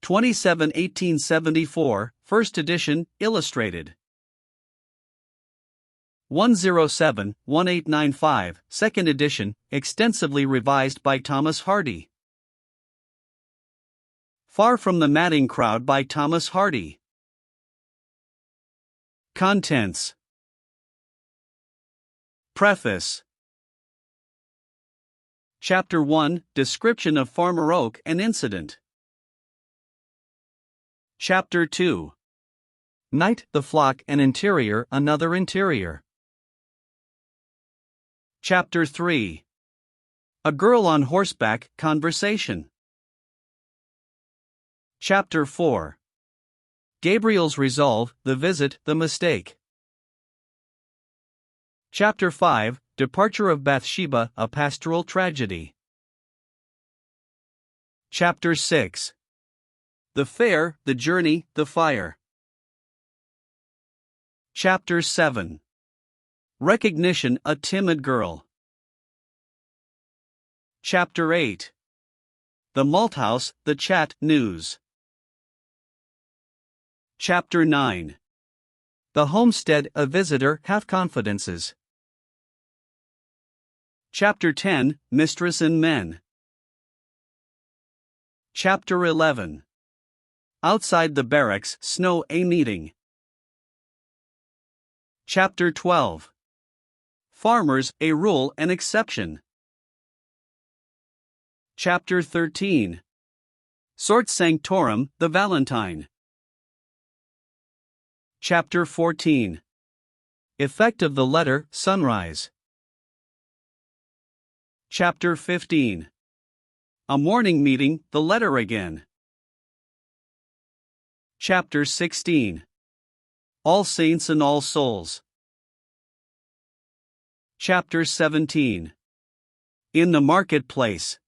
27, 1874, first edition, illustrated. 107, 1895, second edition, extensively revised by Thomas Hardy. Far from the Madding Crowd by Thomas Hardy. Contents. Preface. Chapter 1, Description of Farmer Oak and Incident. Chapter 2. Night, the Flock, an Interior, Another Interior. Chapter 3. A Girl on Horseback, Conversation. Chapter 4. Gabriel's Resolve, the Visit, the Mistake. Chapter 5, Departure of Bathsheba, a Pastoral Tragedy. Chapter 6. The Fair, the Journey, the Fire. Chapter 7. Recognition, a Timid Girl. Chapter 8. The Malthouse, the Chat, News. Chapter 9. The Homestead, a Visitor, Half Confidences. Chapter 10, Mistress and Men. Chapter 11. Outside the Barracks, Snow, a Meeting. Chapter 12. Farmers, a Rule and Exception. Chapter 13. Sort Sanctorum, the Valentine. Chapter 14. Effect of the Letter, Sunrise. Chapter 15. A Morning Meeting, the Letter Again. Chapter 16. All Saints and All Souls. Chapter 17. In the Marketplace.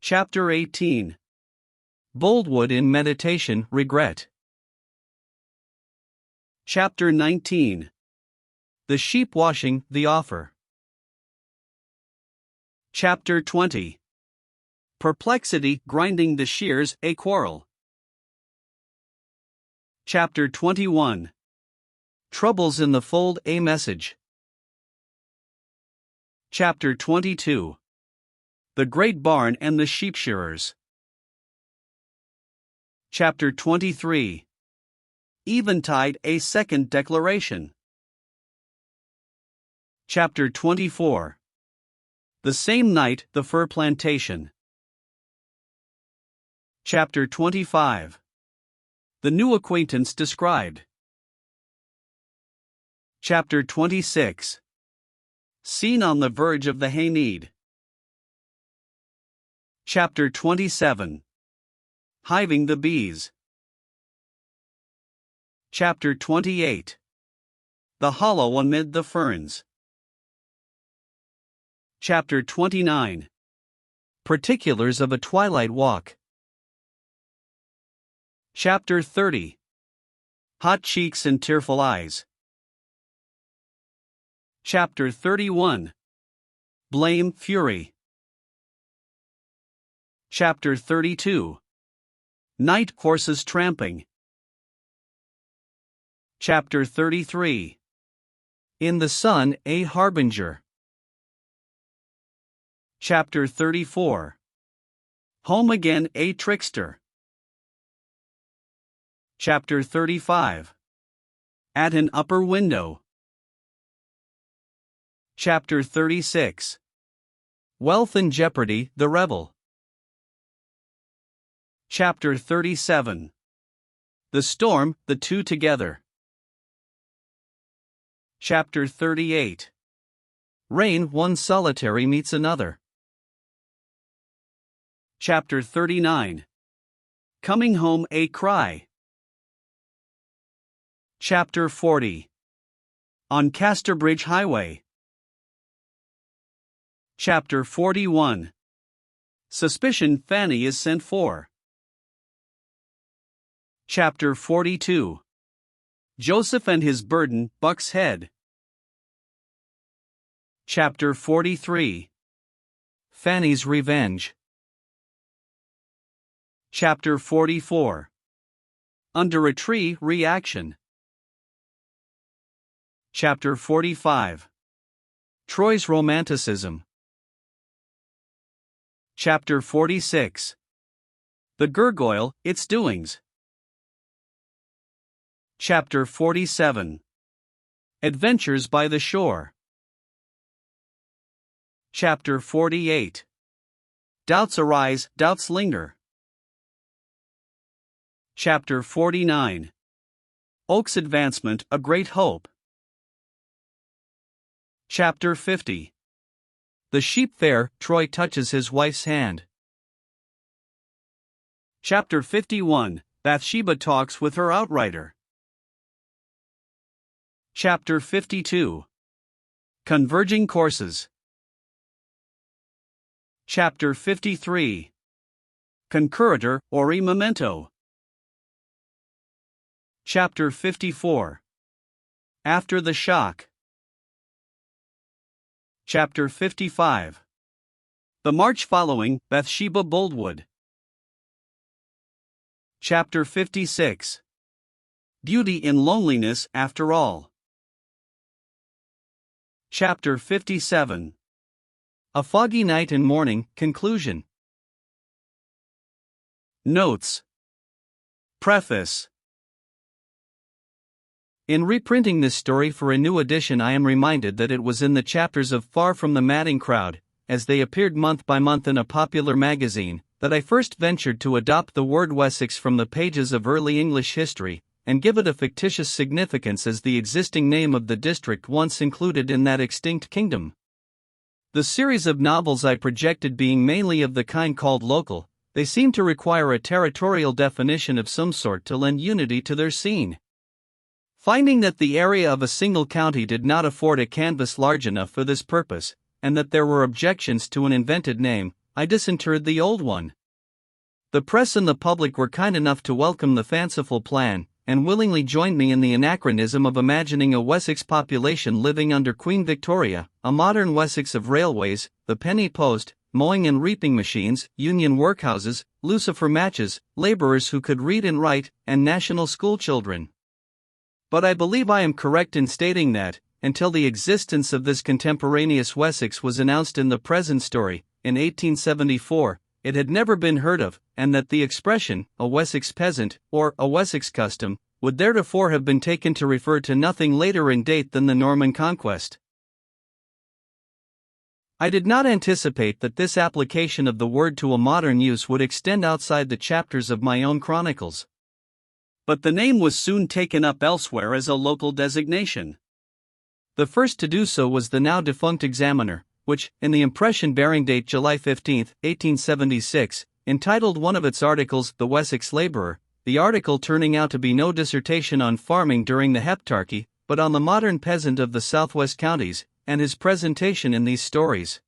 Chapter 18. Boldwood in Meditation, Regret. Chapter 19. The Sheep Washing, the Offer. Chapter 20. Perplexity, Grinding the Shears, a Quarrel. Chapter 21. Troubles in the Fold, a Message. Chapter 22. The Great Barn and the Sheep-shearers. Chapter 23. Eventide, a Second Declaration. Chapter 24. The Same Night, the Fir Plantation. Chapter 25. The New Acquaintance Described. Chapter 26. Scene on the Verge of the Haymead. Chapter 27. Hiving the Bees. Chapter 28. The Hollow Amid the Ferns. Chapter 29. Particulars of a Twilight Walk. Chapter 30. Hot Cheeks and Tearful Eyes. Chapter 31. Blame, Fury. Chapter 32. Night Horses Tramping. Chapter 33. In the Sun, a Harbinger. Chapter 34. Home Again, a Trickster. Chapter 35. At an Upper Window. Chapter 36. Wealth in Jeopardy, the Rebel. Chapter 37. The Storm, the Two Together. Chapter 38. Rain, One Solitary Meets Another. Chapter 39. Coming Home, a Cry. Chapter 40. On Casterbridge Highway. Chapter 41. Suspicion, Fanny is sent for. Chapter 42. Joseph and his burden, Buck's Head. Chapter 43. Fanny's Revenge. Chapter 44. Under a Tree Reaction. Chapter 45. Troy's Romanticism. Chapter 46. The Gargoyle, Its Doings. Chapter 47. Adventures by the Shore. Chapter 48. Doubts Arise, Doubts Linger. Chapter 49. Oak's Advancement, A Great Hope. Chapter 50. The Sheep Fair, Troy touches his wife's hand. Chapter 51. Bathsheba talks with her outrider. Chapter 52. Converging Courses. Chapter 53. Concurator, Ori Memento. Chapter 54. After the Shock. Chapter 55. The March Following, Bathsheba Boldwood. Chapter 56. Beauty in Loneliness After All. Chapter 57. A Foggy Night and Morning, Conclusion. Notes. Preface. In reprinting this story for a new edition, I am reminded that it was in the chapters of Far from the Madding Crowd, as they appeared month by month in a popular magazine, that I first ventured to adopt the word Wessex from the pages of early English history, and give it a fictitious significance as the existing name of the district once included in that extinct kingdom. The series of novels I projected being mainly of the kind called local, they seem to require a territorial definition of some sort to lend unity to their scene. Finding that the area of a single county did not afford a canvas large enough for this purpose, and that there were objections to an invented name, I disinterred the old one. The press and the public were kind enough to welcome the fanciful plan, and willingly joined me in the anachronism of imagining a Wessex population living under Queen Victoria, a modern Wessex of railways, the penny post, mowing and reaping machines, union workhouses, lucifer matches, laborers who could read and write, and national school children. But I believe I am correct in stating that, until the existence of this contemporaneous Wessex was announced in the present story, in 1874, it had never been heard of, and that the expression, a Wessex peasant, or a Wessex custom, would theretofore have been taken to refer to nothing later in date than the Norman conquest. I did not anticipate that this application of the word to a modern use would extend outside the chapters of my own chronicles. But the name was soon taken up elsewhere as a local designation. The first to do so was the now defunct Examiner, which, in the impression bearing date July 15, 1876, entitled one of its articles The Wessex Laborer, the article turning out to be no dissertation on farming during the Heptarchy, but on the modern peasant of the southwest counties, and his presentation in these stories.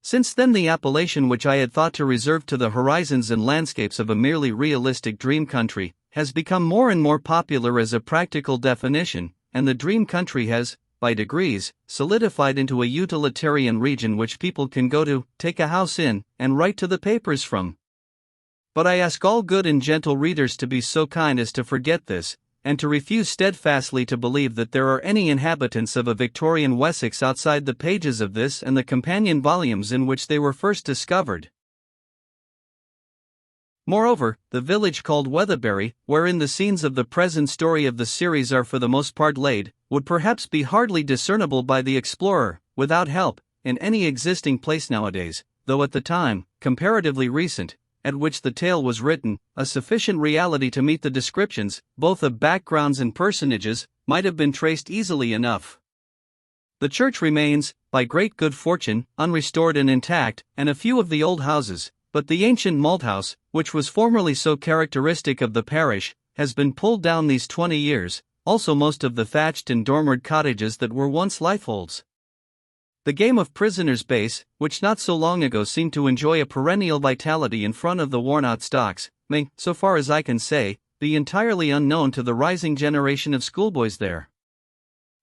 Since then, the appellation which I had thought to reserve to the horizons and landscapes of a merely realistic dream country has become more and more popular as a practical definition, and the dream country has, by degrees, solidified into a utilitarian region which people can go to, take a house in, and write to the papers from. But I ask all good and gentle readers to be so kind as to forget this, and to refuse steadfastly to believe that there are any inhabitants of a Victorian Wessex outside the pages of this and the companion volumes in which they were first discovered. Moreover, the village called Weatherbury, wherein the scenes of the present story of the series are for the most part laid, would perhaps be hardly discernible by the explorer, without help, in any existing place nowadays, though at the time, comparatively recent, at which the tale was written, a sufficient reality to meet the descriptions, both of backgrounds and personages, might have been traced easily enough. The church remains, by great good fortune, unrestored and intact, and a few of the old houses, but the ancient malthouse, which was formerly so characteristic of the parish, has been pulled down these 20 years, also most of the thatched and dormered cottages that were once lifeholds. The game of prisoner's base, which not so long ago seemed to enjoy a perennial vitality in front of the worn-out stocks, may, so far as I can say, be entirely unknown to the rising generation of schoolboys there.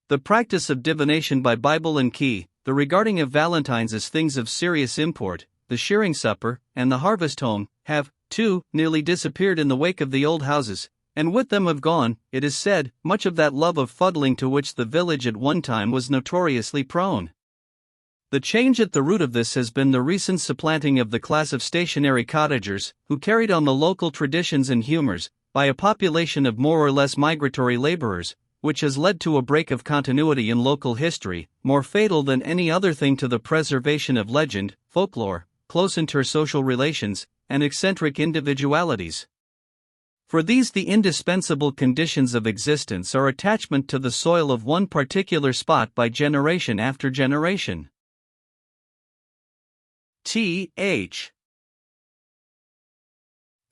The practice of divination by Bible and key, the regarding of valentines as things of serious import, the shearing supper, and the harvest home, have, too, nearly disappeared in the wake of the old houses, and with them have gone, it is said, much of that love of fuddling to which the village at one time was notoriously prone. The change at the root of this has been the recent supplanting of the class of stationary cottagers, who carried on the local traditions and humors, by a population of more or less migratory laborers, which has led to a break of continuity in local history, more fatal than any other thing to the preservation of legend, folklore, close intersocial relations, and eccentric individualities. For these, the indispensable conditions of existence are attachment to the soil of one particular spot by generation after generation. Th.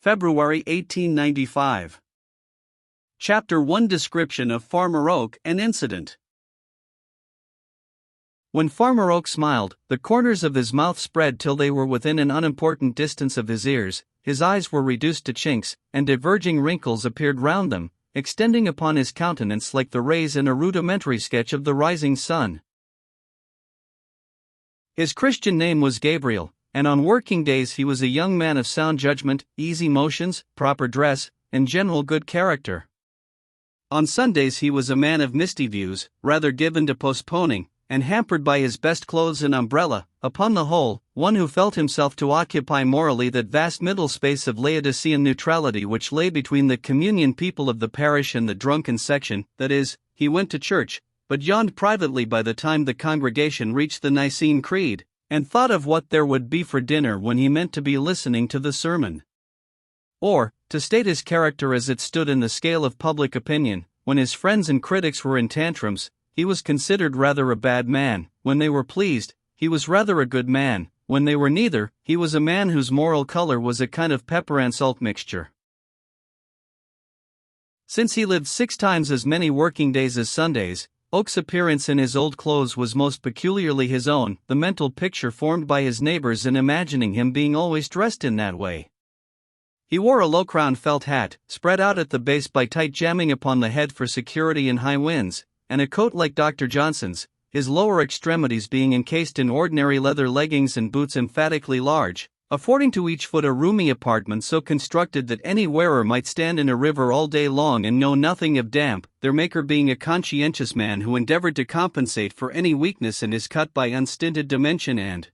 February 1895. Chapter 1 Description of Farmer Oak and Incident. When Farmer Oak smiled, the corners of his mouth spread till they were within an unimportant distance of his ears, his eyes were reduced to chinks, and diverging wrinkles appeared round them, extending upon his countenance like the rays in a rudimentary sketch of the rising sun. His Christian name was Gabriel, and on working days he was a young man of sound judgment, easy motions, proper dress, and general good character. On Sundays he was a man of misty views, rather given to postponing, and hampered by his best clothes and umbrella, upon the whole, one who felt himself to occupy morally that vast middle space of Laodicean neutrality which lay between the communion people of the parish and the drunken section, that is, he went to church, but yawned privately by the time the congregation reached the Nicene Creed, and thought of what there would be for dinner when he meant to be listening to the sermon. Or, to state his character as it stood in the scale of public opinion, when his friends and critics were in tantrums, he was considered rather a bad man; when they were pleased, he was rather a good man; when they were neither, he was a man whose moral color was a kind of pepper and salt mixture. Since he lived 6 times as many working days as Sundays, Oak's appearance in his old clothes was most peculiarly his own, the mental picture formed by his neighbors in imagining him being always dressed in that way. He wore a low-crowned felt hat, spread out at the base by tight jamming upon the head for security in high winds, and a coat like Dr. Johnson's, his lower extremities being encased in ordinary leather leggings and boots emphatically large, affording to each foot a roomy apartment so constructed that any wearer might stand in a river all day long and know nothing of damp, their maker being a conscientious man who endeavored to compensate for any weakness in his cut by unstinted dimension and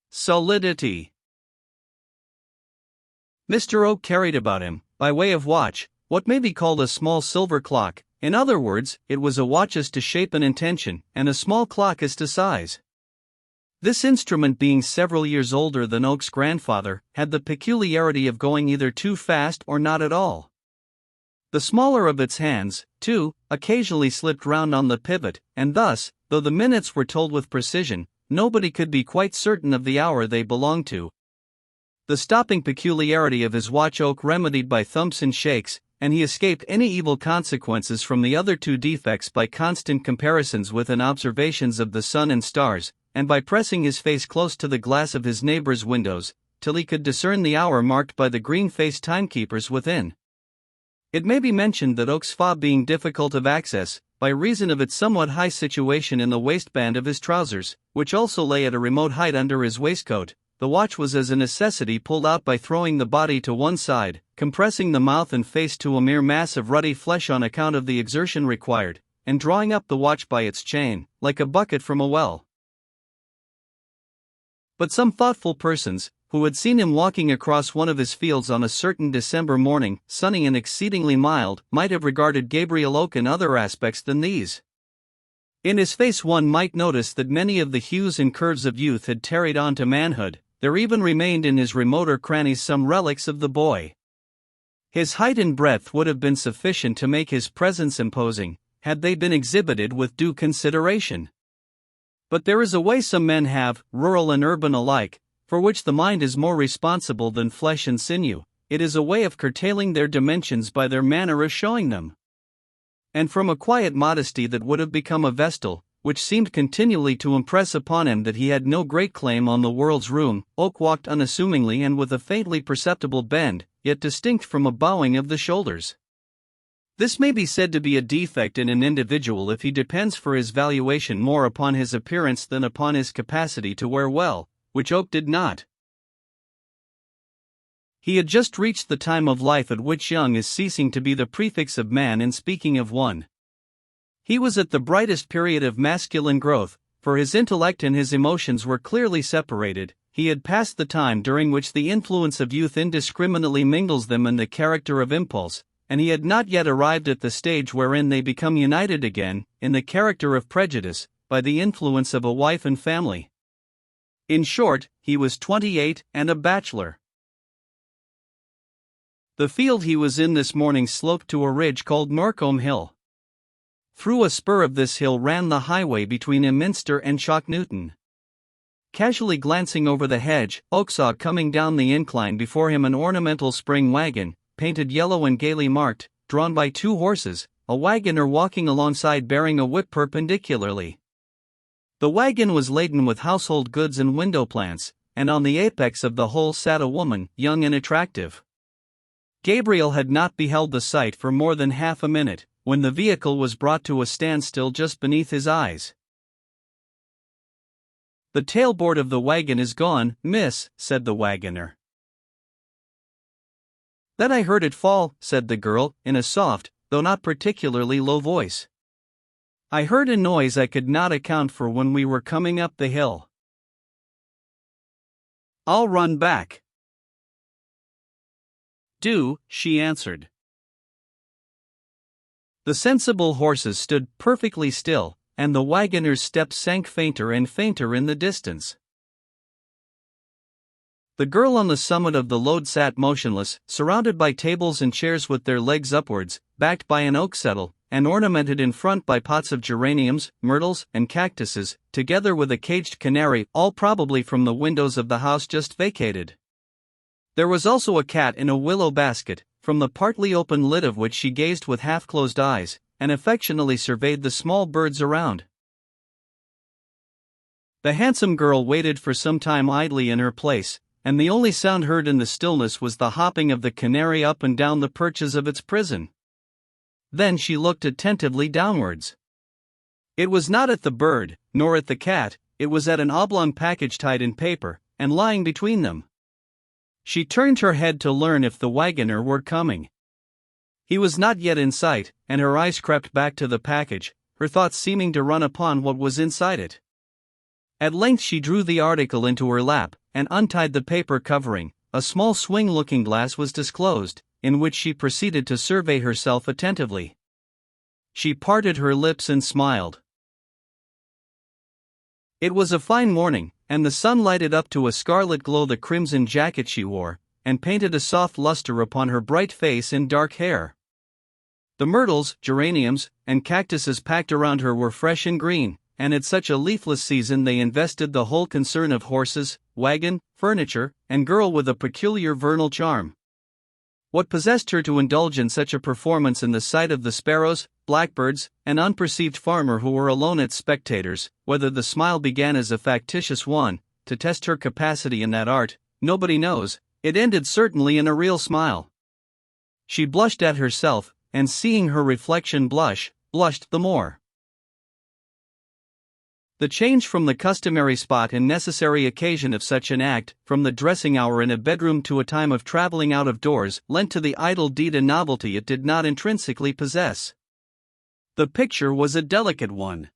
solidity. Mr. Oak carried about him, by way of watch, what may be called a small silver clock. In other words, it was a watch as to shape and intention, and a small clock as to size. This instrument, being several years older than Oak's grandfather, had the peculiarity of going either too fast or not at all. The smaller of its hands, too, occasionally slipped round on the pivot, and thus, though the minutes were told with precision, nobody could be quite certain of the hour they belonged to. The stopping peculiarity of his watch Oak remedied by thumps and shakes, and he escaped any evil consequences from the other 2 defects by constant comparisons with and observations of the sun and stars, and by pressing his face close to the glass of his neighbor's windows, till he could discern the hour marked by the green-faced timekeepers within. It may be mentioned that Oak's fob being difficult of access, by reason of its somewhat high situation in the waistband of his trousers, which also lay at a remote height under his waistcoat, the watch was as a necessity pulled out by throwing the body to one side, compressing the mouth and face to a mere mass of ruddy flesh on account of the exertion required, and drawing up the watch by its chain, like a bucket from a well. But some thoughtful persons, who had seen him walking across one of his fields on a certain December morning, sunny and exceedingly mild, might have regarded Gabriel Oak in other aspects than these. In his face one might notice that many of the hues and curves of youth had tarried on to manhood. There even remained in his remoter crannies some relics of the boy. His height and breadth would have been sufficient to make his presence imposing, had they been exhibited with due consideration. But there is a way some men have, rural and urban alike, for which the mind is more responsible than flesh and sinew. It is a way of curtailing their dimensions by their manner of showing them. And from a quiet modesty that would have become a vestal, which seemed continually to impress upon him that he had no great claim on the world's room, Oak walked unassumingly and with a faintly perceptible bend, yet distinct from a bowing of the shoulders. This may be said to be a defect in an individual if he depends for his valuation more upon his appearance than upon his capacity to wear well, which Oak did not. He had just reached the time of life at which young is ceasing to be the prefix of man in speaking of one. He was at the brightest period of masculine growth, for his intellect and his emotions were clearly separated. He had passed the time during which the influence of youth indiscriminately mingles them in the character of impulse, and he had not yet arrived at the stage wherein they become united again, in the character of prejudice, by the influence of a wife and family. In short, he was 28 and a bachelor. The field he was in this morning sloped to a ridge called Norcombe Hill. Through a spur of this hill ran the highway between Imminster and Chalknewton. Casually glancing over the hedge, Oak saw coming down the incline before him an ornamental spring wagon, painted yellow and gaily marked, drawn by 2 horses, a wagoner walking alongside bearing a whip perpendicularly. The wagon was laden with household goods and window plants, and on the apex of the whole sat a woman, young and attractive. Gabriel had not beheld the sight for more than half a minute, when the vehicle was brought to a standstill just beneath his eyes. "The tailboard of the wagon is gone, miss," said the wagoner. "Then I heard it fall," said the girl, in a soft, though not particularly low voice. "I heard a noise I could not account for when we were coming up the hill. I'll run back." "Do," she answered. The sensible horses stood perfectly still, and the wagoner's steps sank fainter and fainter in the distance. The girl on the summit of the load sat motionless, surrounded by tables and chairs with their legs upwards, backed by an oak settle, and ornamented in front by pots of geraniums, myrtles, and cactuses, together with a caged canary, all probably from the windows of the house just vacated. There was also a cat in a willow basket, from the partly open lid of which she gazed with half-closed eyes, and affectionately surveyed the small birds around. The handsome girl waited for some time idly in her place, and the only sound heard in the stillness was the hopping of the canary up and down the perches of its prison. Then she looked attentively downwards. It was not at the bird, nor at the cat, it was at an oblong package tied in paper, and lying between them. She turned her head to learn if the wagoner were coming. He was not yet in sight, and her eyes crept back to the package, her thoughts seeming to run upon what was inside it. At length she drew the article into her lap, and untied the paper covering. A small swing-looking glass was disclosed, in which she proceeded to survey herself attentively. She parted her lips and smiled. It was a fine morning, and the sun lighted up to a scarlet glow the crimson jacket she wore, and painted a soft luster upon her bright face and dark hair. The myrtles, geraniums, and cactuses packed around her were fresh and green, and at such a leafless season they invested the whole concern of horses, wagon, furniture, and girl with a peculiar vernal charm. What possessed her to indulge in such a performance in the sight of the sparrows, blackbirds, and unperceived farmer who were alone as spectators, whether the smile began as a factitious one, to test her capacity in that art, nobody knows, it ended certainly in a real smile. She blushed at herself, and seeing her reflection blush, blushed the more. The change from the customary spot and necessary occasion of such an act, from the dressing hour in a bedroom to a time of traveling out of doors, lent to the idle deed a novelty it did not intrinsically possess. The picture was a delicate one.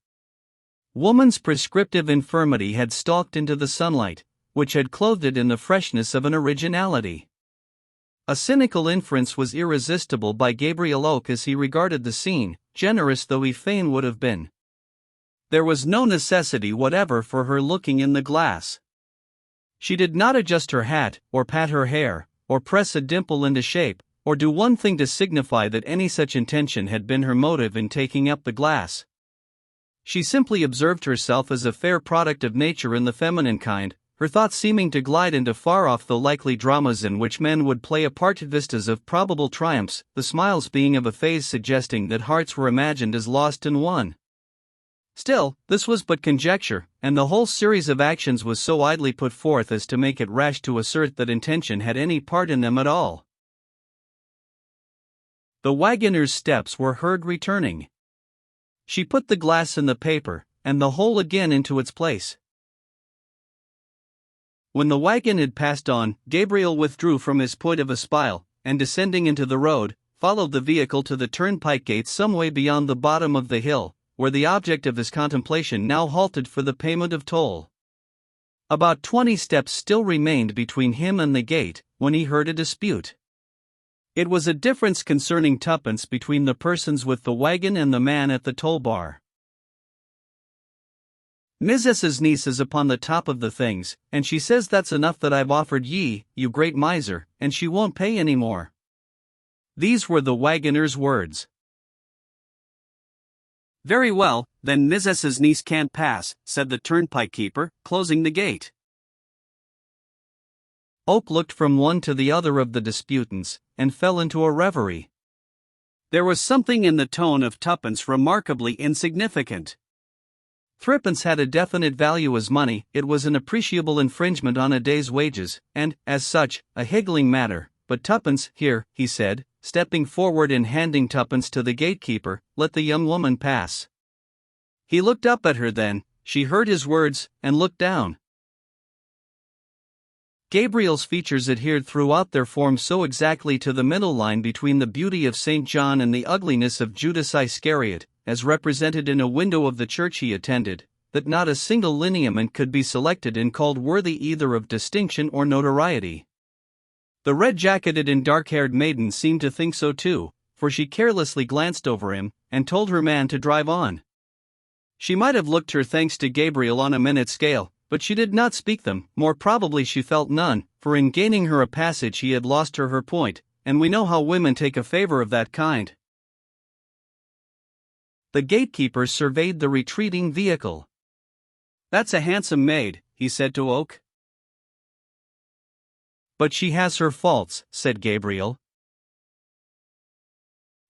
Woman's prescriptive infirmity had stalked into the sunlight, which had clothed it in the freshness of an originality. A cynical inference was irresistible by Gabriel Oak as he regarded the scene, generous though he fain would have been. There was no necessity whatever for her looking in the glass. She did not adjust her hat, or pat her hair, or press a dimple into shape, or do one thing to signify that any such intention had been her motive in taking up the glass. She simply observed herself as a fair product of nature in the feminine kind, her thoughts seeming to glide into far off the likely dramas in which men would play a part, vistas of probable triumphs, the smiles being of a phase suggesting that hearts were imagined as lost and won. Still, this was but conjecture, and the whole series of actions was so idly put forth as to make it rash to assert that intention had any part in them at all. The wagoner's steps were heard returning. She put the glass in the paper, and the whole again into its place. When the wagon had passed on, Gabriel withdrew from his point of espial, and descending into the road, followed the vehicle to the turnpike gate some way beyond the bottom of the hill, where the object of his contemplation now halted for the payment of toll. About 20 steps still remained between him and the gate, when he heard a dispute. It was a difference concerning tuppence between the persons with the wagon and the man at the toll bar. Mrs.'s niece is upon the top of the things, and she says that's enough that I've offered ye, you great miser, and she won't pay any more. These were the wagoner's words. Very well, then Mrs.'s niece can't pass, said the turnpike keeper, closing the gate. Oak looked from one to the other of the disputants, and fell into a reverie. There was something in the tone of tuppence remarkably insignificant. Threepence had a definite value as money, it was an appreciable infringement on a day's wages, and, as such, a higgling matter, but tuppence, here, he said, stepping forward and handing tuppence to the gatekeeper, let the young woman pass. He looked up at her then, she heard his words, and looked down. Gabriel's features adhered throughout their form so exactly to the middle line between the beauty of St. John and the ugliness of Judas Iscariot, as represented in a window of the church he attended, that not a single lineament could be selected and called worthy either of distinction or notoriety. The red-jacketed and dark-haired maiden seemed to think so too, for she carelessly glanced over him, and told her man to drive on. She might have looked her thanks to Gabriel on a minute scale, but she did not speak them, more probably she felt none, for in gaining her a passage he had lost her point, and we know how women take a favor of that kind. The gatekeeper surveyed the retreating vehicle. That's a handsome maid, he said to Oak. But she has her faults, said Gabriel.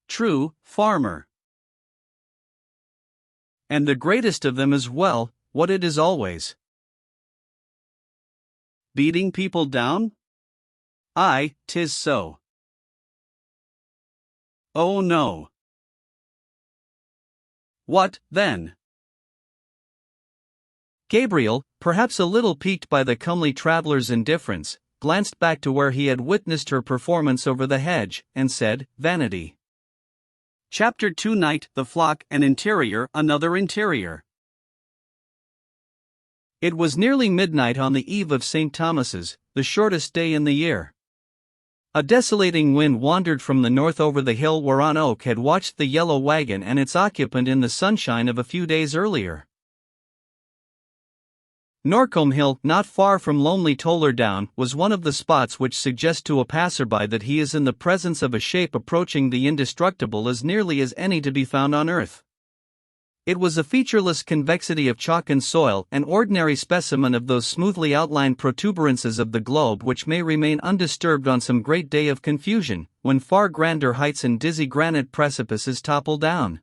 True, farmer. And the greatest of them is, well, what it is always. Beating people down? Aye, 'tis so. Oh no. What, then? Gabriel, perhaps a little piqued by the comely traveller's indifference, glanced back to where he had witnessed her performance over the hedge, and said, Vanity. Chapter 2 Night, the flock, an interior, another interior. It was nearly midnight on the eve of St. Thomas's, the shortest day in the year. A desolating wind wandered from the north over the hill whereon Oak had watched the yellow wagon and its occupant in the sunshine of a few days earlier. Norcombe Hill, not far from lonely Toller Down, was one of the spots which suggest to a passerby that he is in the presence of a shape approaching the indestructible as nearly as any to be found on earth. It was a featureless convexity of chalk and soil, an ordinary specimen of those smoothly outlined protuberances of the globe which may remain undisturbed on some great day of confusion, when far grander heights and dizzy granite precipices topple down.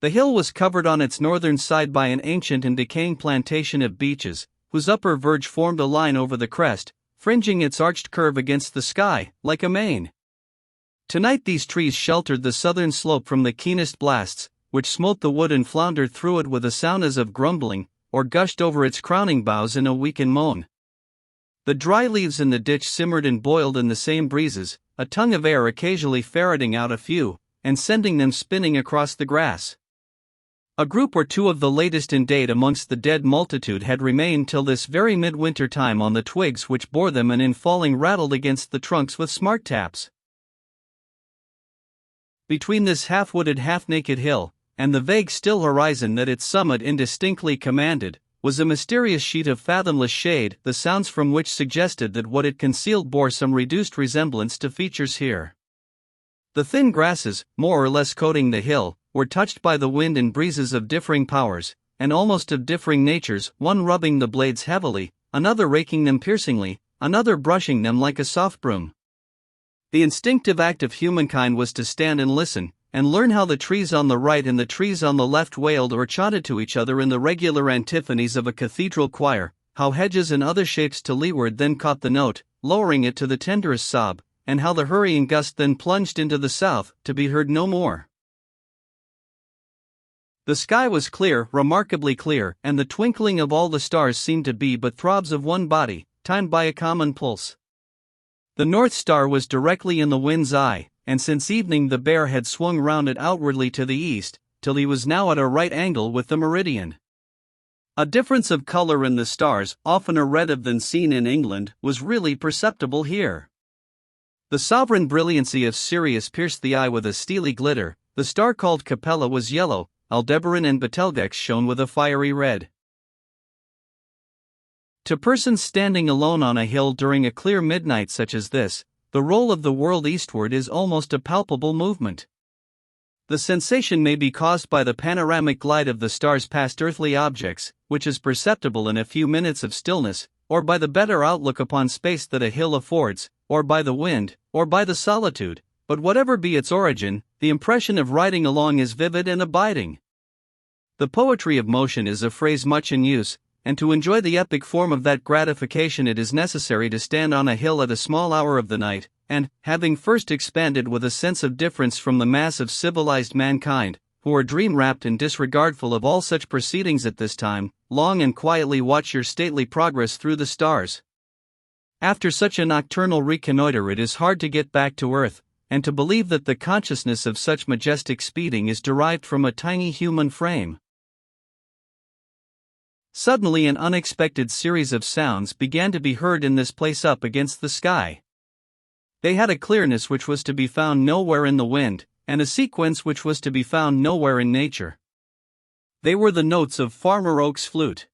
The hill was covered on its northern side by an ancient and decaying plantation of beeches, whose upper verge formed a line over the crest, fringing its arched curve against the sky, like a mane. Tonight these trees sheltered the southern slope from the keenest blasts, which smote the wood and floundered through it with a sound as of grumbling, or gushed over its crowning boughs in a weakened moan. The dry leaves in the ditch simmered and boiled in the same breezes, a tongue of air occasionally ferreting out a few, and sending them spinning across the grass. A group or two of the latest in date amongst the dead multitude had remained till this very midwinter time on the twigs which bore them and in falling rattled against the trunks with smart taps. Between this half-wooded half-naked hill, and the vague still horizon that its summit indistinctly commanded, was a mysterious sheet of fathomless shade, the sounds from which suggested that what it concealed bore some reduced resemblance to features here. The thin grasses, more or less coating the hill, were touched by the wind in breezes of differing powers, and almost of differing natures, one rubbing the blades heavily, another raking them piercingly, another brushing them like a soft broom. The instinctive act of humankind was to stand and listen, and learn how the trees on the right and the trees on the left wailed or chanted to each other in the regular antiphonies of a cathedral choir, how hedges and other shapes to leeward then caught the note, lowering it to the tenderest sob, and how the hurrying gust then plunged into the south, to be heard no more. The sky was clear, remarkably clear, and the twinkling of all the stars seemed to be but throbs of one body, timed by a common pulse. The North Star was directly in the wind's eye, and since evening the bear had swung round it outwardly to the east, till he was now at a right angle with the meridian. A difference of color in the stars, oftener read of than seen in England, was really perceptible here. The sovereign brilliancy of Sirius pierced the eye with a steely glitter. The star called Capella was yellow, Aldebaran and Betelgeuse shone with a fiery red. To persons standing alone on a hill during a clear midnight such as this, the roll of the world eastward is almost a palpable movement. The sensation may be caused by the panoramic glide of the stars past earthly objects, which is perceptible in a few minutes of stillness, or by the better outlook upon space that a hill affords, or by the wind, or by the solitude, but whatever be its origin, the impression of riding along is vivid and abiding. The poetry of motion is a phrase much in use, and to enjoy the epic form of that gratification it is necessary to stand on a hill at a small hour of the night, and, having first expanded with a sense of difference from the mass of civilized mankind, who are dream-wrapped and disregardful of all such proceedings at this time, long and quietly watch your stately progress through the stars. After such a nocturnal reconnoiter it is hard to get back to earth, and to believe that the consciousness of such majestic speeding is derived from a tiny human frame. Suddenly an unexpected series of sounds began to be heard in this place up against the sky. They had a clearness which was to be found nowhere in the wind, and a sequence which was to be found nowhere in nature. They were the notes of Farmer Oak's flute.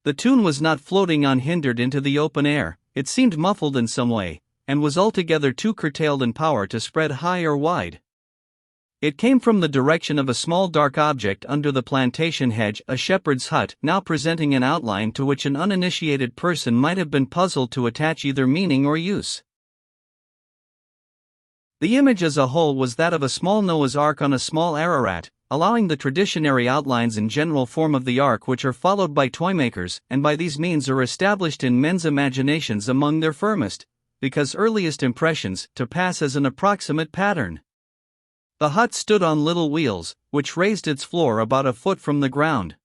The tune was not floating unhindered into the open air, it seemed muffled in some way, and was altogether too curtailed in power to spread high or wide. It came from the direction of a small dark object under the plantation hedge, a shepherd's hut, now presenting an outline to which an uninitiated person might have been puzzled to attach either meaning or use. The image as a whole was that of a small Noah's Ark on a small Ararat, allowing the traditionary outlines and general form of the ark which are followed by toymakers, and by these means are established in men's imaginations among their firmest, because earliest impressions, to pass as an approximate pattern. The hut stood on little wheels, which raised its floor about a foot from the ground.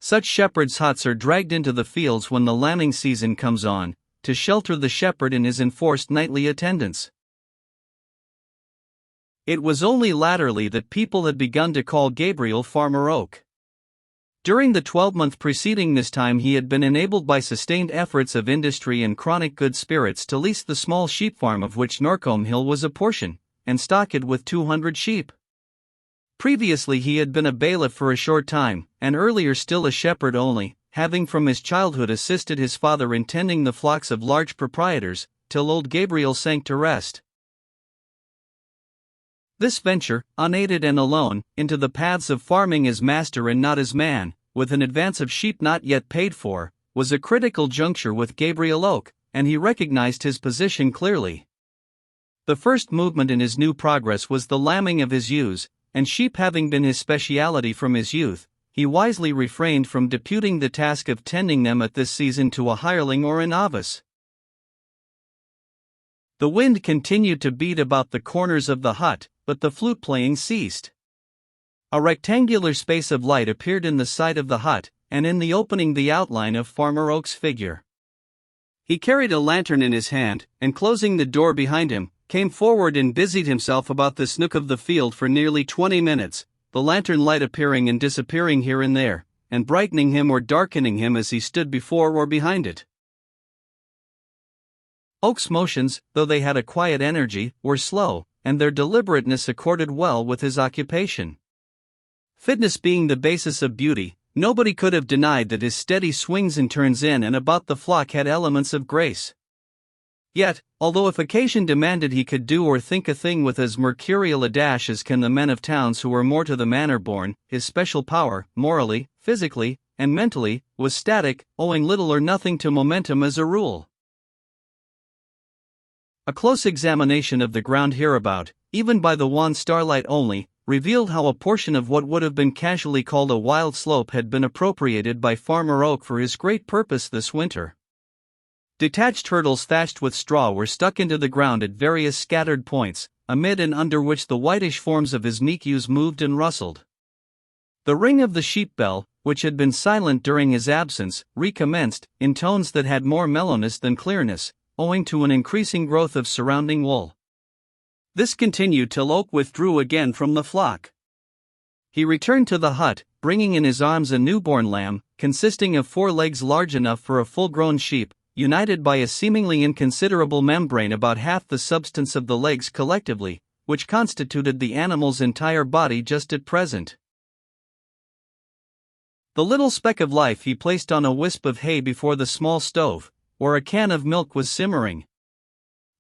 Such shepherds' huts are dragged into the fields when the lambing season comes on, to shelter the shepherd in his enforced nightly attendance. It was only latterly that people had begun to call Gabriel Farmer Oak. During the 12-month preceding this time he had been enabled by sustained efforts of industry and chronic good spirits to lease the small sheep farm of which Norcombe Hill was a portion, and stock it with 200 sheep. Previously he had been a bailiff for a short time, and earlier still a shepherd only, having from his childhood assisted his father in tending the flocks of large proprietors, till old Gabriel sank to rest. This venture, unaided and alone, into the paths of farming as master and not as man, with an advance of sheep not yet paid for, was a critical juncture with Gabriel Oak, and he recognized his position clearly. The first movement in his new progress was the lambing of his ewes, and sheep having been his speciality from his youth, he wisely refrained from deputing the task of tending them at this season to a hireling or a novice. The wind continued to beat about the corners of the hut, but the flute playing ceased. A rectangular space of light appeared in the side of the hut, and in the opening the outline of Farmer Oak's figure. He carried a lantern in his hand, and closing the door behind him, came forward and busied himself about this nook of the field for nearly 20 minutes, the lantern light appearing and disappearing here and there, and brightening him or darkening him as he stood before or behind it. Oak's motions, though they had a quiet energy, were slow, and their deliberateness accorded well with his occupation. Fitness being the basis of beauty, nobody could have denied that his steady swings and turns in and about the flock had elements of grace. Yet, although if occasion demanded he could do or think a thing with as mercurial a dash as can the men of towns who are more to the manner born, his special power, morally, physically, and mentally, was static, owing little or nothing to momentum as a rule. A close examination of the ground hereabout, even by the wan starlight only, revealed how a portion of what would have been casually called a wild slope had been appropriated by Farmer Oak for his great purpose this winter. Detached hurdles thatched with straw were stuck into the ground at various scattered points, amid and under which the whitish forms of his meek ewes moved and rustled. The ring of the sheep bell, which had been silent during his absence, recommenced, in tones that had more mellowness than clearness, owing to an increasing growth of surrounding wool. This continued till Oak withdrew again from the flock. He returned to the hut, bringing in his arms a newborn lamb, consisting of 4 legs large enough for a full-grown sheep, united by a seemingly inconsiderable membrane about half the substance of the legs collectively, which constituted the animal's entire body just at present. The little speck of life he placed on a wisp of hay before the small stove, where a can of milk was simmering.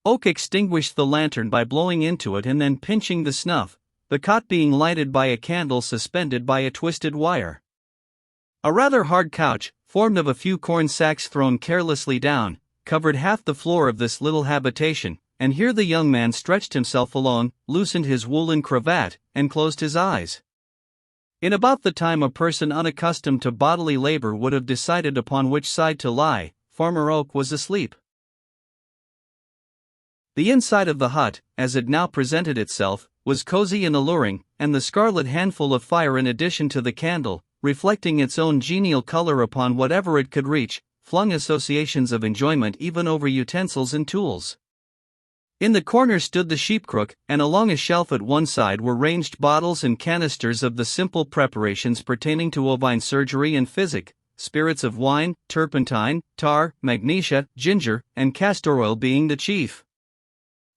Oak extinguished the lantern by blowing into it and then pinching the snuff, the cot being lighted by a candle suspended by a twisted wire. A rather hard couch, formed of a few corn sacks thrown carelessly down, covered half the floor of this little habitation, and here the young man stretched himself alone, loosened his woolen cravat, and closed his eyes. In about the time a person unaccustomed to bodily labor would have decided upon which side to lie, Farmer Oak was asleep. The inside of the hut, as it now presented itself, was cozy and alluring, and the scarlet handful of fire in addition to the candle, reflecting its own genial color upon whatever it could reach, flung associations of enjoyment even over utensils and tools. In the corner stood the sheep crook, and along a shelf at one side were ranged bottles and canisters of the simple preparations pertaining to ovine surgery and physic, spirits of wine, turpentine, tar, magnesia, ginger, and castor oil being the chief.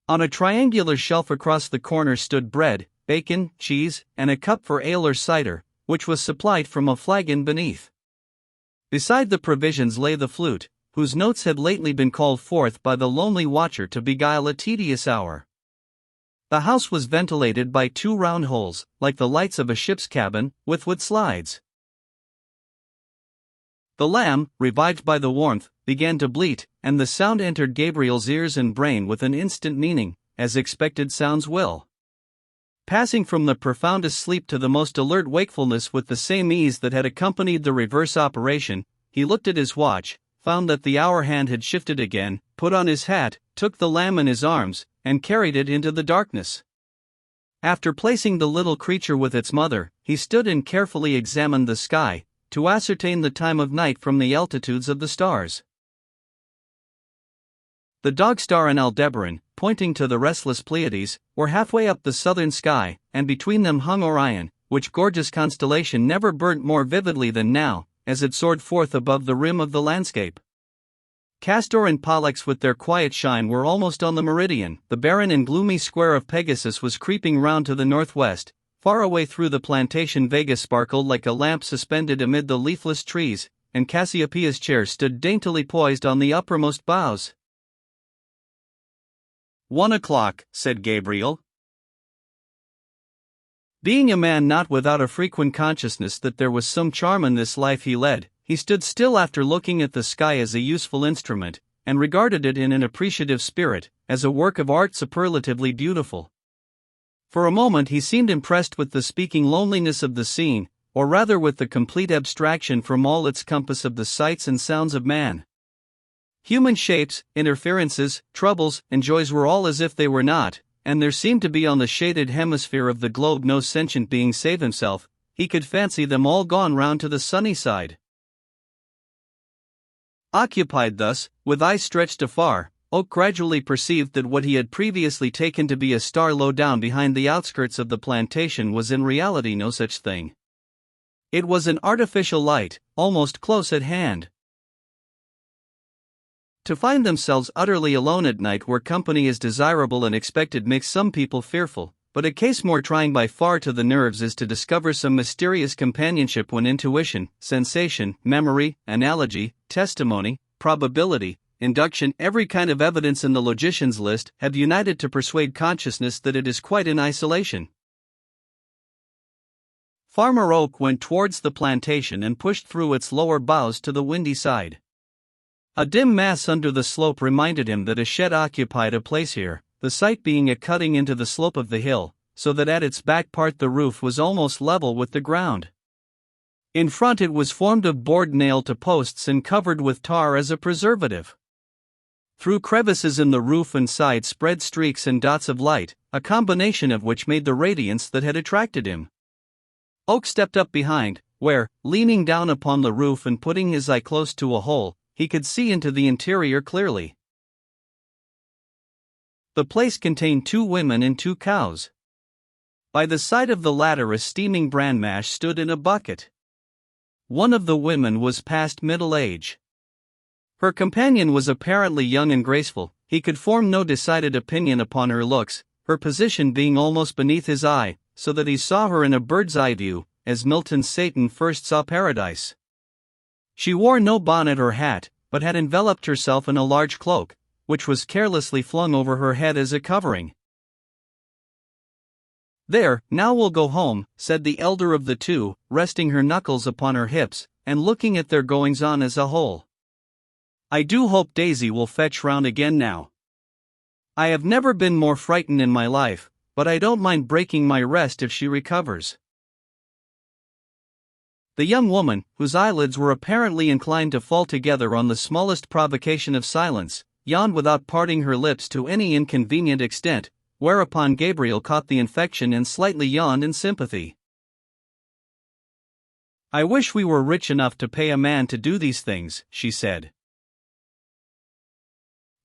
On a triangular shelf across the corner stood bread, bacon, cheese, and a cup for ale or cider, which was supplied from a flagon beneath. Beside the provisions lay the flute, whose notes had lately been called forth by the lonely watcher to beguile a tedious hour. The house was ventilated by 2 round holes, like the lights of a ship's cabin, with wood slides. The lamb, revived by the warmth, began to bleat, and the sound entered Gabriel's ears and brain with an instant meaning, as expected sounds will. Passing from the profoundest sleep to the most alert wakefulness with the same ease that had accompanied the reverse operation, he looked at his watch, found that the hour hand had shifted again, put on his hat, took the lamb in his arms, and carried it into the darkness. After placing the little creature with its mother, he stood and carefully examined the sky, to ascertain the time of night from the altitudes of the stars. The Dog Star and Aldebaran, pointing to the restless Pleiades, were halfway up the southern sky, and between them hung Orion, which gorgeous constellation never burnt more vividly than now, as it soared forth above the rim of the landscape. Castor and Pollux with their quiet shine were almost on the meridian. The barren and gloomy square of Pegasus was creeping round to the northwest. Far away through the plantation Vega sparkled like a lamp suspended amid the leafless trees, and Cassiopeia's chair stood daintily poised on the uppermost boughs. 1 o'clock, said Gabriel. Being a man not without a frequent consciousness that there was some charm in this life he led, he stood still after looking at the sky as a useful instrument, and regarded it in an appreciative spirit, as a work of art superlatively beautiful. For a moment he seemed impressed with the speaking loneliness of the scene, or rather with the complete abstraction from all its compass of the sights and sounds of man. Human shapes, interferences, troubles, and joys were all as if they were not, and there seemed to be on the shaded hemisphere of the globe no sentient being save himself. He could fancy them all gone round to the sunny side. Occupied thus, with eyes stretched afar, Oak gradually perceived that what he had previously taken to be a star low down behind the outskirts of the plantation was in reality no such thing. It was an artificial light, almost close at hand. To find themselves utterly alone at night where company is desirable and expected makes some people fearful, but a case more trying by far to the nerves is to discover some mysterious companionship when intuition, sensation, memory, analogy, testimony, probability, induction, every kind of evidence in the logician's list, have united to persuade consciousness that it is quite in isolation. Farmer Oak went towards the plantation and pushed through its lower boughs to the windy side. A dim mass under the slope reminded him that a shed occupied a place here, the site being a cutting into the slope of the hill, so that at its back part the roof was almost level with the ground. In front it was formed of board nailed to posts and covered with tar as a preservative. Through crevices in the roof and side spread streaks and dots of light, a combination of which made the radiance that had attracted him. Oak stepped up behind, where, leaning down upon the roof and putting his eye close to a hole, he could see into the interior clearly. The place contained 2 women and 2 cows. By the side of the latter a steaming bran mash stood in a bucket. One of the women was past middle age. Her companion was apparently young and graceful. He could form no decided opinion upon her looks, her position being almost beneath his eye, so that he saw her in a bird's-eye view, as Milton's Satan first saw paradise. She wore no bonnet or hat, but had enveloped herself in a large cloak, which was carelessly flung over her head as a covering. "There, now we'll go home," said the elder of the 2, resting her knuckles upon her hips, and looking at their goings-on as a whole. "I do hope Daisy will fetch round again now. I have never been more frightened in my life, but I don't mind breaking my rest if she recovers." The young woman, whose eyelids were apparently inclined to fall together on the smallest provocation of silence, yawned without parting her lips to any inconvenient extent, whereupon Gabriel caught the infection and slightly yawned in sympathy. "I wish we were rich enough to pay a man to do these things," she said.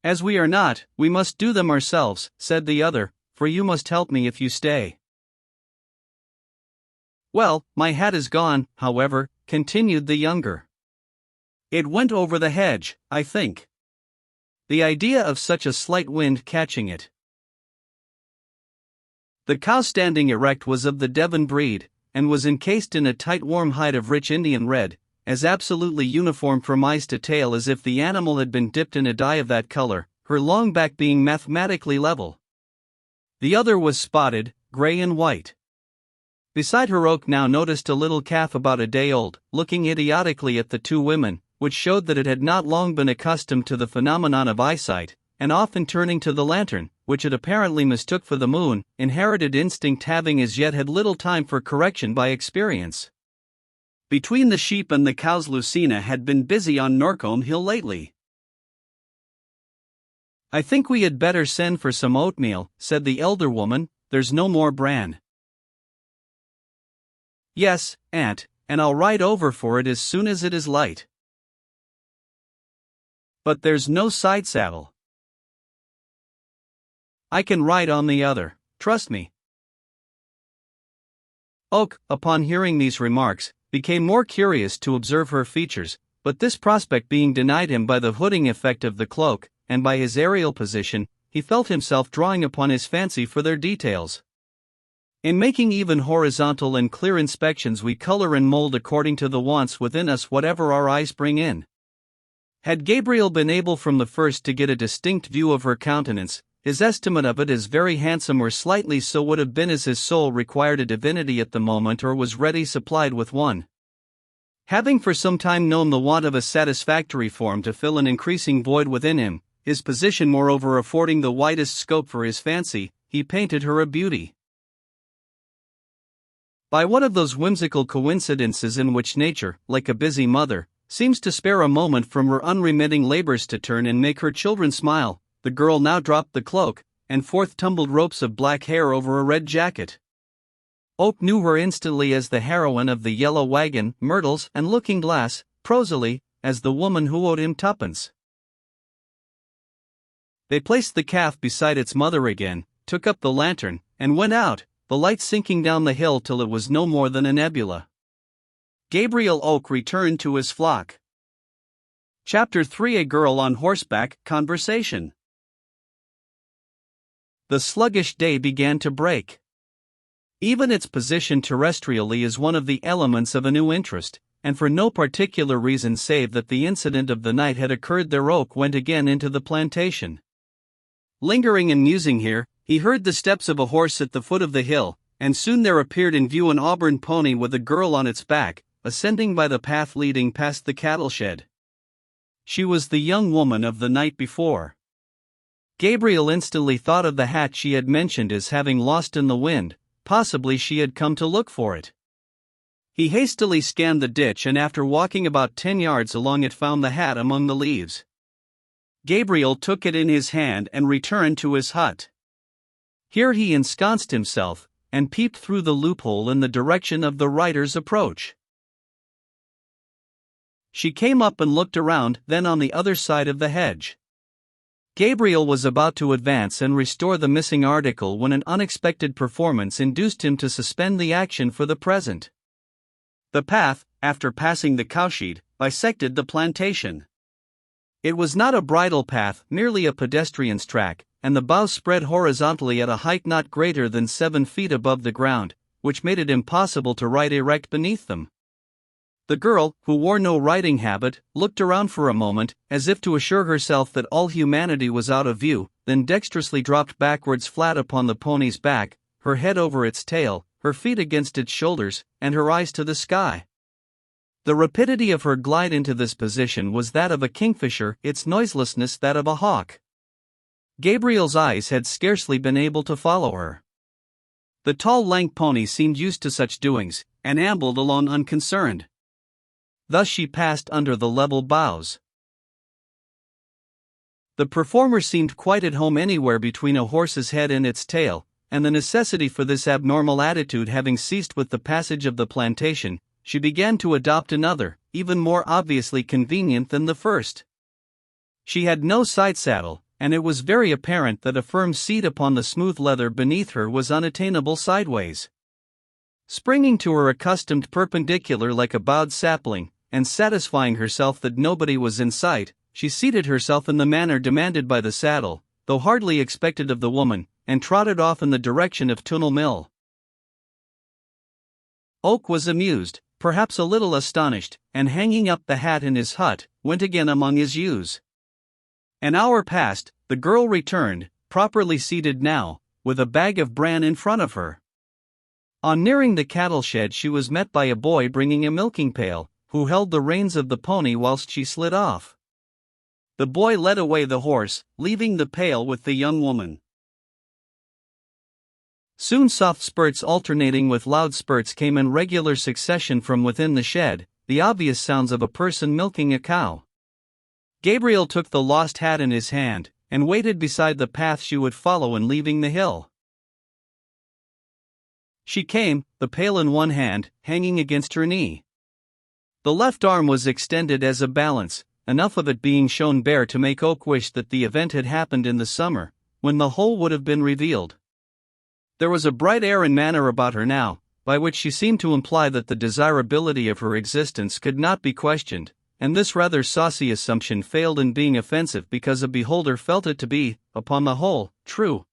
"As we are not, we must do them ourselves," said the other, "for you must help me if you stay." "Well, my hat is gone, however," continued the younger. "It went over the hedge, I think. The idea of such a slight wind catching it." The cow standing erect was of the Devon breed, and was encased in a tight warm hide of rich Indian red, as absolutely uniform from eyes to tail as if the animal had been dipped in a dye of that color, her long back being mathematically level. The other was spotted, gray and white. Beside her Oak now noticed a little calf about a day old, looking idiotically at the 2 women, which showed that it had not long been accustomed to the phenomenon of eyesight, and often turning to the lantern, which it apparently mistook for the moon, inherited instinct having as yet had little time for correction by experience. Between the sheep and the cows Lucina had been busy on Norcombe Hill lately. "I think we had better send for some oatmeal," said the elder woman, "there's no more bran." "Yes, Aunt, and I'll ride over for it as soon as it is light." "But there's no side saddle." "I can ride on the other, trust me." Oak, upon hearing these remarks, became more curious to observe her features, but this prospect being denied him by the hooding effect of the cloak, and by his aerial position, he felt himself drawing upon his fancy for their details. In making even horizontal and clear inspections we color and mold according to the wants within us whatever our eyes bring in. Had Gabriel been able from the first to get a distinct view of her countenance, his estimate of it as very handsome or slightly so would have been as his soul required a divinity at the moment or was ready supplied with one. Having for some time known the want of a satisfactory form to fill an increasing void within him, his position moreover affording the widest scope for his fancy, he painted her a beauty. By one of those whimsical coincidences in which nature, like a busy mother, seems to spare a moment from her unremitting labors to turn and make her children smile, the girl now dropped the cloak, and forth tumbled ropes of black hair over a red jacket. Oak knew her instantly as the heroine of the Yellow Wagon, Myrtles, and Looking Glass, prosily, as the woman who owed him 2d. They placed the calf beside its mother again, took up the lantern, and went out, the light sinking down the hill till it was no more than a nebula. Gabriel Oak returned to his flock. Chapter 3: A Girl on Horseback Conversation. The sluggish day began to break. Even its position terrestrially is one of the elements of a new interest, and for no particular reason save that the incident of the night had occurred there, Oak went again into the plantation. Lingering and musing here, he heard the steps of a horse at the foot of the hill, and soon there appeared in view an auburn pony with a girl on its back, ascending by the path leading past the cattle shed. She was the young woman of the night before. Gabriel instantly thought of the hat she had mentioned as having lost in the wind. Possibly she had come to look for it. He hastily scanned the ditch and after walking about 10 yards along it found the hat among the leaves. Gabriel took it in his hand and returned to his hut. Here he ensconced himself, and peeped through the loophole in the direction of the writer's approach. She came up and looked around, then on the other side of the hedge. Gabriel was about to advance and restore the missing article when an unexpected performance induced him to suspend the action for the present. The path, after passing the cowshed, bisected the plantation. It was not a bridle path, merely a pedestrian's track, and the boughs spread horizontally at a height not greater than 7 feet above the ground, which made it impossible to ride erect beneath them. The girl, who wore no riding habit, looked around for a moment, as if to assure herself that all humanity was out of view, then dexterously dropped backwards flat upon the pony's back, her head over its tail, her feet against its shoulders, and her eyes to the sky. The rapidity of her glide into this position was that of a kingfisher, its noiselessness that of a hawk. Gabriel's eyes had scarcely been able to follow her. The tall lank pony seemed used to such doings, and ambled along unconcerned. Thus she passed under the level boughs. The performer seemed quite at home anywhere between a horse's head and its tail, and the necessity for this abnormal attitude having ceased with the passage of the plantation, she began to adopt another, even more obviously convenient than the first. She had no side saddle, and it was very apparent that a firm seat upon the smooth leather beneath her was unattainable sideways. Springing to her accustomed perpendicular like a bowed sapling, and satisfying herself that nobody was in sight, she seated herself in the manner demanded by the saddle, though hardly expected of the woman, and trotted off in the direction of Tunnel Mill. Oak was amused, perhaps a little astonished, and hanging up the hat in his hut, went again among his ewes. An hour passed, the girl returned, properly seated now, with a bag of bran in front of her. On nearing the cattle shed she was met by a boy bringing a milking pail, who held the reins of the pony whilst she slid off. The boy led away the horse, leaving the pail with the young woman. Soon soft spurts alternating with loud spurts came in regular succession from within the shed, the obvious sounds of a person milking a cow. Gabriel took the lost hat in his hand, and waited beside the path she would follow in leaving the hill. She came, the pail in one hand, hanging against her knee. The left arm was extended as a balance, enough of it being shown bare to make Oak wish that the event had happened in the summer, when the whole would have been revealed. There was a bright air and manner about her now, by which she seemed to imply that the desirability of her existence could not be questioned, and this rather saucy assumption failed in being offensive because a beholder felt it to be, upon the whole, true.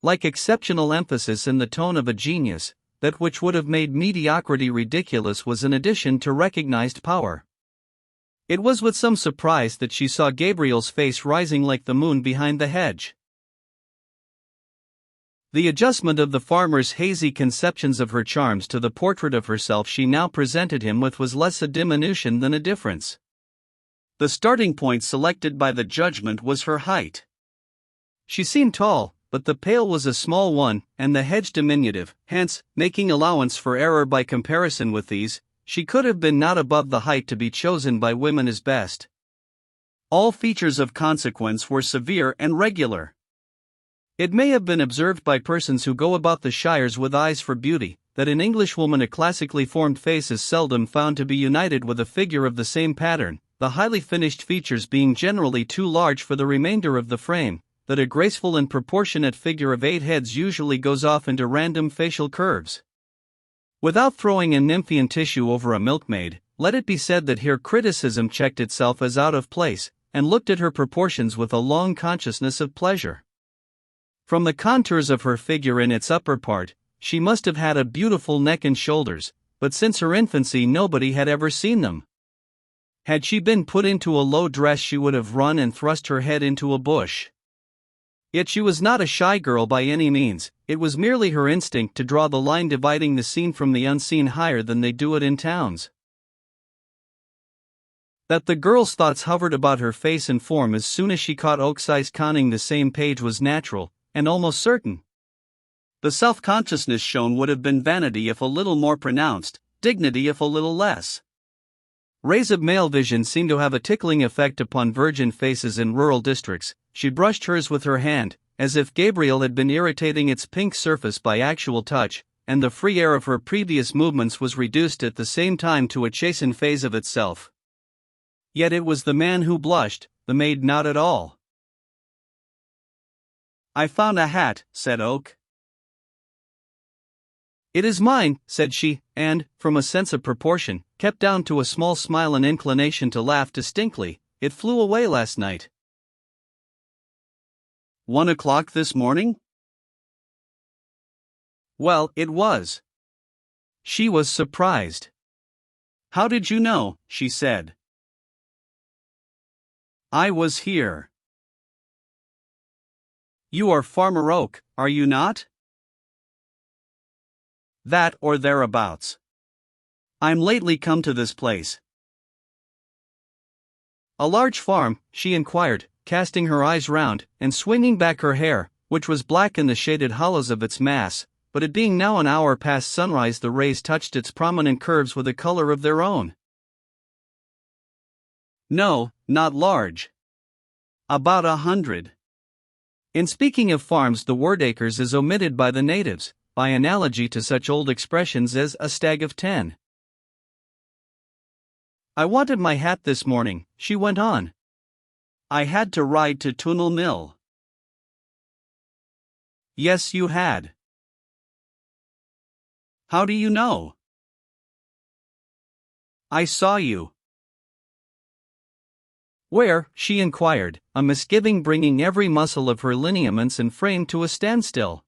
Like exceptional emphasis in the tone of a genius, that which would have made mediocrity ridiculous was an addition to recognized power. It was with some surprise that she saw Gabriel's face rising like the moon behind the hedge. The adjustment of the farmer's hazy conceptions of her charms to the portrait of herself she now presented him with was less a diminution than a difference. The starting point selected by the judgment was her height. She seemed tall, but the pail was a small one, and the hedge diminutive, hence, making allowance for error by comparison with these, she could have been not above the height to be chosen by women as best. All features of consequence were severe and regular. It may have been observed by persons who go about the shires with eyes for beauty, that in Englishwoman a classically formed face is seldom found to be united with a figure of the same pattern, the highly finished features being generally too large for the remainder of the frame, that a graceful and proportionate figure of 8 heads usually goes off into random facial curves. Without throwing a nymphian tissue over a milkmaid, let it be said that here criticism checked itself as out of place, and looked at her proportions with a long consciousness of pleasure. From the contours of her figure in its upper part, she must have had a beautiful neck and shoulders, but since her infancy nobody had ever seen them. Had she been put into a low dress she would have run and thrust her head into a bush. Yet she was not a shy girl by any means, it was merely her instinct to draw the line dividing the seen from the unseen higher than they do it in towns. That the girl's thoughts hovered about her face and form as soon as she caught Oak's eyes conning the same page was natural, and almost certain. The self-consciousness shown would have been vanity if a little more pronounced, dignity if a little less. Rays of male vision seem to have a tickling effect upon virgin faces in rural districts. She brushed hers with her hand, as if Gabriel had been irritating its pink surface by actual touch, and the free air of her previous movements was reduced at the same time to a chastened phase of itself. Yet it was the man who blushed, the maid not at all. "I found a hat," said Oak. "It is mine," said she, and, from a sense of proportion, kept down to a small smile and inclination to laugh distinctly, "it flew away last night." 1 o'clock this morning? Well, it was. She was surprised. "How did you know?" she said. "I was here." "You are Farmer Oak, are you not?" "That or thereabouts. I'm lately come to this place." "A large farm?" she inquired, casting her eyes round, and swinging back her hair, which was black in the shaded hollows of its mass, but it being now an hour past sunrise the rays touched its prominent curves with a color of their own. "No, not large. About 100. In speaking of farms, the word acres is omitted by the natives, by analogy to such old expressions as a stag of 10. "I wanted my hat this morning," she went on. "I had to ride to Tunnel Mill." "Yes, you had." "How do you know?" "I saw you." "Where?" she inquired, a misgiving bringing every muscle of her lineaments and frame to a standstill.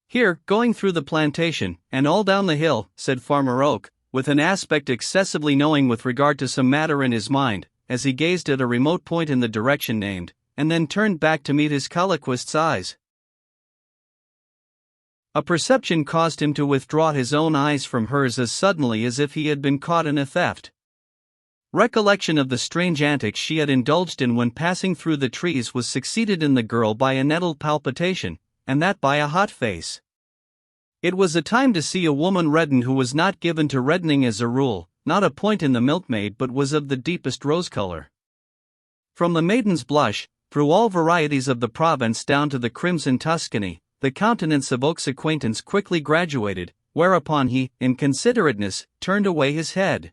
"Here, going through the plantation, and all down the hill," said Farmer Oak, with an aspect excessively knowing with regard to some matter in his mind, as he gazed at a remote point in the direction named, and then turned back to meet his colloquist's eyes. A perception caused him to withdraw his own eyes from hers as suddenly as if he had been caught in a theft. Recollection of the strange antics she had indulged in when passing through the trees was succeeded in the girl by a nettled palpitation, and that by a hot face. It was a time to see a woman redden who was not given to reddening as a rule, not a point in the milkmaid but was of the deepest rose color. From the maiden's blush, through all varieties of the Provence down to the crimson Tuscany, the countenance of Oak's acquaintance quickly graduated, whereupon he, in considerateness, turned away his head.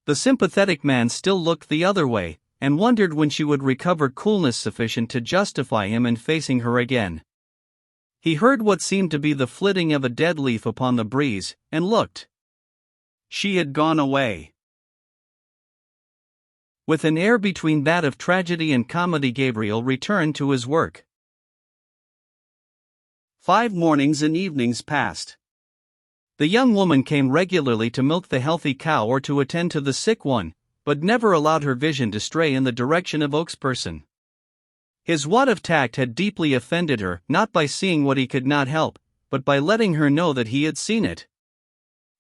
The sympathetic man still looked the other way, and wondered when she would recover coolness sufficient to justify him in facing her again. He heard what seemed to be the flitting of a dead leaf upon the breeze, and looked. She had gone away. With an air between that of tragedy and comedy, Gabriel returned to his work. 5 mornings and evenings passed. The young woman came regularly to milk the healthy cow or to attend to the sick one, but never allowed her vision to stray in the direction of Oak's person. His want of tact had deeply offended her, not by seeing what he could not help, but by letting her know that he had seen it.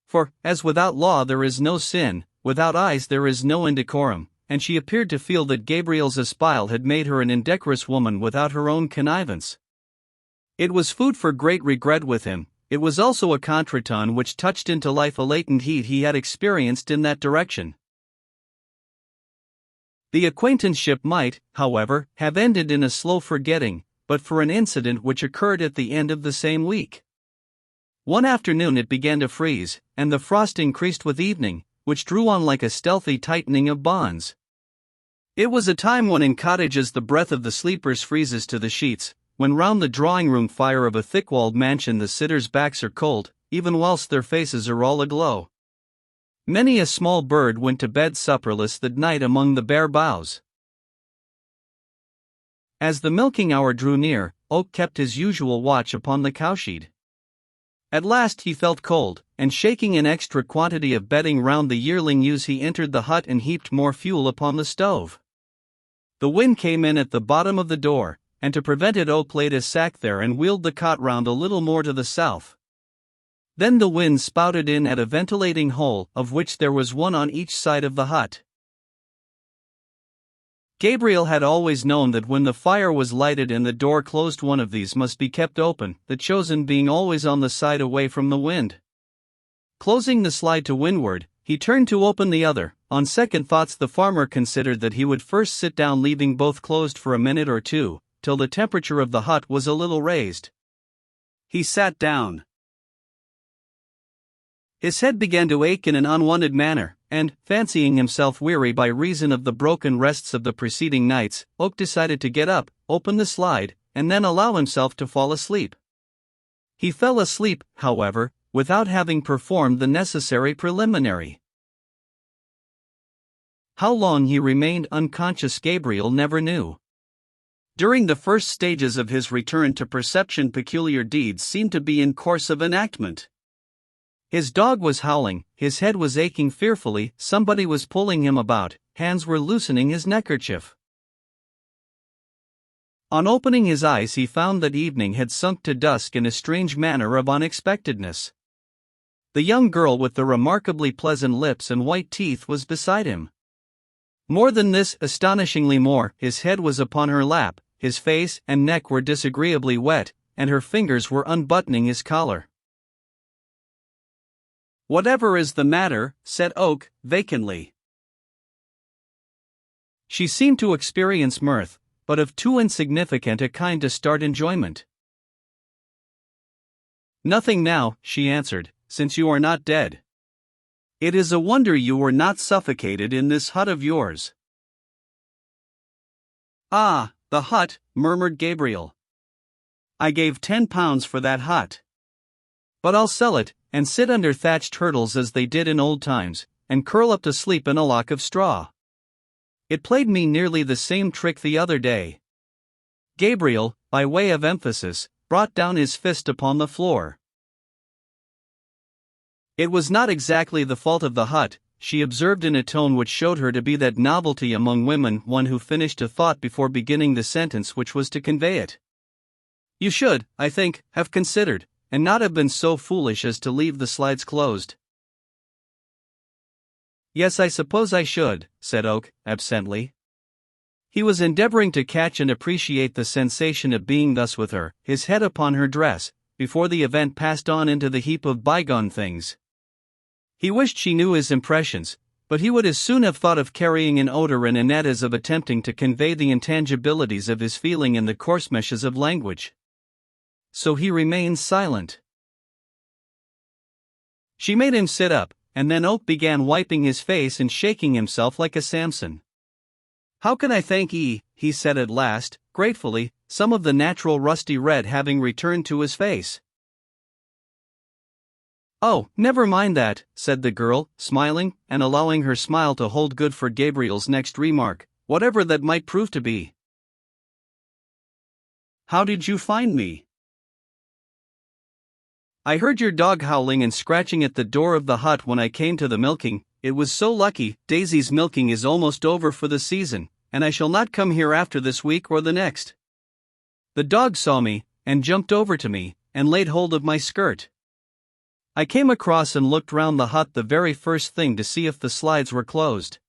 For, as without law there is no sin, without eyes there is no indecorum, and she appeared to feel that Gabriel's espial had made her an indecorous woman without her own connivance. It was food for great regret with him. It was also a contretemps which touched into life a latent heat he had experienced in that direction. The acquaintanceship might, however, have ended in a slow forgetting, but for an incident which occurred at the end of the same week. One afternoon it began to freeze, and the frost increased with evening, which drew on like a stealthy tightening of bonds. It was a time when in cottages the breath of the sleepers freezes to the sheets, when round the drawing-room fire of a thick-walled mansion the sitters' backs are cold, even whilst their faces are all aglow. Many a small bird went to bed supperless that night among the bare boughs. As the milking hour drew near, Oak kept his usual watch upon the cowshed. At last he felt cold, and shaking an extra quantity of bedding round the yearling ewes he entered the hut and heaped more fuel upon the stove. The wind came in at the bottom of the door, and to prevent it Oak laid a sack there and wheeled the cot round a little more to the south. Then the wind spouted in at a ventilating hole, of which there was one on each side of the hut. Gabriel had always known that when the fire was lighted and the door closed one of these must be kept open, the chosen being always on the side away from the wind. Closing the slide to windward, he turned to open the other. On second thoughts, the farmer considered that he would first sit down, leaving both closed for a minute or two, till the temperature of the hut was a little raised. He sat down. His head began to ache in an unwonted manner, and, fancying himself weary by reason of the broken rests of the preceding nights, Oak decided to get up, open the slide, and then allow himself to fall asleep. He fell asleep, however, without having performed the necessary preliminary. How long he remained unconscious Gabriel never knew. During the first stages of his return to perception, peculiar deeds seemed to be in course of enactment. His dog was howling, his head was aching fearfully, somebody was pulling him about, hands were loosening his neckerchief. On opening his eyes, he found that evening had sunk to dusk in a strange manner of unexpectedness. The young girl with the remarkably pleasant lips and white teeth was beside him. More than this, astonishingly more, his head was upon her lap, his face and neck were disagreeably wet, and her fingers were unbuttoning his collar. "Whatever is the matter?" said Oak, vacantly. She seemed to experience mirth, but of too insignificant a kind to start enjoyment. "Nothing now," she answered, "since you are not dead. It is a wonder you were not suffocated in this hut of yours." "Ah, the hut," murmured Gabriel. "I gave £10 for that hut. But I'll sell it, and sit under thatched hurdles as they did in old times, and curl up to sleep in a lock of straw. It played me nearly the same trick the other day." Gabriel, by way of emphasis, brought down his fist upon the floor. "It was not exactly the fault of the hut," she observed in a tone which showed her to be that novelty among women, one who finished a thought before beginning the sentence which was to convey it. "You should, I think, have considered, and not have been so foolish as to leave the slides closed." "Yes, I suppose I should," said Oak, absently. He was endeavoring to catch and appreciate the sensation of being thus with her, his head upon her dress, before the event passed on into the heap of bygone things. He wished she knew his impressions, but he would as soon have thought of carrying an odor in a net as of attempting to convey the intangibilities of his feeling in the coarse meshes of language. So he remained silent. She made him sit up, and then Oak began wiping his face and shaking himself like a Samson. "How can I thank ye?" he said at last, gratefully, some of the natural rusty red having returned to his face. "Oh, never mind that," said the girl, smiling, and allowing her smile to hold good for Gabriel's next remark, whatever that might prove to be. "How did you find me?" "I heard your dog howling and scratching at the door of the hut when I came to the milking. It was so lucky. Daisy's milking is almost over for the season, and I shall not come here after this week or the next. The dog saw me, and jumped over to me, and laid hold of my skirt. I came across and looked round the hut the very first thing to see if the slides were closed.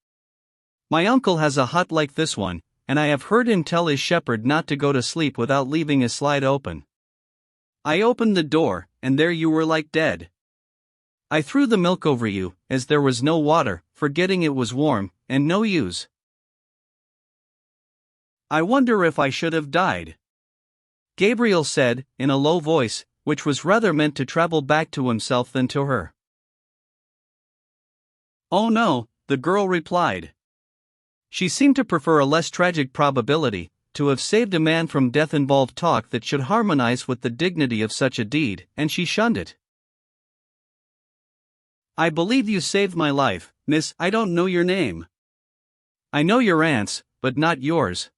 My uncle has a hut like this one, and I have heard him tell his shepherd not to go to sleep without leaving a slide open. I opened the door, and there you were like dead. I threw the milk over you, as there was no water, forgetting it was warm, and no use. I wonder if I should have died," Gabriel said, in a low voice, which was rather meant to travel back to himself than to her. "Oh no," the girl replied. She seemed to prefer a less tragic probability. To have saved a man from death involved talk that should harmonize with the dignity of such a deed, and she shunned it. "I believe you saved my life, miss. I don't know your name." "I know your aunt's, but not yours."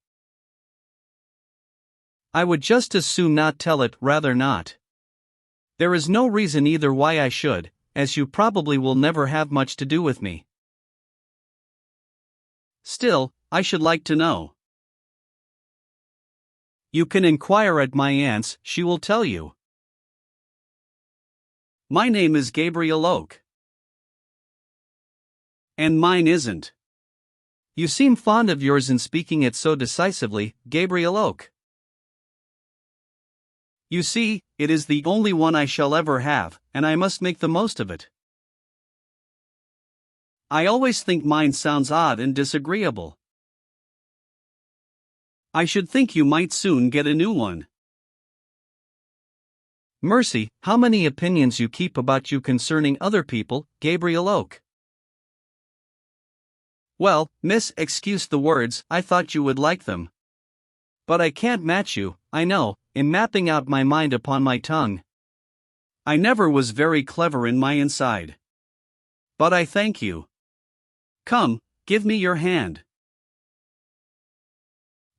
"I would just as soon not tell it, rather not. There is no reason either why I should, as you probably will never have much to do with me. Still, I should like to know." "You can inquire at my aunt's, she will tell you." "My name is Gabriel Oak." "And mine isn't." "You seem fond of yours in speaking it so decisively, Gabriel Oak." "You see, it is the only one I shall ever have, and I must make the most of it. I always think mine sounds odd and disagreeable. I should think you might soon get a new one. Mercy, how many opinions you keep about you concerning other people, Gabriel Oak. Well, miss, excuse the words, I thought you would like them. But I can't match you, I know, in mapping out my mind upon my tongue. I never was very clever in my inside. But I thank you. Come, give me your hand.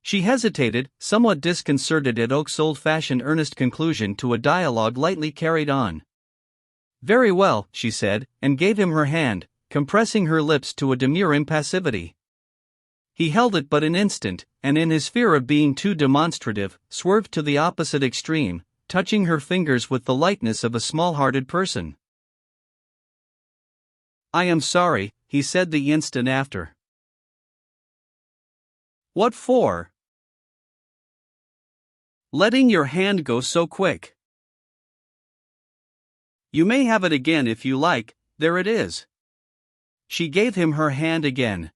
She hesitated, somewhat disconcerted at Oak's old-fashioned earnest conclusion to a dialogue lightly carried on. Very well, she said, and gave him her hand, compressing her lips to a demure impassivity. He held it but an instant, and in his fear of being too demonstrative, swerved to the opposite extreme, touching her fingers with the lightness of a small-hearted person. I am sorry, he said the instant after. What for? Letting your hand go so quick. You may have it again if you like, there it is. She gave him her hand again.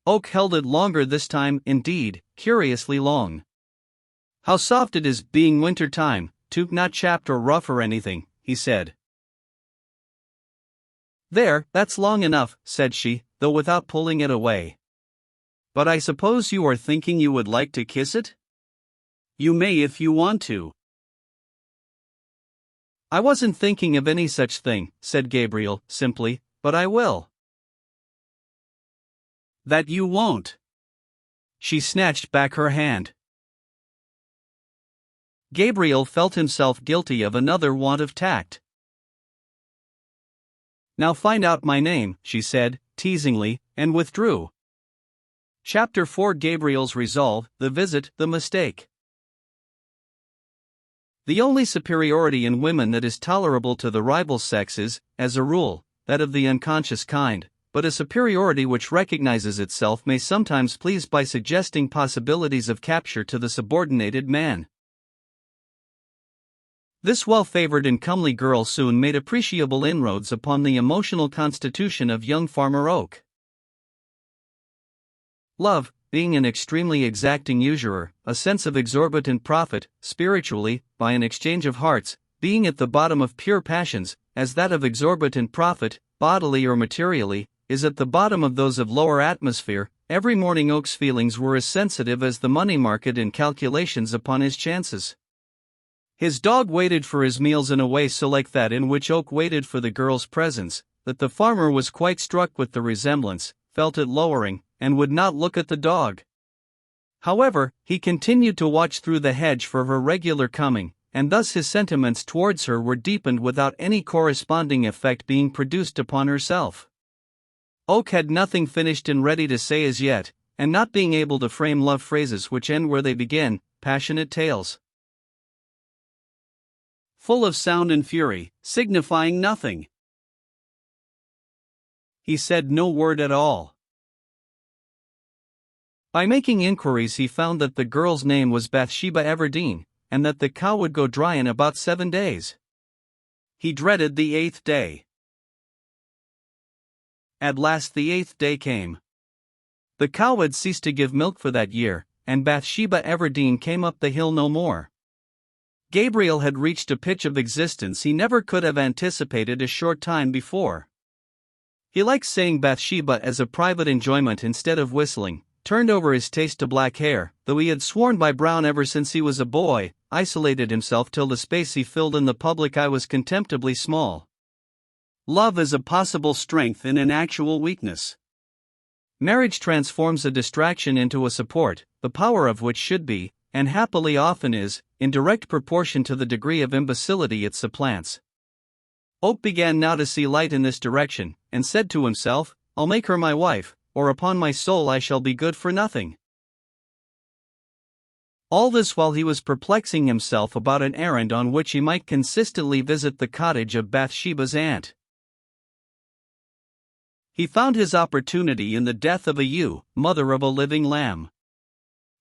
Oak held it longer this time, indeed, curiously long. How soft it is, being winter time, too, not chapped or rough or anything, he said. There, that's long enough, said she, though without pulling it away. But I suppose you are thinking you would like to kiss it? You may if you want to. I wasn't thinking of any such thing, said Gabriel, simply, but I will. That you won't. She snatched back her hand. Gabriel felt himself guilty of another want of tact. Now find out my name, she said, teasingly, and withdrew. Chapter 4 Gabriel's Resolve, the Visit, the Mistake. The only superiority in women that is tolerable to the rival sex is, as a rule, that of the unconscious kind, but a superiority which recognizes itself may sometimes please by suggesting possibilities of capture to the subordinated man. This well-favored and comely girl soon made appreciable inroads upon the emotional constitution of young Farmer Oak. Love, being an extremely exacting usurer, a sense of exorbitant profit, spiritually, by an exchange of hearts, being at the bottom of pure passions, as that of exorbitant profit, bodily or materially, is at the bottom of those of lower atmosphere, every morning Oak's feelings were as sensitive as the money market in calculations upon his chances. His dog waited for his meals in a way so like that in which Oak waited for the girl's presence, that the farmer was quite struck with the resemblance, felt it lowering, and would not look at the dog. However, he continued to watch through the hedge for her regular coming, and thus his sentiments towards her were deepened without any corresponding effect being produced upon herself. Oak had nothing finished and ready to say as yet, and not being able to frame love phrases which end where they begin, passionate tales, full of sound and fury, signifying nothing. He said no word at all. By making inquiries he found that the girl's name was Bathsheba Everdeen, and that the cow would go dry in about 7 days. He dreaded the 8th day. At last the 8th day came. The cow had ceased to give milk for that year, and Bathsheba Everdeen came up the hill no more. Gabriel had reached a pitch of existence he never could have anticipated a short time before. He liked saying Bathsheba as a private enjoyment instead of whistling, turned over his taste to black hair, though he had sworn by brown ever since he was a boy, isolated himself till the space he filled in the public eye was contemptibly small. Love is a possible strength in an actual weakness. Marriage transforms a distraction into a support, the power of which should be, and happily often is, in direct proportion to the degree of imbecility it supplants. Oak began now to see light in this direction, and said to himself, I'll make her my wife, or upon my soul I shall be good for nothing. All this while he was perplexing himself about an errand on which he might consistently visit the cottage of Bathsheba's aunt. He found his opportunity in the death of a ewe, mother of a living lamb.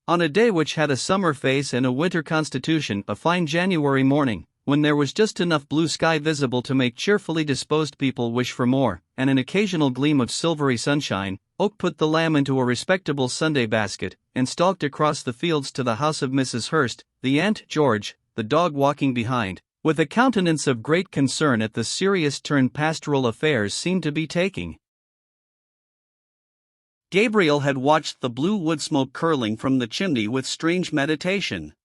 On a day which had a summer face and a winter constitution, a fine January morning, when there was just enough blue sky visible to make cheerfully disposed people wish for more, and an occasional gleam of silvery sunshine, Oak put the lamb into a respectable Sunday basket, and stalked across the fields to the house of Mrs. Hurst, the Aunt George, the dog walking behind, with a countenance of great concern at the serious turn pastoral affairs seemed to be taking. Gabriel had watched the blue wood smoke curling from the chimney with strange meditation.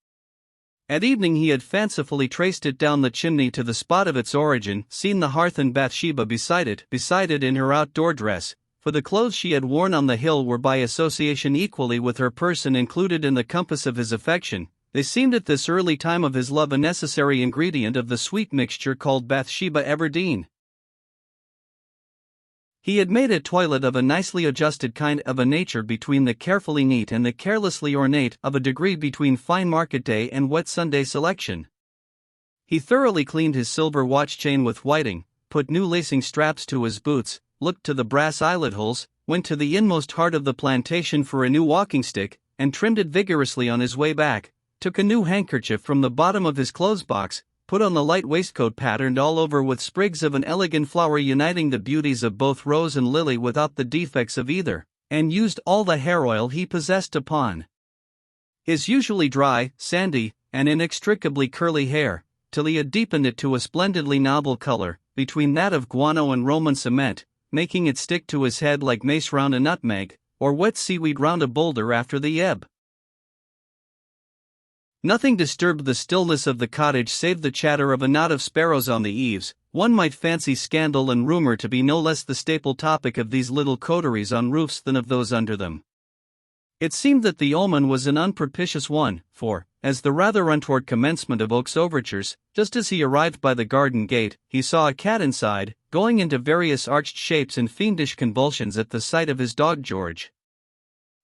At evening he had fancifully traced it down the chimney to the spot of its origin, seen the hearth and Bathsheba beside it in her outdoor dress, for the clothes she had worn on the hill were by association equally with her person included in the compass of his affection. They seemed at this early time of his love a necessary ingredient of the sweet mixture called Bathsheba Everdeen. He had made a toilet of a nicely adjusted kind of a nature between the carefully neat and the carelessly ornate, of a degree between fine market day and wet Sunday selection. He thoroughly cleaned his silver watch chain with whiting, put new lacing straps to his boots, looked to the brass eyelet holes, went to the inmost heart of the plantation for a new walking stick, and trimmed it vigorously on his way back, took a new handkerchief from the bottom of his clothes box, put on the light waistcoat patterned all over with sprigs of an elegant flower uniting the beauties of both rose and lily without the defects of either, and used all the hair oil he possessed upon his usually dry, sandy, and inextricably curly hair, till he had deepened it to a splendidly noble color, between that of guano and Roman cement, making it stick to his head like mace round a nutmeg, or wet seaweed round a boulder after the ebb. Nothing disturbed the stillness of the cottage save the chatter of a knot of sparrows on the eaves. One might fancy scandal and rumor to be no less the staple topic of these little coteries on roofs than of those under them. It seemed that the omen was an unpropitious one, for, as the rather untoward commencement of Oak's overtures, just as he arrived by the garden gate, he saw a cat inside, going into various arched shapes and fiendish convulsions at the sight of his dog George.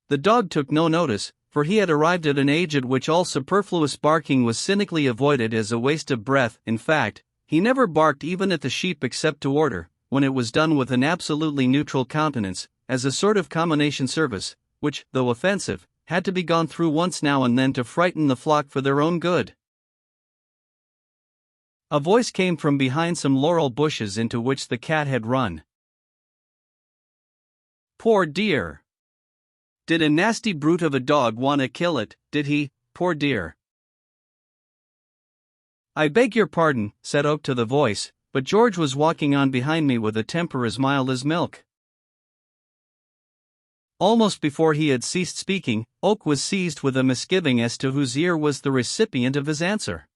The dog took no notice, for he had arrived at an age at which all superfluous barking was cynically avoided as a waste of breath. In fact, he never barked even at the sheep except to order, when it was done with an absolutely neutral countenance, as a sort of combination service, which, though offensive, had to be gone through once now and then to frighten the flock for their own good. A voice came from behind some laurel bushes into which the cat had run. "Poor dear! Did a nasty brute of a dog want to kill it, did he, poor dear?" "I beg your pardon," said Oak to the voice, but George was walking on behind me with a temper as mild as milk. Almost before he had ceased speaking, Oak was seized with a misgiving as to whose ear was the recipient of his answer.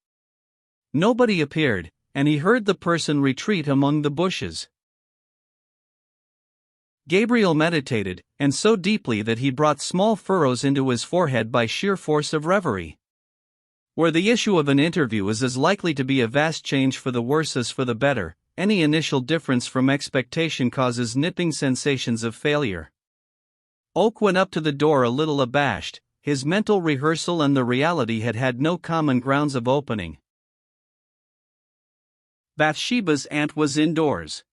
Nobody appeared, and he heard the person retreat among the bushes. Gabriel meditated, and so deeply that he brought small furrows into his forehead by sheer force of reverie. Where the issue of an interview is as likely to be a vast change for the worse as for the better, any initial difference from expectation causes nipping sensations of failure. Oak went up to the door a little abashed. His mental rehearsal and the reality had had no common grounds of opening. Bathsheba's aunt was indoors.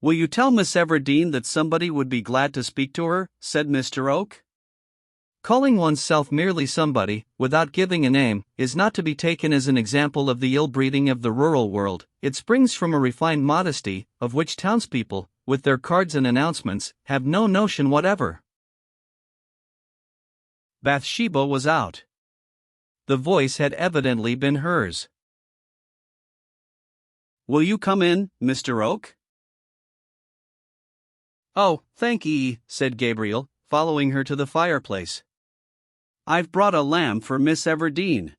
"Will you tell Miss Everdeen that somebody would be glad to speak to her?" said Mr. Oak. Calling oneself merely somebody, without giving a name, is not to be taken as an example of the ill-breeding of the rural world. It springs from a refined modesty, of which townspeople, with their cards and announcements, have no notion whatever. Bathsheba was out. The voice had evidently been hers. "Will you come in, Mr. Oak?" "Oh, thank ye," said Gabriel, following her to the fireplace. "I've brought a lamb for Miss Everdeen.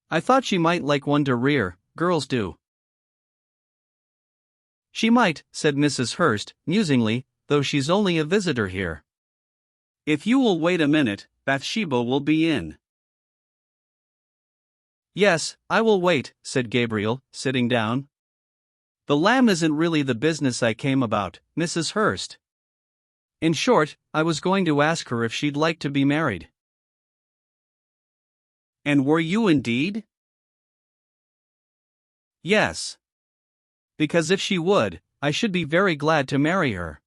I thought she might like one to rear, girls do." "She might," said Mrs. Hurst, musingly, "though she's only a visitor here. If you will wait a minute, Bathsheba will be in." "Yes, I will wait," said Gabriel, sitting down. "The lamb isn't really the business I came about, Mrs. Hurst. In short, I was going to ask her if she'd like to be married." "And were you indeed?" "Yes. Because if she would, I should be very glad to marry her."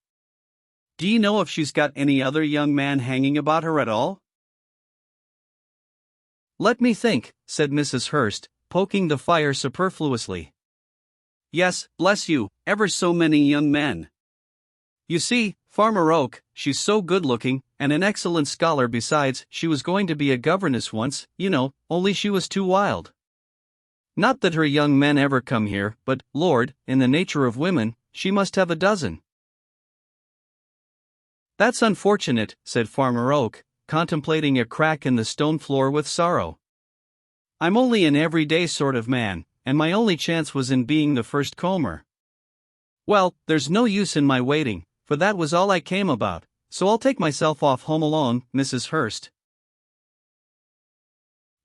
"Do you know if she's got any other young man hanging about her at all?" "Let me think," said Mrs. Hurst, poking the fire superfluously. "Yes, bless you, ever so many young men. You see, Farmer Oak, she's so good-looking, and an excellent scholar besides. She was going to be a governess once, you know, only she was too wild. Not that her young men ever come here, but, Lord, in the nature of women, she must have a dozen." "That's unfortunate," said Farmer Oak, contemplating a crack in the stone floor with sorrow. "I'm only an everyday sort of man, and my only chance was in being the first comber. Well, there's no use in my waiting, for that was all I came about, so I'll take myself off home alone, Mrs. Hurst."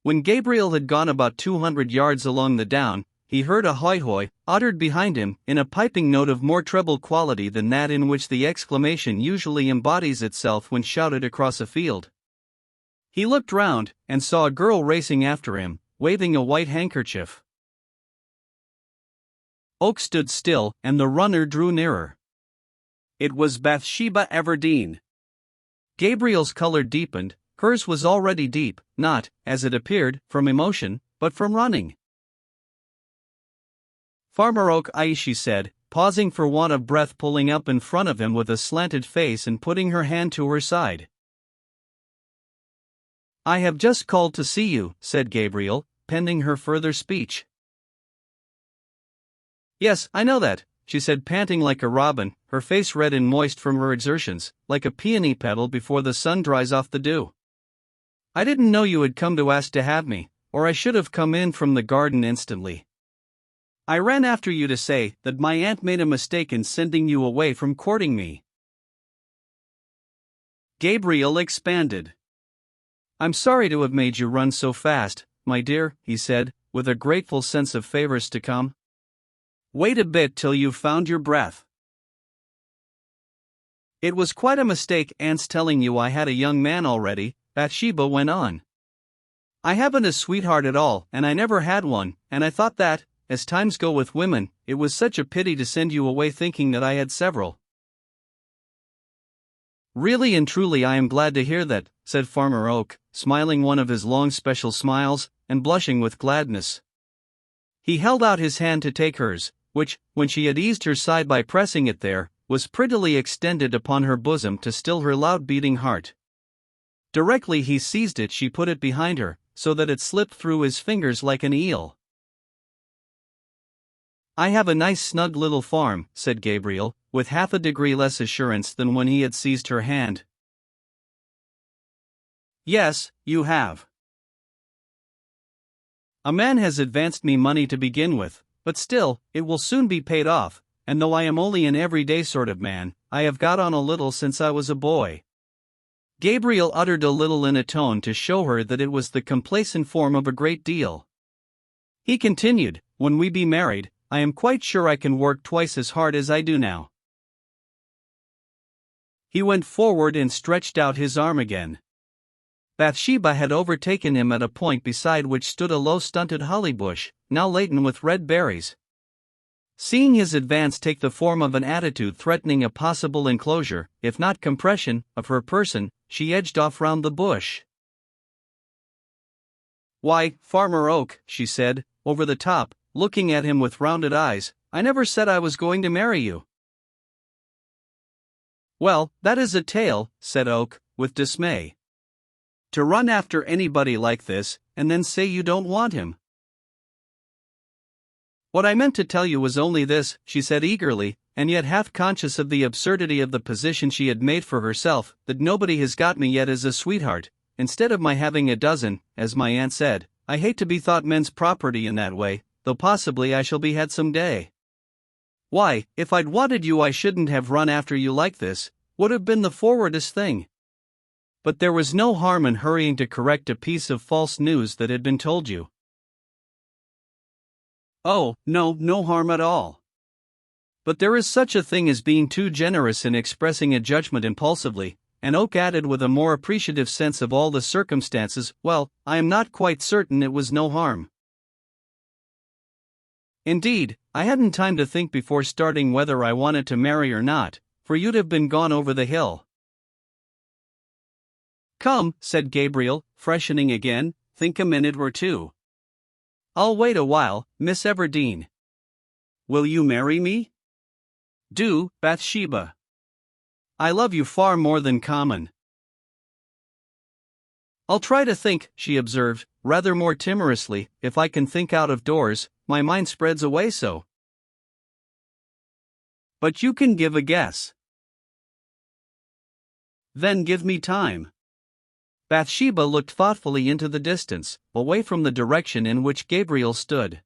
When Gabriel had gone about 200 yards along the down, he heard a hoy-hoy uttered behind him in a piping note of more treble quality than that in which the exclamation usually embodies itself when shouted across a field. He looked round, and saw a girl racing after him, waving a white handkerchief. Oak stood still, and the runner drew nearer. It was Bathsheba Everdeen. Gabriel's color deepened. Hers was already deep, not, as it appeared, from emotion, but from running. "Farmer Oak," she said, pausing for want of breath, pulling up in front of him with a slanted face and putting her hand to her side. "I have just called to see you," said Gabriel, pending her further speech. "Yes, I know that," she said, panting like a robin, her face red and moist from her exertions, like a peony petal before the sun dries off the dew. "I didn't know you had come to ask to have me, or I should have come in from the garden instantly. I ran after you to say that my aunt made a mistake in sending you away from courting me." Gabriel expanded. "I'm sorry to have made you run so fast, my dear," he said, with a grateful sense of favors to come. "Wait a bit till you've found your breath. It was quite a mistake Aunt's telling you I had a young man already," Bathsheba went on. "I haven't a sweetheart at all, and I never had one, and I thought that, as times go with women, it was such a pity to send you away thinking that I had several." "Really and truly I am glad to hear that," said Farmer Oak, smiling one of his long special smiles, and blushing with gladness. He held out his hand to take hers, which, when she had eased her side by pressing it there, was prettily extended upon her bosom to still her loud beating heart. Directly he seized it she put it behind her, so that it slipped through his fingers like an eel. "I have a nice snug little farm," said Gabriel, with half a degree less assurance than when he had seized her hand. "Yes, you have. A man has advanced me money to begin with, but still, it will soon be paid off, and though I am only an everyday sort of man, I have got on a little since I was a boy." Gabriel uttered a little in a tone to show her that it was the complacent form of a great deal. He continued, "When we be married, I am quite sure I can work twice as hard as I do now." He went forward and stretched out his arm again. Bathsheba had overtaken him at a point beside which stood a low stunted holly bush, now laden with red berries. Seeing his advance take the form of an attitude threatening a possible enclosure, if not compression, of her person, she edged off round the bush. "Why, Farmer Oak," she said, over the top, looking at him with rounded eyes, "I never said I was going to marry you." "Well, that is a tale," said Oak, with dismay. "To run after anybody like this, and then say you don't want him." "What I meant to tell you was only this," she said eagerly, and yet half conscious of the absurdity of the position she had made for herself, "that nobody has got me yet as a sweetheart. Instead of my having a dozen, as my aunt said, I hate to be thought men's property in that way, though possibly I shall be had some day. Why, if I'd wanted you I shouldn't have run after you like this, would have been the forwardest thing." But there was no harm in hurrying to correct a piece of false news that had been told you. "Oh, no, no harm at all. But there is such a thing as being too generous in expressing a judgment impulsively," and Oak added with a more appreciative sense of all the circumstances, "Well, I am not quite certain it was no harm. Indeed, I hadn't time to think before starting whether I wanted to marry or not, for you'd have been gone over the hill." "Come," said Gabriel, freshening again, "think a minute or two. I'll wait a while, Miss Everdeen. Will you marry me? Do, Bathsheba. I love you far more than common. I'll try to think, she observed, rather more timorously. If I can think out of doors, my mind spreads away so. But you can give a guess. Then give me time. Bathsheba looked thoughtfully into the distance, away from the direction in which Gabriel stood.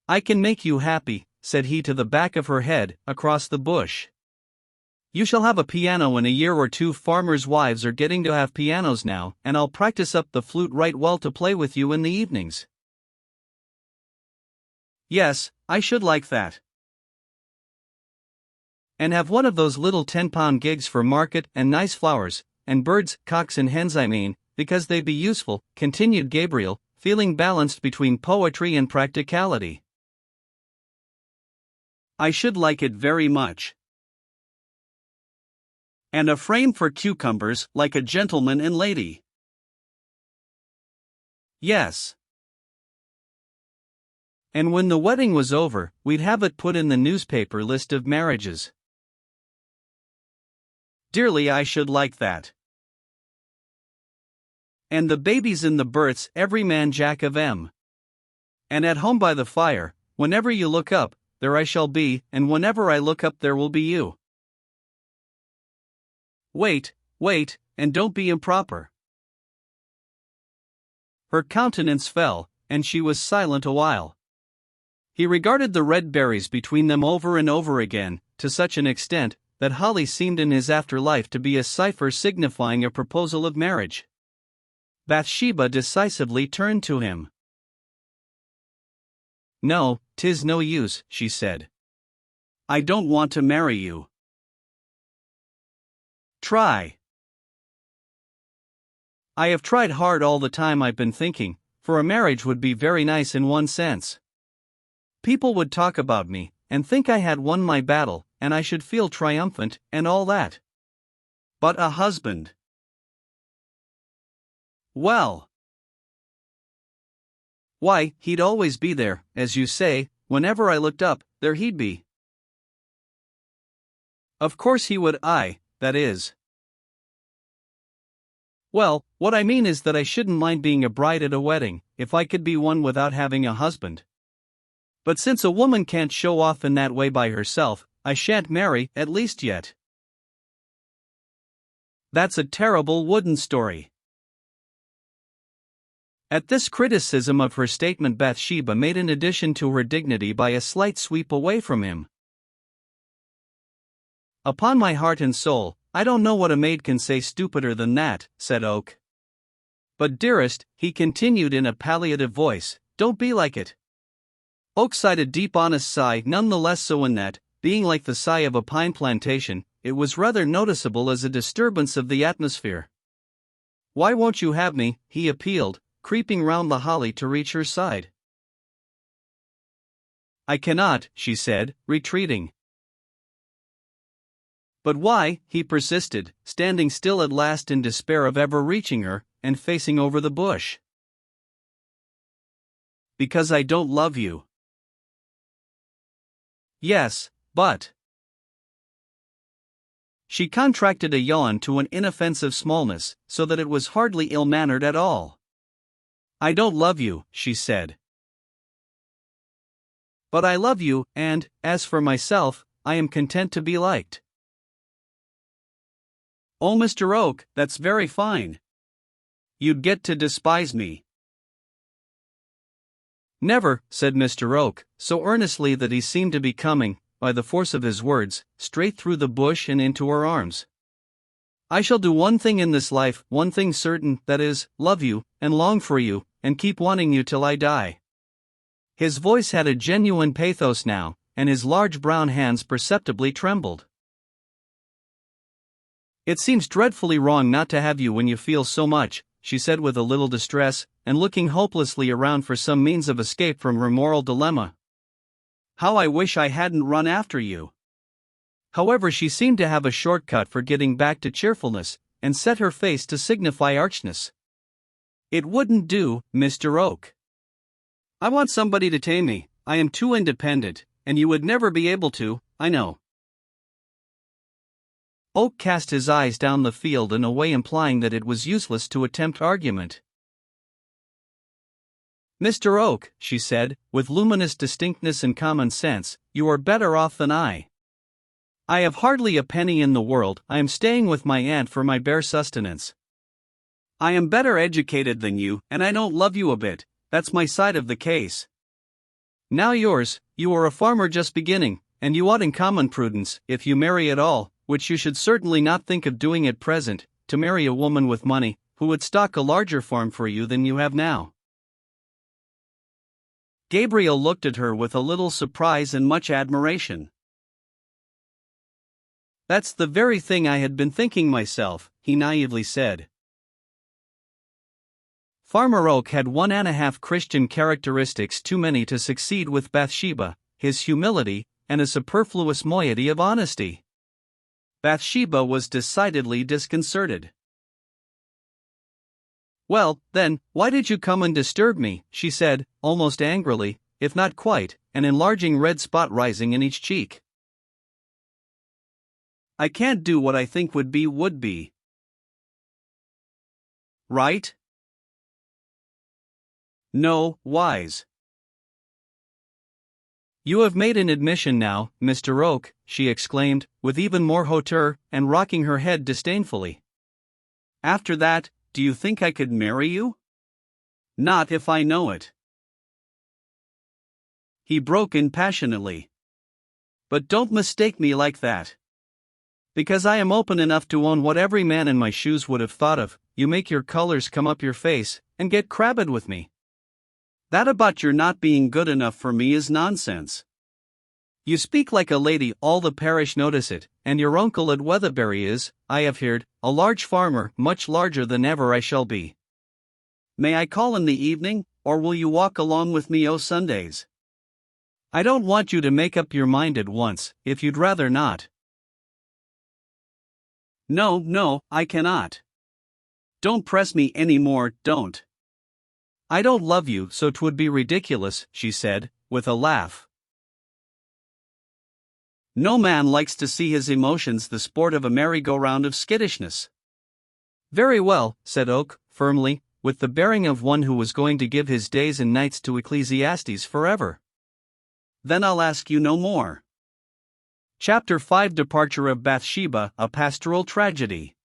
I can make you happy, said he to the back of her head, across the bush. You shall have a piano in a year or two. Farmers' wives are getting to have pianos now, and I'll practice up the flute right well to play with you in the evenings. Yes, I should like that. And have one of those little 10-pound gigs for market, and nice flowers, and birds, cocks and hens I mean, because they'd be useful, continued Gabriel, feeling balanced between poetry and practicality. I should like it very much. And a frame for cucumbers, like a gentleman and lady. Yes. And when the wedding was over, we'd have it put in the newspaper list of marriages. Dearly, I should like that. And the babies in the berths, every man jack of 'em. And at home by the fire, whenever you look up, there I shall be, and whenever I look up there will be you. Wait, and don't be improper. Her countenance fell, and she was silent a while. He regarded the red berries between them over and over again, to such an extent, that holly seemed in his afterlife to be a cipher signifying a proposal of marriage. Bathsheba decisively turned to him. No, 'tis no use, she said. I don't want to marry you. Try. I have tried hard all the time I've been thinking, for a marriage would be very nice in one sense. People would talk about me, and think I had won my battle, and I should feel triumphant, and all that. But a husband. Well. Why, he'd always be there, as you say, whenever I looked up, there he'd be. Of course he would, that is. Well, what I mean is that I shouldn't mind being a bride at a wedding, if I could be one without having a husband. But since a woman can't show off in that way by herself, I shan't marry, at least yet. That's a terrible wooden story. At this criticism of her statement, Bathsheba made an addition to her dignity by a slight sweep away from him. Upon my heart and soul, I don't know what a maid can say stupider than that, said Oak. But dearest, he continued in a palliative voice, don't be like it. Oak sighed a deep honest sigh, none the less so in that, being like the sigh of a pine plantation, it was rather noticeable as a disturbance of the atmosphere. Why won't you have me, he appealed, creeping round the holly to reach her side. I cannot, she said, retreating. But why, he persisted, standing still at last in despair of ever reaching her, and facing over the bush. Because I don't love you. Yes, but... She contracted a yawn to an inoffensive smallness, so that it was hardly ill-mannered at all. I don't love you, she said. But I love you, and, as for myself, I am content to be liked. Oh, Mr. Oak, that's very fine. You'd get to despise me. Never, said Mr. Oak, so earnestly that he seemed to be coming, by the force of his words, straight through the bush and into her arms. I shall do one thing in this life, one thing certain, that is, love you, and long for you, and keep wanting you till I die. His voice had a genuine pathos now, and his large brown hands perceptibly trembled. It seems dreadfully wrong not to have you when you feel so much, she said with a little distress, and looking hopelessly around for some means of escape from her moral dilemma. How I wish I hadn't run after you. However, she seemed to have a shortcut for getting back to cheerfulness, and set her face to signify archness. It wouldn't do, Mr. Oak. I want somebody to tame me. I am too independent, and you would never be able to, I know. Oak cast his eyes down the field in a way implying that it was useless to attempt argument. Mr. Oak, she said, with luminous distinctness and common sense, you are better off than I. I have hardly a penny in the world. I am staying with my aunt for my bare sustenance. I am better educated than you, and I don't love you a bit. That's my side of the case. Now yours, you are a farmer just beginning, and you ought in common prudence, if you marry at all, which you should certainly not think of doing at present, to marry a woman with money, who would stock a larger farm for you than you have now. Gabriel looked at her with a little surprise and much admiration. That's the very thing I had been thinking myself, he naively said. Farmer Oak had 1.5 Christian characteristics too many to succeed with Bathsheba: his humility, and a superfluous moiety of honesty. Bathsheba was decidedly disconcerted. Well, then, why did you come and disturb me? She said, almost angrily, if not quite, an enlarging red spot rising in each cheek. I can't do what I think would be. Right? No, wise. You have made an admission now, Mr. Oak, she exclaimed, with even more hauteur, and rocking her head disdainfully. After that, do you think I could marry you? Not if I know it. He broke in passionately. But don't mistake me like that. Because I am open enough to own what every man in my shoes would have thought of, you make your colors come up your face, and get crabbed with me. That about your not being good enough for me is nonsense. You speak like a lady, all the parish notice it, and your uncle at Weatherbury is, I have heard, a large farmer, much larger than ever I shall be. May I call in the evening, or will you walk along with me o' Sundays? I don't want you to make up your mind at once, if you'd rather not. No, I cannot. Don't press me any more, don't. I don't love you, so 'twould be ridiculous, she said, with a laugh. No man likes to see his emotions the sport of a merry-go-round of skittishness. Very well, said Oak, firmly, with the bearing of one who was going to give his days and nights to Ecclesiastes forever. Then I'll ask you no more. Chapter 5: Departure of Bathsheba, a Pastoral Tragedy.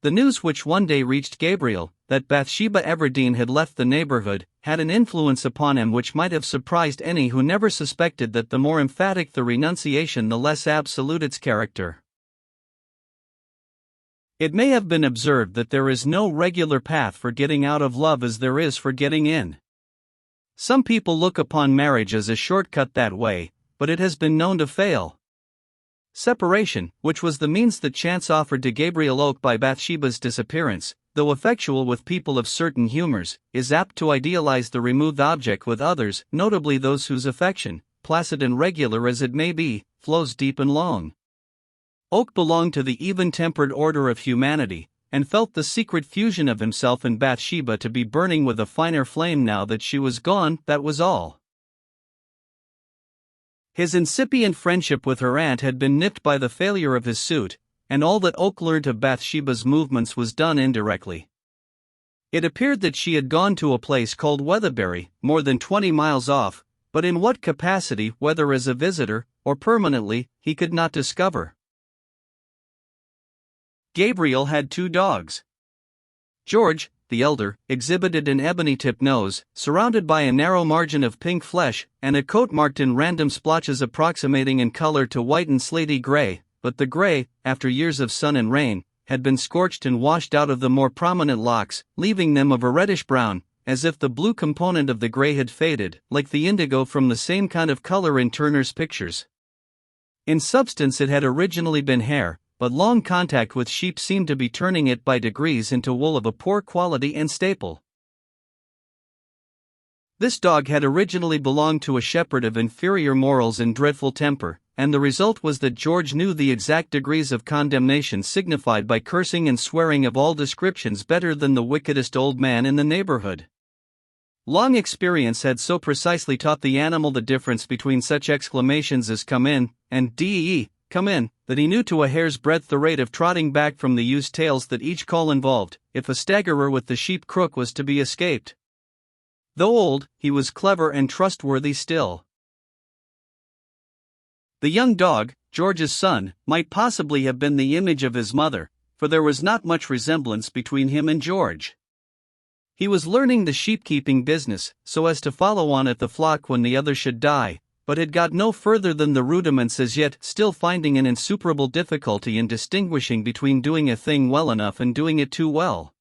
The news which one day reached Gabriel, that Bathsheba Everdeen had left the neighborhood, had an influence upon him which might have surprised any who never suspected that the more emphatic the renunciation the less absolute its character. It may have been observed that there is no regular path for getting out of love as there is for getting in. Some people look upon marriage as a shortcut that way, but it has been known to fail. Separation, which was the means that chance offered to Gabriel Oak by Bathsheba's disappearance, though effectual with people of certain humors, is apt to idealize the removed object with others, notably those whose affection, placid and regular as it may be, flows deep and long. Oak belonged to the even-tempered order of humanity, and felt the secret fusion of himself and Bathsheba to be burning with a finer flame now that she was gone, that was all. His incipient friendship with her aunt had been nipped by the failure of his suit, and all that Oak learnt of Bathsheba's movements was done indirectly. It appeared that she had gone to a place called Weatherbury, more than 20 miles off, but in what capacity, whether as a visitor, or permanently, he could not discover. Gabriel had 2 dogs. George, the elder, exhibited an ebony-tipped nose, surrounded by a narrow margin of pink flesh, and a coat marked in random splotches approximating in color to white and slaty gray, but the gray, after years of sun and rain, had been scorched and washed out of the more prominent locks, leaving them of a reddish-brown, as if the blue component of the gray had faded, like the indigo from the same kind of color in Turner's pictures. In substance it had originally been hair, but long contact with sheep seemed to be turning it by degrees into wool of a poor quality and staple. This dog had originally belonged to a shepherd of inferior morals and dreadful temper, and the result was that George knew the exact degrees of condemnation signified by cursing and swearing of all descriptions better than the wickedest old man in the neighborhood. Long experience had so precisely taught the animal the difference between such exclamations as "come in" and "dee, come in," that he knew to a hair's breadth the rate of trotting back from the used tails that each call involved, if a staggerer with the sheep crook was to be escaped. Though old, he was clever and trustworthy still. The young dog, George's son, might possibly have been the image of his mother, for there was not much resemblance between him and George. He was learning the sheep-keeping business, so as to follow on at the flock when the other should die, but had got no further than the rudiments as yet, still finding an insuperable difficulty in distinguishing between doing a thing well enough and doing it too well.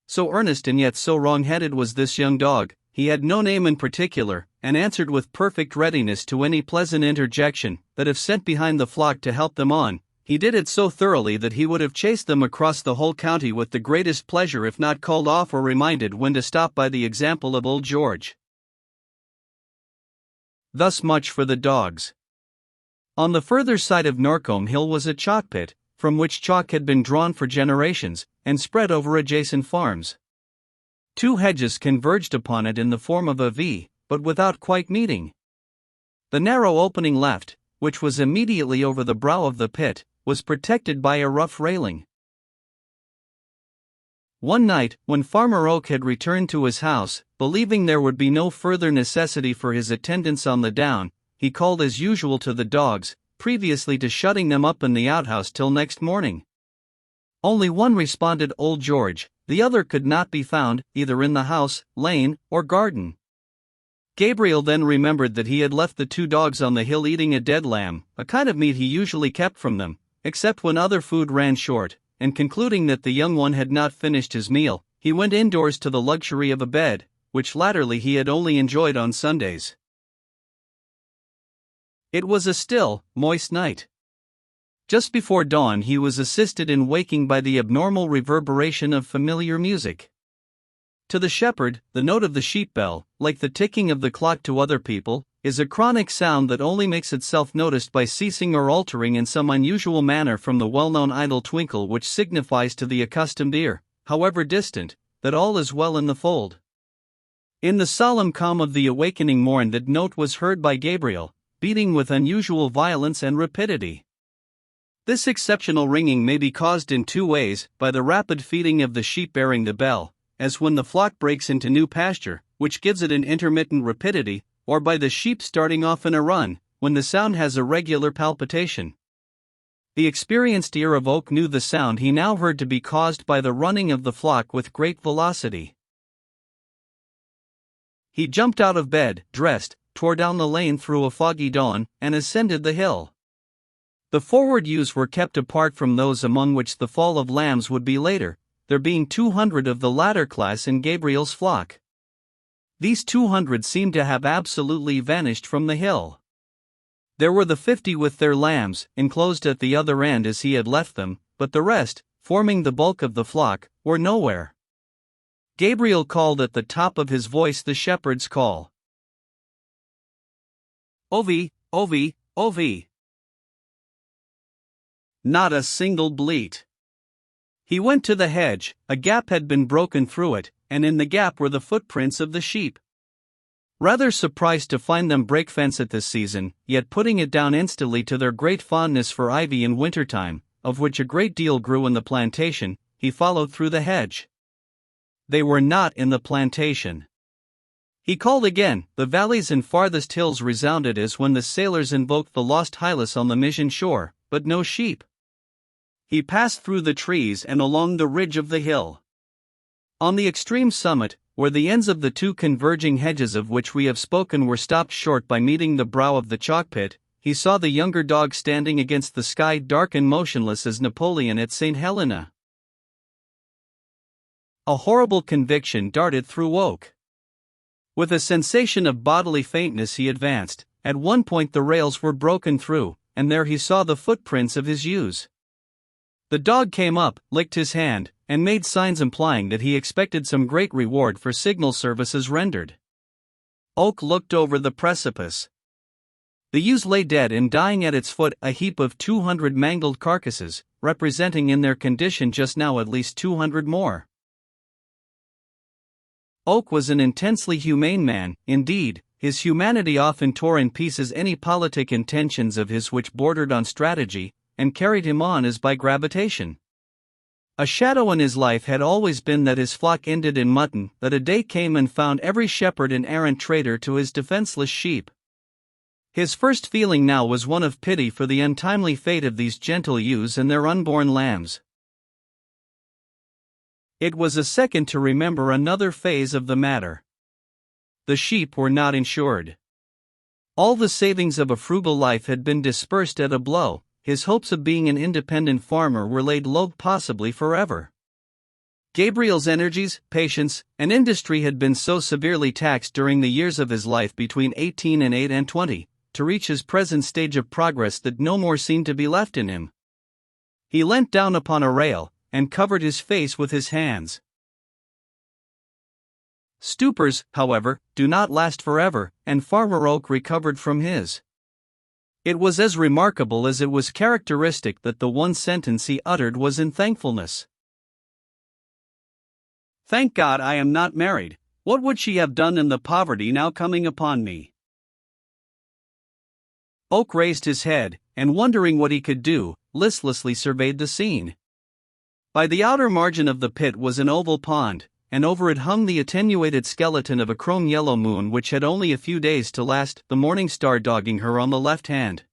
So earnest and yet so wrong-headed was this young dog, he had no name in particular, and answered with perfect readiness to any pleasant interjection, that if sent behind the flock to help them on, he did it so thoroughly that he would have chased them across the whole county with the greatest pleasure if not called off or reminded when to stop by the example of old George. Thus much for the dogs. On the further side of Norcombe Hill was a chalk pit, from which chalk had been drawn for generations, and spread over adjacent farms. Two hedges converged upon it in the form of a V, but without quite meeting. The narrow opening left, which was immediately over the brow of the pit, was protected by a rough railing. One night, when Farmer Oak had returned to his house, believing there would be no further necessity for his attendance on the down, he called as usual to the dogs, previously to shutting them up in the outhouse till next morning. Only one responded, old George; the other could not be found, either in the house, lane, or garden. Gabriel then remembered that he had left the two dogs on the hill eating a dead lamb, a kind of meat he usually kept from them, except when other food ran short, and concluding that the young one had not finished his meal, he went indoors to the luxury of a bed, which latterly he had only enjoyed on Sundays. It was a still, moist night. Just before dawn he was assisted in waking by the abnormal reverberation of familiar music. To the shepherd, the note of the sheep bell, like the ticking of the clock to other people, is a chronic sound that only makes itself noticed by ceasing or altering in some unusual manner from the well-known idle twinkle which signifies to the accustomed ear, however distant, that all is well in the fold. In the solemn calm of the awakening morn that note was heard by Gabriel, beating with unusual violence and rapidity. This exceptional ringing may be caused in two ways: by the rapid feeding of the sheep bearing the bell, as when the flock breaks into new pasture, which gives it an intermittent rapidity, or by the sheep starting off in a run, when the sound has a regular palpitation. The experienced ear of Oak knew the sound he now heard to be caused by the running of the flock with great velocity. He jumped out of bed, dressed, tore down the lane through a foggy dawn, and ascended the hill. The forward ewes were kept apart from those among which the fall of lambs would be later, there being 200 of the latter class in Gabriel's flock. These 200 seemed to have absolutely vanished from the hill. There were the 50 with their lambs, enclosed at the other end as he had left them, but the rest, forming the bulk of the flock, were nowhere. Gabriel called at the top of his voice the shepherd's call. Ovie, Ovie, Ovie. Not a single bleat. He went to the hedge, a gap had been broken through it, and in the gap were the footprints of the sheep. Rather surprised to find them break fence at this season, yet putting it down instantly to their great fondness for ivy in wintertime, of which a great deal grew in the plantation, he followed through the hedge. They were not in the plantation. He called again, the valleys and farthest hills resounded as when the sailors invoked the lost Hylas on the Mission shore, but no sheep. He passed through the trees and along the ridge of the hill. On the extreme summit, where the ends of the two converging hedges of which we have spoken were stopped short by meeting the brow of the chalk pit, he saw the younger dog standing against the sky, dark and motionless as Napoleon at St. Helena. A horrible conviction darted through Oak. With a sensation of bodily faintness he advanced. At one point the rails were broken through, and there he saw the footprints of his ewes. The dog came up, licked his hand, and made signs implying that he expected some great reward for signal services rendered. Oak looked over the precipice. The ewes lay dead and dying at its foot, a heap of 200 mangled carcasses, representing in their condition just now at least 200 more. Oak was an intensely humane man, indeed. His humanity often tore in pieces any politic intentions of his which bordered on strategy, and carried him on as by gravitation. A shadow in his life had always been that his flock ended in mutton, that a day came and found every shepherd an arrant traitor to his defenseless sheep. His first feeling now was one of pity for the untimely fate of these gentle ewes and their unborn lambs. It was a second to remember another phase of the matter. The sheep were not insured. All the savings of a frugal life had been dispersed at a blow. His hopes of being an independent farmer were laid low, possibly forever. Gabriel's energies, patience, and industry had been so severely taxed during the years of his life between 18 and 8 and 20, to reach his present stage of progress, that no more seemed to be left in him. He leant down upon a rail, and covered his face with his hands. Stupors, however, do not last forever, and Farmer Oak recovered from his. It was as remarkable as it was characteristic that the one sentence he uttered was in thankfulness. "Thank God I am not married. What would she have done in the poverty now coming upon me?" Oak raised his head, and wondering what he could do, listlessly surveyed the scene. By the outer margin of the pit was an oval pond, and over it hung the attenuated skeleton of a chrome-yellow moon which had only a few days to last, the morning star dogging her on the left hand.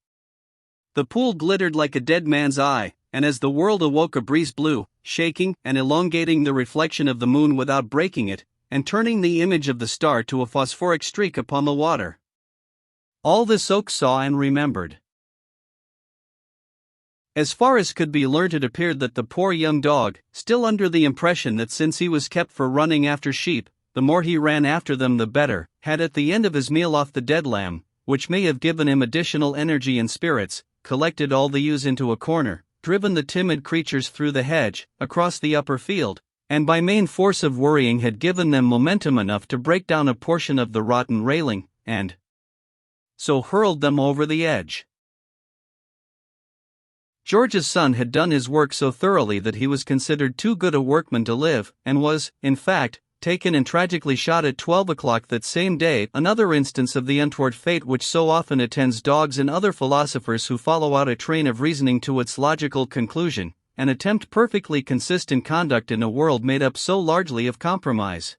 The pool glittered like a dead man's eye, and as the world awoke a breeze blew, shaking and elongating the reflection of the moon without breaking it, and turning the image of the star to a phosphoric streak upon the water. All this Oak saw and remembered. As far as could be learnt, it appeared that the poor young dog, still under the impression that since he was kept for running after sheep, the more he ran after them the better, had at the end of his meal off the dead lamb, which may have given him additional energy and spirits, collected all the ewes into a corner, driven the timid creatures through the hedge, across the upper field, and by main force of worrying had given them momentum enough to break down a portion of the rotten railing, and so hurled them over the edge. George's son had done his work so thoroughly that he was considered too good a workman to live, and was, in fact, taken and tragically shot at 12 o'clock that same day, another instance of the untoward fate which so often attends dogs and other philosophers who follow out a train of reasoning to its logical conclusion, and attempt perfectly consistent conduct in a world made up so largely of compromise.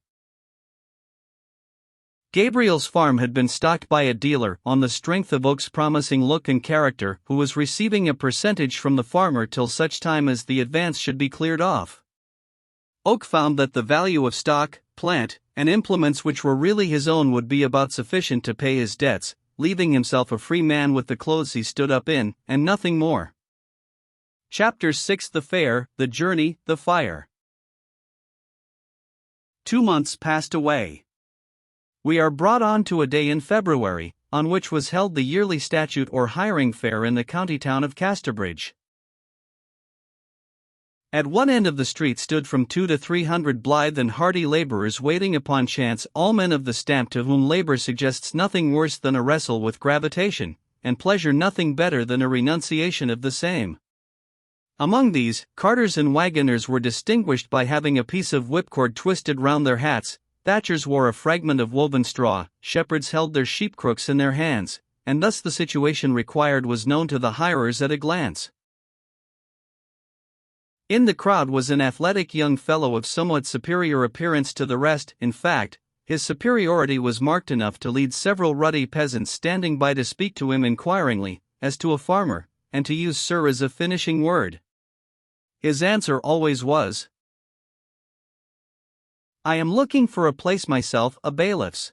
Gabriel's farm had been stocked by a dealer, on the strength of Oak's promising look and character, who was receiving a percentage from the farmer till such time as the advance should be cleared off. Oak found that the value of stock, plant, and implements which were really his own would be about sufficient to pay his debts, leaving himself a free man with the clothes he stood up in, and nothing more. Chapter 6: The Fair, the Journey, the Fire. 2 months passed away. We are brought on to a day in February, on which was held the yearly statute or hiring fair in the county town of Casterbridge. At one end of the street stood from 200 to 300 blithe and hardy laborers waiting upon chance, all men of the stamp to whom labor suggests nothing worse than a wrestle with gravitation, and pleasure nothing better than a renunciation of the same. Among these, carters and wagoners were distinguished by having a piece of whipcord twisted round their hats. Thatchers wore a fragment of woven straw, shepherds held their sheep crooks in their hands, and thus the situation required was known to the hirers at a glance. In the crowd was an athletic young fellow of somewhat superior appearance to the rest. In fact, his superiority was marked enough to lead several ruddy peasants standing by to speak to him inquiringly, as to a farmer, and to use "sir" as a finishing word. His answer always was, "I am looking for a place myself, a bailiff's.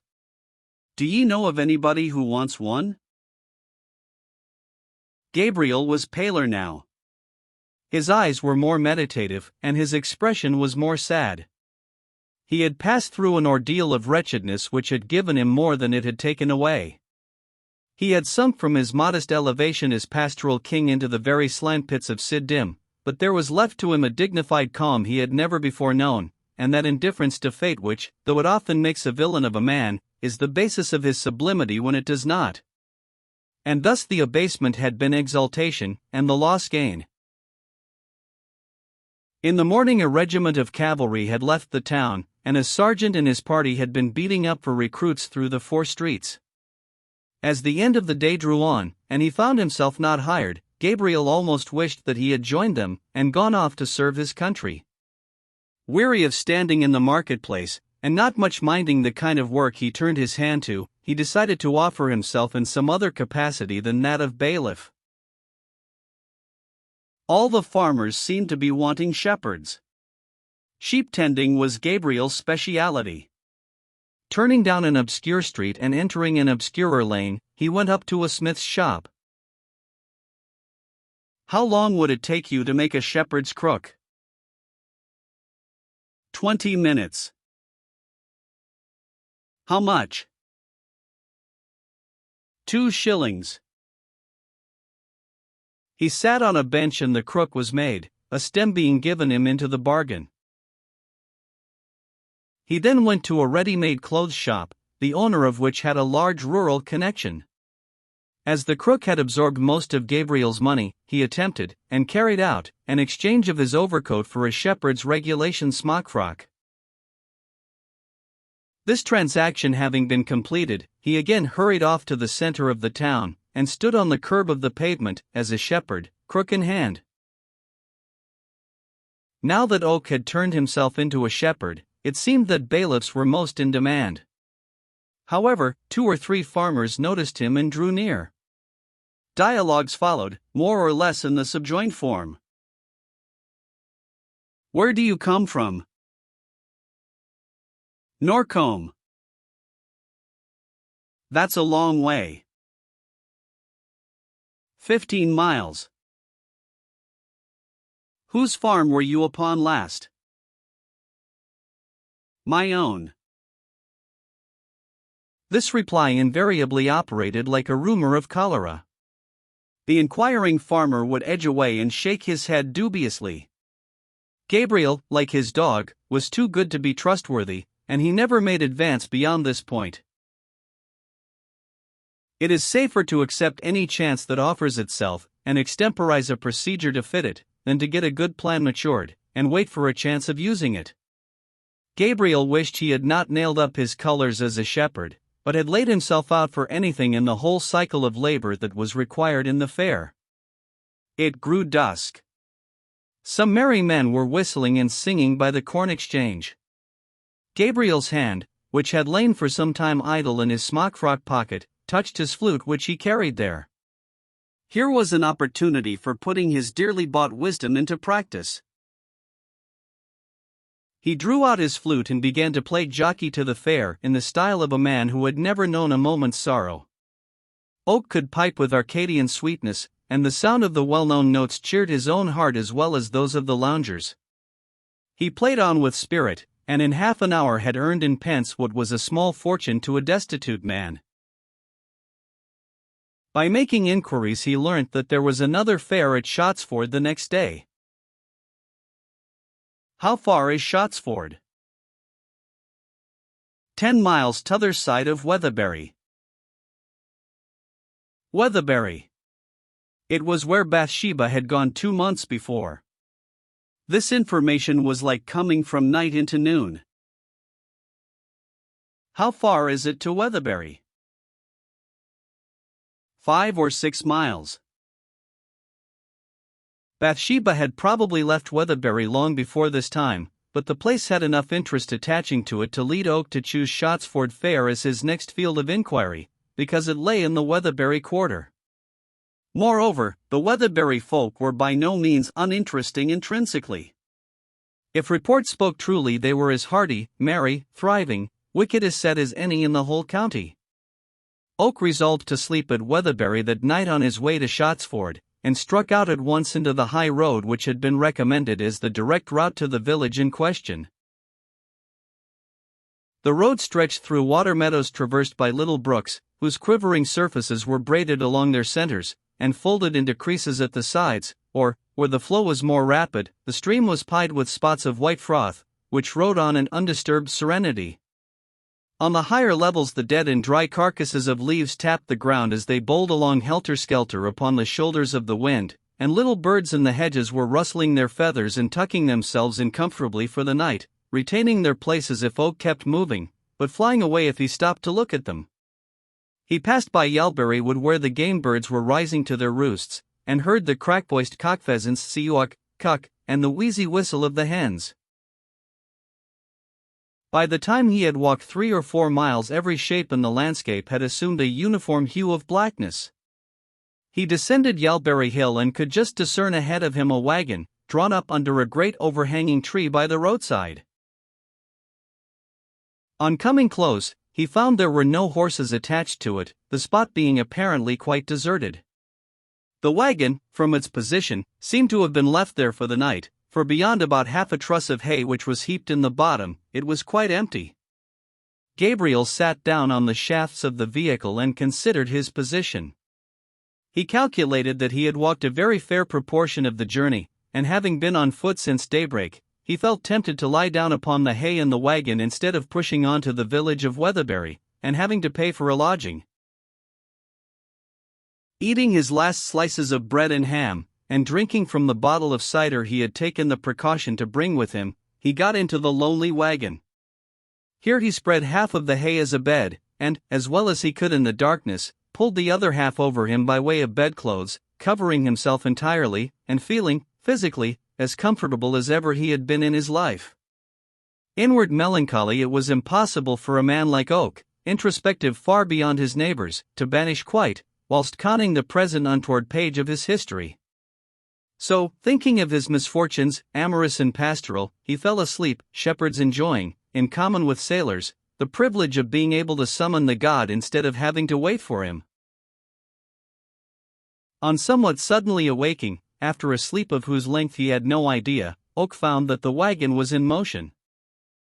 Do ye know of anybody who wants one?" Gabriel was paler now. His eyes were more meditative, and his expression was more sad. He had passed through an ordeal of wretchedness which had given him more than it had taken away. He had sunk from his modest elevation as pastoral king into the very slant pits of Sid Dim, but there was left to him a dignified calm he had never before known, and that indifference to fate which, though it often makes a villain of a man, is the basis of his sublimity when it does not. And thus the abasement had been exaltation, and the loss gain. In the morning a regiment of cavalry had left the town, and a sergeant and his party had been beating up for recruits through the 4 streets. As the end of the day drew on, and he found himself not hired, Gabriel almost wished that he had joined them, and gone off to serve his country. Weary of standing in the marketplace, and not much minding the kind of work he turned his hand to, he decided to offer himself in some other capacity than that of bailiff. All the farmers seemed to be wanting shepherds. Sheep tending was Gabriel's speciality. Turning down an obscure street and entering an obscurer lane, he went up to a smith's shop. "How long would it take you to make a shepherd's crook?" "20 minutes. "How much?" "2 shillings. He sat on a bench and the crook was made, a stem being given him into the bargain. He then went to a ready-made clothes shop, the owner of which had a large rural connection. As the crook had absorbed most of Gabriel's money, he attempted, and carried out, an exchange of his overcoat for a shepherd's regulation smock-frock. This transaction having been completed, he again hurried off to the center of the town, and stood on the curb of the pavement, as a shepherd, crook in hand. Now that Oak had turned himself into a shepherd, it seemed that bailiffs were most in demand. However, 2 or 3 farmers noticed him and drew near. Dialogues followed, more or less in the subjoined form. "Where do you come from?" "Norcombe." "That's a long way." 15 miles. "Whose farm were you upon last?" "My own." This reply invariably operated like a rumor of cholera. The inquiring farmer would edge away and shake his head dubiously. Gabriel, like his dog, was too good to be trustworthy, and he never made advance beyond this point. It is safer to accept any chance that offers itself, and extemporize a procedure to fit it, than to get a good plan matured, and wait for a chance of using it. Gabriel wished he had not nailed up his colors as a shepherd, but had laid himself out for anything in the whole cycle of labor that was required in the fair. It grew dusk. Some merry men were whistling and singing by the corn exchange. Gabriel's hand, which had lain for some time idle in his smock-frock pocket, touched his flute which he carried there. Here was an opportunity for putting his dearly bought wisdom into practice. He drew out his flute and began to play jockey to the fair in the style of a man who had never known a moment's sorrow. Oak could pipe with Arcadian sweetness, and the sound of the well-known notes cheered his own heart as well as those of the loungers. He played on with spirit, and in half an hour had earned in pence what was a small fortune to a destitute man. By making inquiries he learnt that there was another fair at Shottsford the next day. "How far is Shottsford?" 10 miles t'other side of Weatherbury." Weatherbury. It was where Bathsheba had gone 2 months before. This information was like coming from night into noon. "How far is it to Weatherbury?" 5 or 6 miles. Bathsheba had probably left Weatherbury long before this time, but the place had enough interest attaching to it to lead Oak to choose Shottsford Fair as his next field of inquiry, because it lay in the Weatherbury quarter. Moreover, the Weatherbury folk were by no means uninteresting intrinsically. If report spoke truly, they were as hearty, merry, thriving, wicked a set as any in the whole county. Oak resolved to sleep at Weatherbury that night on his way to Shottsford, and struck out at once into the high road which had been recommended as the direct route to the village in question. The road stretched through water meadows traversed by little brooks, whose quivering surfaces were braided along their centers, and folded into creases at the sides, or, where the flow was more rapid, the stream was pied with spots of white froth, which rode on in undisturbed serenity. On the higher levels, the dead and dry carcasses of leaves tapped the ground as they bowled along helter-skelter upon the shoulders of the wind, and little birds in the hedges were rustling their feathers and tucking themselves in comfortably for the night, retaining their places if Oak kept moving, but flying away if he stopped to look at them. He passed by Yellberry Wood where the game birds were rising to their roosts, and heard the crack-voiced cock-pheasants see-uck, cuck, and the wheezy whistle of the hens. By the time he had walked 3 or 4 miles, every shape in the landscape had assumed a uniform hue of blackness. He descended Yellberry Hill and could just discern ahead of him a wagon, drawn up under a great overhanging tree by the roadside. On coming close, he found there were no horses attached to it, the spot being apparently quite deserted. The wagon, from its position, seemed to have been left there for the night, for beyond about half a truss of hay which was heaped in the bottom, it was quite empty. Gabriel sat down on the shafts of the vehicle and considered his position. He calculated that he had walked a very fair proportion of the journey, and having been on foot since daybreak, he felt tempted to lie down upon the hay in the wagon instead of pushing on to the village of Weatherbury, and having to pay for a lodging. Eating his last slices of bread and ham, and drinking from the bottle of cider he had taken the precaution to bring with him, he got into the lonely wagon. Here he spread half of the hay as a bed, and, as well as he could in the darkness, pulled the other half over him by way of bedclothes, covering himself entirely, and feeling, physically, as comfortable as ever he had been in his life. Inward melancholy it was impossible for a man like Oak, introspective far beyond his neighbors, to banish quite, whilst conning the present untoward page of his history. So, thinking of his misfortunes, amorous and pastoral, he fell asleep, shepherds enjoying, in common with sailors, the privilege of being able to summon the god instead of having to wait for him. On somewhat suddenly awaking, after a sleep of whose length he had no idea, Oak found that the wagon was in motion.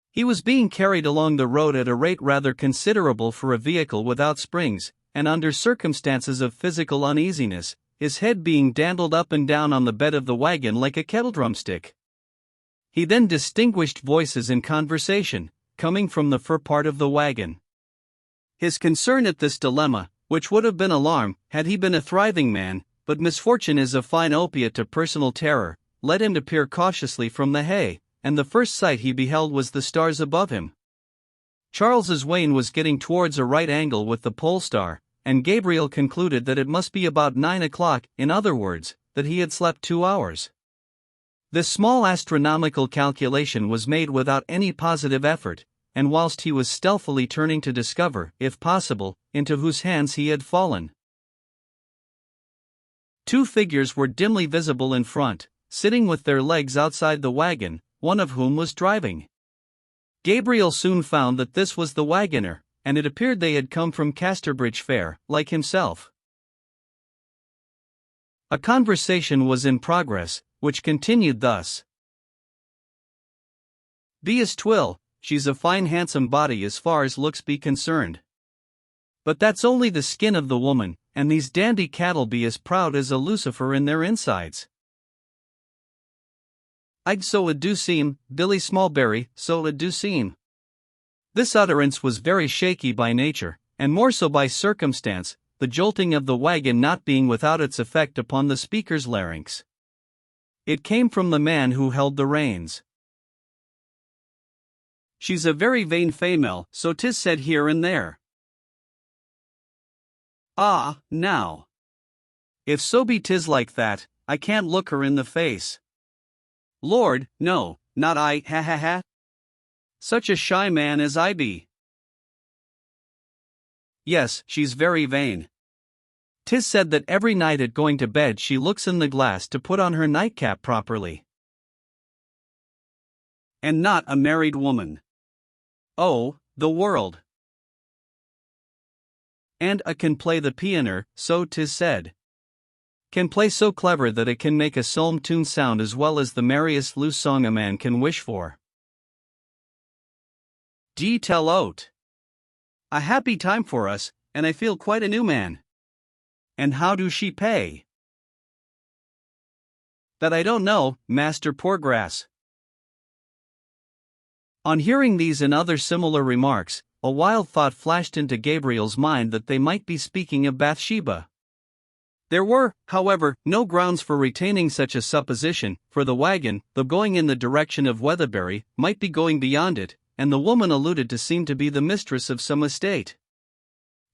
He was being carried along the road at a rate rather considerable for a vehicle without springs, and under circumstances of physical uneasiness, his head being dandled up and down on the bed of the wagon like a kettle drumstick. He then distinguished voices in conversation, coming from the fur part of the wagon. His concern at this dilemma, which would have been alarm had he been a thriving man, but misfortune is a fine opiate to personal terror, led him to peer cautiously from the hay, and the first sight he beheld was the stars above him. Charles's Wain was getting towards a right angle with the pole star, and Gabriel concluded that it must be about 9 o'clock, in other words, that he had slept 2 hours. This small astronomical calculation was made without any positive effort, and whilst he was stealthily turning to discover, if possible, into whose hands he had fallen. 2 figures were dimly visible in front, sitting with their legs outside the wagon, one of whom was driving. Gabriel soon found that this was the wagoner, and it appeared they had come from Casterbridge Fair, like himself. A conversation was in progress, which continued thus. "Be as 'twill, she's a fine handsome body as far as looks be concerned. But that's only the skin of the woman, and these dandy cattle be as proud as a lucifer in their insides. I'd so it do seem, Billy Smallberry, so it do seem." This utterance was very shaky by nature, and more so by circumstance, the jolting of the wagon not being without its effect upon the speaker's larynx. It came from the man who held the reins. "She's a very vain female, so 'tis said here and there." "Ah, now. If so be 'tis like that, I can't look her in the face." "Lord, no, not I, ha ha ha. Such a shy man as I be." "Yes, she's very vain. 'Tis said that every night at going to bed she looks in the glass to put on her nightcap properly." "And not a married woman. Oh, the world. And a can play the pianer, so 'tis said. Can play so clever that it can make a psalm tune sound as well as the merriest loose song a man can wish for. D'ye tell out. A happy time for us, and I feel quite a new man. And how do she pay?" "That I don't know, Master Poorgrass." On hearing these and other similar remarks, a wild thought flashed into Gabriel's mind that they might be speaking of Bathsheba. There were, however, no grounds for retaining such a supposition, for the wagon, though going in the direction of Weatherbury, might be going beyond it, and the woman alluded to seemed to be the mistress of some estate.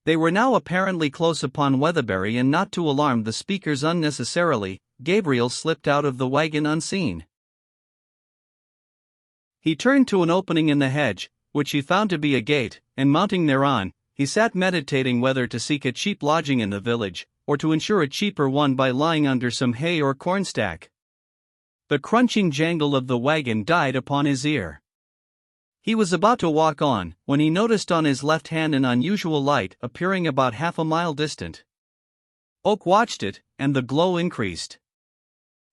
They were now apparently close upon Weatherbury, and not to alarm the speakers unnecessarily, Gabriel slipped out of the wagon unseen. He turned to an opening in the hedge, which he found to be a gate, and mounting thereon, he sat meditating whether to seek a cheap lodging in the village, or to ensure a cheaper one by lying under some hay or cornstack. The crunching jangle of the wagon died upon his ear. He was about to walk on, when he noticed on his left hand an unusual light appearing about half a mile distant. Oak watched it, and the glow increased.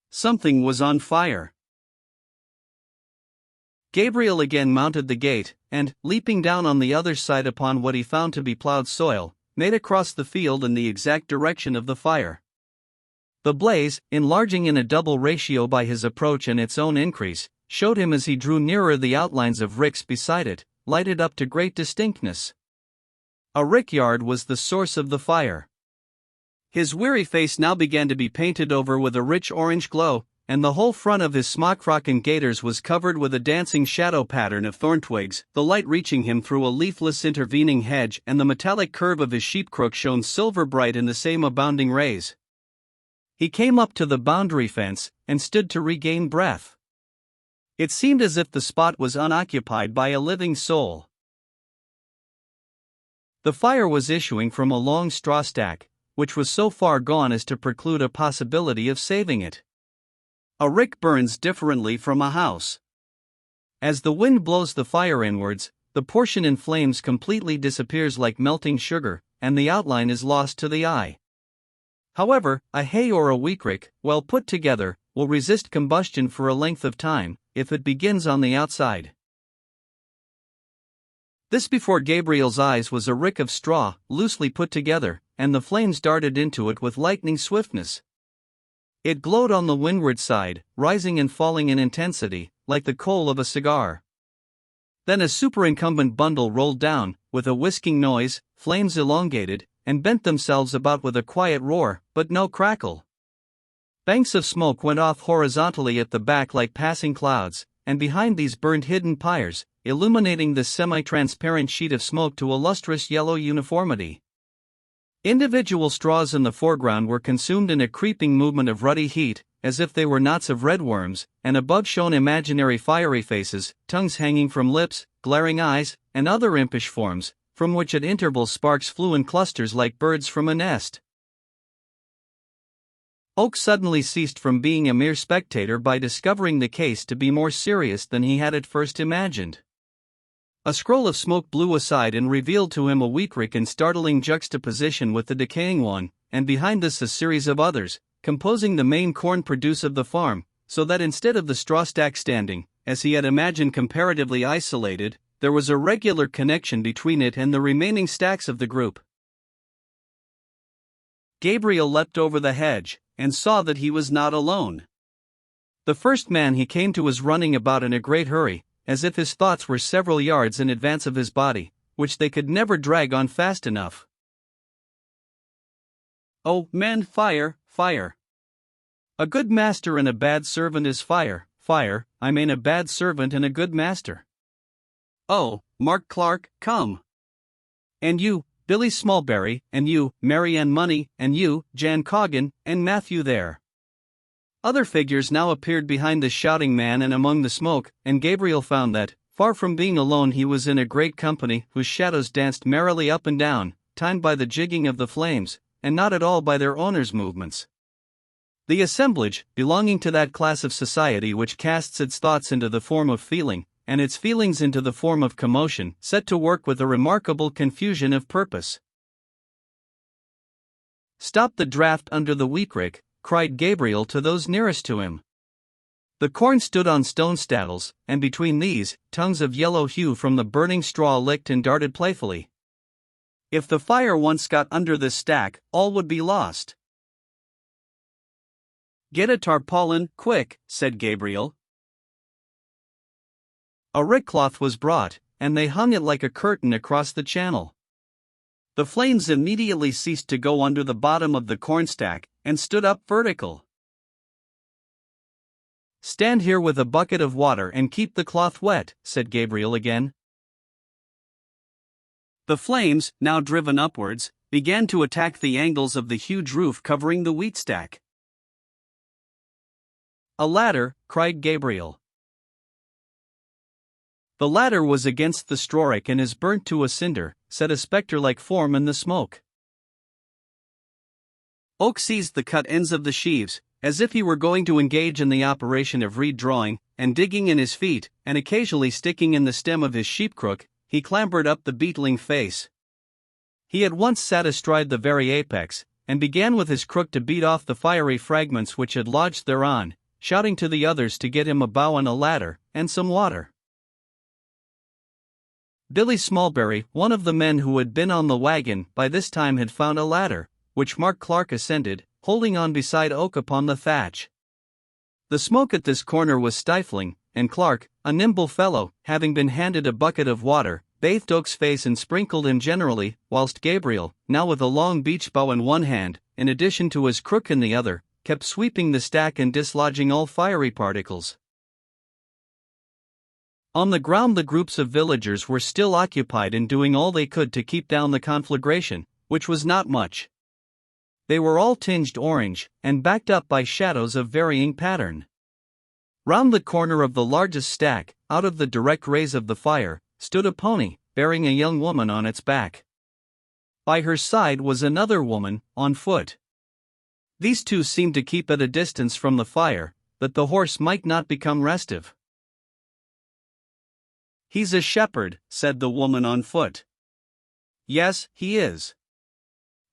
Something was on fire. Gabriel again mounted the gate, and, leaping down on the other side upon what he found to be plowed soil, made across the field in the exact direction of the fire. The blaze, enlarging in a double ratio by his approach and its own increase, showed him as he drew nearer the outlines of ricks beside it, lighted up to great distinctness. A rickyard was the source of the fire. His weary face now began to be painted over with a rich orange glow, and the whole front of his smock-frock and gaiters was covered with a dancing shadow pattern of thorn twigs, the light reaching him through a leafless intervening hedge, and the metallic curve of his sheep-crook shone silver-bright in the same abounding rays. He came up to the boundary fence, and stood to regain breath. It seemed as if the spot was unoccupied by a living soul. The fire was issuing from a long straw stack, which was so far gone as to preclude a possibility of saving it. A rick burns differently from a house. As the wind blows the fire inwards, the portion in flames completely disappears like melting sugar, and the outline is lost to the eye. However, a hay or a wheat rick, well put together, will resist combustion for a length of time, if it begins on the outside. This before Gabriel's eyes was a rick of straw, loosely put together, and the flames darted into it with lightning swiftness. It glowed on the windward side, rising and falling in intensity, like the coal of a cigar. Then a superincumbent bundle rolled down, with a whisking noise, flames elongated, and bent themselves about with a quiet roar, but no crackle. Banks of smoke went off horizontally at the back like passing clouds, and behind these burned hidden pyres, illuminating the semi-transparent sheet of smoke to a lustrous yellow uniformity. Individual straws in the foreground were consumed in a creeping movement of ruddy heat, as if they were knots of red worms, and above shone imaginary fiery faces, tongues hanging from lips, glaring eyes, and other impish forms, from which at intervals sparks flew in clusters like birds from a nest. Oak suddenly ceased from being a mere spectator by discovering the case to be more serious than he had at first imagined. A scroll of smoke blew aside and revealed to him a wheat rick in startling juxtaposition with the decaying one, and behind this a series of others, composing the main corn produce of the farm, so that instead of the straw stack standing, as he had imagined, comparatively isolated, there was a regular connection between it and the remaining stacks of the group. Gabriel leapt over the hedge, and saw that he was not alone. The first man he came to was running about in a great hurry, as if his thoughts were several yards in advance of his body, which they could never drag on fast enough. "Oh, men, fire, fire! A good master and a bad servant is fire, fire, I mean a bad servant and a good master. Oh, Mark Clark, come! And you, Billy Smallberry, and you, Mary Ann Money, and you, Jan Coggan, and Matthew there." Other figures now appeared behind the shouting man and among the smoke, and Gabriel found that, far from being alone, he was in a great company whose shadows danced merrily up and down, timed by the jigging of the flames, and not at all by their owners' movements. The assemblage, belonging to that class of society which casts its thoughts into the form of feeling, and its feelings into the form of commotion, set to work with a remarkable confusion of purpose. "Stop the draft under the wheat rick," cried Gabriel to those nearest to him. The corn stood on stone staddles, and between these, tongues of yellow hue from the burning straw licked and darted playfully. If the fire once got under this stack, all would be lost. "Get a tarpaulin, quick," said Gabriel. A rick cloth was brought, and they hung it like a curtain across the channel. The flames immediately ceased to go under the bottom of the cornstack, and stood up vertical. "Stand here with a bucket of water and keep the cloth wet," said Gabriel again. The flames, now driven upwards, began to attack the angles of the huge roof covering the wheat stack. "A ladder," cried Gabriel. "The ladder was against the straw-rick and is burnt to a cinder," said a spectre-like form in the smoke. Oak seized the cut ends of the sheaves, as if he were going to engage in the operation of reed-drawing, and digging in his feet, and occasionally sticking in the stem of his sheep-crook, he clambered up the beetling face. He at once sat astride the very apex, and began with his crook to beat off the fiery fragments which had lodged thereon, shouting to the others to get him a bough and a ladder, and some water. Billy Smallberry, one of the men who had been on the wagon, by this time had found a ladder, which Mark Clark ascended, holding on beside Oak upon the thatch. The smoke at this corner was stifling, and Clark, a nimble fellow, having been handed a bucket of water, bathed Oak's face and sprinkled him generally, whilst Gabriel, now with a long beech bough in one hand, in addition to his crook in the other, kept sweeping the stack and dislodging all fiery particles. On the ground the groups of villagers were still occupied in doing all they could to keep down the conflagration, which was not much. They were all tinged orange, and backed up by shadows of varying pattern. Round the corner of the largest stack, out of the direct rays of the fire, stood a pony, bearing a young woman on its back. By her side was another woman, on foot. These two seemed to keep at a distance from the fire, that the horse might not become restive. "He's a shepherd," said the woman on foot. "Yes, he is.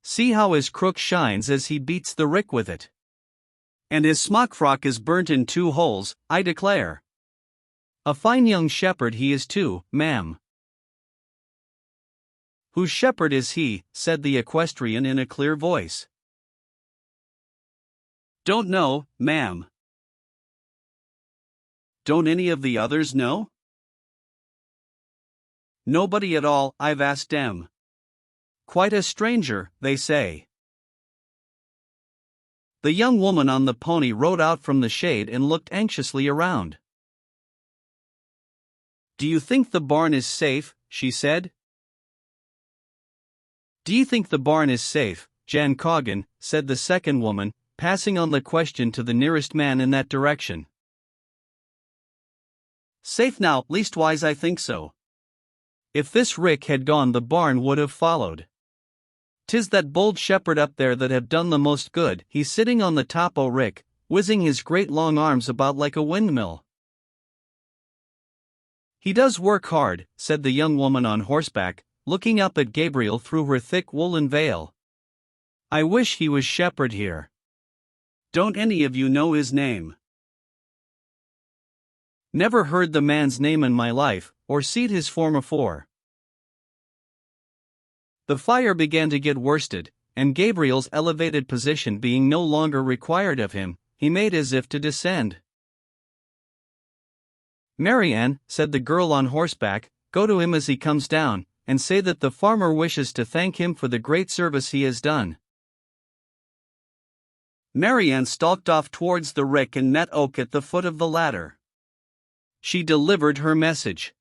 See how his crook shines as he beats the rick with it. And his smock frock is burnt in 2 holes, I declare. A fine young shepherd he is too, ma'am." "Whose shepherd is he?" said the equestrian in a clear voice. "Don't know, ma'am." "Don't any of the others know?" "Nobody at all, I've asked them. Quite a stranger, they say." The young woman on the pony rode out from the shade and looked anxiously around. "Do you think the barn is safe?" she said. "Do you think the barn is safe, Jan Coggan?" said the second woman, passing on the question to the nearest man in that direction. "Safe now, leastwise I think so. If this rick had gone the barn would have followed. 'Tis that bold shepherd up there that have done the most good. He's sitting on the top o' rick, whizzing his great long arms about like a windmill." "He does work hard," said the young woman on horseback, looking up at Gabriel through her thick woolen veil. "I wish he was shepherd here. Don't any of you know his name?" "Never heard the man's name in my life, or seed his form afore." The fire began to get worsted, and Gabriel's elevated position being no longer required of him, he made as if to descend. "Marianne," said the girl on horseback, "go to him as he comes down, and say that the farmer wishes to thank him for the great service he has done." Marianne stalked off towards the rick and met Oak at the foot of the ladder. She delivered her message.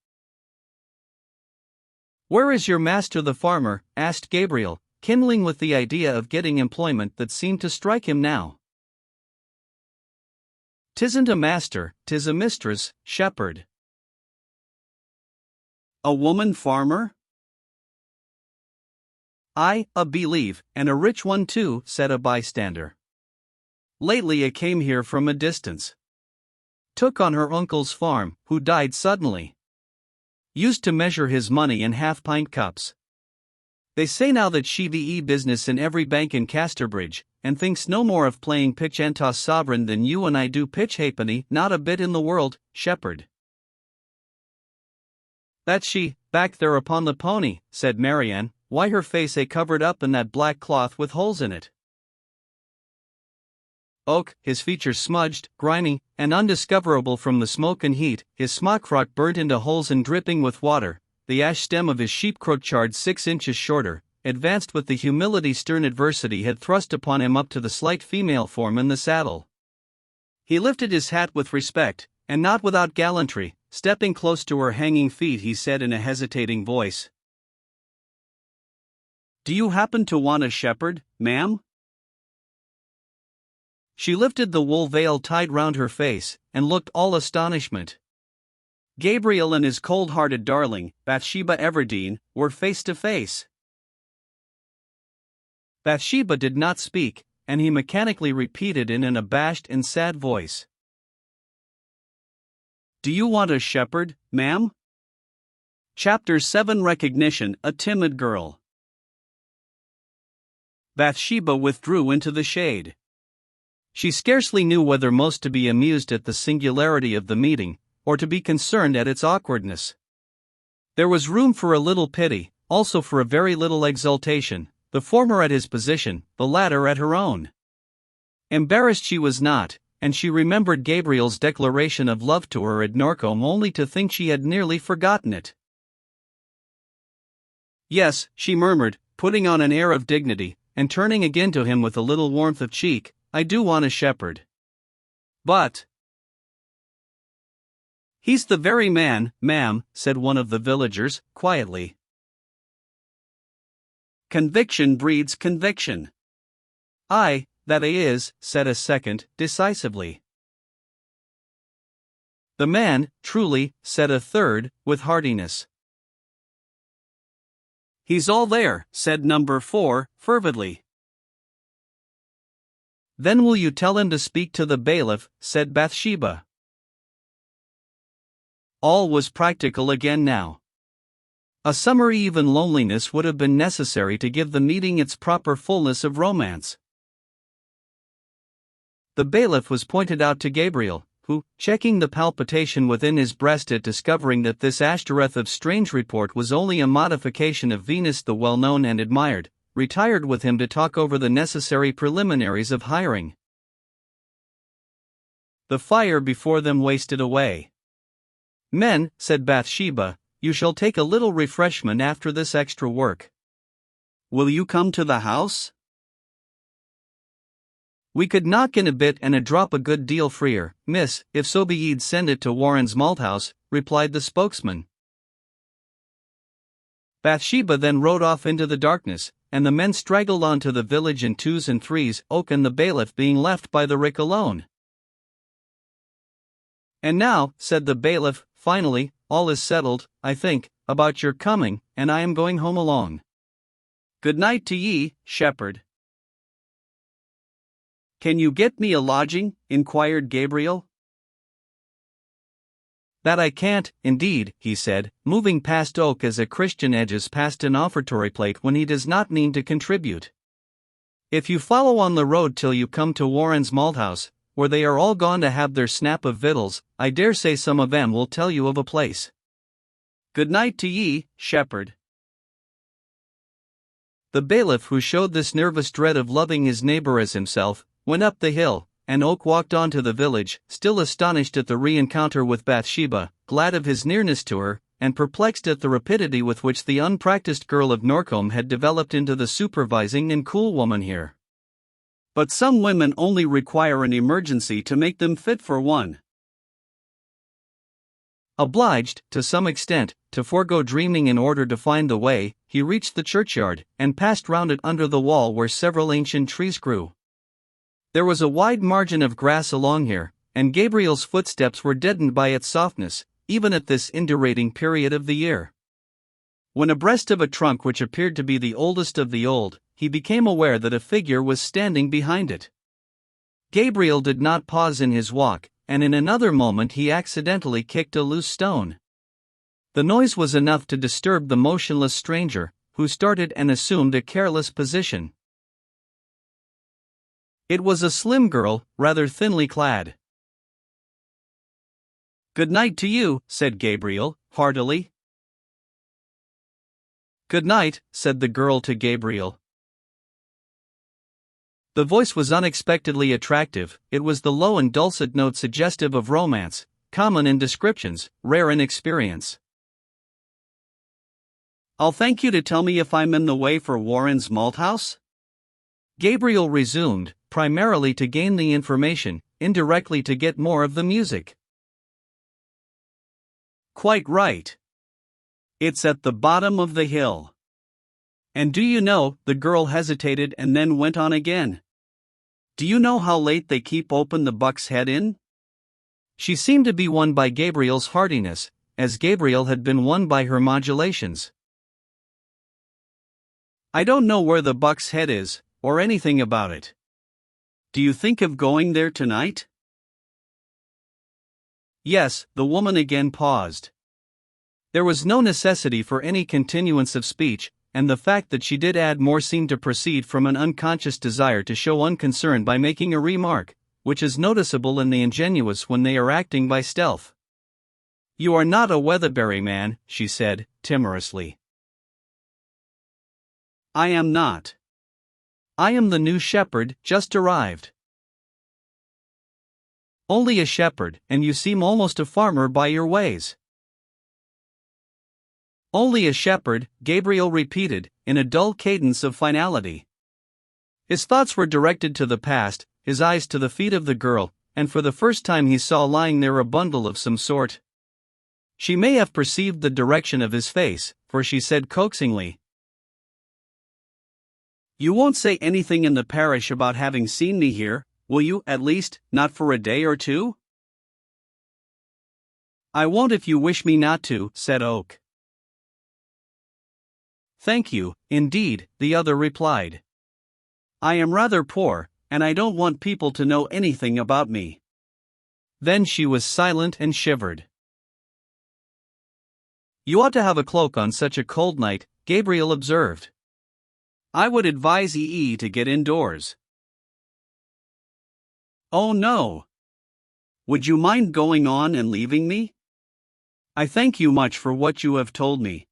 "Where is your master the farmer?" asked Gabriel, kindling with the idea of getting employment that seemed to strike him now. "'Tisn't a master, 'tis a mistress, shepherd." "A woman farmer?" "I believe, and a rich one too," said a bystander. "Lately it came here from a distance. Took on her uncle's farm, who died suddenly. Used to measure his money in half-pint cups. They say now that she ve business in every bank in Casterbridge, and thinks no more of playing pitch and toss sovereign than you and I do pitch halfpenny, not a bit in the world, shepherd." "That's she, back there upon the pony," said Marianne. "Why her face a covered up in that black cloth with holes in it?" Oak, his features smudged, grimy, and undiscoverable from the smoke and heat, his smock frock burnt into holes and dripping with water, the ash stem of his sheepcoat charred 6 inches shorter, advanced with the humility stern adversity had thrust upon him up to the slight female form in the saddle. He lifted his hat with respect, and not without gallantry. Stepping close to her hanging feet, he said in a hesitating voice, "Do you happen to want a shepherd, ma'am?" She lifted the wool veil tied round her face, and looked all astonishment. Gabriel and his cold-hearted darling, Bathsheba Everdeen, were face to face. Bathsheba did not speak, and he mechanically repeated in an abashed and sad voice, "Do you want a shepherd, ma'am?" Chapter 7 Recognition, a timid girl. Bathsheba withdrew into the shade. She scarcely knew whether most to be amused at the singularity of the meeting, or to be concerned at its awkwardness. There was room for a little pity, also for a very little exultation, the former at his position, the latter at her own. Embarrassed she was not, and she remembered Gabriel's declaration of love to her at Norcombe only to think she had nearly forgotten it. "Yes," she murmured, putting on an air of dignity, and turning again to him with a little warmth of cheek, "I do want a shepherd. But he's the very man, ma'am," said one of the villagers, quietly. "Conviction breeds conviction." "Aye, that is," said a second, decisively. "The man, truly," said a third, with heartiness. "He's all there," said number 4, fervidly. "Then will you tell him to speak to the bailiff," said Bathsheba. All was practical again now. A summer eve in loneliness would have been necessary to give the meeting its proper fullness of romance. The bailiff was pointed out to Gabriel, who, checking the palpitation within his breast at discovering that this Ashtoreth of strange report was only a modification of Venus the well-known and admired, retired with him to talk over the necessary preliminaries of hiring. The fire before them wasted away. "Men," said Bathsheba, "you shall take a little refreshment after this extra work. Will you come to the house? We could knock in a bit and a drop a good deal freer, miss, if so be ye'd send it to Warren's Malthouse," replied the spokesman. Bathsheba then rode off into the darkness, and the men straggled on to the village in 2s and 3s, Oak and the bailiff being left by the rick alone. "And now," said the bailiff, finally, "all is settled, I think, about your coming, and I am going home along. Good night to ye, shepherd." "Can you get me a lodging?" inquired Gabriel. "That I can't, indeed," he said, moving past Oak as a Christian edges past an offertory plate when he does not mean to contribute. "If you follow on the road till you come to Warren's Malthouse, where they are all gone to have their snap of victuals, I dare say some of them will tell you of a place. Good night to ye, shepherd." The bailiff, who showed this nervous dread of loving his neighbor as himself, went up the hill, and Oak walked on to the village, still astonished at the re-encounter with Bathsheba, glad of his nearness to her, and perplexed at the rapidity with which the unpracticed girl of Norcombe had developed into the supervising and cool woman here. But some women only require an emergency to make them fit for one. Obliged, to some extent, to forego dreaming in order to find the way, he reached the churchyard, and passed round it under the wall where several ancient trees grew. There was a wide margin of grass along here, and Gabriel's footsteps were deadened by its softness, even at this indurating period of the year. When abreast of a trunk which appeared to be the oldest of the old, he became aware that a figure was standing behind it. Gabriel did not pause in his walk, and in another moment he accidentally kicked a loose stone. The noise was enough to disturb the motionless stranger, who started and assumed a careless position. It was a slim girl, rather thinly clad. "Good night to you," said Gabriel, heartily. "Good night," said the girl to Gabriel. The voice was unexpectedly attractive. It was the low and dulcet note suggestive of romance, common in descriptions, rare in experience. I'll thank you to tell me if I'm in the way for Warren's Malthouse? Gabriel resumed, primarily to gain the information, indirectly to get more of the music. Quite right. It's at the bottom of the hill. And do you know, the girl hesitated and then went on again. Do you know how late they keep open the Buck's Head Inn? She seemed to be won by Gabriel's heartiness, as Gabriel had been won by her modulations. I don't know where the Buck's Head is, or anything about it. Do you think of going there tonight? Yes, the woman again paused. There was no necessity for any continuance of speech, and the fact that she did add more seemed to proceed from an unconscious desire to show unconcern by making a remark, which is noticeable in the ingenuous when they are acting by stealth. You are not a Weatherbury man, she said, timorously. I am not. I am the new shepherd, just arrived. Only a shepherd, and you seem almost a farmer by your ways. Only a shepherd, Gabriel repeated, in a dull cadence of finality. His thoughts were directed to the past, his eyes to the feet of the girl, and for the first time he saw lying there a bundle of some sort. She may have perceived the direction of his face, for she said coaxingly, You won't say anything in the parish about having seen me here, will you, at least, not for a day or two? I won't if you wish me not to, said Oak. Thank you, indeed, the other replied. I am rather poor, and I don't want people to know anything about me. Then she was silent and shivered. You ought to have a cloak on such a cold night, Gabriel observed. I would advise EE to get indoors. Oh no. Would you mind going on and leaving me? I thank you much for what you have told me.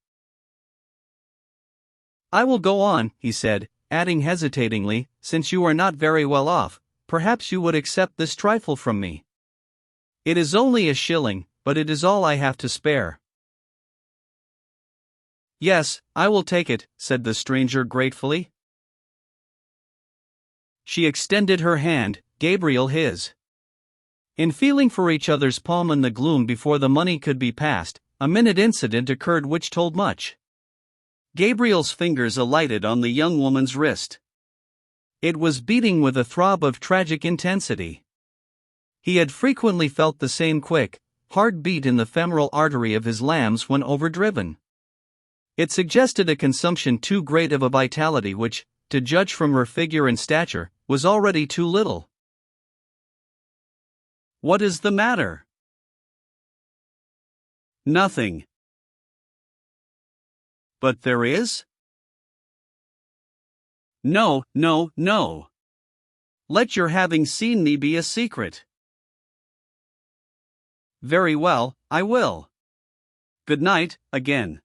I will go on, he said, adding hesitatingly, since you are not very well off, perhaps you would accept this trifle from me. It is only a shilling, but it is all I have to spare. Yes, I will take it, said the stranger gratefully. She extended her hand, Gabriel his. In feeling for each other's palm in the gloom before the money could be passed, a minute incident occurred which told much. Gabriel's fingers alighted on the young woman's wrist. It was beating with a throb of tragic intensity. He had frequently felt the same quick, hard beat in the femoral artery of his lambs when overdriven. It suggested a consumption too great of a vitality which, to judge from her figure and stature, was already too little. What is the matter? Nothing. But there is? No, no, no. Let your having seen me be a secret. Very well, I will. Good night, again.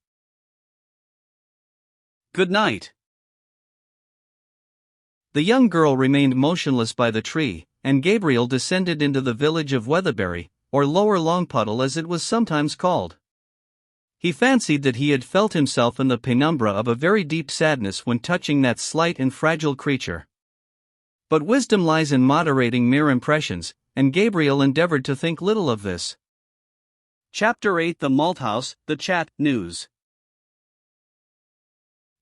Good night. The young girl remained motionless by the tree, and Gabriel descended into the village of Weatherbury, or Lower Longpuddle as it was sometimes called. He fancied that he had felt himself in the penumbra of a very deep sadness when touching that slight and fragile creature. But wisdom lies in moderating mere impressions, and Gabriel endeavored to think little of this. Chapter 8: The Malthouse, the Chat, News.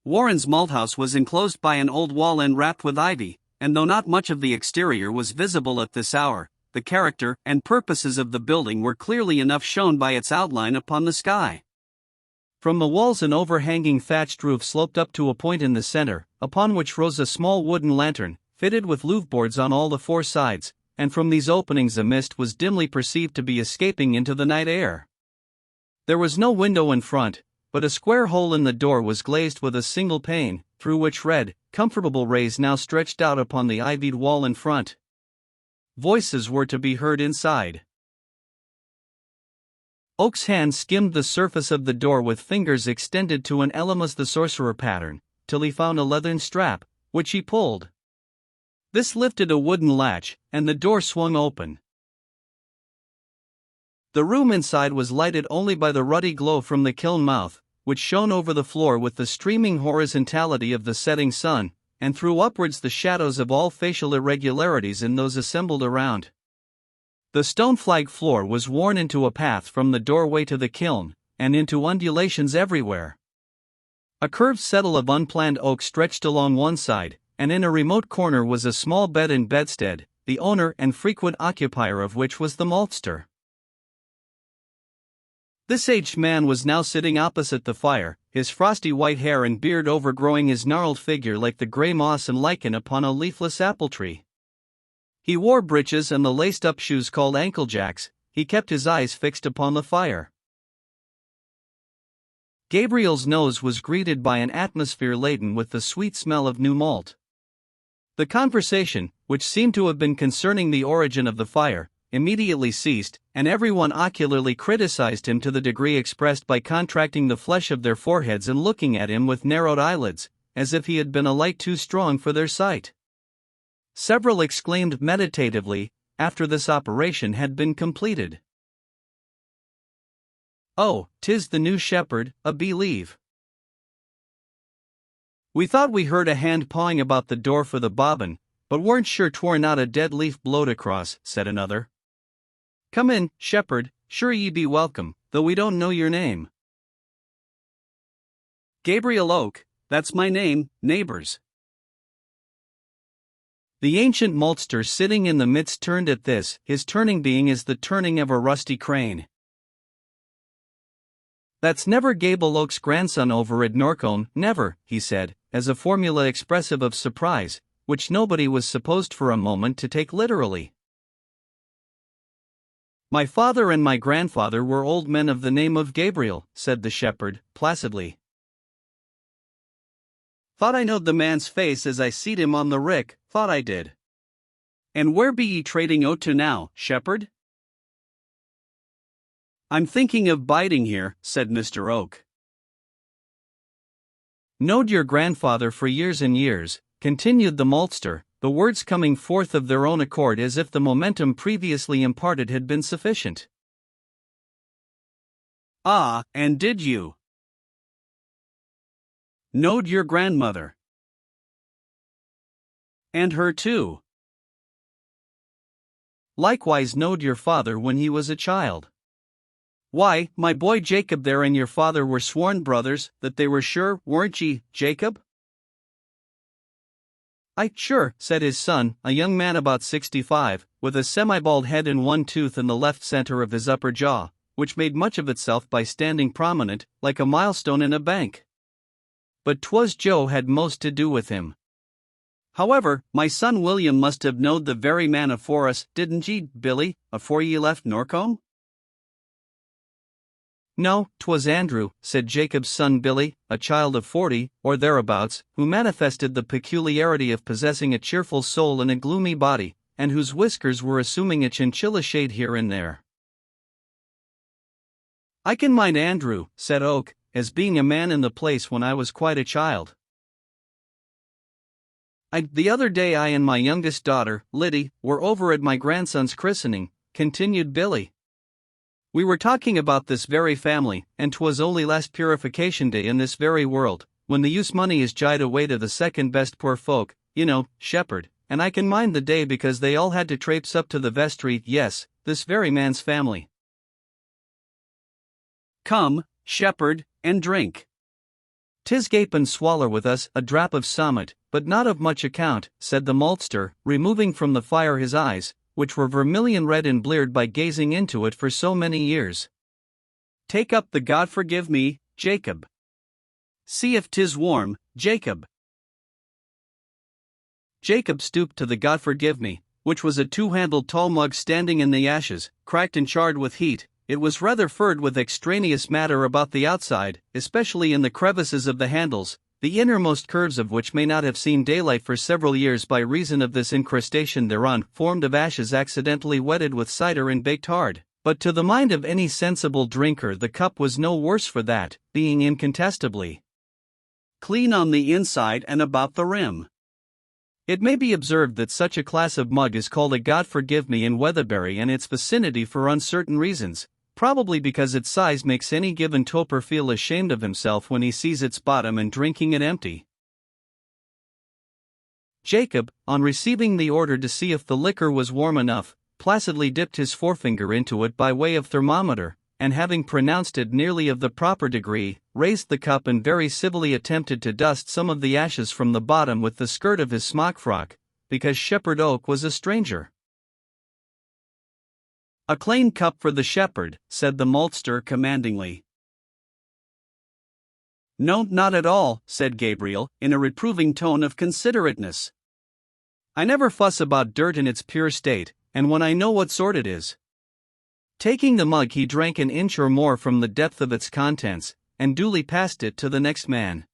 Warren's malthouse was enclosed by an old wall enwrapped with ivy, and though not much of the exterior was visible at this hour, the character and purposes of the building were clearly enough shown by its outline upon the sky. From the walls an overhanging thatched roof sloped up to a point in the center, upon which rose a small wooden lantern, fitted with louveboards on all the four sides, and from these openings a mist was dimly perceived to be escaping into the night air. There was no window in front, but a square hole in the door was glazed with a single pane, through which red, comfortable rays now stretched out upon the ivied wall in front. Voices were to be heard inside. Oak's hand skimmed the surface of the door with fingers extended to an Elymas the Sorcerer pattern, till he found a leathern strap, which he pulled. This lifted a wooden latch, and the door swung open. The room inside was lighted only by the ruddy glow from the kiln mouth, which shone over the floor with the streaming horizontality of the setting sun, and threw upwards the shadows of all facial irregularities in those assembled around. The stone flag floor was worn into a path from the doorway to the kiln, and into undulations everywhere. A curved settle of unplanned oak stretched along one side, and in a remote corner was a small bed and bedstead, the owner and frequent occupier of which was the maltster. This aged man was now sitting opposite the fire, his frosty white hair and beard overgrowing his gnarled figure like the grey moss and lichen upon a leafless apple tree. He wore breeches and the laced-up shoes called ankle-jacks. He kept his eyes fixed upon the fire. Gabriel's nose was greeted by an atmosphere laden with the sweet smell of new malt. The conversation, which seemed to have been concerning the origin of the fire, immediately ceased, and everyone ocularly criticized him to the degree expressed by contracting the flesh of their foreheads and looking at him with narrowed eyelids, as if he had been a light too strong for their sight. Several exclaimed meditatively, after this operation had been completed, "Oh, 'tis the new shepherd, a believe. We thought we heard a hand pawing about the door for the bobbin, but weren't sure 'twere not a dead leaf blowed across," said another. "Come in, shepherd, sure ye be welcome, though we don't know your name." "Gabriel Oak, that's my name, neighbors." The ancient maltster sitting in the midst turned at this, his turning being as the turning of a rusty crane. "That's never Gable Oak's grandson over at Norcombe, never," he said, as a formula expressive of surprise, which nobody was supposed for a moment to take literally. "My father and my grandfather were old men of the name of Gabriel," said the shepherd, placidly. "Thought I knowed the man's face as I seed him on the rick, thought I did. And where be ye trading out to now, shepherd?" "I'm thinking of biding here," said Mr. Oak. "Knowed your grandfather for years and years," continued the maltster, the words coming forth of their own accord as if the momentum previously imparted had been sufficient. "Ah, and did you? Knowed your grandmother? And her too? Likewise knowed your father when he was a child? Why, my boy Jacob there and your father were sworn brothers, that they were sure, weren't ye, Jacob?" "Aye, sure," said his son, a young man about 65, with a semi-bald head and one tooth in the left center of his upper jaw, which made much of itself by standing prominent, like a milestone in a bank. "But 'twas Joe had most to do with him. However, my son William must have knowed the very man afore us, didn't ye, Billy, afore ye left Norcombe?" "No, 'twas Andrew," said Jacob's son Billy, a child of 40, or thereabouts, who manifested the peculiarity of possessing a cheerful soul and a gloomy body, and whose whiskers were assuming a chinchilla shade here and there. "I can mind Andrew," said Oak, "as being a man in the place when I was quite a child. The other day I and my youngest daughter, Liddy, were over at my grandson's christening," continued Billy. "We were talking about this very family, and 'twas only last purification day in this very world, when the use money is jied away to the second best poor folk, you know, shepherd, and I can mind the day because they all had to traipse up to the vestry, yes, this very man's family. Come, shepherd, and drink. 'Tis gape and swaller with us, a drap of sommet, but not of much account," said the maltster, removing from the fire his eyes, which were vermilion red and bleared by gazing into it for so many years. "Take up the God forgive me, Jacob. See if 'tis warm, Jacob." Jacob stooped to the God forgive me, which was a two-handled tall mug standing in the ashes, cracked and charred with heat. It was rather furred with extraneous matter about the outside, especially in the crevices of the handles, the innermost curves of which may not have seen daylight for several years by reason of this incrustation thereon, formed of ashes accidentally wetted with cider and baked hard. But to the mind of any sensible drinker the cup was no worse for that, being incontestably clean on the inside and about the rim. It may be observed that such a class of mug is called a God forgive me in Weatherbury and its vicinity for uncertain reasons, probably because its size makes any given toper feel ashamed of himself when he sees its bottom and drinking it empty. Jacob, on receiving the order to see if the liquor was warm enough, placidly dipped his forefinger into it by way of thermometer, and having pronounced it nearly of the proper degree, raised the cup and very civilly attempted to dust some of the ashes from the bottom with the skirt of his smock frock, because Shepherd Oak was a stranger. "A clane cup for the shepherd," said the maltster commandingly. "No, not at all," said Gabriel, in a reproving tone of considerateness. "I never fuss about dirt in its pure state, and when I know what sort it is." Taking the mug, he drank an inch or more from the depth of its contents, and duly passed it to the next man.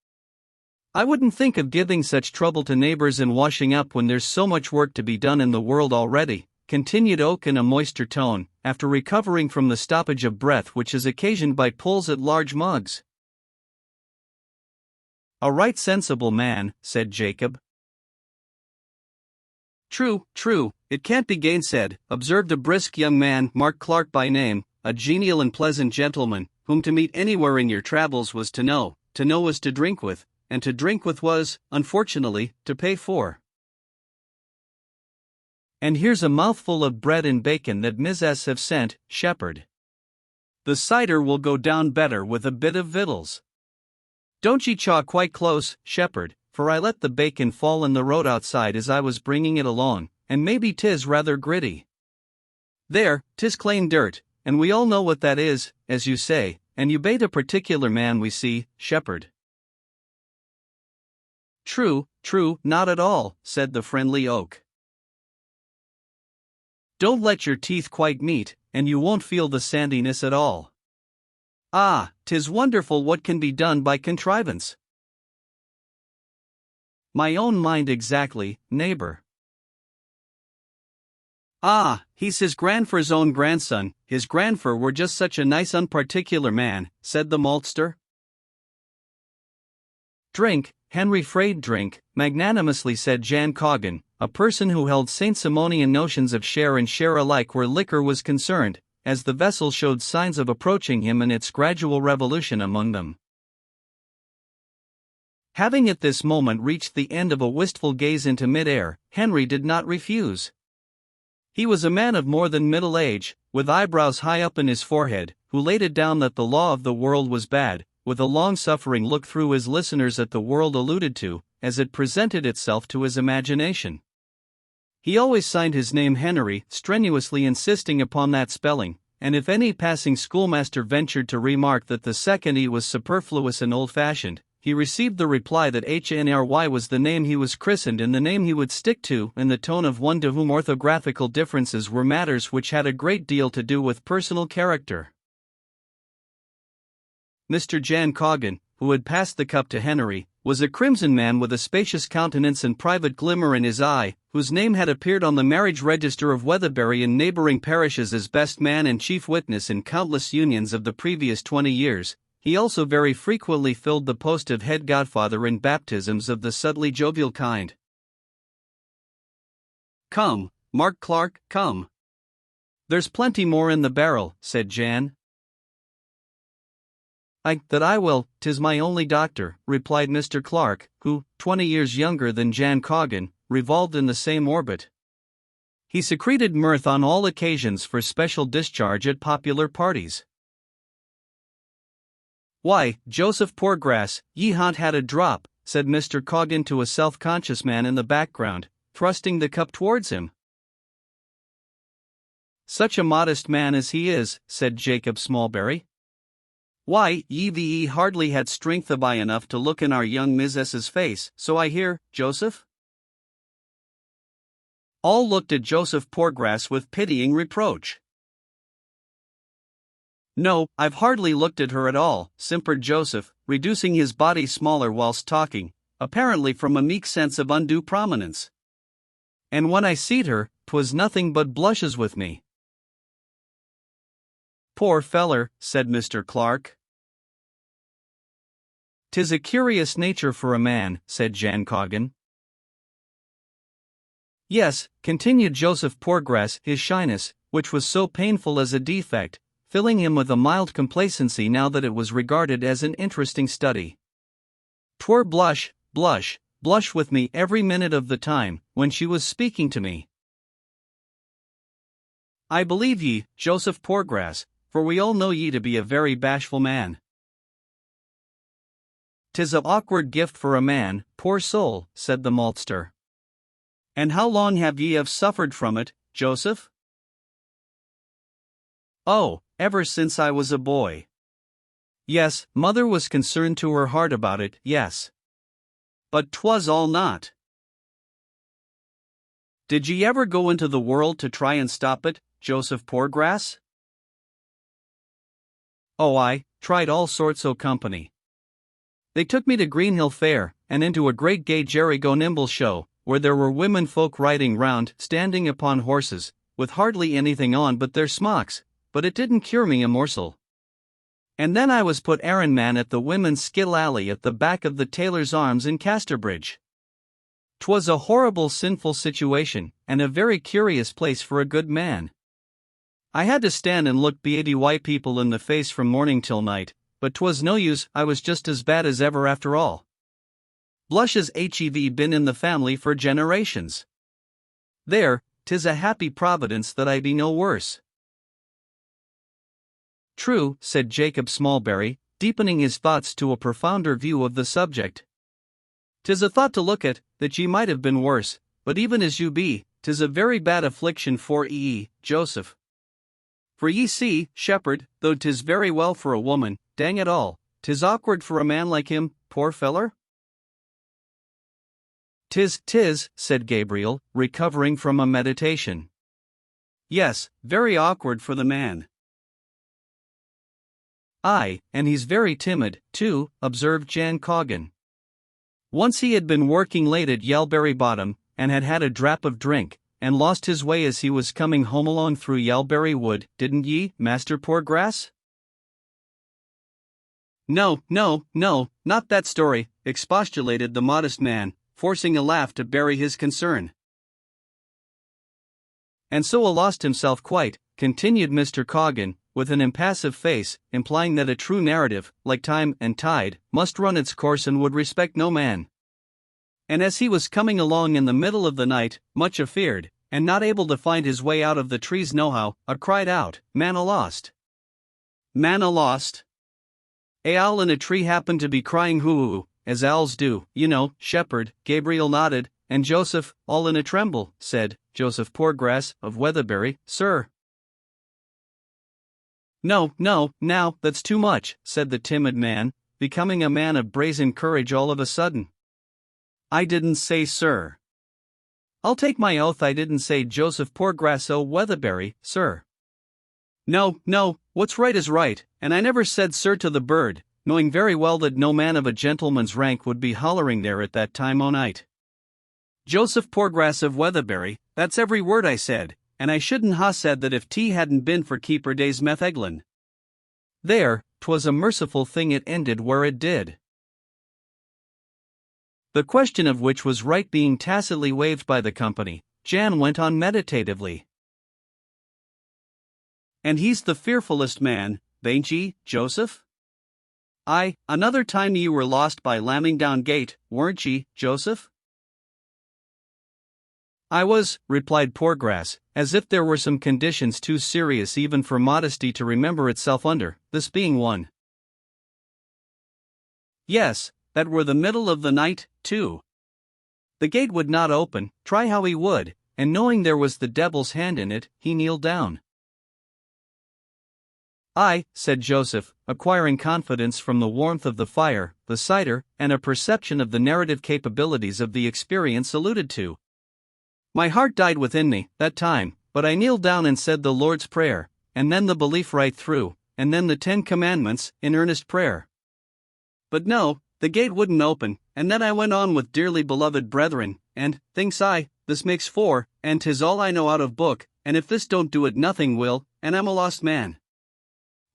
"I wouldn't think of giving such trouble to neighbors and washing up when there's so much work to be done in the world already," continued Oak in a moister tone, after recovering from the stoppage of breath which is occasioned by pulls at large mugs. "A right sensible man," said Jacob. "True, it can't be gainsaid," observed a brisk young man, Mark Clark by name, a genial and pleasant gentleman, whom to meet anywhere in your travels was to know was to drink with, and to drink with was, unfortunately, to pay for. "And here's a mouthful of bread and bacon that Ms. S. have sent, shepherd. The cider will go down better with a bit of victuals. Don't ye chaw quite close, shepherd, for I let the bacon fall in the road outside as I was bringing it along, and maybe 'tis rather gritty. There, 'tis clane dirt, and we all know what that is, as you say, and you bait a particular man we see, shepherd." True, not at all," said the friendly Oak. "Don't let your teeth quite meet, and you won't feel the sandiness at all. Ah, 'tis wonderful what can be done by contrivance." "My own mind exactly, neighbor." "Ah, he's his grandfer's own grandson, his grandfer were just such a nice unparticular man," said the maltster. "Drink, Henry Fraid, drink," magnanimously said Jan Coggan, a person who held Saint-Simonian notions of share and share alike where liquor was concerned, as the vessel showed signs of approaching him in its gradual revolution among them. Having at this moment reached the end of a wistful gaze into mid-air, Henry did not refuse. He was a man of more than middle age, with eyebrows high up in his forehead, who laid it down that the law of the world was bad, with a long-suffering look through his listeners at the world alluded to, as it presented itself to his imagination. He always signed his name Henry, strenuously insisting upon that spelling, and if any passing schoolmaster ventured to remark that the second E was superfluous and old-fashioned, he received the reply that Henry was the name he was christened and the name he would stick to, in the tone of one to whom orthographical differences were matters which had a great deal to do with personal character. Mr. Jan Coggan, who had passed the cup to Henry, was a crimson man with a spacious countenance and private glimmer in his eye, whose name had appeared on the marriage register of Weatherbury and neighboring parishes as best man and chief witness in countless unions of the previous 20 years. He also very frequently filled the post of head godfather in baptisms of the subtly jovial kind. "Come, Mark Clark, come. There's plenty more in the barrel," said Jan. I will, 'tis my only doctor," replied Mr. Clark, who, 20 years younger than Jan Coggan, revolved in the same orbit. He secreted mirth on all occasions for special discharge at popular parties. "Why, Joseph Poorgrass, ye ha'n't had a drop," said Mr. Coggan to a self-conscious man in the background, thrusting the cup towards him. "Such a modest man as he is," said Jacob Smallberry. "Why, ye hardly had strength of eye enough to look in our young Mrs.'s face, so I hear, Joseph?" All looked at Joseph Poorgrass with pitying reproach. "No, I've hardly looked at her at all," simpered Joseph, reducing his body smaller whilst talking, apparently from a meek sense of undue prominence. "And when I seed her, 'twas nothing but blushes with me." "Poor feller," said Mr. Clark. "'Tis a curious nature for a man," said Jan Coggan. "Yes," continued Joseph Poorgrass, his shyness, which was so painful as a defect, filling him with a mild complacency now that it was regarded as an interesting study. "'Twere blush, blush, blush with me every minute of the time, when she was speaking to me. I believe ye, Joseph Poorgrass, for we all know ye to be a very bashful man." "'Tis a awkward gift for a man, poor soul," said the maltster. "And how long have ye suffered from it, Joseph?" "Oh, ever since I was a boy." "Yes, mother was concerned to her heart about it, yes. But 'twas all naught." "Did ye ever go into the world to try and stop it, Joseph Poorgrass?" "Oh, I tried all sorts o' company. They took me to Greenhill Fair, and into a great gay jerry-go-nimble show, where there were women folk riding round, standing upon horses, with hardly anything on but their smocks, but it didn't cure me a morsel. And then I was put errand man at the women's skill alley at the back of the Tailor's Arms in Casterbridge. 'Twas a horrible sinful situation, and a very curious place for a good man. I had to stand and look B80Y people in the face from morning till night, but 'twas no use, I was just as bad as ever after all. Blush has been in the family for generations. There, 'tis a happy providence that I be no worse." "True," said Jacob Smallberry, deepening his thoughts to a profounder view of the subject. "'Tis a thought to look at, that ye might have been worse, but even as you be, 'tis a very bad affliction for ye, Joseph. For ye see, shepherd, though 'tis very well for a woman, dang it all, 'tis awkward for a man like him, poor feller." "'Tis," said Gabriel, recovering from a meditation. "Yes, very awkward for the man." "Aye, and he's very timid, too," observed Jan Coggan. "Once he had been working late at Yalbury Bottom, and had had a drap of drink, and lost his way as he was coming home along through Yalbury Wood, didn't ye, Master Poorgrass?" No, not that story," expostulated the modest man, forcing a laugh to bury his concern. "And so lost himself quite," continued Mr. Coggan, with an impassive face, implying that a true narrative, like time and tide, must run its course and would respect no man. "And as he was coming along in the middle of the night, much afeard, and not able to find his way out of the trees nohow, cried out, 'Man a lost! Man a lost!' A owl in a tree happened to be crying hoo-hoo, as owls do, you know, shepherd." Gabriel nodded, "And Joseph, all in a tremble, said, 'Joseph Poorgrass, of Weatherbury, sir.'" No, now, that's too much," said the timid man, becoming a man of brazen courage all of a sudden. "I didn't say sir. I'll take my oath I didn't say Joseph Poorgrass o' Weatherbury, sir. No, what's right is right, and I never said sir to the bird, knowing very well that no man of a gentleman's rank would be hollering there at that time o' night. Joseph Poorgrass of Weatherbury, that's every word I said, and I shouldn't ha' said that if tea hadn't been for Keeper Day's metheglin. There, 'twas a merciful thing it ended where it did." The question of which was right being tacitly waived by the company, Jan went on meditatively. "And he's the fearfullest man, bain't ye, Joseph? Aye, another time ye were lost by Lambingdown Gate, weren't ye, Joseph?" "I was," replied Poorgrass, as if there were some conditions too serious even for modesty to remember itself under, this being one. "Yes, that were the middle of the night, too. The gate would not open, try how he would, and knowing there was the devil's hand in it, he kneeled down." "Aye," said Joseph, acquiring confidence from the warmth of the fire, the cider, and a perception of the narrative capabilities of the experience alluded to. "My heart died within me, that time, but I kneeled down and said the Lord's Prayer, and then the belief right through, and then the 10 Commandments, in earnest prayer. But no, the gate wouldn't open, and then I went on with dearly beloved brethren, and, thinks I, this makes 4, and 'tis all I know out of book, and if this don't do it nothing will, and I'm a lost man.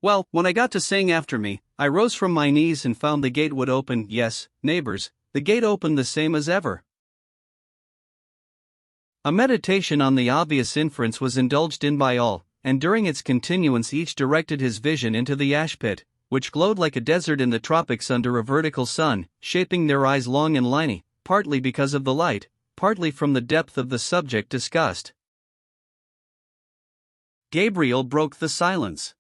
Well, when I got to saying after me, I rose from my knees and found the gate would open. Yes, neighbors, the gate opened the same as ever." A meditation on the obvious inference was indulged in by all, and during its continuance each directed his vision into the ash pit, which glowed like a desert in the tropics under a vertical sun, shaping their eyes long and liney, partly because of the light, partly from the depth of the subject discussed. Gabriel broke the silence.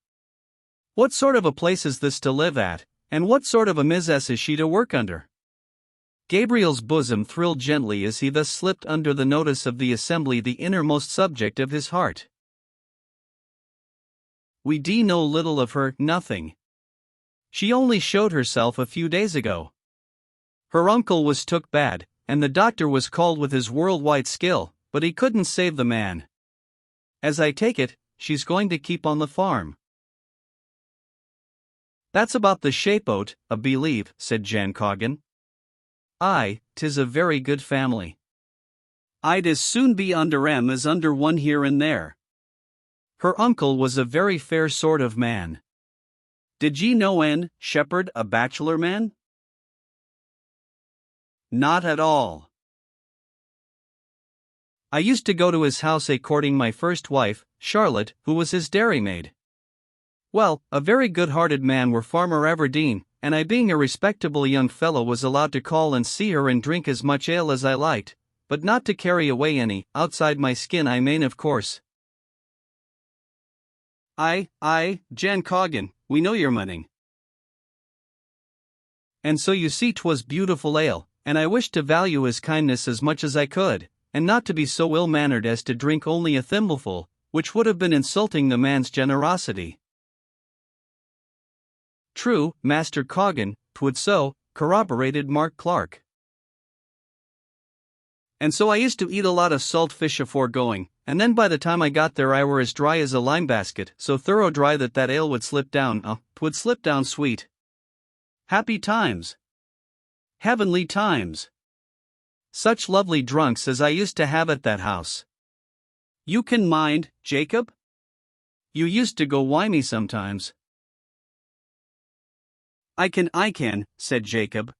What sort of a place is this to live at, and what sort of a missus is she to work under? Gabriel's bosom thrilled gently as he thus slipped under the notice of the assembly the innermost subject of his heart. We know little of her, nothing. She only showed herself a few days ago. Her uncle was took bad, and the doctor was called with his worldwide skill, but he couldn't save the man. As I take it, she's going to keep on the farm. That's about the shape o't, I believe, said Jan Coggan. Aye, 'tis a very good family. I'd as soon be under 'em as under one here and there. Her uncle was a very fair sort of man. Did ye know en, shepherd, a bachelor man? Not at all. I used to go to his house courting my first wife, Charlotte, who was his dairymaid. Well, a very good-hearted man were Farmer Everdeen, and I being a respectable young fellow was allowed to call and see her and drink as much ale as I liked, but not to carry away any, outside my skin I mane of course. Aye, Jan Coggan, we know your munning. And so you see 'twas beautiful ale, and I wished to value his kindness as much as I could, and not to be so ill-mannered as to drink only a thimbleful, which would have been insulting the man's generosity. True, Master Coggan, 'twould so, corroborated Mark Clark. And so I used to eat a lot of salt fish afore going, and then by the time I got there I were as dry as a lime basket, so thorough dry that ale would slip down, 'twould slip down sweet. Happy times! Heavenly times! Such lovely drunks as I used to have at that house. You can mind, Jacob? You used to go wimy sometimes. I can, said Jacob.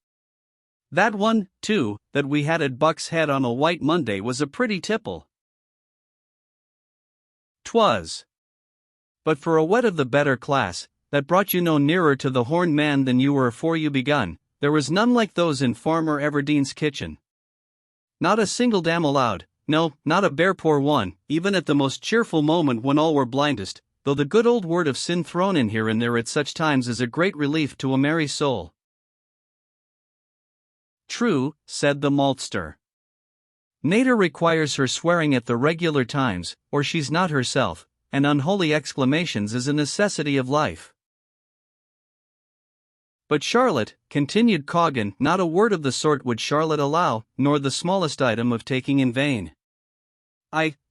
That one, too, that we had at Buck's Head on a White Monday was a pretty tipple. 'Twas. But for a wet of the better class, that brought you no nearer to the horned man than you were afore you begun, there was none like those in Farmer Everdeen's kitchen. Not a single dam allowed, no, not a bare poor one, even at the most cheerful moment when all were blindest, though the good old word of sin thrown in here and there at such times is a great relief to a merry soul. True, said the maltster. Nature requires her swearing at the regular times, or she's not herself, and unholy exclamations is a necessity of life. But Charlotte, continued Coggan, not a word of the sort would Charlotte allow, nor the smallest item of taking in vain.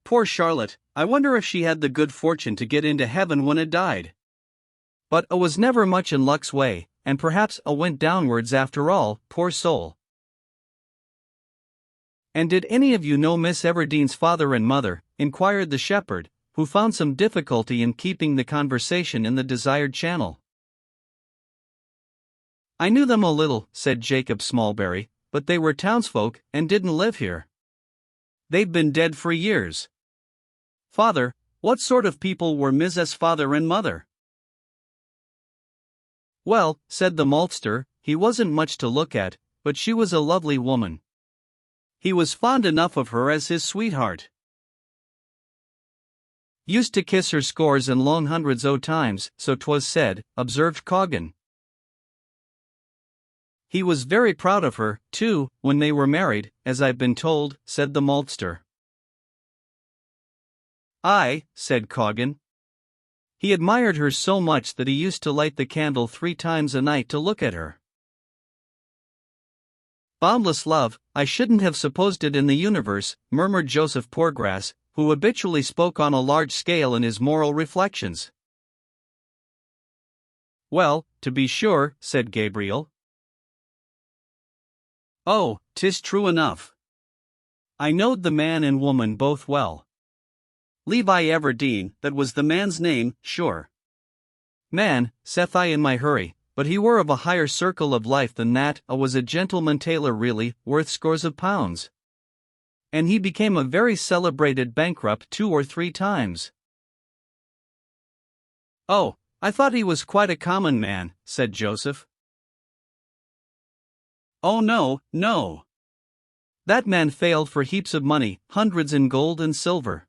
Poor Charlotte, I wonder if she had the good fortune to get into heaven when it died. But was never much in luck's way, and perhaps went downwards after all, poor soul. And did any of you know Miss Everdeen's father and mother? Inquired the shepherd, who found some difficulty in keeping the conversation in the desired channel. I knew them a little, said Jacob Smallberry, but they were townsfolk, and didn't live here. They've been dead for years. Father, what sort of people were Mrs. Father and Mother? Well, said the maltster, he wasn't much to look at, but she was a lovely woman. He was fond enough of her as his sweetheart. Used to kiss her scores and long hundreds o' times, so 'twas said, observed Coggan. He was very proud of her, too, when they were married, as I've been told, said the maltster. Aye, said Coggan. He admired her so much that he used to light the candle 3 times a night to look at her. Boundless love, I shouldn't have supposed it in the universe, murmured Joseph Poorgrass, who habitually spoke on a large scale in his moral reflections. Well, to be sure, said Gabriel. Oh, 'tis true enough. I knowed the man and woman both well. Levi Everdeen, that was the man's name, sure. Man, saith I in my hurry, but he were of a higher circle of life than that, was a gentleman tailor really, worth scores of pounds. And he became a very celebrated bankrupt 2 or 3 times. Oh, I thought he was quite a common man, said Joseph. Oh no, no. That man failed for heaps of money, hundreds in gold and silver.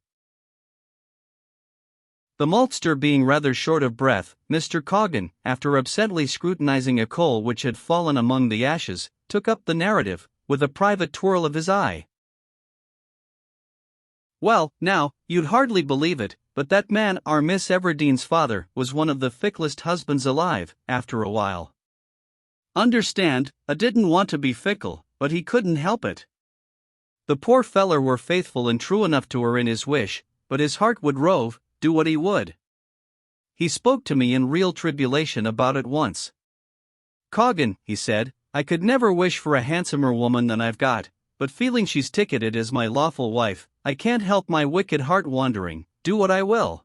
The maltster being rather short of breath, Mr. Coggan, after absently scrutinizing a coal which had fallen among the ashes, took up the narrative, with a private twirl of his eye. Well, now, you'd hardly believe it, but that man, our Miss Everdene's father, was one of the ficklest husbands alive, after a while. Understand, I didn't want to be fickle, but he couldn't help it. The poor feller were faithful and true enough to her in his wish, but his heart would rove, do what he would. He spoke to me in real tribulation about it once. Coggan, he said, I could never wish for a handsomer woman than I've got, but feeling she's ticketed as my lawful wife, I can't help my wicked heart wandering, do what I will.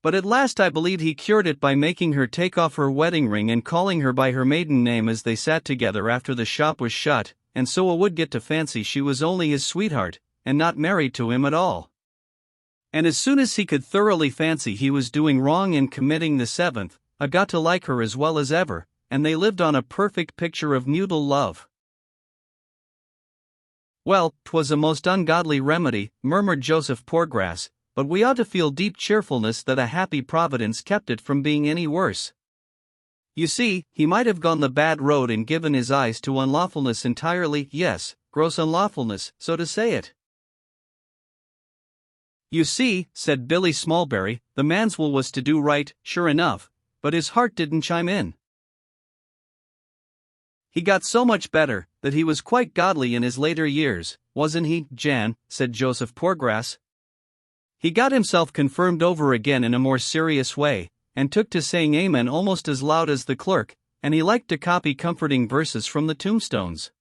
But at last I believe he cured it by making her take off her wedding ring and calling her by her maiden name as they sat together after the shop was shut, and so I would get to fancy she was only his sweetheart, and not married to him at all. And as soon as he could thoroughly fancy he was doing wrong in committing the seventh, I got to like her as well as ever, and they lived on a perfect picture of mutual love. Well, 'twas a most ungodly remedy, murmured Joseph Poorgrass, but we ought to feel deep cheerfulness that a happy providence kept it from being any worse. You see, he might have gone the bad road and given his eyes to unlawfulness entirely, yes, gross unlawfulness, so to say it. You see, said Billy Smallberry, the man's will was to do right, sure enough, but his heart didn't chime in. He got so much better, that he was quite godly in his later years, wasn't he, Jan, said Joseph Poorgrass. He got himself confirmed over again in a more serious way, and took to saying amen almost as loud as the clerk, and he liked to copy comforting verses from the tombstones.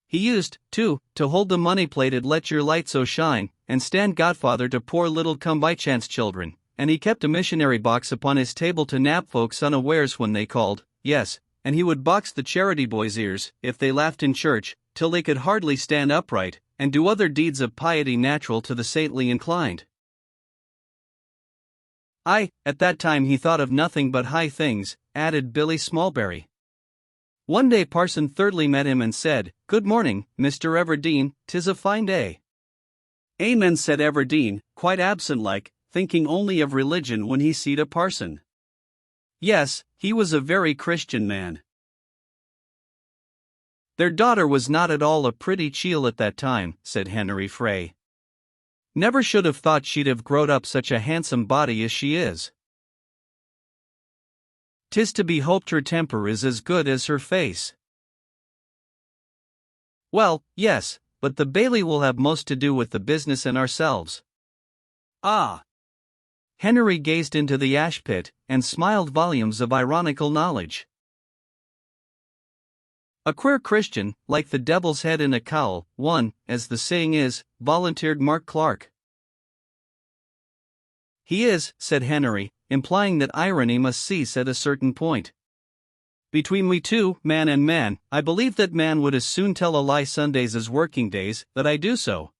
He used, too, to hold the money-plated "Let Your Light So Shine," and stand godfather to poor little come-by-chance children, and he kept a missionary box upon his table to nab folks unawares when they called, yes, and he would box the charity boys' ears, if they laughed in church, till they could hardly stand upright, and do other deeds of piety natural to the saintly inclined. Aye, at that time he thought of nothing but high things, added Billy Smallberry. One day Parson Thirdly met him and said, Good morning, Mr. Everdene, 'tis a fine day. Amen, said Everdene, quite absent-like, thinking only of religion when he seed a parson. Yes, he was a very Christian man. Their daughter was not at all a pretty chiel at that time, said Henry Frey. Never should have thought she'd have growed up such a handsome body as she is. 'Tis to be hoped her temper is as good as her face. Well, yes, but the Bailey will have most to do with the business and ourselves. Ah! Henry gazed into the ash pit, and smiled volumes of ironical knowledge. A queer Christian, like the devil's head in a cowl, one, as the saying is, volunteered Mark Clark. He is, said Henry, implying that irony must cease at a certain point. Between we two, man and man, I believe that man would as soon tell a lie Sundays as working days, that I do so.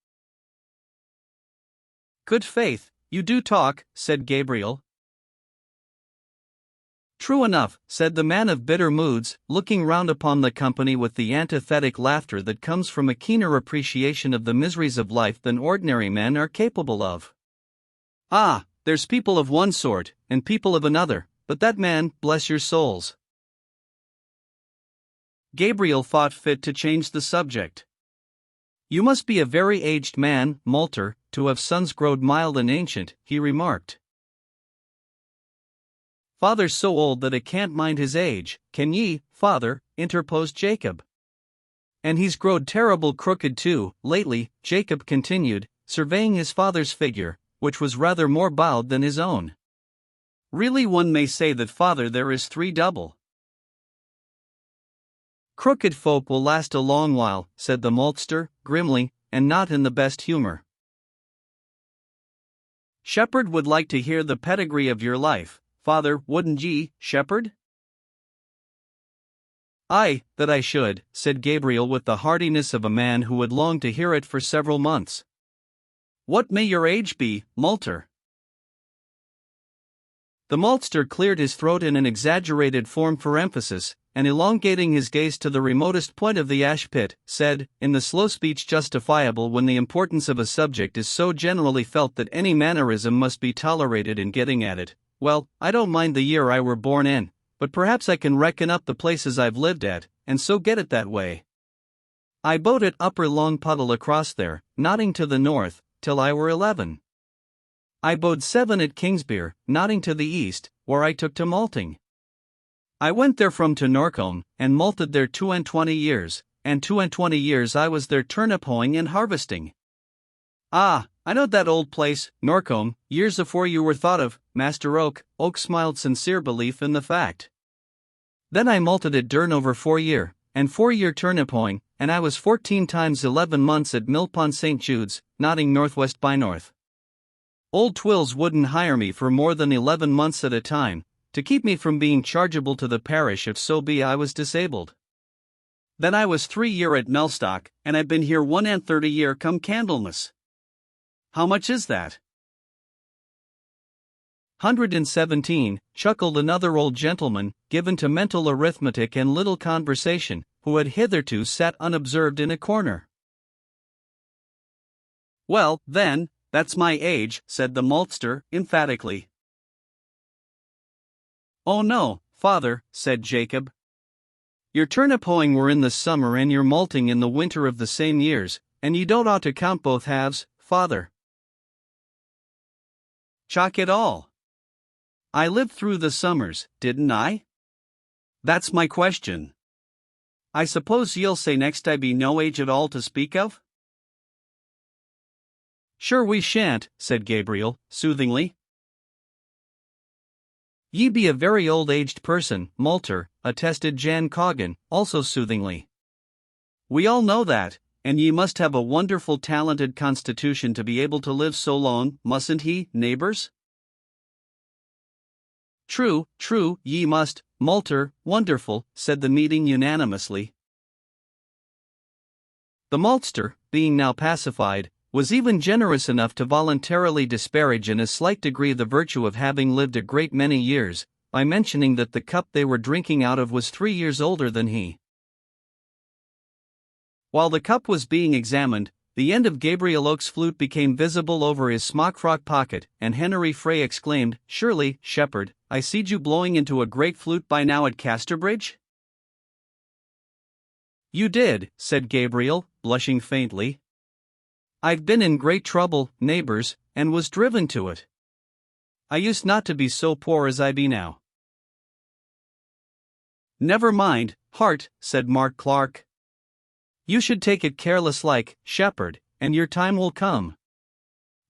Good faith, you do talk, said Gabriel. True enough, said the man of bitter moods, looking round upon the company with the antithetic laughter that comes from a keener appreciation of the miseries of life than ordinary men are capable of. Ah, there's people of one sort, and people of another, but that man, bless your souls. Gabriel thought fit to change the subject. You must be a very aged man, Malter, to have sons growed mild and ancient, he remarked. Father's so old that it can't mind his age, can ye, father, interposed Jacob. And he's growed terrible crooked too, lately, Jacob continued, surveying his father's figure, which was rather more bowed than his own. Really one may say that father there is three double. Crooked folk will last a long while, said the maltster, grimly, and not in the best humor. Shepherd would like to hear the pedigree of your life, father, wouldn't ye, Shepherd? Aye, that I should, said Gabriel with the heartiness of a man who had longed to hear it for several months. What may your age be, Malter? The maltster cleared his throat in an exaggerated form for emphasis, and elongating his gaze to the remotest point of the ash pit, said, in the slow speech justifiable when the importance of a subject is so generally felt that any mannerism must be tolerated in getting at it, "Well, I don't mind the year I were born in, but perhaps I can reckon up the places I've lived at, and so get it that way. I bode at Upper Long Puddle across there, nodding to the north, till I were 11. I bode 7 at Kingsbere, nodding to the east, where I took to malting. I went there from to Norcombe, and malted there 22 years, and 22 years I was there turnip hoeing and harvesting." "Ah, I know that old place, Norcombe, years afore you were thought of, Master Oak." Oak smiled sincere belief in the fact. "Then I malted at Durnover 4 year, and 4 year turnip hoeing, and I was 14 times 11 months at Millpond St. Jude's, nodding northwest by north. Old Twills wouldn't hire me for more than 11 months at a time, to keep me from being chargeable to the parish if so be I was disabled. Then I was 3 year at Mellstock, and I've been here 31 year come Candlemas. How much is that?" "117, chuckled another old gentleman, given to mental arithmetic and little conversation, who had hitherto sat unobserved in a corner. "Well, then, that's my age," said the maltster, emphatically. "Oh no, father," said Jacob. "Your turnip hoeing were in the summer and your malting in the winter of the same years, and you don't ought to count both halves, father. Chalk it all. I lived through the summers, didn't I? That's my question. I suppose ye'll say next I be no age at all to speak of?" "Sure we shan't," said Gabriel, soothingly. "Ye be a very old-aged person, malter," attested Jan Coggan, also soothingly. "We all know that, and ye must have a wonderful talented constitution to be able to live so long, mustn't he, neighbors?" "True, ye must, malter, wonderful," said the meeting unanimously. The maltster, being now pacified, was even generous enough to voluntarily disparage in a slight degree the virtue of having lived a great many years, by mentioning that the cup they were drinking out of was 3 years older than he. While the cup was being examined, the end of Gabriel Oak's flute became visible over his smock-frock pocket, and Henry Frey exclaimed, "Surely, shepherd, I seed you blowing into a great flute by now at Casterbridge?" "You did," said Gabriel, blushing faintly. "I've been in great trouble, neighbors, and was driven to it. I used not to be so poor as I be now." "Never mind, heart," said Mark Clark. "You should take it careless like, shepherd, and your time will come.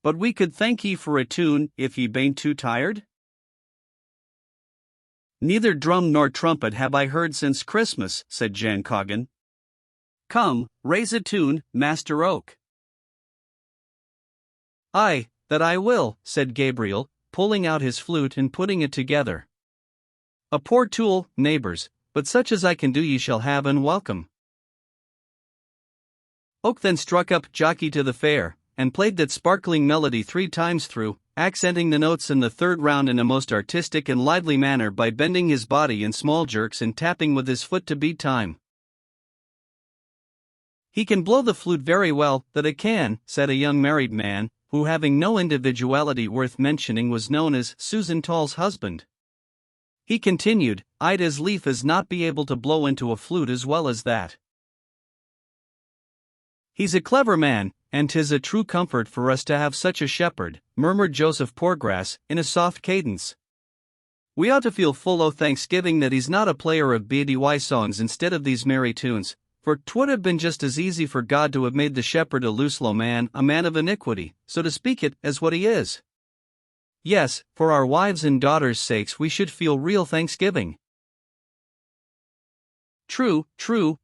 But we could thank ye for a tune, if ye bain't too tired." "Neither drum nor trumpet have I heard since Christmas," said Jan Coggan. "Come, raise a tune, Master Oak." "Aye, that I will," said Gabriel, pulling out his flute and putting it together. "A poor tool, neighbors, but such as I can do ye shall have and welcome." Oak then struck up "Jockey to the Fair," and played that sparkling melody 3 times through, accenting the notes in the third round in a most artistic and lively manner by bending his body in small jerks and tapping with his foot to beat time. "He can blow the flute very well, that it can," said a young married man, who, having no individuality worth mentioning, was known as Susan Tall's husband. He continued, "I'd as lief as not be able to blow into a flute as well as that." "He's a clever man, and 'tis a true comfort for us to have such a shepherd," murmured Joseph Poorgrass, in a soft cadence. "We ought to feel full o' thanksgiving that he's not a player of B.D.Y. songs instead of these merry tunes, for 'twould have been just as easy for God to have made the shepherd a loose-low man, a man of iniquity, so to speak it, as what he is. Yes, for our wives' and daughters' sakes we should feel real thanksgiving." True,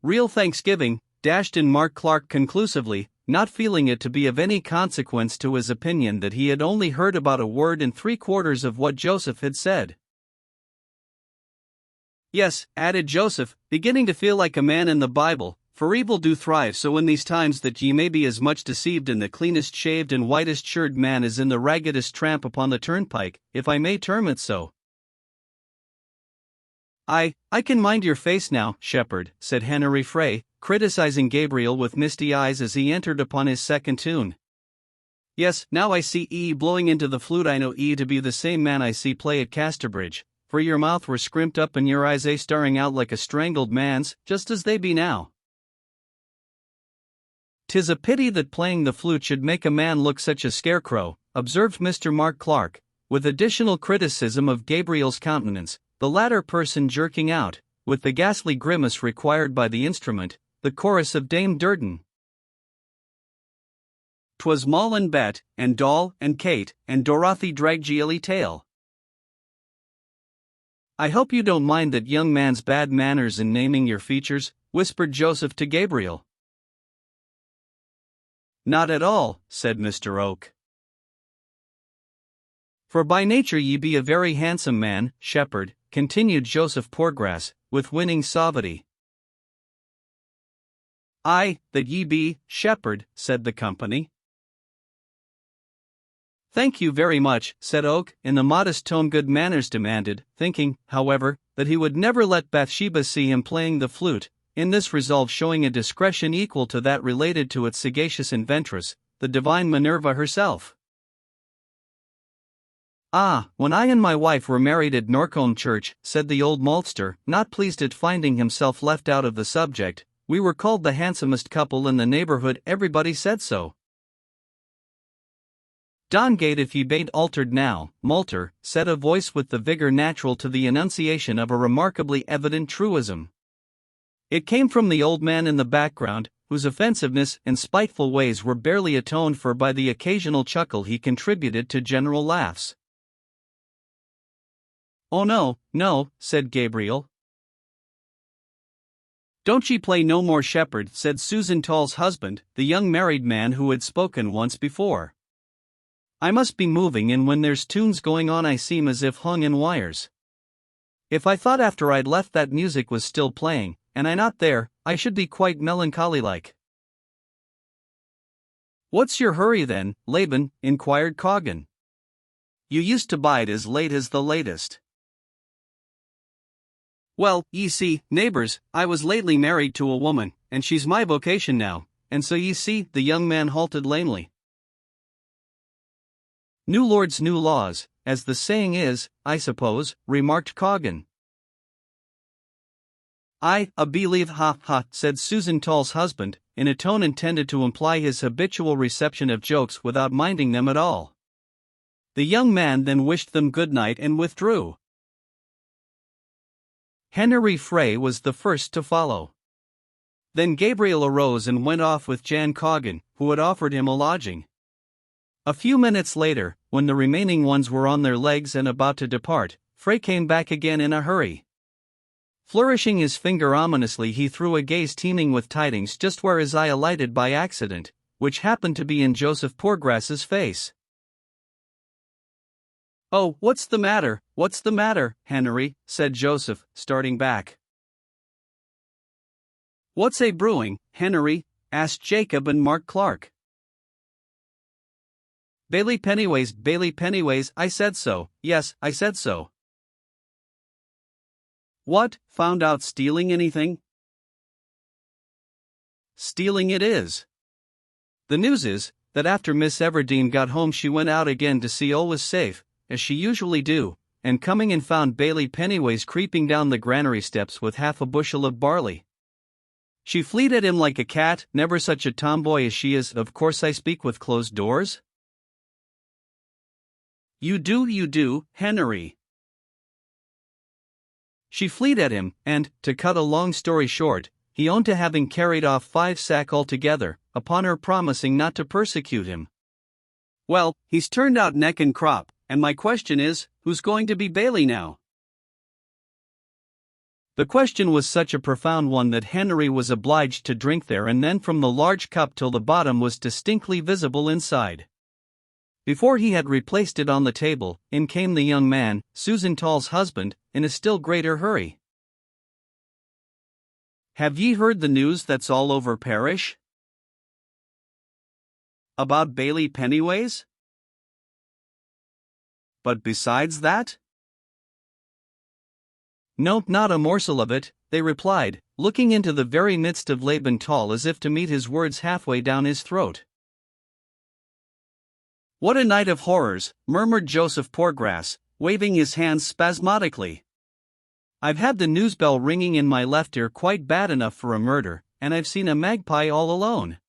real thanksgiving," dashed in Mark Clark conclusively, not feeling it to be of any consequence to his opinion that he had only heard about a word and 3/4 of what Joseph had said. "Yes," added Joseph, beginning to feel like a man in the Bible, "for evil do thrive so in these times that ye may be as much deceived in the cleanest shaved and whitest shirred man as in the raggedest tramp upon the turnpike, if I may term it so. I can mind your face now, shepherd, said Henry Frey, criticizing Gabriel with misty eyes as he entered upon his second tune. Yes, now I see E blowing into the flute. I know E to be the same man I see play at Casterbridge, for your mouth were scrimped up and your eyes a starring out like a strangled man's, just as they be now. 'Tis a pity that playing the flute should make a man look such a scarecrow, observed Mr. Mark Clark, with additional criticism of Gabriel's countenance, the latter person jerking out, with the ghastly grimace required by the instrument, the chorus of Dame Durden. 'Twas Moll and Bet, and Doll, and Kate, and Dorothy Draggeely Tail. I hope you don't mind that young man's bad manners in naming your features, whispered Joseph to Gabriel. Not at all, said Mr. Oak. For by nature ye be a very handsome man, shepherd, continued Joseph Poorgrass, with winning suavity. Aye, that ye be, shepherd, said the company. Thank you very much, said Oak, in the modest tone good manners demanded, thinking, however, that he would never let Bathsheba see him playing the flute, in this resolve showing a discretion equal to that related to its sagacious inventress, the divine Minerva herself. Ah, when I and my wife were married at Norcombe Church, said the old maltster, not pleased at finding himself left out of the subject, we were called the handsomest couple in the neighborhood. Everybody said so. Dongate if ye bain't altered now, Malter, said a voice with the vigor natural to the enunciation of a remarkably evident truism. It came from the old man in the background, whose offensiveness and spiteful ways were barely atoned for by the occasional chuckle he contributed to general laughs. Oh no, no, said Gabriel. Don't ye play no more shepherd, said Susan Tall's husband, the young married man who had spoken once before. I must be moving, and when there's tunes going on I seem as if hung in wires. If I thought after I'd left that music was still playing, and I not there, I should be quite melancholy-like. What's your hurry then, Laban? Inquired Coggan. You used to bide as late as the latest. Well, ye see, neighbors, I was lately married to a woman, and she's my vocation now, and so ye see, the young man halted lamely. New lords, new laws, as the saying is, I suppose, remarked Coggan. I believe said Susan Tall's husband, in a tone intended to imply his habitual reception of jokes without minding them at all. The young man then wished them good night and withdrew. Henry Frey was the first to follow. Then Gabriel arose and went off with Jan Coggan, who had offered him a lodging. A few minutes later, when the remaining ones were on their legs and about to depart, Frey came back again in a hurry. Flourishing his finger ominously, he threw a gaze teeming with tidings just where his eye alighted by accident, which happened to be in Joseph Poorgrass's face. Oh, what's the matter, Henry, said Joseph, starting back. What's a brewing, Henry? Asked Jacob and Mark Clark. Bailey Pennyways, I said so, yes, I said so. What, found out stealing anything? Stealing it is. The news is, that after Miss Everdeen got home she went out again to see all was safe, as she usually do, and coming in found Bailey Pennyways creeping down the granary steps with half a bushel of barley. She fleed at him like a cat, never such a tomboy as she is. Of course I speak with closed doors? You do, Henry. She fleed at him, and, to cut a long story short, he owned to having carried off 5 sack altogether, upon her promising not to persecute him. Well, he's turned out neck and crop, and my question is, who's going to be Bailey now? The question was such a profound one that Henry was obliged to drink there and then from the large cup till the bottom was distinctly visible inside. Before he had replaced it on the table, in came the young man, Susan Tall's husband, in a still greater hurry. Have ye heard the news that's all over parish? About Bailey Pennyways? But besides that? Nope, not a morsel of it, they replied, looking into the very midst of Labenthal as if to meet his words halfway down his throat. What a night of horrors, murmured Joseph Poorgrass, waving his hands spasmodically. I've had the news bell ringing in my left ear quite bad enough for a murder, and I've seen a magpie all alone.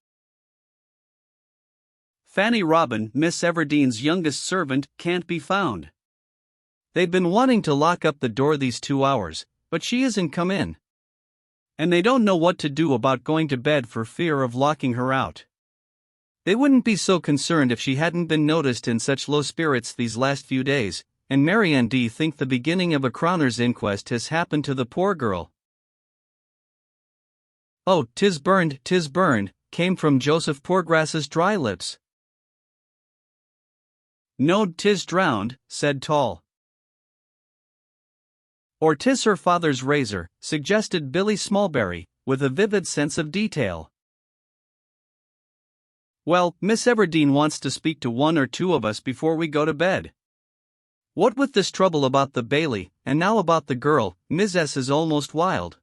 Fanny Robin, Miss Everdene's youngest servant, can't be found. They've been wanting to lock up the door these 2 hours, but she isn't come in. And they don't know what to do about going to bed for fear of locking her out. They wouldn't be so concerned if she hadn't been noticed in such low spirits these last few days, and Marianne D. think the beginning of a crowner's inquest has happened to the poor girl. Oh, 'tis burned, came from Joseph Poorgrass's dry lips. No, 'tis drowned, said Tall. Or 'tis her father's razor, suggested Billy Smallberry, with a vivid sense of detail. Well, Miss Everdene wants to speak to one or two of us before we go to bed. What with this trouble about the Bailey, and now about the girl, Ms. S is almost wild.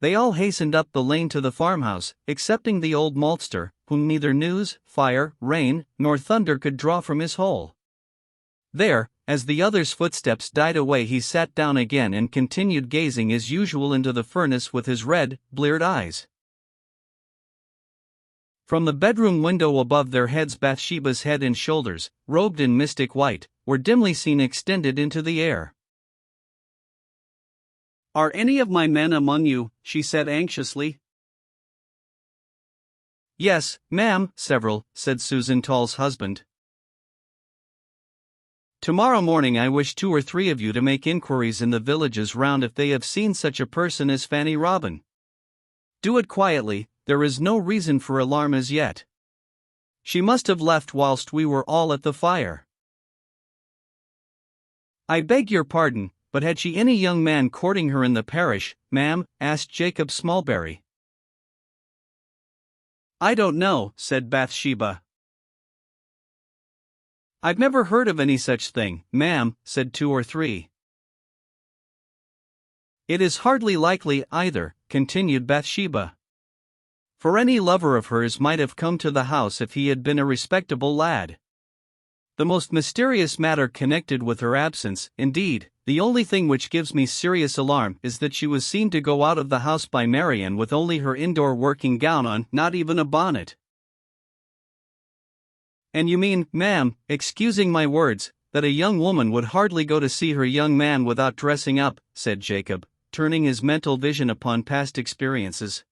They all hastened up the lane to the farmhouse, excepting the old maltster, whom neither news, fire, rain, nor thunder could draw from his hole. There, as the other's footsteps died away, he sat down again and continued gazing as usual into the furnace with his red, bleared eyes. From the bedroom window above their heads, Bathsheba's head and shoulders, robed in mystic white, were dimly seen extended into the air. "Are any of my men among you?" she said anxiously. "Yes, ma'am, several," said Susan Tall's husband. "Tomorrow morning I wish 2 or 3 of you to make inquiries in the villages round if they have seen such a person as Fanny Robin. Do it quietly, there is no reason for alarm as yet. She must have left whilst we were all at the fire." "I beg your pardon, but had she any young man courting her in the parish, ma'am?" asked Jacob Smallberry. "I don't know," said Bathsheba. "I've never heard of any such thing, ma'am," said 2 or 3. "It is hardly likely either," continued Bathsheba. "For any lover of hers might have come to the house if he had been a respectable lad. The most mysterious matter connected with her absence, indeed, the only thing which gives me serious alarm, is that she was seen to go out of the house by Marianne with only her indoor working gown on, not even a bonnet." "And you mean, ma'am, excusing my words, that a young woman would hardly go to see her young man without dressing up," said Jacob, turning his mental vision upon past experiences.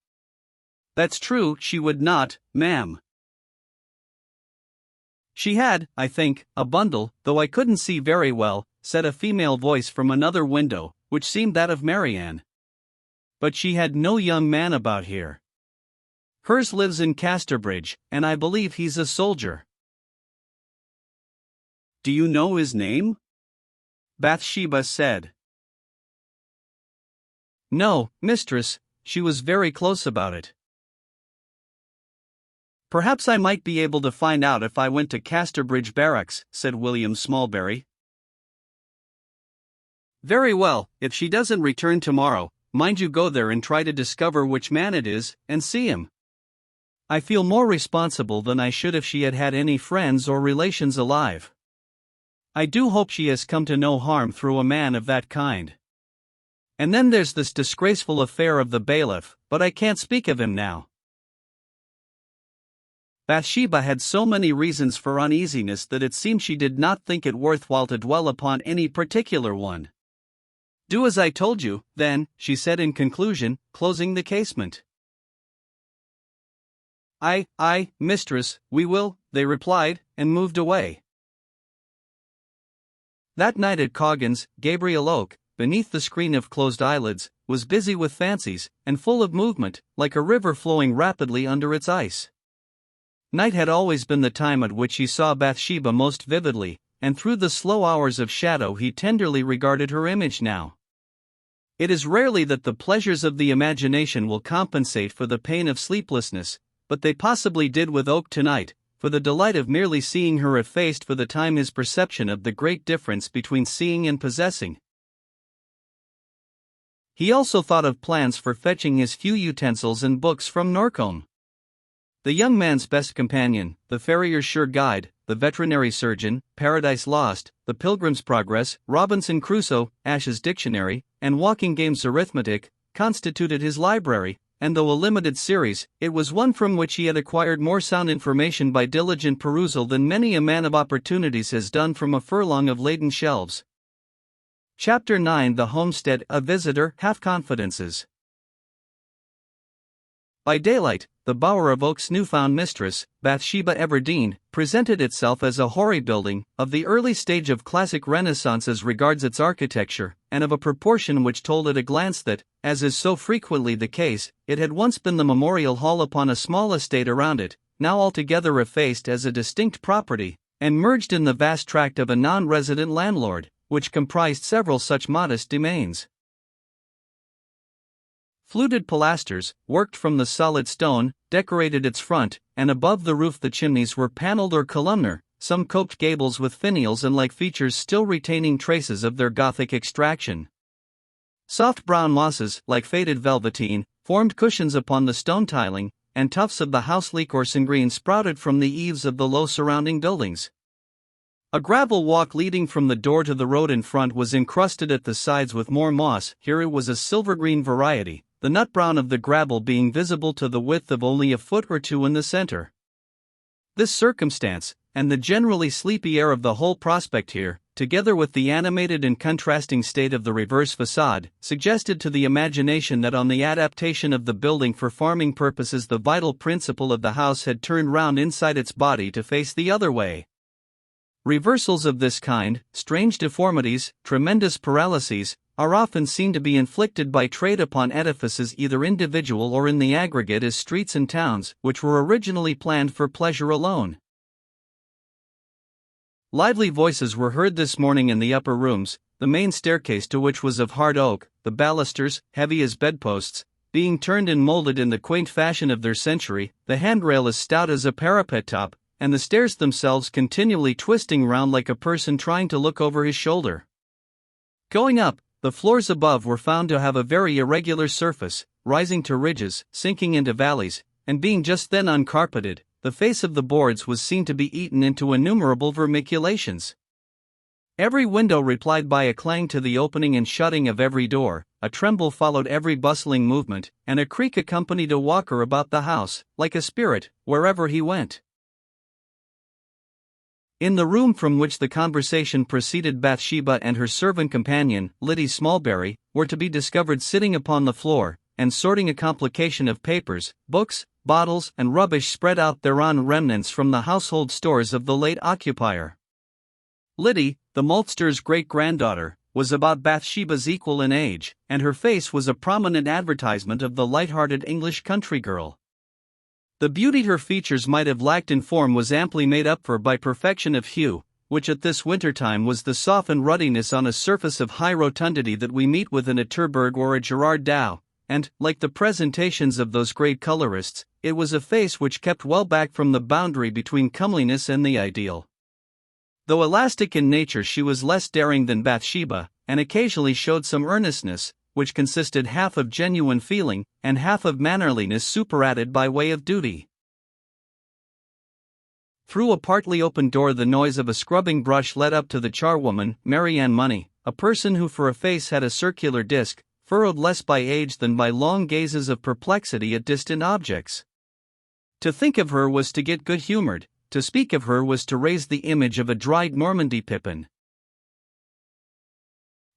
"That's true, she would not, ma'am. She had, I think, a bundle, though I couldn't see very well," said a female voice from another window, which seemed that of Marianne. "But she had no young man about here. Hers lives in Casterbridge, and I believe he's a soldier." "Do you know his name?" Bathsheba said. "No, mistress, she was very close about it." "Perhaps I might be able to find out if I went to Casterbridge Barracks," said William Smallberry. "Very well, if she doesn't return tomorrow, mind you go there and try to discover which man it is, and see him. I feel more responsible than I should if she had had any friends or relations alive. I do hope she has come to no harm through a man of that kind. And then there's this disgraceful affair of the bailiff, but I can't speak of him now." Bathsheba had so many reasons for uneasiness that it seemed she did not think it worthwhile to dwell upon any particular one. "Do as I told you, then," she said in conclusion, closing the casement. Aye, mistress, we will," they replied, and moved away. That night at Coggan's, Gabriel Oak, beneath the screen of closed eyelids, was busy with fancies, and full of movement, like a river flowing rapidly under its ice. Night had always been the time at which he saw Bathsheba most vividly, and through the slow hours of shadow he tenderly regarded her image now. It is rarely that the pleasures of the imagination will compensate for the pain of sleeplessness, but they possibly did with Oak tonight, for the delight of merely seeing her effaced for the time his perception of the great difference between seeing and possessing. He also thought of plans for fetching his few utensils and books from Norcombe. The young man's best companion, the farrier's sure guide, the veterinary surgeon, Paradise Lost, the Pilgrim's Progress, Robinson Crusoe, Ash's Dictionary, and Walking Game's Arithmetic, constituted his library, and though a limited series, it was one from which he had acquired more sound information by diligent perusal than many a man of opportunities has done from a furlong of laden shelves. Chapter 9: The Homestead, a Visitor, Half-Confidences. By daylight, the Bower of Oak's newfound mistress, Bathsheba Everdeen, presented itself as a hoary building, of the early stage of classic Renaissance as regards its architecture, and of a proportion which told at a glance that, as is so frequently the case, it had once been the memorial hall upon a small estate around it, now altogether effaced as a distinct property, and merged in the vast tract of a non-resident landlord, which comprised several such modest domains. Fluted pilasters, worked from the solid stone, decorated its front, and above the roof the chimneys were panelled or columnar, some coped gables with finials and like features still retaining traces of their Gothic extraction. Soft brown mosses, like faded velveteen, formed cushions upon the stone tiling, and tufts of the house-leek or green sprouted from the eaves of the low surrounding buildings. A gravel walk leading from the door to the road in front was encrusted at the sides with more moss. Here it was a silver-green variety, the nut brown of the gravel being visible to the width of only a foot or two in the center. This circumstance, and the generally sleepy air of the whole prospect here, together with the animated and contrasting state of the reverse facade, suggested to the imagination that on the adaptation of the building for farming purposes the vital principle of the house had turned round inside its body to face the other way. Reversals of this kind, strange deformities, tremendous paralyses, are often seen to be inflicted by trade upon edifices either individual or in the aggregate as streets and towns, which were originally planned for pleasure alone. Lively voices were heard this morning in the upper rooms, the main staircase to which was of hard oak, the balusters, heavy as bedposts, being turned and molded in the quaint fashion of their century, the handrail as stout as a parapet top, and the stairs themselves continually twisting round like a person trying to look over his shoulder. Going up, the floors above were found to have a very irregular surface, rising to ridges, sinking into valleys, and being just then uncarpeted. The face of the boards was seen to be eaten into innumerable vermiculations. Every window replied by a clang to the opening and shutting of every door, a tremble followed every bustling movement, and a creak accompanied a walker about the house, like a spirit, wherever he went. In the room from which the conversation proceeded, Bathsheba and her servant companion, Liddy Smallberry, were to be discovered sitting upon the floor, and sorting a complication of papers, books, bottles, and rubbish spread out thereon, remnants from the household stores of the late occupier. Liddy, the maltster's great-granddaughter, was about Bathsheba's equal in age, and her face was a prominent advertisement of the light-hearted English country girl. The beauty her features might have lacked in form was amply made up for by perfection of hue, which at this winter-time was the softened ruddiness on a surface of high rotundity that we meet with in a Terburg or a Gerard Dow, and, like the presentations of those great colorists, it was a face which kept well back from the boundary between comeliness and the ideal. Though elastic in nature, she was less daring than Bathsheba, and occasionally showed some earnestness, which consisted half of genuine feeling, and half of mannerliness superadded by way of duty. Through a partly open door the noise of a scrubbing brush led up to the charwoman, Mary Ann Money, a person who for a face had a circular disc, furrowed less by age than by long gazes of perplexity at distant objects. To think of her was to get good-humored, to speak of her was to raise the image of a dried Normandy pippin.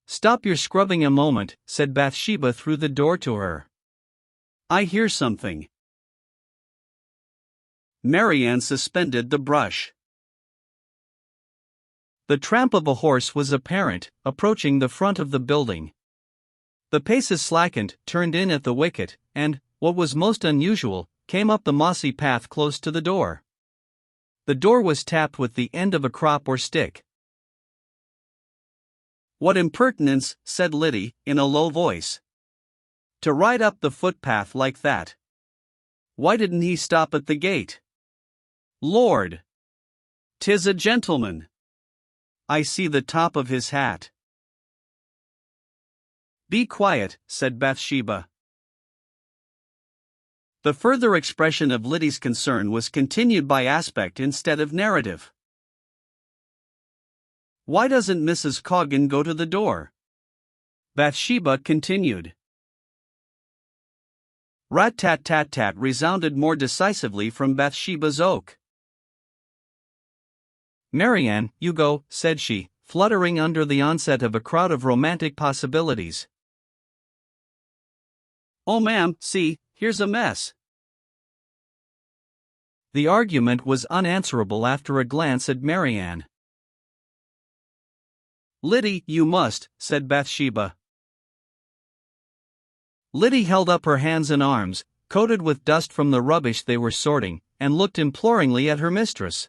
"Stop your scrubbing a moment," said Bathsheba through the door to her. "I hear something." Mary Ann suspended the brush. The tramp of a horse was apparent, approaching the front of the building. The paces slackened, turned in at the wicket, and, what was most unusual, came up the mossy path close to the door. The door was tapped with the end of a crop or stick. "What impertinence," said Liddy, in a low voice. "To ride up the footpath like that. Why didn't he stop at the gate? Lord! 'Tis a gentleman. I see the top of his hat." Be quiet, said Bathsheba. The further expression of Liddy's concern was continued by aspect instead of narrative. Why doesn't Mrs. Coggan go to the door? Bathsheba continued. Rat-tat-tat-tat resounded more decisively from Bathsheba's oak. Marianne, you go, said she, fluttering under the onset of a crowd of romantic possibilities. Oh ma'am, see, here's a mess. The argument was unanswerable after a glance at Marianne. Liddy, you must, said Bathsheba. Liddy held up her hands and arms, coated with dust from the rubbish they were sorting, and looked imploringly at her mistress.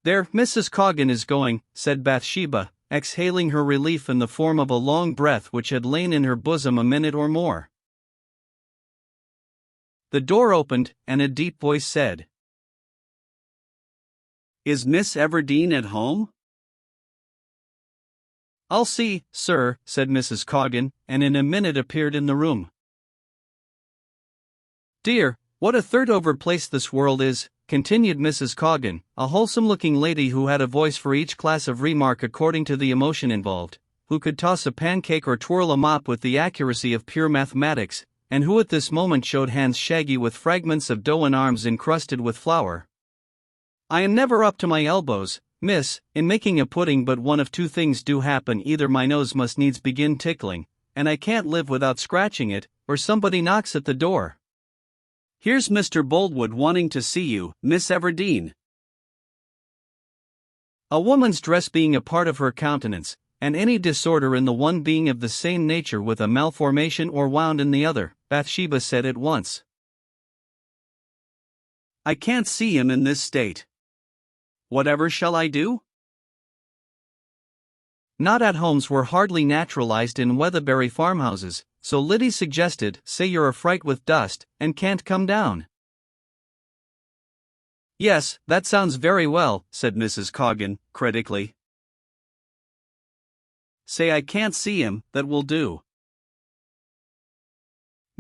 There, Mrs. Coggan is going, said Bathsheba, exhaling her relief in the form of a long breath which had lain in her bosom a minute or more. The door opened, and a deep voice said, Is Miss Everdeen at home? I'll see, sir, said Mrs. Coggan, and in a minute appeared in the room. Dear, what a third-over place this world is, continued Mrs. Coggan, a wholesome-looking lady who had a voice for each class of remark according to the emotion involved, who could toss a pancake or twirl a mop with the accuracy of pure mathematics, and who at this moment showed hands shaggy with fragments of dough and arms encrusted with flour. I am never up to my elbows, miss, in making a pudding, but one of two things do happen: either my nose must needs begin tickling, and I can't live without scratching it, or somebody knocks at the door. Here's Mr. Boldwood wanting to see you, Miss Everdeen. A woman's dress being a part of her countenance, and any disorder in the one being of the same nature with a malformation or wound in the other, Bathsheba said at once. I can't see him in this state. Whatever shall I do? Not at homes were hardly naturalized in Weatherbury farmhouses, so Liddy suggested, say you're afright with dust, and can't come down. Yes, that sounds very well, said Mrs. Coggan, critically. Say I can't see him, that will do.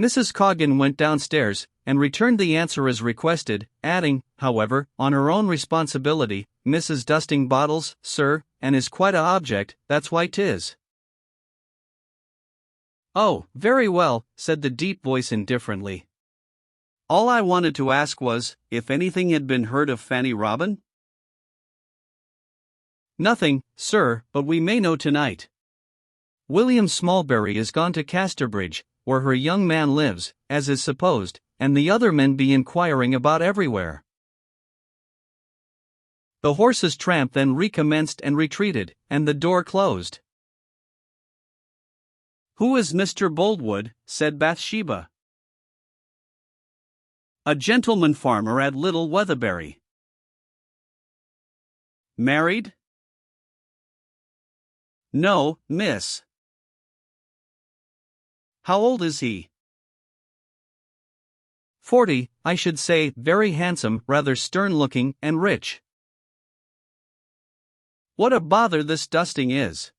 Mrs. Coggan went downstairs, and returned the answer as requested, adding, however, on her own responsibility, Mrs. Dusting bottles, sir, and is quite a object, that's why 'tis. Oh, very well, said the deep voice indifferently. All I wanted to ask was, if anything had been heard of Fanny Robin? Nothing, sir, but we may know tonight. William Smallberry is gone to Casterbridge, where her young man lives, as is supposed, and the other men be inquiring about everywhere. The horse's tramp then recommenced and retreated, and the door closed. Who is Mr. Boldwood? Said Bathsheba. A gentleman farmer at Little Weatherbury. Married? No, miss. How old is he? 40, I should say, very handsome, rather stern-looking, and rich. What a bother this dusting is.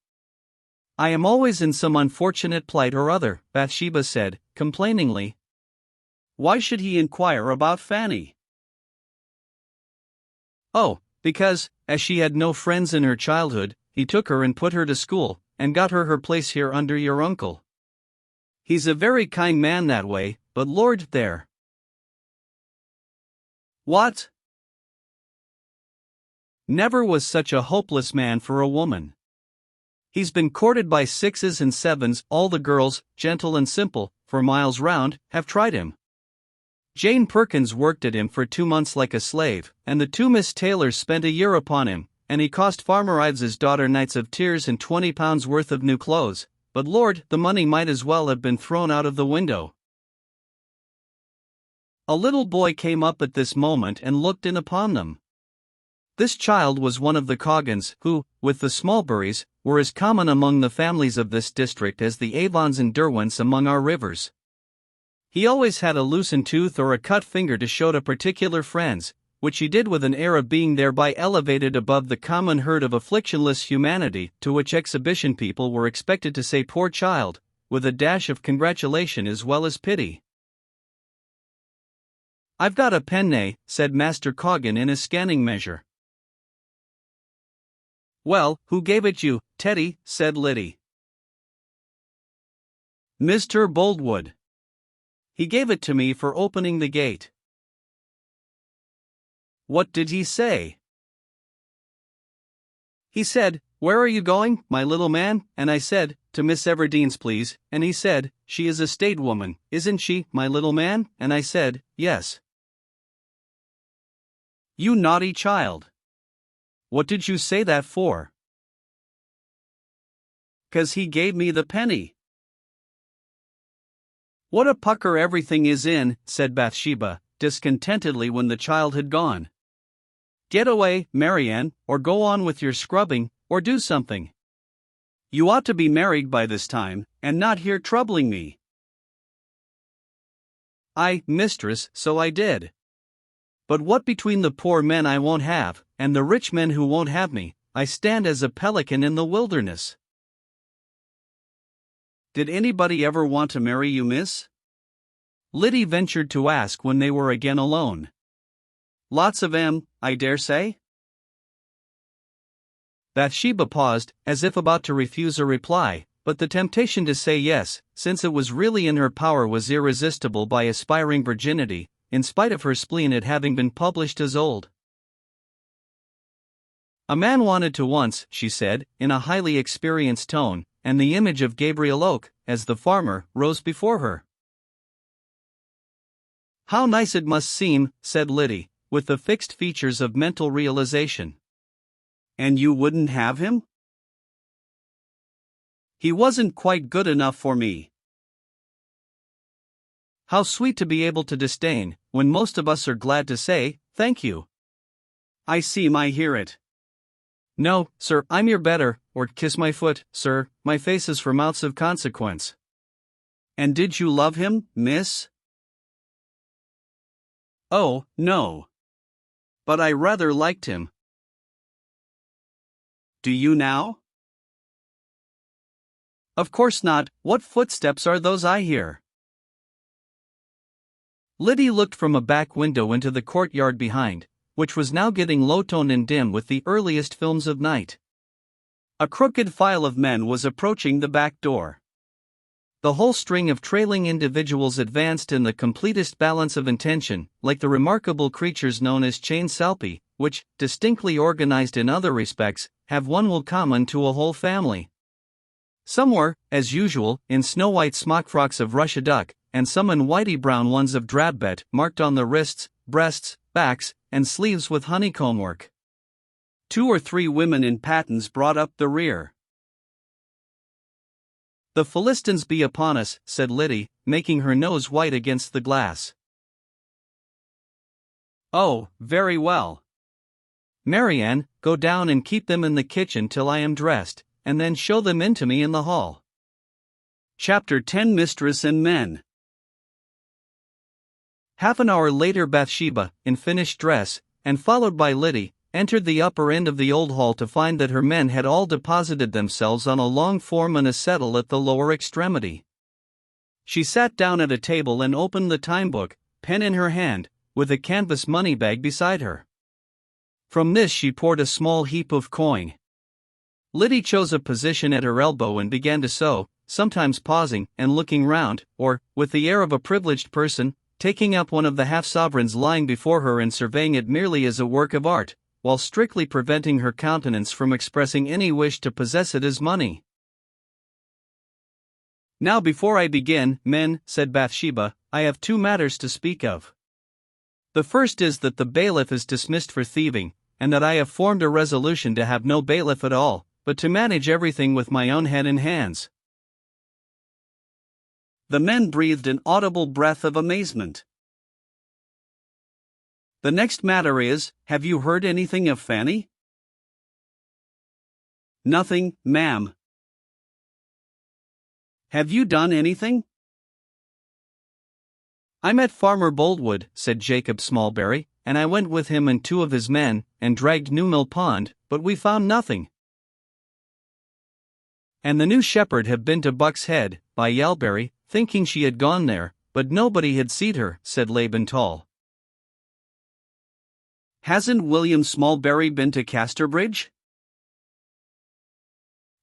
I am always in some unfortunate plight or other, Bathsheba said, complainingly. Why should he inquire about Fanny? Oh, because, as she had no friends in her childhood, he took her and put her to school, and got her place here under your uncle. He's a very kind man that way, but Lord, there. What? Never was such a hopeless man for a woman. He's been courted by 6s and 7s, all the girls, gentle and simple, for miles round, have tried him. Jane Perkins worked at him for 2 months like a slave, and the 2 Miss Taylors spent a year upon him, and he cost Farmer Ives's daughter nights of tears and £20 worth of new clothes, but Lord, the money might as well have been thrown out of the window. A little boy came up at this moment and looked in upon them. This child was one of the Coggans, who, with the Smallburys, were as common among the families of this district as the Avons and Derwents among our rivers. He always had a loosened tooth or a cut finger to show to particular friends, which he did with an air of being thereby elevated above the common herd of afflictionless humanity, to which exhibition people were expected to say poor child, with a dash of congratulation as well as pity. "I've got a penny," said Master Coggan in his scanning measure. "Well, who gave it you, Teddy?" said Liddy. "Mr. Boldwood. He gave it to me for opening the gate." "What did he say?" "He said, 'Where are you going, my little man?' and I said, 'To Miss Everdene's, please,' and he said, 'She is a staid woman, isn't she, my little man?' and I said, 'Yes.'" "You naughty child. What did you say that for?" "'Cause he gave me the penny." "What a pucker everything is in," said Bathsheba, discontentedly when the child had gone. "Get away, Marianne, or go on with your scrubbing, or do something. You ought to be married by this time, and not here troubling me." "Aye, mistress, so I did. But what between the poor men I won't have, and the rich men who won't have me, I stand as a pelican in the wilderness." "Did anybody ever want to marry you, miss?" Liddy ventured to ask when they were again alone. "Lots of 'em, I dare say." Bathsheba paused, as if about to refuse a reply, but the temptation to say yes, since it was really in her power, was irresistible by aspiring virginity, in spite of her spleen at having been published as old. "A man wanted to once," she said, in a highly experienced tone, and the image of Gabriel Oak, as the farmer, rose before her. "How nice it must seem," said Liddy, with the fixed features of mental realization. "And you wouldn't have him?" "He wasn't quite good enough for me." "How sweet to be able to disdain, when most of us are glad to say, 'Thank you.'" "I seem I hear it." "No, sir, I'm your better, or kiss my foot, sir, my face is for mouths of consequence." "And did you love him, miss?" "Oh, no. But I rather liked him." "Do you now?" "Of course not. What footsteps are those I hear?" Liddy looked from a back window into the courtyard behind, which was now getting low-toned and dim with the earliest films of night. A crooked file of men was approaching the back door. The whole string of trailing individuals advanced in the completest balance of intention, like the remarkable creatures known as chain salpi, which, distinctly organized in other respects, have one will common to a whole family. Some were, as usual, in snow-white smock-frocks of Russia duck, and some in whitey-brown ones of drabBet, marked on the wrists, breasts, backs, and sleeves with honeycomb work. 2 or 3 women in pattens brought up the rear. "The Philistines be upon us," said Liddy, making her nose white against the glass. "Oh, very well. Marianne, go down and keep them in the kitchen till I am dressed, and then show them in to me in the hall." Chapter 10. Mistress and Men. Half an hour later Bathsheba, in finished dress, and followed by Liddy, entered the upper end of the old hall to find that her men had all deposited themselves on a long form and a settle at the lower extremity. She sat down at a table and opened the time book, pen in her hand, with a canvas money bag beside her. From this she poured a small heap of coin. Liddy chose a position at her elbow and began to sew, sometimes pausing and looking round, or, with the air of a privileged person, taking up one of the half-sovereigns lying before her and surveying it merely as a work of art, while strictly preventing her countenance from expressing any wish to possess it as money. "Now before I begin, men," said Bathsheba, "I have 2 matters to speak of. The first is that the bailiff is dismissed for thieving, and that I have formed a resolution to have no bailiff at all, but to manage everything with my own head and hands." The men breathed an audible breath of amazement. "The next matter is, have you heard anything of Fanny?" "Nothing, ma'am." "Have you done anything?" "I met Farmer Boldwood," said Jacob Smallberry, and I went with him and 2 of his men, and dragged Newmill Pond, but we found nothing. And the new shepherd had been to Buck's Head, by Yalbury, thinking she had gone there, but nobody had seed her, said Laban Tall. Hasn't William Smallberry been to Casterbridge?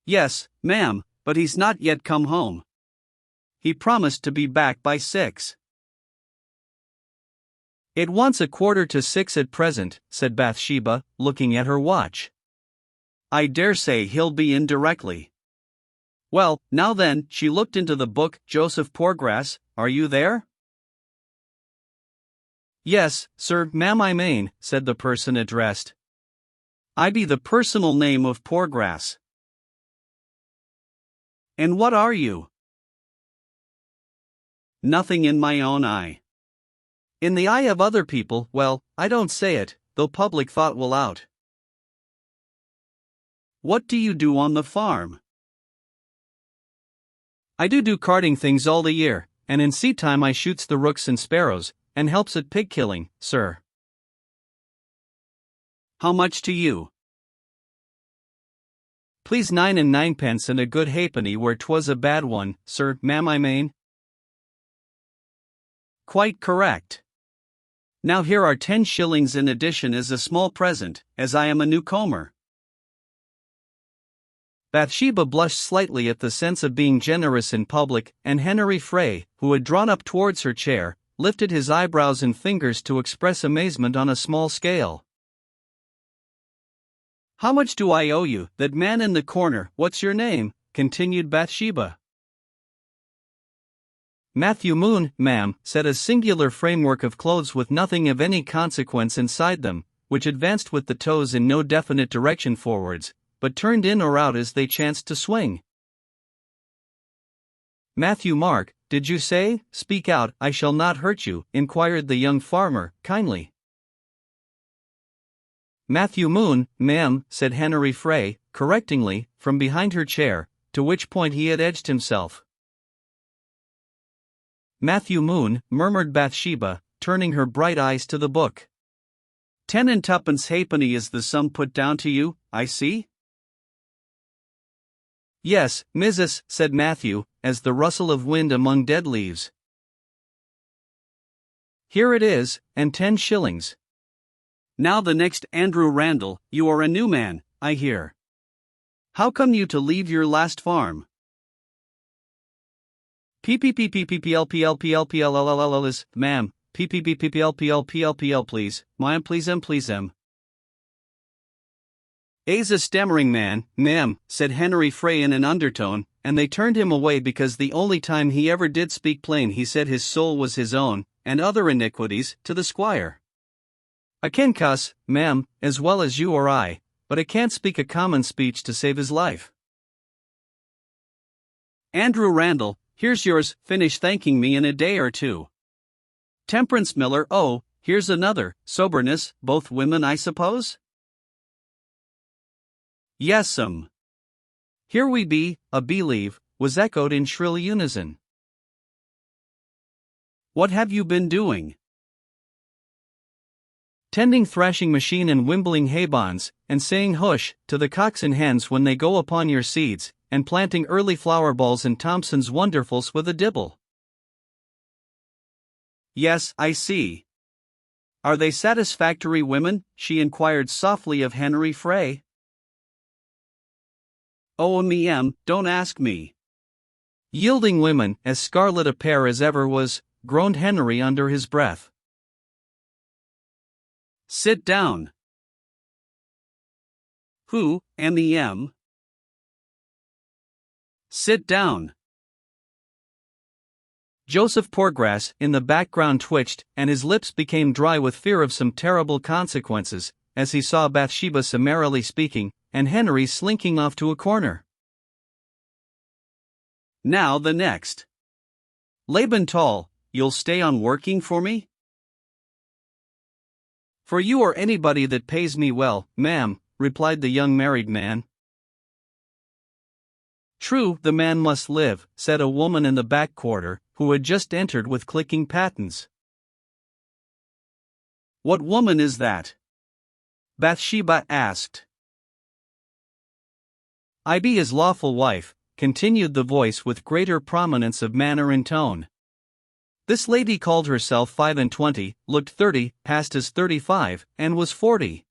Yes, ma'am, but he's not yet come home. He promised to be back by 6. It wants 5:15 at present, said Bathsheba, looking at her watch. I dare say he'll be in directly. Well, now then, she looked into the book. Joseph Poorgrass, are you there? Yes, sir, ma'am, I main, said the person addressed. I be the personal name of Poorgrass. And what are you? Nothing in my own eye. In the eye of other people, well, I don't say it, though public thought will out. What do you do on the farm? I do carting things all the year, and in seed time I shoots the rooks and sparrows, and helps at pig killing, sir. How much to you? Please 9 and 9pence and a good halfpenny where 'twas a bad one, sir, ma'am, I main. Quite correct. Now here are 10 shillings in addition as a small present, as I am a newcomer. Bathsheba blushed slightly at the sense of being generous in public, and Henry Frey, who had drawn up towards her chair, lifted his eyebrows and fingers to express amazement on a small scale. How much do I owe you? That man in the corner, what's your name? Continued Bathsheba. Matthew Moon, ma'am, said a singular framework of clothes with nothing of any consequence inside them, which advanced with the toes in no definite direction forwards, but turned in or out as they chanced to swing. Matthew Mark, did you say? Speak out, I shall not hurt you, inquired the young farmer, kindly. Matthew Moon, ma'am, said Henry Frey, correctingly, from behind her chair, to which point he had edged himself. Matthew Moon, murmured Bathsheba, turning her bright eyes to the book. 10 and 2pence halfpenny is the sum put down to you, I see? Yes, Mrs., said Matthew, as the rustle of wind among dead leaves. Here it is, and 10 shillings. Now the next. Andrew Randall, you are a new man, I hear. How come you to leave your last farm? PPPPPPLPLPLPLLLL is, ma'am, PPPPPLPLPLPL please, ma'am please em. A's a stammering man, ma'am, said Henry Frey in an undertone, and they turned him away because the only time he ever did speak plain he said his soul was his own, and other iniquities, to the squire. I can cuss, ma'am, as well as you or I, but I can't speak a common speech to save his life. Andrew Randall, here's yours, finish thanking me in a day or two. Temperance Miller, oh, here's another, soberness, both women I suppose? Yes'm. Here we be, a believe, was echoed in shrill unison. What have you been doing? Tending thrashing machine and wimbling haybonds, and saying hush to the cocks and hens when they go upon your seeds, and planting early flower balls in Thompson's Wonderfuls with a dibble. Yes, I see. Are they satisfactory women? She inquired softly of Henry Frey. Oh me, don't ask me. Yielding women, as scarlet a pair as ever was, groaned Henry under his breath. Sit down. Who, M.E.M.? Sit down. Joseph Poorgrass in the background twitched, and his lips became dry with fear of some terrible consequences, as he saw Bathsheba summarily speaking, and Henry slinking off to a corner. Now the next. Laban Tall, you'll stay on working for me? For you or anybody that pays me well, ma'am, replied the young married man. True, the man must live, said a woman in the back quarter, who had just entered with clicking pattens. What woman is that? Bathsheba asked. I be his lawful wife, continued the voice with greater prominence of manner and tone. This lady called herself 25, looked 30, passed as 35, and was 40.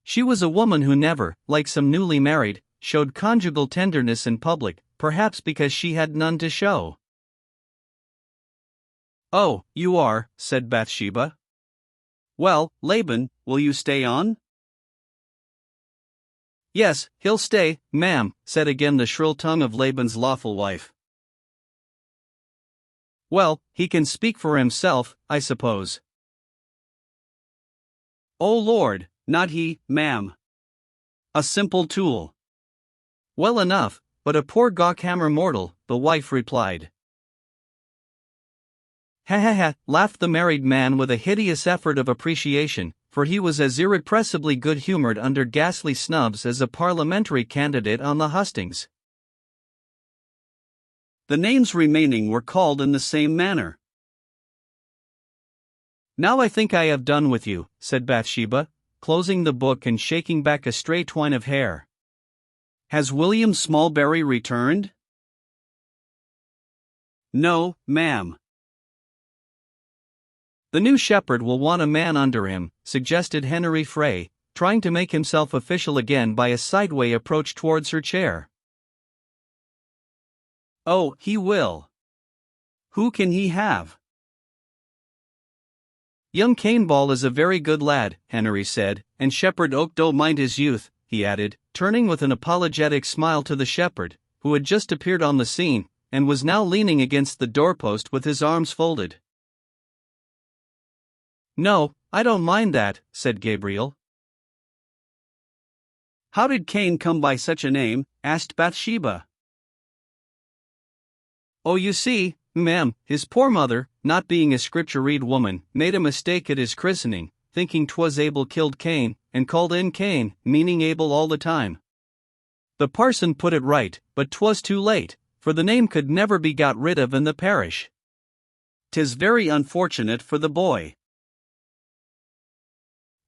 She was a woman who never, like some newly married, showed conjugal tenderness in public, perhaps because she had none to show. Oh, you are, said Bathsheba. Well, Laban, will you stay on? Yes, he'll stay, ma'am, said again the shrill tongue of Laban's lawful wife. Well, he can speak for himself, I suppose. Oh Lord, not he, ma'am. A simple tool. Well enough, but a poor gawkhammer mortal, the wife replied. Ha ha ha, laughed the married man with a hideous effort of appreciation, for he was as irrepressibly good-humored under ghastly snubs as a parliamentary candidate on the hustings. The names remaining were called in the same manner. Now I think I have done with you, said Bathsheba, closing the book and shaking back a stray twine of hair. Has William Smallberry returned? No, ma'am. The new shepherd will want a man under him, suggested Henry Frey, trying to make himself official again by a sideway approach towards her chair. Oh, he will. Who can he have? Young Caneball is a very good lad, Henry said, and Shepherd Oak don't mind his youth, he added, turning with an apologetic smile to the shepherd, who had just appeared on the scene, and was now leaning against the doorpost with his arms folded. No, I don't mind that, said Gabriel. How did Cain come by such a name? Asked Bathsheba. Oh, you see, ma'am, his poor mother, not being a scripture-read woman, made a mistake at his christening, thinking 'twas Abel killed Cain, and called in Cain, meaning Abel all the time. The parson put it right, but 'twas too late, for the name could never be got rid of in the parish. 'Tis very unfortunate for the boy.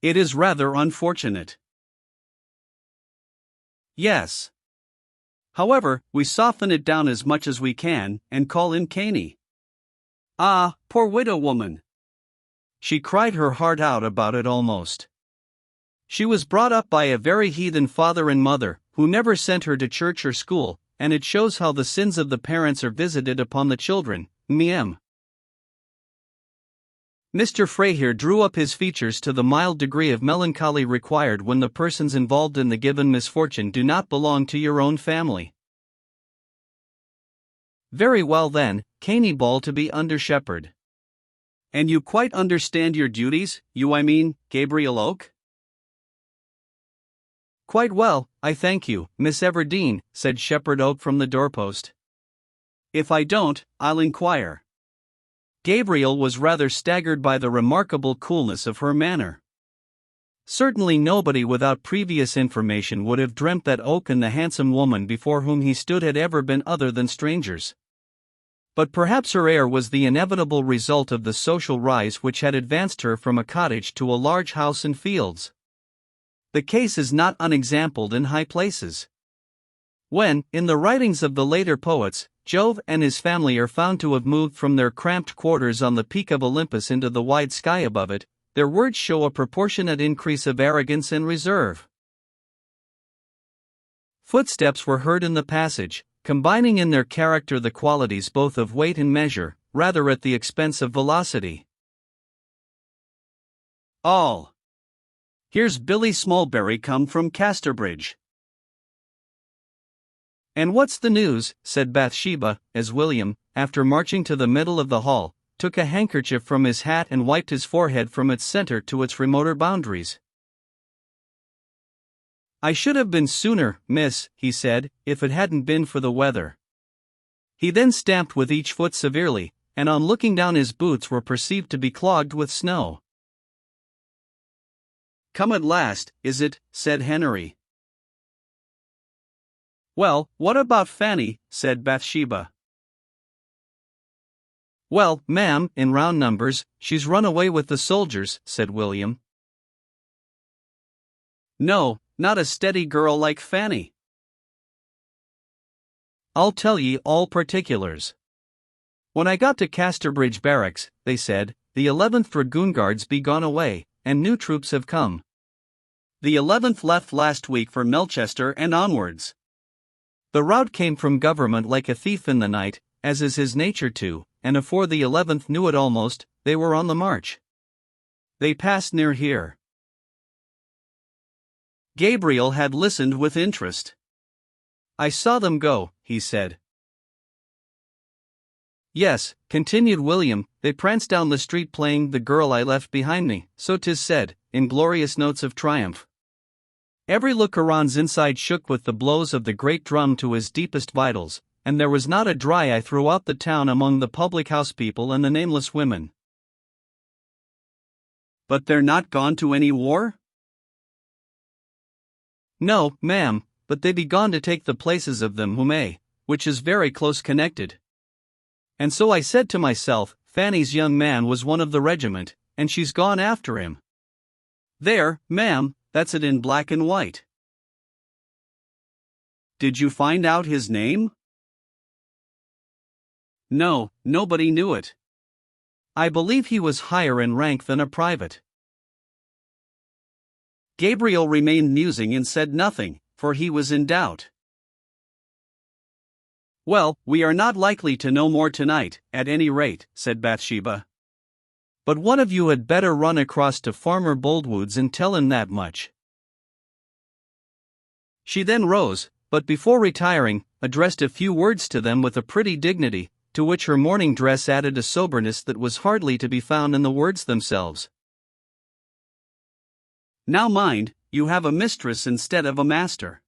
It is rather unfortunate. Yes. However, we soften it down as much as we can, and call him Caney. Ah, poor widow woman! She cried her heart out about it almost. She was brought up by a very heathen father and mother, who never sent her to church or school, and it shows how the sins of the parents are visited upon the children, miem. Mr. Frey here drew up his features to the mild degree of melancholy required when the persons involved in the given misfortune do not belong to your own family. Very well then, Caneball to be under shepherd. And you quite understand your duties, I mean, Gabriel Oak? Quite well, I thank you, Miss Everdeen, said Shepherd Oak from the doorpost. If I don't, I'll inquire. Gabriel was rather staggered by the remarkable coolness of her manner. Certainly nobody without previous information would have dreamt that Oak and the handsome woman before whom he stood had ever been other than strangers. But perhaps her air was the inevitable result of the social rise which had advanced her from a cottage to a large house and fields. The case is not unexampled in high places. When, in the writings of the later poets, Jove and his family are found to have moved from their cramped quarters on the peak of Olympus into the wide sky above it, their words show a proportionate increase of arrogance and reserve. Footsteps were heard in the passage, combining in their character the qualities both of weight and measure, rather at the expense of velocity. All. Here's Billy Smallberry come from Casterbridge. And what's the news? Said Bathsheba, as William, after marching to the middle of the hall, took a handkerchief from his hat and wiped his forehead from its center to its remoter boundaries. I should have been sooner, miss, he said, if it hadn't been for the weather. He then stamped with each foot severely, and on looking down his boots were perceived to be clogged with snow. Come at last, is it? Said Henry. Well, what about Fanny? Said Bathsheba. Well, ma'am, in round numbers, she's run away with the soldiers, said William. No, not a steady girl like Fanny. I'll tell ye all particulars. When I got to Casterbridge Barracks, they said, the 11th Dragoon Guards be gone away, and new troops have come. The 11th left last week for Melchester and onwards. The rout came from government like a thief in the night, as is his nature too, and afore the 11th knew it almost, they were on the march. They passed near here. Gabriel had listened with interest. I saw them go, he said. Yes, continued William, they pranced down the street playing The Girl I Left Behind Me, so 'tis said, in glorious notes of triumph. Every looker-on's inside shook with the blows of the great drum to his deepest vitals, and there was not a dry eye throughout the town among the public-house people and the nameless women. But they're not gone to any war? No, ma'am, but they be gone to take the places of them who may, which is very close connected. And so I said to myself, Fanny's young man was one of the regiment, and she's gone after him. There, ma'am, that's it in black and white. Did you find out his name? No, nobody knew it. I believe he was higher in rank than a private. Gabriel remained musing and said nothing, for he was in doubt. Well, we are not likely to know more tonight, at any rate, said Bathsheba. But one of you had better run across to Farmer Boldwood's and tell him that much. She then rose, but before retiring, addressed a few words to them with a pretty dignity, to which her morning dress added a soberness that was hardly to be found in the words themselves. Now mind, you have a mistress instead of a master.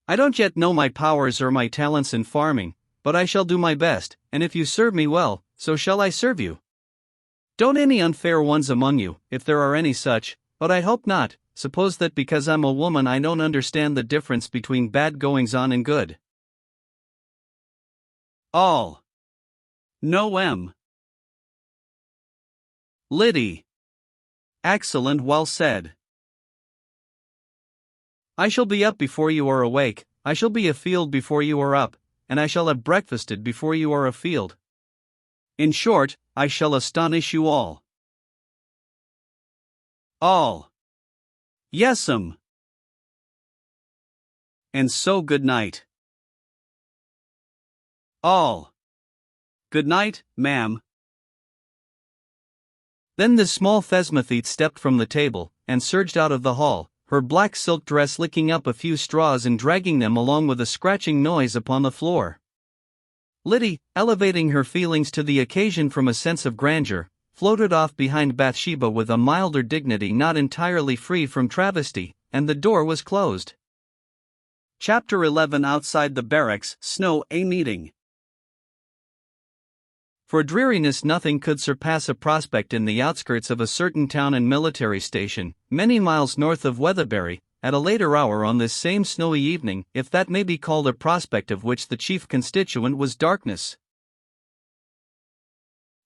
I don't yet know my powers or my talents in farming, but I shall do my best, and if you serve me well, so shall I serve you. Don't any unfair ones among you, if there are any such, but I hope not, suppose that because I'm a woman I don't understand the difference between bad goings-on and good. All. No M. Liddy. Excellent, well said. I shall be up before you are awake, I shall be afield before you are up, and I shall have breakfasted before you are afield. In short, I shall astonish you all. All. Yes'm. And so good night. All. Good night, ma'am. Then the small Thesmothete stepped from the table, and surged out of the hall, her black silk dress licking up a few straws and dragging them along with a scratching noise upon the floor. Liddy, elevating her feelings to the occasion from a sense of grandeur, floated off behind Bathsheba with a milder dignity not entirely free from travesty, and the door was closed. Chapter 11. Outside the barracks, Snow a meeting. For dreariness nothing could surpass a prospect in the outskirts of a certain town and military station, many miles north of Weatherbury, at a later hour on this same snowy evening, if that may be called a prospect of which the chief constituent was darkness.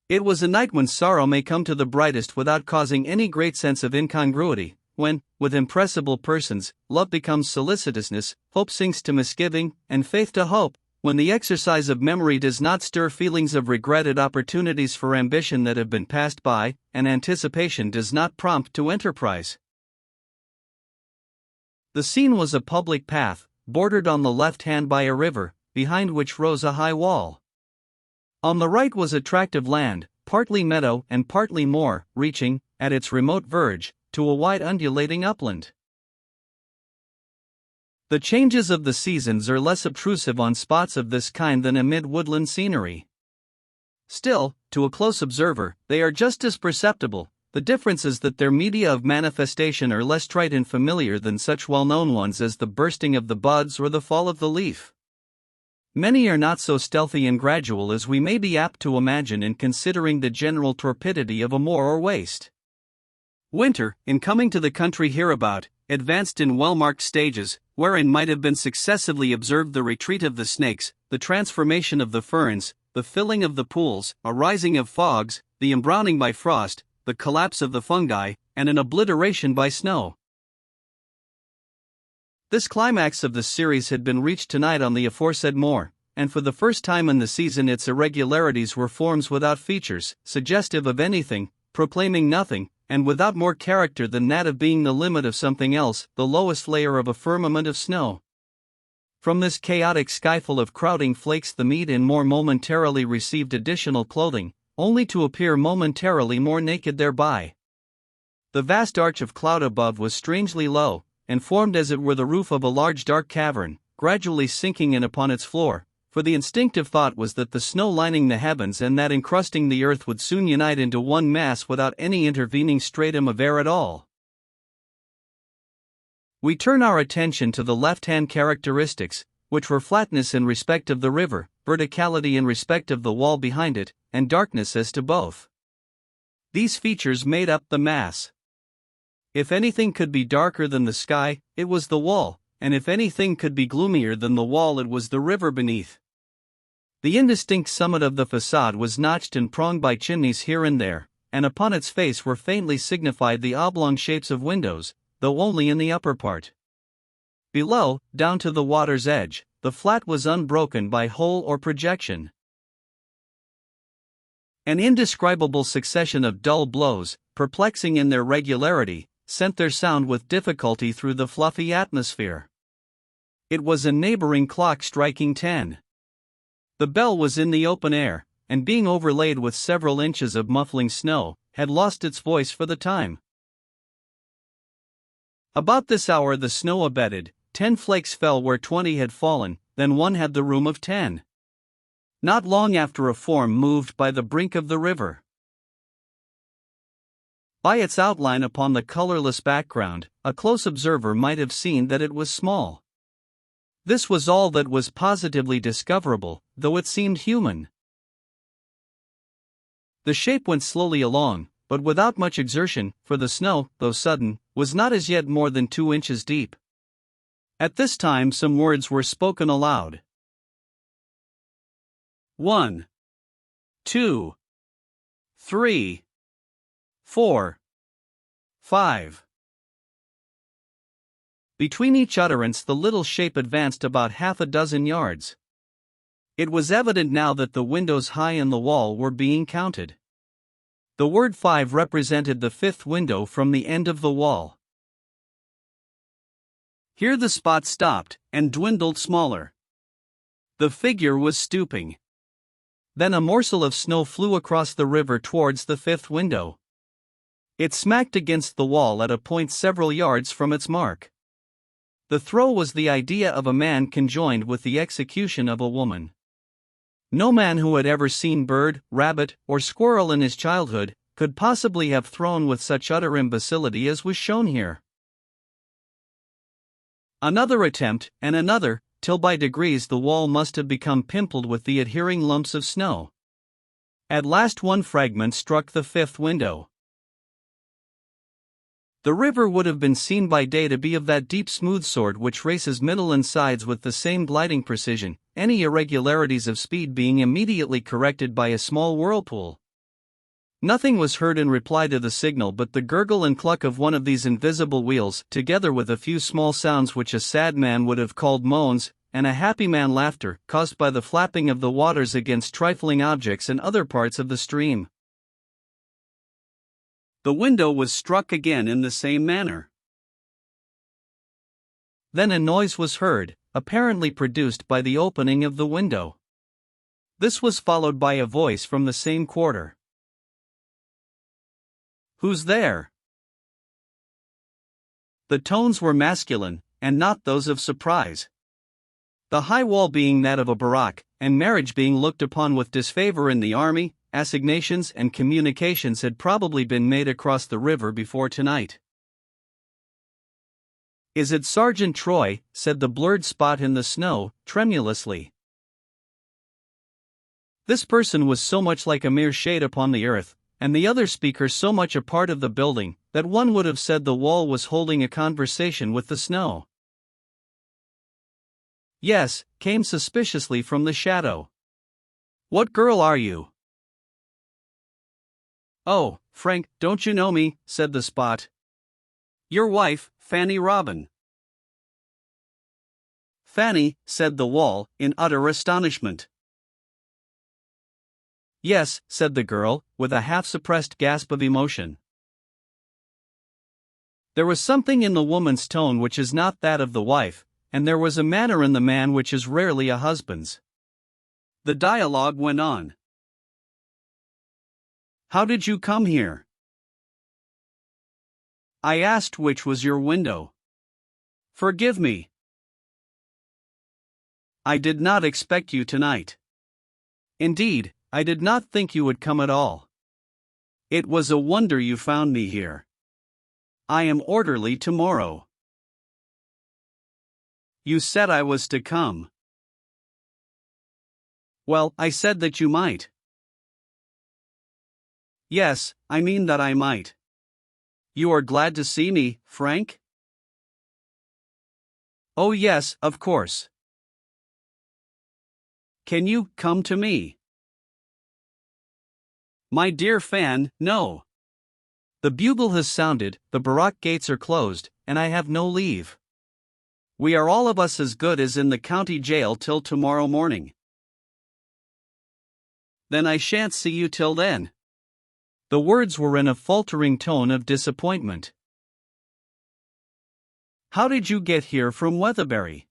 It was a night when sorrow may come to the brightest without causing any great sense of incongruity, when, with impressible persons, love becomes solicitousness, hope sinks to misgiving, and faith to hope, when the exercise of memory does not stir feelings of regret at opportunities for ambition that have been passed by, and anticipation does not prompt to enterprise. The scene was a public path, bordered on the left hand by a river, behind which rose a high wall. On the right was a tract of land, partly meadow and partly moor, reaching, at its remote verge, to a wide undulating upland. The changes of the seasons are less obtrusive on spots of this kind than amid woodland scenery. Still, to a close observer, they are just as perceptible. The difference is that their media of manifestation are less trite and familiar than such well-known ones as the bursting of the buds or the fall of the leaf. Many are not so stealthy and gradual as we may be apt to imagine in considering the general torpidity of a moor or waste. Winter, in coming to the country hereabout, advanced in well-marked stages, wherein might have been successively observed the retreat of the snakes, the transformation of the ferns, the filling of the pools, a rising of fogs, the embrowning by frost, the collapse of the fungi, and an obliteration by snow. This climax of the series had been reached tonight on the aforesaid moor, and for the first time in the season its irregularities were forms without features, suggestive of anything, proclaiming nothing, and without more character than that of being the limit of something else, the lowest layer of a firmament of snow. From this chaotic skyful of crowding flakes the meat-in more momentarily received additional clothing, only to appear momentarily more naked thereby. The vast arch of cloud above was strangely low, and formed as it were the roof of a large dark cavern, gradually sinking in upon its floor, for the instinctive thought was that the snow lining the heavens and that encrusting the earth would soon unite into one mass without any intervening stratum of air at all. We turn our attention to the left-hand characteristics, which were flatness in respect of the river, verticality in respect of the wall behind it, and darkness as to both. These features made up the mass. If anything could be darker than the sky, it was the wall, and if anything could be gloomier than the wall, it was the river beneath. The indistinct summit of the facade was notched and pronged by chimneys here and there, and upon its face were faintly signified the oblong shapes of windows, though only in the upper part. Below, down to the water's edge, the flat was unbroken by hole or projection. An indescribable succession of dull blows, perplexing in their regularity, sent their sound with difficulty through the fluffy atmosphere. It was a neighboring clock striking 10. The bell was in the open air, and being overlaid with several inches of muffling snow, had lost its voice for the time. About this hour the snow abated, 10 flakes fell where 20 had fallen, then one had the room of 10. Not long after a form moved by the brink of the river. By its outline upon the colorless background, a close observer might have seen that it was small. This was all that was positively discoverable, though it seemed human. The shape went slowly along, but without much exertion, for the snow, though sudden, was not as yet more than 2 inches deep. At this time some words were spoken aloud. 1, 2, 3, 4, 5. Between each utterance the little shape advanced about half a dozen yards. It was evident now that the windows high in the wall were being counted. The word 5 represented the 5th window from the end of the wall. Here the spot stopped, and dwindled smaller. The figure was stooping. Then a morsel of snow flew across the river towards the 5th window. It smacked against the wall at a point several yards from its mark. The throw was the idea of a man conjoined with the execution of a woman. No man who had ever seen bird, rabbit, or squirrel in his childhood could possibly have thrown with such utter imbecility as was shown here. Another attempt, and another, till by degrees the wall must have become pimpled with the adhering lumps of snow. At last one fragment struck the 5th window. The river would have been seen by day to be of that deep smooth sort which races middle and sides with the same gliding precision, any irregularities of speed being immediately corrected by a small whirlpool. Nothing was heard in reply to the signal but the gurgle and cluck of one of these invisible wheels, together with a few small sounds which a sad man would have called moans, and a happy man laughter, caused by the flapping of the waters against trifling objects in other parts of the stream. The window was struck again in the same manner. Then a noise was heard, apparently produced by the opening of the window. This was followed by a voice from the same quarter. "Who's there?" The tones were masculine, and not those of surprise. The high wall being that of a barrack, and marriage being looked upon with disfavor in the army, assignations and communications had probably been made across the river before tonight. "Is it Sergeant Troy?" said the blurred spot in the snow, tremulously. This person was so much like a mere shade upon the earth, and the other speaker so much a part of the building, that one would have said the wall was holding a conversation with the snow. "Yes," came suspiciously from the shadow. What girl are you? Oh, Frank, don't you know me, said the Spot. Your wife, Fanny Robin. Fanny, said the Wall, in utter astonishment. Yes, said the girl, with a half-suppressed gasp of emotion. There was something in the woman's tone which is not that of the wife, and there was a manner in the man which is rarely a husband's. The dialogue went on. How did you come here? I asked which was your window. Forgive me. I did not expect you tonight. Indeed, I did not think you would come at all. It was a wonder you found me here. I am orderly tomorrow. You said I was to come. Well, I said that you might. Yes, I mean that I might. You are glad to see me, Frank? Oh yes, of course. Can you come to me? My dear Fan, no. The bugle has sounded, the barrack gates are closed, and I have no leave. We are all of us as good as in the county jail till tomorrow morning. Then I shan't see you till then. The words were in a faltering tone of disappointment. How did you get here from Weatherbury?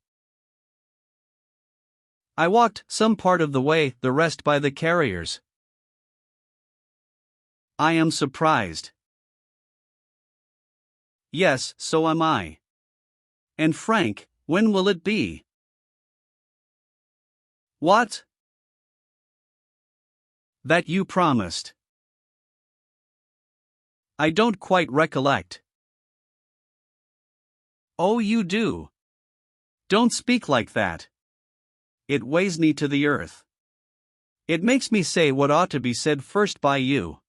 I walked some part of the way, the rest by the carriers. I am surprised. Yes, so am I. And Frank, when will it be? What? That you promised. I don't quite recollect. Oh, you do. Don't speak like that. It weighs me to the earth. It makes me say what ought to be said first by you.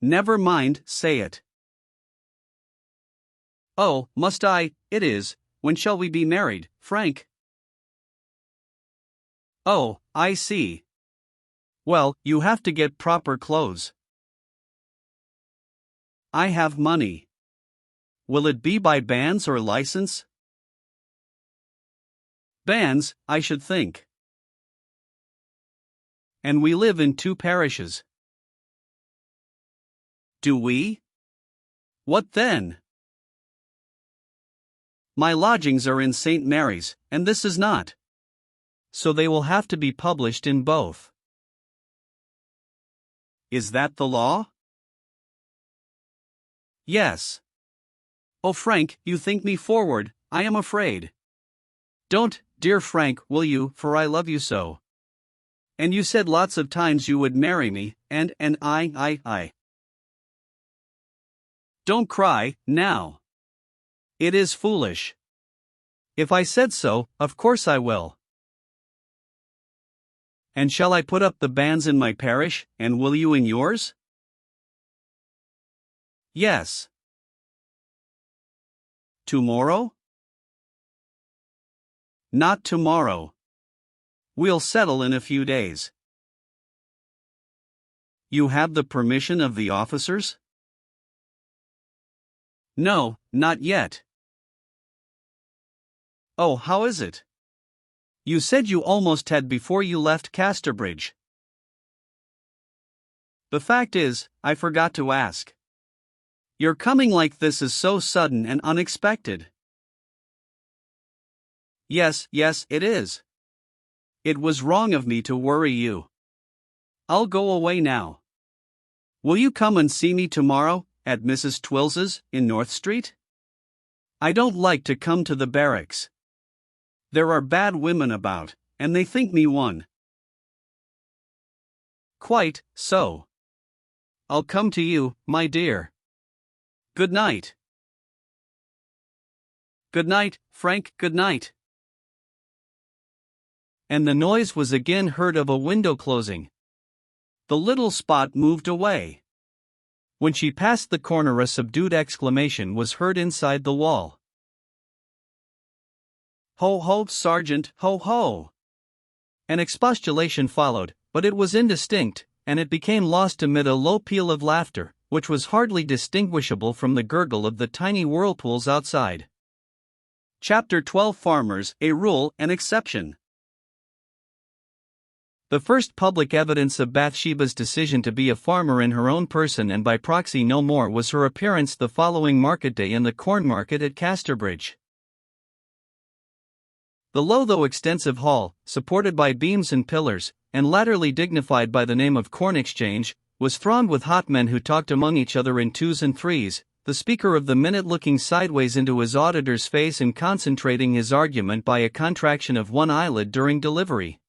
Never mind, say it. Oh, must I? It is. When shall we be married, Frank? Oh, I see. Well, you have to get proper clothes. I have money. Will it be by banns or license? Banns, I should think. And we live in 2 parishes. Do we? What then? My lodgings are in St. Mary's, and this is not. So they will have to be published in both. Is that the law? Yes. Oh, Frank, you think me forward, I am afraid. Don't, dear Frank, will you, for I love you so. And you said lots of times you would marry me, and I. Don't cry, now. It is foolish. If I said so, of course I will. And shall I put up the banns in my parish, and will you in yours? Yes. Tomorrow? Not tomorrow. We'll settle in a few days. You have the permission of the officers? No, not yet. Oh, how is it? You said you almost had before you left Casterbridge. The fact is, I forgot to ask. Your coming like this is so sudden and unexpected. Yes, it is. It was wrong of me to worry you. I'll go away now. Will you come and see me tomorrow, at Mrs. Twills's, in North Street? I don't like to come to the barracks. There are bad women about, and they think me one. Quite so. I'll come to you, my dear. Good night. Good night, Frank, good night. And the noise was again heard of a window closing. The little Spot moved away. When she passed the corner, a subdued exclamation was heard inside the wall. Ho ho, Sergeant, ho ho! An expostulation followed, but it was indistinct, and it became lost amid a low peal of laughter, which was hardly distinguishable from the gurgle of the tiny whirlpools outside. Chapter 12: Farmers, a Rule, an Exception. The first public evidence of Bathsheba's decision to be a farmer in her own person and by proxy no more was her appearance the following market day in the corn market at Casterbridge. The low though extensive hall, supported by beams and pillars, and latterly dignified by the name of Corn Exchange, was thronged with hot men who talked among each other in twos and threes, the speaker of the minute looking sideways into his auditor's face and concentrating his argument by a contraction of one eyelid during delivery.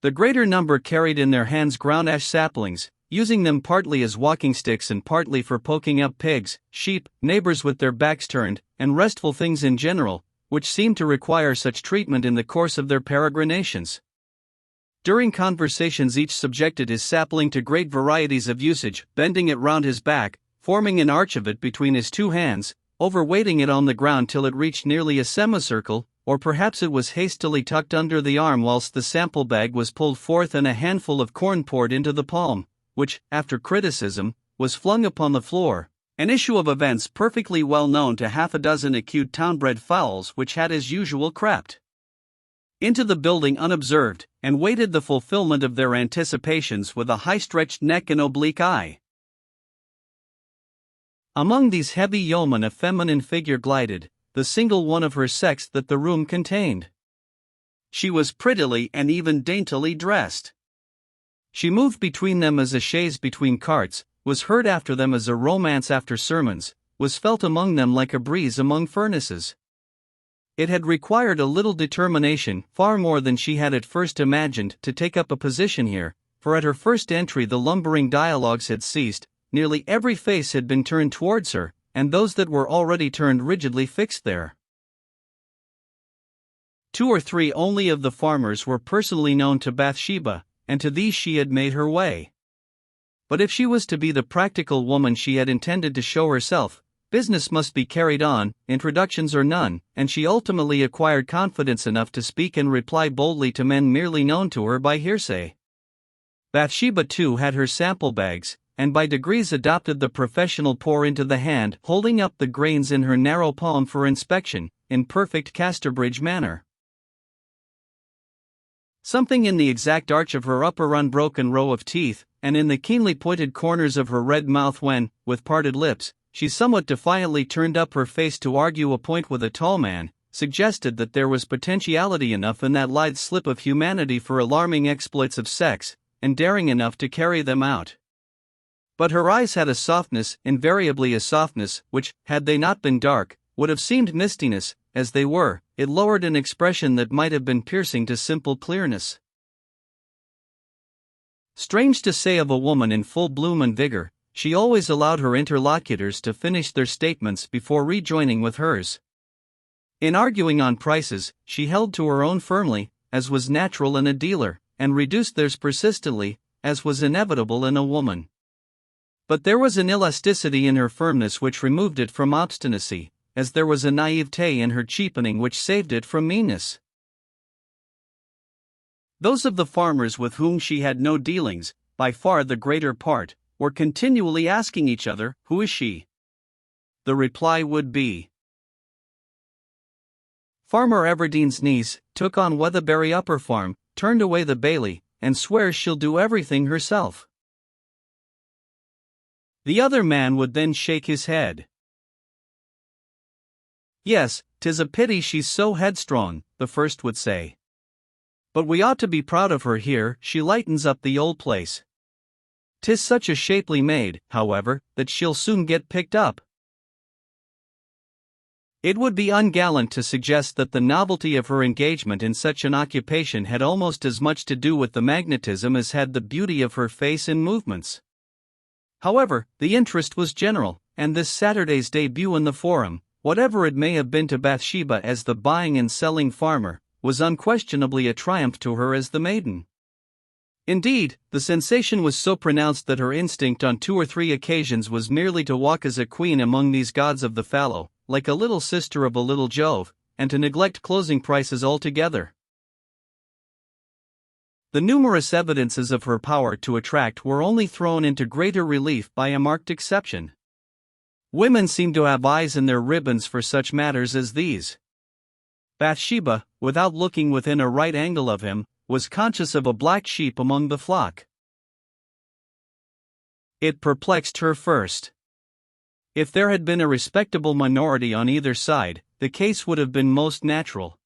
The greater number carried in their hands ground ash saplings, using them partly as walking sticks and partly for poking up pigs, sheep, neighbors with their backs turned, and restful things in general, which seemed to require such treatment in the course of their peregrinations. During conversations each subjected his sapling to great varieties of usage, bending it round his back, forming an arch of it between his two hands, overweighting it on the ground till it reached nearly a semicircle, or perhaps it was hastily tucked under the arm whilst the sample bag was pulled forth and a handful of corn poured into the palm, which, after criticism, was flung upon the floor, an issue of events perfectly well known to half a dozen acute town-bred fowls which had as usual crept into the building unobserved, and waited the fulfillment of their anticipations with a high-stretched neck and oblique eye. Among these heavy yeomen a feminine figure glided, the single one of her sex that the room contained. She was prettily and even daintily dressed. She moved between them as a chaise between carts, was heard after them as a romance after sermons, was felt among them like a breeze among furnaces. It had required a little determination, far more than she had at first imagined, to take up a position here, for at her first entry the lumbering dialogues had ceased, nearly every face had been turned towards her, and those that were already turned rigidly fixed there. 2 or 3 only of the farmers were personally known to Bathsheba, and to these she had made her way. But if she was to be the practical woman she had intended to show herself, business must be carried on, introductions or none, and she ultimately acquired confidence enough to speak and reply boldly to men merely known to her by hearsay. Bathsheba too had her sample bags, and by degrees adopted the professional pour into the hand, holding up the grains in her narrow palm for inspection, in perfect Casterbridge manner. Something in the exact arch of her upper unbroken row of teeth, and in the keenly pointed corners of her red mouth when, with parted lips, she somewhat defiantly turned up her face to argue a point with a tall man, suggested that there was potentiality enough in that lithe slip of humanity for alarming exploits of sex, and daring enough to carry them out. But her eyes had a softness, invariably a softness, which, had they not been dark, would have seemed mistiness. As they were, it lowered an expression that might have been piercing to simple clearness. Strange to say of a woman in full bloom and vigor, she always allowed her interlocutors to finish their statements before rejoining with hers. In arguing on prices, she held to her own firmly, as was natural in a dealer, and reduced theirs persistently, as was inevitable in a woman. But there was an elasticity in her firmness which removed it from obstinacy, as there was a naivete in her cheapening which saved it from meanness. Those of the farmers with whom she had no dealings, by far the greater part, were continually asking each other, "Who is she?" The reply would be, "Farmer Everdene's niece, took on Weatherbury Upper Farm, turned away the bailey, and swears she'll do everything herself." The other man would then shake his head. "Yes, 'tis a pity she's so headstrong," the first would say. "But we ought to be proud of her here, she lightens up the old place. 'Tis such a shapely maid, however, that she'll soon get picked up." It would be ungallant to suggest that the novelty of her engagement in such an occupation had almost as much to do with the magnetism as had the beauty of her face and movements. However, the interest was general, and this Saturday's debut in the Forum, whatever it may have been to Bathsheba as the buying and selling farmer, was unquestionably a triumph to her as the maiden. Indeed, the sensation was so pronounced that her instinct on 2 or 3 occasions was merely to walk as a queen among these gods of the fallow, like a little sister of a little Jove, and to neglect closing prices altogether. The numerous evidences of her power to attract were only thrown into greater relief by a marked exception. Women seem to have eyes in their ribbons for such matters as these. Bathsheba, without looking within a right angle of him, was conscious of a black sheep among the flock. It perplexed her first. If there had been a respectable minority on either side, the case would have been most natural.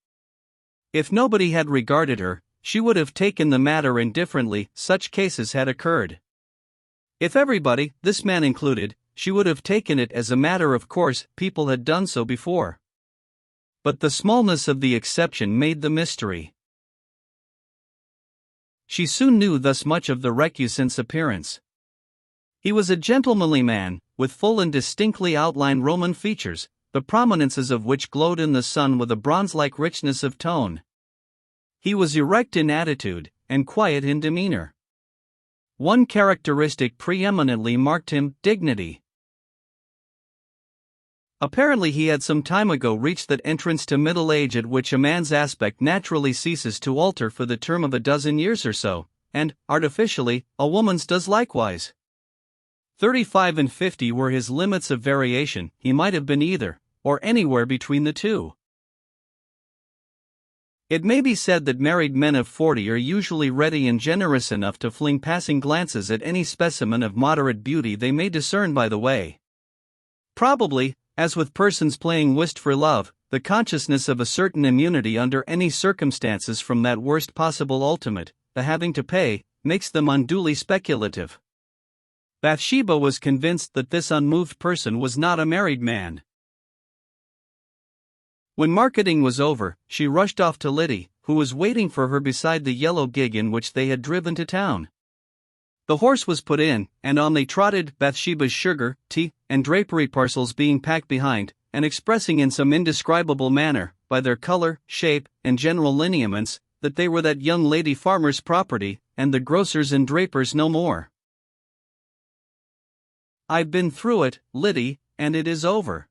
If nobody had regarded her, she would have taken the matter indifferently. Such cases had occurred. If everybody, this man included, she would have taken it as a matter of course. People had done so before. But the smallness of the exception made the mystery. She soon knew thus much of the recusant's appearance. He was a gentlemanly man, with full and distinctly outlined Roman features, the prominences of which glowed in the sun with a bronze-like richness of tone. He was erect in attitude, and quiet in demeanor. One characteristic preeminently marked him: dignity. Apparently he had some time ago reached that entrance to middle age at which a man's aspect naturally ceases to alter for the term of a dozen years or so, and, artificially, a woman's does likewise. 35 and 50 were his limits of variation. He might have been either, or anywhere between the two. It may be said that married men of 40 are usually ready and generous enough to fling passing glances at any specimen of moderate beauty they may discern by the way. Probably, as with persons playing whist for love, the consciousness of a certain immunity under any circumstances from that worst possible ultimate, the having to pay, makes them unduly speculative. Bathsheba was convinced that this unmoved person was not a married man. When marketing was over, she rushed off to Liddy, who was waiting for her beside the yellow gig in which they had driven to town. The horse was put in, and on they trotted, Bathsheba's sugar, tea, and drapery parcels being packed behind, and expressing in some indescribable manner, by their color, shape, and general lineaments, that they were that young lady farmer's property, and the grocer's and draper's no more. "I've been through it, Liddy, and it is over.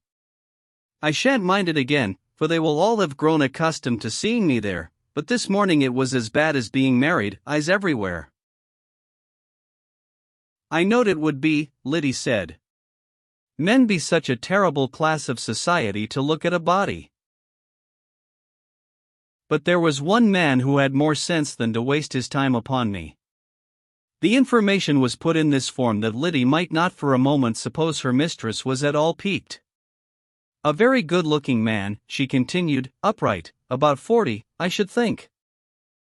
I shan't mind it again, for they will all have grown accustomed to seeing me there, but this morning it was as bad as being married, eyes everywhere." "I knowed it would be," Liddy said. "Men be such a terrible class of society to look at a body." But there was one man who had more sense than to waste his time upon me. The information was put in this form that Liddy might not for a moment suppose her mistress was at all piqued. "A very good-looking man," she continued, "upright, about 40, I should think.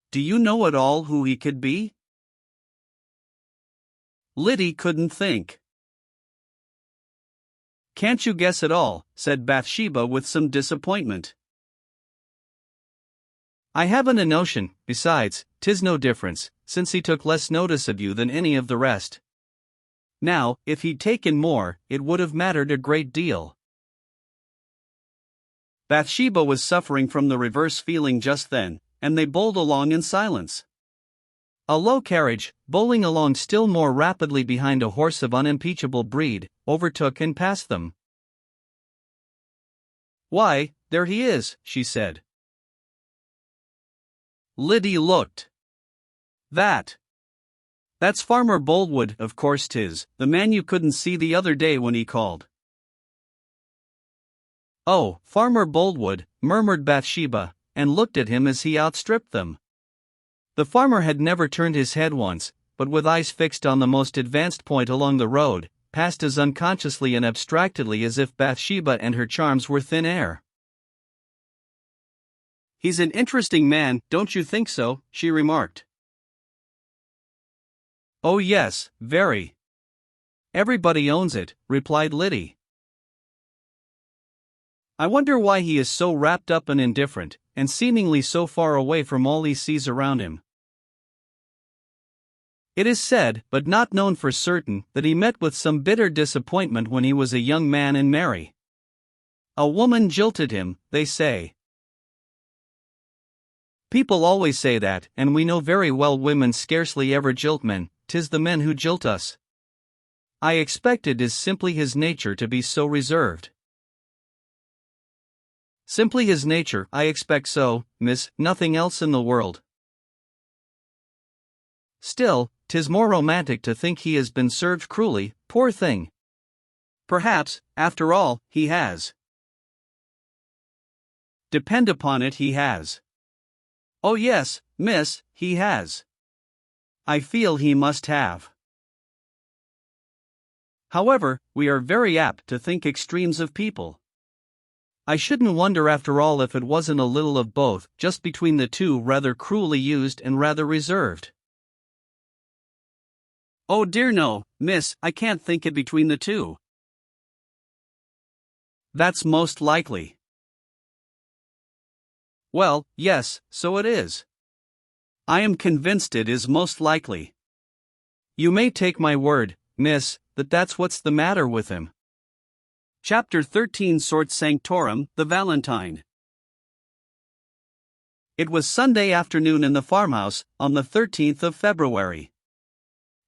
Do you know at all who he could be?" Liddy couldn't think. "Can't you guess at all?" said Bathsheba with some disappointment. "I haven't a notion. Besides, 'tis no difference, since he took less notice of you than any of the rest. Now, if he'd taken more, it would have mattered a great deal." Bathsheba was suffering from the reverse feeling just then, and they bowled along in silence. A low carriage, bowling along still more rapidly behind a horse of unimpeachable breed, overtook and passed them. "Why, there he is," she said. Liddy looked. That's Farmer Boldwood, of course 'tis, the man you couldn't see the other day when he called." "Oh, Farmer Boldwood," murmured Bathsheba, and looked at him as he outstripped them. The farmer had never turned his head once, but with eyes fixed on the most advanced point along the road, passed as unconsciously and abstractedly as if Bathsheba and her charms were thin air. "He's an interesting man, don't you think so?" she remarked. "Oh yes, very. Everybody owns it," replied Liddy. "I wonder why he is so wrapped up and indifferent, and seemingly so far away from all he sees around him. It is said, but not known for certain, that he met with some bitter disappointment when he was a young man and merry. A woman jilted him, they say. People always say that, and we know very well women scarcely ever jilt men, 'tis the men who jilt us. I expect it is simply his nature to be so reserved." "Simply his nature, I expect so, miss, nothing else in the world." Still, 'tis more romantic to think he has been served cruelly, poor thing. Perhaps, after all, he has. Depend upon it, he has. Oh yes, miss, he has. I feel he must have. However, we are very apt to think extremes of people. I shouldn't wonder after all if it wasn't a little of both, just between the two, rather cruelly used and rather reserved. Oh dear no, miss, I can't think it between the two. That's most likely. Well, yes, so it is. I am convinced it is most likely. You may take my word, miss, that that's what's the matter with him. Chapter 13 Sort Sanctorum, the Valentine. It was Sunday afternoon in the farmhouse, on the 13th of February.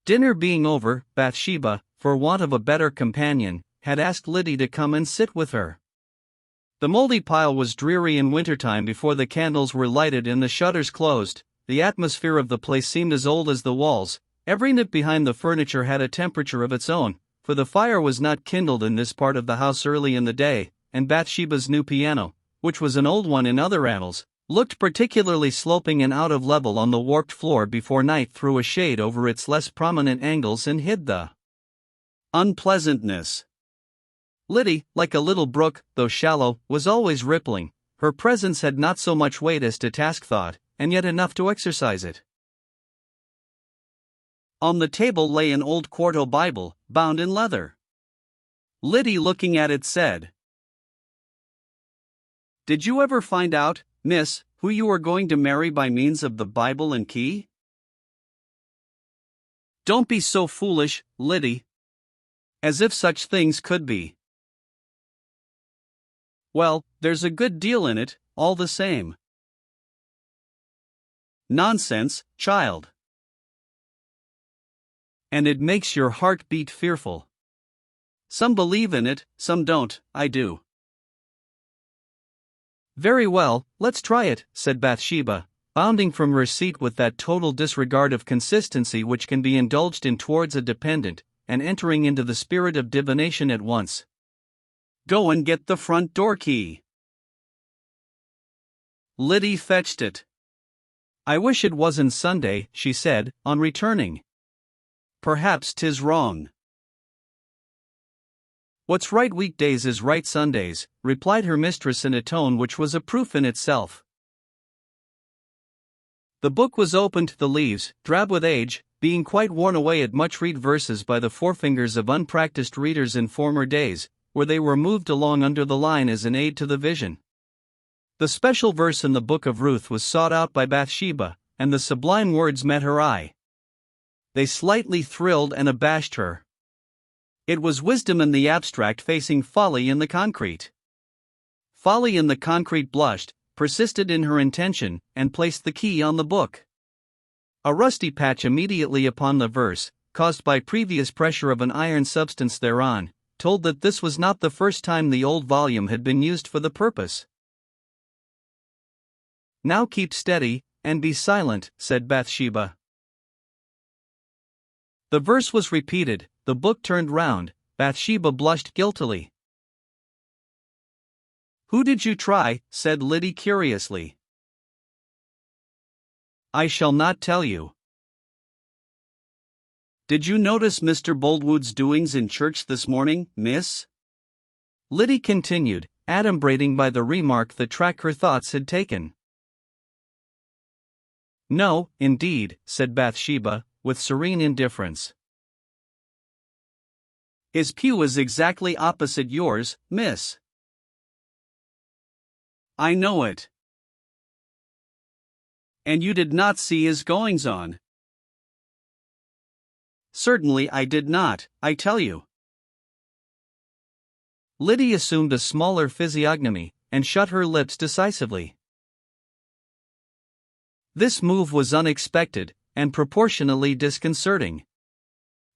Dinner being over, Bathsheba, for want of a better companion, had asked Liddy to come and sit with her. The moldy pile was dreary in wintertime before the candles were lighted and the shutters closed. The atmosphere of the place seemed as old as the walls. Every nook behind the furniture had a temperature of its own, for the fire was not kindled in this part of the house early in the day, and Bathsheba's new piano, which was an old one in other annals, looked particularly sloping and out of level on the warped floor before night threw a shade over its less prominent angles and hid the unpleasantness. Liddy, like a little brook, though shallow, was always rippling. Her presence had not so much weight as to task thought, and yet enough to exercise it. On the table lay an old quarto Bible, bound in leather. Liddy, looking at it, said, "Did you ever find out, miss, who you are going to marry by means of the Bible and key?" "Don't be so foolish, Liddy. As if such things could be." "Well, there's a good deal in it, all the same." "Nonsense, child. And it makes your heart beat fearful. Some believe in it, some don't. I do." "Very well, let's try it," said Bathsheba, bounding from her seat with that total disregard of consistency which can be indulged in towards a dependent, and entering into the spirit of divination at once. "Go and get the front door key." Liddy fetched it. "I wish it wasn't Sunday," she said, on returning. "Perhaps 'tis wrong." "What's right weekdays is right Sundays," replied her mistress in a tone which was a proof in itself. The book was opened, the leaves, drab with age, being quite worn away at much read verses by the forefingers of unpracticed readers in former days, where they were moved along under the line as an aid to the vision. The special verse in the book of Ruth was sought out by Bathsheba, and the sublime words met her eye. They slightly thrilled and abashed her. It was wisdom in the abstract facing folly in the concrete. Folly in the concrete blushed, persisted in her intention, and placed the key on the book. A rusty patch immediately upon the verse, caused by previous pressure of an iron substance thereon, told that this was not the first time the old volume had been used for the purpose. "Now keep steady, and be silent," said Bathsheba. The verse was repeated, the book turned round, Bathsheba blushed guiltily. "Who did you try?" said Liddy curiously. "I shall not tell you." "Did you notice Mr. Boldwood's doings in church this morning, miss?" Liddy continued, adumbrating by the remark the track her thoughts had taken. "No, indeed," said Bathsheba, with serene indifference. "His pew is exactly opposite yours, miss." "I know it." "And you did not see his goings-on?" "Certainly I did not, I tell you." Liddy assumed a smaller physiognomy, and shut her lips decisively. This move was unexpected, and proportionally disconcerting.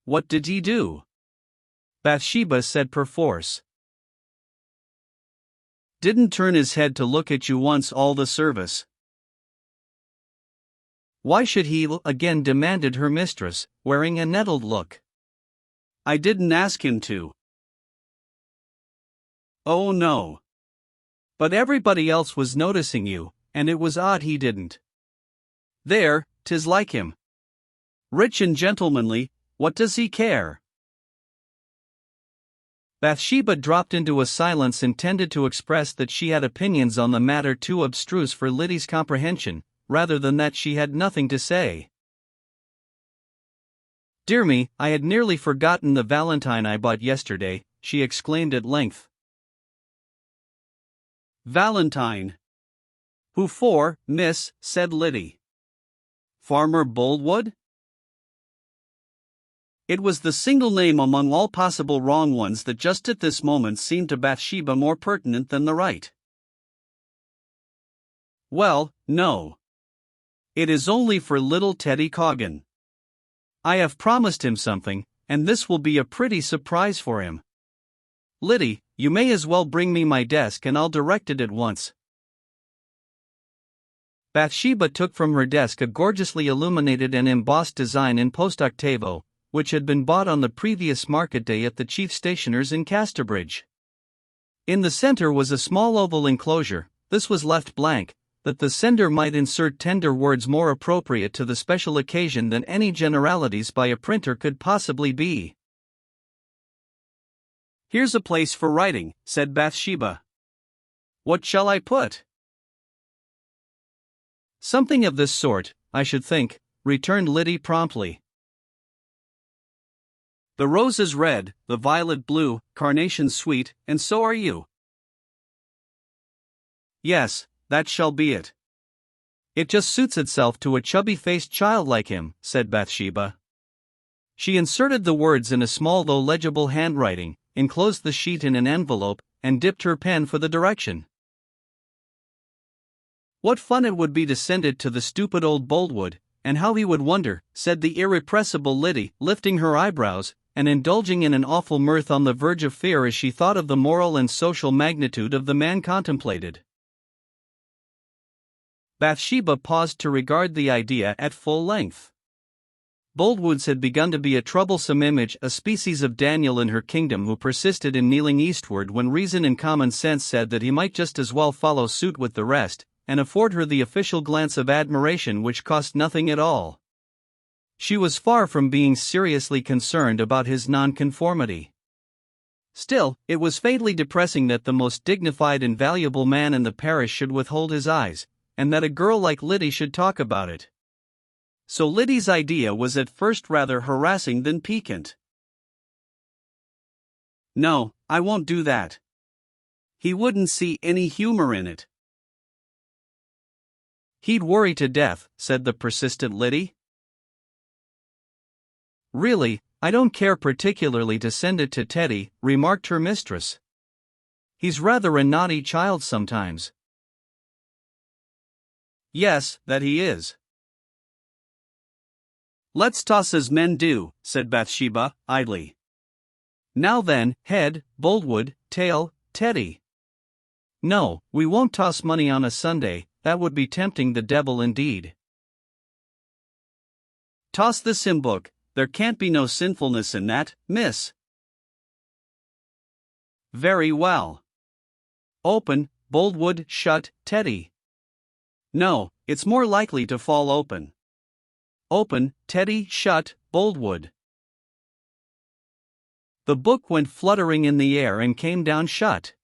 "What did he do?" Bathsheba said perforce. "Didn't turn his head to look at you once all the service." Why should he? Again demanded her mistress, wearing a nettled look. I didn't ask him to. Oh no. But everybody else was noticing you, and it was odd he didn't. There, 'tis like him. Rich and gentlemanly, what does he care? Bathsheba dropped into a silence intended to express that she had opinions on the matter too abstruse for Liddy's comprehension, rather than that she had nothing to say. "Dear me, I had nearly forgotten the valentine I bought yesterday," she exclaimed at length. Valentine. Who for, miss? Said Liddy. Farmer Boldwood? It was the single name among all possible wrong ones that just at this moment seemed to Bathsheba more pertinent than the right. Well, no. It is only for little Teddy Coggan. I have promised him something, and this will be a pretty surprise for him. Liddy, you may as well bring me my desk and I'll direct it at once. Bathsheba took from her desk a gorgeously illuminated and embossed design in post-octavo, which had been bought on the previous market day at the chief stationer's in Casterbridge. In the center was a small oval enclosure. This was left blank, that the sender might insert tender words more appropriate to the special occasion than any generalities by a printer could possibly be. Here's a place for writing, said Bathsheba. What shall I put? Something of this sort, I should think, returned Liddy promptly. The rose is red, the violet blue, carnation sweet, and so are you. Yes, that shall be it. It just suits itself to a chubby-faced child like him, said Bathsheba. She inserted the words in a small though legible handwriting, enclosed the sheet in an envelope, and dipped her pen for the direction. What fun it would be to send it to the stupid old Boldwood, and how he would wonder, said the irrepressible Liddy, lifting her eyebrows, and indulging in an awful mirth on the verge of fear as she thought of the moral and social magnitude of the man contemplated. Bathsheba paused to regard the idea at full length. Boldwoods had begun to be a troublesome image, a species of Daniel in her kingdom who persisted in kneeling eastward when reason and common sense said that he might just as well follow suit with the rest, and afford her the official glance of admiration which cost nothing at all. She was far from being seriously concerned about his nonconformity. Still, it was fatally depressing that the most dignified and valuable man in the parish should withhold his eyes, and that a girl like Liddy should talk about it. So Liddy's idea was at first rather harassing than piquant. No, I won't do that. He wouldn't see any humor in it. He'd worry to death, said the persistent Liddy. Really, I don't care particularly to send it to Teddy, remarked her mistress. He's rather a naughty child sometimes. Yes, that he is. Let's toss as men do, said Bathsheba, idly. Now then, head, Boldwood, tail, Teddy. No, we won't toss money on a Sunday, that would be tempting the devil indeed. Toss this hymn book, there can't be no sinfulness in that, miss. Very well. Open, Boldwood, shut, Teddy. No, it's more likely to fall open. Open, Teddy, shut, Boldwood. The book went fluttering in the air and came down shut.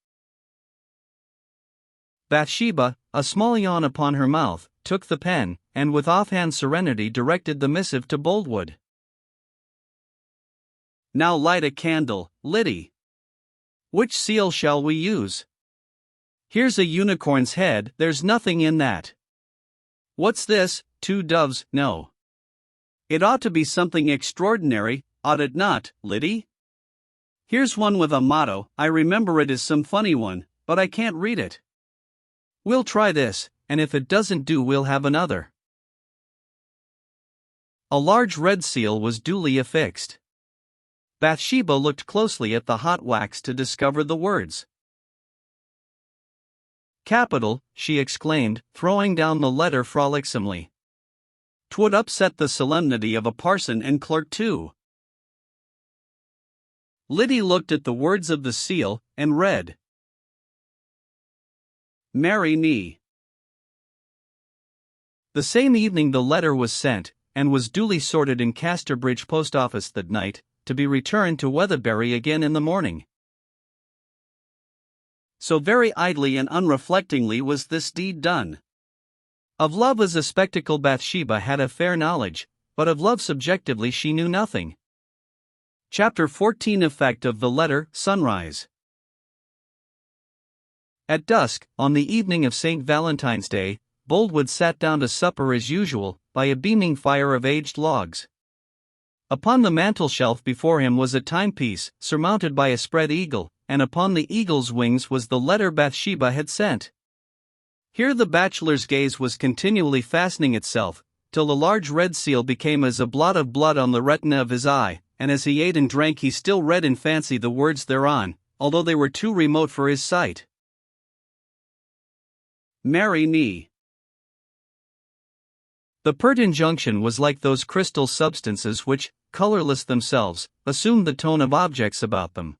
Bathsheba, a small yawn upon her mouth, took the pen, and with offhand serenity directed the missive to Boldwood. Now light a candle, Liddy. Which seal shall we use? Here's a unicorn's head, there's nothing in that. What's this, 2 doves? No. It ought to be something extraordinary, ought it not, Liddy? Here's one with a motto, I remember it is some funny one, but I can't read it. We'll try this, and if it doesn't do we'll have another. A large red seal was duly affixed. Bathsheba looked closely at the hot wax to discover the words. Capital, she exclaimed, throwing down the letter frolicsomely. 'Twould upset the solemnity of a parson and clerk too. Liddy looked at the words of the seal, and read, "Marry me." The same evening the letter was sent, and was duly sorted in Casterbridge post office that night, to be returned to Weatherbury again in the morning. So very idly and unreflectingly was this deed done. Of love as a spectacle Bathsheba had a fair knowledge, but of love subjectively she knew nothing. Chapter 14 Effect of the Letter, Sunrise. At dusk, on the evening of St. Valentine's Day, Boldwood sat down to supper as usual, by a beaming fire of aged logs. Upon the mantel-shelf before him was a timepiece, surmounted by a spread eagle, and upon the eagle's wings was the letter Bathsheba had sent. Here the bachelor's gaze was continually fastening itself, till the large red seal became as a blot of blood on the retina of his eye, and as he ate and drank he still read in fancy the words thereon, although they were too remote for his sight. Marry me. The pert injunction was like those crystal substances which, colorless themselves, assumed the tone of objects about them.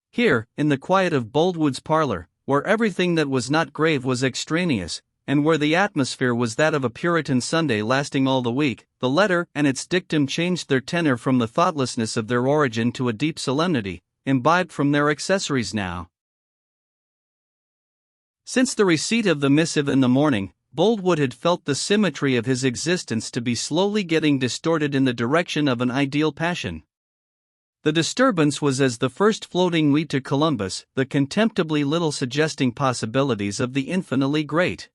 Here, in the quiet of Boldwood's parlor, where everything that was not grave was extraneous, and where the atmosphere was that of a Puritan Sunday lasting all the week, the letter and its dictum changed their tenor from the thoughtlessness of their origin to a deep solemnity, imbibed from their accessories now. Since the receipt of the missive in the morning, Boldwood had felt the symmetry of his existence to be slowly getting distorted in the direction of an ideal passion. The disturbance was as the first floating weed to Columbus, the contemptibly little suggesting possibilities of the infinitely great.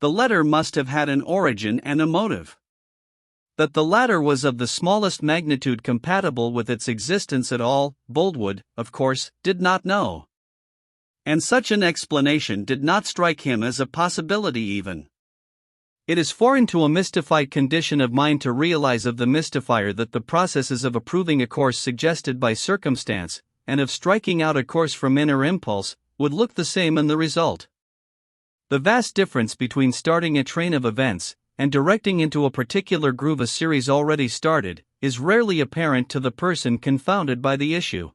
The letter must have had an origin and a motive. That the latter was of the smallest magnitude compatible with its existence at all, Boldwood, of course, did not know. And such an explanation did not strike him as a possibility even. It is foreign to a mystified condition of mind to realize of the mystifier that the processes of approving a course suggested by circumstance, and of striking out a course from inner impulse, would look the same in the result. The vast difference between starting a train of events, and directing into a particular groove a series already started, is rarely apparent to the person confounded by the issue.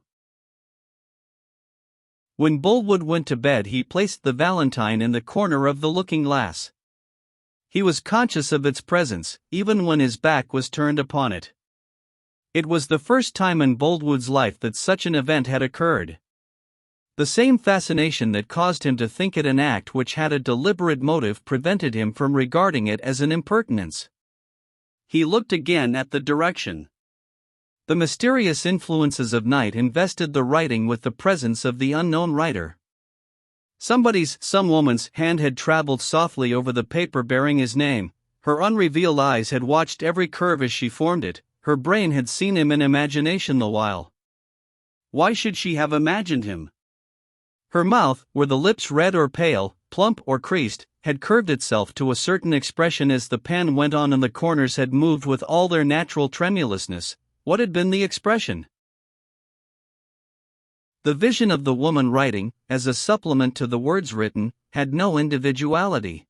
When Boldwood went to bed he placed the valentine in the corner of the looking-glass. He was conscious of its presence, even when his back was turned upon it. It was the first time in Boldwood's life that such an event had occurred. The same fascination that caused him to think it an act which had a deliberate motive prevented him from regarding it as an impertinence. He looked again at the direction. The mysterious influences of night invested the writing with the presence of the unknown writer. Some woman's hand had traveled softly over the paper bearing his name, her unrevealed eyes had watched every curve as she formed it, her brain had seen him in imagination the while. Why should she have imagined him? Her mouth, were the lips red or pale, plump or creased, had curved itself to a certain expression as the pen went on and the corners had moved with all their natural tremulousness. What had been the expression? The vision of the woman writing, as a supplement to the words written, had no individuality.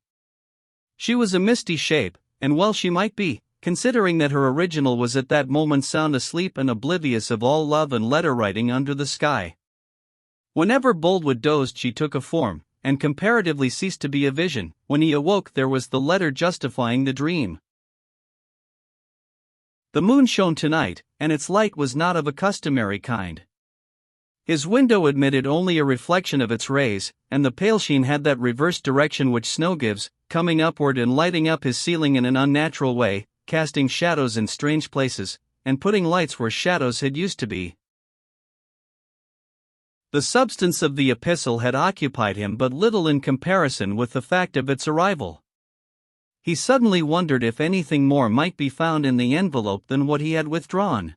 She was a misty shape, and well she might be, considering that her original was at that moment sound asleep and oblivious of all love and letter-writing under the sky. Whenever Boldwood dozed she took a form, and comparatively ceased to be a vision. When he awoke there was the letter justifying the dream. The moon shone tonight, and its light was not of a customary kind. His window admitted only a reflection of its rays, and the pale sheen had that reversed direction which snow gives, coming upward and lighting up his ceiling in an unnatural way, casting shadows in strange places, and putting lights where shadows had used to be. The substance of the epistle had occupied him but little in comparison with the fact of its arrival. He suddenly wondered if anything more might be found in the envelope than what he had withdrawn.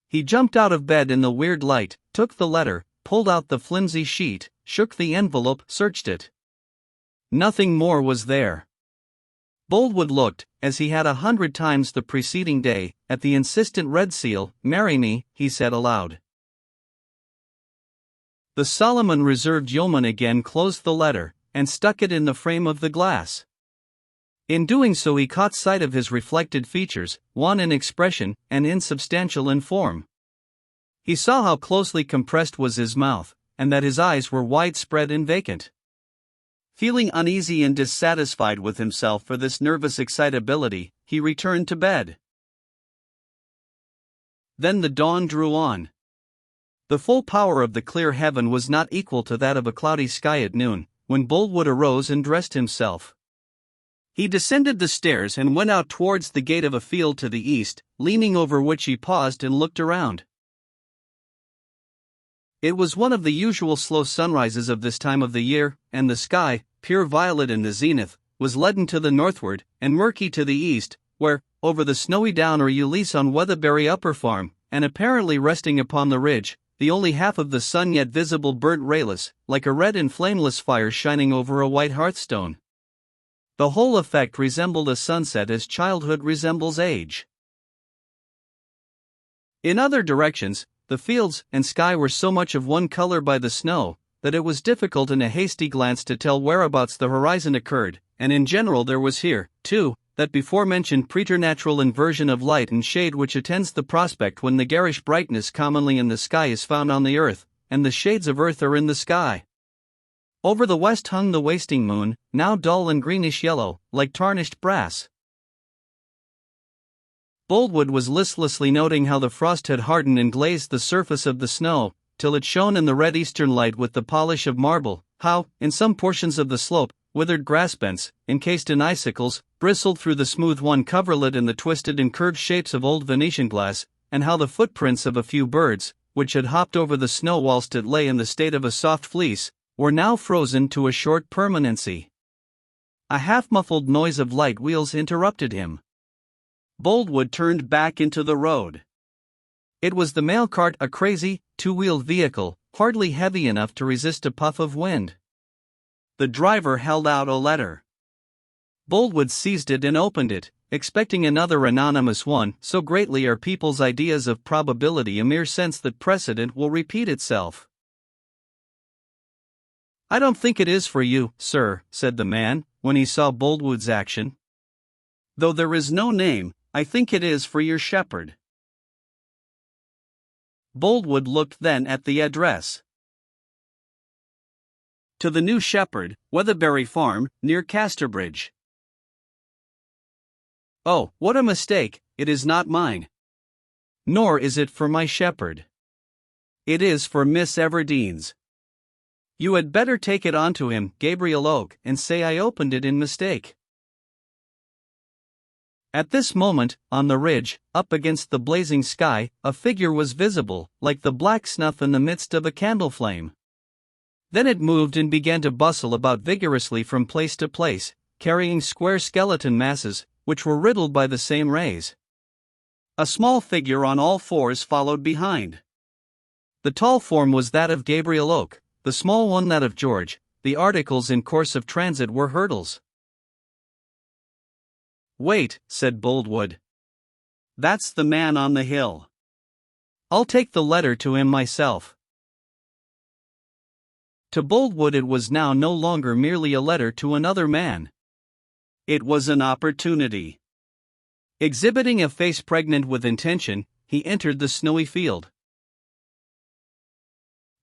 He jumped out of bed in the weird light, took the letter, pulled out the flimsy sheet, shook the envelope, searched it. Nothing more was there. Boldwood looked, as he had 100 times the preceding day, at the insistent red seal. "Marry me," he said aloud. The solemn and reserved yeoman again closed the letter, and stuck it in the frame of the glass. In doing so, he caught sight of his reflected features, wan in expression and insubstantial in form. He saw how closely compressed was his mouth, and that his eyes were widespread and vacant. Feeling uneasy and dissatisfied with himself for this nervous excitability, he returned to bed. Then the dawn drew on. The full power of the clear heaven was not equal to that of a cloudy sky at noon, when Boldwood arose and dressed himself. He descended the stairs and went out towards the gate of a field to the east, leaning over which he paused and looked around. It was one of the usual slow sunrises of this time of the year, and the sky, pure violet in the zenith, was leaden to the northward and murky to the east, where, over the snowy down or Ulysses on Weatherbury Upper Farm, and apparently resting upon the ridge, the only half of the sun yet visible burnt rayless, like a red and flameless fire shining over a white hearthstone. The whole effect resembled a sunset as childhood resembles age. In other directions, the fields and sky were so much of one color by the snow, that it was difficult in a hasty glance to tell whereabouts the horizon occurred, and in general there was here, too, that before-mentioned preternatural inversion of light and shade which attends the prospect when the garish brightness commonly in the sky is found on the earth, and the shades of earth are in the sky. Over the west hung the wasting moon, now dull and greenish-yellow, like tarnished brass. Boldwood was listlessly noting how the frost had hardened and glazed the surface of the snow, till it shone in the red eastern light with the polish of marble, how, in some portions of the slope, withered grass bents, encased in icicles, bristled through the smooth-won coverlet in the twisted and curved shapes of old Venetian glass, and how the footprints of a few birds, which had hopped over the snow whilst it lay in the state of a soft fleece, were now frozen to a short permanency. A half-muffled noise of light wheels interrupted him. Boldwood turned back into the road. It was the mail cart, a crazy, two-wheeled vehicle, hardly heavy enough to resist a puff of wind. The driver held out a letter. Boldwood seized it and opened it, expecting another anonymous one, so greatly are people's ideas of probability a mere sense that precedent will repeat itself. "I don't think it is for you, sir," said the man, when he saw Boldwood's action. "Though there is no name, I think it is for your shepherd." Boldwood looked then at the address. "To the new shepherd, Weatherbury Farm, near Casterbridge." "Oh, what a mistake, it is not mine. Nor is it for my shepherd. It is for Miss Everdene's. You had better take it on to him, Gabriel Oak, and say I opened it in mistake." At this moment, on the ridge, up against the blazing sky, a figure was visible, like the black snuff in the midst of a candle flame. Then it moved and began to bustle about vigorously from place to place, carrying square skeleton masses, which were riddled by the same rays. A small figure on all fours followed behind. The tall form was that of Gabriel Oak, the small one that of George. The articles in course of transit were hurdles. "Wait," said Boldwood. "That's the man on the hill. I'll take the letter to him myself." To Boldwood it was now no longer merely a letter to another man. It was an opportunity. Exhibiting a face pregnant with intention, he entered the snowy field.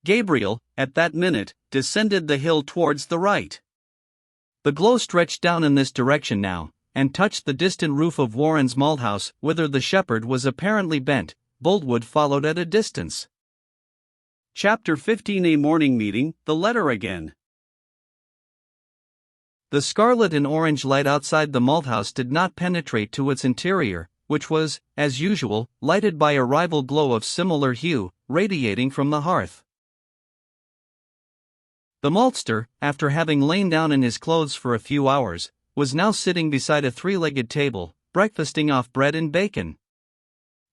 Gabriel, at that minute, descended the hill towards the right. The glow stretched down in this direction now, and touched the distant roof of Warren's malthouse, whither the shepherd was apparently bent. Boldwood followed at a distance. Chapter 15. A morning meeting, the letter again. The scarlet and orange light outside the malthouse did not penetrate to its interior, which was, as usual, lighted by a rival glow of similar hue, radiating from the hearth. The maltster, after having lain down in his clothes for a few hours, was now sitting beside a three-legged table, breakfasting off bread and bacon.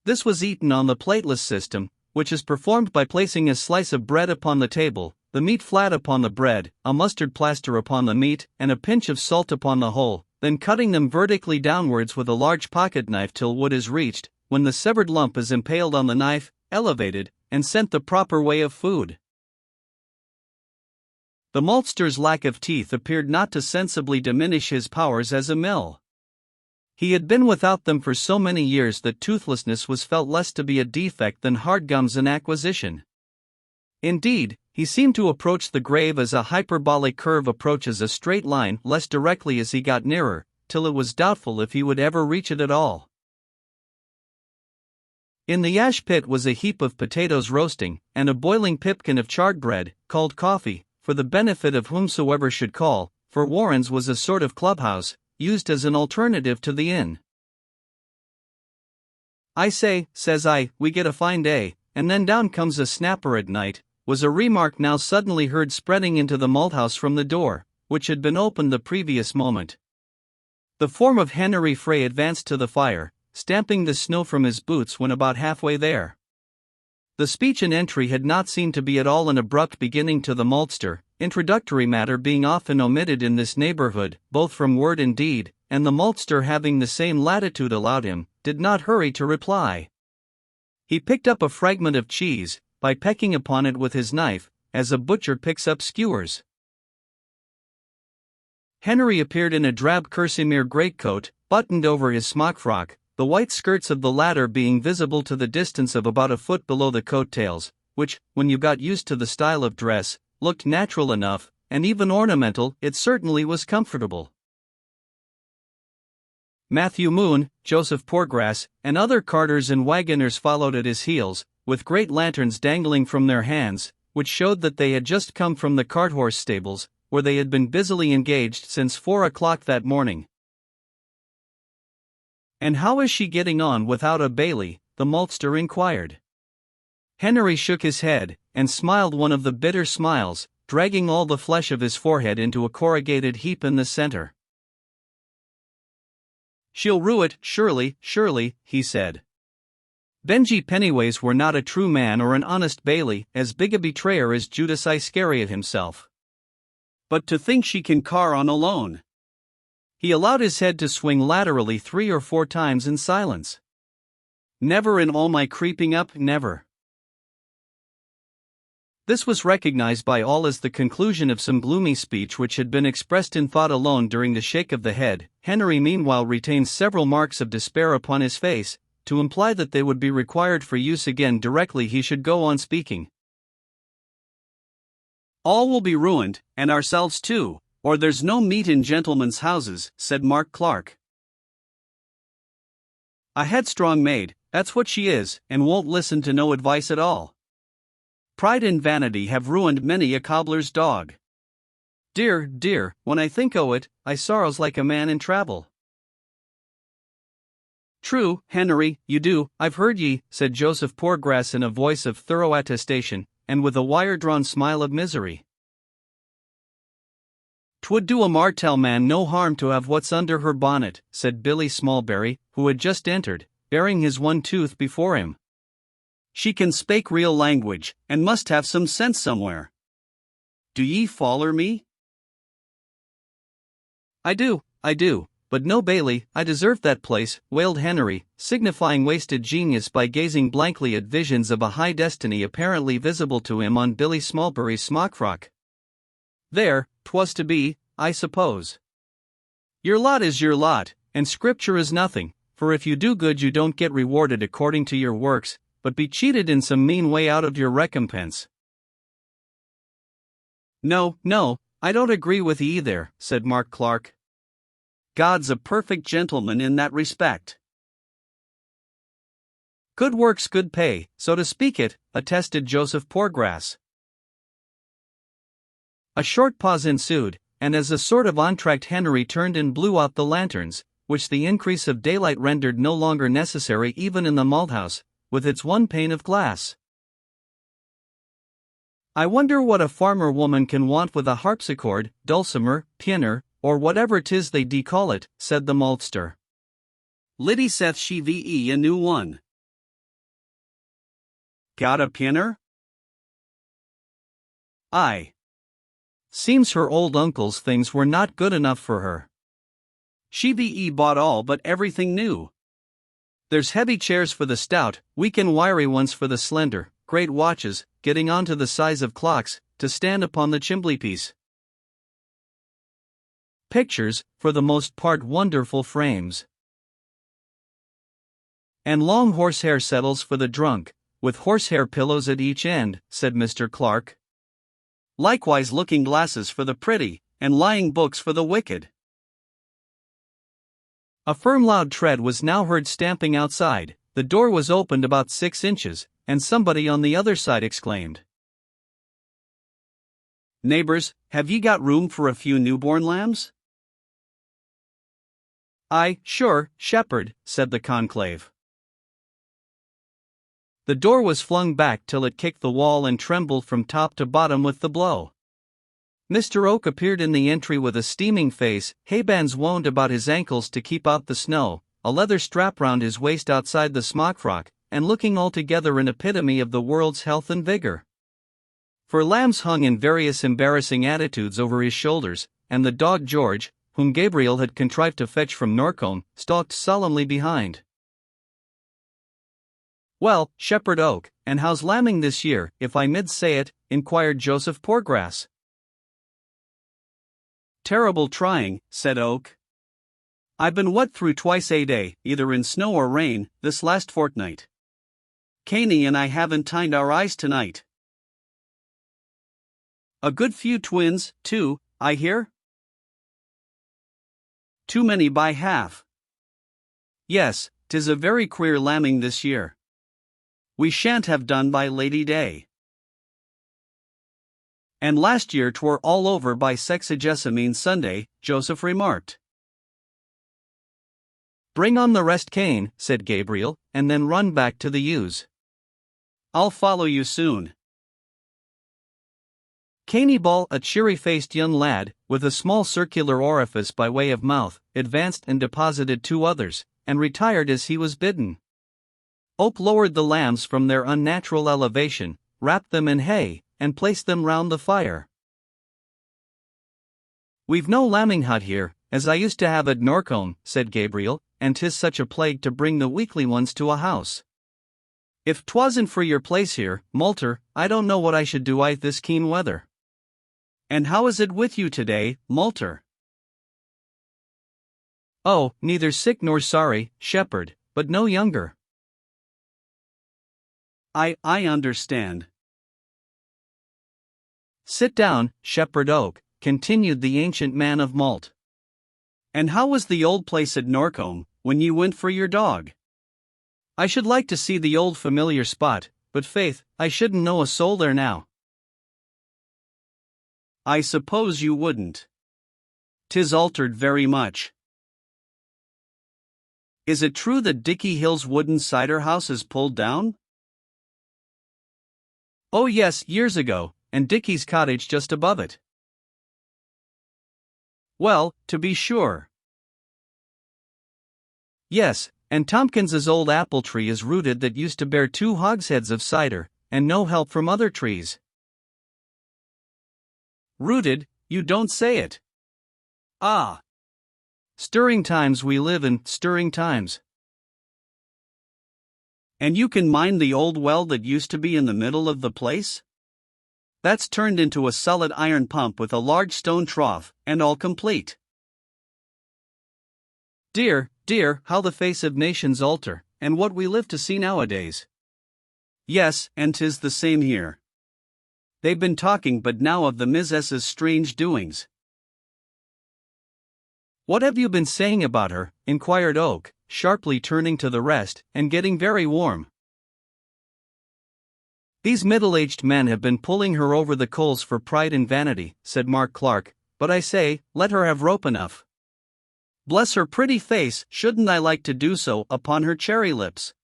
This was eaten on the plateless system, which is performed by placing a slice of bread upon the table, the meat flat upon the bread, a mustard plaster upon the meat, and a pinch of salt upon the whole, then cutting them vertically downwards with a large pocket knife till wood is reached, when the severed lump is impaled on the knife, elevated, and sent the proper way of food. The maltster's lack of teeth appeared not to sensibly diminish his powers as a mill. He had been without them for so many years that toothlessness was felt less to be a defect than hard gums an acquisition. Indeed, he seemed to approach the grave as a hyperbolic curve approaches a straight line less directly as he got nearer, till it was doubtful if he would ever reach it at all. In the ash pit was a heap of potatoes roasting, and a boiling pipkin of charred bread, called coffee, for the benefit of whomsoever should call, for Warren's was a sort of clubhouse, used as an alternative to the inn. "I say," says I, "we get a fine day, and then down comes a snapper at night," was a remark now suddenly heard spreading into the malthouse from the door, which had been opened the previous moment. The form of Henry Frey advanced to the fire, stamping the snow from his boots when about halfway there. The speech and entry had not seemed to be at all an abrupt beginning to the maltster, introductory matter being often omitted in this neighborhood, both from word and deed, and the maltster having the same latitude allowed him, did not hurry to reply. He picked up a fragment of cheese, by pecking upon it with his knife, as a butcher picks up skewers. Henry appeared in a drab kerseymere greatcoat, buttoned over his smock-frock, the white skirts of the latter being visible to the distance of about a foot below the coat-tails, which, when you got used to the style of dress, looked natural enough, and even ornamental. It certainly was comfortable. Matthew Moon, Joseph Poorgrass, and other carters and wagoners followed at his heels, with great lanterns dangling from their hands, which showed that they had just come from the cart-horse stables, where they had been busily engaged since 4 o'clock that morning. "And how is she getting on without a Bailey?" the maltster inquired. Henry shook his head, and smiled one of the bitter smiles, dragging all the flesh of his forehead into a corrugated heap in the center. "She'll rue it, surely, surely," he said. "Benjy Pennyways were not a true man or an honest Bailey, as big a betrayer as Judas Iscariot himself. But to think she can car on alone!" He allowed his head to swing laterally 3 or 4 times in silence. "Never in all my creeping up, never." This was recognized by all as the conclusion of some gloomy speech which had been expressed in thought alone during the shake of the head. Henry meanwhile retained several marks of despair upon his face, to imply that they would be required for use again directly he should go on speaking. "All will be ruined, and ourselves too, or there's no meat in gentlemen's houses," said Mark Clark. "A headstrong maid, that's what she is, and won't listen to no advice at all. Pride and vanity have ruined many a cobbler's dog. Dear, dear, when I think o' it, I sorrows like a man in travel." "True, Henry, you do, I've heard ye," said Joseph Poorgrass in a voice of thorough attestation, and with a wire-drawn smile of misery. "'Twould do a Martell man no harm to have what's under her bonnet," said Billy Smallberry, who had just entered, bearing his one tooth before him. "She can spake real language, and must have some sense somewhere. Do ye foller me?" I do, but no Bailey, I deserved that place," wailed Henry, signifying wasted genius by gazing blankly at visions of a high destiny apparently visible to him on Billy Smallberry's smock-frock. "There, 'twas to be, I suppose. Your lot is your lot, and Scripture is nothing, for if you do good you don't get rewarded according to your works, but be cheated in some mean way out of your recompense." No, I don't agree with ye there," said Mark Clark. "God's a perfect gentleman in that respect." "Good works good pay, so to speak it," attested Joseph Poorgrass. A short pause ensued, and as a sort of entr'acte Henry turned and blew out the lanterns, which the increase of daylight rendered no longer necessary even in the malthouse, with its one pane of glass. "I wonder what a farmer woman can want with a harpsichord, dulcimer, pianer, or whatever 'tis they call it," said the maltster. "Liddy saith she ve a new one." "Got a pianer?" "Aye. Seems her old uncle's things were not good enough for her. She ve bought all but everything new. There's heavy chairs for the stout, weak and wiry ones for the slender, great watches, getting on to the size of clocks, to stand upon the chimbleypiece. Pictures, for the most part wonderful frames. And long horsehair settles for the drunk, with horsehair pillows at each end, said Mr. Clark. Likewise looking glasses for the pretty, and lying books for the wicked. A firm loud tread was now heard stamping outside, the door was opened about 6 inches, and somebody on the other side exclaimed, "Neighbors, have ye got room for a few newborn lambs?" "Aye, sure, shepherd," said the conclave. The door was flung back till it kicked the wall and trembled from top to bottom with the blow. Mr. Oak appeared in the entry with a steaming face, haybands wound about his ankles to keep out the snow, a leather strap round his waist outside the smockfrock, and looking altogether an epitome of the world's health and vigor. For lambs hung in various embarrassing attitudes over his shoulders, and the dog George, whom Gabriel had contrived to fetch from Norcombe, stalked solemnly behind. "Well, Shepherd Oak, and how's lambing this year, if I mid say it?" inquired Joseph Poorgrass. "Terrible trying," said Oak. "I've been wet through twice a day, either in snow or rain, this last fortnight. Caney and I haven't tined our eyes tonight. A good few twins, too, I hear?" "Too many by half." "Yes, 'tis a very queer lambing this year. We shan't have done by Lady Day. And last year 'twere all over by Sexagesamine Sunday," Joseph remarked. "Bring on the rest, Cain," said Gabriel, "and then run back to the ewes." "I'll follow you soon." Caney Ball, a cheery-faced young lad, with a small circular orifice by way of mouth, advanced and deposited 2 others, and retired as he was bidden. Oak lowered the lambs from their unnatural elevation, wrapped them in hay, and placed them round the fire. "We've no lambing hut here, as I used to have at Norcombe," said Gabriel, "and 'tis such a plague to bring the weakly ones to a house. If 'twasn't for your place here, Moulter, I don't know what I should do i' this keen weather." "And how is it with you today, Moulter?" "Oh, neither sick nor sorry, shepherd, but no younger." I understand." "Sit down, Shepherd Oak," continued the ancient man of malt. "And how was the old place at Norcombe, when you went for your dog?" "I should like to see the old familiar spot, but faith, I shouldn't know a soul there now." "I suppose you wouldn't. 'Tis altered very much." "Is it true that Dicky Hill's wooden cider house is pulled down?" "Oh yes, years ago, and Dicky's cottage just above it." "Well, to be sure." "Yes, and Tompkins's old apple tree is rooted that used to bear 2 hogsheads of cider, and no help from other trees." "Rooted, you don't say it." "Ah. Stirring times we live in, stirring times." "And you can mind the old well that used to be in the middle of the place? That's turned into a solid iron pump with a large stone trough, and all complete." "Dear, dear, how the face of nations alter, and what we live to see nowadays." "Yes, and 'tis the same here. They've been talking but now of the Mrs.'s strange doings." "What have you been saying about her?" inquired Oak, sharply turning to the rest, and getting very warm. "These middle-aged men have been pulling her over the coals for pride and vanity," said Mark Clark, "but I say, let her have rope enough." "Bless her pretty face, shouldn't I like to do so upon her cherry lips?"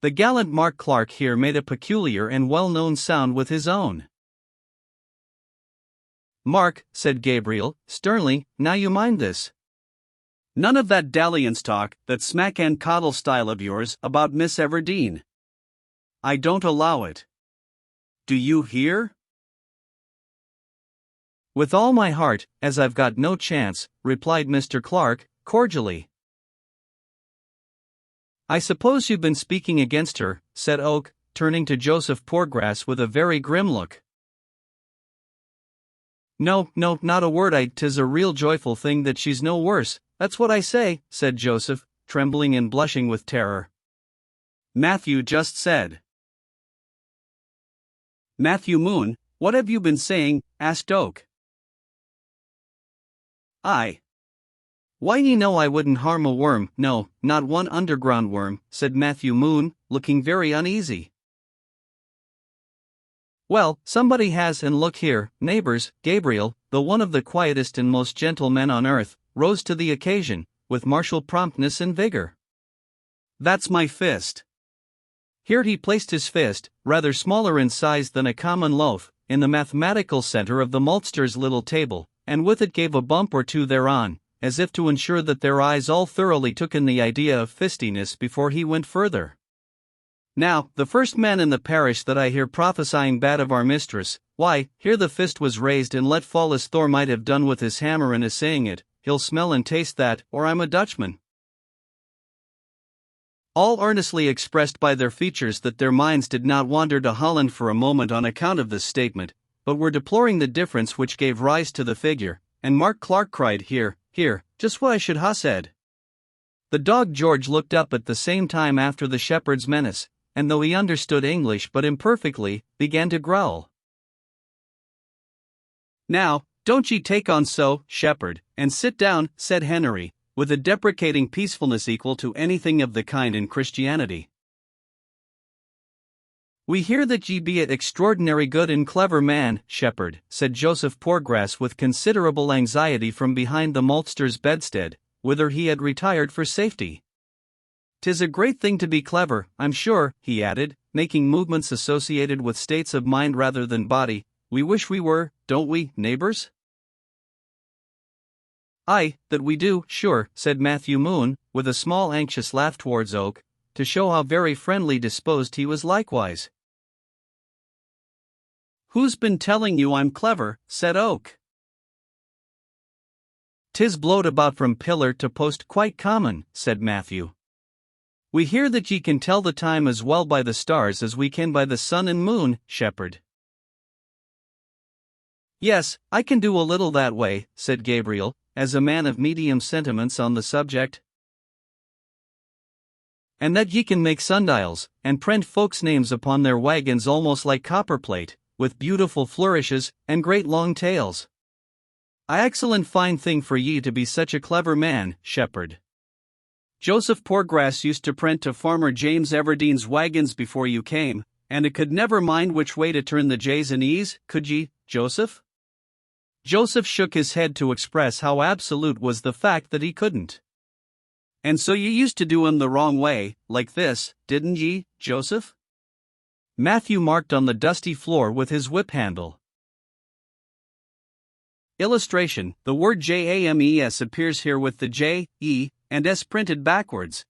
The gallant Mark Clark here made a peculiar and well-known sound with his own. "Mark," said Gabriel, sternly, "now you mind this. None of that dalliance talk, that smack and coddle style of yours, about Miss Everdeen. I don't allow it. Do you hear?" "With all my heart, as I've got no chance," replied Mr. Clark, cordially. "I suppose you've been speaking against her," said Oak, turning to Joseph Poorgrass with a very grim look. No, not a word. 'Tis a real joyful thing that she's no worse, that's what I say," said Joseph, trembling and blushing with terror. Matthew just said. Matthew Moon, what have you been saying? Asked Oak. Why ye know I wouldn't harm a worm, no, not one underground worm, said Matthew Moon, looking very uneasy. Well, somebody has, and look here, neighbors. Gabriel, the one of the quietest and most gentle men on earth, rose to the occasion, with martial promptness and vigor. That's my fist. Here he placed his fist, rather smaller in size than a common loaf, in the mathematical center of the maltster's little table, and with it gave a bump or two thereon, as if to ensure that their eyes all thoroughly took in the idea of fistiness before he went further. Now, the first man in the parish that I hear prophesying bad of our mistress, why, here the fist was raised and let fall as Thor might have done with his hammer in assaying it, he'll smell and taste that, or I'm a Dutchman. All earnestly expressed by their features that their minds did not wander to Holland for a moment on account of this statement, but were deploring the difference which gave rise to the figure, and Mark Clark cried, Here, just what I should ha' said. The dog George looked up at the same time after the shepherd's menace, and though he understood English but imperfectly, began to growl. Now, don't ye take on so, shepherd, and sit down, said Henry, with a deprecating peacefulness equal to anything of the kind in Christianity. We hear that ye be an extraordinary good and clever man, shepherd, said Joseph Poorgrass with considerable anxiety from behind the maltster's bedstead, whither he had retired for safety. 'Tis a great thing to be clever, I'm sure, he added, making movements associated with states of mind rather than body. We wish we were, don't we, neighbors? Aye, that we do, sure, said Matthew Moon, with a small anxious laugh towards Oak, to show how very friendly disposed he was likewise. Who's been telling you I'm clever? Said Oak. 'Tis blowed about from pillar to post quite common, said Matthew. We hear that ye can tell the time as well by the stars as we can by the sun and moon, shepherd. Yes, I can do a little that way, said Gabriel, as a man of medium sentiments on the subject. And that ye can make sundials, and print folks' names upon their wagons almost like copperplate, with beautiful flourishes, and great long tails. A excellent fine thing for ye to be such a clever man, shepherd. Joseph Poorgrass used to print to Farmer James Everdene's wagons before you came, and it could never mind which way to turn the J's and E's, could ye, Joseph? Joseph shook his head to express how absolute was the fact that he couldn't. And so ye used to do 'em the wrong way, like this, didn't ye, Joseph? Matthew marked on the dusty floor with his whip handle. Illustration: the word JAMES appears here with the J, E, and S printed backwards.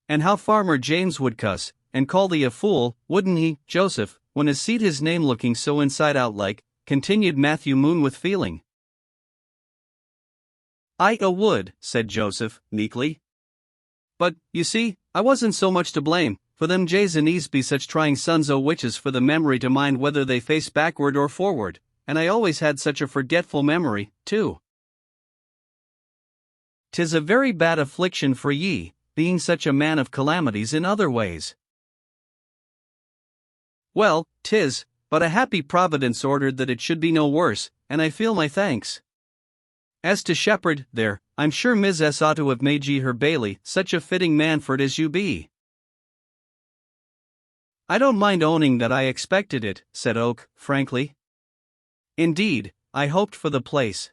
And how Farmer James would cuss, and call thee a fool, wouldn't he, Joseph, when he seed his name looking so inside out like, continued Matthew Moon with feeling. I would, said Joseph, meekly. But, you see, I wasn't so much to blame, for them J's and E's be such trying sons o' witches for the memory to mind whether they face backward or forward, and I always had such a forgetful memory, too. 'Tis a very bad affliction for ye, being such a man of calamities in other ways. Well, 'tis, but a happy providence ordered that it should be no worse, and I feel my thanks. As to shepherd, there, I'm sure Miss S ought to have made ye her bailey, such a fitting man for it as you be. I don't mind owning that I expected it, said Oak, frankly. Indeed, I hoped for the place.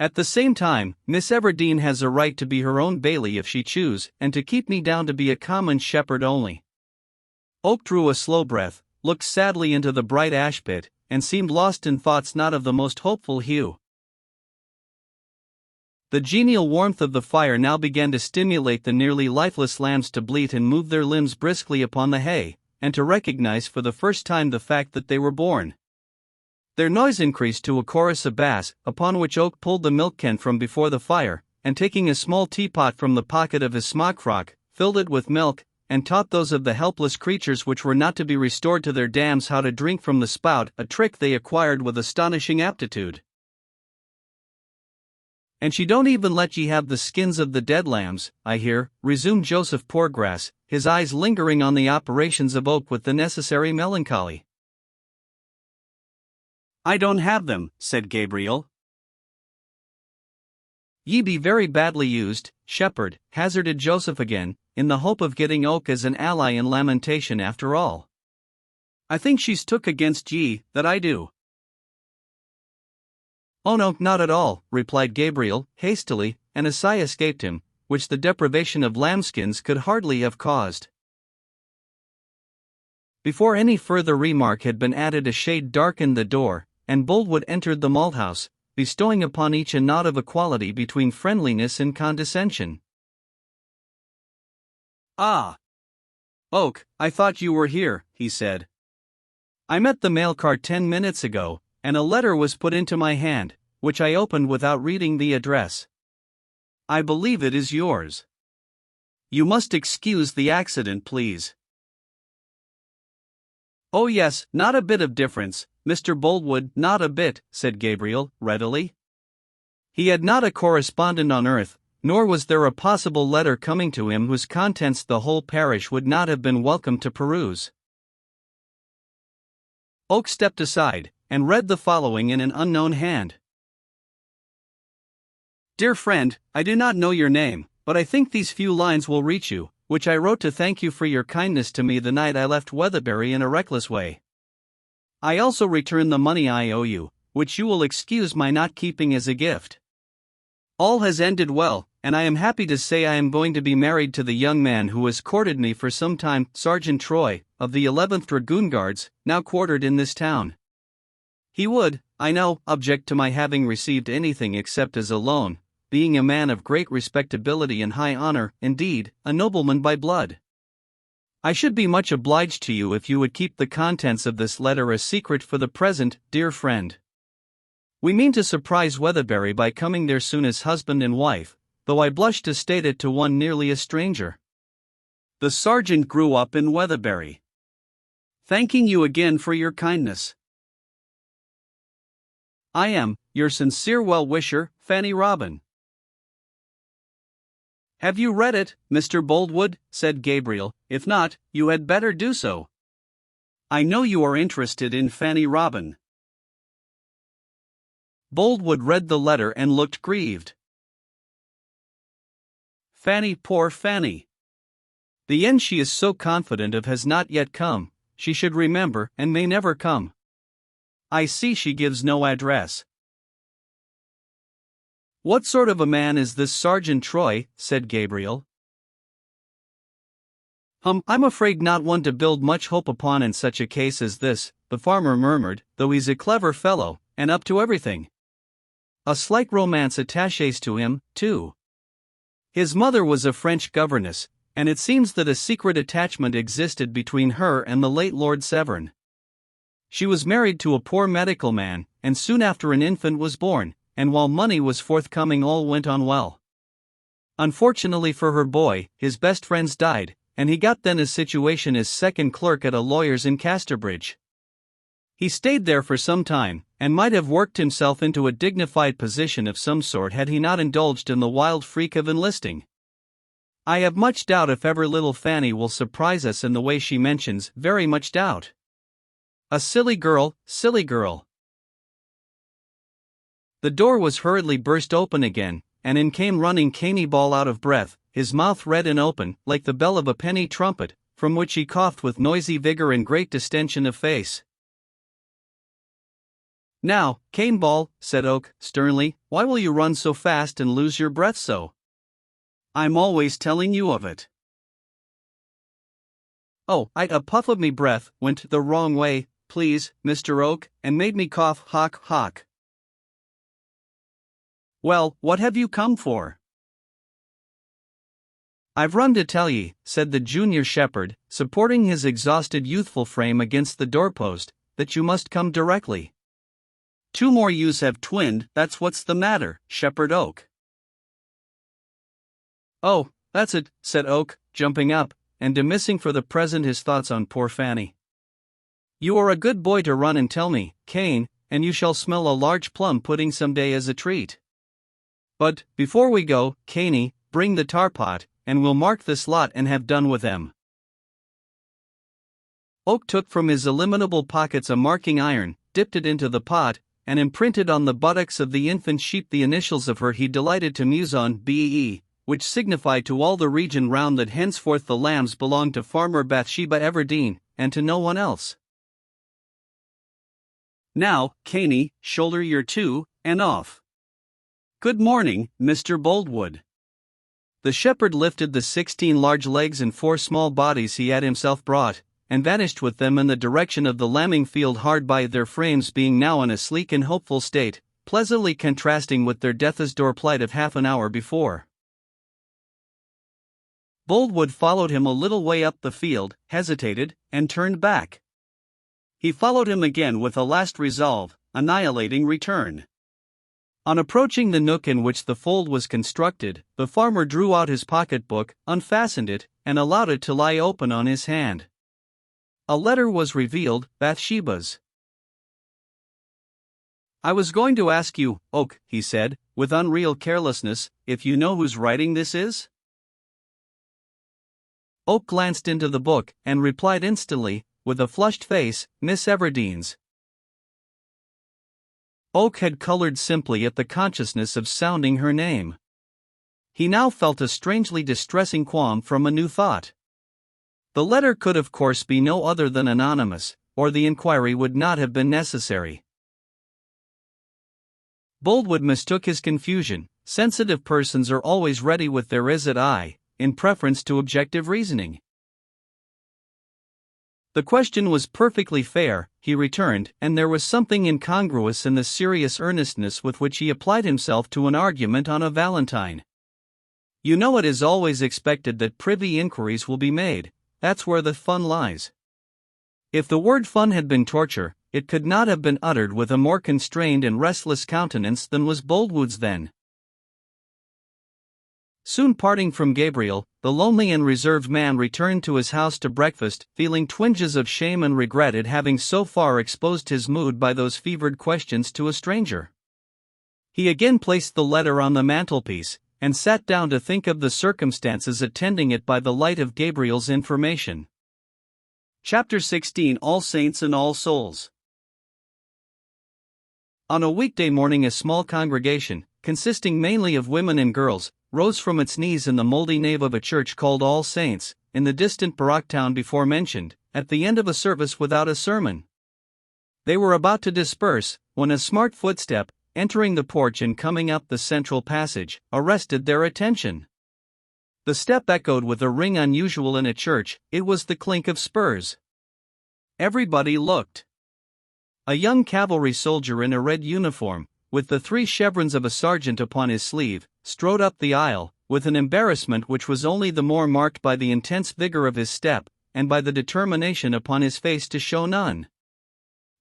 At the same time, Miss Everdene has a right to be her own bailey if she choose, and to keep me down to be a common shepherd only. Oak drew a slow breath, looked sadly into the bright ash pit, and seemed lost in thoughts not of the most hopeful hue. The genial warmth of the fire now began to stimulate the nearly lifeless lambs to bleat and move their limbs briskly upon the hay, and to recognize for the first time the fact that they were born. Their noise increased to a chorus of bass, upon which Oak pulled the milk can from before the fire, and taking a small teapot from the pocket of his smock-frock, filled it with milk, and taught those of the helpless creatures which were not to be restored to their dams how to drink from the spout, a trick they acquired with astonishing aptitude. And she don't even let ye have the skins of the dead lambs, I hear, resumed Joseph Poorgrass, his eyes lingering on the operations of Oak with the necessary melancholy. I don't have them, said Gabriel. Ye be very badly used, shepherd, hazarded Joseph again, in the hope of getting Oak as an ally in lamentation after all. I think she's took against ye, that I do. Oh no, not at all, replied Gabriel, hastily, and a sigh escaped him, which the deprivation of lambskins could hardly have caused. Before any further remark had been added, a shade darkened the door, and Boldwood entered the malthouse, bestowing upon each a nod of equality between friendliness and condescension. Ah! Oak, I thought you were here, he said. I met the mail car 10 minutes ago, and a letter was put into my hand, which I opened without reading the address. I believe it is yours. You must excuse the accident, please. Oh yes, not a bit of difference, Mr. Boldwood, not a bit, said Gabriel, readily. He had not a correspondent on earth, nor was there a possible letter coming to him whose contents the whole parish would not have been welcome to peruse. Oak stepped aside, and read the following in an unknown hand. Dear friend, I do not know your name, but I think these few lines will reach you, which I wrote to thank you for your kindness to me the night I left Weatherbury in a reckless way. I also return the money I owe you, which you will excuse my not keeping as a gift. All has ended well, and I am happy to say I am going to be married to the young man who has courted me for some time, Sergeant Troy, of the 11th Dragoon Guards, now quartered in this town. He would, I know, object to my having received anything except as a loan, being a man of great respectability and high honor, indeed, a nobleman by blood. I should be much obliged to you if you would keep the contents of this letter a secret for the present, dear friend. We mean to surprise Weatherbury by coming there soon as husband and wife, though I blush to state it to one nearly a stranger. The sergeant grew up in Weatherbury. Thanking you again for your kindness. I am, your sincere well-wisher, Fanny Robin. Have you read it, Mr. Boldwood? Said Gabriel. If not, you had better do so. I know you are interested in Fanny Robin. Boldwood read the letter and looked grieved. Fanny, poor Fanny. The end she is so confident of has not yet come, she should remember, and may never come. I see she gives no address. What sort of a man is this Sergeant Troy? Said Gabriel. I'm afraid not one to build much hope upon in such a case as this, the farmer murmured, though he's a clever fellow, and up to everything. A slight romance attaches to him, too. His mother was a French governess, and it seems that a secret attachment existed between her and the late Lord Severn. She was married to a poor medical man, and soon after an infant was born, and while money was forthcoming all went on well. Unfortunately for her boy, his best friends died, and he got then a situation as second clerk at a lawyer's in Casterbridge. He stayed there for some time, and might have worked himself into a dignified position of some sort had he not indulged in the wild freak of enlisting. I have much doubt if ever little Fanny will surprise us in the way she mentions, very much doubt. A silly girl, silly girl. The door was hurriedly burst open again, and in came running Caney Ball out of breath, his mouth red and open, like the bell of a penny trumpet, from which he coughed with noisy vigor and great distension of face. Now, Cane Ball, said Oak, sternly, why will you run so fast and lose your breath so? I'm always telling you of it. Oh, a puff of me breath went the wrong way, please, Mr. Oak, and made me cough hock. Well, what have you come for? I've run to tell ye, said the junior shepherd, supporting his exhausted youthful frame against the doorpost, that you must come directly. 2 more ewes have twinned, that's what's the matter, Shepherd Oak. Oh, that's it, said Oak, jumping up, and dismissing for the present his thoughts on poor Fanny. You are a good boy to run and tell me, Cane, and you shall smell a large plum pudding some day as a treat. But, before we go, Caney, bring the tar pot, and we'll mark this lot and have done with them. Oak took from his illimitable pockets a marking iron, dipped it into the pot, and imprinted on the buttocks of the infant sheep the initials of her he delighted to muse on, B.E., which signified to all the region round that henceforth the lambs belonged to Farmer Bathsheba Everdeen, and to no one else. Now, Caney, shoulder your two, and off. Good morning, Mr. Boldwood. The shepherd lifted the 16 large legs and 4 small bodies he had himself brought, and vanished with them in the direction of the lambing field hard by, their frames being now in a sleek and hopeful state, pleasantly contrasting with their death's door plight of half an hour before. Boldwood followed him a little way up the field, hesitated, and turned back. He followed him again with a last resolve, annihilating return. On approaching the nook in which the fold was constructed, the farmer drew out his pocket-book, unfastened it, and allowed it to lie open on his hand. A letter was revealed, Bathsheba's. I was going to ask you, Oak, he said, with unreal carelessness, if you know whose writing this is? Oak glanced into the book, and replied instantly, with a flushed face, Miss Everdeen's. Oak had colored simply at the consciousness of sounding her name. He now felt a strangely distressing qualm from a new thought. The letter could of course be no other than anonymous, or the inquiry would not have been necessary. Boldwood mistook his confusion. Sensitive persons are always ready with their is it I, in preference to objective reasoning. The question was perfectly fair, he returned, and there was something incongruous in the serious earnestness with which he applied himself to an argument on a Valentine. You know, it is always expected that privy inquiries will be made. That's where the fun lies. If the word fun had been torture, it could not have been uttered with a more constrained and restless countenance than was Boldwood's then. Soon parting from Gabriel, the lonely and reserved man returned to his house to breakfast, feeling twinges of shame and regret at having so far exposed his mood by those fevered questions to a stranger. He again placed the letter on the mantelpiece, and sat down to think of the circumstances attending it by the light of Gabriel's information. Chapter 16, All Saints and All Souls. On a weekday morning a small congregation, consisting mainly of women and girls, rose from its knees in the mouldy nave of a church called All Saints, in the distant baroque town before mentioned, at the end of a service without a sermon. They were about to disperse, when a smart footstep, entering the porch and coming up the central passage, arrested their attention. The step echoed with a ring unusual in a church. It was the clink of spurs. Everybody looked. A young cavalry soldier in a red uniform, with the 3 chevrons of a sergeant upon his sleeve, strode up the aisle, with an embarrassment which was only the more marked by the intense vigor of his step, and by the determination upon his face to show none.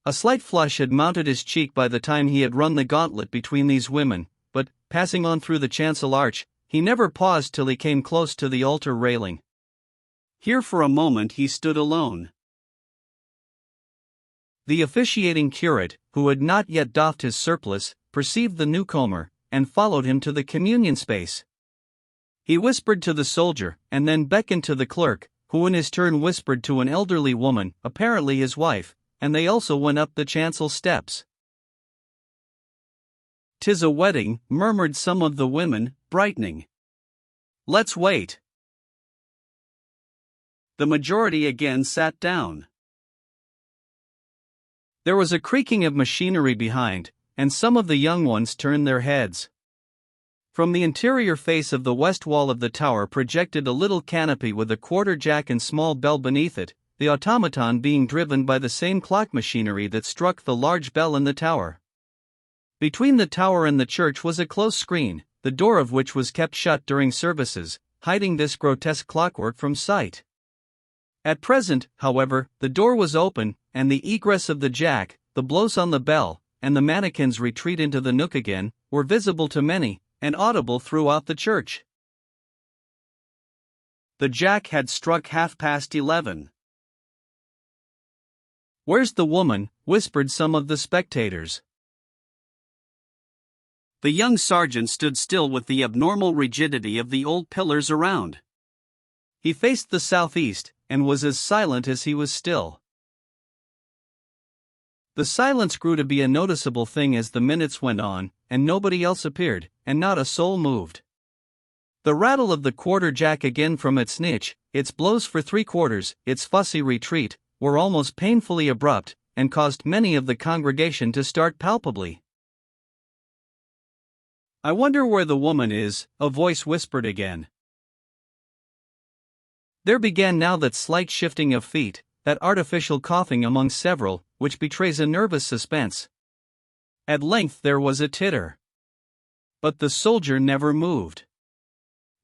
A slight flush had mounted his cheek by the time he had run the gauntlet between these women, but, passing on through the chancel arch, he never paused till he came close to the altar railing. Here for a moment he stood alone. The officiating curate, who had not yet doffed his surplice, perceived the newcomer, and followed him to the communion space. He whispered to the soldier, and then beckoned to the clerk, who in his turn whispered to an elderly woman, apparently his wife, and they also went up the chancel steps. "'Tis a wedding," murmured some of the women, brightening. "Let's wait." The majority again sat down. There was a creaking of machinery behind, and some of the young ones turned their heads. From the interior face of the west wall of the tower projected a little canopy with a quarter-jack and small bell beneath it, the automaton being driven by the same clock machinery that struck the large bell in the tower. Between the tower and the church was a close screen, the door of which was kept shut during services, hiding this grotesque clockwork from sight. At present, however, the door was open, and the egress of the jack, the blows on the bell, and the mannequin's retreat into the nook again, were visible to many, and audible throughout the church. The jack had struck 11:30. "Where's the woman?" whispered some of the spectators. The young sergeant stood still with the abnormal rigidity of the old pillars around. He faced the southeast, and was as silent as he was still. The silence grew to be a noticeable thing as the minutes went on, and nobody else appeared, and not a soul moved. The rattle of the quarter-jack again from its niche, its blows for three-quarters, its fussy retreat, were almost painfully abrupt, and caused many of the congregation to start palpably. "I wonder where the woman is," a voice whispered again. There began now that slight shifting of feet, that artificial coughing among several, which betrays a nervous suspense. At length there was a titter. But the soldier never moved.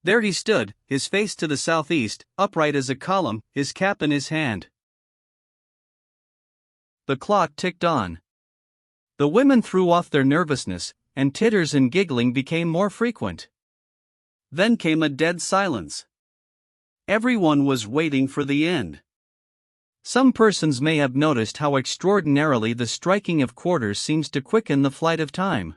There he stood, his face to the southeast, upright as a column, his cap in his hand. The clock ticked on. The women threw off their nervousness, and titters and giggling became more frequent. Then came a dead silence. Everyone was waiting for the end. Some persons may have noticed how extraordinarily the striking of quarters seems to quicken the flight of time.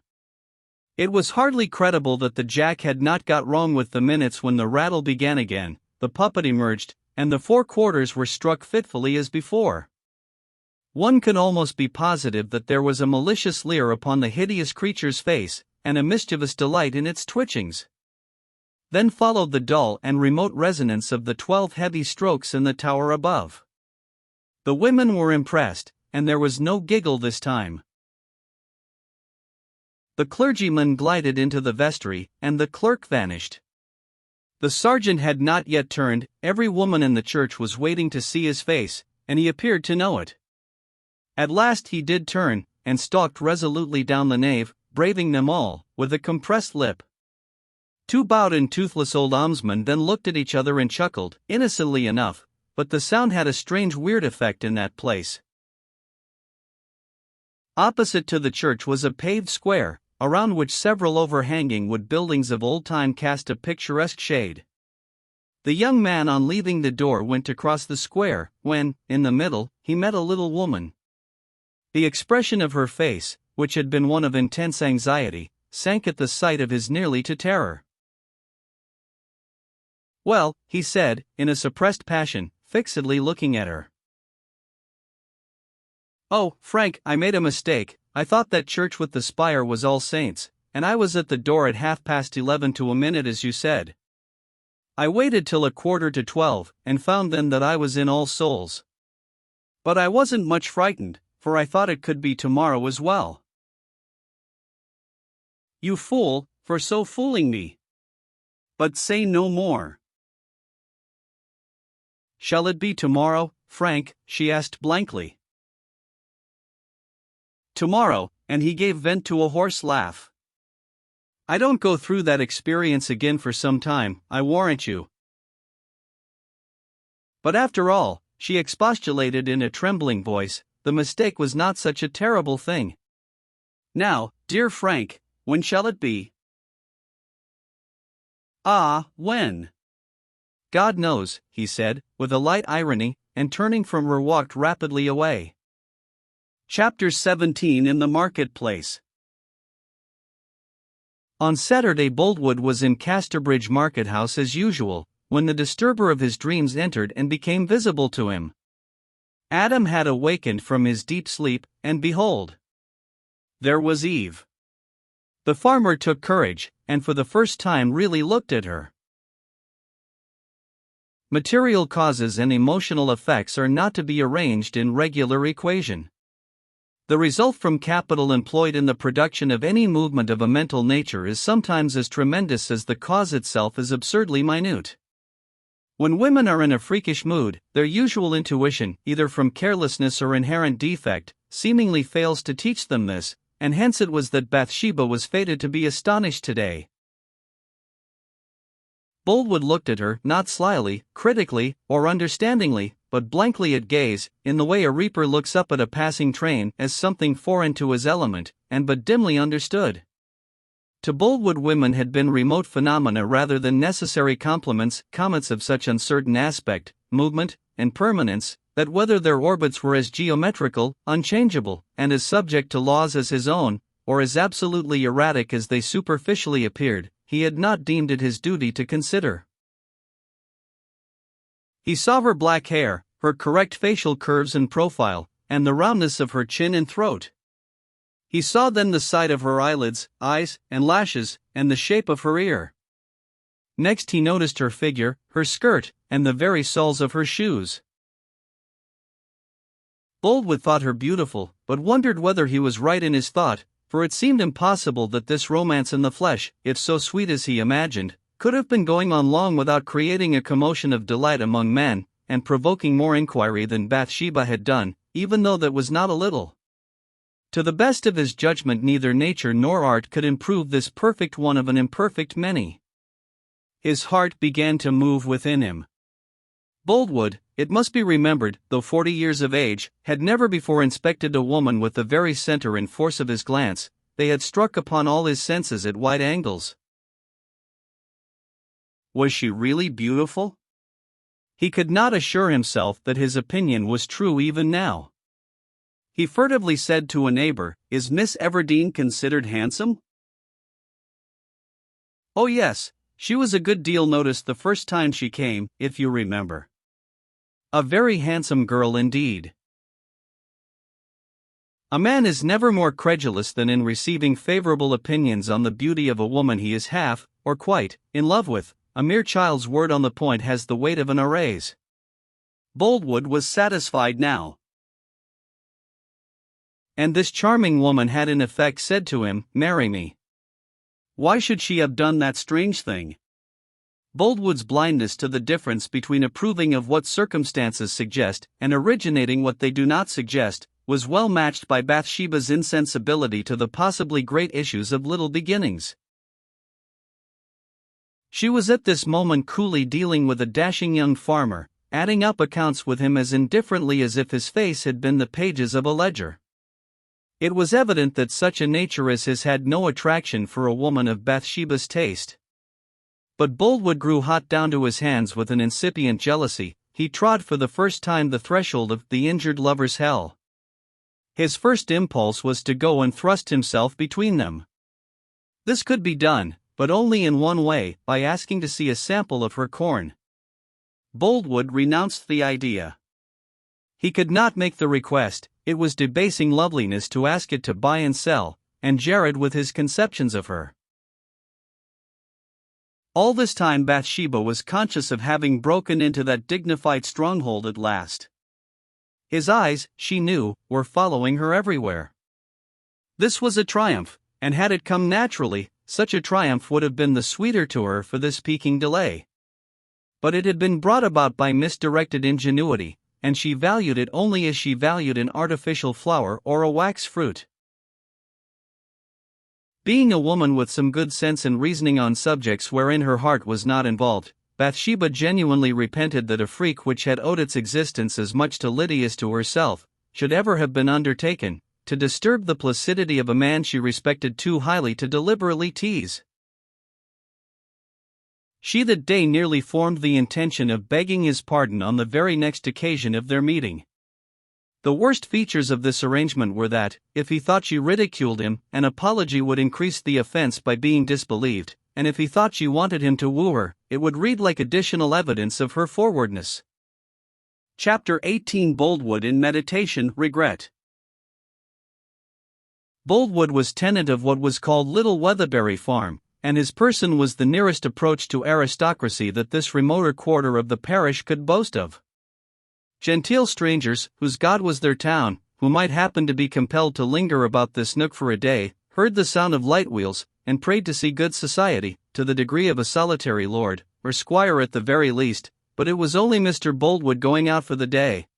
It was hardly credible that the jack had not got wrong with the minutes when the rattle began again, the puppet emerged, and the 4 quarters were struck fitfully as before. One could almost be positive that there was a malicious leer upon the hideous creature's face, and a mischievous delight in its twitchings. Then followed the dull and remote resonance of the 12 heavy strokes in the tower above. The women were impressed, and there was no giggle this time. The clergyman glided into the vestry, and the clerk vanished. The sergeant had not yet turned, every woman in the church was waiting to see his face, and he appeared to know it. At last he did turn, and stalked resolutely down the nave, braving them all, with a compressed lip. 2 bowed and toothless old almsmen then looked at each other and chuckled, innocently enough, but the sound had a strange weird effect in that place. Opposite to the church was a paved square, around which several overhanging wood buildings of old time cast a picturesque shade. The young man on leaving the door went to cross the square, when, in the middle, he met a little woman. The expression of her face, which had been one of intense anxiety, sank at the sight of his nearly to terror. "Well," he said, in a suppressed passion, fixedly looking at her. "Oh, Frank, I made a mistake. I thought that church with the spire was All Saints, and I was at the door at 11:30 to a minute as you said. I waited till 11:45, and found then that I was in All Souls. But I wasn't much frightened, for I thought it could be tomorrow as well." "You fool, for so fooling me. But say no more." "Shall it be tomorrow, Frank?" she asked blankly. "Tomorrow," and he gave vent to a hoarse laugh. "I don't go through that experience again for some time, I warrant you." But after all, she expostulated in a trembling voice, the mistake was not such a terrible thing. "Now, dear Frank, when shall it be?" "Ah, when?" "God knows," he said, with a light irony, and turning from her walked rapidly away. Chapter 17 In the Marketplace. On Saturday Boldwood was in Casterbridge Market House as usual, when the disturber of his dreams entered and became visible to him. Adam had awakened from his deep sleep, and behold, there was Eve. The farmer took courage, and for the first time really looked at her. Material causes and emotional effects are not to be arranged in regular equation. The result from capital employed in the production of any movement of a mental nature is sometimes as tremendous as the cause itself is absurdly minute. When women are in a freakish mood, their usual intuition, either from carelessness or inherent defect, seemingly fails to teach them this, and hence it was that Bathsheba was fated to be astonished today. Boldwood looked at her, not slyly, critically, or understandingly, but blankly at gaze, in the way a reaper looks up at a passing train as something foreign to his element, and but dimly understood. To Boldwood women had been remote phenomena rather than necessary complements, comets of such uncertain aspect, movement, and permanence, that whether their orbits were as geometrical, unchangeable, and as subject to laws as his own, or as absolutely erratic as they superficially appeared, he had not deemed it his duty to consider. He saw her black hair, her correct facial curves and profile, and the roundness of her chin and throat. He saw then the side of her eyelids, eyes, and lashes, and the shape of her ear. Next he noticed her figure, her skirt, and the very soles of her shoes. Boldwood thought her beautiful, but wondered whether he was right in his thought, for it seemed impossible that this romance in the flesh, if so sweet as he imagined, could have been going on long without creating a commotion of delight among men, and provoking more inquiry than Bathsheba had done, even though that was not a little. To the best of his judgment, neither nature nor art could improve this perfect one of an imperfect many. His heart began to move within him. Boldwood, it must be remembered, though 40 years of age, had never before inspected a woman with the very center and force of his glance. They had struck upon all his senses at wide angles. Was she really beautiful? He could not assure himself that his opinion was true even now. He furtively said to a neighbor, "Is Miss Everdeen considered handsome?" "Oh yes, she was a good deal noticed the first time she came, if you remember. A very handsome girl indeed." A man is never more credulous than in receiving favorable opinions on the beauty of a woman he is half, or quite, in love with. A mere child's word on the point has the weight of an arrays. Boldwood was satisfied now. And this charming woman had in effect said to him, "Marry me." Why should she have done that strange thing? Boldwood's blindness to the difference between approving of what circumstances suggest and originating what they do not suggest was well matched by Bathsheba's insensibility to the possibly great issues of little beginnings. She was at this moment coolly dealing with a dashing young farmer, adding up accounts with him as indifferently as if his face had been the pages of a ledger. It was evident that such a nature as his had no attraction for a woman of Bathsheba's taste. But Boldwood grew hot down to his hands with an incipient jealousy. He trod for the first time the threshold of the injured lover's hell. His first impulse was to go and thrust himself between them. This could be done, but only in one way, by asking to see a sample of her corn. Boldwood renounced the idea. He could not make the request. It was debasing loveliness to ask it to buy and sell, and Jared with his conceptions of her. All this time Bathsheba was conscious of having broken into that dignified stronghold at last. His eyes, she knew, were following her everywhere. This was a triumph, and had it come naturally, such a triumph would have been the sweeter to her for this piquing delay. But it had been brought about by misdirected ingenuity, and she valued it only as she valued an artificial flower or a wax fruit. Being a woman with some good sense and reasoning on subjects wherein her heart was not involved, Bathsheba genuinely repented that a freak which had owed its existence as much to Lydia as to herself, should ever have been undertaken, to disturb the placidity of a man she respected too highly to deliberately tease. She that day nearly formed the intention of begging his pardon on the very next occasion of their meeting. The worst features of this arrangement were that, if he thought she ridiculed him, an apology would increase the offense by being disbelieved, and if he thought she wanted him to woo her, it would read like additional evidence of her forwardness. Chapter 18. Boldwood in meditation, regret. Boldwood was tenant of what was called Little Weatherbury Farm, and his person was the nearest approach to aristocracy that this remoter quarter of the parish could boast of. Genteel strangers, whose god was their town, who might happen to be compelled to linger about this nook for a day, heard the sound of light wheels, and prayed to see good society, to the degree of a solitary lord, or squire at the very least, but it was only Mr. Boldwood going out for the day.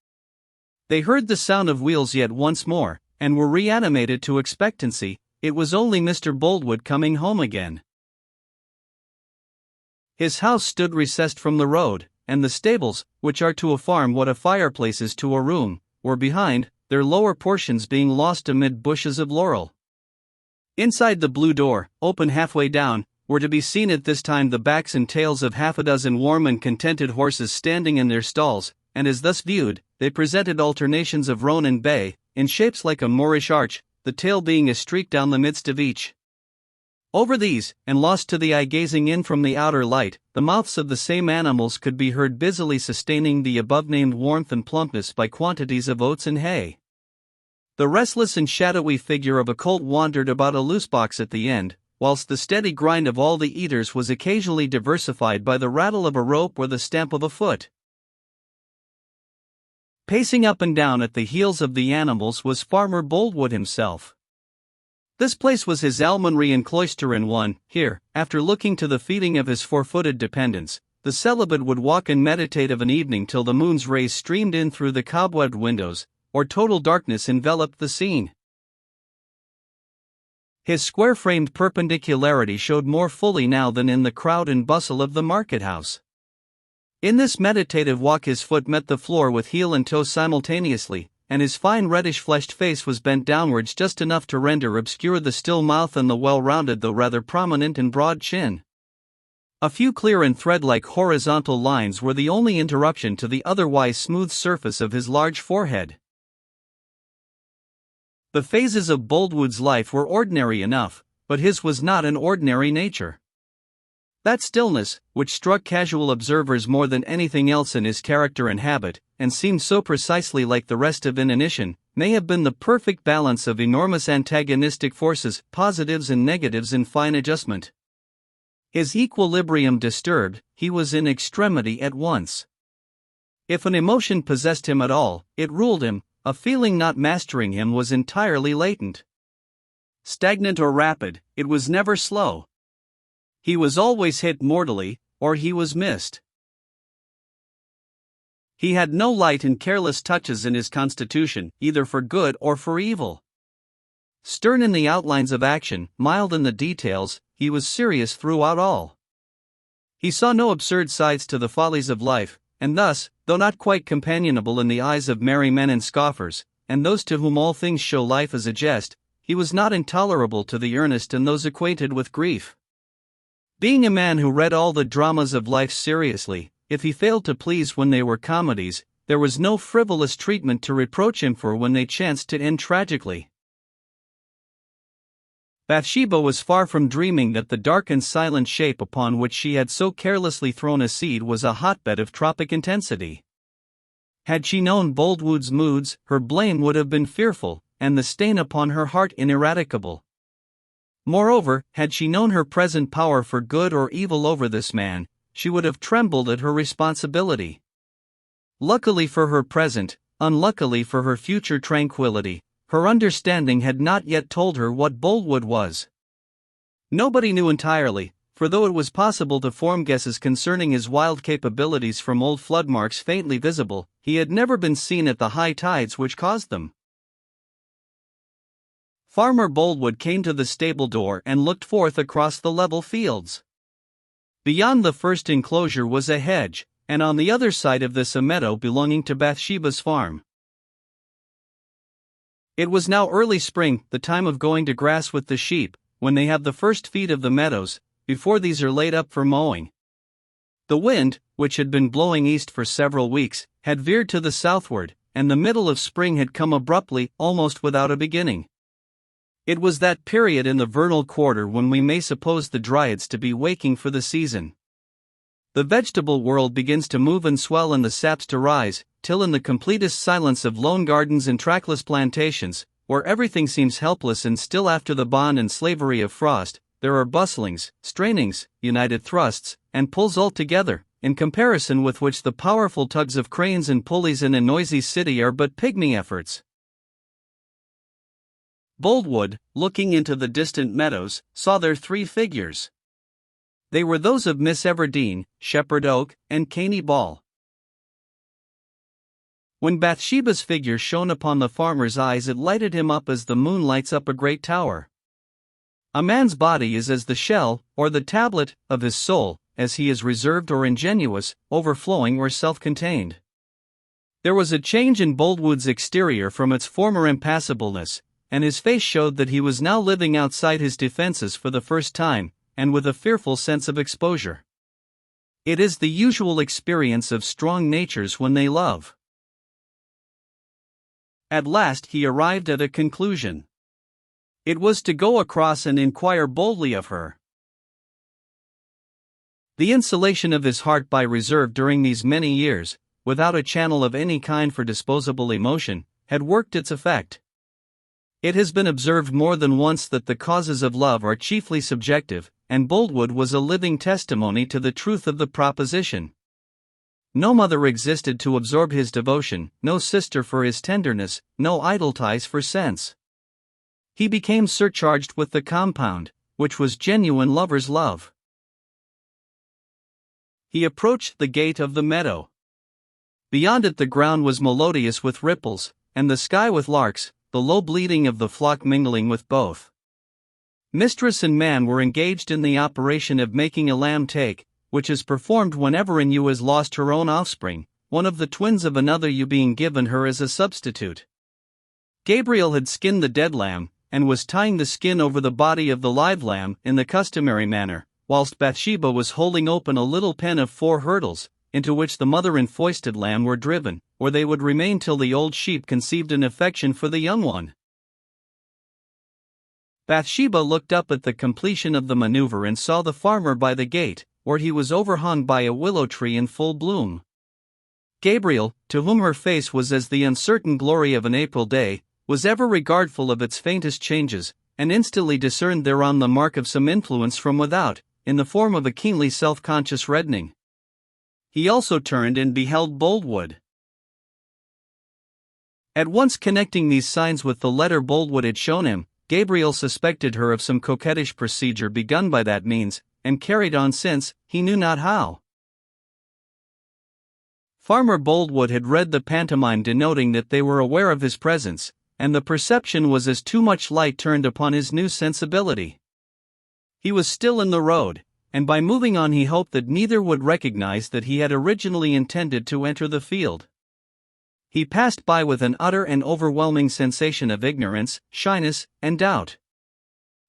They heard the sound of wheels yet once more, and were reanimated to expectancy. It was only Mr. Boldwood coming home again. His house stood recessed from the road, and the stables, which are to a farm what a fireplace is to a room, were behind, their lower portions being lost amid bushes of laurel. Inside the blue door, open halfway down, were to be seen at this time the backs and tails of half a dozen warm and contented horses standing in their stalls, and as thus viewed, they presented alternations of roan and bay, in shapes like a Moorish arch, the tail being a streak down the midst of each. Over these, and lost to the eye gazing in from the outer light, the mouths of the same animals could be heard busily sustaining the above-named warmth and plumpness by quantities of oats and hay. The restless and shadowy figure of a colt wandered about a loose box at the end, whilst the steady grind of all the eaters was occasionally diversified by the rattle of a rope or the stamp of a foot. Pacing up and down at the heels of the animals was Farmer Boldwood himself. This place was his almonry and cloister in one. Here, after looking to the feeding of his four-footed dependents, the celibate would walk and meditate of an evening till the moon's rays streamed in through the cobwebbed windows, or total darkness enveloped the scene. His square-framed perpendicularity showed more fully now than in the crowd and bustle of the market-house. In this meditative walk his foot met the floor with heel and toe simultaneously, and his fine reddish-fleshed face was bent downwards just enough to render obscure the still mouth and the well-rounded though rather prominent and broad chin. A few clear and thread-like horizontal lines were the only interruption to the otherwise smooth surface of his large forehead. The phases of Boldwood's life were ordinary enough, but his was not an ordinary nature. That stillness, which struck casual observers more than anything else in his character and habit, and seemed so precisely like the rest of inanition, may have been the perfect balance of enormous antagonistic forces, positives and negatives in fine adjustment. His equilibrium disturbed, he was in extremity at once. If an emotion possessed him at all, it ruled him. A feeling not mastering him was entirely latent. Stagnant or rapid, it was never slow. He was always hit mortally, or he was missed. He had no light and careless touches in his constitution, either for good or for evil. Stern in the outlines of action, mild in the details, he was serious throughout all. He saw no absurd sides to the follies of life, and thus, though not quite companionable in the eyes of merry men and scoffers, and those to whom all things show life as a jest, he was not intolerable to the earnest and those acquainted with grief. Being a man who read all the dramas of life seriously, if he failed to please when they were comedies, there was no frivolous treatment to reproach him for when they chanced to end tragically. Bathsheba was far from dreaming that the dark and silent shape upon which she had so carelessly thrown a seed was a hotbed of tropic intensity. Had she known Boldwood's moods, her blame would have been fearful, and the stain upon her heart ineradicable. Moreover, had she known her present power for good or evil over this man, she would have trembled at her responsibility. Luckily for her present, unluckily for her future tranquility, her understanding had not yet told her what Boldwood was. Nobody knew entirely, for though it was possible to form guesses concerning his wild capabilities from old flood marks faintly visible, he had never been seen at the high tides which caused them. Farmer Boldwood came to the stable door and looked forth across the level fields. Beyond the first enclosure was a hedge, and on the other side of this a meadow belonging to Bathsheba's farm. It was now early spring, the time of going to grass with the sheep, when they have the first feed of the meadows, before these are laid up for mowing. The wind, which had been blowing east for several weeks, had veered to the southward, and the middle of spring had come abruptly, almost without a beginning. It was that period in the vernal quarter when we may suppose the dryads to be waking for the season. The vegetable world begins to move and swell and the saps to rise, till in the completest silence of lone gardens and trackless plantations, where everything seems helpless and still after the bond and slavery of frost, there are bustlings, strainings, united thrusts, and pulls all together, in comparison with which the powerful tugs of cranes and pulleys in a noisy city are but pygmy efforts. Boldwood, looking into the distant meadows, saw there three figures. They were those of Miss Everdene, Shepherd Oak, and Caney Ball. When Bathsheba's figure shone upon the farmer's eyes, it lighted him up as the moon lights up a great tower. A man's body is as the shell, or the tablet, of his soul, as he is reserved or ingenuous, overflowing or self-contained. There was a change in Boldwood's exterior from its former impassibleness, and his face showed that he was now living outside his defenses for the first time, and with a fearful sense of exposure. It is the usual experience of strong natures when they love. At last he arrived at a conclusion. It was to go across and inquire boldly of her. The insulation of his heart by reserve during these many years, without a channel of any kind for disposable emotion, had worked its effect. It has been observed more than once that the causes of love are chiefly subjective, and Boldwood was a living testimony to the truth of the proposition. No mother existed to absorb his devotion, no sister for his tenderness, no idle ties for sense. He became surcharged with the compound, which was genuine lover's love. He approached the gate of the meadow. Beyond it the ground was melodious with ripples, and the sky with larks, the low bleating of the flock mingling with both. Mistress and man were engaged in the operation of making a lamb take, which is performed whenever an ewe has lost her own offspring, one of the twins of another ewe being given her as a substitute. Gabriel had skinned the dead lamb, and was tying the skin over the body of the live lamb in the customary manner, whilst Bathsheba was holding open a little pen of 4 hurdles, into which the mother and foisted lamb were driven, where they would remain till the old sheep conceived an affection for the young one. Bathsheba looked up at the completion of the maneuver and saw the farmer by the gate, where he was overhung by a willow tree in full bloom. Gabriel, to whom her face was as the uncertain glory of an April day, was ever regardful of its faintest changes, and instantly discerned thereon the mark of some influence from without, in the form of a keenly self-conscious reddening. He also turned and beheld Boldwood. At once connecting these signs with the letter Boldwood had shown him, Gabriel suspected her of some coquettish procedure begun by that means, and carried on since, he knew not how. Farmer Boldwood had read the pantomime denoting that they were aware of his presence, and the perception was as too much light turned upon his new sensibility. He was still in the road, and by moving on he hoped that neither would recognize that he had originally intended to enter the field. He passed by with an utter and overwhelming sensation of ignorance, shyness, and doubt.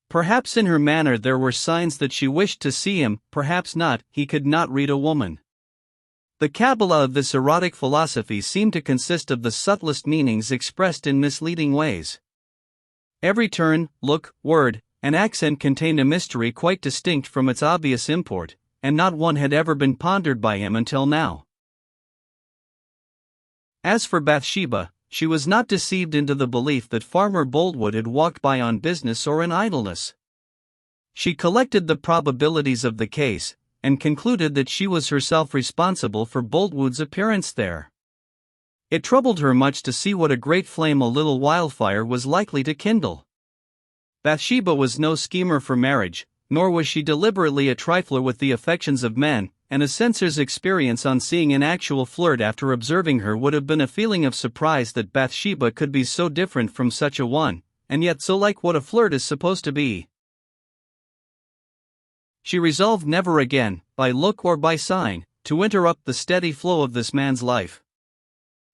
Perhaps in her manner there were signs that she wished to see him, perhaps not. He could not read a woman. The Kabbalah of this erotic philosophy seemed to consist of the subtlest meanings expressed in misleading ways. Every turn, look, word, and accent contained a mystery quite distinct from its obvious import, and not one had ever been pondered by him until now. As for Bathsheba, she was not deceived into the belief that Farmer Boldwood had walked by on business or in idleness. She collected the probabilities of the case, and concluded that she was herself responsible for Boldwood's appearance there. It troubled her much to see what a great flame a little wildfire was likely to kindle. Bathsheba was no schemer for marriage, nor was she deliberately a trifler with the affections of men, and a censor's experience on seeing an actual flirt after observing her would have been a feeling of surprise that Bathsheba could be so different from such a one, and yet so like what a flirt is supposed to be. She resolved never again, by look or by sign, to interrupt the steady flow of this man's life.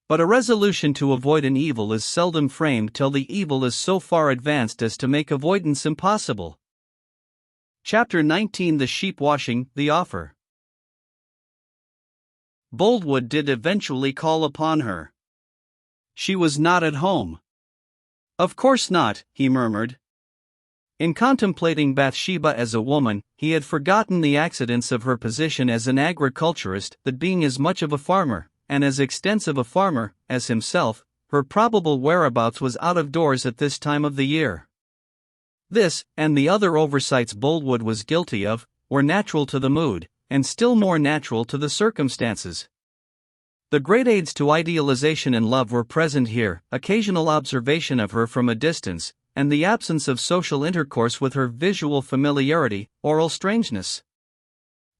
But a resolution to avoid an evil is seldom framed till the evil is so far advanced as to make avoidance impossible. Chapter 19: The Sheep Washing, the Offer. Boldwood did eventually call upon her. She was not at home. "Of course not," he murmured. In contemplating Bathsheba as a woman, he had forgotten the accidents of her position as an agriculturist, that being as much of a farmer, and as extensive a farmer, as himself, her probable whereabouts was out of doors at this time of the year. This, and the other oversights Boldwood was guilty of, were natural to the mood, and still more natural to the circumstances. The great aids to idealization in love were present here: occasional observation of her from a distance, and the absence of social intercourse with her, visual familiarity, oral strangeness.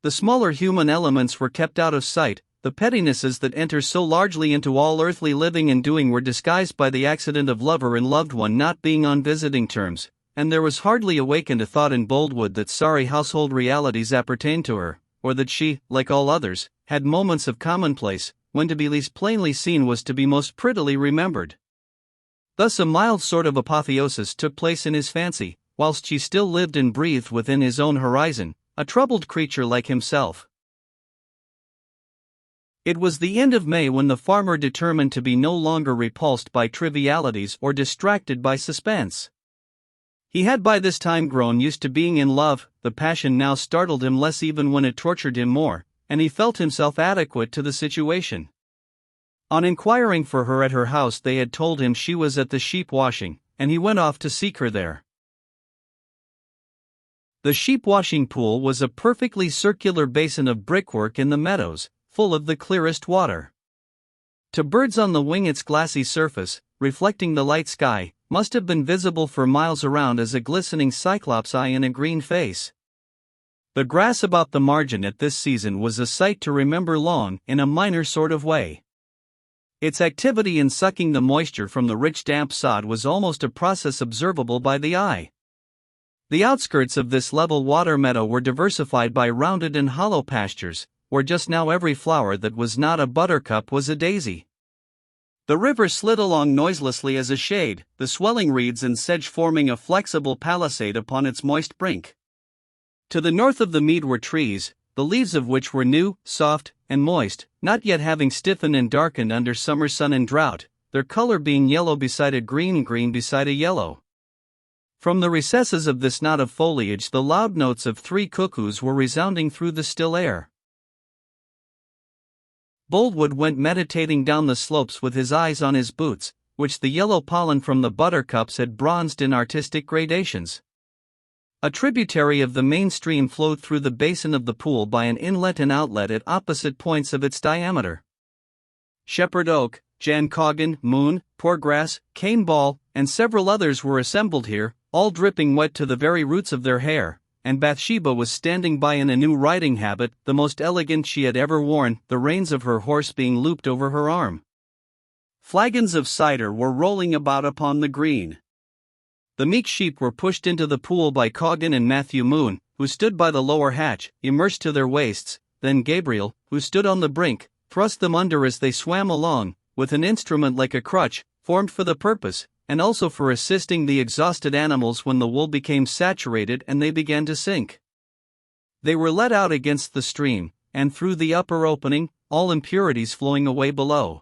The smaller human elements were kept out of sight. The pettinesses that enter so largely into all earthly living and doing were disguised by the accident of lover and loved one not being on visiting terms, and there was hardly awakened a thought in Boldwood that sorry household realities appertained to her, or that she, like all others, had moments of commonplace, when to be least plainly seen was to be most prettily remembered. Thus a mild sort of apotheosis took place in his fancy, whilst she still lived and breathed within his own horizon, a troubled creature like himself. It was the end of May when the farmer determined to be no longer repulsed by trivialities or distracted by suspense. He had by this time grown used to being in love. The passion now startled him less even when it tortured him more, and he felt himself adequate to the situation. On inquiring for her at her house, they had told him she was at the sheep washing, and he went off to seek her there. The sheep washing pool was a perfectly circular basin of brickwork in the meadows, full of the clearest water. To birds on the wing, its glassy surface, reflecting the light sky, must have been visible for miles around as a glistening cyclops eye in a green face. The grass about the margin at this season was a sight to remember long, in a minor sort of way. Its activity in sucking the moisture from the rich damp sod was almost a process observable by the eye. The outskirts of this level water meadow were diversified by rounded and hollow pastures, where just now every flower that was not a buttercup was a daisy. The river slid along noiselessly as a shade, the swelling reeds and sedge forming a flexible palisade upon its moist brink. To the north of the mead were trees, the leaves of which were new, soft, and moist, not yet having stiffened and darkened under summer sun and drought, their color being yellow beside a green and green beside a yellow. From the recesses of this knot of foliage the loud notes of 3 cuckoos were resounding through the still air. Boldwood went meditating down the slopes with his eyes on his boots, which the yellow pollen from the buttercups had bronzed in artistic gradations. A tributary of the main stream flowed through the basin of the pool by an inlet and outlet at opposite points of its diameter. Shepherd oak, Jan Coggan, moon, poorgrass, cane ball, and several others were assembled here, all dripping wet to the very roots of their hair, and Bathsheba was standing by in a new riding habit, the most elegant she had ever worn, the reins of her horse being looped over her arm. Flagons of cider were rolling about upon the green. The meek sheep were pushed into the pool by Coggan and Matthew Moon, who stood by the lower hatch, immersed to their waists, then Gabriel, who stood on the brink, thrust them under as they swam along, with an instrument like a crutch, formed for the purpose, and also for assisting the exhausted animals when the wool became saturated and they began to sink. They were let out against the stream, and through the upper opening, all impurities flowing away below.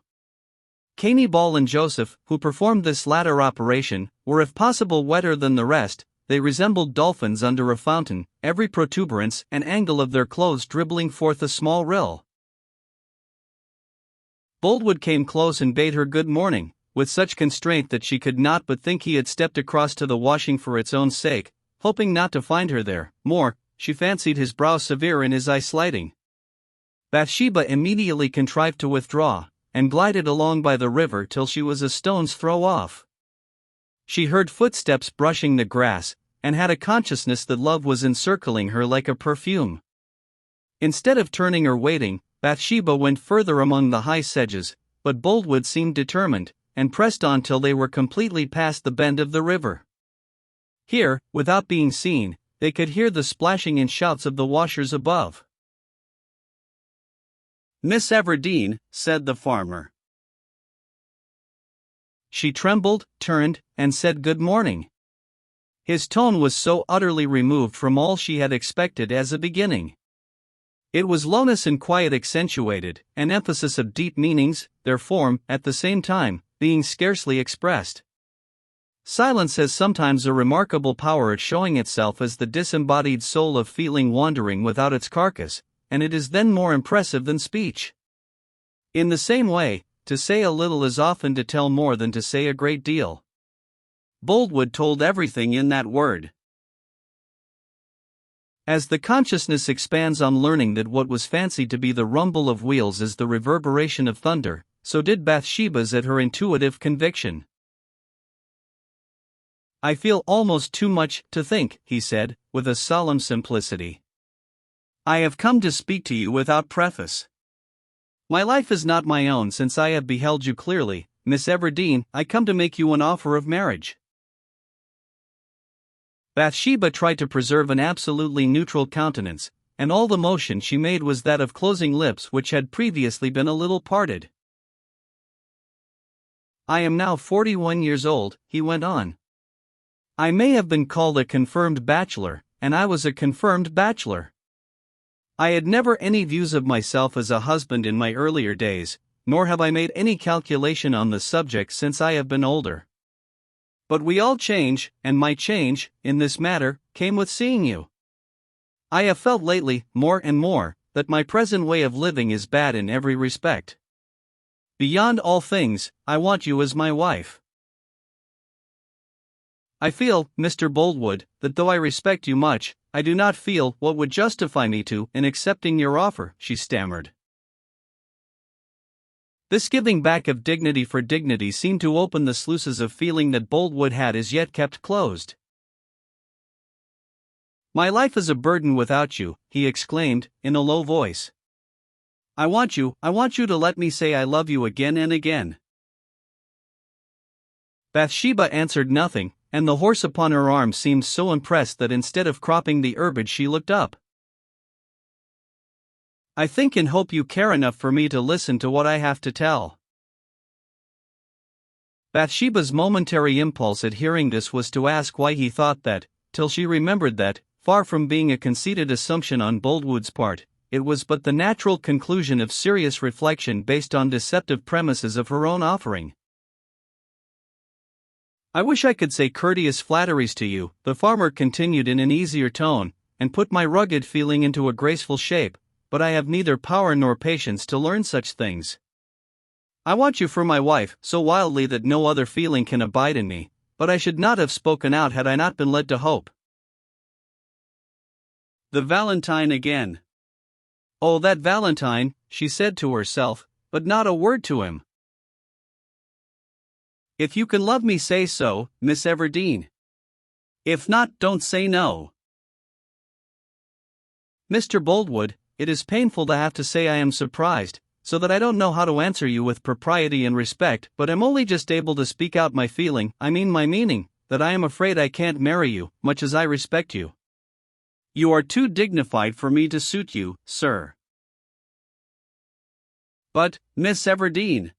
Caney Ball and Joseph, who performed this latter operation, were if possible wetter than the rest. They resembled dolphins under a fountain, every protuberance and angle of their clothes dribbling forth a small rill. Boldwood came close and bade her good morning, with such constraint that she could not but think he had stepped across to the washing for its own sake, hoping not to find her there. More, she fancied his brow severe and his eye slighting. Bathsheba immediately contrived to withdraw, and glided along by the river till she was a stone's throw off. She heard footsteps brushing the grass, and had a consciousness that love was encircling her like a perfume. Instead of turning or waiting, Bathsheba went further among the high sedges, but Boldwood seemed determined, and pressed on till they were completely past the bend of the river. Here, without being seen, they could hear the splashing and shouts of the washers above. "Miss Everdene," said the farmer. She trembled, turned, and said good morning. His tone was so utterly removed from all she had expected as a beginning. It was lowness and quiet accentuated, an emphasis of deep meanings, their form, at the same time, being scarcely expressed. Silence has sometimes a remarkable power at showing itself as the disembodied soul of feeling wandering without its carcass, and it is then more impressive than speech. In the same way, to say a little is often to tell more than to say a great deal. Boldwood told everything in that word. As the consciousness expands on learning that what was fancied to be the rumble of wheels is the reverberation of thunder, so did Bathsheba's at her intuitive conviction. "I feel almost too much to think," he said, with a solemn simplicity. "I have come to speak to you without preface. My life is not my own since I have beheld you clearly, Miss Everdene. I come to make you an offer of marriage." Bathsheba tried to preserve an absolutely neutral countenance, and all the motion she made was that of closing lips which had previously been a little parted. "I am now 41 years old," he went on. "I may have been called a confirmed bachelor, and I was a confirmed bachelor. I had never any views of myself as a husband in my earlier days, nor have I made any calculation on the subject since I have been older. But we all change, and my change, in this matter, came with seeing you. I have felt lately, more and more, that my present way of living is bad in every respect. Beyond all things, I want you as my wife. I feel, Mr. Boldwood, that though I respect you much, I do not feel what would justify me in accepting your offer, she stammered. This giving back of dignity for dignity seemed to open the sluices of feeling that Boldwood had as yet kept closed. My life is a burden without you, he exclaimed, in a low voice. I want you to let me say I love you again and again. Bathsheba answered nothing, and the horse upon her arm seemed so impressed that instead of cropping the herbage she looked up. I think and hope you care enough for me to listen to what I have to tell. Bathsheba's momentary impulse at hearing this was to ask why he thought that, till she remembered that, far from being a conceited assumption on Boldwood's part, it was but the natural conclusion of serious reflection based on deceptive premises of her own offering. I wish I could say courteous flatteries to you, the farmer continued in an easier tone, and put my rugged feeling into a graceful shape, but I have neither power nor patience to learn such things. I want you for my wife so wildly that no other feeling can abide in me, but I should not have spoken out had I not been led to hope. The Valentine again. Oh, that Valentine, she said to herself, but not a word to him. If you can love me, say so, Miss Everdeen. If not, don't say no. Mr. Boldwood, it is painful to have to say I am surprised, so that I don't know how to answer you with propriety and respect, but am only just able to speak out my feeling, I mean my meaning, that I am afraid I can't marry you, much as I respect you. You are too dignified for me to suit you, sir. But, Miss Everdeen,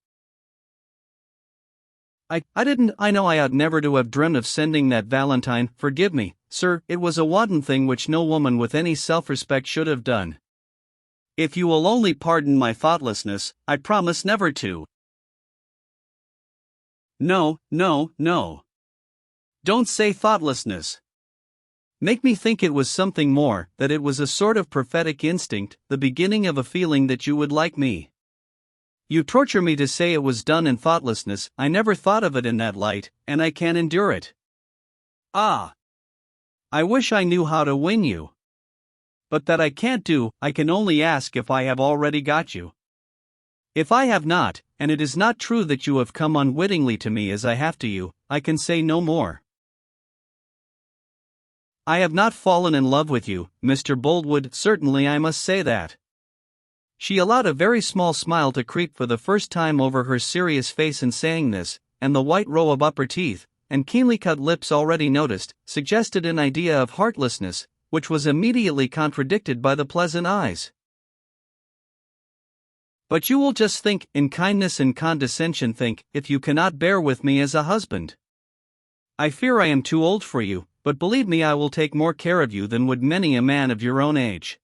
I know I ought never to have dreamt of sending that Valentine, forgive me, sir, it was a wanton thing which no woman with any self-respect should have done. If you will only pardon my thoughtlessness, I promise never to. No. Don't say thoughtlessness. Make me think it was something more, that it was a sort of prophetic instinct, the beginning of a feeling that you would like me. You torture me to say it was done in thoughtlessness, I never thought of it in that light, and I can't endure it. Ah! I wish I knew how to win you. But that I can't do, I can only ask if I have already got you. If I have not, and it is not true that you have come unwittingly to me as I have to you, I can say no more. I have not fallen in love with you, Mr. Boldwood, certainly I must say that. She allowed a very small smile to creep for the first time over her serious face in saying this, and the white row of upper teeth, and keenly cut lips already noticed, suggested an idea of heartlessness, which was immediately contradicted by the pleasant eyes. But you will just think, in kindness and condescension think, if you cannot bear with me as a husband. I fear I am too old for you, but believe me I will take more care of you than would many a man of your own age.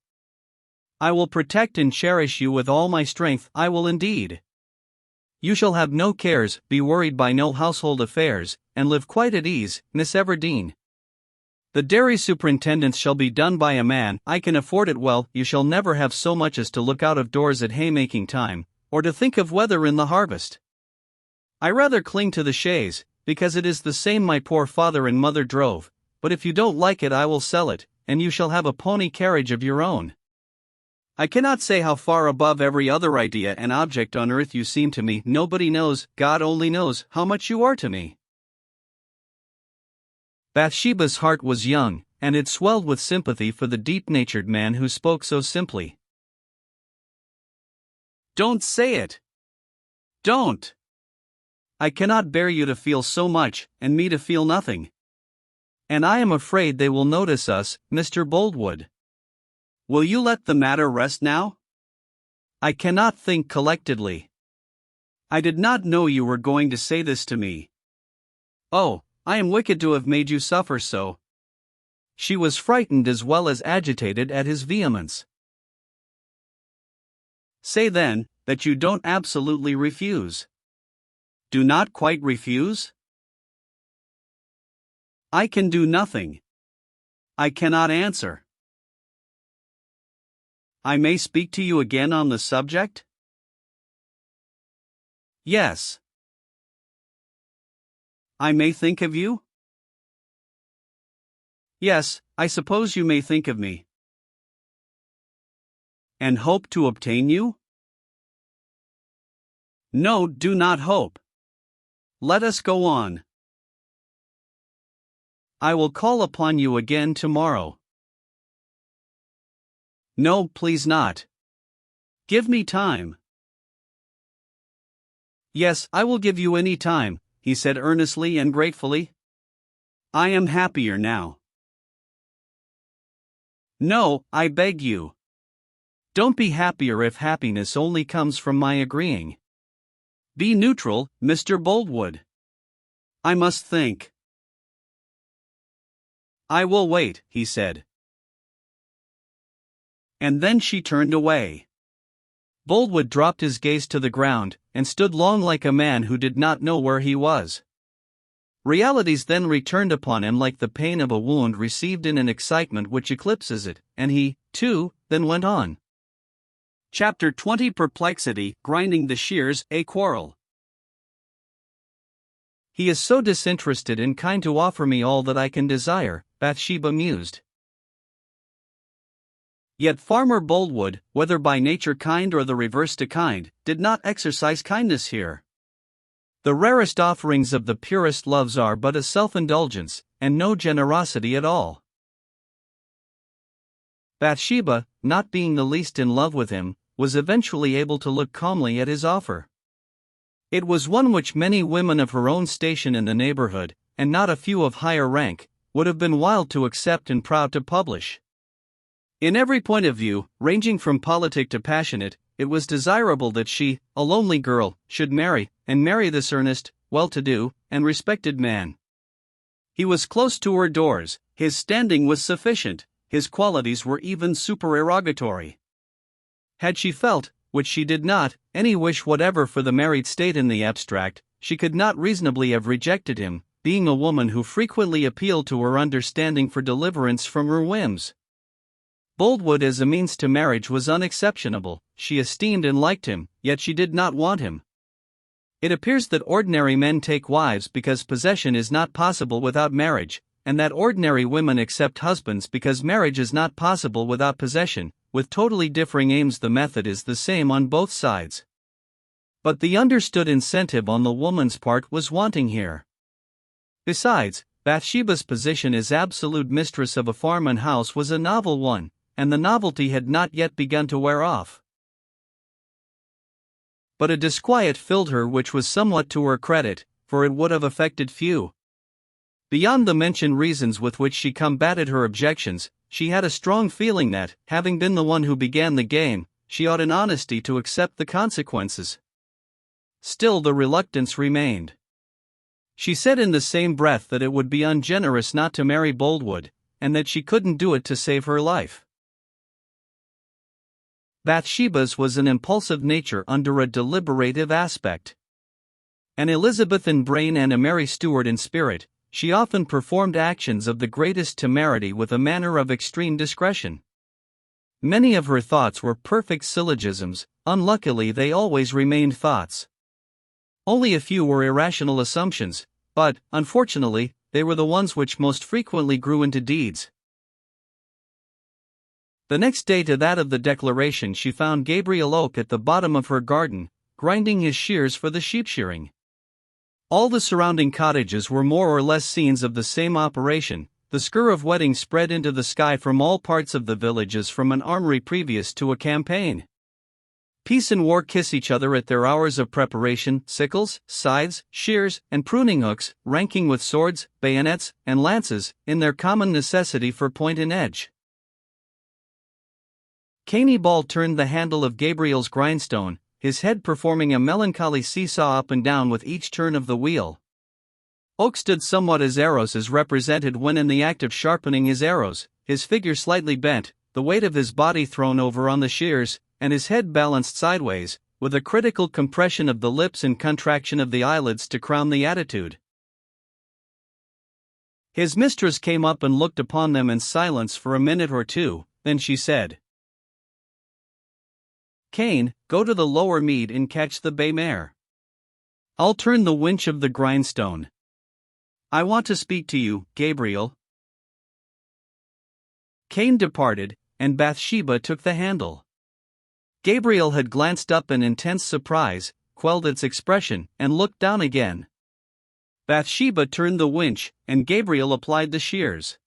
I will protect and cherish you with all my strength, I will indeed. You shall have no cares, be worried by no household affairs, and live quite at ease, Miss Everdeen. The dairy superintendence shall be done by a man, I can afford it well, you shall never have so much as to look out of doors at haymaking time, or to think of weather in the harvest. I rather cling to the chaise, because it is the same my poor father and mother drove, but if you don't like it I will sell it, and you shall have a pony carriage of your own. I cannot say how far above every other idea and object on earth you seem to me, nobody knows, God only knows, how much you are to me. Bathsheba's heart was young, and it swelled with sympathy for the deep-natured man who spoke so simply. Don't say it! Don't! I cannot bear you to feel so much, and me to feel nothing. And I am afraid they will notice us, Mr. Boldwood. Will you let the matter rest now? I cannot think collectedly. I did not know you were going to say this to me. Oh, I am wicked to have made you suffer so. She was frightened as well as agitated at his vehemence. Say then, that you don't absolutely refuse. Do not quite refuse? I can do nothing. I cannot answer. I may speak to you again on the subject? Yes. I may think of you? Yes, I suppose you may think of me. And hope to obtain you? No, do not hope. Let us go on. I will call upon you again tomorrow. No, please not. Give me time. Yes, I will give you any time, he said earnestly and gratefully. I am happier now. No, I beg you. Don't be happier if happiness only comes from my agreeing. Be neutral, Mr. Boldwood. I must think. I will wait, he said. And then she turned away. Boldwood dropped his gaze to the ground, and stood long like a man who did not know where he was. Realities then returned upon him like the pain of a wound received in an excitement which eclipses it, and he, too, then went on. Chapter 20 Perplexity, Grinding the Shears, a Quarrel. He is so disinterested and kind to offer me all that I can desire, Bathsheba mused. Yet Farmer Boldwood, whether by nature kind or the reverse to kind, did not exercise kindness here. The rarest offerings of the purest loves are but a self-indulgence, and no generosity at all. Bathsheba, not being the least in love with him, was eventually able to look calmly at his offer. It was one which many women of her own station in the neighborhood, and not a few of higher rank, would have been wild to accept and proud to publish. In every point of view, ranging from politic to passionate, it was desirable that she, a lonely girl, should marry, and marry this earnest, well-to-do, and respected man. He was close to her doors, his standing was sufficient, his qualities were even supererogatory. Had she felt, which she did not, any wish whatever for the married state in the abstract, she could not reasonably have rejected him, being a woman who frequently appealed to her understanding for deliverance from her whims. Boldwood as a means to marriage was unexceptionable, she esteemed and liked him, yet she did not want him. It appears that ordinary men take wives because possession is not possible without marriage, and that ordinary women accept husbands because marriage is not possible without possession. With totally differing aims, the method is the same on both sides. But the understood incentive on the woman's part was wanting here. Besides, Bathsheba's position as absolute mistress of a farm and house was a novel one, and the novelty had not yet begun to wear off. But a disquiet filled her which was somewhat to her credit, for it would have affected few. Beyond the mentioned reasons with which she combated her objections, she had a strong feeling that, having been the one who began the game, she ought in honesty to accept the consequences. Still the reluctance remained. She said in the same breath that it would be ungenerous not to marry Boldwood, and that she couldn't do it to save her life. Bathsheba's was an impulsive nature under a deliberative aspect. An Elizabeth in brain and a Mary Stuart in spirit, she often performed actions of the greatest temerity with a manner of extreme discretion. Many of her thoughts were perfect syllogisms, unluckily they always remained thoughts. Only a few were irrational assumptions, but, unfortunately, they were the ones which most frequently grew into deeds. The next day to that of the declaration she found Gabriel Oak at the bottom of her garden, grinding his shears for the sheep shearing. All the surrounding cottages were more or less scenes of the same operation, the skir of weddings spread into the sky from all parts of the village as from an armory previous to a campaign. Peace and war kiss each other at their hours of preparation, sickles, scythes, shears, and pruning hooks, ranking with swords, bayonets, and lances, in their common necessity for point and edge. Caney Ball turned the handle of Gabriel's grindstone, his head performing a melancholy seesaw up and down with each turn of the wheel. Oak stood somewhat as Eros is represented when in the act of sharpening his arrows, his figure slightly bent, the weight of his body thrown over on the shears, and his head balanced sideways, with a critical compression of the lips and contraction of the eyelids to crown the attitude. His mistress came up and looked upon them in silence for a minute or two, then she said, "Cain, go to the lower mead and catch the bay mare. I'll turn the winch of the grindstone. I want to speak to you, Gabriel." Cain departed, and Bathsheba took the handle. Gabriel had glanced up in intense surprise, quelled its expression, and looked down again. Bathsheba turned the winch, and Gabriel applied the shears.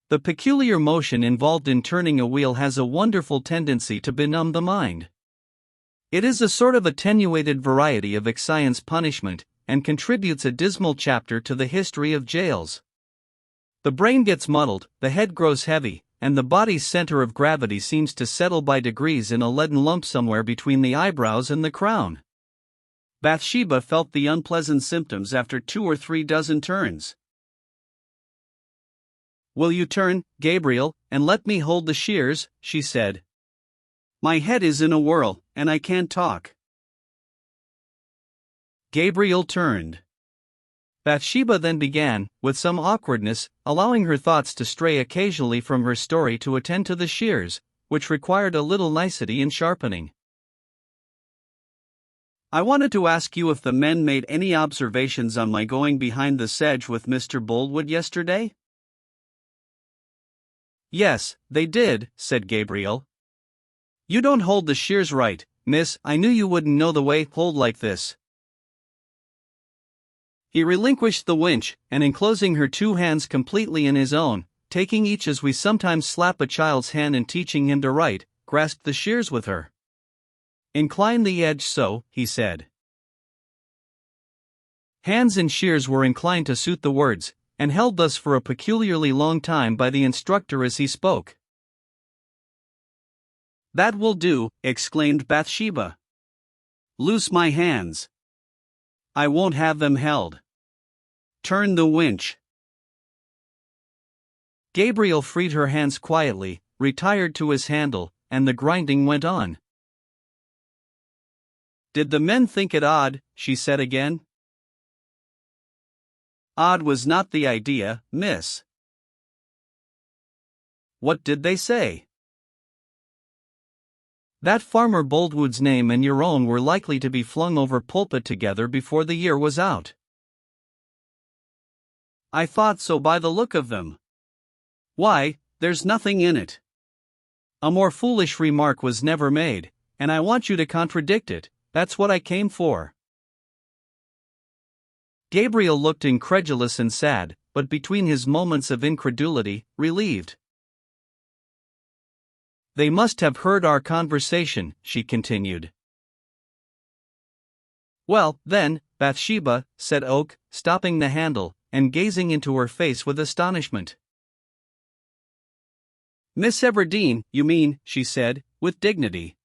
The peculiar motion involved in turning a wheel has a wonderful tendency to benumb the mind. It is a sort of attenuated variety of excience punishment, and contributes a dismal chapter to the history of jails. The brain gets muddled, the head grows heavy, and the body's center of gravity seems to settle by degrees in a leaden lump somewhere between the eyebrows and the crown. Bathsheba felt the unpleasant symptoms after 2 or 3 dozen turns. "Will you turn, Gabriel, and let me hold the shears?" she said. "My head is in a whirl, and I can't talk." Gabriel turned. Bathsheba then began, with some awkwardness, allowing her thoughts to stray occasionally from her story to attend to the shears, which required a little nicety in sharpening. "I wanted to ask you if the men made any observations on my going behind the sedge with Mr. Boldwood yesterday?" "Yes, they did," said Gabriel. "You don't hold the shears right, miss. I knew you wouldn't know the way. Hold like this." He relinquished the winch, and enclosing her 2 hands completely in his own, taking each as we sometimes slap a child's hand in teaching him to write, grasped the shears with her. "Incline the edge so," he said. Hands and shears were inclined to suit the words, and held thus for a peculiarly long time by the instructor as he spoke. "That will do," exclaimed Bathsheba. "Loose my hands. I won't have them held. Turn the winch." Gabriel freed her hands quietly, retired to his handle, and the grinding went on. "Did the men think it odd?" she said again. "Odd was not the idea, miss." "What did they say?" "That Farmer Boldwood's name and your own were likely to be flung over pulpit together before the year was out." "I thought so by the look of them." "Why, there's nothing in it. A more foolish remark was never made, and I want you to contradict it. That's what I came for." Gabriel looked incredulous and sad, but between his moments of incredulity, relieved. "They must have heard our conversation," she continued. "Well, then, Bathsheba," said Oak, stopping the handle, and gazing into her face with astonishment. "Miss Everdeen, you mean," she said, with dignity.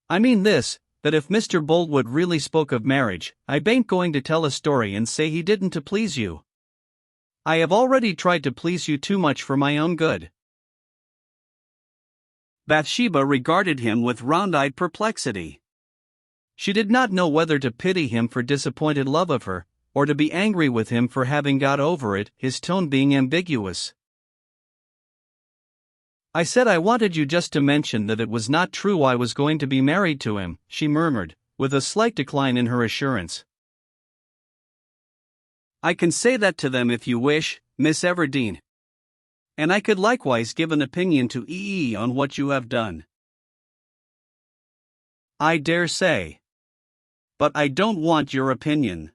"I mean this, that if Mr. Boldwood really spoke of marriage, I bain't going to tell a story and say he didn't to please you. I have already tried to please you too much for my own good." Bathsheba regarded him with round-eyed perplexity. She did not know whether to pity him for disappointed love of her, or to be angry with him for having got over it, his tone being ambiguous. "I said I wanted you just to mention that it was not true I was going to be married to him," she murmured, with a slight decline in her assurance. "I can say that to them if you wish, Miss Everdeen. And I could likewise give an opinion to EE on what you have done." "I dare say. But I don't want your opinion."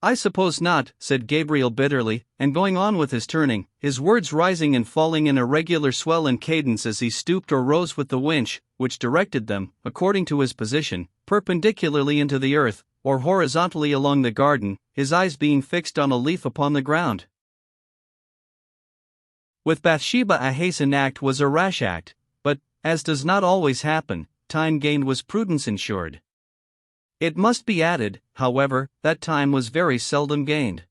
"I suppose not," said Gabriel bitterly, and going on with his turning, his words rising and falling in a regular swell and cadence as he stooped or rose with the winch, which directed them, according to his position, perpendicularly into the earth, or horizontally along the garden, his eyes being fixed on a leaf upon the ground. With Bathsheba a hastened act was a rash act, but, as does not always happen, time gained was prudence insured. It must be added, however, that time was very seldom gained.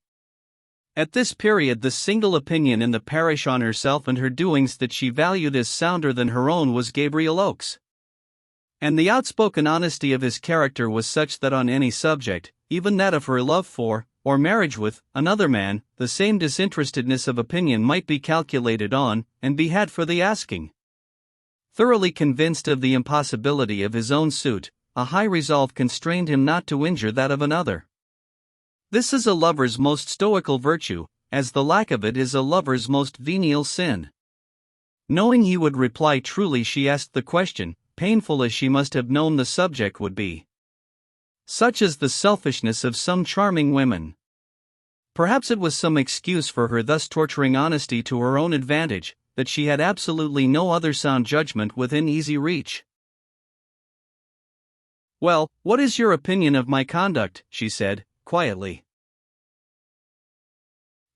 At this period the single opinion in the parish on herself and her doings that she valued as sounder than her own was Gabriel Oak's. And the outspoken honesty of his character was such that on any subject, even that of her love for, or marriage with, another man, the same disinterestedness of opinion might be calculated on, and be had for the asking. Thoroughly convinced of the impossibility of his own suit, a high resolve constrained him not to injure that of another. This is a lover's most stoical virtue, as the lack of it is a lover's most venial sin. Knowing he would reply truly, she asked the question, painful as she must have known the subject would be. Such is the selfishness of some charming women. Perhaps it was some excuse for her thus torturing honesty to her own advantage, that she had absolutely no other sound judgment within easy reach. "Well, what is your opinion of my conduct?" she said, quietly.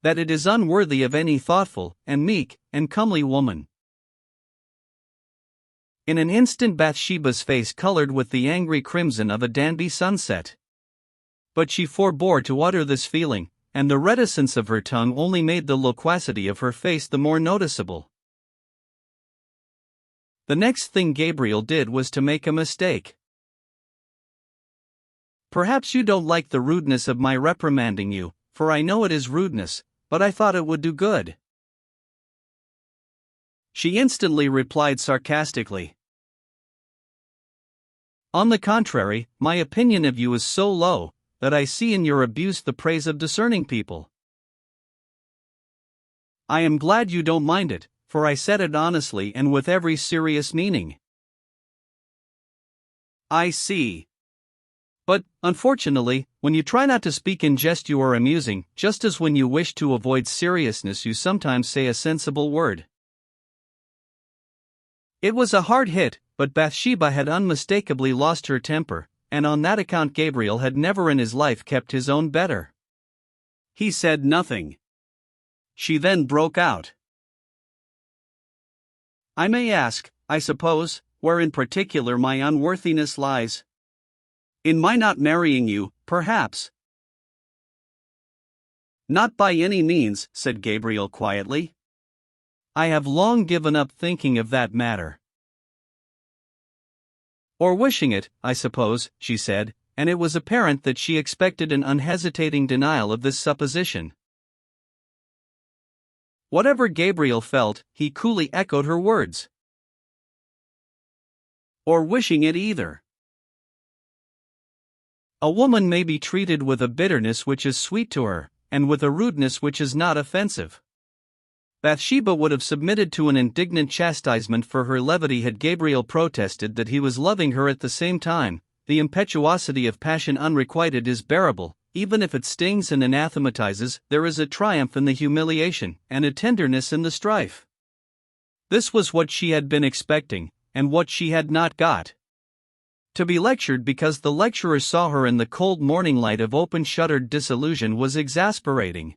"That it is unworthy of any thoughtful, and meek, and comely woman." In an instant Bathsheba's face colored with the angry crimson of a Danby sunset. But she forbore to utter this feeling, and the reticence of her tongue only made the loquacity of her face the more noticeable. The next thing Gabriel did was to make a mistake. "Perhaps you don't like the rudeness of my reprimanding you, for I know it is rudeness, but I thought it would do good." She instantly replied sarcastically. "On the contrary, my opinion of you is so low, that I see in your abuse the praise of discerning people. I am glad you don't mind it, for I said it honestly and with every serious meaning." "I see. But, unfortunately, when you try not to speak in jest you are amusing, just as when you wish to avoid seriousness you sometimes say a sensible word." It was a hard hit, but Bathsheba had unmistakably lost her temper, and on that account Gabriel had never in his life kept his own better. He said nothing. She then broke out. "I may ask, I suppose, where in particular my unworthiness lies? In my not marrying you, perhaps?" "Not by any means," said Gabriel quietly. "I have long given up thinking of that matter." "Or wishing it, I suppose," she said, and it was apparent that she expected an unhesitating denial of this supposition. Whatever Gabriel felt, he coolly echoed her words. "Or wishing it either. A woman may be treated with a bitterness which is sweet to her, and with a rudeness which is not offensive." Bathsheba would have submitted to an indignant chastisement for her levity had Gabriel protested that he was loving her at the same time. The impetuosity of passion unrequited is bearable, even if it stings and anathematizes. There is a triumph in the humiliation, and a tenderness in the strife. This was what she had been expecting, and what she had not got. To be lectured because the lecturer saw her in the cold morning light of open-shuttered disillusion was exasperating.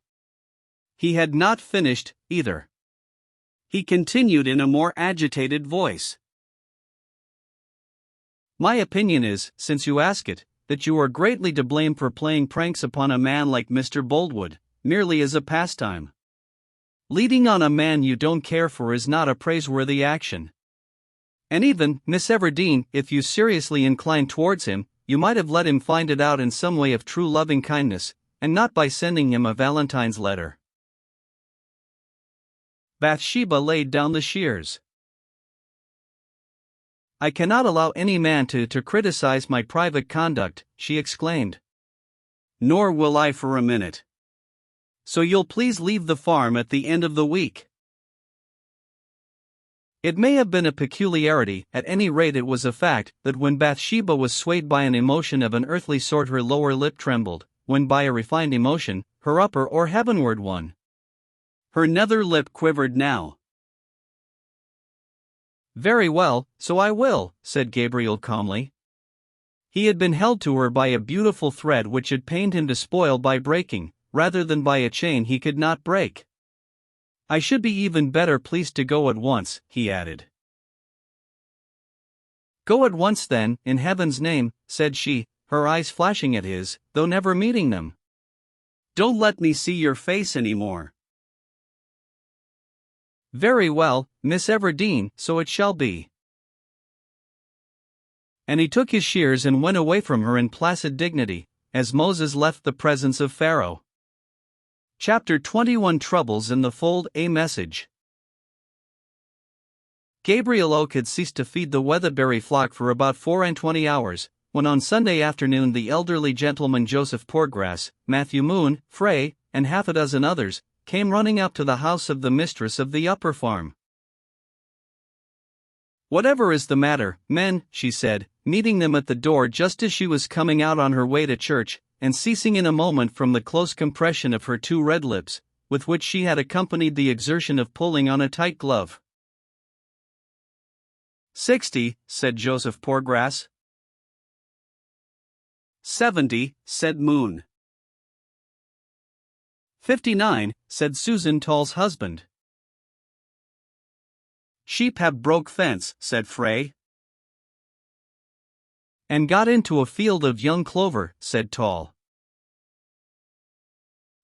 He had not finished, either. He continued in a more agitated voice. "My opinion is, since you ask it, that you are greatly to blame for playing pranks upon a man like Mr. Boldwood, merely as a pastime. Leading on a man you don't care for is not a praiseworthy action. And even, Miss Everdeen, if you seriously incline towards him, you might have let him find it out in some way of true loving kindness, and not by sending him a Valentine's letter." Bathsheba laid down the shears. "I cannot allow any man to criticize my private conduct," she exclaimed. "Nor will I for a minute. So you'll please leave the farm at the end of the week." It may have been a peculiarity, at any rate it was a fact, that when Bathsheba was swayed by an emotion of an earthly sort her lower lip trembled, when by a refined emotion, her upper or heavenward one. Her nether lip quivered now. "Very well, so I will," said Gabriel calmly. He had been held to her by a beautiful thread which it pained him to spoil by breaking, rather than by a chain he could not break. "I should be even better pleased to go at once," he added. "Go at once then, in heaven's name," said she, her eyes flashing at his, though never meeting them. "Don't let me see your face any more." "Very well, Miss Everdeen, so it shall be." And he took his shears and went away from her in placid dignity, as Moses left the presence of Pharaoh. Chapter 21 Troubles in the Fold. A message. Gabriel Oak had ceased to feed the Weatherbury flock for about 24 hours, when on Sunday afternoon the elderly gentleman Joseph Poorgrass, Matthew Moon, Frey, and half a dozen others, came running up to the house of the mistress of the upper farm. "Whatever is the matter, men?" she said, meeting them at the door just as she was coming out on her way to church, and ceasing in a moment from the close compression of her two red lips, with which she had accompanied the exertion of pulling on a tight glove. 60, said Joseph Poorgrass. 70, said Moon. 59, said Susan Tall's husband. Sheep have broke fence, said Frey. And got into a field of young clover, said Tall.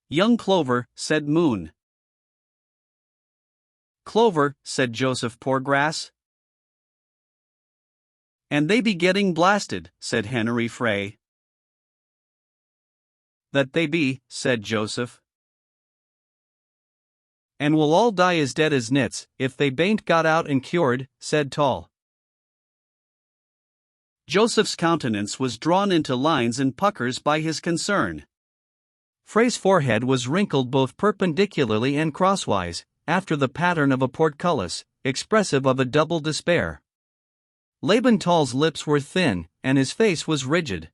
Young clover, said Moon. Clover, said Joseph Poorgrass. And they be getting blasted, said Henry Frey. That they be, said Joseph. And will all die as dead as nits, if they bain't got out and cured, said Tall. Joseph's countenance was drawn into lines and puckers by his concern. Frey's forehead was wrinkled both perpendicularly and crosswise, after the pattern of a portcullis, expressive of a double despair. Laban Tall's lips were thin, and his face was rigid.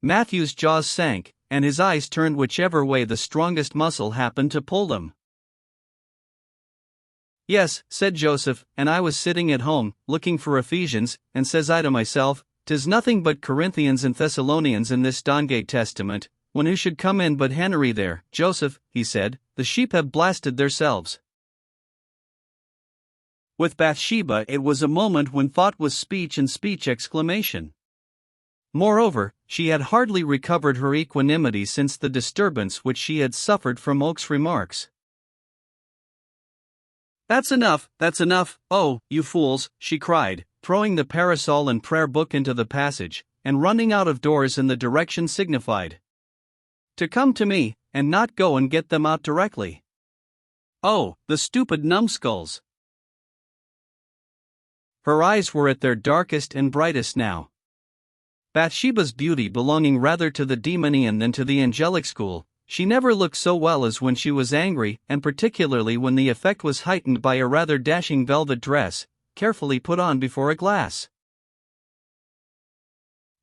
Matthew's jaws sank, and his eyes turned whichever way the strongest muscle happened to pull them. Yes, said Joseph, and I was sitting at home, looking for Ephesians, and says I to myself, 'tis nothing but Corinthians and Thessalonians in this Dongate Testament, when who should come in but Henry there. Joseph, he said, the sheep have blasted theirselves. With Bathsheba it was a moment when thought was speech and speech exclamation. Moreover, she had hardly recovered her equanimity since the disturbance which she had suffered from Oak's remarks. That's enough, oh, you fools, she cried, throwing the parasol and prayer book into the passage, and running out of doors in the direction signified. To come to me, and not go and get them out directly. Oh, the stupid numbskulls! Her eyes were at their darkest and brightest now. Bathsheba's beauty belonging rather to the demonian than to the angelic school, she never looked so well as when she was angry, and particularly when the effect was heightened by a rather dashing velvet dress, carefully put on before a glass.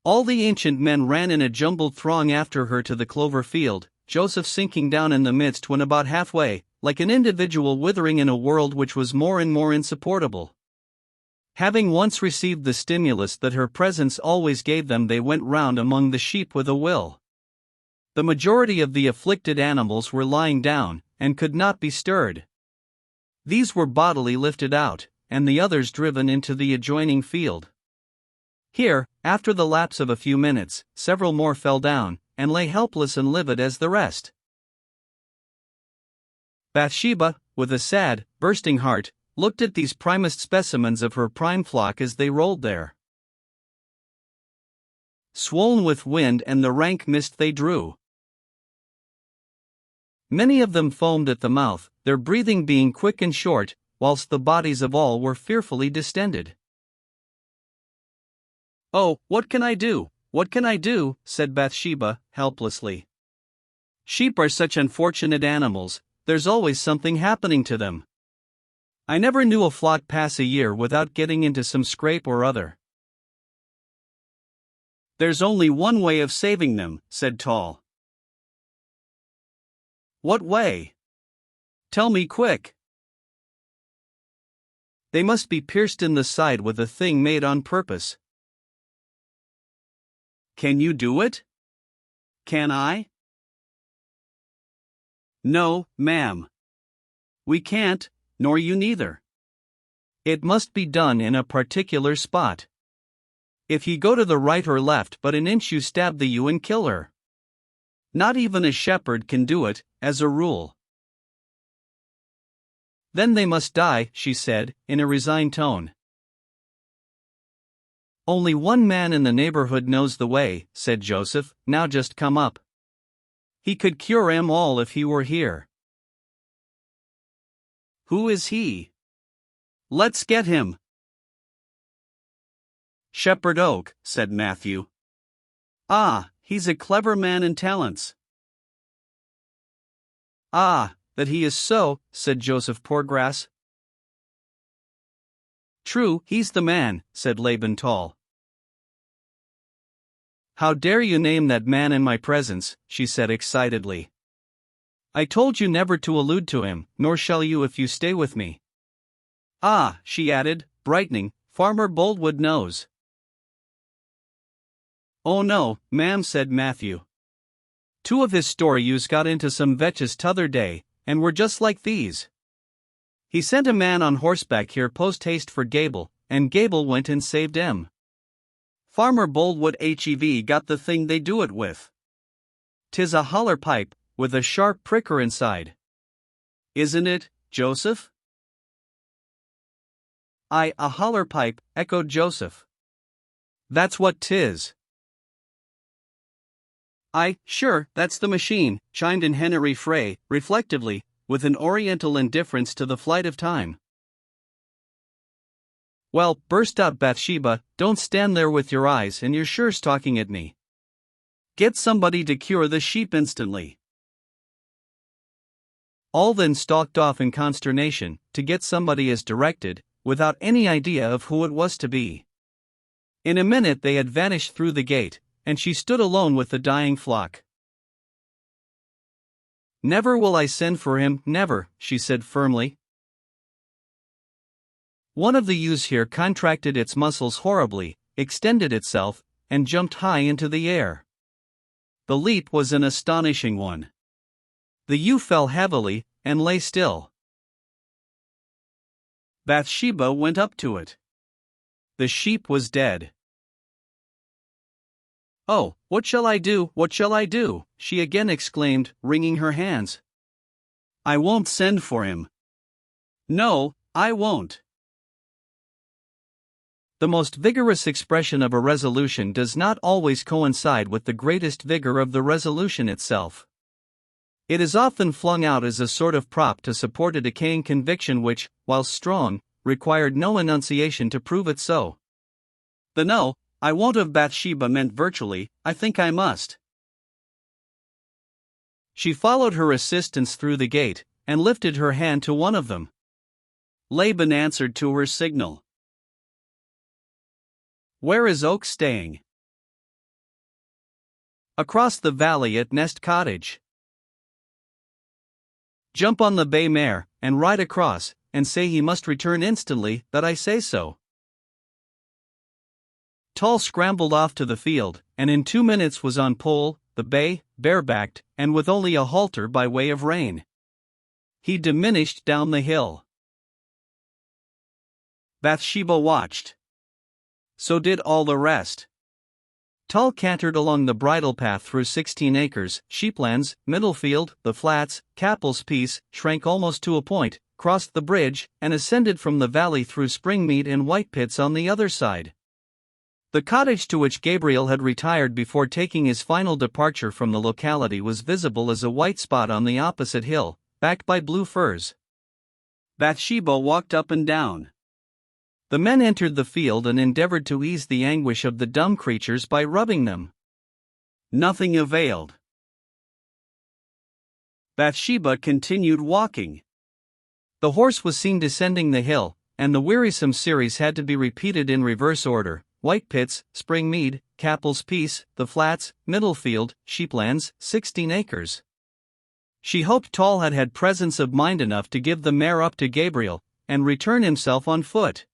All the ancient men ran in a jumbled throng after her to the clover field, Joseph sinking down in the midst when about halfway, like an individual withering in a world which was more and more insupportable. Having once received the stimulus that her presence always gave them, they went round among the sheep with a will. The majority of the afflicted animals were lying down, and could not be stirred. These were bodily lifted out, and the others driven into the adjoining field. Here, after the lapse of a few minutes, several more fell down, and lay helpless and livid as the rest. Bathsheba, with a sad, bursting heart, looked at these primest specimens of her prime flock as they rolled there. Swollen with wind and the rank mist they drew. Many of them foamed at the mouth, their breathing being quick and short, whilst the bodies of all were fearfully distended. Oh, what can I do? What can I do? Said Bathsheba, helplessly. Sheep are such unfortunate animals, there's always something happening to them. I never knew a flock pass a year without getting into some scrape or other. There's only one way of saving them, said Tall. What way? Tell me quick. They must be pierced in the side with a thing made on purpose. Can you do it? Can I? No, ma'am. We can't, nor you neither. It must be done in a particular spot. If ye go to the right or left but an inch you stab the ewe and kill her. Not even a shepherd can do it, as a rule. Then they must die, she said, in a resigned tone. Only one man in the neighborhood knows the way, said Joseph, now just come up. He could cure 'em all if he were here. Who is he? Let's get him. Shepherd Oak, said Matthew. Ah, he's a clever man in talents. Ah, that he is so, said Joseph Poorgrass. True, he's the man, said Laban Tall. How dare you name that man in my presence, she said excitedly. I told you never to allude to him, nor shall you if you stay with me. Ah, she added, brightening, Farmer Boldwood knows. Oh no, ma'am, said Matthew. Two of his story-ewes got into some vetches t'other day, and were just like these. He sent a man on horseback here post-haste for Gable, and Gable went and saved 'em. Farmer Boldwood hev got the thing they do it with. 'Tis a holler pipe, with a sharp pricker inside. Isn't it, Joseph? Aye, a holler pipe, echoed Joseph. That's what 'tis. Aye, sure, that's the machine, chimed in Henry Frey, reflectively, with an oriental indifference to the flight of time. Well, burst out Bathsheba, don't stand there with your eyes and your shirts talking at me. Get somebody to cure the sheep instantly. All then stalked off in consternation, to get somebody as directed, without any idea of who it was to be. In a minute they had vanished through the gate, and she stood alone with the dying flock. Never will I send for him, never, she said firmly. One of the ewes here contracted its muscles horribly, extended itself, and jumped high into the air. The leap was an astonishing one. The ewe fell heavily, and lay still. Bathsheba went up to it. The sheep was dead. Oh, what shall I do, what shall I do? She again exclaimed, wringing her hands. I won't send for him. No, I won't. The most vigorous expression of a resolution does not always coincide with the greatest vigor of the resolution itself. It is often flung out as a sort of prop to support a decaying conviction which, while strong, required no enunciation to prove it so. The no, I won't of Bathsheba meant virtually, I think I must. She followed her assistants through the gate, and lifted her hand to one of them. Laban answered to her signal. Where is Oak staying? Across the valley at Nest Cottage. Jump on the bay mare, and ride across, and say he must return instantly, that I say so. Tall scrambled off to the field, and in 2 minutes was on pole, the bay, barebacked, and with only a halter by way of rein. He diminished down the hill. Bathsheba watched. So did all the rest. Tall cantered along the bridle path through 16 acres, sheeplands, Middlefield, the flats, Capel's Piece, shrank almost to a point, crossed the bridge, and ascended from the valley through Springmead and Whitepits on the other side. The cottage to which Gabriel had retired before taking his final departure from the locality was visible as a white spot on the opposite hill, backed by blue firs. Bathsheba walked up and down. The men entered the field and endeavored to ease the anguish of the dumb creatures by rubbing them. Nothing availed. Bathsheba continued walking. The horse was seen descending the hill, and the wearisome series had to be repeated in reverse order: Whitepits, Springmead, Capel's Piece, the flats, Middlefield, sheeplands, 16 acres. She hoped Tall had had presence of mind enough to give the mare up to Gabriel, and return himself on foot.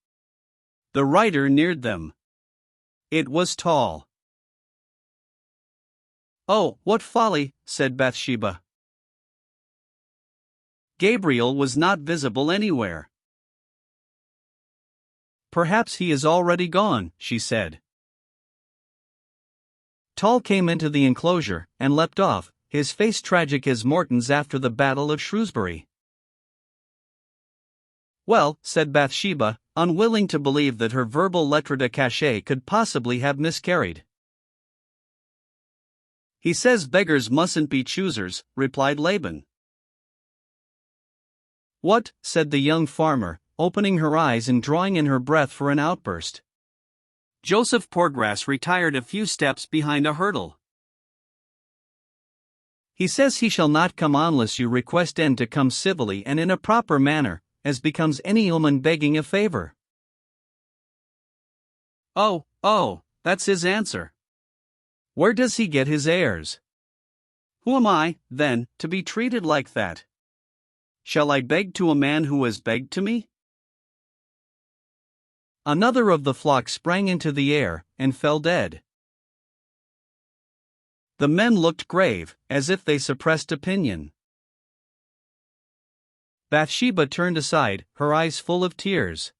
The rider neared them. It was Tall. Oh, what folly, said Bathsheba. Gabriel was not visible anywhere. Perhaps he is already gone, she said. Tall came into the enclosure, and leapt off, his face tragic as Morton's after the Battle of Shrewsbury. Well, said Bathsheba, unwilling to believe that her verbal lettre de cachet could possibly have miscarried. He says beggars mustn't be choosers, replied Laban. What? Said the young farmer, opening her eyes and drawing in her breath for an outburst. Joseph Poorgrass retired a few steps behind a hurdle. He says he shall not come unless you request en to come civilly and in a proper manner, as becomes any woman begging a favor. Oh, that's his answer. Where does he get his airs? Who am I, then, to be treated like that? Shall I beg to a man who has begged to me? Another of the flock sprang into the air, and fell dead. The men looked grave, as if they suppressed opinion. Bathsheba turned aside, her eyes full of tears.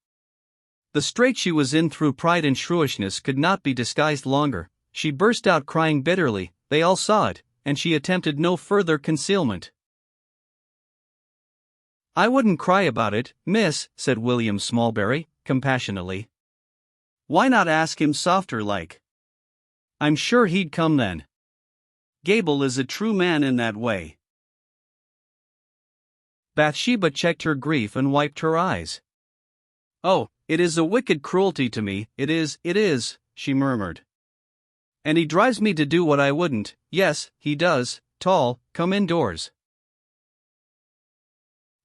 The strait she was in through pride and shrewishness could not be disguised longer. She burst out crying bitterly, they all saw it, and she attempted no further concealment. I wouldn't cry about it, miss, said William Smallberry, compassionately. Why not ask him softer like? I'm sure he'd come then. Gable is a true man in that way. Bathsheba checked her grief and wiped her eyes. Oh, it is a wicked cruelty to me, it is, she murmured. And he drives me to do what I wouldn't, yes, he does. Tall, come indoors.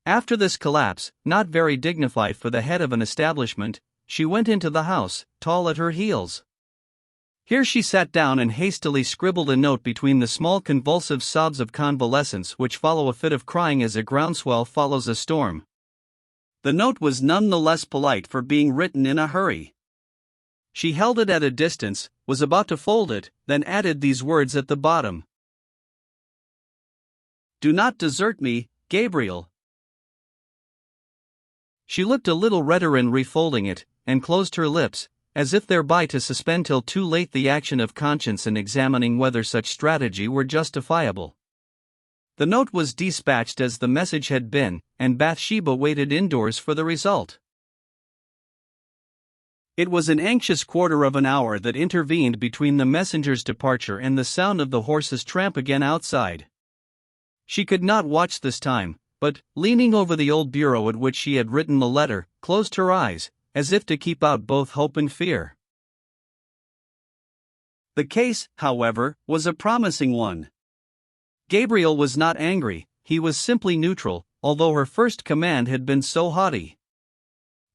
After this collapse, not very dignified for the head of an establishment, she went into the house, Tall at her heels. Here she sat down and hastily scribbled a note between the small convulsive sobs of convalescence which follow a fit of crying as a groundswell follows a storm. The note was none the less polite for being written in a hurry. She held it at a distance, was about to fold it, then added these words at the bottom. Do not desert me, Gabriel. She looked a little redder in refolding it, and closed her lips, as if thereby to suspend till too late the action of conscience in examining whether such strategy were justifiable. The note was dispatched as the message had been, and Bathsheba waited indoors for the result. It was an anxious quarter of an hour that intervened between the messenger's departure and the sound of the horse's tramp again outside. She could not watch this time, but, leaning over the old bureau at which she had written the letter, closed her eyes, as if to keep out both hope and fear. The case, however, was a promising one. Gabriel was not angry, he was simply neutral, although her first command had been so haughty.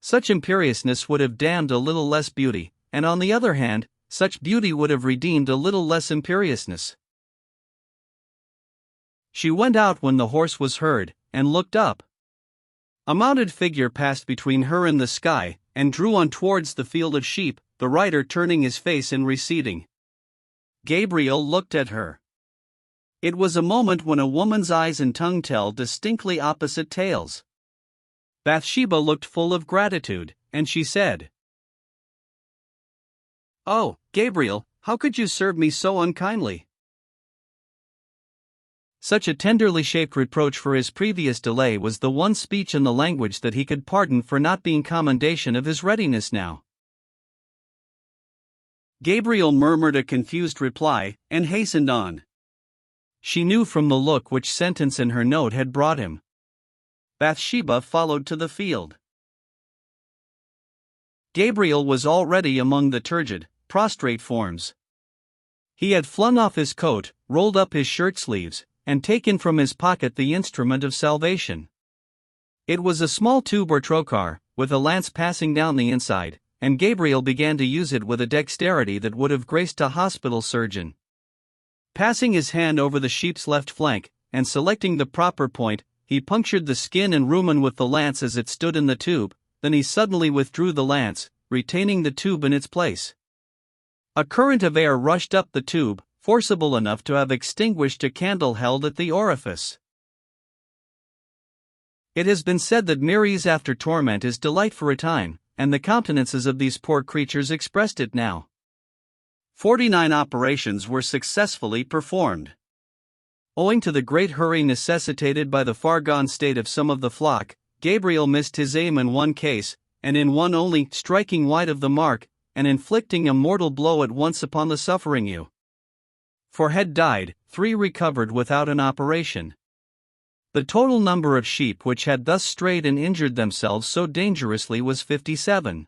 Such imperiousness would have damned a little less beauty, and on the other hand, such beauty would have redeemed a little less imperiousness. She went out when the horse was heard, and looked up. A mounted figure passed between her and the sky, and drew on towards the field of sheep, the rider turning his face and receding. Gabriel looked at her. It was a moment when a woman's eyes and tongue tell distinctly opposite tales. Bathsheba looked full of gratitude, and she said, Oh, Gabriel, how could you serve me so unkindly? Such a tenderly shaped reproach for his previous delay was the one speech in the language that he could pardon for not being commendation of his readiness now. Gabriel murmured a confused reply, and hastened on. She knew from the look which sentence in her note had brought him. Bathsheba followed to the field. Gabriel was already among the turgid, prostrate forms. He had flung off his coat, rolled up his shirt sleeves, and taken from his pocket the instrument of salvation. It was a small tube or trocar, with a lance passing down the inside, and Gabriel began to use it with a dexterity that would have graced a hospital surgeon. Passing his hand over the sheep's left flank, and selecting the proper point, he punctured the skin and rumen with the lance as it stood in the tube, then he suddenly withdrew the lance, retaining the tube in its place. A current of air rushed up the tube, forcible enough to have extinguished a candle held at the orifice. It has been said that Mary's after torment is delight for a time, and the countenances of these poor creatures expressed it now. 49 operations were successfully performed. Owing to the great hurry necessitated by the far-gone state of some of the flock, Gabriel missed his aim in one case, and in one only, striking wide of the mark, and inflicting a mortal blow at once upon the suffering ewe. 4 had died, 3 recovered without an operation. The total number of sheep which had thus strayed and injured themselves so dangerously was 57.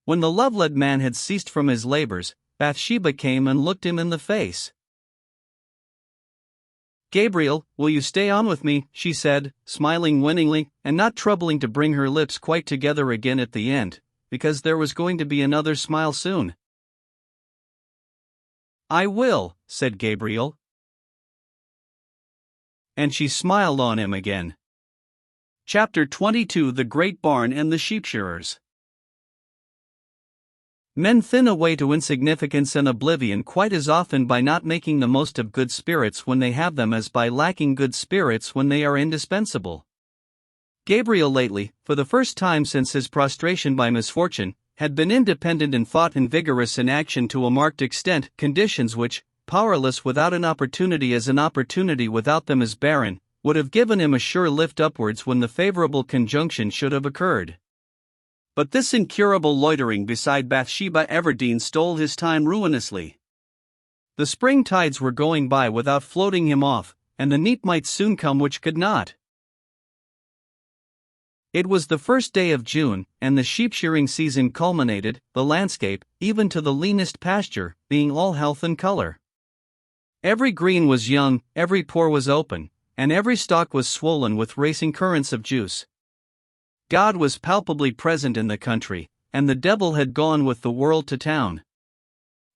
When the love-led man had ceased from his labors, Bathsheba came and looked him in the face. "Gabriel, will you stay on with me?" she said, smiling winningly, and not troubling to bring her lips quite together again at the end, because there was going to be another smile soon. "I will," said Gabriel. And she smiled on him again. Chapter 22: The Great Barn and the Sheep-shearers. Men thin away to insignificance and oblivion quite as often by not making the most of good spirits when they have them as by lacking good spirits when they are indispensable. Gabriel lately, for the first time since his prostration by misfortune, had been independent in thought and vigorous in action to a marked extent, conditions which, powerless without an opportunity as an opportunity without them is barren, would have given him a sure lift upwards when the favorable conjunction should have occurred. But this incurable loitering beside Bathsheba Everdeen stole his time ruinously. The spring tides were going by without floating him off, and the neap might soon come which could not. It was the first day of June, and the sheep-shearing season culminated, the landscape, even to the leanest pasture, being all health and color. Every green was young, every pore was open, and every stalk was swollen with racing currents of juice. God was palpably present in the country, and the devil had gone with the world to town.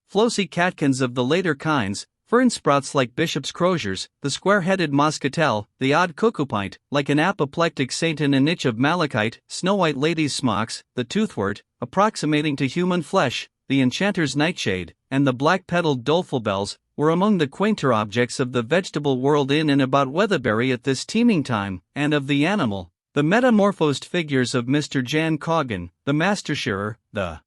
Flossy catkins of the later kinds, fern sprouts like bishop's croziers, the square-headed moscatel, the odd cuckoo-pint, like an apoplectic saint in a niche of malachite, snow-white ladies' smocks, the toothwort, approximating to human flesh, the enchanter's nightshade, and the black-petaled doleful bells, were among the quainter objects of the vegetable world in and about Weatherbury at this teeming time, and of the animal, the metamorphosed figures of Mr. Jan Coggan, the master shearer, the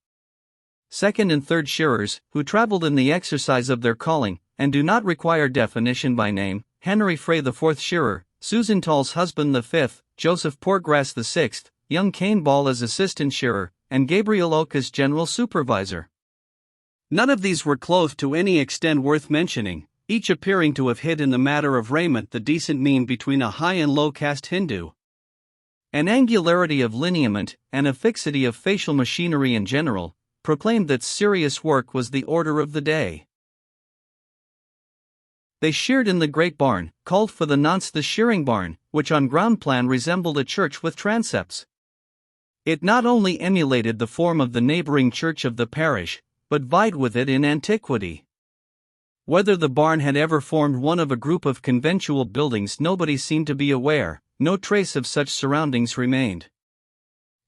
second and third shearers, who traveled in the exercise of their calling, and do not require definition by name, Henry Frey the fourth shearer, Susan Tall's husband the fifth, Joseph Poorgrass the sixth, young Cain Ball as assistant shearer, and Gabriel Oak as general supervisor. None of these were clothed to any extent worth mentioning, each appearing to have hit in the matter of raiment the decent mean between a high and low caste Hindu. An angularity of lineament, and a fixity of facial machinery in general, proclaimed that serious work was the order of the day. They sheared in the great barn, called for the nonce the shearing barn, which on ground plan resembled a church with transepts. It not only emulated the form of the neighboring church of the parish, but vied with it in antiquity. Whether the barn had ever formed one of a group of conventual buildings nobody seemed to be aware. No trace of such surroundings remained.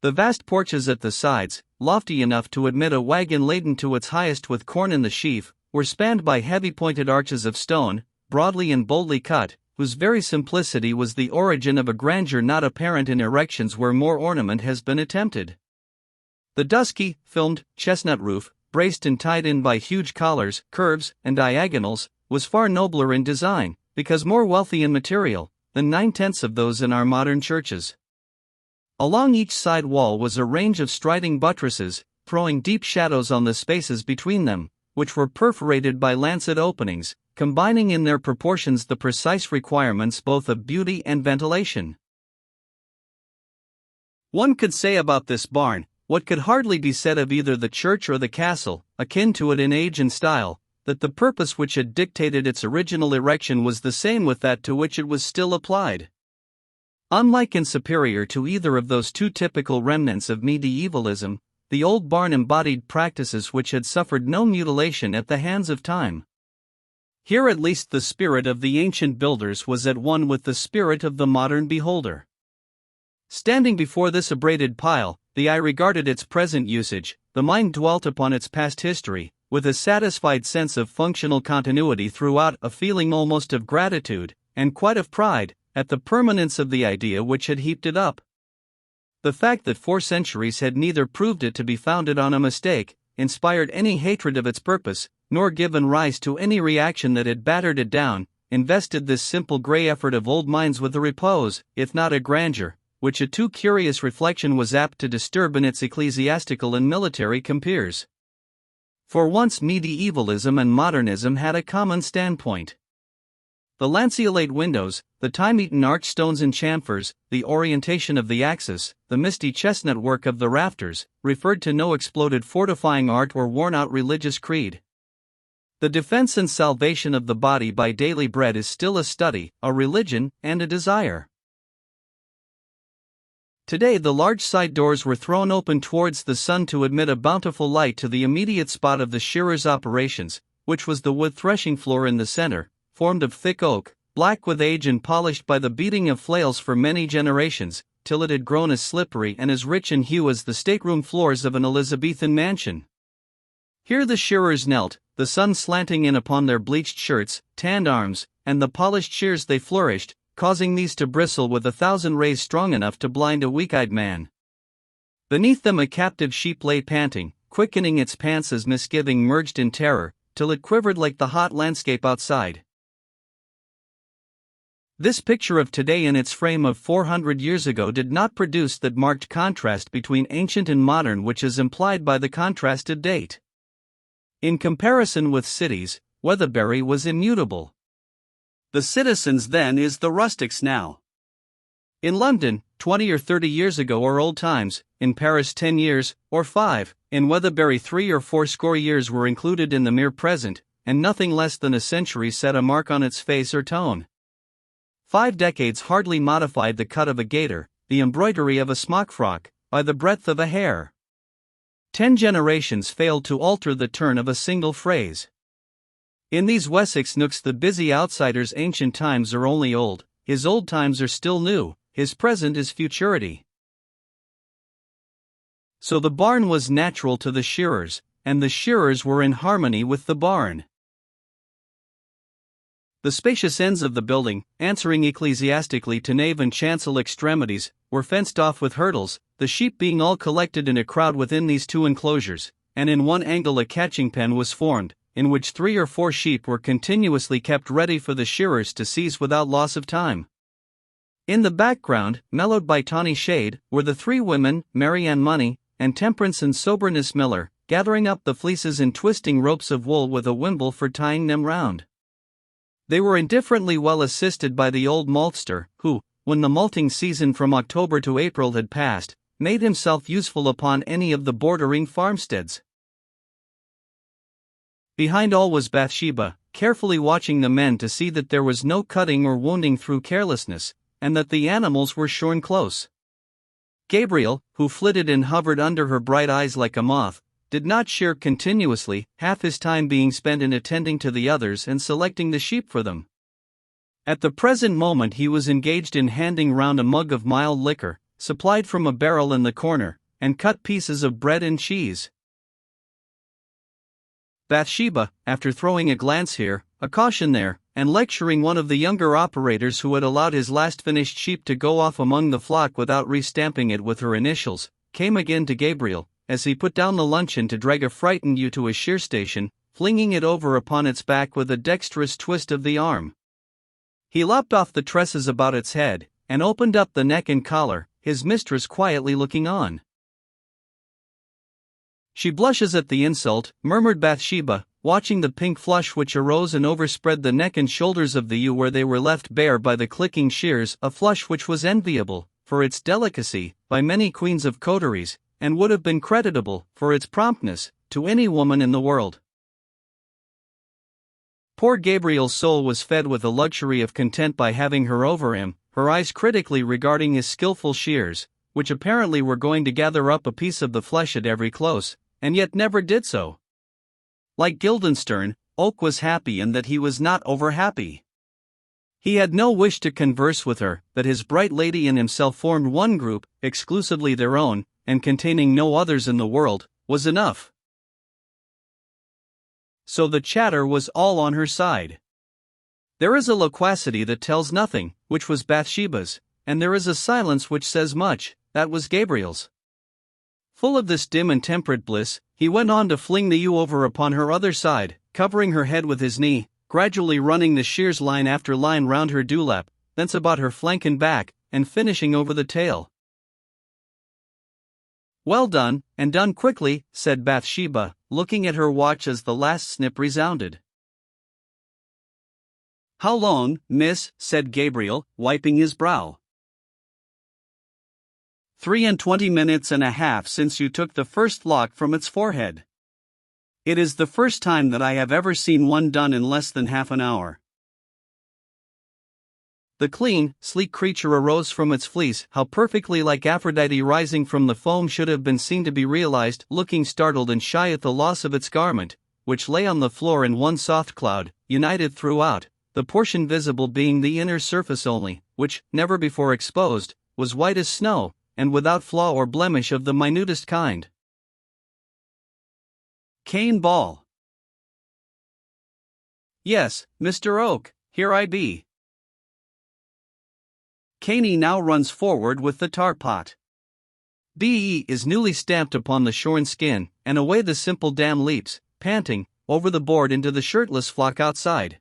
The vast porches at the sides, lofty enough to admit a wagon laden to its highest with corn in the sheaf, were spanned by heavy pointed arches of stone, broadly and boldly cut, whose very simplicity was the origin of a grandeur not apparent in erections where more ornament has been attempted. The dusky, filmed, chestnut roof, braced and tied in by huge collars, curves, and diagonals, was far nobler in design, because more wealthy in material, than 9/10 of those in our modern churches. Along each side wall was a range of striding buttresses, throwing deep shadows on the spaces between them, which were perforated by lancet openings, combining in their proportions the precise requirements both of beauty and ventilation. One could say about this barn, what could hardly be said of either the church or the castle, akin to it in age and style, that the purpose which had dictated its original erection was the same with that to which it was still applied. Unlike and superior to either of those two typical remnants of medievalism, the old barn embodied practices which had suffered no mutilation at the hands of time. Here at least the spirit of the ancient builders was at one with the spirit of the modern beholder. Standing before this abraded pile, the eye regarded its present usage, the mind dwelt upon its past history, with a satisfied sense of functional continuity throughout, a feeling almost of gratitude, and quite of pride, at the permanence of the idea which had heaped it up. The fact that 4 centuries had neither proved it to be founded on a mistake, inspired any hatred of its purpose, nor given rise to any reaction that had battered it down, invested this simple grey effort of old minds with a repose, if not a grandeur, which a too curious reflection was apt to disturb in its ecclesiastical and military compeers. For once medievalism and modernism had a common standpoint. The lanceolate windows, the time-eaten archstones and chamfers, the orientation of the axis, the misty chestnut work of the rafters, referred to no exploded fortifying art or worn-out religious creed. The defense and salvation of the body by daily bread is still a study, a religion, and a desire. Today the large side doors were thrown open towards the sun to admit a bountiful light to the immediate spot of the shearer's operations, which was the wood threshing floor in the center, formed of thick oak, black with age and polished by the beating of flails for many generations, till it had grown as slippery and as rich in hue as the stateroom floors of an Elizabethan mansion. Here the shearers knelt, the sun slanting in upon their bleached shirts, tanned arms, and the polished shears they flourished, causing these to bristle with 1,000 rays strong enough to blind a weak-eyed man. Beneath them a captive sheep lay panting, quickening its pants as misgiving merged in terror, till it quivered like the hot landscape outside. This picture of today in its frame of 400 years ago did not produce that marked contrast between ancient and modern which is implied by the contrasted date. In comparison with cities, Weatherbury was immutable. The citizens then is the rustics now. In London, 20 or 30 years ago are old times, in Paris 10 years, or 5, in Weatherbury 3 or 4 score years were included in the mere present, and nothing less than a century set a mark on its face or tone. 5 decades hardly modified the cut of a gaiter, the embroidery of a smock frock, by the breadth of a hair. 10 generations failed to alter the turn of a single phrase. In these Wessex nooks the busy outsider's ancient times are only old, his old times are still new, his present is futurity. So the barn was natural to the shearers, and the shearers were in harmony with the barn. The spacious ends of the building, answering ecclesiastically to nave and chancel extremities, were fenced off with hurdles, the sheep being all collected in a crowd within these 2 enclosures, and in one angle a catching pen was formed, in which 3 or 4 sheep were continuously kept ready for the shearers to seize without loss of time. In the background, mellowed by tawny shade, were the 3 women, Mary Ann Money, and Temperance and Soberness Miller, gathering up the fleeces and twisting ropes of wool with a wimble for tying them round. They were indifferently well assisted by the old maltster, who, when the malting season from October to April had passed, made himself useful upon any of the bordering farmsteads. Behind all was Bathsheba, carefully watching the men to see that there was no cutting or wounding through carelessness, and that the animals were shorn close. Gabriel, who flitted and hovered under her bright eyes like a moth, did not shear continuously, half his time being spent in attending to the others and selecting the sheep for them. At the present moment he was engaged in handing round a mug of mild liquor, supplied from a barrel in the corner, and cut pieces of bread and cheese. Bathsheba, after throwing a glance here, a caution there, and lecturing one of the younger operators who had allowed his last finished sheep to go off among the flock without re-stamping it with her initials, came again to Gabriel, as he put down the luncheon to drag a frightened ewe to a shear station, flinging it over upon its back with a dexterous twist of the arm. He lopped off the tresses about its head, and opened up the neck and collar, his mistress quietly looking on. "She blushes at the insult," murmured Bathsheba, watching the pink flush which arose and overspread the neck and shoulders of the ewe where they were left bare by the clicking shears, a flush which was enviable, for its delicacy, by many queens of coteries, and would have been creditable, for its promptness, to any woman in the world. Poor Gabriel's soul was fed with the luxury of content by having her over him, her eyes critically regarding his skillful shears, which apparently were going to gather up a piece of the flesh at every close, and yet never did so. Like Guildenstern, Oak was happy in that he was not over-happy. He had no wish to converse with her, that his bright lady and himself formed one group, exclusively their own, and containing no others in the world, was enough. So the chatter was all on her side. There is a loquacity that tells nothing, which was Bathsheba's, and there is a silence which says much, that was Gabriel's. Full of this dim and temperate bliss, he went on to fling the ewe over upon her other side, covering her head with his knee, gradually running the shears line after line round her dewlap, thence about her flank and back, and finishing over the tail. "Well done, and done quickly," said Bathsheba, looking at her watch as the last snip resounded. "How long, miss?" said Gabriel, wiping his brow. 23 minutes and a half since you took the first lock from its forehead. It is the first time that I have ever seen one done in less than half an hour." The clean, sleek creature arose from its fleece, how perfectly like Aphrodite rising from the foam should have been seen to be realized, looking startled and shy at the loss of its garment, which lay on the floor in one soft cloud, united throughout, the portion visible being the inner surface only, which, never before exposed, was white as snow, and without flaw or blemish of the minutest kind. "Cane ball." "Yes, Mr. Oak, here I be." Caney now runs forward with the tar pot. B.E. is newly stamped upon the shorn skin, and away the simple dam leaps, panting, over the board into the shirtless flock outside.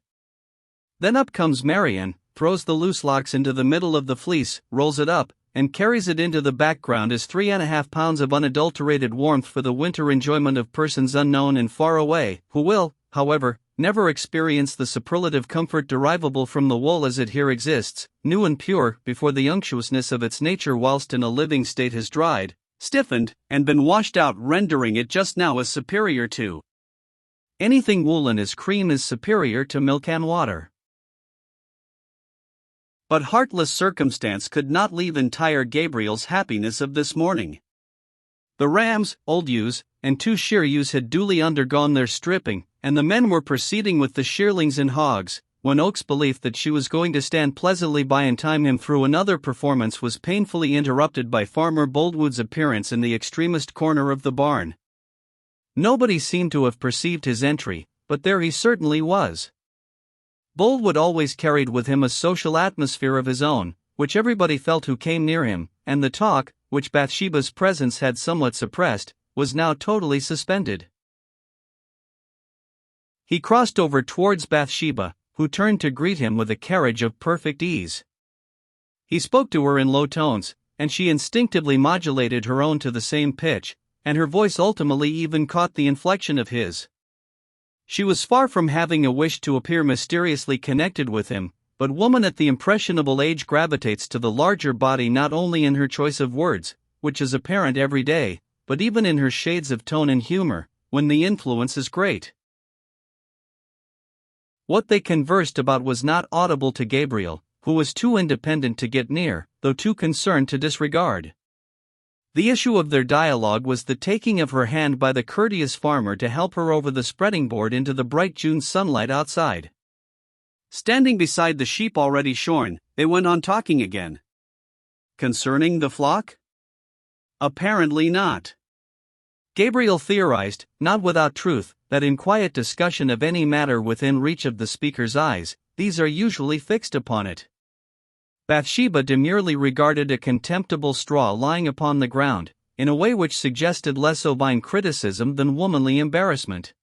Then up comes Marian, throws the loose locks into the middle of the fleece, rolls it up, and carries it into the background as 3½ pounds of unadulterated warmth for the winter enjoyment of persons unknown and far away, who will, however, never experience the superlative comfort derivable from the wool as it here exists, new and pure, before the unctuousness of its nature whilst in a living state has dried, stiffened, and been washed out, rendering it just now as superior to anything woolen as cream is superior to milk and water. But heartless circumstance could not leave entire Gabriel's happiness of this morning. The rams, old ewes, and 2 shear ewes had duly undergone their stripping, and the men were proceeding with the shearlings and hogs, when Oak's belief that she was going to stand pleasantly by and time him through another performance was painfully interrupted by Farmer Boldwood's appearance in the extremest corner of the barn. Nobody seemed to have perceived his entry, but there he certainly was. Boldwood always carried with him a social atmosphere of his own, which everybody felt who came near him, and the talk, which Bathsheba's presence had somewhat suppressed, was now totally suspended. He crossed over towards Bathsheba, who turned to greet him with a carriage of perfect ease. He spoke to her in low tones, and she instinctively modulated her own to the same pitch, and her voice ultimately even caught the inflection of his. She was far from having a wish to appear mysteriously connected with him, but woman at the impressionable age gravitates to the larger body not only in her choice of words, which is apparent every day, but even in her shades of tone and humor, when the influence is great. What they conversed about was not audible to Gabriel, who was too independent to get near, though too concerned to disregard. The issue of their dialogue was the taking of her hand by the courteous farmer to help her over the spreading board into the bright June sunlight outside. Standing beside the sheep already shorn, they went on talking again. Concerning the flock? Apparently not. Gabriel theorized, not without truth, that in quiet discussion of any matter within reach of the speaker's eyes, these are usually fixed upon it. Bathsheba demurely regarded a contemptible straw lying upon the ground, in a way which suggested less ovine criticism than womanly embarrassment.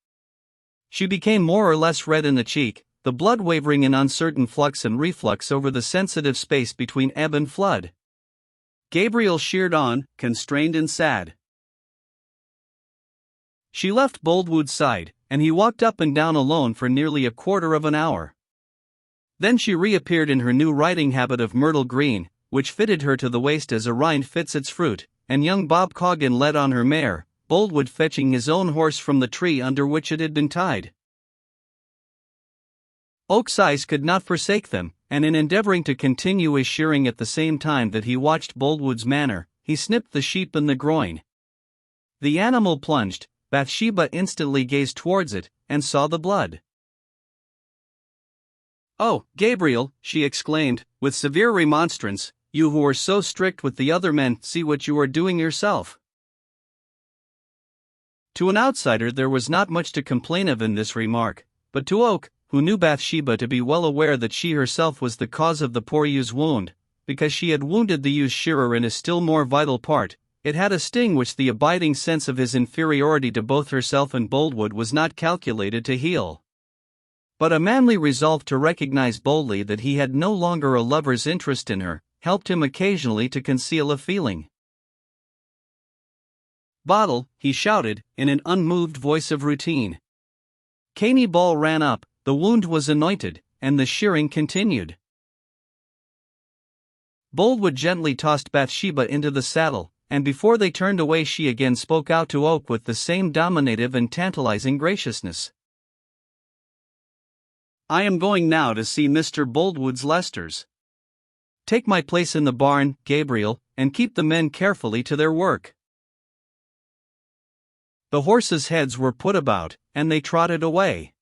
She became more or less red in the cheek, the blood wavering in uncertain flux and reflux over the sensitive space between ebb and flood. Gabriel sheared on, constrained and sad. She left Boldwood's side, and he walked up and down alone for nearly a quarter of an hour. Then she reappeared in her new riding habit of myrtle green, which fitted her to the waist as a rind fits its fruit, and young Bob Coggan led on her mare, Boldwood fetching his own horse from the tree under which it had been tied. Oak's eyes could not forsake them, and in endeavoring to continue his shearing at the same time that he watched Boldwood's manner, he snipped the sheep in the groin. The animal plunged. Bathsheba instantly gazed towards it, and saw the blood. "Oh, Gabriel," she exclaimed, with severe remonstrance, "you who are so strict with the other men, see what you are doing yourself." To an outsider there was not much to complain of in this remark, but to Oak, who knew Bathsheba to be well aware that she herself was the cause of the poor ew's wound, because she had wounded the ew's shearer in a still more vital part, it had a sting which the abiding sense of his inferiority to both herself and Boldwood was not calculated to heal. But a manly resolve to recognize boldly that he had no longer a lover's interest in her helped him occasionally to conceal a feeling. "Bottle," he shouted, in an unmoved voice of routine. Caney Ball ran up, the wound was anointed, and the shearing continued. Boldwood gently tossed Bathsheba into the saddle, and before they turned away she again spoke out to Oak with the same dominative and tantalizing graciousness. "I am going now to see Mr. Boldwood's Lesters. Take my place in the barn, Gabriel, and keep the men carefully to their work." The horses' heads were put about, and they trotted away.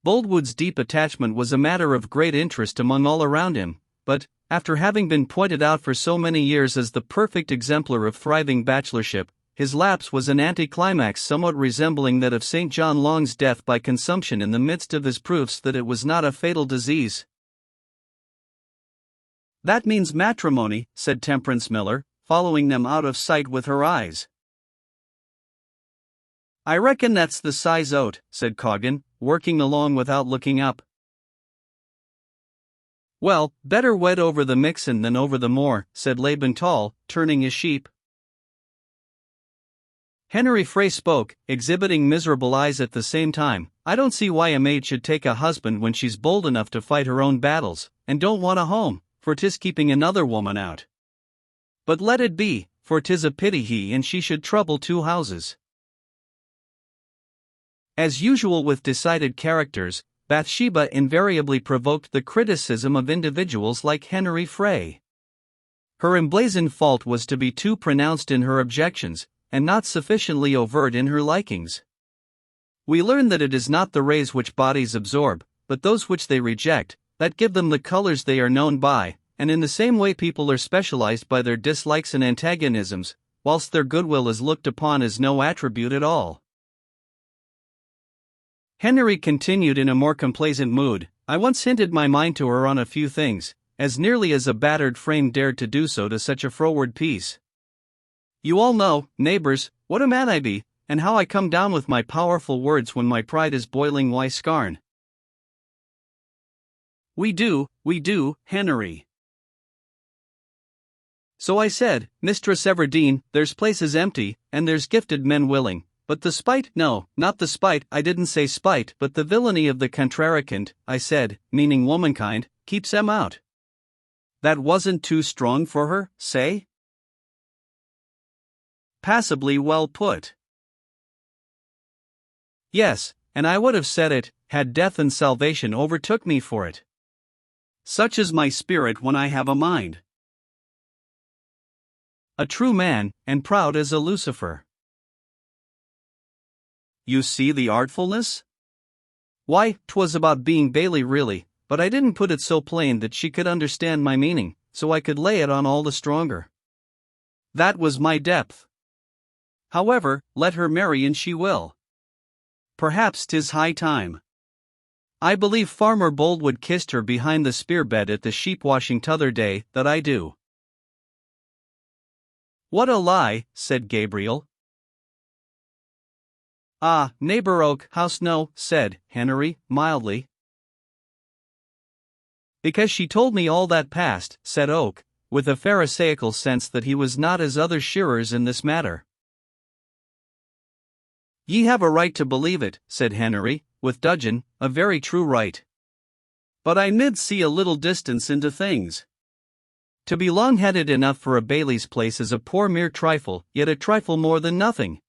Boldwood's deep attachment was a matter of great interest among all around him, but, after having been pointed out for so many years as the perfect exemplar of thriving bachelorship, his lapse was an anticlimax somewhat resembling that of St. John Long's death by consumption in the midst of his proofs that it was not a fatal disease. "That means matrimony," said Temperance Miller, following them out of sight with her eyes. "I reckon that's the size out," said Coggan, working along without looking up. "Well, better wed over the mixen than over the moor," said Laban Tall, turning his sheep. Henry Frey spoke, exhibiting miserable eyes at the same time. "I don't see why a maid should take a husband when she's bold enough to fight her own battles, and don't want a home, for 'tis keeping another woman out. But let it be, for 'tis a pity he and she should trouble two houses." As usual with decided characters, Bathsheba invariably provoked the criticism of individuals like Henry Frey. Her emblazoned fault was to be too pronounced in her objections, and not sufficiently overt in her likings. We learn that it is not the rays which bodies absorb, but those which they reject, that give them the colors they are known by, and in the same way people are specialized by their dislikes and antagonisms, whilst their goodwill is looked upon as no attribute at all. Henry continued in a more complaisant mood. "I once hinted my mind to her on a few things, as nearly as a battered frame dared to do so to such a froward piece. You all know, neighbors, what a man I be, and how I come down with my powerful words when my pride is boiling wy scarn." We do, Henry." "So I said, Mistress Everdeen, there's places empty, and there's gifted men willing. But the spite, no, not the spite, I didn't say spite, but the villainy of the contraricant, I said, meaning womankind, keeps them out." "That wasn't too strong for her, say?" "Passably well put." "Yes, and I would have said it, had death and salvation overtook me for it. Such is my spirit when I have a mind. A true man, and proud as a Lucifer." "You see the artfulness?" "Why, 'twas about being Bailey really, but I didn't put it so plain that she could understand my meaning, so I could lay it on all the stronger. That was my depth. However, let her marry and she will. Perhaps 'tis high time. I believe Farmer Boldwood kissed her behind the spear bed at the sheep washing t'other day, that I do." "What a lie," said Gabriel. "Ah, neighbor Oak, house no," said Henry, mildly. "Because she told me all that passed," said Oak, with a pharisaical sense that he was not as other shearers in this matter. "Ye have a right to believe it," said Henry, with dudgeon, "a very true right. But I mid see a little distance into things. To be long-headed enough for a bailie's place is a poor mere trifle, yet a trifle more than nothing.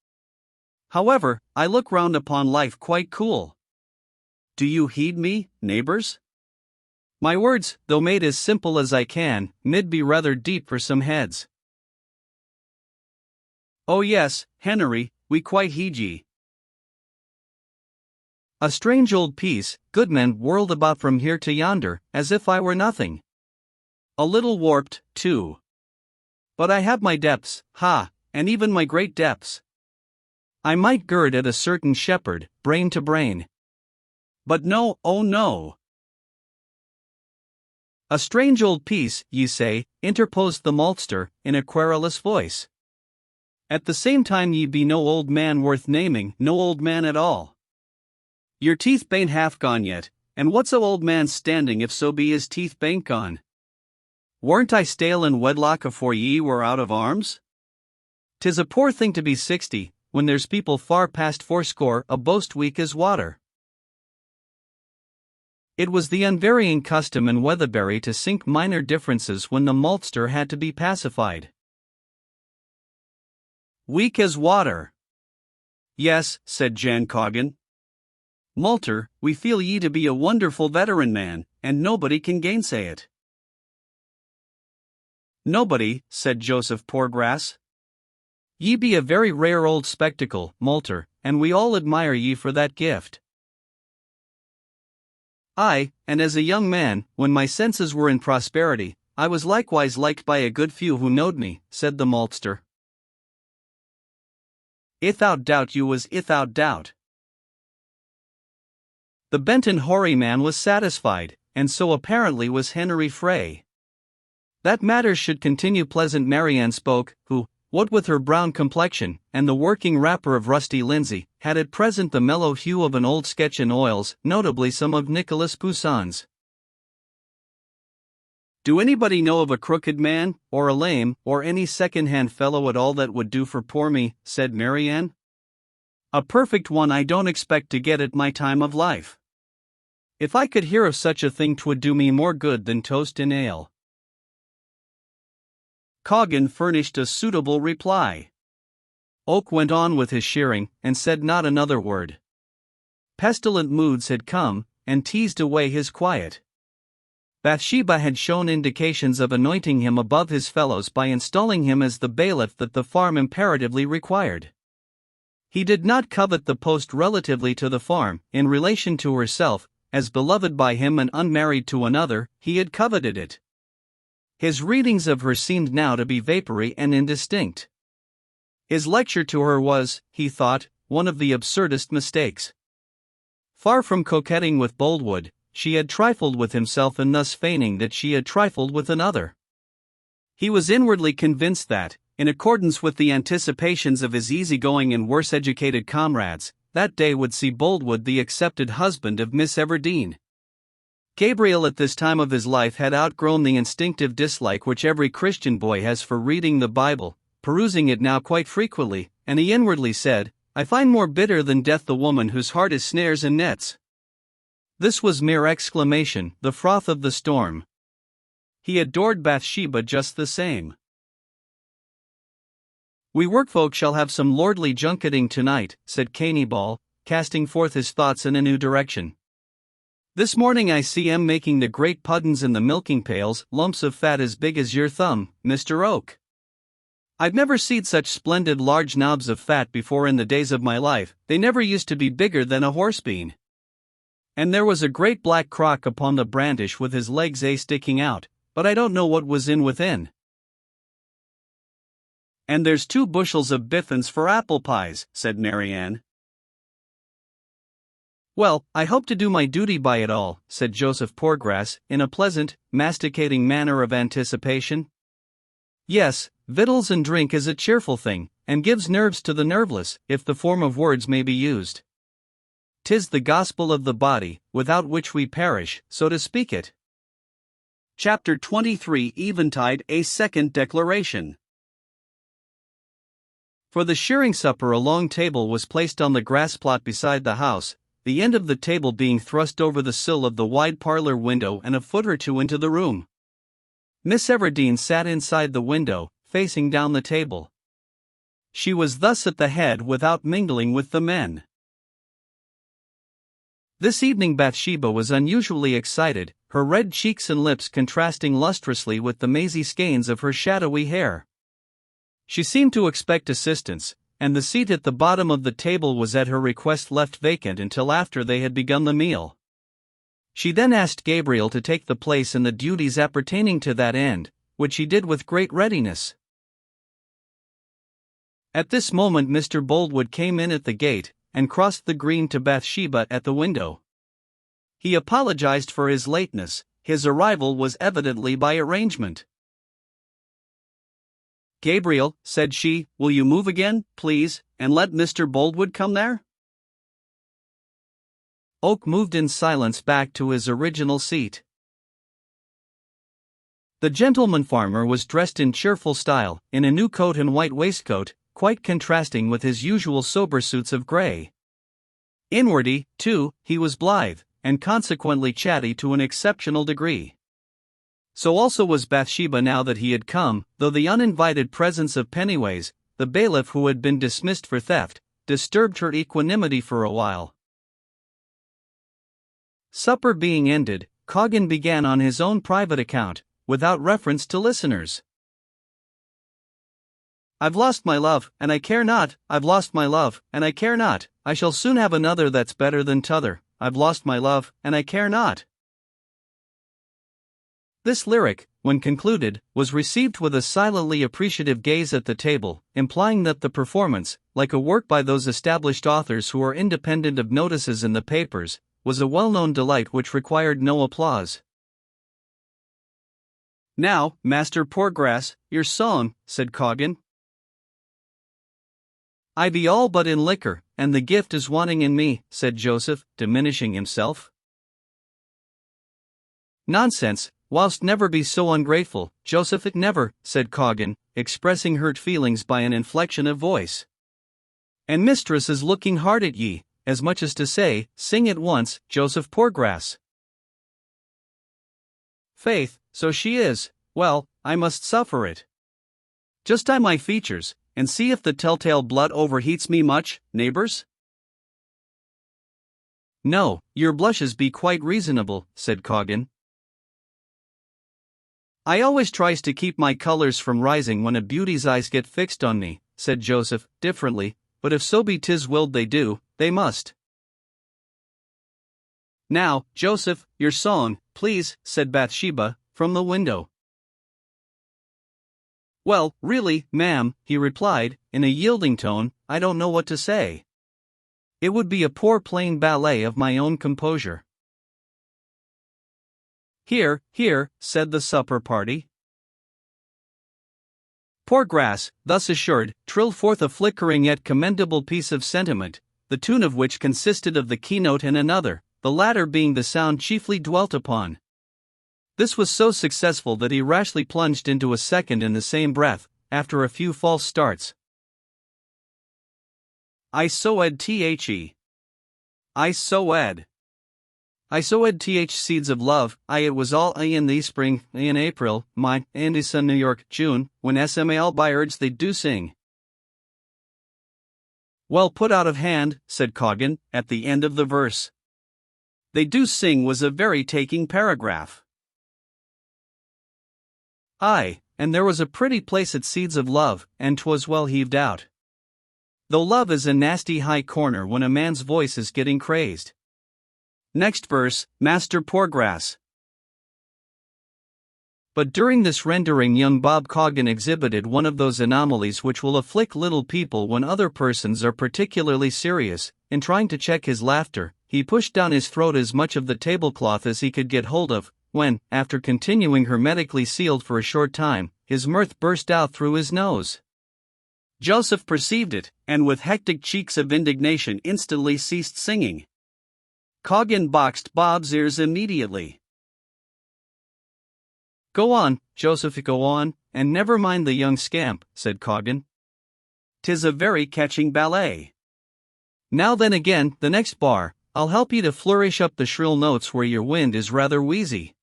However, I look round upon life quite cool. Do you heed me, neighbors? My words, though made as simple as I can, mid be rather deep for some heads." "Oh yes, Henry, we quite heed ye." A strange old piece, Goodman whirled about from here to yonder, as if I were nothing. A little warped, too. But I have my depths, and even my great depths. I might gird at a certain shepherd, brain to brain. But no, oh no. A strange old piece, ye say, interposed the maltster, in a querulous voice. At the same time ye be no old man worth naming, no old man at all. Your teeth bain't half gone yet, and what's a old man standing if so be his teeth bain't gone? Weren't I stale in wedlock afore ye were out of arms? 'Tis a poor thing to be 60, when there's people far past fourscore a boast weak as water. It was the unvarying custom in Weatherbury to sink minor differences when the maltster had to be pacified. Weak as water. Yes, said Jan Coggan. Malter, we feel ye to be a wonderful veteran man, and nobody can gainsay it. Nobody, said Joseph Poorgrass. Ye be a very rare old spectacle, Malter, and we all admire ye for that gift. Aye, and as a young man, when my senses were in prosperity, I was likewise liked by a good few who knowed me, said the maltster. Ithout doubt you was ithout doubt. The Benton Horry man was satisfied, and so apparently was Henry Frey. That matters should continue pleasant Marianne spoke, who, what with her brown complexion, and the working wrapper of rusty linsey, had at present the mellow hue of an old sketch in oils, notably some of Nicolas Poussin's. Do anybody know of a crooked man, or a lame, or any second-hand fellow at all that would do for poor me, said Marianne. A perfect one I don't expect to get at my time of life. If I could hear of such a thing 'twould do me more good than toast and ale. Coggan furnished a suitable reply. Oak went on with his shearing, and said not another word. Pestilent moods had come, and teased away his quiet. Bathsheba had shown indications of anointing him above his fellows by installing him as the bailiff that the farm imperatively required. He did not covet the post relatively to the farm, in relation to herself, as beloved by him and unmarried to another, he had coveted it. His readings of her seemed now to be vapory and indistinct. His lecture to her was, he thought, one of the absurdest mistakes. Far from coquetting with Boldwood, she had trifled with himself in thus feigning that she had trifled with another. He was inwardly convinced that, in accordance with the anticipations of his easy-going and worse-educated comrades, that day would see Boldwood the accepted husband of Miss Everdene. Gabriel at this time of his life had outgrown the instinctive dislike which every Christian boy has for reading the Bible, perusing it now quite frequently, and he inwardly said, I find more bitter than death the woman whose heart is snares and nets. This was mere exclamation, the froth of the storm. He adored Bathsheba just the same. We workfolk shall have some lordly junketing tonight, said Caney-Ball, casting forth his thoughts in a new direction. This morning I see 'em making the great puddens in the milking pails, lumps of fat as big as your thumb, Mr. Oak. I've never seed such splendid large knobs of fat before in the days of my life, they never used to be bigger than a horse-bean. And there was a great black crock upon the brandish with his legs sticking out, but I don't know what was in within. And there's 2 bushels of biffins for apple pies, said Marianne. Well, I hope to do my duty by it all, said Joseph Poorgrass, in a pleasant, masticating manner of anticipation. Yes, victuals and drink is a cheerful thing, and gives nerves to the nerveless, if the form of words may be used. 'Tis the gospel of the body, without which we perish, so to speak it. Chapter 23 Eventide, a second declaration. For the shearing supper a long table was placed on the grass plot beside the house, the end of the table being thrust over the sill of the wide parlor window and a foot or two into the room. Miss Everdene sat inside the window, facing down the table. She was thus at the head without mingling with the men. This evening Bathsheba was unusually excited, her red cheeks and lips contrasting lustrously with the mazy skeins of her shadowy hair. She seemed to expect assistance, and the seat at the bottom of the table was at her request left vacant until after they had begun the meal. She then asked Gabriel to take the place in the duties appertaining to that end, which he did with great readiness. At this moment Mr. Boldwood came in at the gate, and crossed the green to Bathsheba at the window. He apologized for his lateness, his arrival was evidently by arrangement. Gabriel, said she, will you move again, please, and let Mr. Boldwood come there? Oak moved in silence back to his original seat. The gentleman farmer was dressed in cheerful style, in a new coat and white waistcoat, quite contrasting with his usual sober suits of grey. Inwardly, too, he was blithe, and consequently chatty to an exceptional degree. So also was Bathsheba now that he had come, though the uninvited presence of Pennyways, the bailiff who had been dismissed for theft, disturbed her equanimity for a while. Supper being ended, Coggan began on his own private account, without reference to listeners. "I've lost my love, and I care not, I've lost my love, and I care not, I shall soon have another that's better than t'other, I've lost my love, and I care not." This lyric, when concluded, was received with a silently appreciative gaze at the table, implying that the performance, like a work by those established authors who are independent of notices in the papers, was a well-known delight which required no applause. "Now, Master Poorgrass, your song," said Coggan. "I be all but in liquor, and the gift is wanting in me," said Joseph, diminishing himself. "Nonsense, whilst never be so ungrateful, Joseph, it never," said Coggan, expressing hurt feelings by an inflection of voice. "And mistress is looking hard at ye, as much as to say, sing at once, Joseph Poorgrass." "Faith, so she is. Well, I must suffer it. Just eye my features, and see if the telltale blood overheats me much, neighbors." "No, your blushes be quite reasonable," said Coggan. "I always tries to keep my colors from rising when a beauty's eyes get fixed on me," said Joseph, differently, "but if so be 'tis willed they do, they must." "Now, Joseph, your song, please," said Bathsheba, from the window. "Well, really, ma'am," he replied, in a yielding tone, "I don't know what to say. It would be a poor plain ballet of my own composure." "Here, here," said the supper party. Poorgrass, thus assured, trilled forth a flickering yet commendable piece of sentiment, the tune of which consisted of the keynote and another, the latter being the sound chiefly dwelt upon. This was so successful that he rashly plunged into a second in the same breath, after a few false starts. "I sowed the. I sowed. I sowed th seeds of love, it was all in the spring, in April, and is New York, June, when smal birds they do sing." "Well put out of hand," said Coggan, at the end of the verse. "They do sing" was a very taking paragraph. "Aye, and there was a pretty place at Seeds of Love, and 'twas well heaved out. Though love is a nasty high corner when a man's voice is getting crazed." Next verse, Master Poorgrass. But during this rendering young Bob Coggan exhibited one of those anomalies which will afflict little people when other persons are particularly serious. In trying to check his laughter, he pushed down his throat as much of the tablecloth as he could get hold of, when, after continuing hermetically sealed for a short time, his mirth burst out through his nose. Joseph perceived it, and with hectic cheeks of indignation instantly ceased singing. Coggan boxed Bob's ears immediately. "Go on, Joseph, go on, and never mind the young scamp," said Coggan. "'Tis a very catching ballet. Now then again, the next bar, I'll help you to flourish up the shrill notes where your wind is rather wheezy.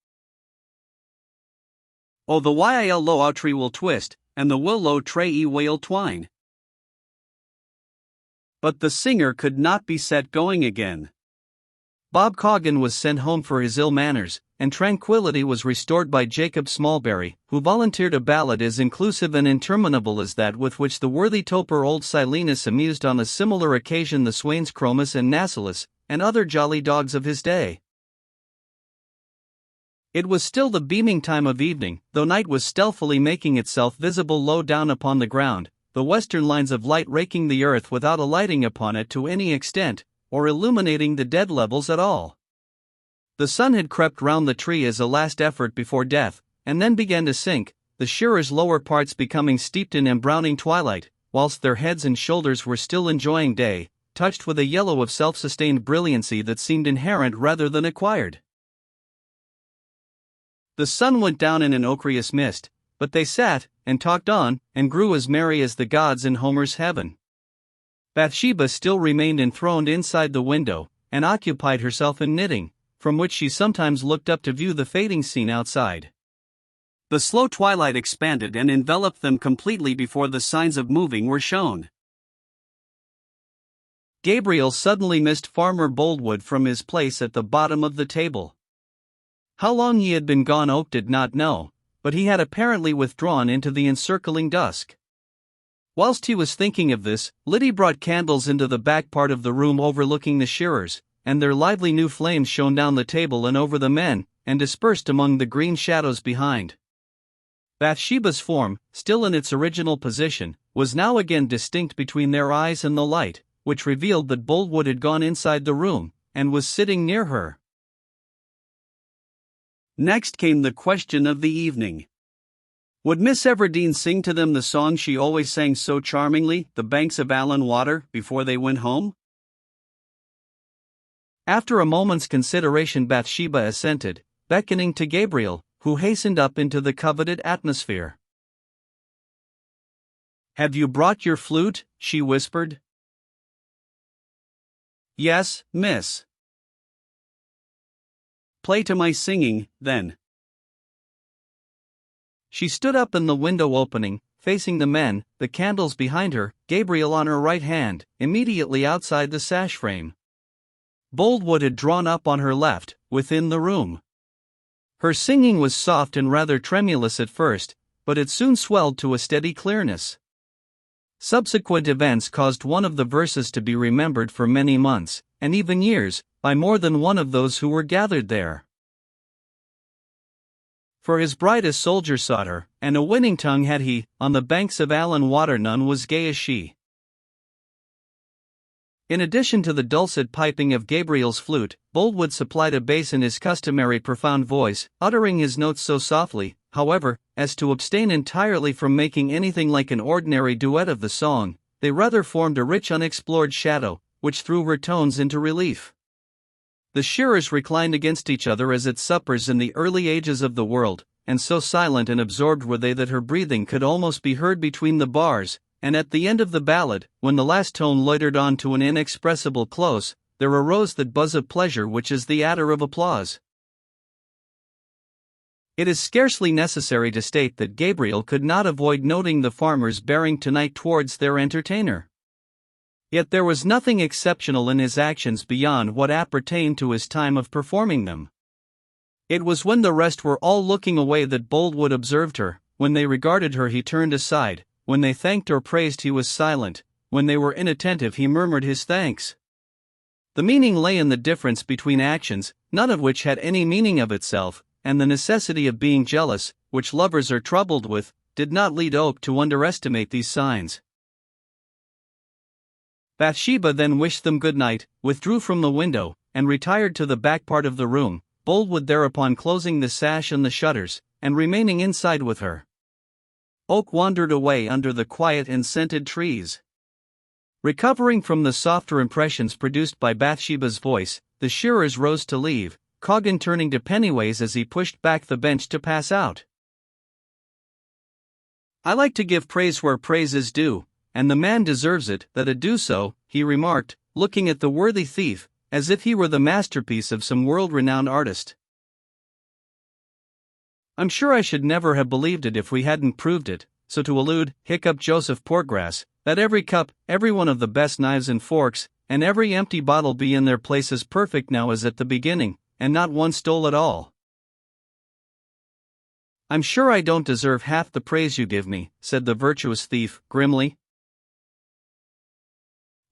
Oh, the willow tree will twist, and the willow tree will twine." But the singer could not be set going again. Bob Coggan was sent home for his ill manners, and tranquility was restored by Jacob Smallberry, who volunteered a ballad as inclusive and interminable as that with which the worthy toper old Silenus amused on a similar occasion the swains Chromis and Nassilus, and other jolly dogs of his day. It was still the beaming time of evening, though night was stealthily making itself visible low down upon the ground, the western lines of light raking the earth without alighting upon it to any extent, or illuminating the dead levels at all. The sun had crept round the tree as a last effort before death, and then began to sink, the shearers' lower parts becoming steeped in embrowning twilight, whilst their heads and shoulders were still enjoying day, touched with a yellow of self-sustained brilliancy that seemed inherent rather than acquired. The sun went down in an ochreous mist, but they sat, and talked on, and grew as merry as the gods in Homer's heaven. Bathsheba still remained enthroned inside the window, and occupied herself in knitting, from which she sometimes looked up to view the fading scene outside. The slow twilight expanded and enveloped them completely before the signs of moving were shown. Gabriel suddenly missed Farmer Boldwood from his place at the bottom of the table. How long he had been gone Oak did not know, but he had apparently withdrawn into the encircling dusk. Whilst he was thinking of this, Liddy brought candles into the back part of the room overlooking the shearers, and their lively new flames shone down the table and over the men, and dispersed among the green shadows behind. Bathsheba's form, still in its original position, was now again distinct between their eyes and the light, which revealed that Boldwood had gone inside the room, and was sitting near her. Next came the question of the evening. Would Miss Everdeen sing to them the song she always sang so charmingly, The Banks of Allan Water, before they went home? After a moment's consideration Bathsheba assented, beckoning to Gabriel, who hastened up into the coveted atmosphere. "Have you brought your flute?" she whispered. "Yes, miss." "Play to my singing, then." She stood up in the window opening, facing the men, the candles behind her, Gabriel on her right hand, immediately outside the sash frame. Boldwood had drawn up on her left, within the room. Her singing was soft and rather tremulous at first, but it soon swelled to a steady clearness. Subsequent events caused one of the verses to be remembered for many months, and even years, by more than one of those who were gathered there. For his bride a soldier sought her, and a winning tongue had he, on the banks of Allan Water none was gay as she. In addition to the dulcet piping of Gabriel's flute, Boldwood supplied a bass in his customary profound voice, uttering his notes so softly, however, as to abstain entirely from making anything like an ordinary duet of the song. They rather formed a rich unexplored shadow, which threw her tones into relief. The shearers reclined against each other as at suppers in the early ages of the world, and so silent and absorbed were they that her breathing could almost be heard between the bars, and at the end of the ballad, when the last tone loitered on to an inexpressible close, there arose that buzz of pleasure which is the adder of applause. It is scarcely necessary to state that Gabriel could not avoid noting the farmer's bearing tonight towards their entertainer. Yet there was nothing exceptional in his actions beyond what appertained to his time of performing them. It was when the rest were all looking away that Boldwood observed her. When they regarded her he turned aside, when they thanked or praised he was silent, when they were inattentive he murmured his thanks. The meaning lay in the difference between actions, none of which had any meaning of itself, and the necessity of being jealous, which lovers are troubled with, did not lead Oak to underestimate these signs. Bathsheba then wished them good night, withdrew from the window, and retired to the back part of the room, Boldwood thereupon closing the sash and the shutters, and remaining inside with her. Oak wandered away under the quiet and scented trees. Recovering from the softer impressions produced by Bathsheba's voice, the shearers rose to leave, Coggan turning to Pennyways as he pushed back the bench to pass out. "I like to give praise where praise is due, and the man deserves it that 'd do so," he remarked, looking at the worthy thief, as if he were the masterpiece of some world-renowned artist. "I'm sure I should never have believed it if we hadn't proved it, so to allude," hiccuped Joseph Poorgrass, "that every cup, every one of the best knives and forks, and every empty bottle be in their places perfect now as at the beginning, and not one stole at all." "I'm sure I don't deserve half the praise you give me," said the virtuous thief, grimly.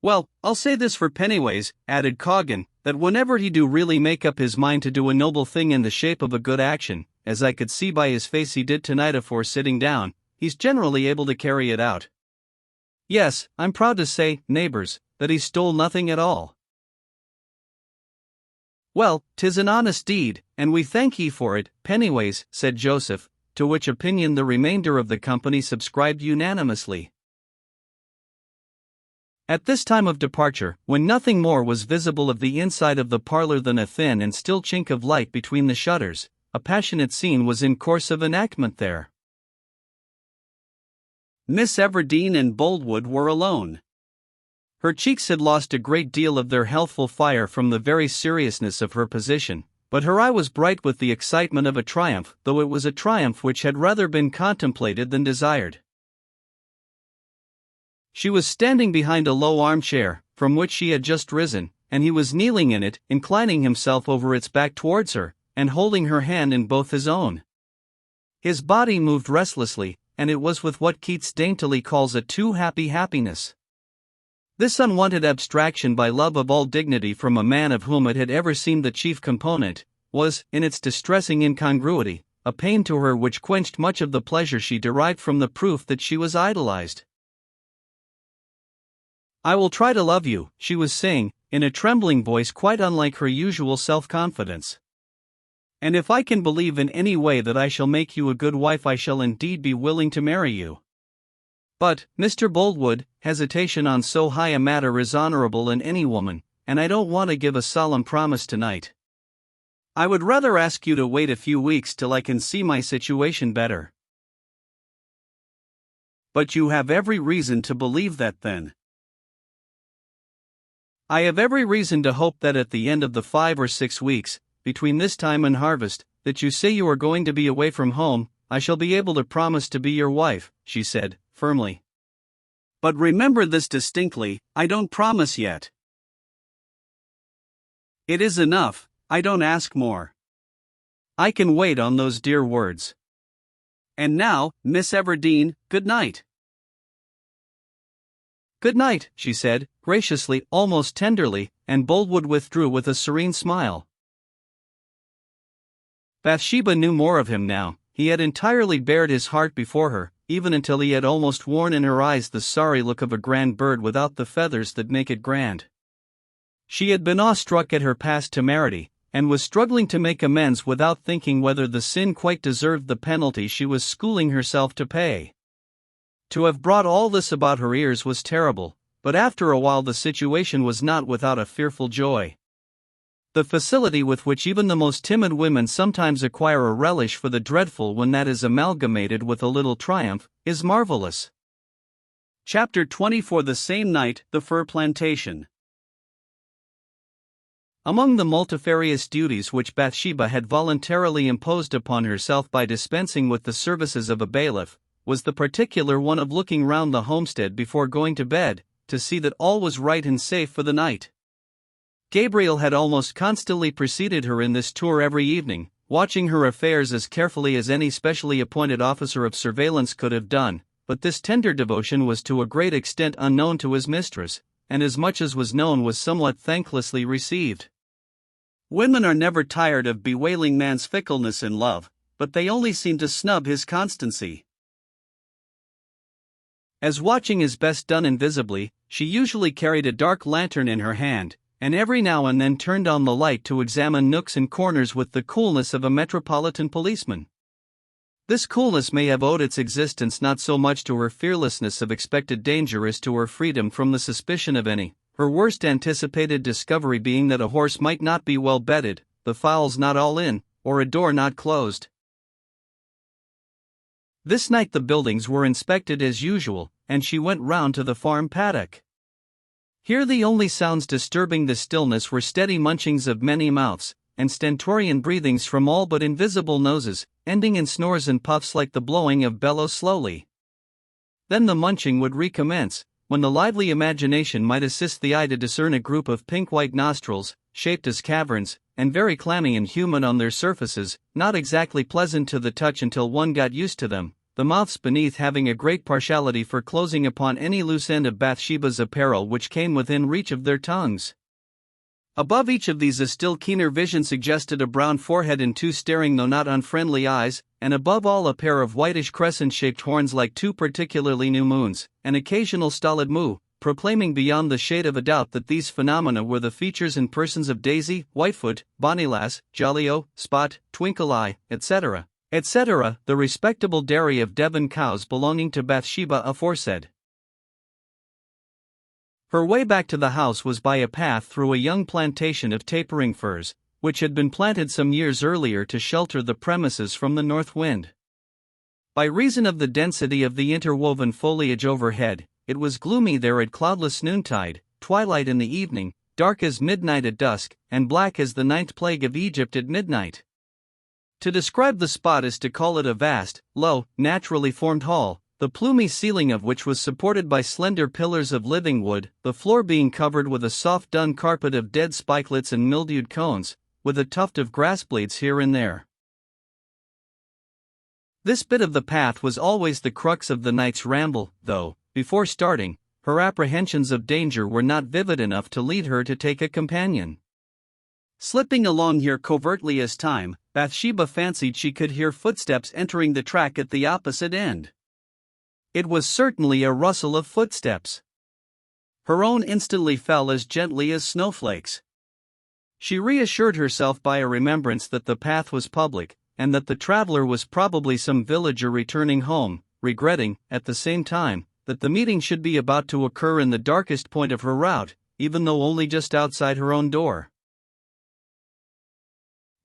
"Well, I'll say this for Pennyways," added Coggan, "that whenever he do really make up his mind to do a noble thing in the shape of a good action, as I could see by his face he did tonight afore sitting down, he's generally able to carry it out. Yes, I'm proud to say, neighbors, that he stole nothing at all." "Well, 'tis an honest deed, and we thank ye for it, Pennyways," said Joseph, to which opinion the remainder of the company subscribed unanimously. At this time of departure, when nothing more was visible of the inside of the parlor than a thin and still chink of light between the shutters, a passionate scene was in course of enactment there. Miss Everdene and Boldwood were alone. Her cheeks had lost a great deal of their healthful fire from the very seriousness of her position, but her eye was bright with the excitement of a triumph, though it was a triumph which had rather been contemplated than desired. She was standing behind a low armchair, from which she had just risen, and he was kneeling in it, inclining himself over its back towards her, and holding her hand in both his own. His body moved restlessly, and it was with what Keats daintily calls a too happy happiness. This unwanted abstraction by love of all dignity from a man of whom it had ever seemed the chief component, was, in its distressing incongruity, a pain to her which quenched much of the pleasure she derived from the proof that she was idolized. "I will try to love you," she was saying, in a trembling voice quite unlike her usual self-confidence. "And if I can believe in any way that I shall make you a good wife, I shall indeed be willing to marry you. But, Mr. Boldwood, hesitation on so high a matter is honorable in any woman, and I don't want to give a solemn promise tonight. I would rather ask you to wait a few weeks till I can see my situation better." "But you have every reason to believe that then." "I have every reason to hope that at the end of the 5 or 6 weeks, between this time and harvest, that you say you are going to be away from home, I shall be able to promise to be your wife," she said, firmly. "But remember this distinctly, I don't promise yet. It is enough, I don't ask more. I can wait on those dear words. And now, Miss Everdene, good night." "Good night," she said, graciously, almost tenderly, and Boldwood withdrew with a serene smile. Bathsheba knew more of him now. He had entirely bared his heart before her, even until he had almost worn in her eyes the sorry look of a grand bird without the feathers that make it grand. She had been awestruck at her past temerity, and was struggling to make amends without thinking whether the sin quite deserved the penalty she was schooling herself to pay. To have brought all this about her ears was terrible, but after a while the situation was not without a fearful joy. The facility with which even the most timid women sometimes acquire a relish for the dreadful when that is amalgamated with a little triumph, is marvelous. Chapter 24. The same night, the fir plantation. Among the multifarious duties which Bathsheba had voluntarily imposed upon herself by dispensing with the services of a bailiff, was the particular one of looking round the homestead before going to bed, to see that all was right and safe for the night. Gabriel had almost constantly preceded her in this tour every evening, watching her affairs as carefully as any specially appointed officer of surveillance could have done, but this tender devotion was to a great extent unknown to his mistress, and as much as was known was somewhat thanklessly received. Women are never tired of bewailing man's fickleness in love, but they only seem to snub his constancy. As watching is best done invisibly, she usually carried a dark lantern in her hand, and every now and then turned on the light to examine nooks and corners with the coolness of a metropolitan policeman. This coolness may have owed its existence not so much to her fearlessness of expected danger as to her freedom from the suspicion of any, her worst anticipated discovery being that a horse might not be well bedded, the fowls not all in, or a door not closed. This night the buildings were inspected as usual, and she went round to the farm paddock. Here the only sounds disturbing the stillness were steady munchings of many mouths, and stentorian breathings from all but invisible noses, ending in snores and puffs like the blowing of bellows slowly. Then the munching would recommence, when the lively imagination might assist the eye to discern a group of pink-white nostrils, shaped as caverns, and very clammy and humid on their surfaces, not exactly pleasant to the touch until one got used to them, the mouths beneath having a great partiality for closing upon any loose end of Bathsheba's apparel which came within reach of their tongues. Above each of these a still keener vision suggested a brown forehead and 2 staring though not unfriendly eyes, and above all a pair of whitish crescent-shaped horns like 2 particularly new moons, an occasional stolid moo, proclaiming beyond the shade of a doubt that these phenomena were the features and persons of Daisy, Whitefoot, Bonnylass, Jolly-O, Spot, Twinkle-Eye, etc., etc., the respectable dairy of Devon cows belonging to Bathsheba aforesaid. Her way back to the house was by a path through a young plantation of tapering firs, which had been planted some years earlier to shelter the premises from the north wind. By reason of the density of the interwoven foliage overhead, it was gloomy there at cloudless noontide, twilight in the evening, dark as midnight at dusk, and black as the ninth plague of Egypt at midnight. To describe the spot is to call it a vast, low, naturally formed hall, the plumy ceiling of which was supported by slender pillars of living wood, the floor being covered with a soft dun carpet of dead spikelets and mildewed cones, with a tuft of grass blades here and there. This bit of the path was always the crux of the night's ramble, though, before starting, her apprehensions of danger were not vivid enough to lead her to take a companion. Slipping along here covertly as time, Bathsheba fancied she could hear footsteps entering the track at the opposite end. It was certainly a rustle of footsteps. Her own instantly fell as gently as snowflakes. She reassured herself by a remembrance that the path was public, and that the traveler was probably some villager returning home, regretting, at the same time, that the meeting should be about to occur in the darkest point of her route, even though only just outside her own door.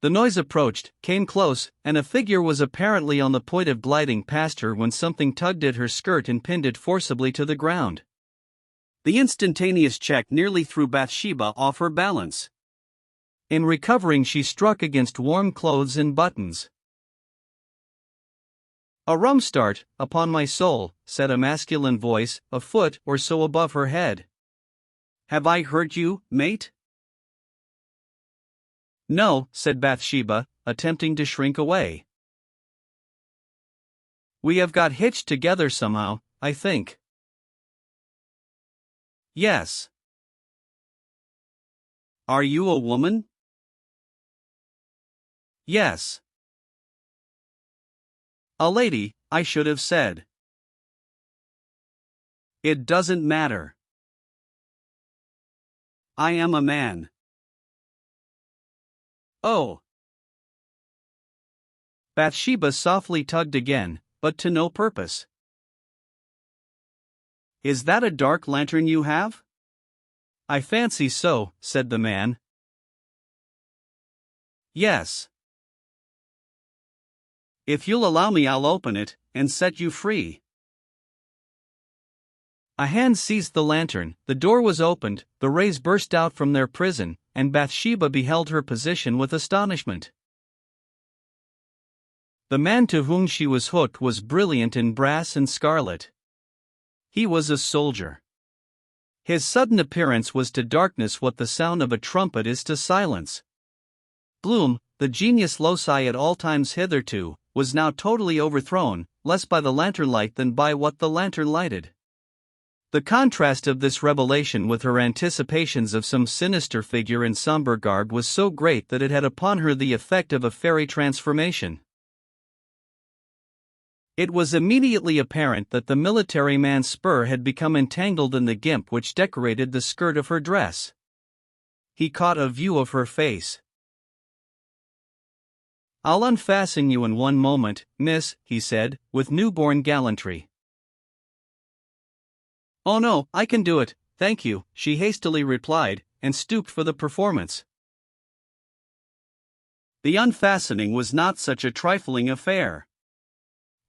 The noise approached, came close, and a figure was apparently on the point of gliding past her when something tugged at her skirt and pinned it forcibly to the ground. The instantaneous check nearly threw Bathsheba off her balance. In recovering, she struck against warm clothes and buttons. "A rum start, upon my soul," said a masculine voice, a foot or so above her head. "Have I hurt you, mate?" "No," said Bathsheba, attempting to shrink away. "We have got hitched together somehow, I think." "Yes." "Are you a woman?" "Yes." "A lady, I should have said." "It doesn't matter." "I am a man." "Oh." Bathsheba softly tugged again, but to no purpose. "Is that a dark lantern you have?" "I fancy so," said the man. "Yes." "If you'll allow me, I'll open it, and set you free." A hand seized the lantern, the door was opened, the rays burst out from their prison, and Bathsheba beheld her position with astonishment. The man to whom she was hooked was brilliant in brass and scarlet. He was a soldier. His sudden appearance was to darkness what the sound of a trumpet is to silence. Gloom, the genius loci at all times hitherto, was now totally overthrown, less by the lantern light than by what the lantern lighted. The contrast of this revelation with her anticipations of some sinister figure in somber garb was so great that it had upon her the effect of a fairy transformation. It was immediately apparent that the military man's spur had become entangled in the gimp which decorated the skirt of her dress. He caught a view of her face. "I'll unfasten you in one moment, miss," he said, with newborn gallantry. "Oh no, I can do it, thank you," she hastily replied, and stooped for the performance. The unfastening was not such a trifling affair.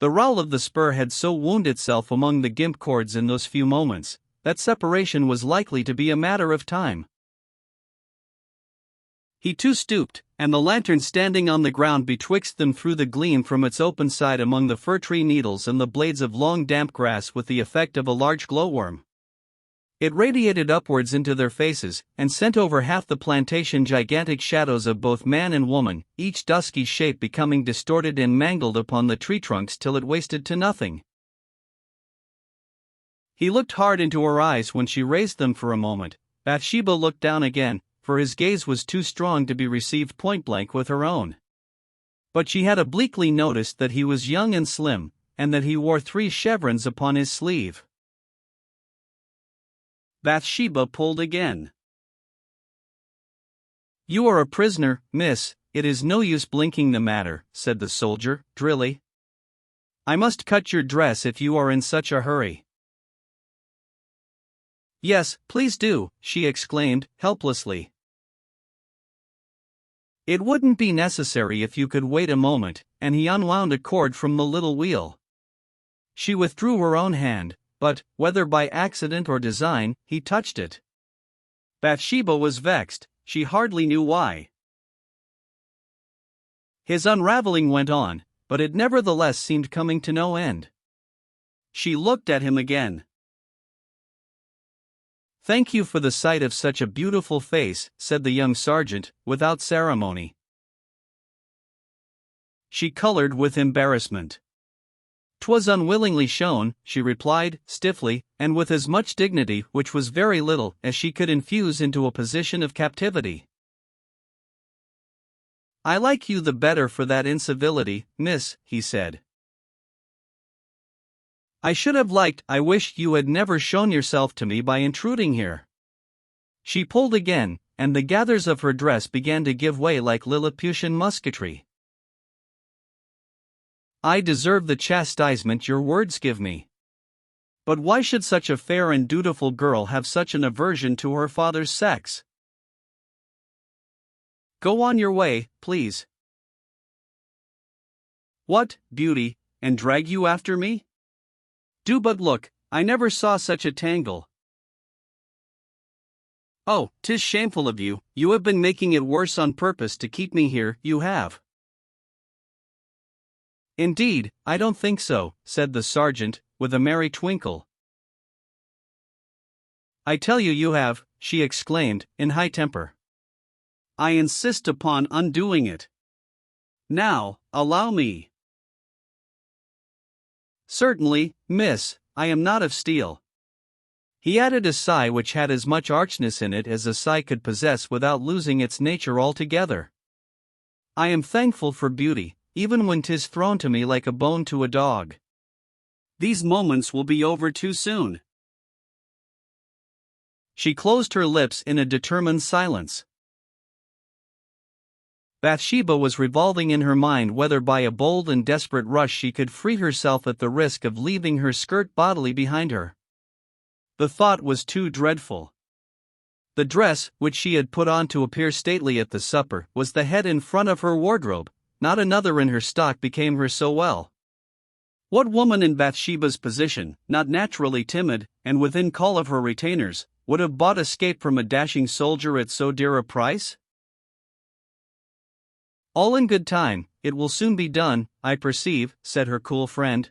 The rowel of the spur had so wound itself among the gimp cords in those few moments, that separation was likely to be a matter of time. He too stooped, and the lantern standing on the ground betwixt them threw the gleam from its open side among the fir tree needles and the blades of long damp grass with the effect of a large glowworm. It radiated upwards into their faces, and sent over half the plantation gigantic shadows of both man and woman, each dusky shape becoming distorted and mangled upon the tree trunks till it wasted to nothing. He looked hard into her eyes when she raised them for a moment. Bathsheba looked down again, for his gaze was too strong to be received point-blank with her own. But she had obliquely noticed that he was young and slim, and that he wore 3 chevrons upon his sleeve. Bathsheba pulled again. "You are a prisoner, miss, it is no use blinking the matter," said the soldier, drily. "I must cut your dress if you are in such a hurry." Yes, please do, she exclaimed, helplessly. It wouldn't be necessary if you could wait a moment, and he unwound a cord from the little wheel. She withdrew her own hand, but, whether by accident or design, he touched it. Bathsheba was vexed, she hardly knew why. His unraveling went on, but it nevertheless seemed coming to no end. She looked at him again. "Thank you for the sight of such a beautiful face," said the young sergeant, without ceremony. She colored with embarrassment. "'Twas unwillingly shown," she replied, stiffly, and with as much dignity, which was very little, as she could infuse into a position of captivity. "I like you the better for that incivility, miss," he said. "I should have liked, I wish you had never shown yourself to me by intruding here." She pulled again, and the gathers of her dress began to give way like Lilliputian musketry. "I deserve the chastisement your words give me. But why should such a fair and dutiful girl have such an aversion to her father's sex? Go on your way, please." "What, beauty, and drag you after me? Do but look, I never saw such a tangle." "Oh, 'tis shameful of you, you have been making it worse on purpose to keep me here, you have." "Indeed, I don't think so," said the sergeant, with a merry twinkle. "I tell you you have," she exclaimed, in high temper. "I insist upon undoing it. Now, allow me." "Certainly, miss, I am not of steel." He added a sigh which had as much archness in it as a sigh could possess without losing its nature altogether. "I am thankful for beauty, even when 'tis thrown to me like a bone to a dog. These moments will be over too soon." She closed her lips in a determined silence. Bathsheba was revolving in her mind whether by a bold and desperate rush she could free herself at the risk of leaving her skirt bodily behind her. The thought was too dreadful. The dress, which she had put on to appear stately at the supper, was the head in front of her wardrobe. Not another in her stock became her so well. What woman in Bathsheba's position, not naturally timid, and within call of her retainers, would have bought escape from a dashing soldier at so dear a price? "All in good time, it will soon be done, I perceive," said her cool friend.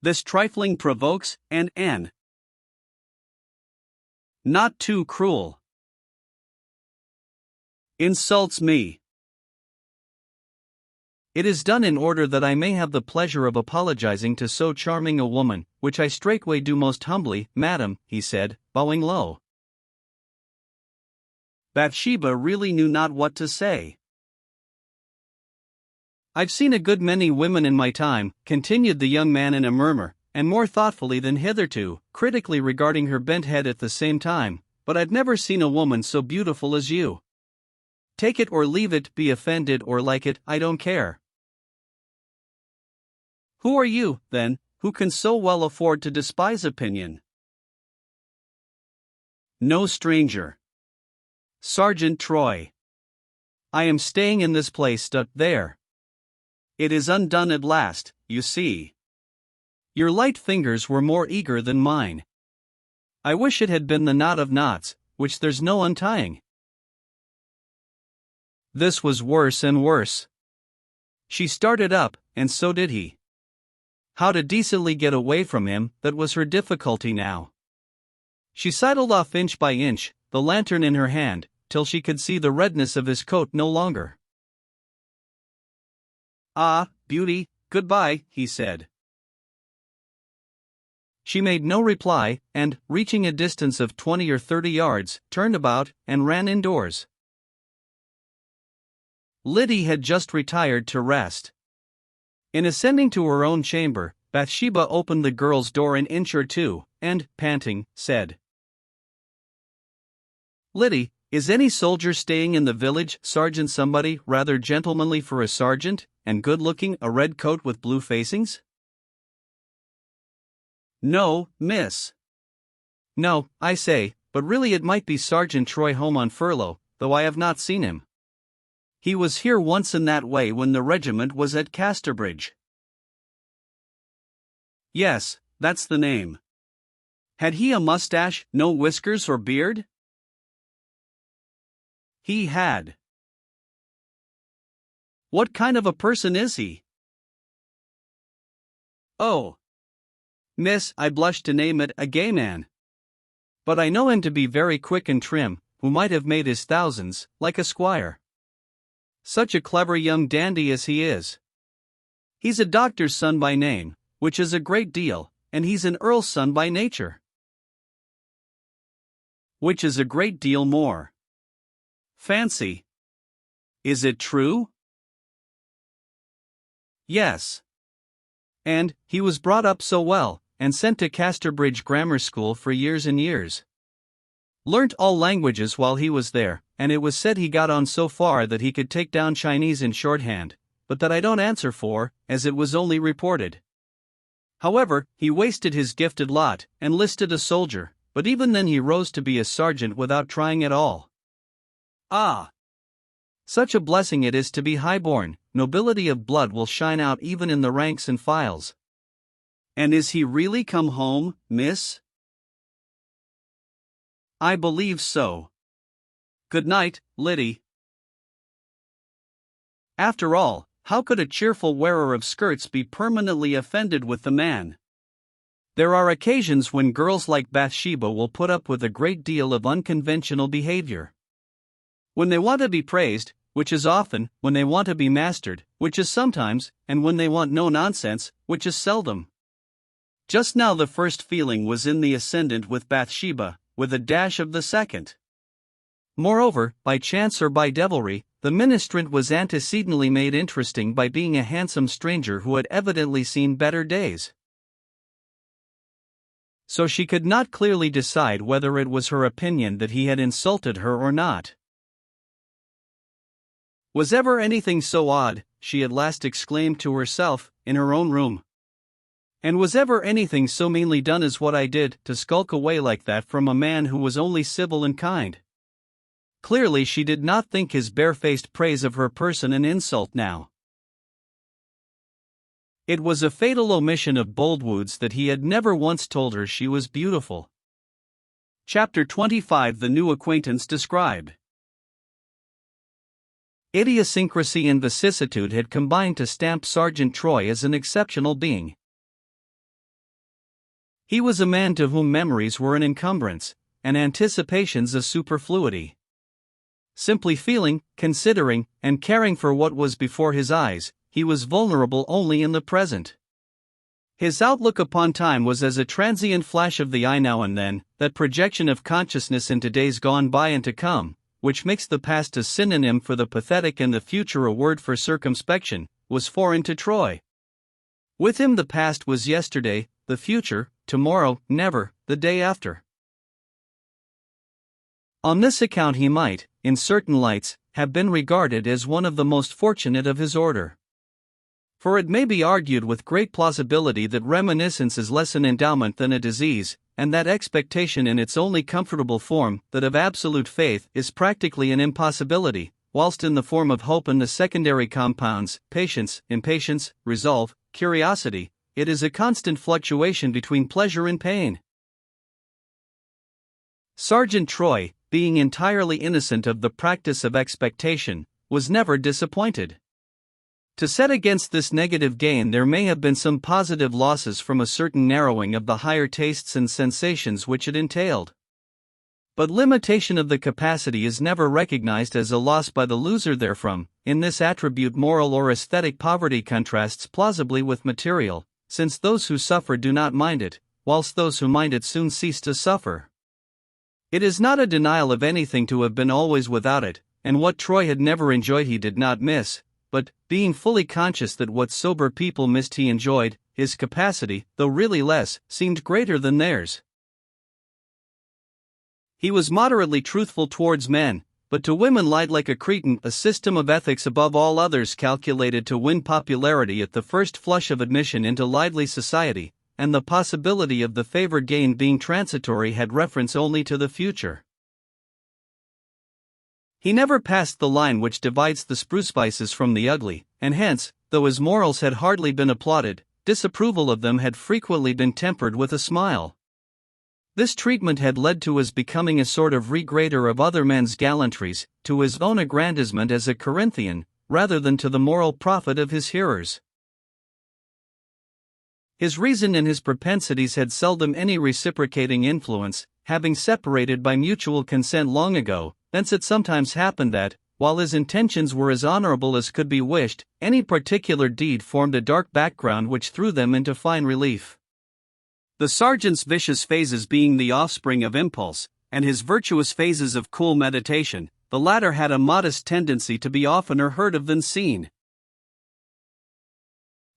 "This trifling provokes, and not too cruel. Insults me. It is done in order that I may have the pleasure of apologizing to so charming a woman, which I straightway do most humbly, madam," he said, bowing low. Bathsheba really knew not what to say. "I've seen a good many women in my time," continued the young man in a murmur, and more thoughtfully than hitherto, critically regarding her bent head at the same time, "but I've never seen a woman so beautiful as you. Take it or leave it, be offended or like it, I don't care." "Who are you, then, who can so well afford to despise opinion?" "No stranger. Sergeant Troy. I am staying in this place stuck there. It is undone at last, you see. Your light fingers were more eager than mine. I wish it had been the knot of knots, which there's no untying." This was worse and worse. She started up, and so did he. How to decently get away from him, that was her difficulty now. She sidled off inch by inch, the lantern in her hand, till she could see the redness of his coat no longer. "Ah, beauty, goodbye," he said. She made no reply, and, reaching a distance of 20 or 30 yards, turned about, and ran indoors. Liddy had just retired to rest. In ascending to her own chamber, Bathsheba opened the girl's door an inch or two, and, panting, said, "Liddy, is any soldier staying in the village, sergeant somebody, rather gentlemanly for a sergeant, and good-looking, a red coat with blue facings?" "No, miss." No, I say, but really it might be Sergeant Troy home on furlough, though I have not seen him. He was here once in that way when the regiment was at Casterbridge. Yes, that's the name. Had he a mustache, no whiskers or beard? He had. What kind of a person is he? Oh, miss, I blush to name it, a gay man. But I know him to be very quick and trim, who might have made his thousands, like a squire. Such a clever young dandy as he is. He's a doctor's son by name, which is a great deal, and he's an earl's son by nature, which is a great deal more. Fancy. Is it true? Yes. And he was brought up so well, and sent to Casterbridge Grammar School for years and years. Learnt all languages while he was there, and it was said he got on so far that he could take down Chinese in shorthand, but that I don't answer for, as it was only reported. However, he wasted his gifted lot, and listed a soldier, but even then he rose to be a sergeant without trying at all. Ah! Such a blessing it is to be highborn, nobility of blood will shine out even in the ranks and files. And is he really come home, miss? I believe so. Good night, Liddy. After all, how could a cheerful wearer of skirts be permanently offended with the man? There are occasions when girls like Bathsheba will put up with a great deal of unconventional behavior. When they want to be praised, which is often, when they want to be mastered, which is sometimes, and when they want no nonsense, which is seldom. Just now the first feeling was in the ascendant with Bathsheba, with a dash of the second. Moreover, by chance or by devilry, the ministrant was antecedently made interesting by being a handsome stranger who had evidently seen better days. So she could not clearly decide whether it was her opinion that he had insulted her or not. Was ever anything so odd, she at last exclaimed to herself, in her own room. And was ever anything so meanly done as what I did, to skulk away like that from a man who was only civil and kind? Clearly she did not think his barefaced praise of her person an insult now. It was a fatal omission of Boldwood's that he had never once told her she was beautiful. Chapter 25. The new acquaintance described. Idiosyncrasy and vicissitude had combined to stamp Sergeant Troy as an exceptional being. He was a man to whom memories were an encumbrance, and anticipations a superfluity. Simply feeling, considering, and caring for what was before his eyes, he was vulnerable only in the present. His outlook upon time was as a transient flash of the eye now and then, that projection of consciousness into days gone by and to come, which makes the past a synonym for the pathetic and the future a word for circumspection, was foreign to Troy. With him the past was yesterday, the future, tomorrow, never, the day after. On this account he might, in certain lights, have been regarded as one of the most fortunate of his order. For it may be argued with great plausibility that reminiscence is less an endowment than a disease, and that expectation in its only comfortable form, that of absolute faith, is practically an impossibility, whilst in the form of hope and the secondary compounds, patience, impatience, resolve, curiosity, it is a constant fluctuation between pleasure and pain. Sergeant Troy, being entirely innocent of the practice of expectation, was never disappointed. To set against this negative gain there may have been some positive losses from a certain narrowing of the higher tastes and sensations which it entailed. But limitation of the capacity is never recognized as a loss by the loser therefrom. In this attribute moral or aesthetic poverty contrasts plausibly with material, since those who suffer do not mind it, whilst those who mind it soon cease to suffer. It is not a denial of anything to have been always without it, and what Troy had never enjoyed he did not miss, but, being fully conscious that what sober people missed he enjoyed, his capacity, though really less, seemed greater than theirs. He was moderately truthful towards men, but to women lied like a cretin, a system of ethics above all others calculated to win popularity at the first flush of admission into lively society, and the possibility of the favored gain being transitory had reference only to the future. He never passed the line which divides the spruce vices from the ugly, and hence, though his morals had hardly been applauded, disapproval of them had frequently been tempered with a smile. This treatment had led to his becoming a sort of regrader of other men's gallantries, to his own aggrandizement as a Corinthian, rather than to the moral profit of his hearers. His reason and his propensities had seldom any reciprocating influence, having separated by mutual consent long ago. Thence it sometimes happened that, while his intentions were as honorable as could be wished, any particular deed formed a dark background which threw them into fine relief. The sergeant's vicious phases being the offspring of impulse, and his virtuous phases of cool meditation, the latter had a modest tendency to be oftener heard of than seen.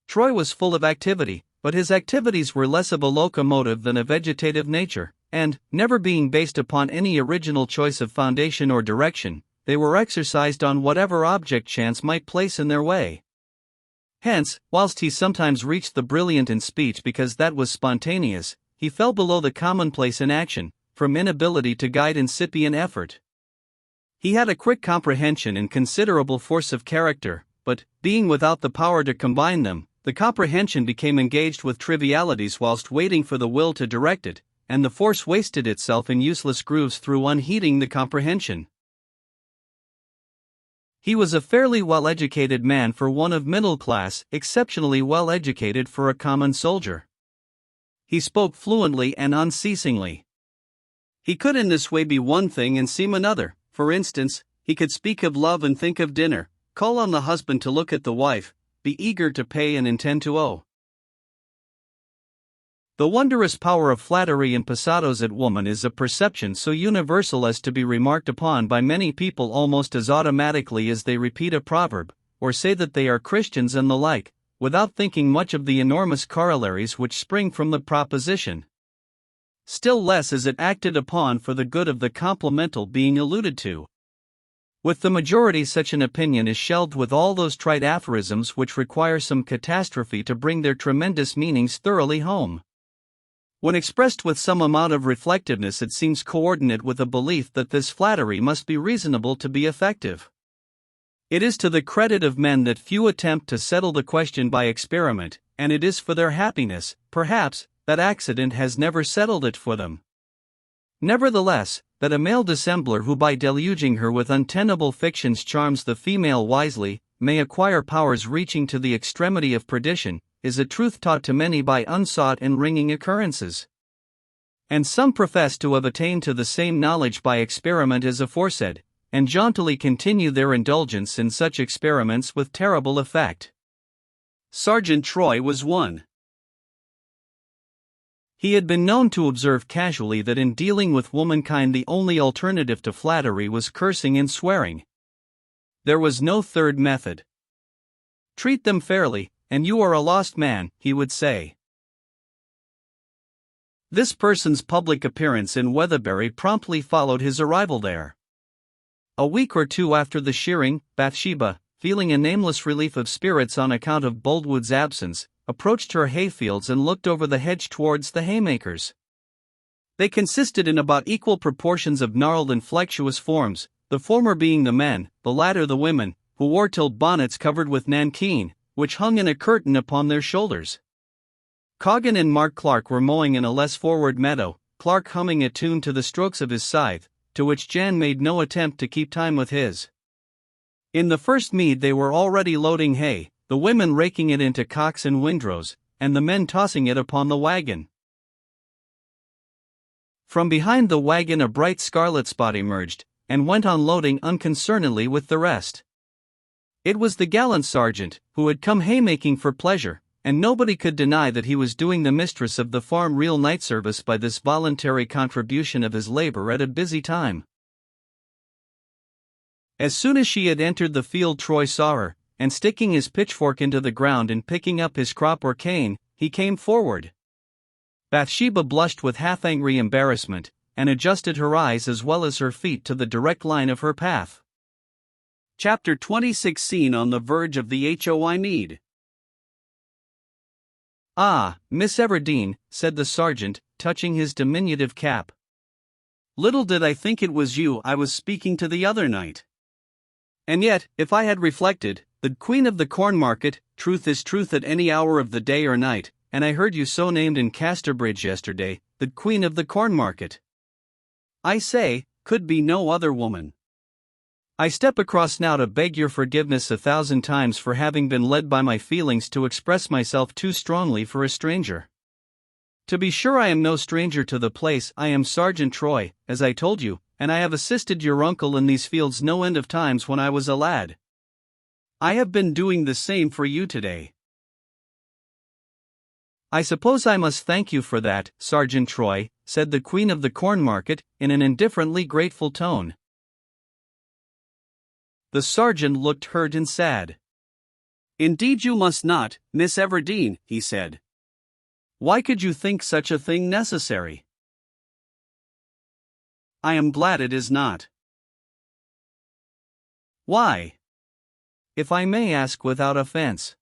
Troy was full of activity, but his activities were less of a locomotive than a vegetative nature, and, never being based upon any original choice of foundation or direction, they were exercised on whatever object chance might place in their way. Hence, whilst he sometimes reached the brilliant in speech because that was spontaneous, he fell below the commonplace in action, from inability to guide incipient effort. He had a quick comprehension and considerable force of character, but, being without the power to combine them, the comprehension became engaged with trivialities whilst waiting for the will to direct it, and the force wasted itself in useless grooves through unheeding the comprehension. He was a fairly well-educated man for one of middle class, exceptionally well-educated for a common soldier. He spoke fluently and unceasingly. He could in this way be one thing and seem another. For instance, he could speak of love and think of dinner, call on the husband to look at the wife, be eager to pay and intend to owe. The wondrous power of flattery in pasados at woman is a perception so universal as to be remarked upon by many people almost as automatically as they repeat a proverb, or say that they are Christians and the like, without thinking much of the enormous corollaries which spring from the proposition. Still less is it acted upon for the good of the complimental being alluded to. With the majority such an opinion is shelved with all those trite aphorisms which require some catastrophe to bring their tremendous meanings thoroughly home. When expressed with some amount of reflectiveness, it seems coordinate with a belief that this flattery must be reasonable to be effective. It is to the credit of men that few attempt to settle the question by experiment, and it is for their happiness, perhaps, that accident has never settled it for them. Nevertheless, that a male dissembler who by deluging her with untenable fictions charms the female wisely, may acquire powers reaching to the extremity of perdition, is a truth taught to many by unsought and ringing occurrences. And some profess to have attained to the same knowledge by experiment as aforesaid, and jauntily continue their indulgence in such experiments with terrible effect. Sergeant Troy was one. He had been known to observe casually that in dealing with womankind the only alternative to flattery was cursing and swearing. There was no third method. Treat them fairly, and you are a lost man, he would say. This person's public appearance in Weatherbury promptly followed his arrival there. A week or two after the shearing, Bathsheba, feeling a nameless relief of spirits on account of Boldwood's absence, approached her hayfields and looked over the hedge towards the haymakers. They consisted in about equal proportions of gnarled and flexuous forms, the former being the men, the latter the women, who wore tilt bonnets covered with nankeen, which hung in a curtain upon their shoulders. Coggan and Mark Clark were mowing in a less forward meadow, Clark humming a tune to the strokes of his scythe, to which Jan made no attempt to keep time with his. In the first mead they were already loading hay, the women raking it into cocks and windrows, and the men tossing it upon the wagon. From behind the wagon a bright scarlet spot emerged, and went on loading unconcernedly with the rest. It was the gallant sergeant, who had come haymaking for pleasure, and nobody could deny that he was doing the mistress of the farm real night service by this voluntary contribution of his labor at a busy time. As soon as she had entered the field, Troy saw her, and sticking his pitchfork into the ground and picking up his crop or cane, he came forward. Bathsheba blushed with half-angry embarrassment, and adjusted her eyes as well as her feet to the direct line of her path. Chapter 26. Scene on the verge of the Hoi Mead. Ah, Miss Everdeen, said the sergeant, touching his diminutive cap. Little did I think it was you I was speaking to the other night. And yet, if I had reflected, the Queen of the Corn Market, truth is truth at any hour of the day or night, and I heard you so named in Casterbridge yesterday, the Queen of the Corn Market. I say, could be no other woman. I step across now to beg your forgiveness 1,000 times for having been led by my feelings to express myself too strongly for a stranger. To be sure, I am no stranger to the place. I am Sergeant Troy, as I told you, and I have assisted your uncle in these fields no end of times when I was a lad. I have been doing the same for you today. I suppose I must thank you for that, Sergeant Troy, said the Queen of the Corn Market, in an indifferently grateful tone. The sergeant looked hurt and sad. Indeed you must not, Miss Everdeen, he said. Why could you think such a thing necessary? I am glad it is not. Why? If I may ask without offense.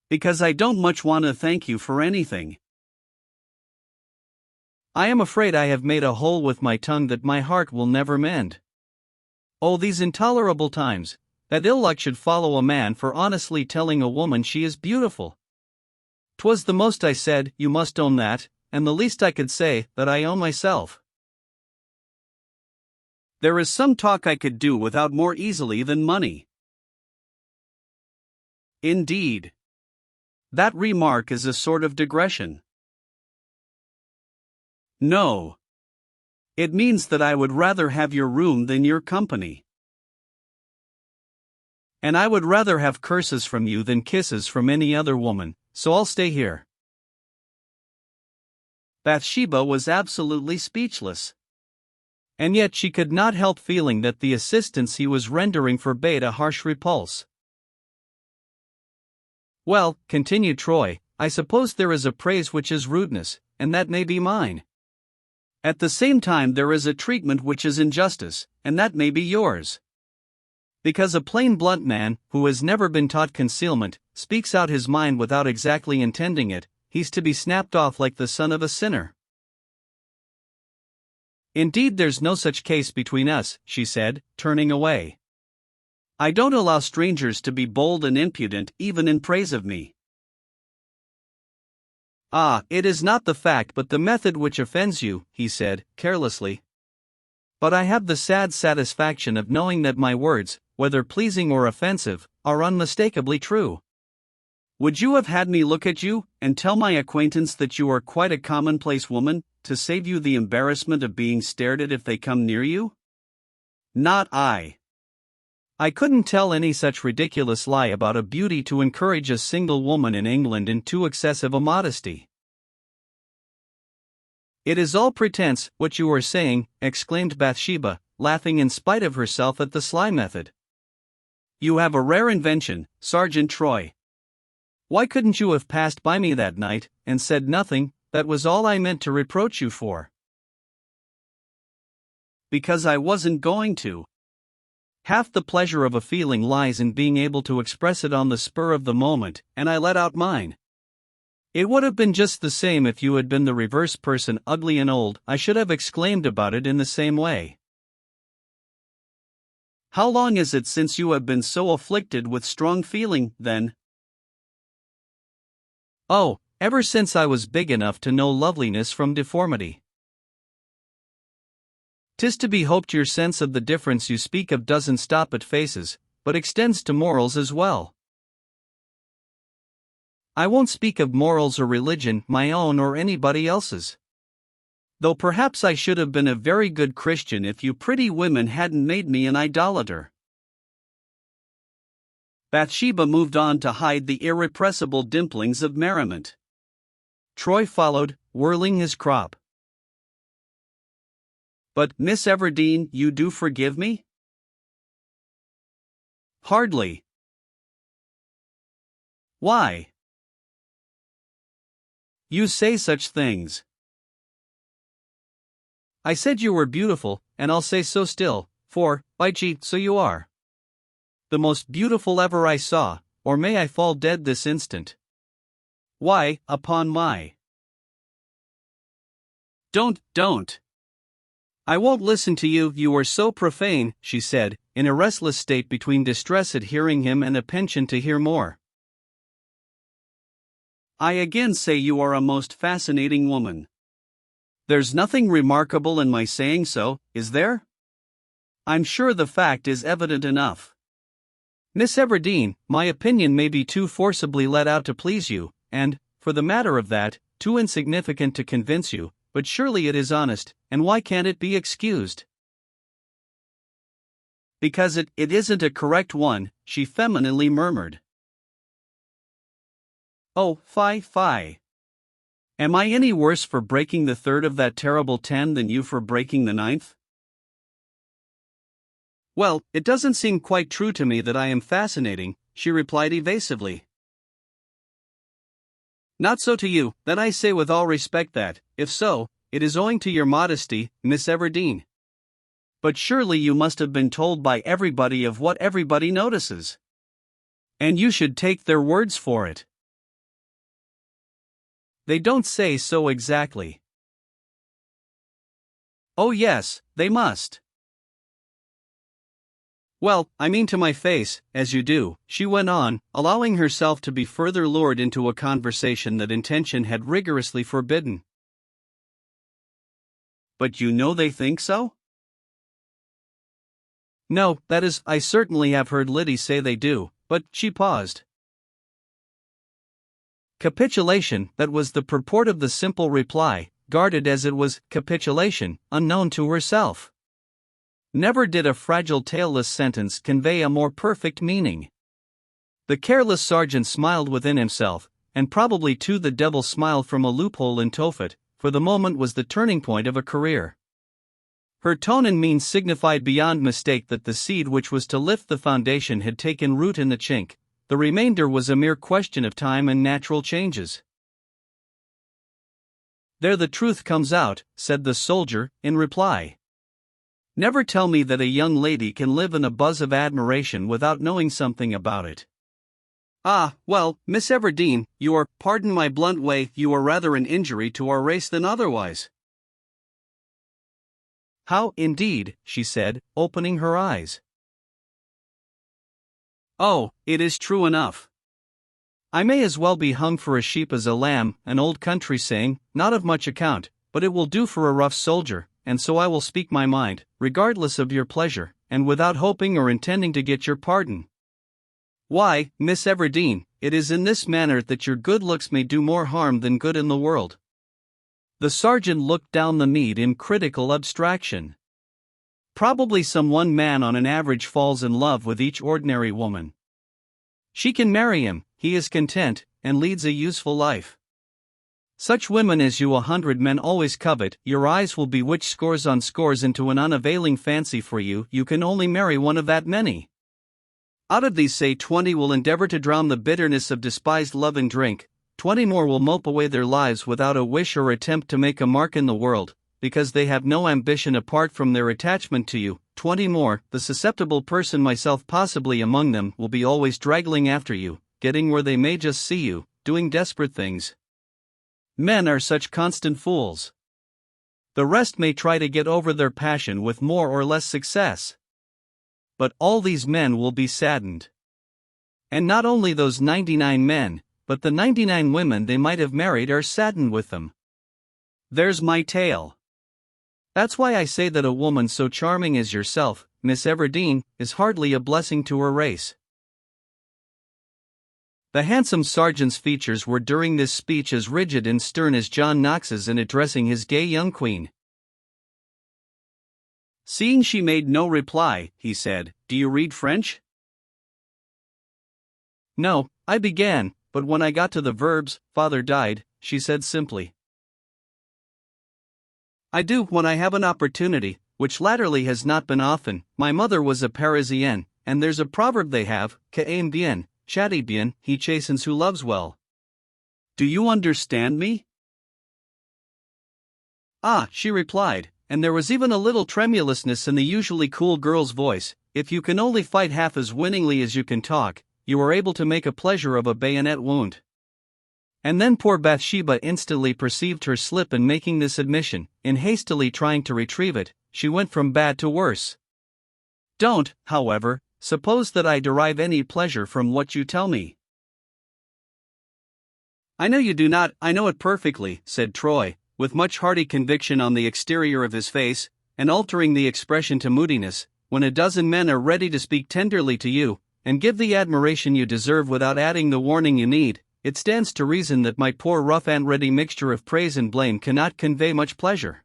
Because I don't much want to thank you for anything. I am afraid I have made a hole with my tongue that my heart will never mend. Oh, these intolerable times, that ill luck should follow a man for honestly telling a woman she is beautiful. 'Twas the most I said, you must own that, and the least I could say, that I own myself. There is some talk I could do without more easily than money. Indeed. That remark is a sort of digression. No. It means that I would rather have your room than your company. And I would rather have curses from you than kisses from any other woman, so I'll stay here. Bathsheba was absolutely speechless. And yet she could not help feeling that the assistance he was rendering forbade a harsh repulse. Well, continued Troy, I suppose there is a praise which is rudeness, and that may be mine. At the same time there is a treatment which is injustice, and that may be yours. Because a plain blunt man, who has never been taught concealment, speaks out his mind without exactly intending it, he's to be snapped off like the son of a sinner. Indeed there's no such case between us, she said, turning away. I don't allow strangers to be bold and impudent even in praise of me. Ah, it is not the fact but the method which offends you, he said, carelessly. But I have the sad satisfaction of knowing that my words, whether pleasing or offensive, are unmistakably true. Would you have had me look at you, and tell my acquaintance that you are quite a commonplace woman, to save you the embarrassment of being stared at if they come near you? Not I. I couldn't tell any such ridiculous lie about a beauty to encourage a single woman in England in too excessive a modesty. It is all pretense, what you are saying, exclaimed Bathsheba, laughing in spite of herself at the sly method. You have a rare invention, Sergeant Troy. Why couldn't you have passed by me that night, and said nothing? That was all I meant to reproach you for. Because I wasn't going to. Half the pleasure of a feeling lies in being able to express it on the spur of the moment, and I let out mine. It would have been just the same if you had been the reverse person, ugly and old. I should have exclaimed about it in the same way. How long is it since you have been so afflicted with strong feeling, then? Oh, ever since I was big enough to know loveliness from deformity. 'Tis to be hoped your sense of the difference you speak of doesn't stop at faces, but extends to morals as well. I won't speak of morals or religion, my own or anybody else's. Though perhaps I should have been a very good Christian if you pretty women hadn't made me an idolater. Bathsheba moved on to hide the irrepressible dimplings of merriment. Troy followed, whirling his crop. But, Miss Everdeen, you do forgive me? Hardly. Why? You say such things. I said you were beautiful, and I'll say so still, for, by gee, so you are. The most beautiful ever I saw, or may I fall dead this instant. Why, upon my... Don't. I won't listen to you, you are so profane, she said, in a restless state between distress at hearing him and a penchant to hear more. I again say you are a most fascinating woman. There's nothing remarkable in my saying so, is there? I'm sure the fact is evident enough. Miss Everdeen, my opinion may be too forcibly let out to please you, and, for the matter of that, too insignificant to convince you, but surely it is honest, and why can't it be excused? Because it isn't a correct one, she femininely murmured. Oh, fie. Am I any worse for breaking the third of that terrible 10 than you for breaking the 9th? Well, it doesn't seem quite true to me that I am fascinating, she replied evasively. Not so to you, that I say with all respect that, if so, it is owing to your modesty, Miss Everdeen. But surely you must have been told by everybody of what everybody notices. And you should take their words for it. They don't say so exactly. Oh yes, they must. Well, I mean to my face, as you do, she went on, allowing herself to be further lured into a conversation that intention had rigorously forbidden. But you know they think so? No, that is, I certainly have heard Liddy say they do, but, she paused. Capitulation, that was the purport of the simple reply, guarded as it was, capitulation, unknown to herself. Never did a fragile tailless sentence convey a more perfect meaning. The careless sergeant smiled within himself, and probably too the devil smiled from a loophole in Tophet, for the moment was the turning point of a career. Her tone and mien signified beyond mistake that the seed which was to lift the foundation had taken root in the chink. The remainder was a mere question of time and natural changes. There the truth comes out, said the soldier, in reply. Never tell me that a young lady can live in a buzz of admiration without knowing something about it. Ah, well, Miss Everdeen, you are, pardon my blunt way, you are rather an injury to our race than otherwise. How, indeed, she said, opening her eyes. Oh, it is true enough. I may as well be hung for a sheep as a lamb, an old country saying, not of much account, but it will do for a rough soldier, and so I will speak my mind, regardless of your pleasure, and without hoping or intending to get your pardon. Why, Miss Everdeen, it is in this manner that your good looks may do more harm than good in the world. The sergeant looked down the mead in critical abstraction. Probably some one man on an average falls in love with each ordinary woman. She can marry him, he is content, and leads a useful life. Such women as you 100 men always covet, your eyes will bewitch scores on scores into an unavailing fancy for you, you can only marry one of that many. Out of these say 20 will endeavor to drown the bitterness of despised love in drink, 20 more will mope away their lives without a wish or attempt to make a mark in the world, because they have no ambition apart from their attachment to you, 20 more, the susceptible person myself possibly among them, will be always draggling after you, getting where they may just see you, doing desperate things. Men are such constant fools. The rest may try to get over their passion with more or less success. But all these men will be saddened. And not only those 99 men, but the 99 women they might have married are saddened with them. There's my tale. That's why I say that a woman so charming as yourself, Miss Everdeen, is hardly a blessing to her race. The handsome sergeant's features were during this speech as rigid and stern as John Knox's in addressing his gay young queen. Seeing she made no reply, he said, "Do you read French?" "No, I began, but when I got to the verbs, father died," she said simply. "I do when I have an opportunity, which latterly has not been often. My mother was a Parisienne, and there's a proverb they have, qui aime bien, châtie bien, he chastens who loves well. Do you understand me?" "Ah," she replied, and there was even a little tremulousness in the usually cool girl's voice, "if you can only fight half as winningly as you can talk, you are able to make a pleasure of a bayonet wound. And then poor Bathsheba instantly perceived her slip in making this admission. In hastily trying to retrieve it, she went from bad to worse. Don't, however, suppose that I derive any pleasure from what you tell me. I know you do not, I know it perfectly, said Troy, with much hearty conviction on the exterior of his face, and altering the expression to moodiness. When a dozen men are ready to speak tenderly to you, and give the admiration you deserve without adding the warning you need, it stands to reason that my poor rough and ready mixture of praise and blame cannot convey much pleasure.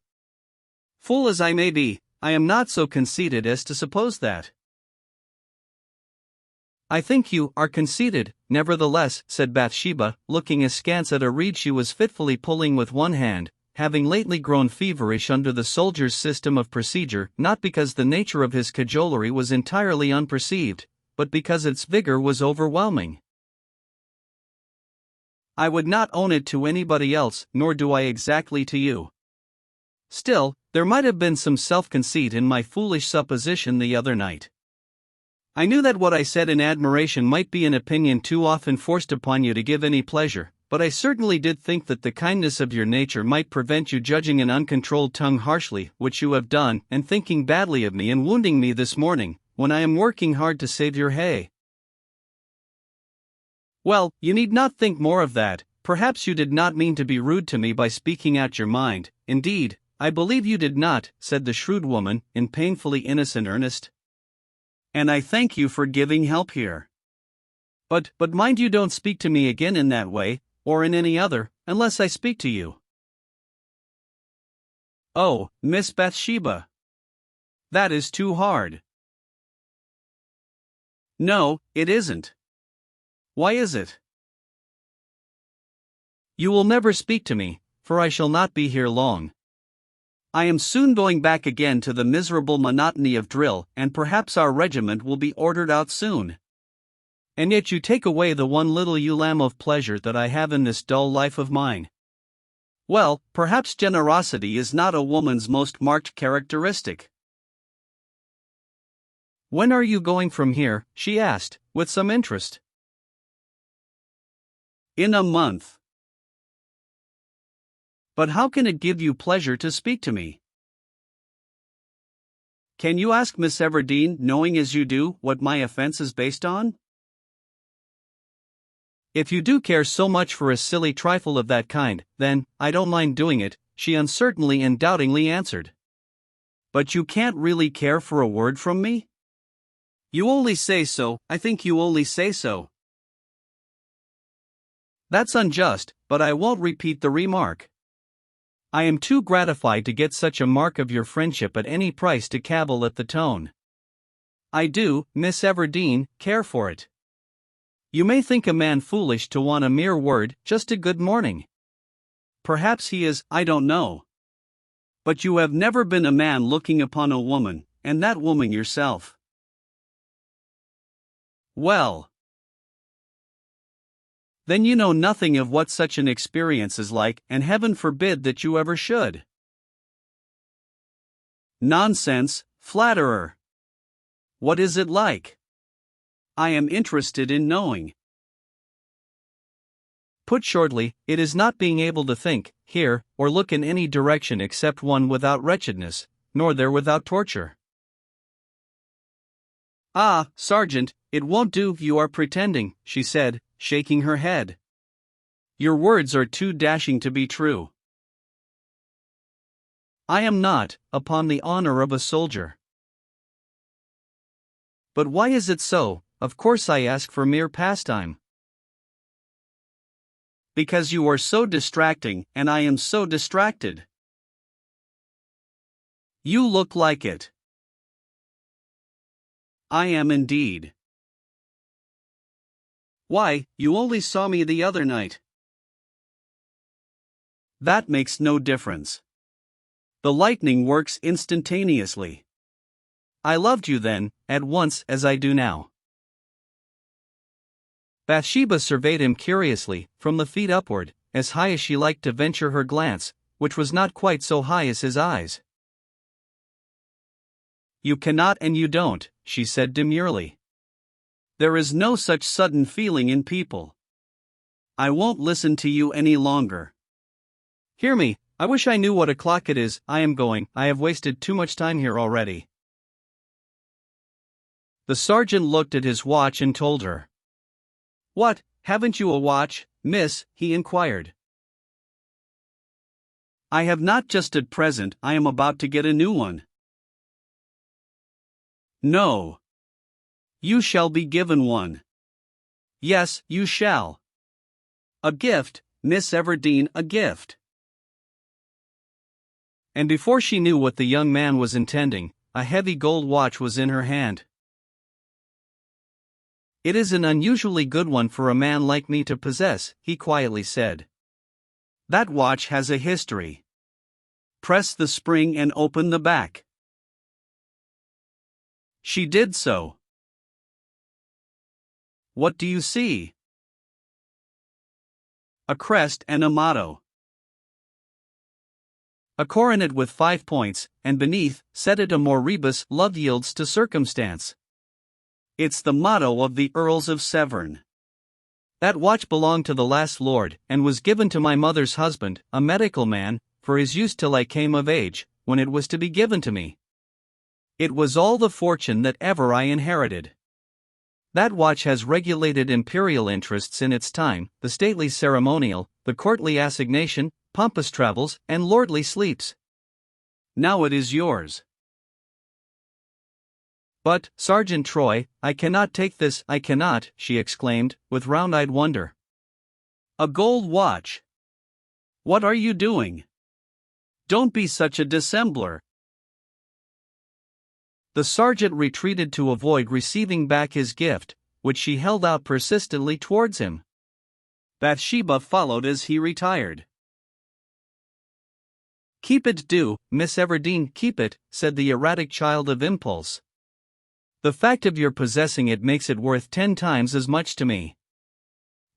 Fool as I may be, I am not so conceited as to suppose that. I think you are conceited, nevertheless, said Bathsheba, looking askance at a reed she was fitfully pulling with one hand, having lately grown feverish under the soldier's system of procedure, not because the nature of his cajolery was entirely unperceived, but because its vigor was overwhelming. I would not own it to anybody else, nor do I exactly to you. Still, there might have been some self-conceit in my foolish supposition the other night. I knew that what I said in admiration might be an opinion too often forced upon you to give any pleasure, but I certainly did think that the kindness of your nature might prevent you judging an uncontrolled tongue harshly, which you have done, and thinking badly of me and wounding me this morning, when I am working hard to save your hay. Well, you need not think more of that. Perhaps you did not mean to be rude to me by speaking out your mind. Indeed, I believe you did not, said the shrewd woman, in painfully innocent earnest. And I thank you for giving help here. But mind you don't speak to me again in that way, or in any other, unless I speak to you. Oh, Miss Bathsheba. That is too hard. No, it isn't. Why is it? You will never speak to me, for I shall not be here long. I am soon going back again to the miserable monotony of drill, and perhaps our regiment will be ordered out soon. And yet you take away the one little ewe-lamb of pleasure that I have in this dull life of mine. Well, perhaps generosity is not a woman's most marked characteristic. When are you going from here? She asked, with some interest. In a month. But how can it give you pleasure to speak to me? Can you ask Miss Everdeen, knowing as you do, what my offense is based on? If you do care so much for a silly trifle of that kind, then, I don't mind doing it, she uncertainly and doubtingly answered. But you can't really care for a word from me? You only say so, I think you only say so. That's unjust, but I won't repeat the remark. I am too gratified to get such a mark of your friendship at any price to cavil at the tone. I do, Miss Everdeen, care for it. You may think a man foolish to want a mere word, just a good morning. Perhaps he is, I don't know. But you have never been a man looking upon a woman, and that woman yourself. Well. Then you know nothing of what such an experience is like, and heaven forbid that you ever should. Nonsense, flatterer. What is it like? I am interested in knowing. Put shortly, it is not being able to think, hear, or look in any direction except one without wretchedness, nor there without torture. Ah, Sergeant, it won't do, you are pretending, she said, shaking her head. Your words are too dashing to be true. I am not, upon the honor of a soldier. But why is it so? Of course I ask for mere pastime. Because you are so distracting, and I am so distracted. You look like it. I am indeed. Why, you only saw me the other night. That makes no difference. The lightning works instantaneously. I loved you then, at once, as I do now. Bathsheba surveyed him curiously, from the feet upward, as high as she liked to venture her glance, which was not quite so high as his eyes. You cannot and you don't, she said demurely. There is no such sudden feeling in people. I won't listen to you any longer. Hear me, I wish I knew what o'clock it is. I am going. I have wasted too much time here already. The sergeant looked at his watch and told her. What, haven't you a watch, miss? He inquired. I have not just at present. I am about to get a new one. No. You shall be given one. Yes, you shall. A gift, Miss Everdeen, a gift. And before she knew what the young man was intending, a heavy gold watch was in her hand. It is an unusually good one for a man like me to possess, he quietly said. That watch has a history. Press the spring and open the back. She did so. What do you see? A crest and a motto. A coronet with 5 points, and beneath, set it a moribus, love yields to circumstance. It's the motto of the Earls of Severn. That watch belonged to the last lord, and was given to my mother's husband, a medical man, for his use till I came of age, when it was to be given to me. It was all the fortune that ever I inherited. That watch has regulated imperial interests in its time, the stately ceremonial, the courtly assignation, pompous travels, and lordly sleeps. Now it is yours. But, Sergeant Troy, I cannot take this. I cannot, she exclaimed, with round-eyed wonder. A gold watch? What are you doing? Don't be such a dissembler. The sergeant retreated to avoid receiving back his gift, which she held out persistently towards him. Bathsheba followed as he retired. Keep it, do, Miss Everdeen, keep it, said the erratic child of impulse. The fact of your possessing it makes it worth 10 times as much to me.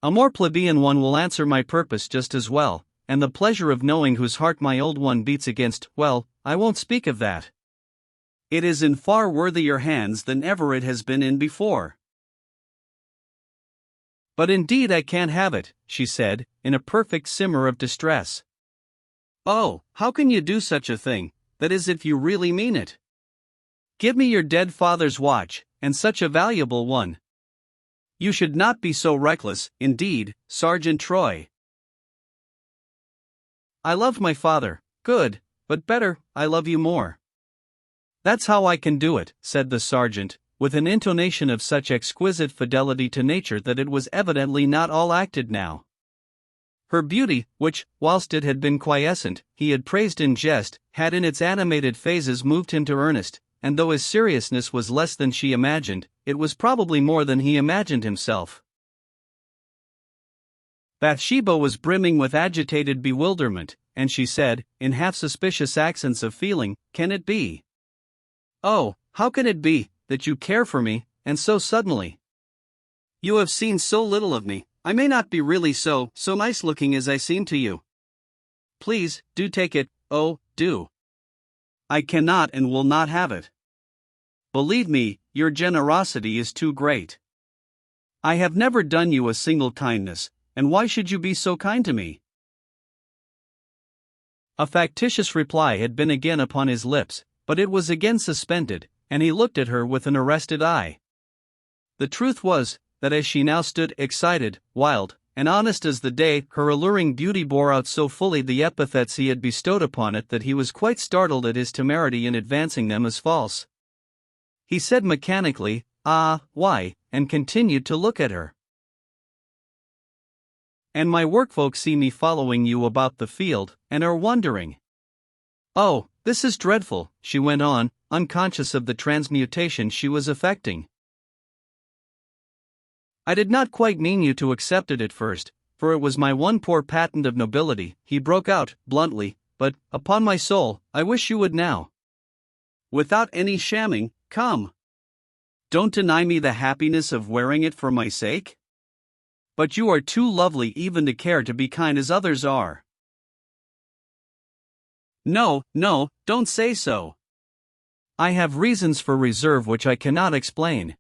A more plebeian one will answer my purpose just as well, and the pleasure of knowing whose heart my old one beats against, well, I won't speak of that. It is in far worthier hands than ever it has been in before. But indeed I can't have it, she said, in a perfect simmer of distress. Oh, how can you do such a thing, that is if you really mean it? Give me your dead father's watch, and such a valuable one. You should not be so reckless, indeed, Sergeant Troy. I loved my father, good, but better, I love you more. That's how I can do it, said the sergeant, with an intonation of such exquisite fidelity to nature that it was evidently not all acted now. Her beauty, which, whilst it had been quiescent, he had praised in jest, had in its animated phases moved him to earnest, and though his seriousness was less than she imagined, it was probably more than he imagined himself. Bathsheba was brimming with agitated bewilderment, and she said, in half-suspicious accents of feeling, "Can it be? Oh, how can it be, that you care for me, and so suddenly? You have seen so little of me, I may not be really so nice-looking as I seem to you. Please, do take it, oh, do. I cannot and will not have it. Believe me, your generosity is too great. I have never done you a single kindness, and why should you be so kind to me?" A factitious reply had been again upon his lips, but it was again suspended, and he looked at her with an arrested eye. The truth was, that as she now stood excited, wild, and honest as the day, her alluring beauty bore out so fully the epithets he had bestowed upon it that he was quite startled at his temerity in advancing them as false. He said mechanically, "Ah, why?" and continued to look at her. "And my workfolk see me following you about the field, and are wondering. Oh, this is dreadful," she went on, unconscious of the transmutation she was effecting. "I did not quite mean you to accept it at first, for it was my one poor patent of nobility," he broke out, bluntly, "but, upon my soul, I wish you would now. Without any shamming, come. Don't deny me the happiness of wearing it for my sake. But you are too lovely even to care to be kind as others are." "No, no, don't say so. I have reasons for reserve which I cannot explain."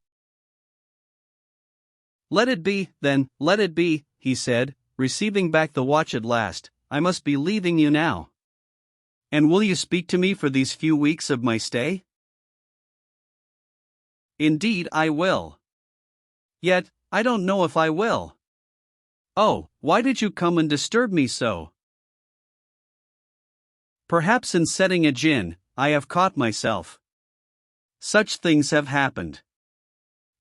"Let it be, then, let it be," he said, receiving back the watch at last, I must be leaving you now. And will you speak to me for these few weeks of my stay? Indeed I will. Yet, I don't know if I will. Oh, why did you come and disturb me so? Perhaps in setting a gin, I have caught myself. Such things have happened.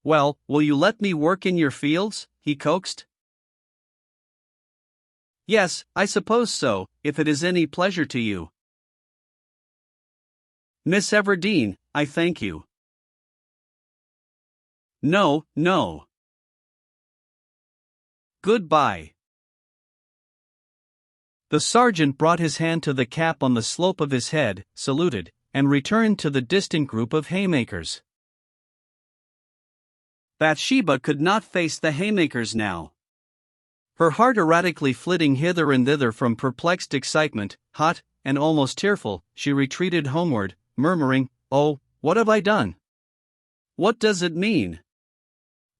Well, will you let me work in your fields? He coaxed. Yes, I suppose so, if it is any pleasure to you. Miss Everdeen, I thank you. No, no. Goodbye. The sergeant brought his hand to the cap on the slope of his head, saluted, and returned to the distant group of haymakers. Bathsheba could not face the haymakers now. Her heart erratically flitting hither and thither from perplexed excitement, hot, and almost tearful, she retreated homeward, murmuring, "Oh, what have I done? What does it mean?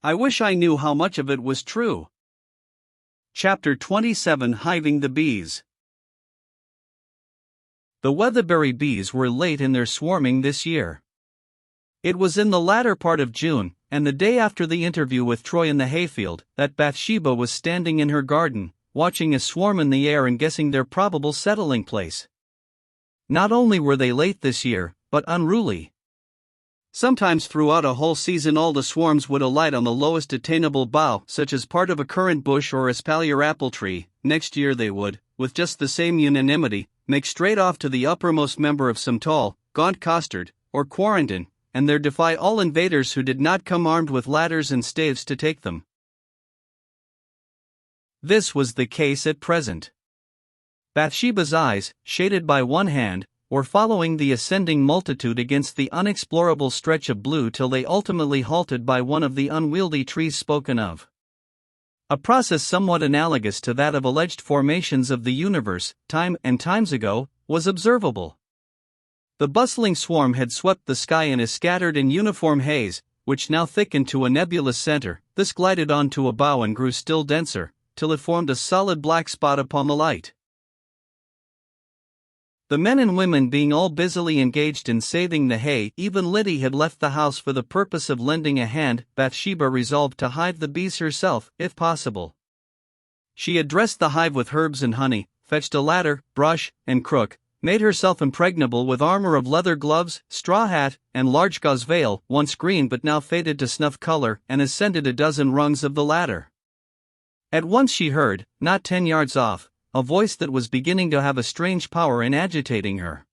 I wish I knew how much of it was true." Chapter 27 Hiving the Bees. The Weatherbury bees were late in their swarming this year. It was in the latter part of June, and the day after the interview with Troy in the hayfield, that Bathsheba was standing in her garden, watching a swarm in the air and guessing their probable settling place. Not only were they late this year, but unruly. Sometimes throughout a whole season all the swarms would alight on the lowest attainable bough, such as part of a currant bush or espalier apple tree. Next year they would, with just the same unanimity, make straight off to the uppermost member of some tall, gaunt costard, or quarrenden, and there defy all invaders who did not come armed with ladders and staves to take them. This was the case at present. Bathsheba's eyes, shaded by one hand, were following the ascending multitude against the unexplorable stretch of blue till they ultimately halted by one of the unwieldy trees spoken of. A process somewhat analogous to that of alleged formations of the universe, time and times ago, was observable. The bustling swarm had swept the sky in a scattered and uniform haze, which now thickened to a nebulous center. This glided on to a bough and grew still denser, till it formed a solid black spot upon the light. The men and women being all busily engaged in saving the hay, even Liddy had left the house for the purpose of lending a hand. Bathsheba resolved to hive the bees herself, if possible. She had dressed the hive with herbs and honey, fetched a ladder, brush, and crook, made herself impregnable with armor of leather gloves, straw hat, and large gauze veil, once green but now faded to snuff color, and ascended a dozen rungs of the ladder. At once she heard, not 10 yards off, a voice that was beginning to have a strange power in agitating her.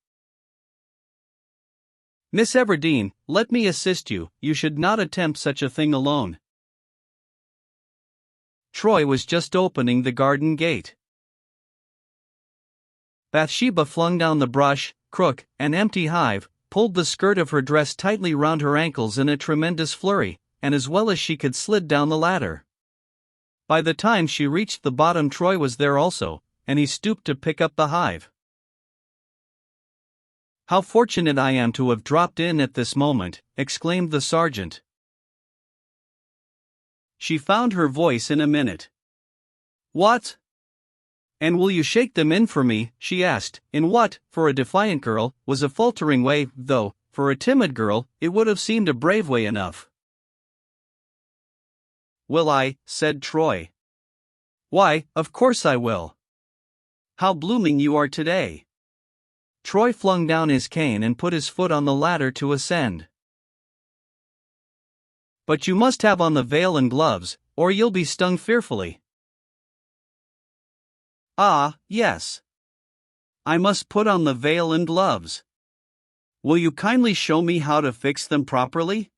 "Miss Everdeen, let me assist you. You should not attempt such a thing alone." Troy was just opening the garden gate. Bathsheba flung down the brush, crook, and empty hive, pulled the skirt of her dress tightly round her ankles in a tremendous flurry, and as well as she could slid down the ladder. By the time she reached the bottom, Troy was there also, and he stooped to pick up the hive. "How fortunate I am to have dropped in at this moment," exclaimed the sergeant. She found her voice in a minute. "What? And will you shake them in for me?" she asked, in what, for a defiant girl, was a faltering way, though, for a timid girl, it would have seemed a brave way enough. "Will I?" said Troy. "Why, of course I will. How blooming you are today." Troy flung down his cane and put his foot on the ladder to ascend. "But you must have on the veil and gloves, or you'll be stung fearfully." "Ah, yes. I must put on the veil and gloves. Will you kindly show me how to fix them properly?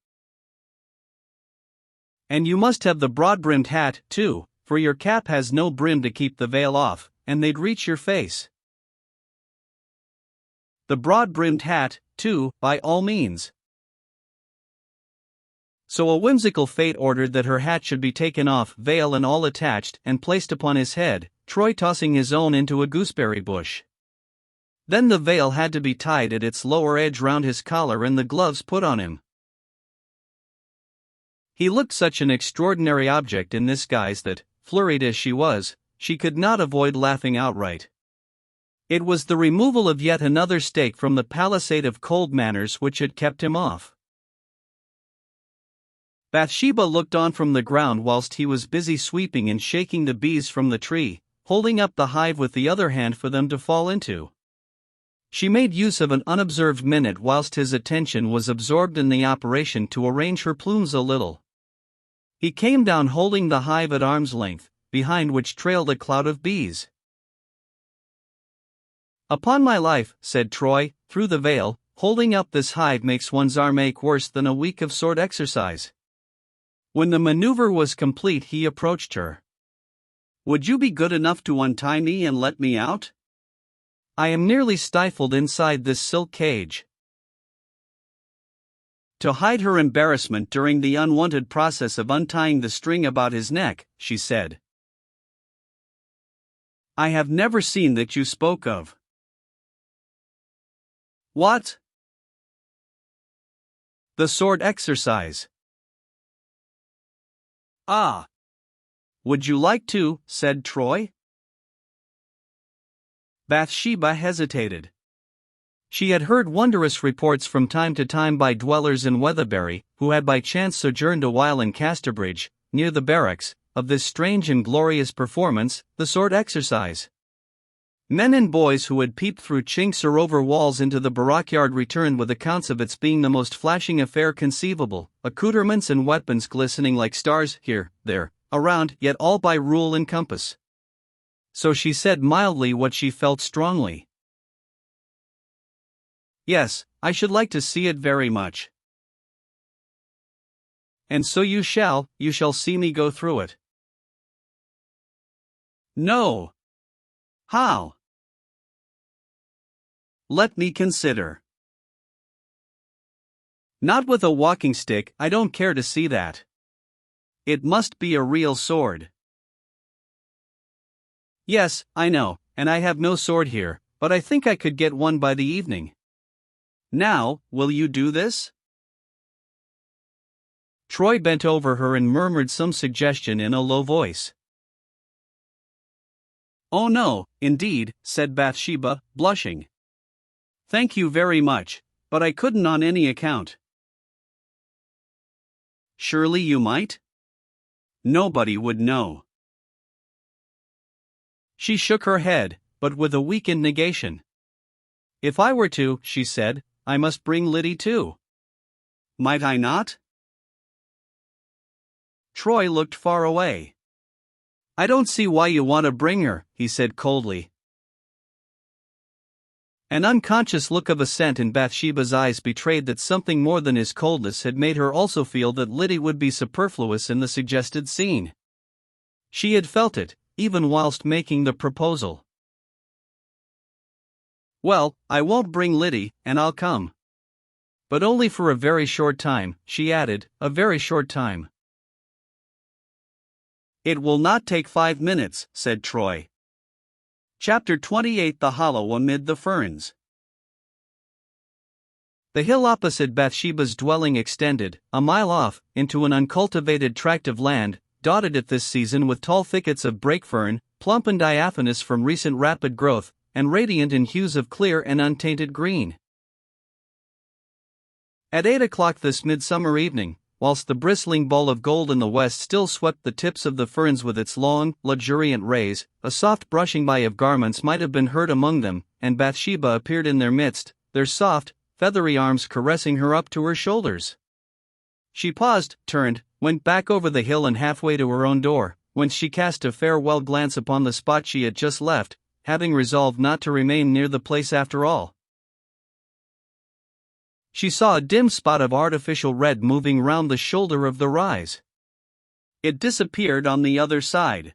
And you must have the broad-brimmed hat, too, for your cap has no brim to keep the veil off, and they'd reach your face." The broad-brimmed hat, too, by all means. So a whimsical fate ordered that her hat should be taken off, veil and all attached, and placed upon his head, Troy tossing his own into a gooseberry bush. Then the veil had to be tied at its lower edge round his collar and the gloves put on him. He looked such an extraordinary object in this guise that, flurried as she was, she could not avoid laughing outright. It was the removal of yet another stake from the palisade of cold manners which had kept him off. Bathsheba looked on from the ground whilst he was busy sweeping and shaking the bees from the tree, holding up the hive with the other hand for them to fall into. She made use of an unobserved minute whilst his attention was absorbed in the operation to arrange her plumes a little. He came down holding the hive at arm's length, behind which trailed a cloud of bees. "Upon my life," said Troy, through the veil, "holding up this hive makes one's arm ache worse than a week of sword exercise." When the maneuver was complete, he approached her. "Would you be good enough to untie me and let me out? I am nearly stifled inside this silk cage." To hide her embarrassment during the unwanted process of untying the string about his neck, she said, "I have never seen that you spoke of." "What?" "The sword exercise." "Ah. Would you like to?" said Troy. Bathsheba hesitated. She had heard wondrous reports from time to time by dwellers in Weatherbury, who had by chance sojourned a while in Casterbridge, near the barracks, of this strange and glorious performance, the sword exercise. Men and boys who had peeped through chinks or over walls into the barrack-yard returned with accounts of its being the most flashing affair conceivable, accoutrements and weapons glistening like stars here, there, around, yet all by rule and compass. So she said mildly what she felt strongly. "Yes, I should like to see it very much." "And so you shall see me go through it." "No. How?" "Let me consider." "Not with a walking stick, I don't care to see that. It must be a real sword." "Yes, I know, and I have no sword here, but I think I could get one by the evening. Now, will you do this?" Troy bent over her and murmured some suggestion in a low voice. "Oh no, indeed," said Bathsheba, blushing. "Thank you very much, but I couldn't on any account." "Surely you might?" "Nobody would know." She shook her head, but with a weakened negation. "If I were to," she said, "I must bring Liddy too." "Might I not?" Troy looked far away. "I don't see why you want to bring her," he said coldly. An unconscious look of assent in Bathsheba's eyes betrayed that something more than his coldness had made her also feel that Liddy would be superfluous in the suggested scene. She had felt it, even whilst making the proposal. "Well, I won't bring Liddy, and I'll come. But only for a very short time," she added, "a very short time." "It will not take 5 minutes," said Troy. Chapter 28: The Hollow Amid the Ferns. The hill opposite Bathsheba's dwelling extended, a mile off, into an uncultivated tract of land, dotted at this season with tall thickets of brake fern, plump and diaphanous from recent rapid growth, and radiant in hues of clear and untainted green. At 8 o'clock this midsummer evening, whilst the bristling ball of gold in the west still swept the tips of the ferns with its long, luxuriant rays, a soft brushing by of garments might have been heard among them, and Bathsheba appeared in their midst, their soft, feathery arms caressing her up to her shoulders. She paused, turned, went back over the hill and halfway to her own door, whence she cast a farewell glance upon the spot she had just left, having resolved not to remain near the place after all. She saw a dim spot of artificial red moving round the shoulder of the rise. It disappeared on the other side.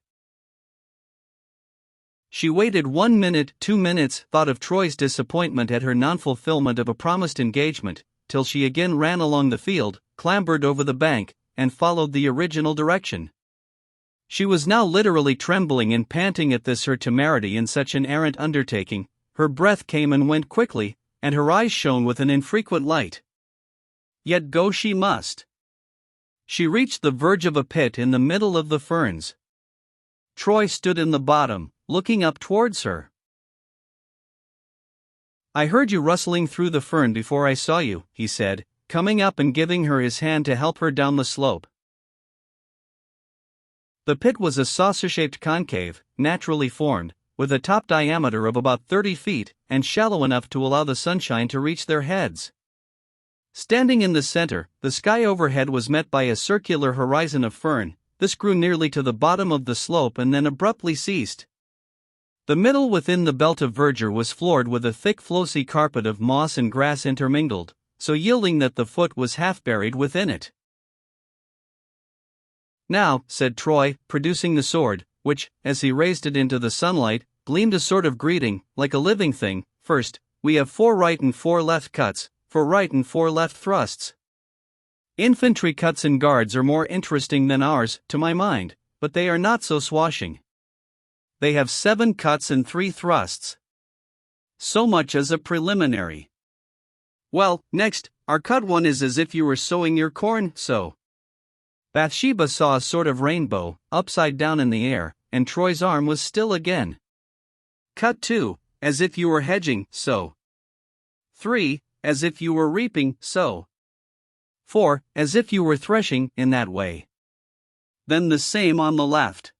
She waited 1 minute, 2 minutes, thought of Troy's disappointment at her non-fulfillment of a promised engagement, till she again ran along the field, clambered over the bank, and followed the original direction. She was now literally trembling and panting at this her temerity in such an errant undertaking. Her breath came and went quickly, and her eyes shone with an infrequent light. Yet go she must. She reached the verge of a pit in the middle of the ferns. Troy stood in the bottom, looking up towards her. "I heard you rustling through the fern before I saw you," he said, coming up and giving her his hand to help her down the slope. The pit was a saucer-shaped concave, naturally formed, with a top diameter of about 30 feet, and shallow enough to allow the sunshine to reach their heads. Standing in the center, the sky overhead was met by a circular horizon of fern. This grew nearly to the bottom of the slope and then abruptly ceased. The middle within the belt of verdure was floored with a thick flossy carpet of moss and grass intermingled, so yielding that the foot was half buried within it. "Now," said Troy, producing the sword, which, as he raised it into the sunlight, gleamed a sort of greeting, like a living thing. "First, we have 4 right and 4 left cuts, 4 right and 4 left thrusts. Infantry cuts and guards are more interesting than ours, to my mind, but they are not so swashing. They have 7 cuts and 3 thrusts. So much as a preliminary. Well, next, our cut one is as if you were sowing your corn, so." Bathsheba saw a sort of rainbow, upside down in the air, and Troy's arm was still again. "Cut 2, as if you were hedging, so. 3, as if you were reaping, so. 4, as if you were threshing, in that way. Then the same on the left.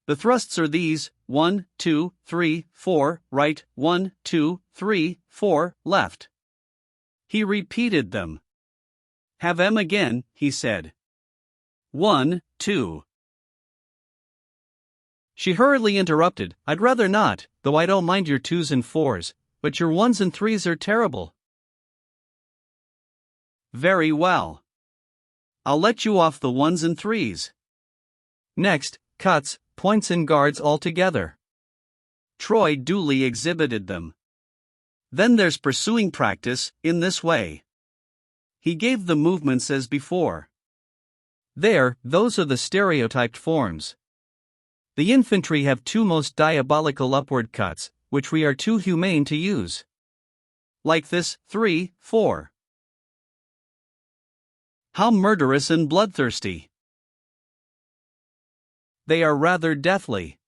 The thrusts are these: 1, 2, 3, 4, right, 1, 2, 3, 4, left." He repeated them. "Have 'em again," he said. 1, 2. She hurriedly interrupted. "I'd rather not, though I don't mind your 2s and 4s, but your 1s and 3s are terrible." "Very well. I'll let you off the 1s and 3s. Next, cuts, points and guards all together." Troy duly exhibited them. "Then there's pursuing practice, in this way." He gave the movements as before. Those are the stereotyped forms. The infantry have 2 most diabolical upward cuts, which we are too humane to use. Like this: 3, 4. How murderous and bloodthirsty! They are rather deathly.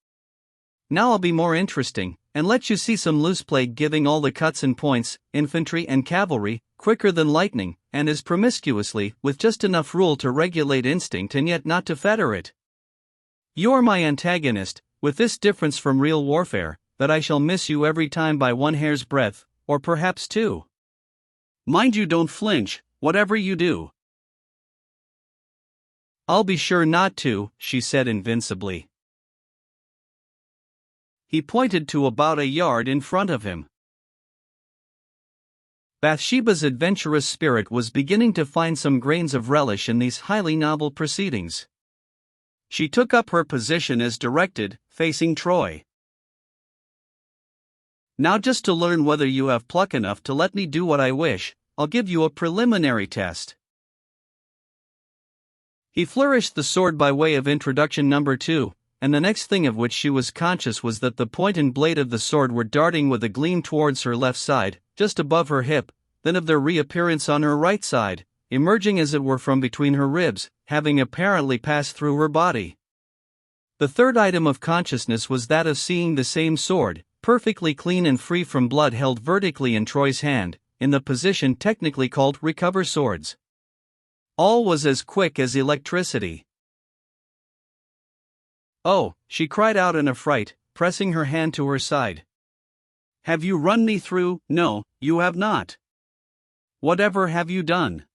Now I'll be more interesting, and let you see some loose play, giving all the cuts and points, infantry and cavalry, quicker than lightning, and as promiscuously, with just enough rule to regulate instinct and yet not to fetter it. You're my antagonist, with this difference from real warfare, that I shall miss you every time by 1 hair's breadth, or perhaps 2. Mind you don't flinch, whatever you do." "I'll be sure not to," she said invincibly. He pointed to about a yard in front of him. Bathsheba's adventurous spirit was beginning to find some grains of relish in these highly novel proceedings. She took up her position as directed, facing Troy. "Now, just to learn whether you have pluck enough to let me do what I wish, I'll give you a preliminary test." He flourished the sword by way of introduction number 2, and the next thing of which she was conscious was that the point and blade of the sword were darting with a gleam towards her left side, just above her hip, then of their reappearance on her right side, emerging as it were from between her ribs, having apparently passed through her body. The third item of consciousness was that of seeing the same sword, perfectly clean and free from blood, held vertically in Troy's hand, in the position technically called recover swords. All was as quick as electricity. "Oh," she cried out in affright, pressing her hand to her side. "Have you run me through?" "No, you have not." "Whatever have you done?"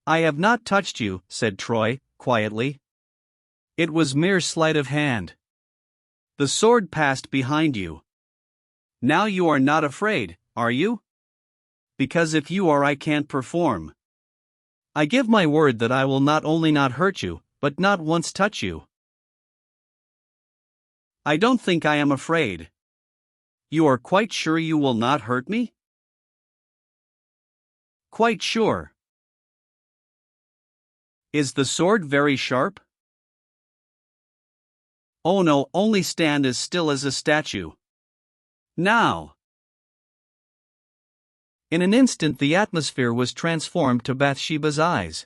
"I have not touched you," said Troy, quietly. "It was mere sleight of hand. The sword passed behind you. Now you are not afraid, are you? Because if you are, I can't perform. I give my word that I will not only not hurt you, but not once touch you." "I don't think I am afraid." "You are quite sure you will not hurt me?" "Quite sure." "Is the sword very sharp?" "Oh no, only stand as still as a statue. Now." In an instant the atmosphere was transformed to Bathsheba's eyes.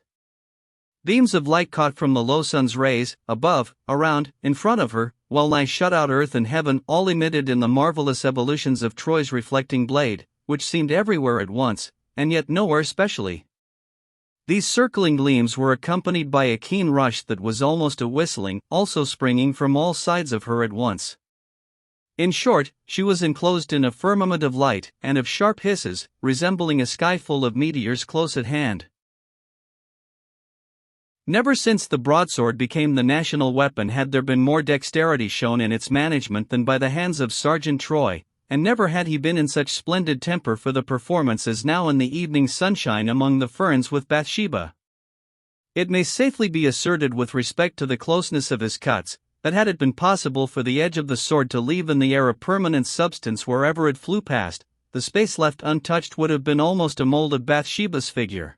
Beams of light caught from the low sun's rays, above, around, in front of her, well nigh shut out earth and heaven, all emitted in the marvelous evolutions of Troy's reflecting blade, which seemed everywhere at once, and yet nowhere specially. These circling gleams were accompanied by a keen rush that was almost a whistling, also springing from all sides of her at once. In short, she was enclosed in a firmament of light and of sharp hisses, resembling a sky full of meteors close at hand. Never since the broadsword became the national weapon had there been more dexterity shown in its management than by the hands of Sergeant Troy, and never had he been in such splendid temper for the performance as now in the evening sunshine among the ferns with Bathsheba. It may safely be asserted with respect to the closeness of his cuts, that had it been possible for the edge of the sword to leave in the air a permanent substance wherever it flew past, the space left untouched would have been almost a mold of Bathsheba's figure.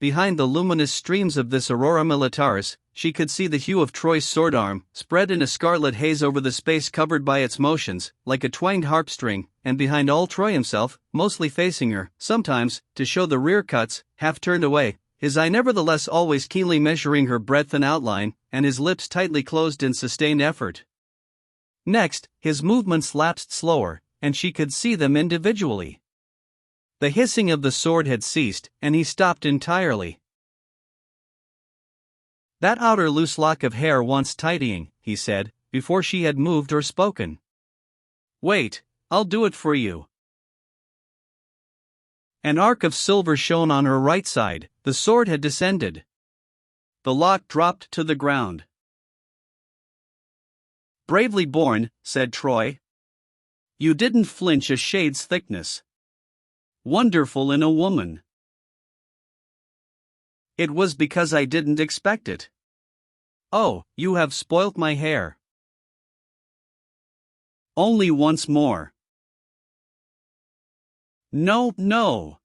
Behind the luminous streams of this aurora militaris, she could see the hue of Troy's sword arm, spread in a scarlet haze over the space covered by its motions, like a twanged harp string, and behind all Troy himself, mostly facing her, sometimes, to show the rear cuts, half turned away, his eye nevertheless always keenly measuring her breadth and outline, and his lips tightly closed in sustained effort. Next, his movements lapsed slower, and she could see them individually. The hissing of the sword had ceased, and he stopped entirely. "That outer loose lock of hair wants tidying," he said, before she had moved or spoken. "Wait, I'll do it for you." An arc of silver shone on her right side, the sword had descended. The lock dropped to the ground. "Bravely borne," said Troy. "You didn't flinch a shade's thickness. Wonderful in a woman." "It was because I didn't expect it." "Oh, you have spoilt my hair." "Only once more." "No, no.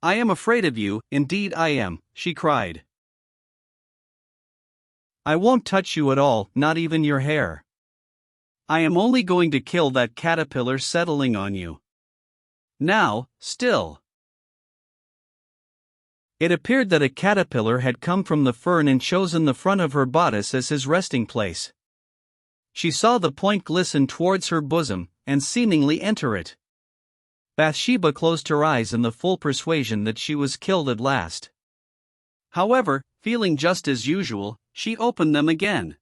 I am afraid of you, indeed I am," she cried. "I won't touch you at all, not even your hair. I am only going to kill that caterpillar settling on you. Now, still." It appeared that a caterpillar had come from the fern and chosen the front of her bodice as his resting place. She saw the point glisten towards her bosom, and seemingly enter it. Bathsheba closed her eyes in the full persuasion that she was killed at last. However, feeling just as usual, she opened them again.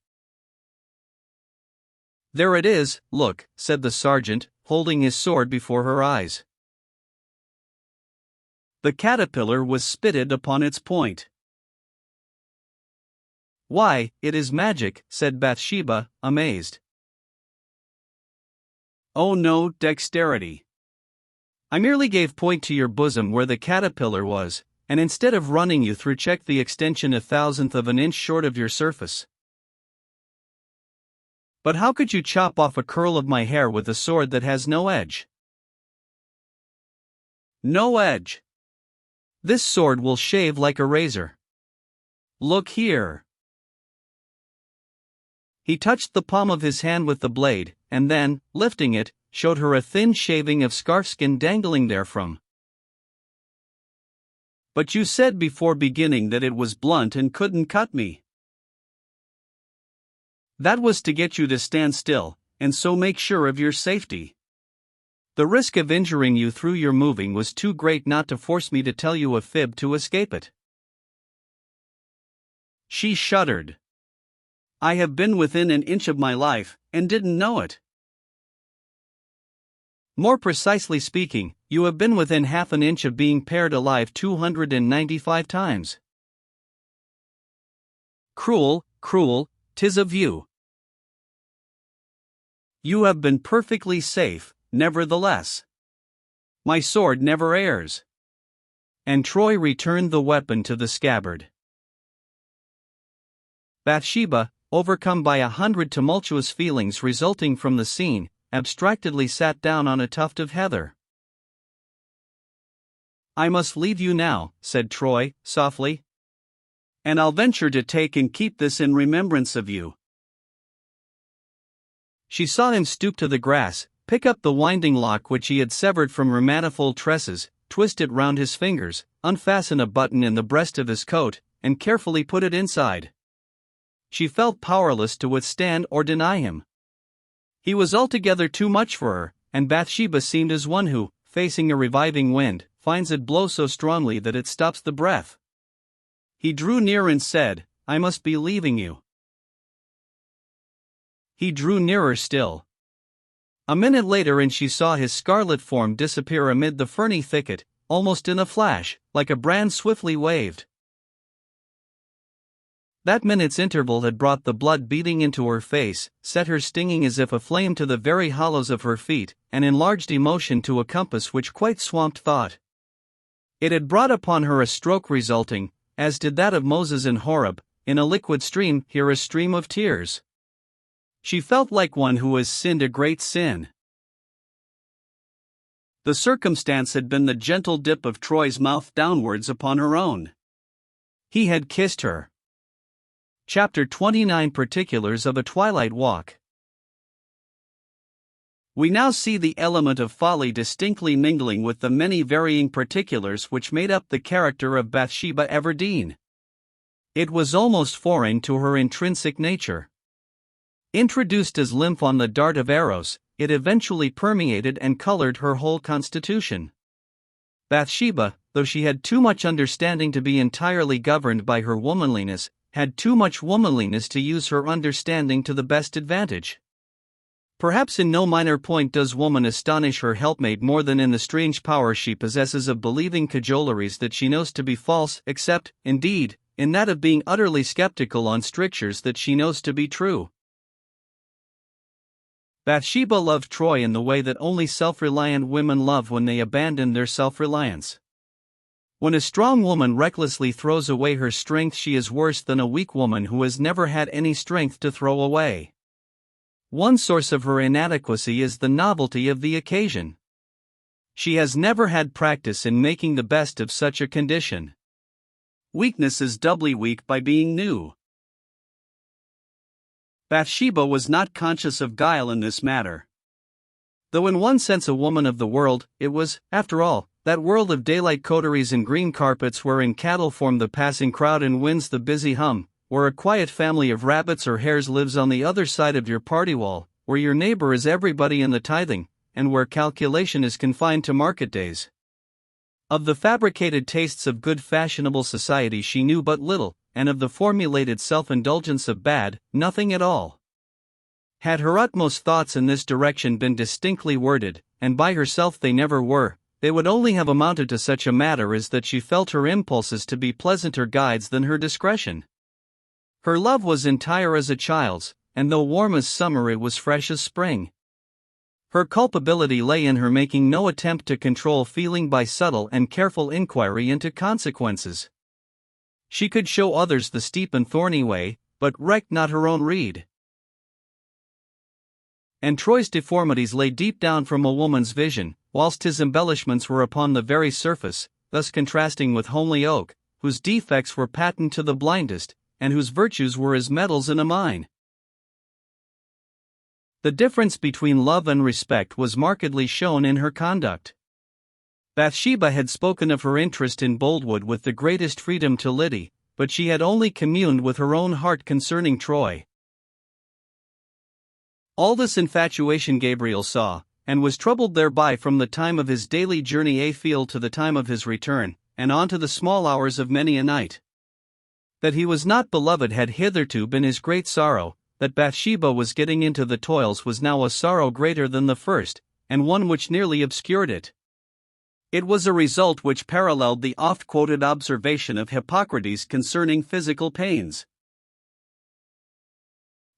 "There it is, look," said the sergeant, holding his sword before her eyes. The caterpillar was spitted upon its point. "Why, it is magic," said Bathsheba, amazed. "Oh no, dexterity. I merely gave point to your bosom where the caterpillar was, and instead of running you through checked the extension 1/1000th of an inch short of your surface." "But how could you chop off a curl of my hair with a sword that has no edge?" "No edge. This sword will shave like a razor. Look here." He touched the palm of his hand with the blade, and then, lifting it, showed her a thin shaving of scarfskin dangling therefrom. "But you said before beginning that it was blunt and couldn't cut me." "That was to get you to stand still, and so make sure of your safety. The risk of injuring you through your moving was too great not to force me to tell you a fib to escape it." She shuddered. "I have been within an inch of my life, and didn't know it." "More precisely speaking, you have been within half an inch of being pared alive 295 times. Cruel, cruel, 'tis of you. You have been perfectly safe, nevertheless. My sword never errs." And Troy returned the weapon to the scabbard. Bathsheba, overcome by 100 tumultuous feelings resulting from the scene, abstractedly sat down on a tuft of heather. "I must leave you now," said Troy, softly. "And I'll venture to take and keep this in remembrance of you." She saw him stoop to the grass, pick up the winding lock which he had severed from her manifold tresses, twist it round his fingers, unfasten a button in the breast of his coat, and carefully put it inside. She felt powerless to withstand or deny him. He was altogether too much for her, and Bathsheba seemed as one who, facing a reviving wind, finds it blow so strongly that it stops the breath. He drew near and said, "I must be leaving you." He drew nearer still. A minute later and she saw his scarlet form disappear amid the ferny thicket, almost in a flash, like a brand swiftly waved. That minute's interval had brought the blood beating into her face, set her stinging as if aflame to the very hollows of her feet, and enlarged emotion to a compass which quite swamped thought. It had brought upon her a stroke resulting, as did that of Moses in Horeb, in a liquid stream, here a stream of tears. She felt like one who has sinned a great sin. The circumstance had been the gentle dip of Troy's mouth downwards upon her own. He had kissed her. Chapter 29 Particulars of a Twilight Walk. We now see the element of folly distinctly mingling with the many varying particulars which made up the character of Bathsheba Everdeen. It was almost foreign to her intrinsic nature. Introduced as lymph on the dart of Eros, it eventually permeated and colored her whole constitution. Bathsheba, though she had too much understanding to be entirely governed by her womanliness, had too much womanliness to use her understanding to the best advantage. Perhaps in no minor point does woman astonish her helpmate more than in the strange power she possesses of believing cajoleries that she knows to be false, except, indeed, in that of being utterly skeptical on strictures that she knows to be true. Bathsheba loved Troy in the way that only self-reliant women love when they abandon their self-reliance. When a strong woman recklessly throws away her strength, she is worse than a weak woman who has never had any strength to throw away. One source of her inadequacy is the novelty of the occasion. She has never had practice in making the best of such a condition. Weakness is doubly weak by being new. Bathsheba was not conscious of guile in this matter. Though in one sense a woman of the world, it was, after all, that world of daylight coteries and green carpets wherein cattle form the passing crowd and winds the busy hum, where a quiet family of rabbits or hares lives on the other side of your party wall, where your neighbor is everybody in the tithing, and where calculation is confined to market days. Of the fabricated tastes of good fashionable society she knew but little, and of the formulated self-indulgence of bad, nothing at all. Had her utmost thoughts in this direction been distinctly worded, and by herself they never were, they would only have amounted to such a matter as that she felt her impulses to be pleasanter guides than her discretion. Her love was entire as a child's, and though warm as summer it was fresh as spring. Her culpability lay in her making no attempt to control feeling by subtle and careful inquiry into consequences. She could show others the steep and thorny way, but recked not her own reed. And Troy's deformities lay deep down from a woman's vision, whilst his embellishments were upon the very surface, thus contrasting with homely oak, whose defects were patent to the blindest, and whose virtues were as metals in a mine. The difference between love and respect was markedly shown in her conduct. Bathsheba had spoken of her interest in Boldwood with the greatest freedom to Liddy, but she had only communed with her own heart concerning Troy. All this infatuation Gabriel saw, and was troubled thereby from the time of his daily journey afield to the time of his return, and on to the small hours of many a night. That he was not beloved had hitherto been his great sorrow, that Bathsheba was getting into the toils was now a sorrow greater than the first, and one which nearly obscured it. It was a result which paralleled the oft-quoted observation of Hippocrates concerning physical pains.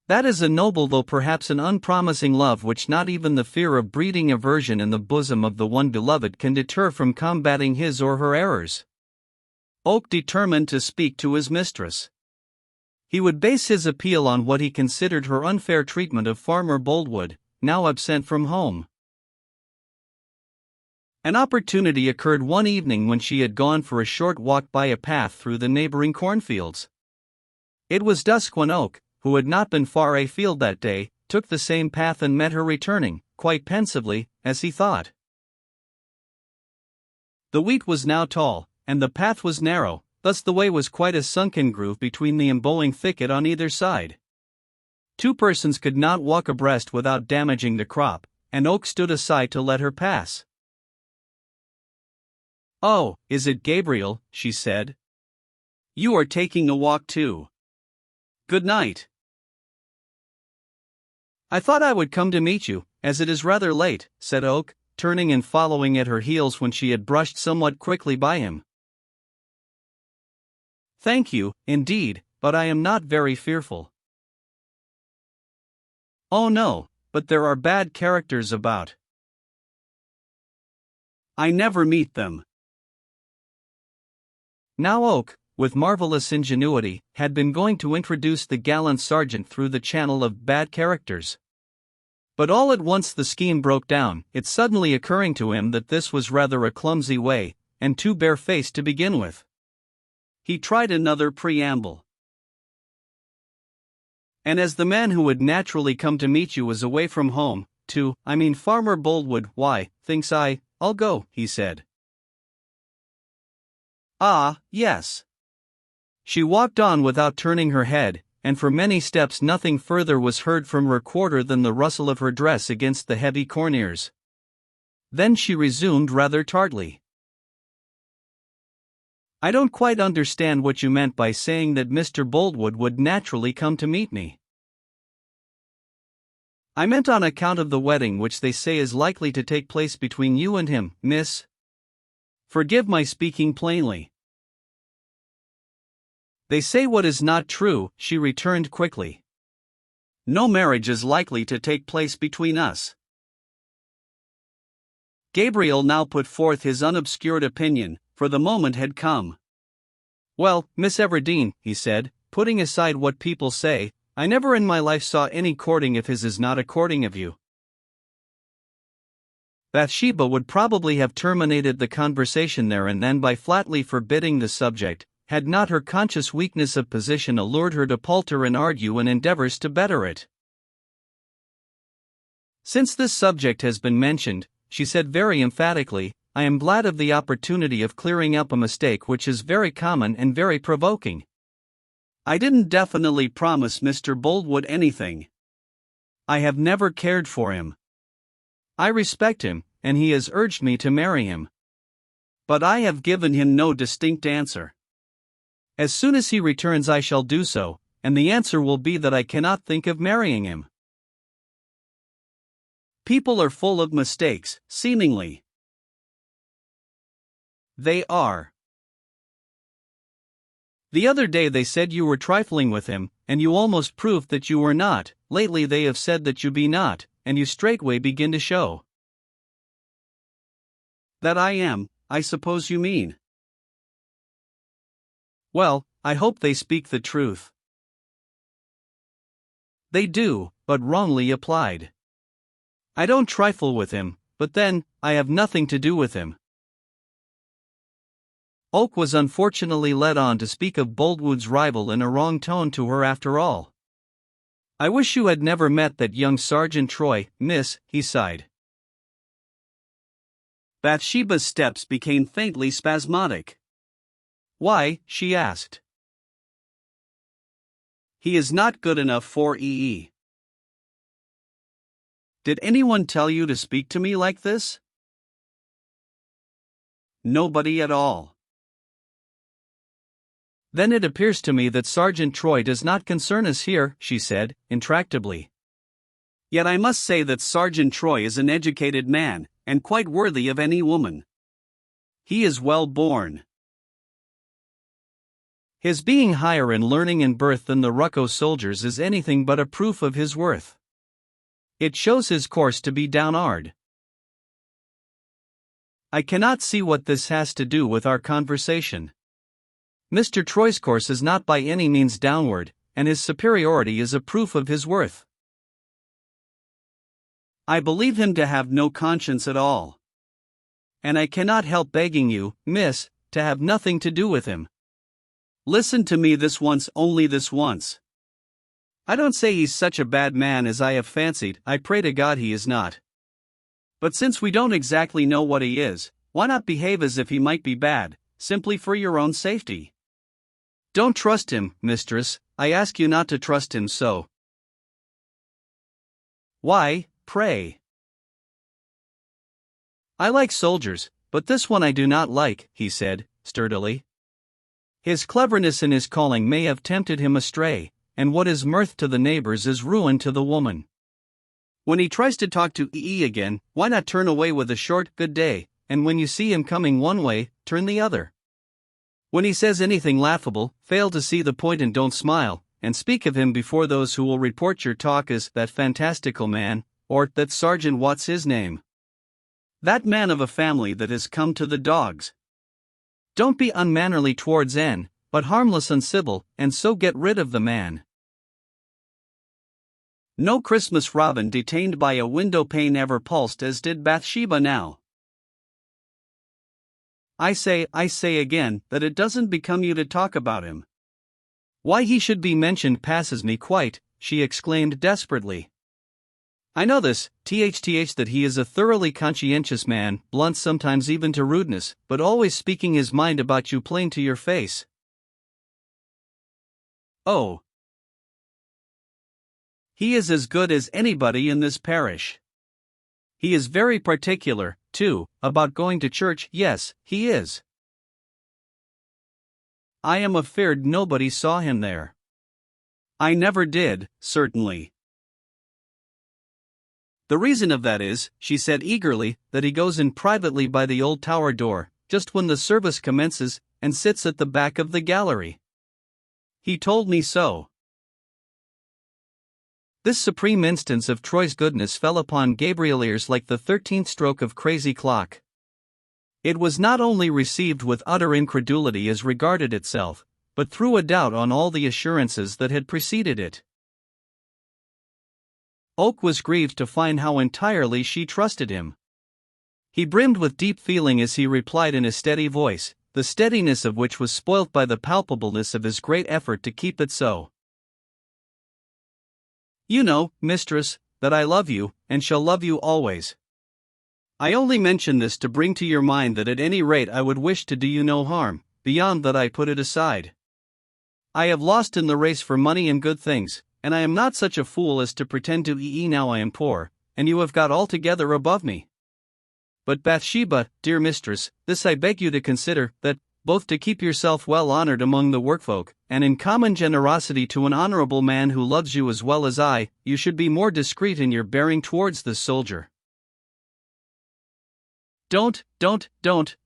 That is a noble though perhaps an unpromising love which not even the fear of breeding aversion in the bosom of the one beloved can deter from combating his or her errors. Oak determined to speak to his mistress. He would base his appeal on what he considered her unfair treatment of Farmer Boldwood, now absent from home. An opportunity occurred one evening when she had gone for a short walk by a path through the neighboring cornfields. It was dusk when Oak, who had not been far afield that day, took the same path and met her returning, quite pensively, as he thought. The wheat was now tall, and the path was narrow, thus the way was quite a sunken groove between the embowing thicket on either side. Two persons could not walk abreast without damaging the crop, and Oak stood aside to let her pass. "Oh, is it Gabriel?" she said. "You are taking a walk too. Good night." "I thought I would come to meet you, as it is rather late," said Oak, turning and following at her heels when she had brushed somewhat quickly by him. "Thank you, indeed, but I am not very fearful." "Oh no, but there are bad characters about. I never meet them." Now Oak, with marvelous ingenuity, had been going to introduce the gallant sergeant through the channel of bad characters. But all at once the scheme broke down, it suddenly occurring to him that this was rather a clumsy way, and too barefaced to begin with. He tried another preamble. "And as the man who would naturally come to meet you was away from home, Farmer Boldwood, why, thinks I'll go," he said. "Ah, yes." She walked on without turning her head, and for many steps nothing further was heard from her quarter than the rustle of her dress against the heavy corn ears. Then she resumed rather tartly. "I don't quite understand what you meant by saying that Mr. Boldwood would naturally come to meet me." "I meant on account of the wedding which they say is likely to take place between you and him, miss. Forgive my speaking plainly." "They say what is not true," she returned quickly. "No marriage is likely to take place between us." Gabriel now put forth his unobscured opinion, for the moment had come. "Well, Miss Everdeen," he said, "putting aside what people say, I never in my life saw any courting if his is not a courting of you." Bathsheba would probably have terminated the conversation there and then by flatly forbidding the subject, had not her conscious weakness of position allured her to palter and argue in endeavors to better it. "Since this subject has been mentioned," she said very emphatically, "I am glad of the opportunity of clearing up a mistake which is very common and very provoking. I didn't definitely promise Mr. Boldwood anything. I have never cared for him. I respect him, and he has urged me to marry him. But I have given him no distinct answer. As soon as he returns I shall do so, and the answer will be that I cannot think of marrying him." People are full of mistakes, seemingly. They are. The other day they said you were trifling with him, and you almost proved that you were not. Lately they have said that you be not, and you straightway begin to show that I am, I suppose you mean. Well, I hope they speak the truth. They do, but wrongly applied. I don't trifle with him, but then, I have nothing to do with him. Oak was unfortunately led on to speak of Boldwood's rival in a wrong tone to her after all. "I wish you had never met that young Sergeant Troy, miss," he sighed. Bathsheba's steps became faintly spasmodic. "Why?" she asked. "He is not good enough for EE." "Did anyone tell you to speak to me like this?" "Nobody at all." "Then it appears to me that Sergeant Troy does not concern us here," she said, intractably. "Yet I must say that Sergeant Troy is an educated man, and quite worthy of any woman. He is well born. His being higher in learning and birth than the Rucko soldiers is anything but a proof of his worth. It shows his course to be downward." "I cannot see what this has to do with our conversation. Mr. Troy's course is not by any means downward, and his superiority is a proof of his worth." "I believe him to have no conscience at all. And I cannot help begging you, miss, to have nothing to do with him. Listen to me this once, only this once. I don't say he's such a bad man as I have fancied, I pray to God he is not. But since we don't exactly know what he is, Why not behave as if he might be bad, simply for your own safety? Don't trust him, mistress, I ask you not to trust him so. Why, pray? I like soldiers, but this one I do not like, he said, sturdily. His cleverness in his calling may have tempted him astray, and what is mirth to the neighbors is ruin to the woman. When he tries to talk to EE again, why not turn away with a short good day, and when you see him coming one way, turn the other? When he says anything laughable, fail to see the point and don't smile, and speak of him before those who will report your talk as that fantastical man, or that sergeant what's his name. That man of a family that has come to the dogs. Don't be unmannerly towards Anne, but harmless and civil, and so get rid of the man. No Christmas robin detained by a window pane ever pulsed as did Bathsheba now. I say again, that it doesn't become you to talk about him. Why he should be mentioned passes me quite, she exclaimed desperately. I know this, that he is a thoroughly conscientious man, blunt sometimes even to rudeness, but always speaking his mind about you plain to your face. Oh. He is as good as anybody in this parish. He is very particular, too, about going to church. Yes, he is. I am afeard nobody saw him there. I never did, certainly. The reason of that is, she said eagerly, that he goes in privately by the old tower door, just when the service commences, and sits at the back of the gallery. He told me so. This supreme instance of Troy's goodness fell upon Gabriel's ears like the 13th stroke of crazy clock. It was not only received with utter incredulity as regarded itself, but threw a doubt on all the assurances that had preceded it. Oak was grieved to find how entirely she trusted him. He brimmed with deep feeling as he replied in a steady voice, the steadiness of which was spoilt by the palpableness of his great effort to keep it so. You know, mistress, that I love you, and shall love you always. I only mention this to bring to your mind that at any rate I would wish to do you no harm, beyond that I put it aside. I have lost in the race for money and good things, and I am not such a fool as to pretend to now I am poor, and you have got altogether above me. But Bathsheba, dear mistress, this I beg you to consider, that, both to keep yourself well honored among the workfolk, and in common generosity to an honorable man who loves you as well as I, you should be more discreet in your bearing towards this soldier. Don't,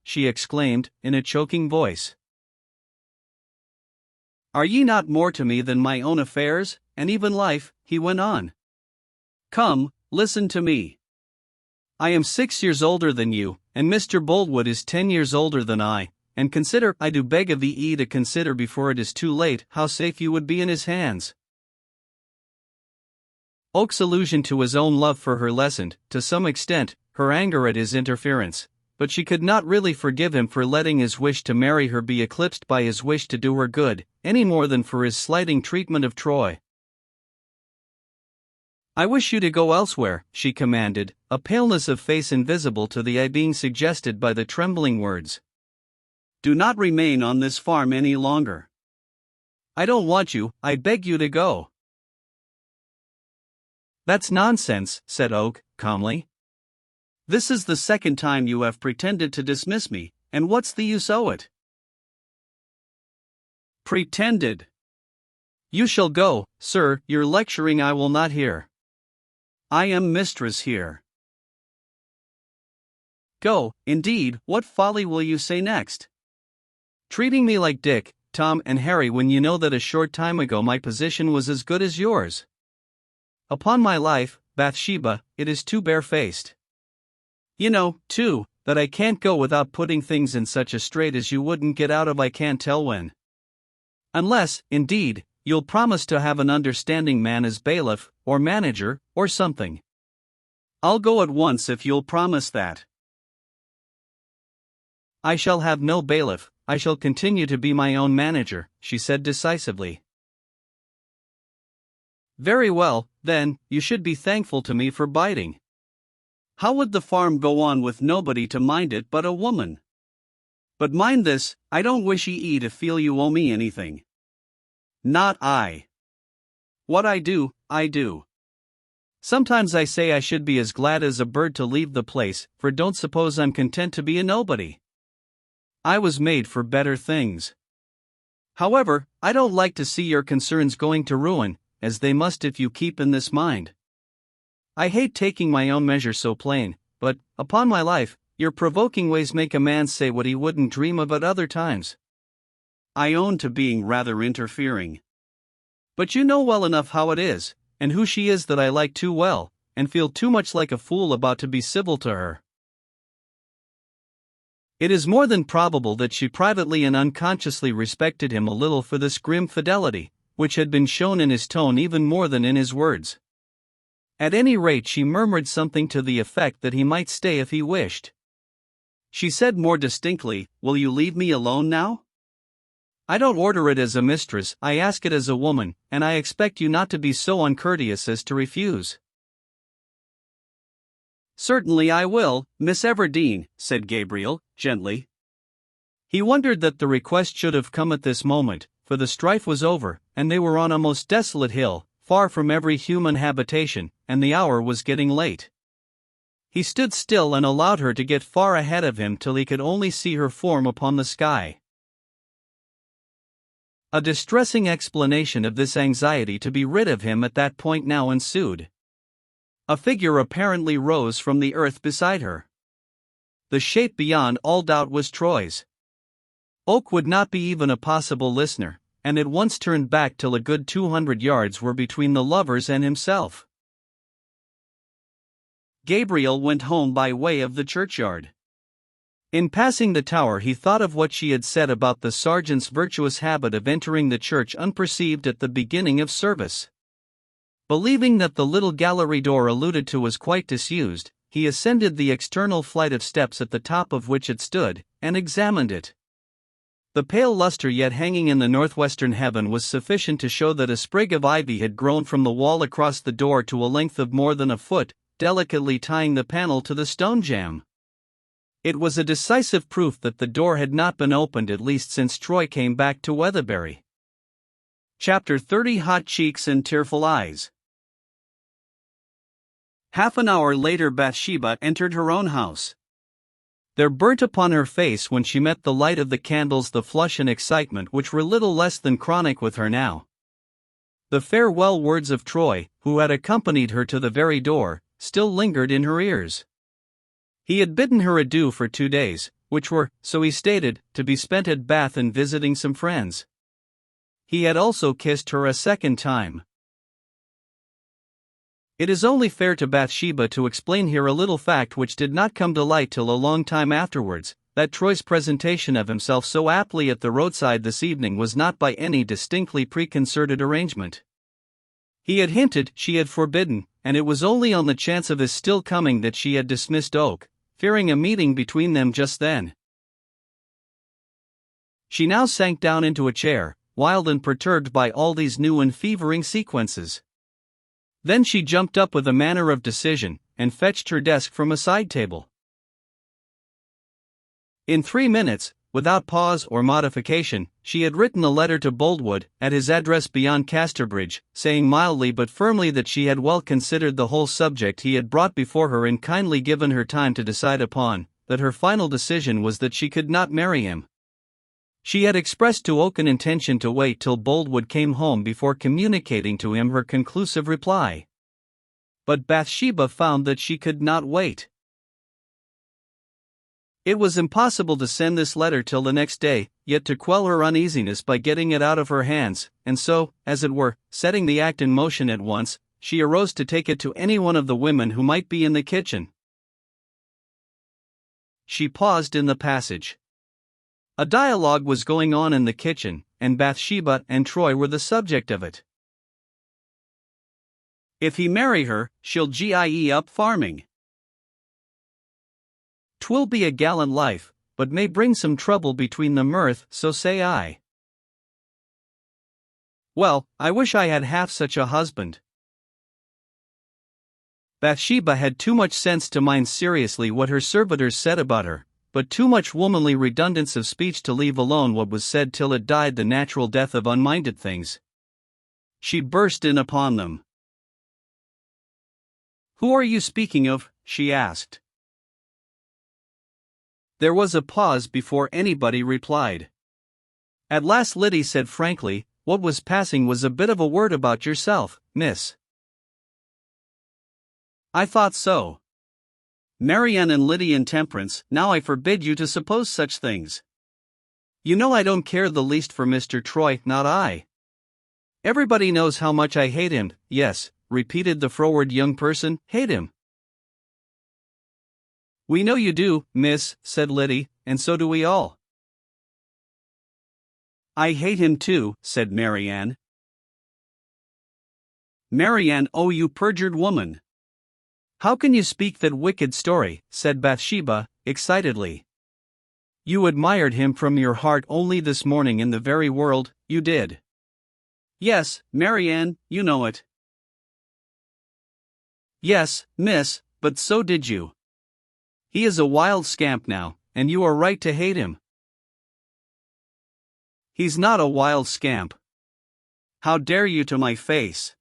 she exclaimed, in a choking voice. Are ye not more to me than my own affairs, and even life? He went on. Come, listen to me. I am 6 years older than you, and Mr. Boldwood is 10 years older than I, and consider, I do beg of thee to consider before it is too late, how safe you would be in his hands. Oak's allusion to his own love for her lessened, to some extent, her anger at his interference, but she could not really forgive him for letting his wish to marry her be eclipsed by his wish to do her good, any more than for his slighting treatment of Troy. I wish you to go elsewhere, she commanded, a paleness of face invisible to the eye being suggested by the trembling words. Do not remain on this farm any longer. I don't want you, I beg you to go. That's nonsense, said Oak, calmly. This is the second time you have pretended to dismiss me, and what's the use o' it? Pretended. You shall go, sir, your lecturing I will not hear. I am mistress here. Go, indeed, what folly will you say next? Treating me like Dick, Tom, and Harry when you know that a short time ago my position was as good as yours. Upon my life, Bathsheba, it is too barefaced. You know, too, that I can't go without putting things in such a strait as you wouldn't get out of I can't tell when. Unless, indeed, you'll promise to have an understanding man as bailiff, or manager, or something. I'll go at once if you'll promise that. I shall have no bailiff, I shall continue to be my own manager, she said decisively. Very well, then, you should be thankful to me for biting. How would the farm go on with nobody to mind it but a woman? But mind this, I don't wish ye to feel you owe me anything. Not I. What I do, I do. Sometimes I say I should be as glad as a bird to leave the place, for don't suppose I'm content to be a nobody. I was made for better things. However, I don't like to see your concerns going to ruin, as they must if you keep in this mind. I hate taking my own measure so plain, but, upon my life, your provoking ways make a man say what he wouldn't dream of at other times. I own to being rather interfering. But you know well enough how it is, and who she is, that I like too well, and feel too much like a fool about to be civil to her. It is more than probable that she privately and unconsciously respected him a little for this grim fidelity, which had been shown in his tone even more than in his words. At any rate, she murmured something to the effect that he might stay if he wished. She said more distinctly, "Will you leave me alone now? I don't order it as a mistress, I ask it as a woman, and I expect you not to be so uncourteous as to refuse." "Certainly I will, Miss Everdeen," said Gabriel, gently. He wondered that the request should have come at this moment, for the strife was over, and they were on a most desolate hill, far from every human habitation, and the hour was getting late. He stood still and allowed her to get far ahead of him till he could only see her form upon the sky. A distressing explanation of this anxiety to be rid of him at that point now ensued. A figure apparently rose from the earth beside her. The shape beyond all doubt was Troy's. Oak would not be even a possible listener, and at once turned back till a good 200 yards were between the lovers and himself. Gabriel went home by way of the churchyard. In passing the tower, he thought of what she had said about the sergeant's virtuous habit of entering the church unperceived at the beginning of service. Believing that the little gallery door alluded to was quite disused, he ascended the external flight of steps at the top of which it stood, and examined it. The pale luster yet hanging in the northwestern heaven was sufficient to show that a sprig of ivy had grown from the wall across the door to a length of more than a foot, delicately tying the panel to the stone jamb. It was a decisive proof that the door had not been opened at least since Troy came back to Weatherbury. Chapter 30. Hot Cheeks and Tearful Eyes. Half an hour later Bathsheba entered her own house. There burnt upon her face when she met the light of the candles the flush and excitement which were little less than chronic with her now. The farewell words of Troy, who had accompanied her to the very door, still lingered in her ears. He had bidden her adieu for 2 days, which were, so he stated, to be spent at Bath and visiting some friends. He had also kissed her a second time. It is only fair to Bathsheba to explain here a little fact which did not come to light till a long time afterwards, that Troy's presentation of himself so aptly at the roadside this evening was not by any distinctly preconcerted arrangement. He had hinted, she had forbidden, and it was only on the chance of his still coming that she had dismissed Oak, fearing a meeting between them just then. She now sank down into a chair, wild and perturbed by all these new and fevering sequences. Then she jumped up with a manner of decision, and fetched her desk from a side table. In 3 minutes, without pause or modification, she had written a letter to Boldwood, at his address beyond Casterbridge, saying mildly but firmly that she had well considered the whole subject he had brought before her and kindly given her time to decide upon, that her final decision was that she could not marry him. She had expressed to Oak an intention to wait till Boldwood came home before communicating to him her conclusive reply. But Bathsheba found that she could not wait. It was impossible to send this letter till the next day, yet to quell her uneasiness by getting it out of her hands, and so, as it were, setting the act in motion at once, she arose to take it to any one of the women who might be in the kitchen. She paused in the passage. A dialogue was going on in the kitchen, and Bathsheba and Troy were the subject of it. If he marry her, she'll gie up farming. 'Twill be a gallant life, but may bring some trouble between the mirth, so say I. Well, I wish I had half such a husband. Bathsheba had too much sense to mind seriously what her servitors said about her, but too much womanly redundance of speech to leave alone what was said till it died the natural death of unminded things. She burst in upon them. "Who are you speaking of?" she asked. There was a pause before anybody replied. At last Liddy said frankly, "What was passing was a bit of a word about yourself, miss." "I thought so. Marianne and Liddy and Temperance, now I forbid you to suppose such things. You know I don't care the least for Mr. Troy, not I. Everybody knows how much I hate him." "Yes," repeated the froward young person, "hate him." "We know you do, miss," said Liddy, "and so do we all." "I hate him too," said Marianne. "Marianne, oh you perjured woman! How can you speak that wicked story?" said Bathsheba, excitedly. "You admired him from your heart only this morning in the very world, you did." "Yes, Marianne, you know it." "Yes, miss, but so did you. He is a wild scamp now, and you are right to hate him." "He's not a wild scamp. How dare you to my face?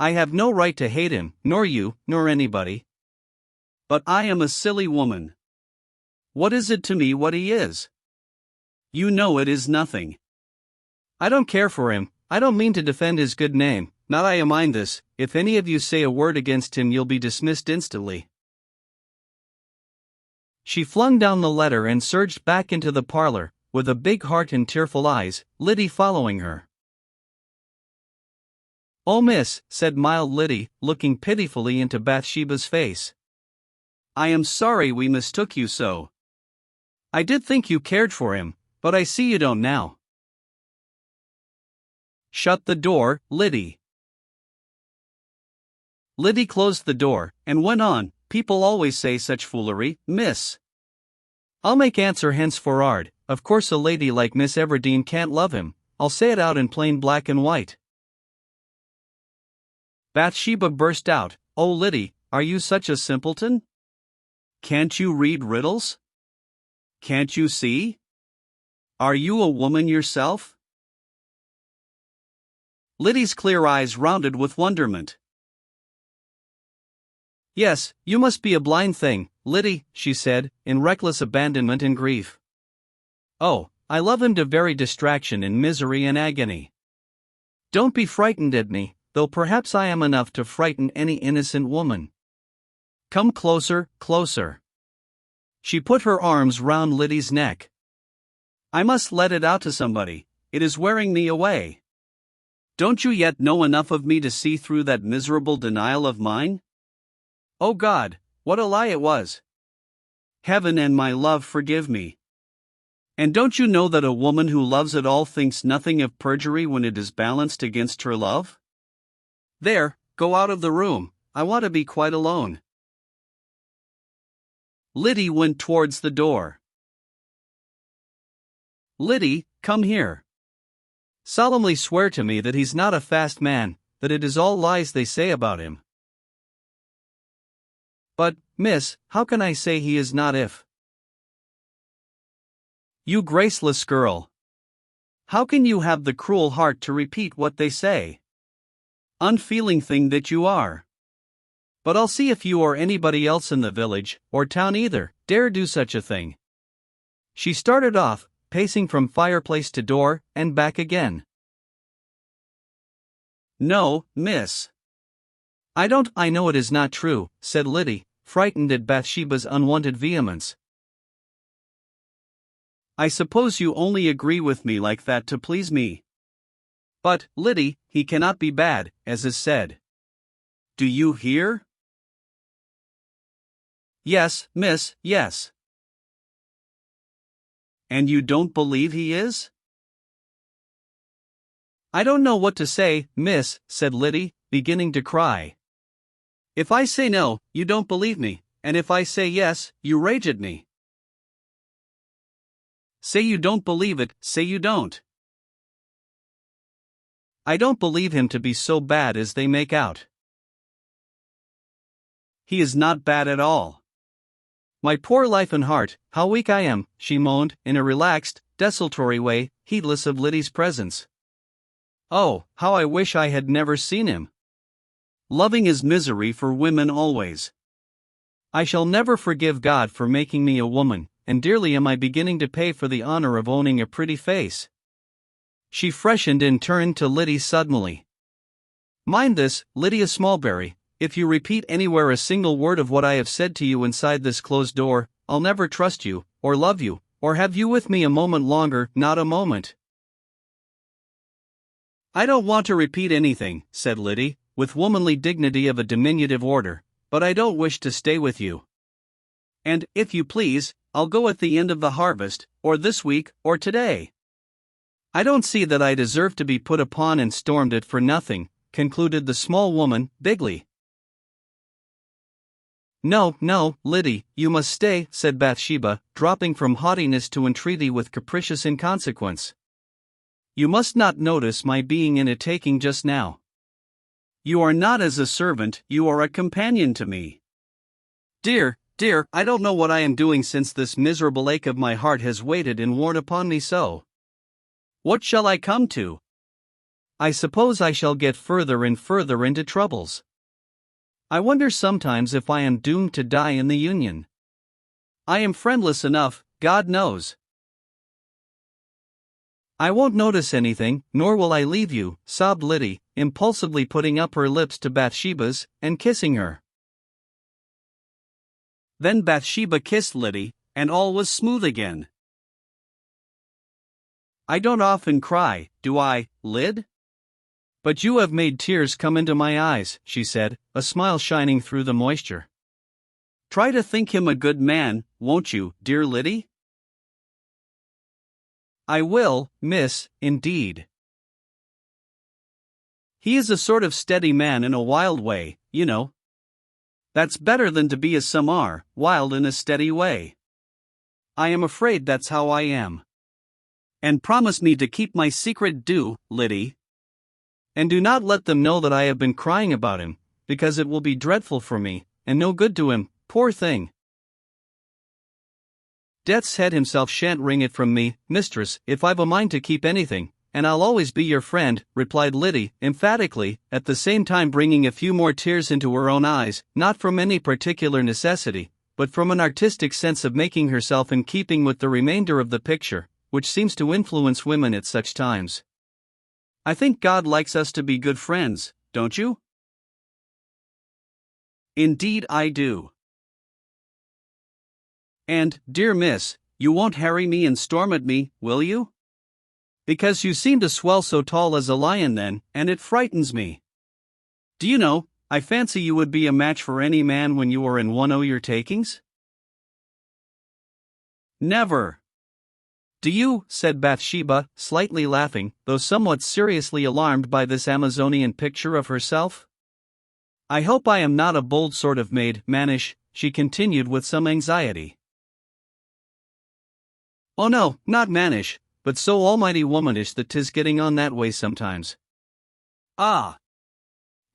I have no right to hate him, nor you, nor anybody. But I am a silly woman. What is it to me what he is? You know it is nothing. I don't care for him. I don't mean to defend his good name, not I mind this. If any of you say a word against him you'll be dismissed instantly." She flung down the letter and surged back into the parlor, with a big heart and tearful eyes, Liddy following her. "Oh miss," said mild Liddy, looking pitifully into Bathsheba's face. "I am sorry we mistook you so. I did think you cared for him, but I see you don't now. Shut the door, Liddy." Liddy closed the door, and went on, "People always say such foolery, miss. I'll make answer henceforward. Of course a lady like Miss Everdene can't love him. I'll say it out in plain black and white." Bathsheba burst out, "Oh Liddy, are you such a simpleton? Can't you read riddles? Can't you see? Are you a woman yourself?" Liddy's clear eyes rounded with wonderment. "Yes, you must be a blind thing, Liddy," she said, in reckless abandonment and grief. "Oh, I love him to very distraction in misery and agony. Don't be frightened at me, though perhaps I am enough to frighten any innocent woman. Come closer, closer." She put her arms round Liddy's neck. "I must let it out to somebody, it is wearing me away. Don't you yet know enough of me to see through that miserable denial of mine? Oh God, what a lie it was! Heaven and my love forgive me. And don't you know that a woman who loves at all thinks nothing of perjury when it is balanced against her love? There, go out of the room, I want to be quite alone." Liddy went towards the door. "Liddy, come here. Solemnly swear to me that he's not a fast man, that it is all lies they say about him." "But, miss, how can I say he is not if—" "You graceless girl! How can you have the cruel heart to repeat what they say? Unfeeling thing that you are! But I'll see if you or anybody else in the village, or town either, dare do such a thing." She started off, pacing from fireplace to door, and back again. "No, miss. I don't." "I know it is not true," said Liddy, frightened at Bathsheba's unwonted vehemence. "I suppose you only agree with me like that to please me. But, Liddy, he cannot be bad, as is said. Do you hear?" "Yes, miss, yes." "And you don't believe he is?" "I don't know what to say, miss," said Liddy, beginning to cry. "If I say no, you don't believe me, and if I say yes, you rage at me. Say you don't believe it, say you don't." "I don't believe him to be so bad as they make out." He is not bad at all. My poor life and heart, how weak I am, she moaned, in a relaxed, desultory way, heedless of Liddy's presence. Oh, how I wish I had never seen him. Loving is misery for women always. I shall never forgive God for making me a woman, and dearly am I beginning to pay for the honor of owning a pretty face. She freshened and turned to Liddy suddenly. Mind this, Lydia Smallberry, if you repeat anywhere a single word of what I have said to you inside this closed door, I'll never trust you, or love you, or have you with me a moment longer, not a moment. I don't want to repeat anything, said Liddy, with womanly dignity of a diminutive order, but I don't wish to stay with you. And, if you please, I'll go at the end of the harvest, or this week, or today. I don't see that I deserve to be put upon and stormed at for nothing, concluded the small woman, bigly. No, no, Liddy, you must stay, said Bathsheba, dropping from haughtiness to entreaty with capricious inconsequence. You must not notice my being in a taking just now. You are not as a servant, you are a companion to me. Dear, dear, I don't know what I am doing since this miserable ache of my heart has waited and worn upon me so. What shall I come to? I suppose I shall get further and further into troubles. I wonder sometimes if I am doomed to die in the Union. I am friendless enough, God knows. I won't notice anything, nor will I leave you, sobbed Liddy, impulsively putting up her lips to Bathsheba's, and kissing her. Then Bathsheba kissed Liddy, and all was smooth again. I don't often cry, do I, Lyd? But you have made tears come into my eyes, she said, a smile shining through the moisture. Try to think him a good man, won't you, dear Liddy? I will, miss, indeed. He is a sort of steady man in a wild way, you know. That's better than to be as some are, wild in a steady way. I am afraid that's how I am. And promise me to keep my secret, do, Liddy. And do not let them know that I have been crying about him, because it will be dreadful for me, and no good to him, poor thing. Death's head himself shan't wring it from me, mistress, if I've a mind to keep anything, and I'll always be your friend, replied Liddy, emphatically, at the same time bringing a few more tears into her own eyes, not from any particular necessity, but from an artistic sense of making herself in keeping with the remainder of the picture, which seems to influence women at such times. I think God likes us to be good friends, don't you? Indeed I do. And, dear miss, you won't harry me and storm at me, will you? Because you seem to swell so tall as a lion then, and it frightens me. Do you know, I fancy you would be a match for any man when you are in one o' your takings? Never. Do you, said Bathsheba, slightly laughing, though somewhat seriously alarmed by this Amazonian picture of herself? I hope I am not a bold sort of maid, mannish, she continued with some anxiety. Oh no, not mannish, but so almighty womanish that 'tis getting on that way sometimes. Ah!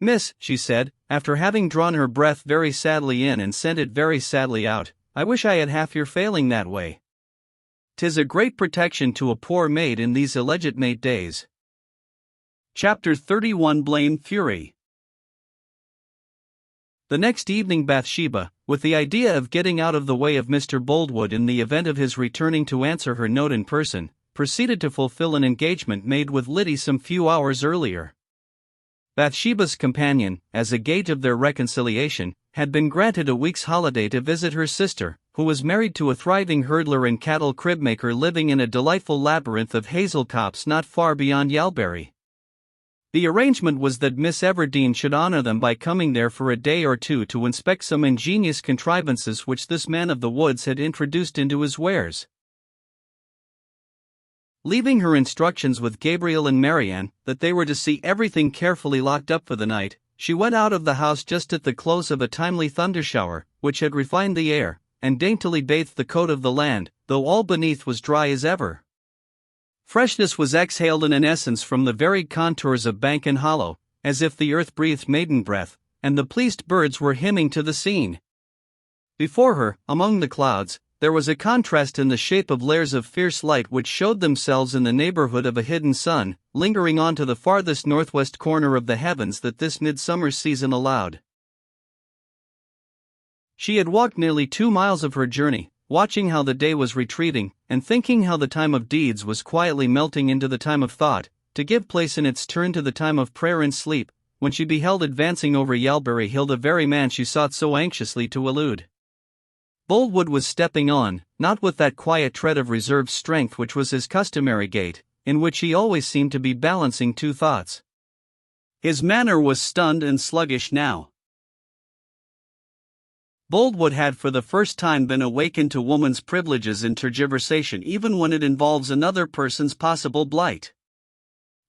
Miss, she said, after having drawn her breath very sadly in and sent it very sadly out, I wish I had half your failing that way. 'Tis a great protection to a poor maid in these illegitimate days. Chapter 31 Blame Fury. The next evening Bathsheba, with the idea of getting out of the way of Mr. Boldwood in the event of his returning to answer her note in person, proceeded to fulfill an engagement made with Liddy some few hours earlier. Bathsheba's companion, as a gage of their reconciliation, had been granted a week's holiday to visit her sister, who was married to a thriving hurdler and cattle crib-maker living in a delightful labyrinth of hazel copse not far beyond Yalbury. The arrangement was that Miss Everdene should honor them by coming there for a day or two to inspect some ingenious contrivances which this man of the woods had introduced into his wares. Leaving her instructions with Gabriel and Marianne that they were to see everything carefully locked up for the night, she went out of the house just at the close of a timely thundershower, which had refined the air, and daintily bathed the coat of the land, though all beneath was dry as ever. Freshness was exhaled in an essence from the varied contours of bank and hollow, as if the earth breathed maiden breath, and the pleased birds were hymning to the scene. Before her, among the clouds, there was a contrast in the shape of layers of fierce light which showed themselves in the neighborhood of a hidden sun, lingering on to the farthest northwest corner of the heavens that this midsummer season allowed. She had walked nearly 2 miles of her journey, watching how the day was retreating, and thinking how the time of deeds was quietly melting into the time of thought, to give place in its turn to the time of prayer and sleep, when she beheld advancing over Yalbury Hill the very man she sought so anxiously to elude. Boldwood was stepping on, not with that quiet tread of reserved strength which was his customary gait, in which he always seemed to be balancing two thoughts. His manner was stunned and sluggish now. Boldwood had for the first time been awakened to woman's privileges in tergiversation, even when it involves another person's possible blight.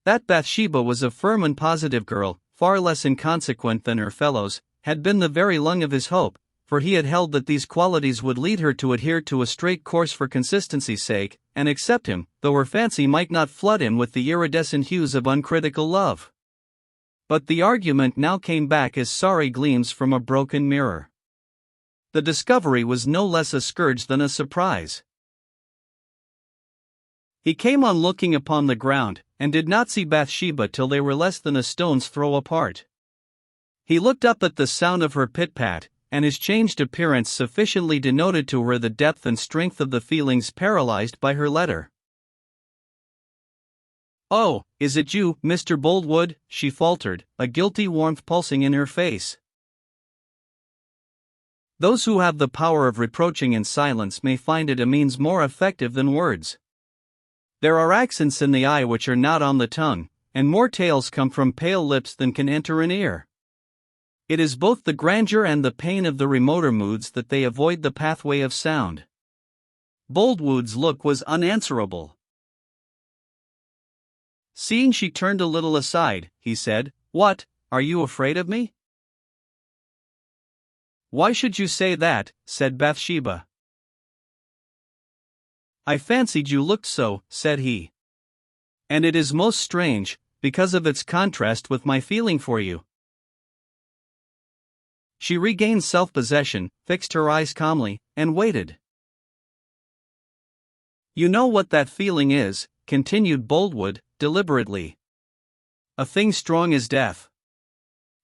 That Bathsheba was a firm and positive girl, far less inconsequent than her fellows, had been the very lung of his hope, for he had held that these qualities would lead her to adhere to a straight course for consistency's sake, and accept him, though her fancy might not flood him with the iridescent hues of uncritical love. But the argument now came back as sorry gleams from a broken mirror. The discovery was no less a scourge than a surprise. He came on looking upon the ground, and did not see Bathsheba till they were less than a stone's throw apart. He looked up at the sound of her pit-pat, and his changed appearance sufficiently denoted to her the depth and strength of the feelings paralyzed by her letter. "Oh, is it you, Mr. Boldwood?" she faltered, a guilty warmth pulsing in her face. Those who have the power of reproaching in silence may find it a means more effective than words. There are accents in the eye which are not on the tongue, and more tales come from pale lips than can enter an ear. It is both the grandeur and the pain of the remoter moods that they avoid the pathway of sound. Boldwood's look was unanswerable. Seeing she turned a little aside, he said, "What, are you afraid of me?" "Why should you say that?" said Bathsheba. "I fancied you looked so," said he. "And it is most strange, because of its contrast with my feeling for you." She regained self-possession, fixed her eyes calmly, and waited. "You know what that feeling is," continued Boldwood, deliberately. "A thing strong as death.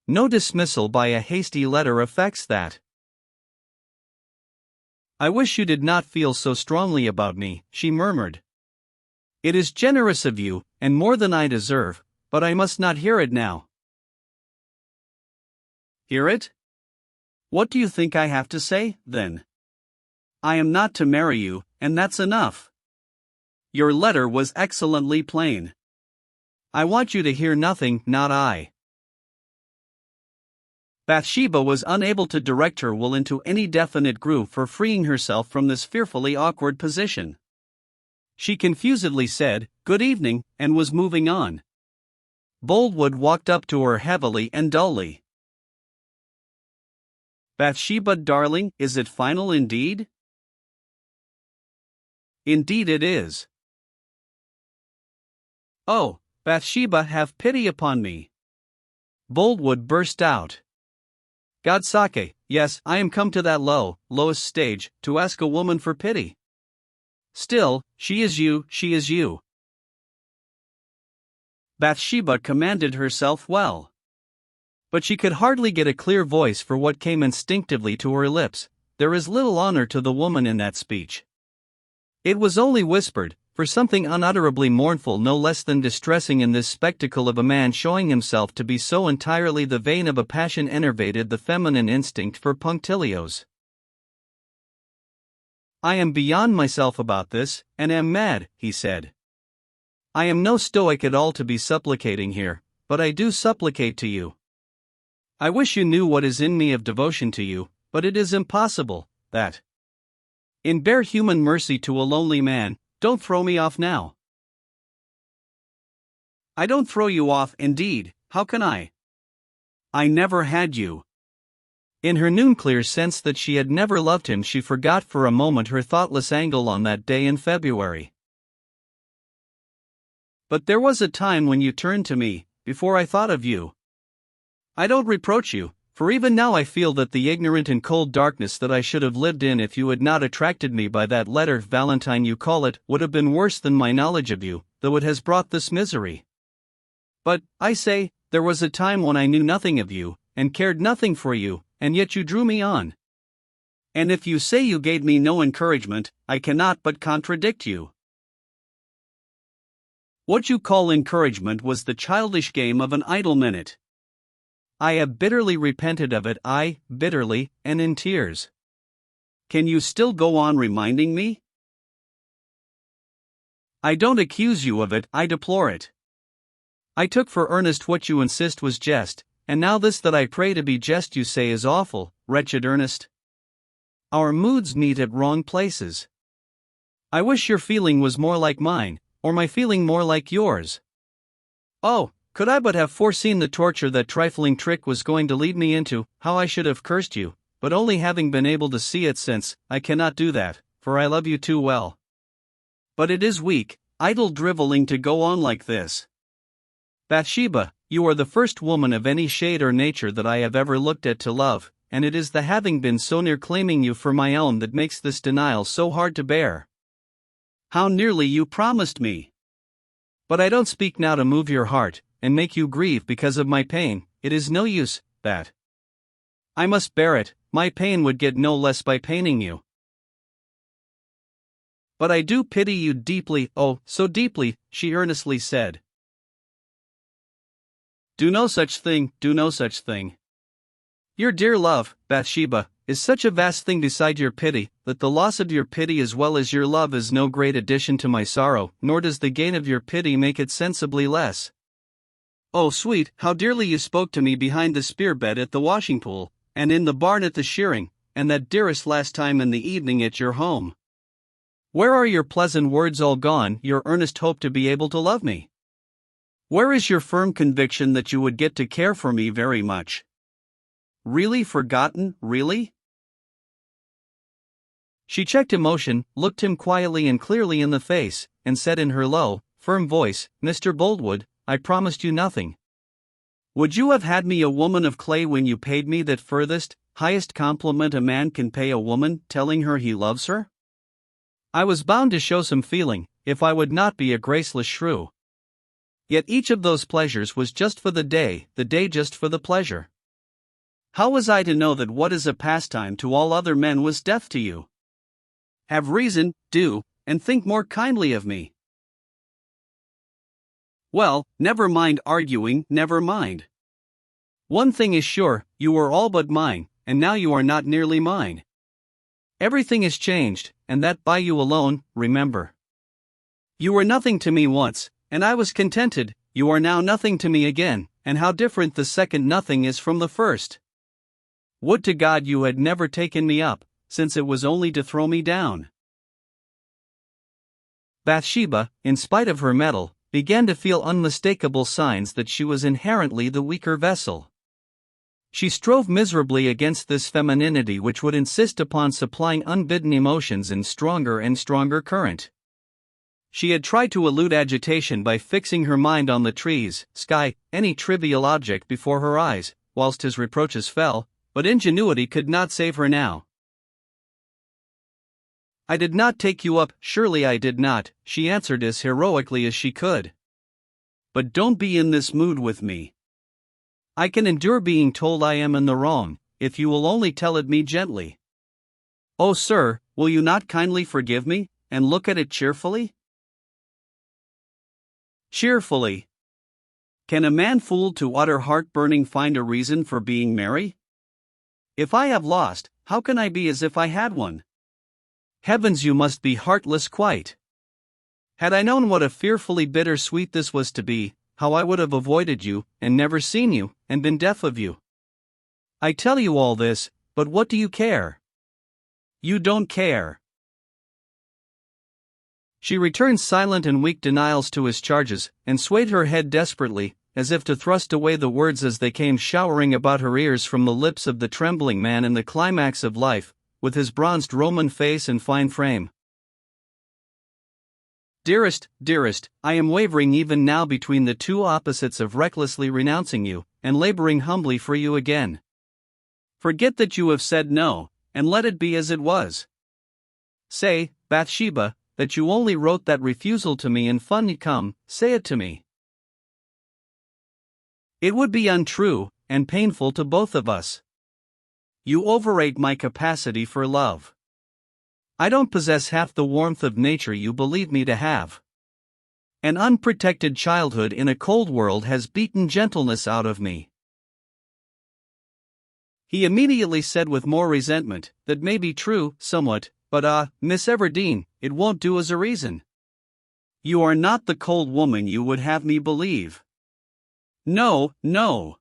No dismissal by a hasty letter affects that." "I wish you did not feel so strongly about me," she murmured. "It is generous of you, and more than I deserve, but I must not hear it now." "Hear it? What do you think I have to say, then? I am not to marry you, and that's enough. Your letter was excellently plain. I want you to hear nothing, not I." Bathsheba was unable to direct her will into any definite groove for freeing herself from this fearfully awkward position. She confusedly said, "Good evening," and was moving on. Boldwood walked up to her heavily and dully. "Bathsheba, darling, is it final indeed?" "Indeed it is." "Oh, Bathsheba, have pity upon me!" Boldwood burst out. "God sake, yes, I am come to that lowest stage, to ask a woman for pity. Still, she is you, she is you." Bathsheba commanded herself well. But she could hardly get a clear voice for what came instinctively to her lips. There is little honor to the woman in that speech. It was only whispered, for something unutterably mournful no less than distressing in this spectacle of a man showing himself to be so entirely the vein of a passion enervated the feminine instinct for punctilios. "I am beyond myself about this, and am mad," he said. "I am no stoic at all to be supplicating here, but I do supplicate to you. I wish you knew what is in me of devotion to you, but it is impossible, that. In bare human mercy to a lonely man, don't throw me off now." "I don't throw you off, indeed, how can I? I never had you." In her noon-clear sense that she had never loved him, she forgot for a moment her thoughtless angle on that day in February. "But there was a time when you turned to me, before I thought of you. I don't reproach you, for even now I feel that the ignorant and cold darkness that I should have lived in if you had not attracted me by that letter, Valentine you call it, would have been worse than my knowledge of you, though it has brought this misery. But, I say, there was a time when I knew nothing of you, and cared nothing for you, and yet you drew me on. And if you say you gave me no encouragement, I cannot but contradict you. What you call encouragement was the childish game of an idle minute. I have bitterly repented of it, bitterly, and in tears. Can you still go on reminding me? I don't accuse you of it, I deplore it. I took for earnest what you insist was jest, and now this that I pray to be jest you say is awful, wretched earnest. Our moods meet at wrong places. I wish your feeling was more like mine, or my feeling more like yours. Oh, could I but have foreseen the torture that trifling trick was going to lead me into, how I should have cursed you, but only having been able to see it since, I cannot do that, for I love you too well. But it is weak, idle driveling to go on like this. Bathsheba, you are the first woman of any shade or nature that I have ever looked at to love, and it is the having been so near claiming you for my own that makes this denial so hard to bear. How nearly you promised me! But I don't speak now to move your heart, and make you grieve because of my pain. It is no use, that. I must bear it, my pain would get no less by paining you. But I do pity you deeply, oh, so deeply, she earnestly said. Do no such thing, do no such thing. Your dear love, Bathsheba, is such a vast thing beside your pity, that the loss of your pity as well as your love is no great addition to my sorrow, nor does the gain of your pity make it sensibly less. Oh sweet, how dearly you spoke to me behind the spear bed at the washing pool, and in the barn at the shearing, and that dearest last time in the evening at your home. Where are your pleasant words all gone, your earnest hope to be able to love me? Where is your firm conviction that you would get to care for me very much? Really forgotten, really? She checked emotion, looked him quietly and clearly in the face, and said in her low, firm voice, Mr. Boldwood, I promised you nothing. Would you have had me a woman of clay when you paid me that furthest, highest compliment a man can pay a woman, telling her he loves her? I was bound to show some feeling, if I would not be a graceless shrew. Yet each of those pleasures was just for the day just for the pleasure. How was I to know that what is a pastime to all other men was death to you? Have reason, do, and think more kindly of me. Well, never mind arguing, never mind. One thing is sure, you were all but mine, and now you are not nearly mine. Everything is changed, and that by you alone, remember. You were nothing to me once, and I was contented, you are now nothing to me again, and how different the second nothing is from the first. Would to God you had never taken me up, since it was only to throw me down. Bathsheba, in spite of her mettle, began to feel unmistakable signs that she was inherently the weaker vessel. She strove miserably against this femininity which would insist upon supplying unbidden emotions in stronger and stronger current. She had tried to elude agitation by fixing her mind on the trees, sky, any trivial object before her eyes, whilst his reproaches fell, but ingenuity could not save her now. I did not take you up, surely I did not, she answered as heroically as she could. But don't be in this mood with me. I can endure being told I am in the wrong, if you will only tell it me gently. Oh sir, will you not kindly forgive me, and look at it cheerfully? Cheerfully. Can a man fooled to utter heart-burning find a reason for being merry? If I have lost, how can I be as if I had won? Heavens, you must be heartless quite. Had I known what a fearfully bitter sweet this was to be, how I would have avoided you, and never seen you, and been deaf of you. I tell you all this, but what do you care? You don't care. She returned silent and weak denials to his charges, and swayed her head desperately, as if to thrust away the words as they came showering about her ears from the lips of the trembling man in the climax of life, with his bronzed Roman face and fine frame. Dearest, dearest, I am wavering even now between the two opposites of recklessly renouncing you, and laboring humbly for you again. Forget that you have said no, and let it be as it was. Say, Bathsheba, that you only wrote that refusal to me in fun. Come, say it to me. It would be untrue, and painful to both of us. You overrate my capacity for love. I don't possess half the warmth of nature you believe me to have. An unprotected childhood in a cold world has beaten gentleness out of me. He immediately said with more resentment, that may be true, somewhat, but Miss Everdeen, it won't do as a reason. You are not the cold woman you would have me believe. No, no.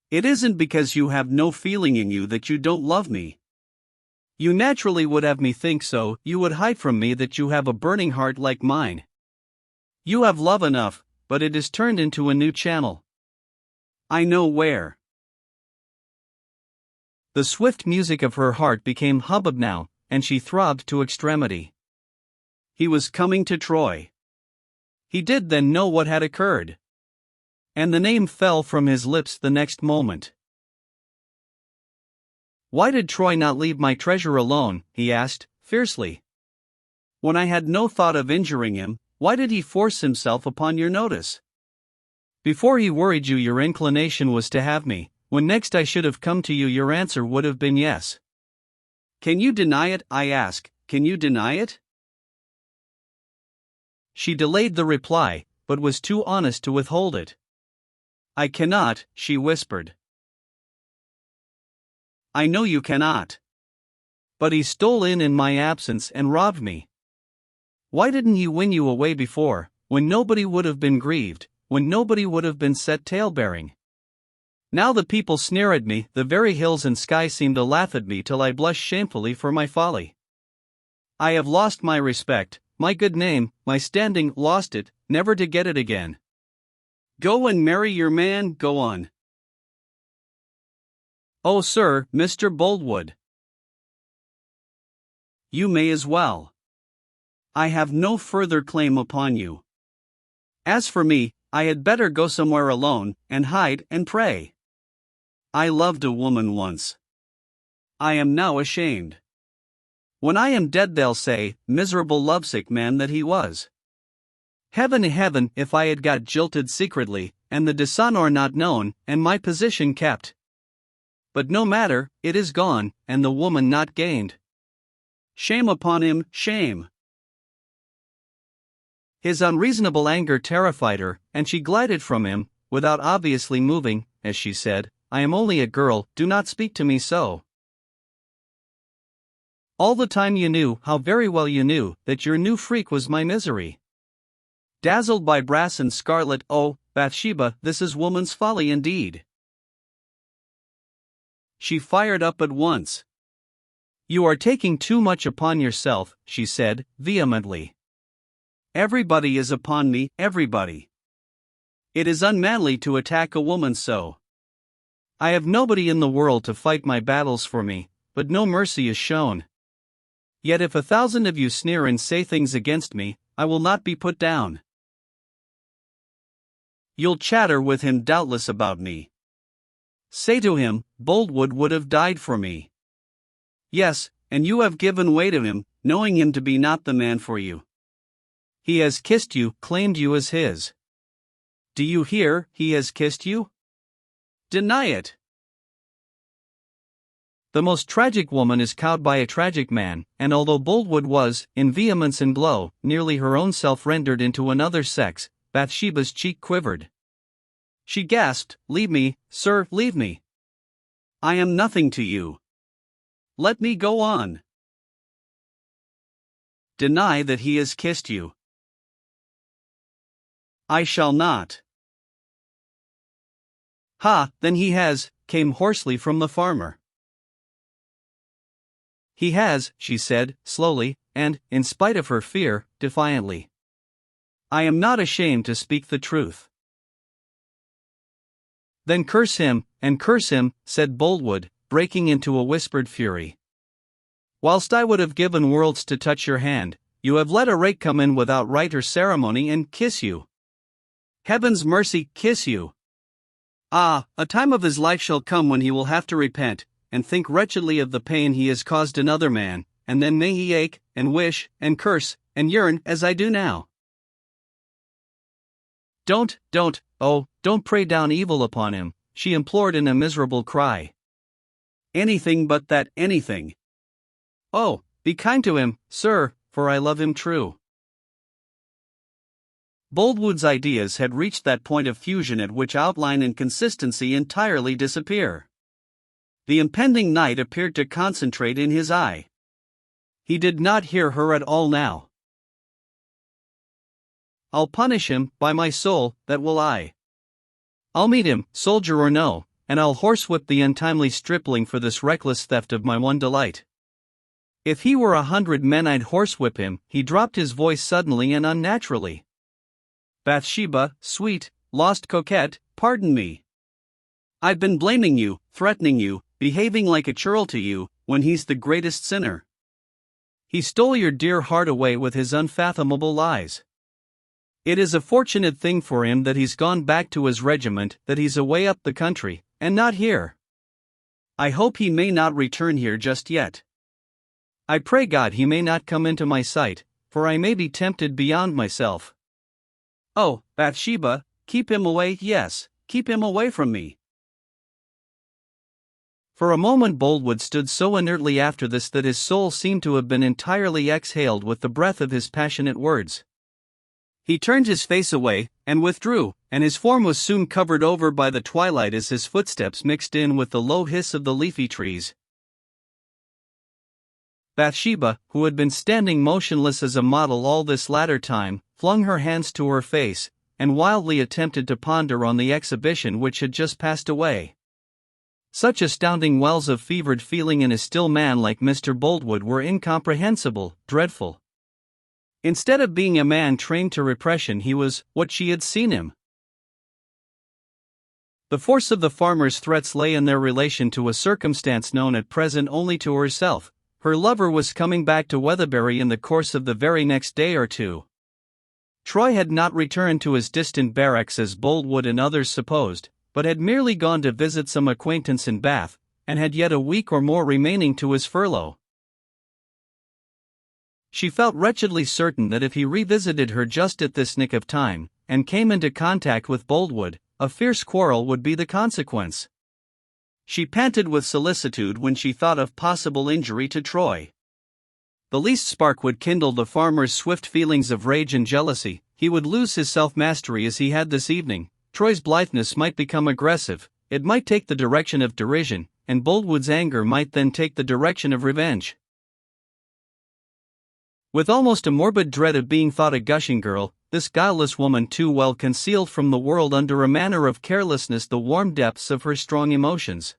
It isn't because you have no feeling in you that you don't love me. You naturally would have me think so. You would hide from me that you have a burning heart like mine. You have love enough, but it is turned into a new channel. I know where. The swift music of her heart became hubbub now, and she throbbed to extremity. He was coming to Troy. He did then know what had occurred. And the name fell from his lips the next moment. Why did Troy not leave my treasure alone, he asked, fiercely. When I had no thought of injuring him, why did he force himself upon your notice? Before he worried you, your inclination was to have me. When next I should have come to you, your answer would have been yes. Can you deny it, I ask, can you deny it? She delayed the reply, but was too honest to withhold it. I cannot, she whispered. I know you cannot. But he stole in my absence and robbed me. Why didn't he win you away before, when nobody would have been grieved, when nobody would have been set tale-bearing? Now the people sneer at me, the very hills and sky seem to laugh at me till I blush shamefully for my folly. I have lost my respect, my good name, my standing, lost it, never to get it again. Go and marry your man, go on. Oh sir, Mr. Boldwood. You may as well. I have no further claim upon you. As for me, I had better go somewhere alone, and hide and pray. I loved a woman once. I am now ashamed. When I am dead they'll say, miserable lovesick man that he was. Heaven, heaven, if I had got jilted secretly, and the dishonor not known, and my position kept. But no matter, it is gone, and the woman not gained. Shame upon him, shame. His unreasonable anger terrified her, and she glided from him, without obviously moving, as she said, I am only a girl, do not speak to me so. All the time you knew, how very well you knew, that your new freak was my misery. Dazzled by brass and scarlet, oh, Bathsheba, this is woman's folly indeed. She fired up at once. You are taking too much upon yourself, she said, vehemently. Everybody is upon me, everybody. It is unmanly to attack a woman so. I have nobody in the world to fight my battles for me, but no mercy is shown. Yet if 1,000 of you sneer and say things against me, I will not be put down. You'll chatter with him doubtless about me. Say to him, Boldwood would have died for me. Yes, and you have given way to him, knowing him to be not the man for you. He has kissed you, claimed you as his. Do you hear, he has kissed you? Deny it. The most tragic woman is cowed by a tragic man, and although Boldwood was, in vehemence and blow, nearly her own self rendered into another sex, Bathsheba's cheek quivered. She gasped, leave me, sir, leave me. I am nothing to you. Let me go on. Deny that he has kissed you. I shall not. Ha, then he has, came hoarsely from the farmer. He has, she said, slowly, and, in spite of her fear, defiantly. I am not ashamed to speak the truth. Then curse him, said Boldwood, breaking into a whispered fury. Whilst I would have given worlds to touch your hand, you have let a rake come in without rite or ceremony and kiss you. Heaven's mercy, kiss you. Ah, a time of his life shall come when he will have to repent, and think wretchedly of the pain he has caused another man, and then may he ache, and wish, and curse, and yearn as I do now. Don't pray down evil upon him, she implored in a miserable cry. Anything but that, anything. Oh, be kind to him, sir, for I love him true. Boldwood's ideas had reached that point of fusion at which outline and consistency entirely disappear. The impending night appeared to concentrate in his eye. He did not hear her at all now. I'll punish him, by my soul, that will I. I'll meet him, soldier or no, and I'll horsewhip the untimely stripling for this reckless theft of my one delight. If he were 100 men I'd horsewhip him. He dropped his voice suddenly and unnaturally. Bathsheba, sweet, lost coquette, pardon me. I've been blaming you, threatening you, behaving like a churl to you, when he's the greatest sinner. He stole your dear heart away with his unfathomable lies. It is a fortunate thing for him that he's gone back to his regiment, that he's away up the country, and not here. I hope he may not return here just yet. I pray God he may not come into my sight, for I may be tempted beyond myself. Oh, Bathsheba, keep him away, yes, keep him away from me. For a moment Boldwood stood so inertly after this that his soul seemed to have been entirely exhaled with the breath of his passionate words. He turned his face away, and withdrew, and his form was soon covered over by the twilight as his footsteps mixed in with the low hiss of the leafy trees. Bathsheba, who had been standing motionless as a model all this latter time, flung her hands to her face, and wildly attempted to ponder on the exhibition which had just passed away. Such astounding wells of fevered feeling in a still man like Mr. Boldwood were incomprehensible, dreadful. Instead of being a man trained to repression, he was what she had seen him. The force of the farmer's threats lay in their relation to a circumstance known at present only to herself. Her lover was coming back to Weatherbury in the course of the very next day or two. Troy had not returned to his distant barracks as Boldwood and others supposed, but had merely gone to visit some acquaintance in Bath, and had yet a week or more remaining to his furlough. She felt wretchedly certain that if he revisited her just at this nick of time, and came into contact with Boldwood, a fierce quarrel would be the consequence. She panted with solicitude when she thought of possible injury to Troy. The least spark would kindle the farmer's swift feelings of rage and jealousy. He would lose his self-mastery as he had this evening. Troy's blitheness might become aggressive, it might take the direction of derision, and Boldwood's anger might then take the direction of revenge. With almost a morbid dread of being thought a gushing girl, this guileless woman too well concealed from the world under a manner of carelessness the warm depths of her strong emotions.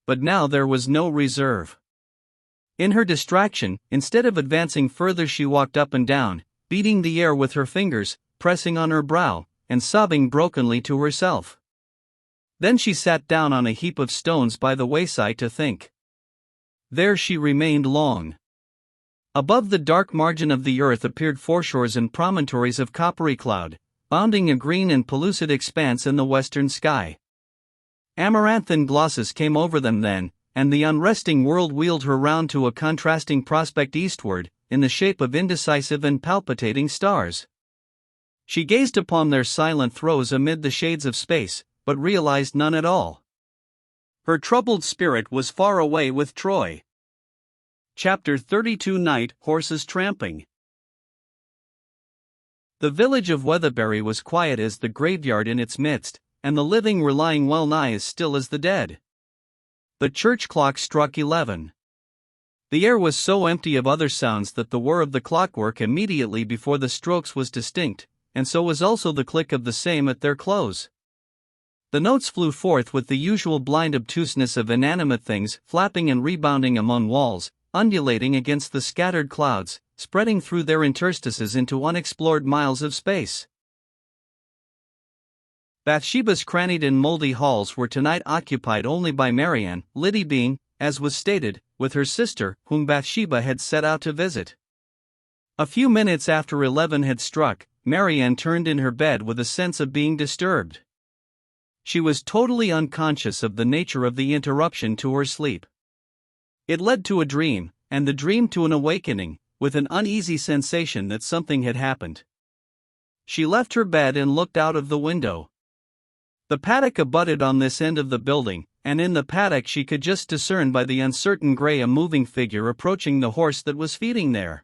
But now there was no reserve. In her distraction, instead of advancing further, she walked up and down, beating the air with her fingers, pressing on her brow, and sobbing brokenly to herself. Then she sat down on a heap of stones by the wayside to think. There she remained long. Above the dark margin of the earth appeared foreshores and promontories of coppery cloud, bounding a green and pellucid expanse in the western sky. Amaranthine glosses came over them then, and the unresting world wheeled her round to a contrasting prospect eastward, in the shape of indecisive and palpitating stars. She gazed upon their silent throes amid the shades of space, but realized none at all. Her troubled spirit was far away with Troy. Chapter 32 Night Horses Tramping. The village of Weatherbury was quiet as the graveyard in its midst, and the living were lying well nigh as still as the dead. The church clock struck 11. The air was so empty of other sounds that the whir of the clockwork immediately before the strokes was distinct, and so was also the click of the same at their close. The notes flew forth with the usual blind obtuseness of inanimate things, flapping and rebounding among walls, undulating against the scattered clouds, spreading through their interstices into unexplored miles of space. Bathsheba's crannied and moldy halls were tonight occupied only by Marianne, Liddy being, as was stated, with her sister, whom Bathsheba had set out to visit. A few minutes after 11 had struck, Marianne turned in her bed with a sense of being disturbed. She was totally unconscious of the nature of the interruption to her sleep. It led to a dream, and the dream to an awakening, with an uneasy sensation that something had happened. She left her bed and looked out of the window. The paddock abutted on this end of the building, and in the paddock she could just discern by the uncertain gray a moving figure approaching the horse that was feeding there.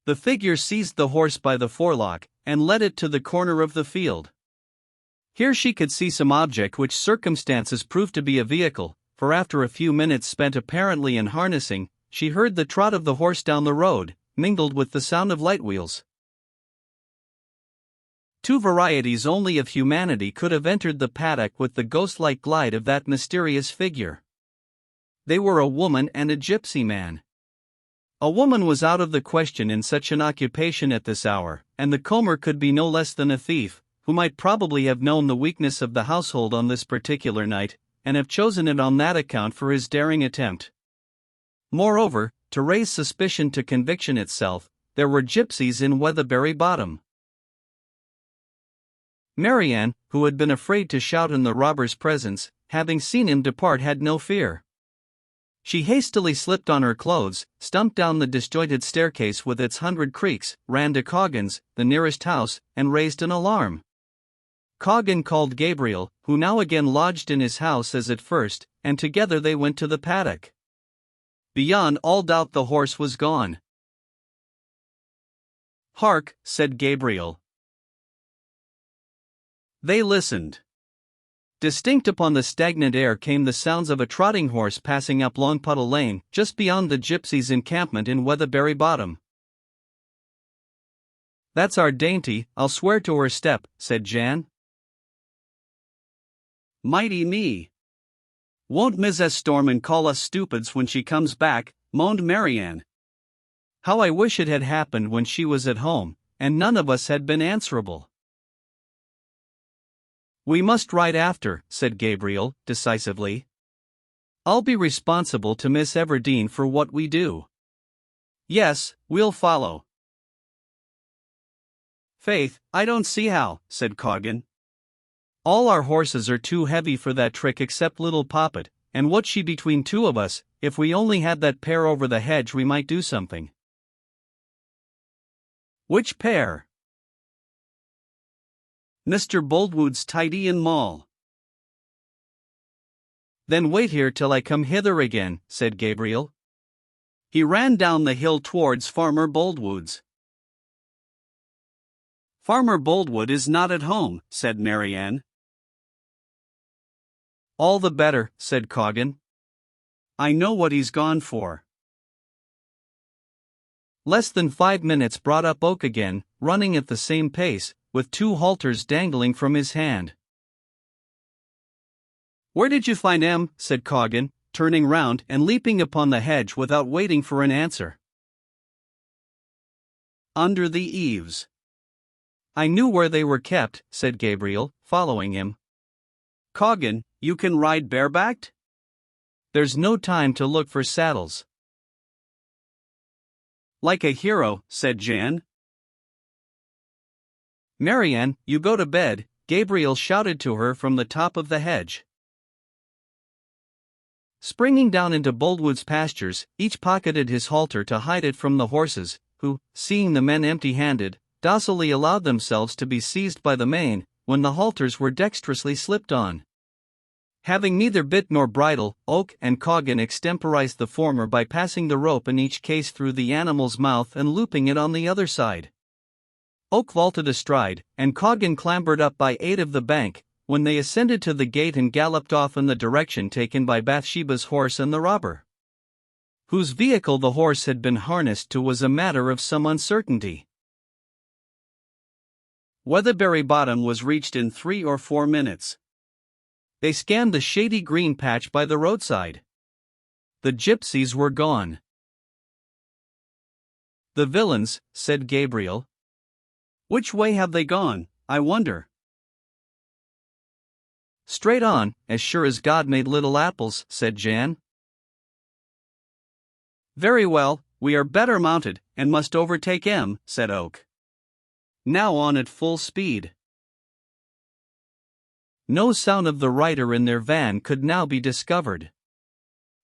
The figure seized the horse by the forelock, and led it to the corner of the field. Here she could see some object which circumstances proved to be a vehicle, for after a few minutes spent apparently in harnessing, she heard the trot of the horse down the road, mingled with the sound of light wheels. Two varieties only of humanity could have entered the paddock with the ghost-like glide of that mysterious figure. They were a woman and a gypsy man. A woman was out of the question in such an occupation at this hour, and the comer could be no less than a thief, who might probably have known the weakness of the household on this particular night, and have chosen it on that account for his daring attempt. Moreover, to raise suspicion to conviction itself, there were gypsies in Weatherbury Bottom. Marianne, who had been afraid to shout in the robber's presence, having seen him depart had no fear. She hastily slipped on her clothes, stumped down the disjointed staircase with its 100 creaks, ran to Coggan's, the nearest house, and raised an alarm. Coggan called Gabriel, who now again lodged in his house as at first, and together they went to the paddock. Beyond all doubt the horse was gone. "Hark," said Gabriel. They listened. Distinct upon the stagnant air came the sounds of a trotting horse passing up Longpuddle Lane, just beyond the gypsies' encampment in Weatherbury Bottom. "That's our dainty, I'll swear to her step," said Jan. "Mighty me! Won't Mrs. Storman call us stupids when she comes back?" moaned Marianne. "How I wish it had happened when she was at home, and none of us had been answerable." "We must ride after," said Gabriel, decisively. "I'll be responsible to Miss Everdeen for what we do." "Yes, we'll follow." "Faith, I don't see how," said Coggan. "All our horses are too heavy for that trick except little Poppet, and what's she between two of us? If we only had that pair over the hedge we might do something." "Which pair?" "Mr. Boldwood's tidy and Moll." "Then wait here till I come hither again," said Gabriel. He ran down the hill towards Farmer Boldwood's. "Farmer Boldwood is not at home," said Marianne. "All the better," said Coggan. "I know what he's gone for." Less than 5 minutes brought up Oak again, running at the same pace, with 2 halters dangling from his hand. "Where did you find em?" said Coggan, turning round and leaping upon the hedge without waiting for an answer. "Under the eaves." "I knew where they were kept," said Gabriel, following him. "Coggan, you can ride barebacked?" "There's no time to look for saddles." "Like a hero," said Jan. "Marianne, you go to bed," Gabriel shouted to her from the top of the hedge. Springing down into Boldwood's pastures, each pocketed his halter to hide it from the horses, who, seeing the men empty-handed, docilely allowed themselves to be seized by the mane, when the halters were dexterously slipped on. Having neither bit nor bridle, Oak and Coggan extemporized the former by passing the rope in each case through the animal's mouth and looping it on the other side. Oak vaulted astride, and Coggan clambered up by aid of the bank, when they ascended to the gate and galloped off in the direction taken by Bathsheba's horse and the robber. Whose vehicle the horse had been harnessed to was a matter of some uncertainty. Weatherbury Bottom was reached in 3 or 4 minutes. They scanned the shady green patch by the roadside. The gypsies were gone. "The villains," said Gabriel. "Which way have they gone, I wonder?" "Straight on, as sure as God made little apples," said Jan. "Very well, we are better mounted, and must overtake em," said Oak. "Now on at full speed." No sound of the rider in their van could now be discovered.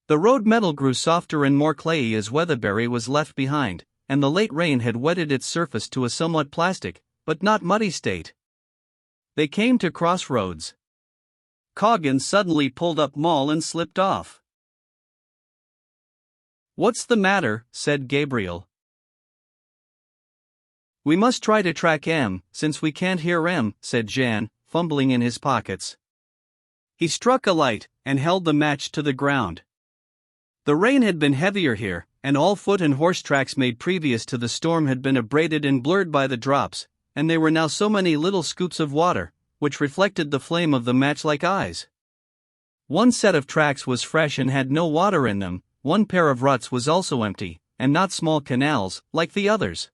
The road metal grew softer and more clayey as Weatherbury was left behind, and the late rain had wetted its surface to a somewhat plastic, but not muddy state. They came to crossroads. Coggin suddenly pulled up Moll and slipped off. "What's the matter?" said Gabriel. "We must try to track M, since we can't hear M," said Jan, fumbling in his pockets. He struck a light, and held the match to the ground. The rain had been heavier here, and all foot and horse tracks made previous to the storm had been abraded and blurred by the drops, and they were now so many little scoops of water, which reflected the flame of the match like eyes. One set of tracks was fresh and had no water in them, one pair of ruts was also empty, and not small canals, like the others.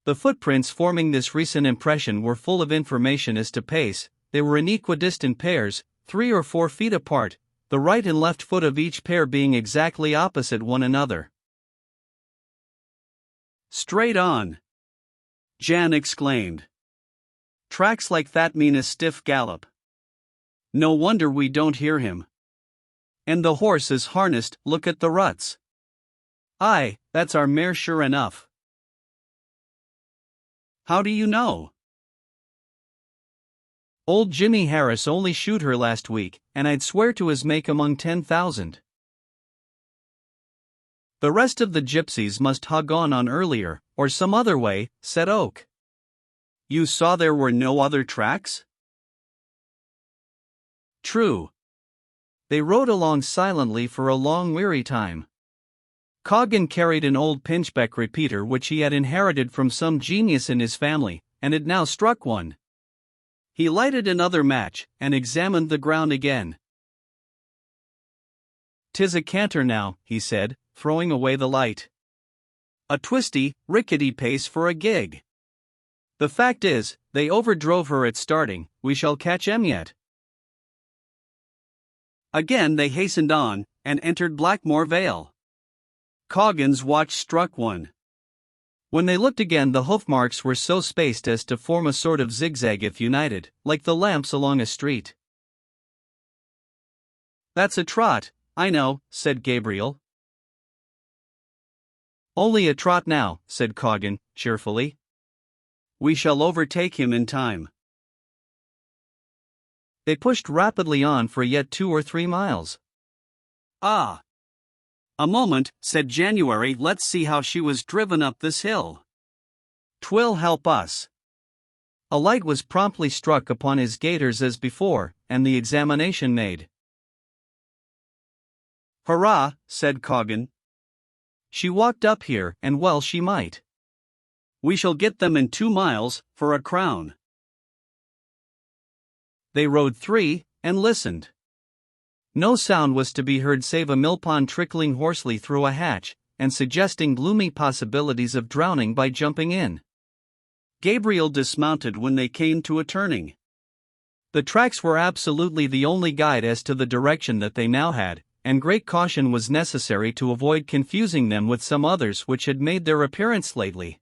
The footprints forming this recent impression were full of information as to pace. They were in equidistant pairs, 3 or 4 feet apart, the right and left foot of each pair being exactly opposite one another. "Straight on!" Jan exclaimed. "Tracks like that mean a stiff gallop. No wonder we don't hear him. And the horse is harnessed, look at the ruts. Aye, that's our mare sure enough." "How do you know?" "Old Jimmy Harris only shoot her last week, and I'd swear to his make among 10,000. "The rest of the gypsies must hug on earlier, or some other way," said Oak. "You saw there were no other tracks?" "True. They rode along silently for a long weary time. Coggin carried an old pinchbeck repeater which he had inherited from some genius in his family, and had now struck one. He lighted another match, and examined the ground again. "'Tis a canter now," he said, throwing away the light. "A twisty, rickety pace for a gig. The fact is, they overdrove her at starting. We shall catch 'em yet." Again they hastened on, and entered Blackmore Vale. Coggin's watch struck 1. When they looked again, the hoof marks were so spaced as to form a sort of zigzag if united, like the lamps along a street. "That's a trot, I know," said Gabriel. "Only a trot now," said Coggin, cheerfully. "We shall overtake him in time." They pushed rapidly on for yet 2 or 3 miles. "Ah! A moment," said January, "let's see how she was driven up this hill. 'Twill help us." A light was promptly struck upon his gaiters as before, and the examination made. "Hurrah," said Coggin. "She walked up here, and well she might. We shall get them in 2 miles, for a crown." They rode 3, and listened. No sound was to be heard save a millpond trickling hoarsely through a hatch, and suggesting gloomy possibilities of drowning by jumping in. Gabriel dismounted when they came to a turning. The tracks were absolutely the only guide as to the direction that they now had, and great caution was necessary to avoid confusing them with some others which had made their appearance lately.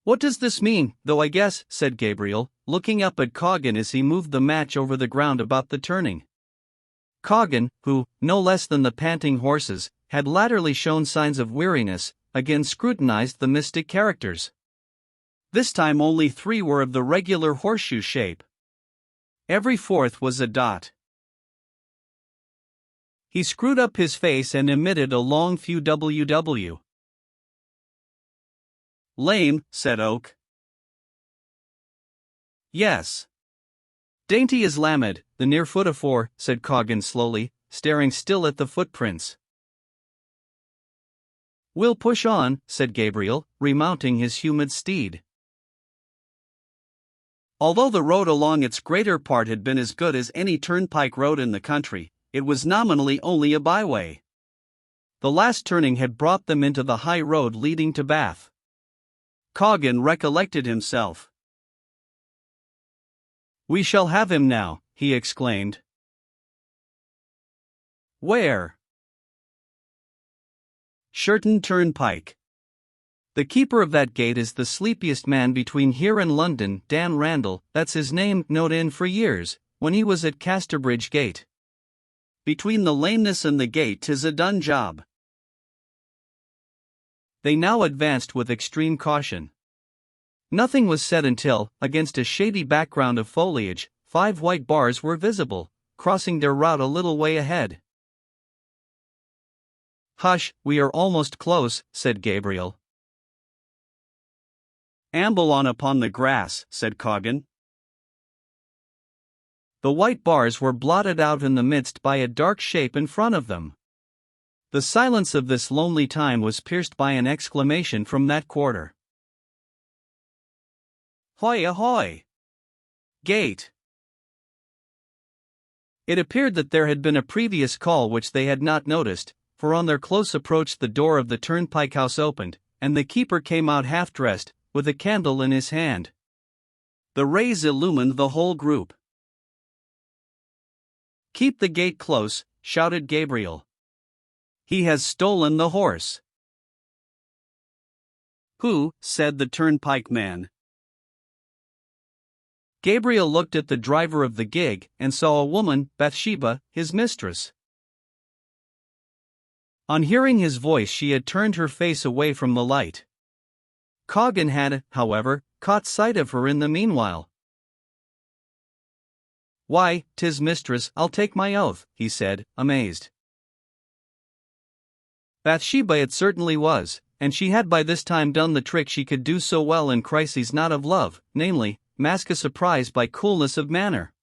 "What does this mean, though, I guess," said Gabriel, looking up at Coggin as he moved the match over the ground about the turning. Coggin, who, no less than the panting horses, had latterly shown signs of weariness, again scrutinized the mystic characters. This time only 3 were of the regular horseshoe shape. Every 4th was a dot. He screwed up his face and emitted a long few WW. "Lame," said Oak. "Yes. Dainty as Lamed, the near foot afore," said Coggin slowly, staring still at the footprints. "We'll push on," said Gabriel, remounting his humid steed. Although the road along its greater part had been as good as any turnpike road in the country, it was nominally only a byway. The last turning had brought them into the high road leading to Bath. Coggin recollected himself. "We shall have him now," he exclaimed. "Where?" "Shirton Turnpike. The keeper of that gate is the sleepiest man between here and London, Dan Randall, that's his name, knowed in for years, when he was at Casterbridge Gate. Between the lameness and the gate 'tis a done job. They now advanced with extreme caution. Nothing was said until, against a shady background of foliage, 5 white bars were visible, crossing their route a little way ahead. "Hush, we are almost close," said Gabriel. "Amble on upon the grass," said Coggan. The white bars were blotted out in the midst by a dark shape in front of them. The silence of this lonely time was pierced by an exclamation from that quarter. "Hoy ahoy! Gate!" It appeared that there had been a previous call which they had not noticed, for on their close approach the door of the turnpike house opened, and the keeper came out half-dressed, with a candle in his hand. The rays illumined the whole group. "Keep the gate close," shouted Gabriel. "He has stolen the horse." "Who?" said the turnpike man. Gabriel looked at the driver of the gig, and saw a woman, Bathsheba, his mistress. On hearing his voice she had turned her face away from the light. Coggan had, however, caught sight of her in the meanwhile. "Why, 'tis mistress, I'll take my oath," he said, amazed. Bathsheba it certainly was, and she had by this time done the trick she could do so well in crises not of love, namely, mask a surprise by coolness of manner.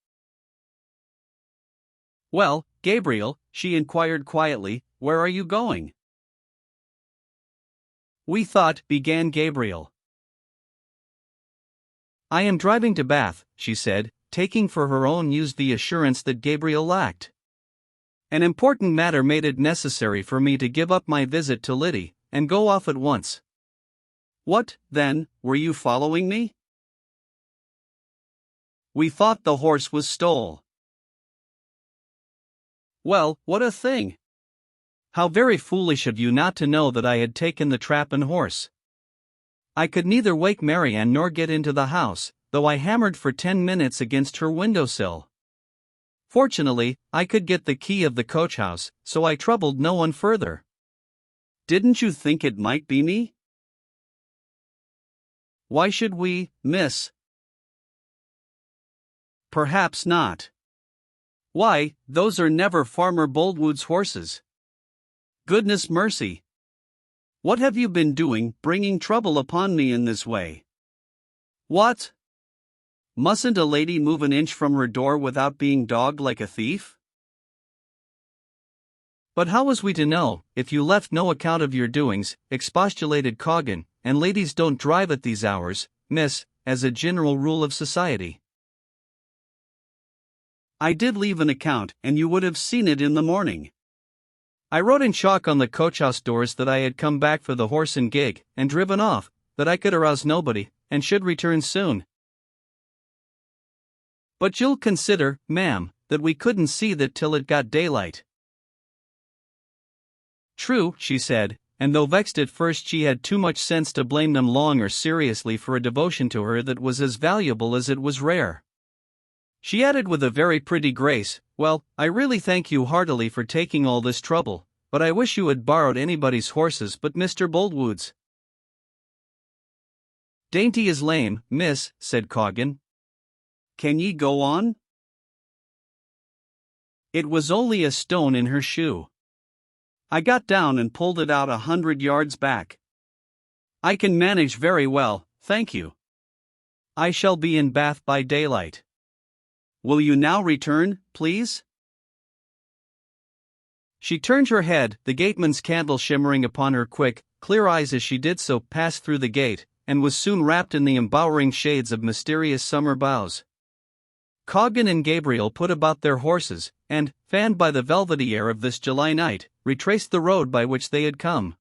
"Well, Gabriel," she inquired quietly, "where are you going?" "We thought," began Gabriel. "I am driving to Bath," she said, taking for her own use the assurance that Gabriel lacked. "An important matter made it necessary for me to give up my visit to Liddy, and go off at once." "What, then, were you following me?" "We thought the horse was stole." "Well, what a thing! How very foolish of you not to know that I had taken the trap and horse. I could neither wake Marianne nor get into the house, though I hammered for 10 minutes against her windowsill. Fortunately, I could get the key of the coach-house, so I troubled no one further." "Didn't you think it might be me?" "Why should we, miss?" "Perhaps not." "Why, those are never Farmer Boldwood's horses." "Goodness mercy! What have you been doing, bringing trouble upon me in this way?" "What? Mustn't a lady move an inch from her door without being dogged like a thief?" "But how was we to know, if you left no account of your doings," expostulated Coggan, "and ladies don't drive at these hours, miss, as a general rule of society." "I did leave an account, and you would have seen it in the morning." "I wrote in chalk on the coach-house doors that I had come back for the horse and gig, and driven off, that I could arouse nobody, and should return soon." "But you'll consider, ma'am, that we couldn't see that till it got daylight." "True," she said, and though vexed at first she had too much sense to blame them long or seriously for a devotion to her that was as valuable as it was rare. She added with a very pretty grace, "Well, I really thank you heartily for taking all this trouble, but I wish you had borrowed anybody's horses but Mr. Boldwood's." "Dainty is lame, miss," said Coggan. "Can ye go on?" "It was only a stone in her shoe. I got down and pulled it out 100 yards back. I can manage very well, thank you. I shall be in Bath by daylight." "Will you now return, please?" She turned her head, the gateman's candle shimmering upon her quick, clear eyes as she did so, passed through the gate, and was soon wrapped in the embowering shades of mysterious summer boughs. Coggan and Gabriel put about their horses, and, fanned by the velvety air of this July night, retraced the road by which they had come.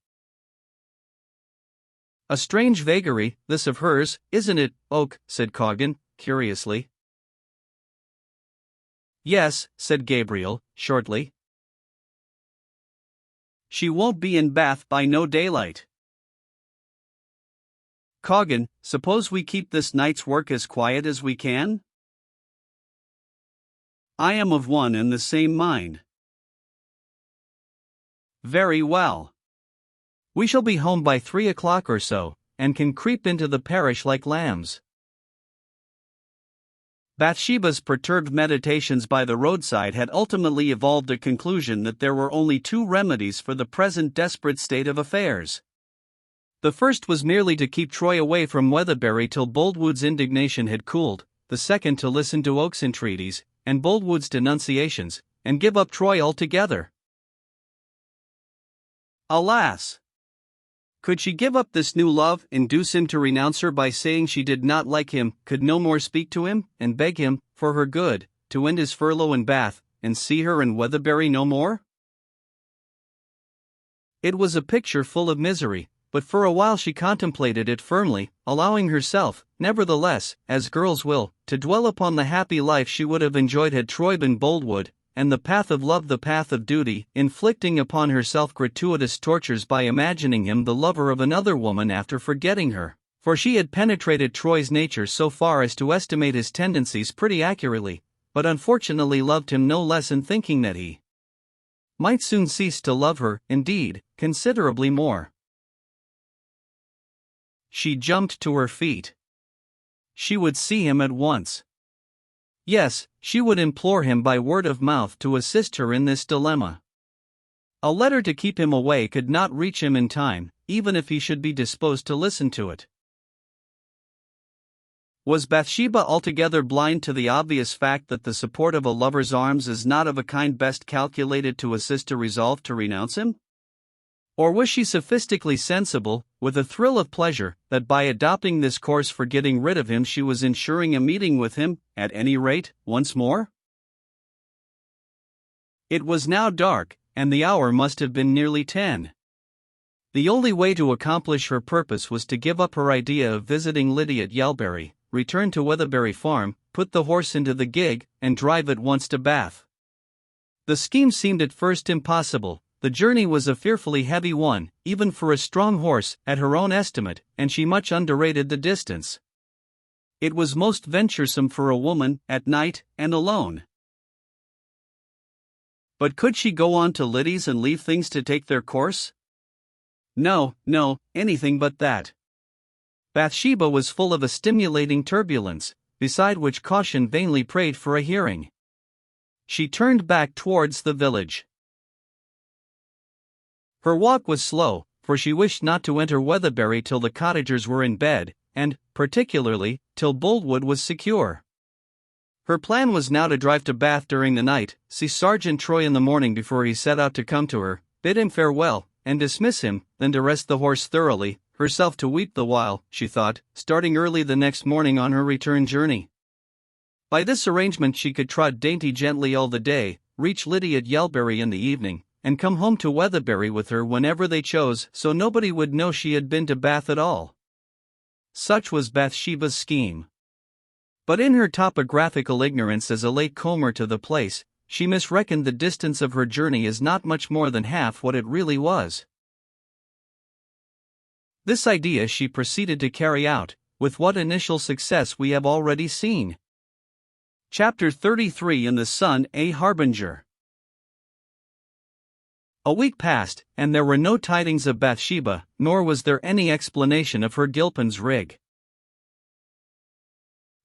"A strange vagary, this of hers, isn't it, Oak?" said Coggan, curiously. "Yes," said Gabriel, shortly. "She won't be in Bath by no daylight." Coggan, suppose we keep this night's work as quiet as we can? I am of one and the same mind. Very well. We shall be home by 3 o'clock or so, and can creep into the parish like lambs. Bathsheba's perturbed meditations by the roadside had ultimately evolved a conclusion that there were only two remedies for the present desperate state of affairs. The first was merely to keep Troy away from Weatherbury till Boldwood's indignation had cooled, the second to listen to Oak's entreaties, and Boldwood's denunciations, and give up Troy altogether. Alas! Could she give up this new love, induce him to renounce her by saying she did not like him, could no more speak to him, and beg him, for her good, to end his furlough in Bath, and see her in Weatherbury no more? It was a picture full of misery, but for a while she contemplated it firmly, allowing herself, nevertheless, as girls will, to dwell upon the happy life she would have enjoyed had Troy been Boldwood, and the path of love the path of duty, inflicting upon herself gratuitous tortures by imagining him the lover of another woman after forgetting her, for she had penetrated Troy's nature so far as to estimate his tendencies pretty accurately, but unfortunately loved him no less in thinking that he might soon cease to love her, indeed, considerably more. She jumped to her feet. She would see him at once. Yes, she would implore him by word of mouth to assist her in this dilemma. A letter to keep him away could not reach him in time, even if he should be disposed to listen to it. Was Bathsheba altogether blind to the obvious fact that the support of a lover's arms is not of a kind best calculated to assist a resolve to renounce him? Or was she sophistically sensible, with a thrill of pleasure, that by adopting this course for getting rid of him she was ensuring a meeting with him, at any rate, once more? It was now dark, and the hour must have been nearly 10. The only way to accomplish her purpose was to give up her idea of visiting Lydia at Yalbury, return to Weatherbury Farm, put the horse into the gig, and drive at once to Bath. The scheme seemed at first impossible. The journey was a fearfully heavy one, even for a strong horse, at her own estimate, and she much underrated the distance. It was most venturesome for a woman, at night, and alone. But could she go on to Liddy's and leave things to take their course? No, anything but that. Bathsheba was full of a stimulating turbulence, beside which caution vainly prayed for a hearing. She turned back towards the village. Her walk was slow, for she wished not to enter Weatherbury till the cottagers were in bed, and, particularly, till Boldwood was secure. Her plan was now to drive to Bath during the night, see Sergeant Troy in the morning before he set out to come to her, bid him farewell, and dismiss him, then to rest the horse thoroughly, herself to weep the while, she thought, starting early the next morning on her return journey. By this arrangement she could trot dainty gently all the day, reach Lydia at Yalbury in the evening, and come home to Weatherbury with her whenever they chose, so nobody would know she had been to Bath at all. Such was Bathsheba's scheme. But in her topographical ignorance as a late comer to the place, she misreckoned the distance of her journey as not much more than half what it really was. This idea she proceeded to carry out, with what initial success we have already seen. Chapter 33 in the Sun a Harbinger. A week passed, and there were no tidings of Bathsheba, nor was there any explanation of her Gilpin's rig.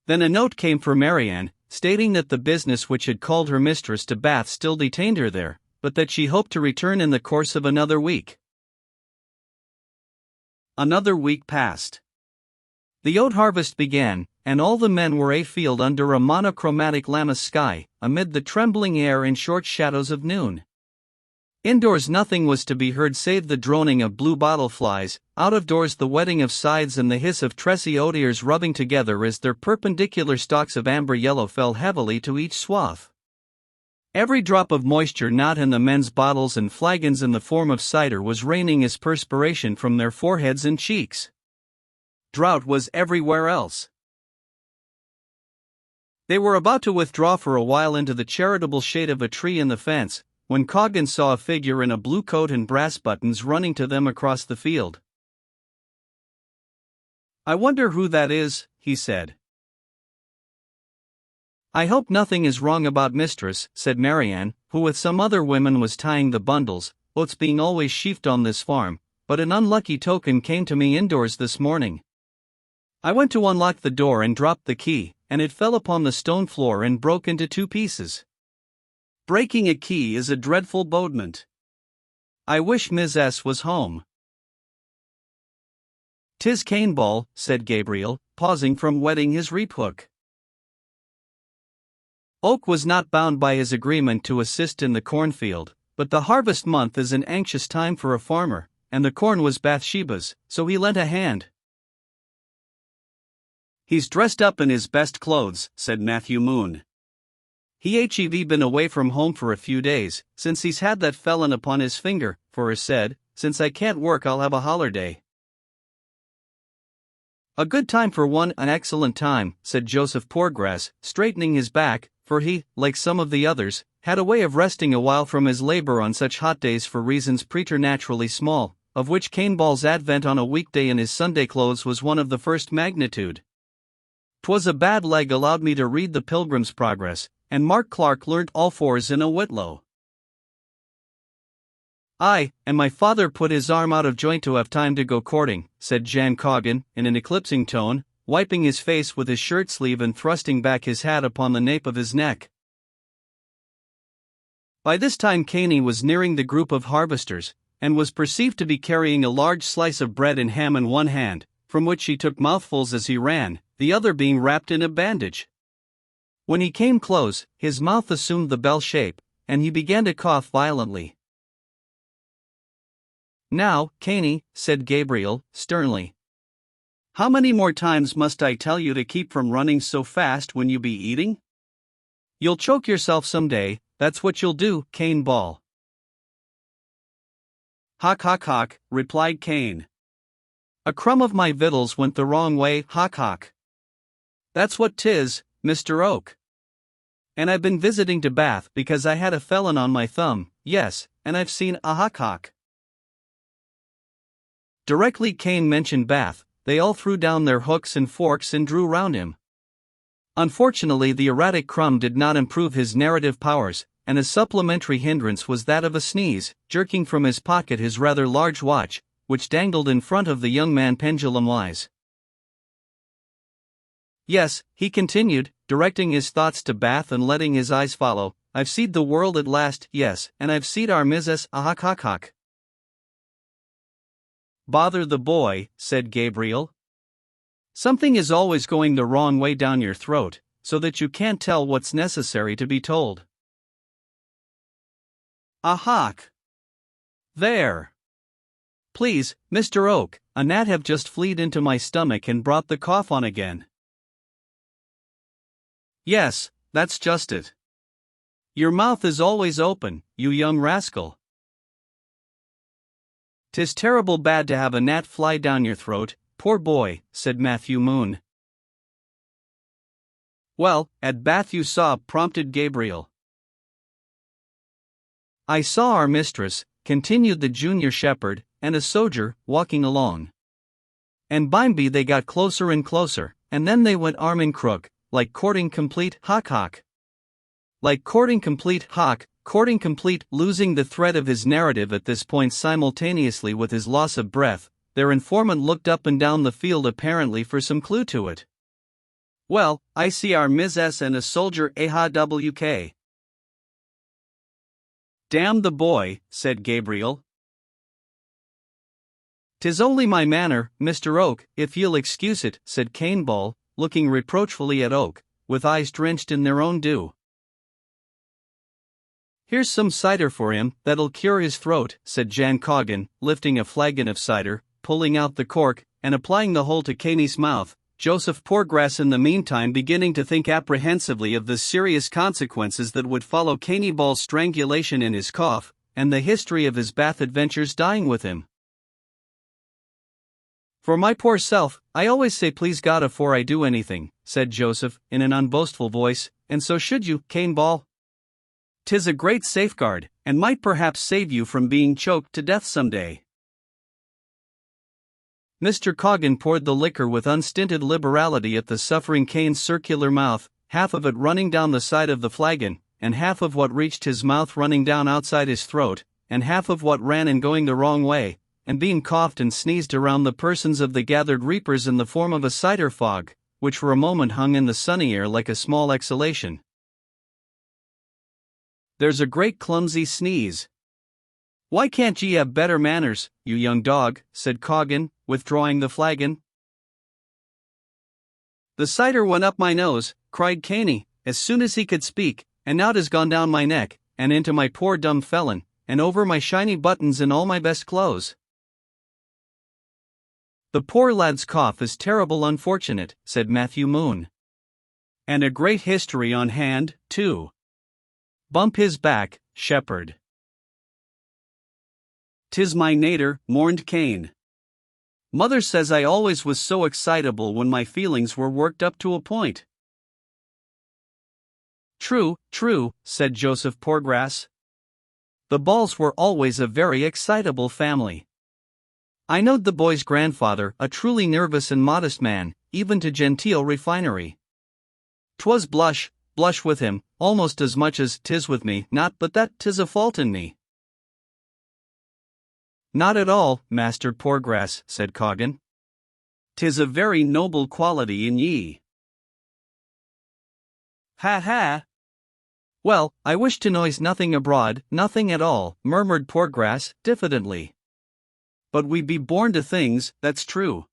Then a note came for Marianne, stating that the business which had called her mistress to Bath still detained her there, but that she hoped to return in the course of another week. Another week passed. The oat harvest began, and all the men were afield under a monochromatic lammas sky, amid the trembling air and short shadows of noon. Indoors nothing was to be heard save the droning of blue-bottle flies, out of doors the whetting of scythes and the hiss of tressy oat ears rubbing together as their perpendicular stalks of amber yellow fell heavily to each swath. Every drop of moisture not in the men's bottles and flagons in the form of cider was raining as perspiration from their foreheads and cheeks. Drought was everywhere else. They were about to withdraw for a while into the charitable shade of a tree in the fence, when Coggan saw a figure in a blue coat and brass buttons running to them across the field. I wonder who that is, he said. I hope nothing is wrong about mistress, said Marianne, who with some other women was tying the bundles, oats being always sheafed on this farm, but an unlucky token came to me indoors this morning. I went to unlock the door and dropped the key, and it fell upon the stone floor and broke into 2 pieces. Breaking a key is a dreadful bodement. I wish Miss S. was home. 'Tis Caneball, said Gabriel, pausing from whetting his reap hook. Oak was not bound by his agreement to assist in the cornfield, but the harvest month is an anxious time for a farmer, and the corn was Bathsheba's, so he lent a hand. He's dressed up in his best clothes, said Matthew Moon. He've been away from home for a few days, since he's had that felon upon his finger, for he said, since I can't work I'll have a holiday. A good time for one, an excellent time, said Joseph Poorgrass, straightening his back, for he, like some of the others, had a way of resting a while from his labor on such hot days for reasons preternaturally small, of which Caneball's advent on a weekday in his Sunday clothes was one of the first magnitude. 'Twas a bad leg allowed me to read the Pilgrim's Progress, and Mark Clark learnt all fours in a whitlow. Aye, and my father put his arm out of joint to have time to go courting, said Jan Coggan, in an eclipsing tone, wiping his face with his shirt sleeve and thrusting back his hat upon the nape of his neck. By this time Caney was nearing the group of harvesters, and was perceived to be carrying a large slice of bread and ham in one hand, from which he took mouthfuls as he ran, the other being wrapped in a bandage. When he came close, his mouth assumed the bell shape, and he began to cough violently. Now, Caney, said Gabriel, sternly. How many more times must I tell you to keep from running so fast when you be eating? You'll choke yourself some day, that's what you'll do, Caneball. Hock hock hock, replied Cane. A crumb of my victuals went the wrong way, hock hock. That's what 'tis, Mr. Oak. And I've been visiting to Bath because I had a felon on my thumb, yes, and I've seen a hock hock. Directly Cane mentioned Bath, they all threw down their hooks and forks and drew round him. Unfortunately, the erratic crumb did not improve his narrative powers, and a supplementary hindrance was that of a sneeze, jerking from his pocket his rather large watch, which dangled in front of the young man pendulum-wise. Yes, he continued, directing his thoughts to Bath and letting his eyes follow, I've seed the world at last, yes, and I've seed our Mrs. Hock hock hock. Bother the boy, said Gabriel. Something is always going the wrong way down your throat, so that you can't tell what's necessary to be told. A hock. There. Please, Mr. Oak, a gnat have just fleed into my stomach and brought the cough on again. Yes, that's just it. Your mouth is always open, you young rascal. 'Tis terrible bad to have a gnat fly down your throat, poor boy, said Matthew Moon. Well, at Bath you saw, prompted Gabriel. I saw our mistress, continued the junior shepherd, and a soger, walking along. And bimeby they got closer and closer, and then they went arm in crook, like courting complete, hock hock. Like courting complete, hock, courting complete. Losing the thread of his narrative at this point simultaneously with his loss of breath, their informant looked up and down the field apparently for some clue to it. Well, I see our Ms. S. and a soldier AHWK. Damn the boy, said Gabriel. 'Tis only my manner, Mr. Oak, if you'll excuse it, said Caneball, looking reproachfully at Oak, with eyes drenched in their own dew. Here's some cider for him, that'll cure his throat, said Jan Coggan, lifting a flagon of cider, pulling out the cork, and applying the whole to Caney's mouth, Joseph Poorgrass in the meantime beginning to think apprehensively of the serious consequences that would follow Caneball's strangulation in his cough, and the history of his Bath adventures dying with him. For my poor self, I always say please God afore I do anything, said Joseph, in an unboastful voice, and so should you, Caneball. 'Tis a great safeguard, and might perhaps save you from being choked to death some day. Mr. Coggan poured the liquor with unstinted liberality at the suffering Kane's circular mouth, half of it running down the side of the flagon, and half of what reached his mouth running down outside his throat, and half of what ran and going the wrong way, and being coughed and sneezed around the persons of the gathered reapers in the form of a cider fog, which for a moment hung in the sunny air like a small exhalation. "There's a great clumsy sneeze. Why can't ye have better manners, you young dog?" said Coggan, withdrawing the flagon. "The cider went up my nose," cried Caney, as soon as he could speak, "and now 'tis gone down my neck, and into my poor dumb felon, and over my shiny buttons and all my best clothes." "The poor lad's cough is terrible unfortunate," said Matthew Moon. "And a great history on hand, too. Bump his back, shepherd." "'Tis my nater," mourned Cane. "Mother says I always was so excitable when my feelings were worked up to a point." "True, true," said Joseph Poorgrass. "The Balls were always a very excitable family. I knowed the boy's grandfather, a truly nervous and modest man, even to genteel refinery. 'Twas blush with him, almost as much as 'tis with me, not but that 'tis a fault in me." "Not at all, Master Poorgrass," said Coggan. "'Tis a very noble quality in ye." "Ha ha! Well, I wish to noise nothing abroad, nothing at all," murmured Poorgrass, diffidently. "But we be born to things, that's true.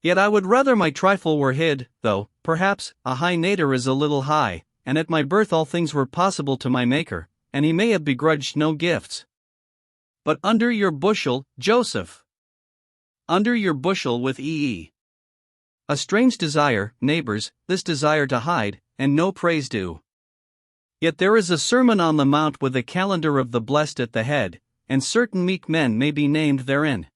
Yet I would rather my trifle were hid, though, perhaps, a high nater is a little high, and at my birth all things were possible to my Maker, and he may have begrudged no gifts. But under your bushel, Joseph! Under your bushel with ee. A strange desire, neighbors, this desire to hide, and no praise due. Yet there is a Sermon on the Mount with a calendar of the blessed at the head, and certain meek men may be named therein."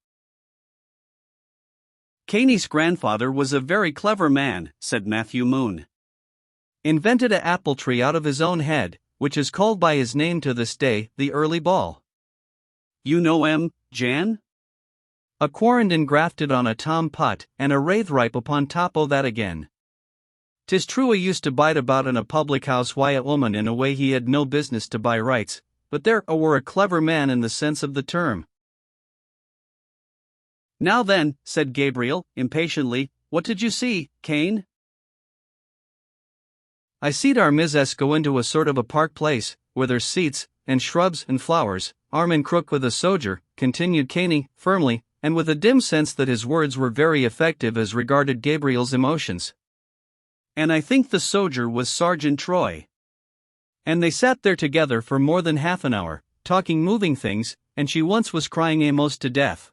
"Caney's grandfather was a very clever man," said Matthew Moon. "Invented a apple tree out of his own head, which is called by his name to this day, the early ball. You know Jan? A quarrand grafted on a tom putt, and a wraithripe upon top o' that again. 'Tis true he used to bite about in a public house wi' a woman in a way he had no business to by rights, but there were a clever man in the sense of the term." "Now then," said Gabriel, impatiently, "what did you see, Cane?" "I seed our Mrs. go into a sort of a park place, where there's seats, and shrubs and flowers, arm in crook with a sojer," continued Caney, firmly, and with a dim sense that his words were very effective as regarded Gabriel's emotions. "And I think the sojer was Sergeant Troy. And they sat there together for more than half an hour, talking moving things, and she once was crying a'most to death.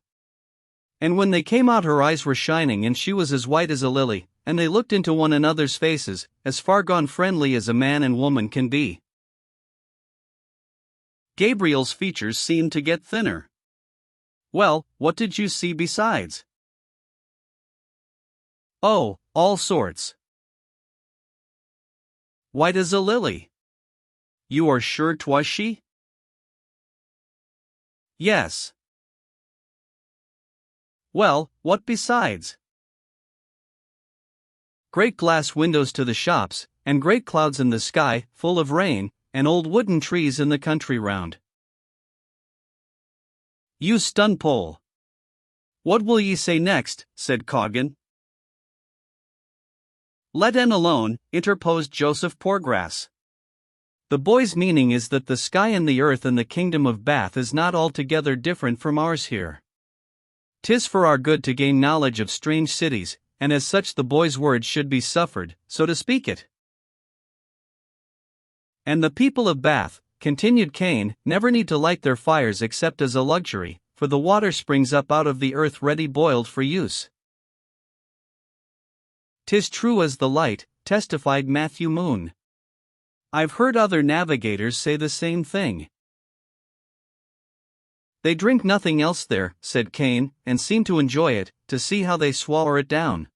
And when they came out her eyes were shining and she was as white as a lily, and they looked into one another's faces, as far gone friendly as a man and woman can be." Gabriel's features seemed to get thinner. "Well, what did you see besides?" "Oh, all sorts. White as a lily." "You are sure 'twas she?" "Yes." "Well, what besides?" "Great glass windows to the shops, and great clouds in the sky, full of rain, and old wooden trees in the country round." "You stun pole! What will ye say next?" said Coggan. "Let en alone," interposed Joseph Poorgrass. "The boy's meaning is that the sky and the earth in the kingdom of Bath is not altogether different from ours here. 'Tis for our good to gain knowledge of strange cities, and as such the boy's words should be suffered, so to speak it." "And the people of Bath," continued Cane, "never need to light their fires except as a luxury, for the water springs up out of the earth ready boiled for use." "'Tis true as the light," testified Matthew Moon. "I've heard other navigators say the same thing." "They drink nothing else there," said Cane, "and seem to enjoy it, to see how they swaller it down."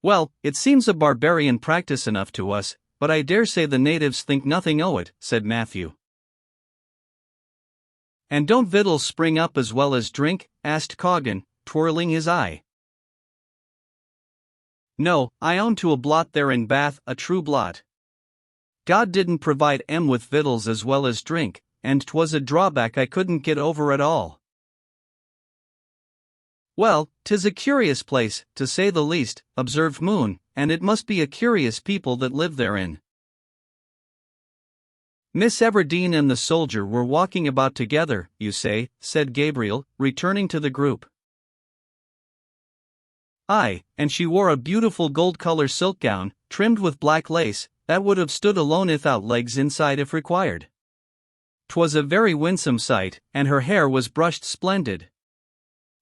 "Well, it seems a barbarian practice enough to us, but I dare say the natives think nothing o' it," said Matthew. And don't victuals spring up as well as drink? Asked Coggan, twirling his eye. No, I own to a blot there in Bath, a true blot. God didn't provide with victuals as well as drink, and 'twas a drawback I couldn't get over at all. Well, 'tis a curious place, to say the least, observed Moon, and it must be a curious people that live therein. Miss Everdeen and the soldier were walking about together, you say, said Gabriel, returning to the group. Aye, and she wore a beautiful gold-color silk gown, trimmed with black lace, that would have stood alone without legs inside if required. 'Twas a very winsome sight, and her hair was brushed splendid.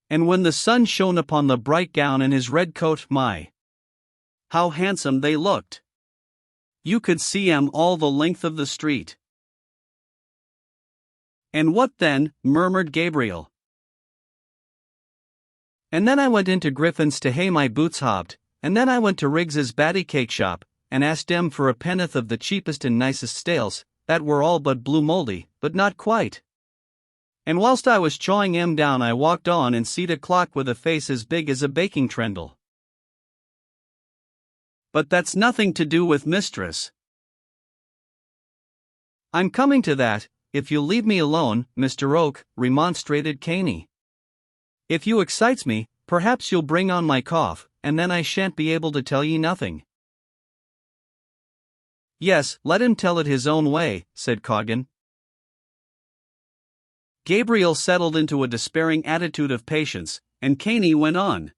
And when the sun shone upon the bright gown and his red coat, my! How handsome they looked! You could see 'em all the length of the street. And what then? Murmured Gabriel. And then I went into Griffin's to hae my boots hobbed, and then I went to Riggs's batty cake shop, and asked em for a penn'orth of the cheapest and nicest stales, that were all but blue mouldy, but not quite. And whilst I was chawing em down I walked on and seed a clock with a face as big as a baking trendle. But that's nothing to do with mistress. I'm coming to that, if you'll leave me alone, Mr. Oak, remonstrated Caney. If you excites me, perhaps you'll bring on my cough, and then I shan't be able to tell ye nothing. Yes, let him tell it his own way, said Coggan. Gabriel settled into a despairing attitude of patience, and Caney went on.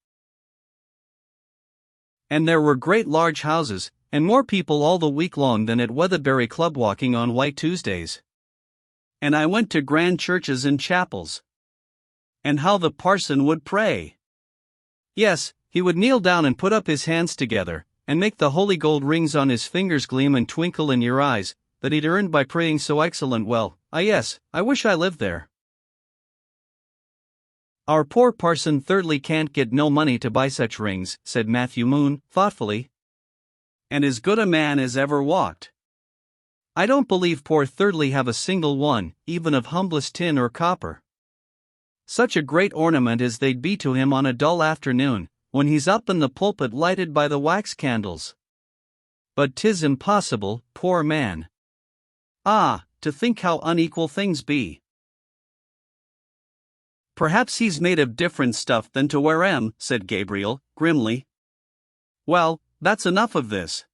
And there were great large houses, and more people all the week long than at Weatherbury Club walking on White Tuesdays. And I went to grand churches and chapels. And how the parson would pray! Yes, he would kneel down and put up his hands together, and make the holy gold rings on his fingers gleam and twinkle in your eyes, that he'd earned by praying so excellent well. Ah yes, I wish I lived there. Our poor parson thirdly can't get no money to buy such rings, said Matthew Moon, thoughtfully. And as good a man as ever walked. I don't believe poor thirdly have a single one, even of humblest tin or copper. Such a great ornament as they'd be to him on a dull afternoon, when he's up in the pulpit lighted by the wax candles. But 'tis impossible, poor man. Ah, to think how unequal things be. Perhaps he's made of different stuff than to wear 'em, said Gabriel, grimly. Well, that's enough of this.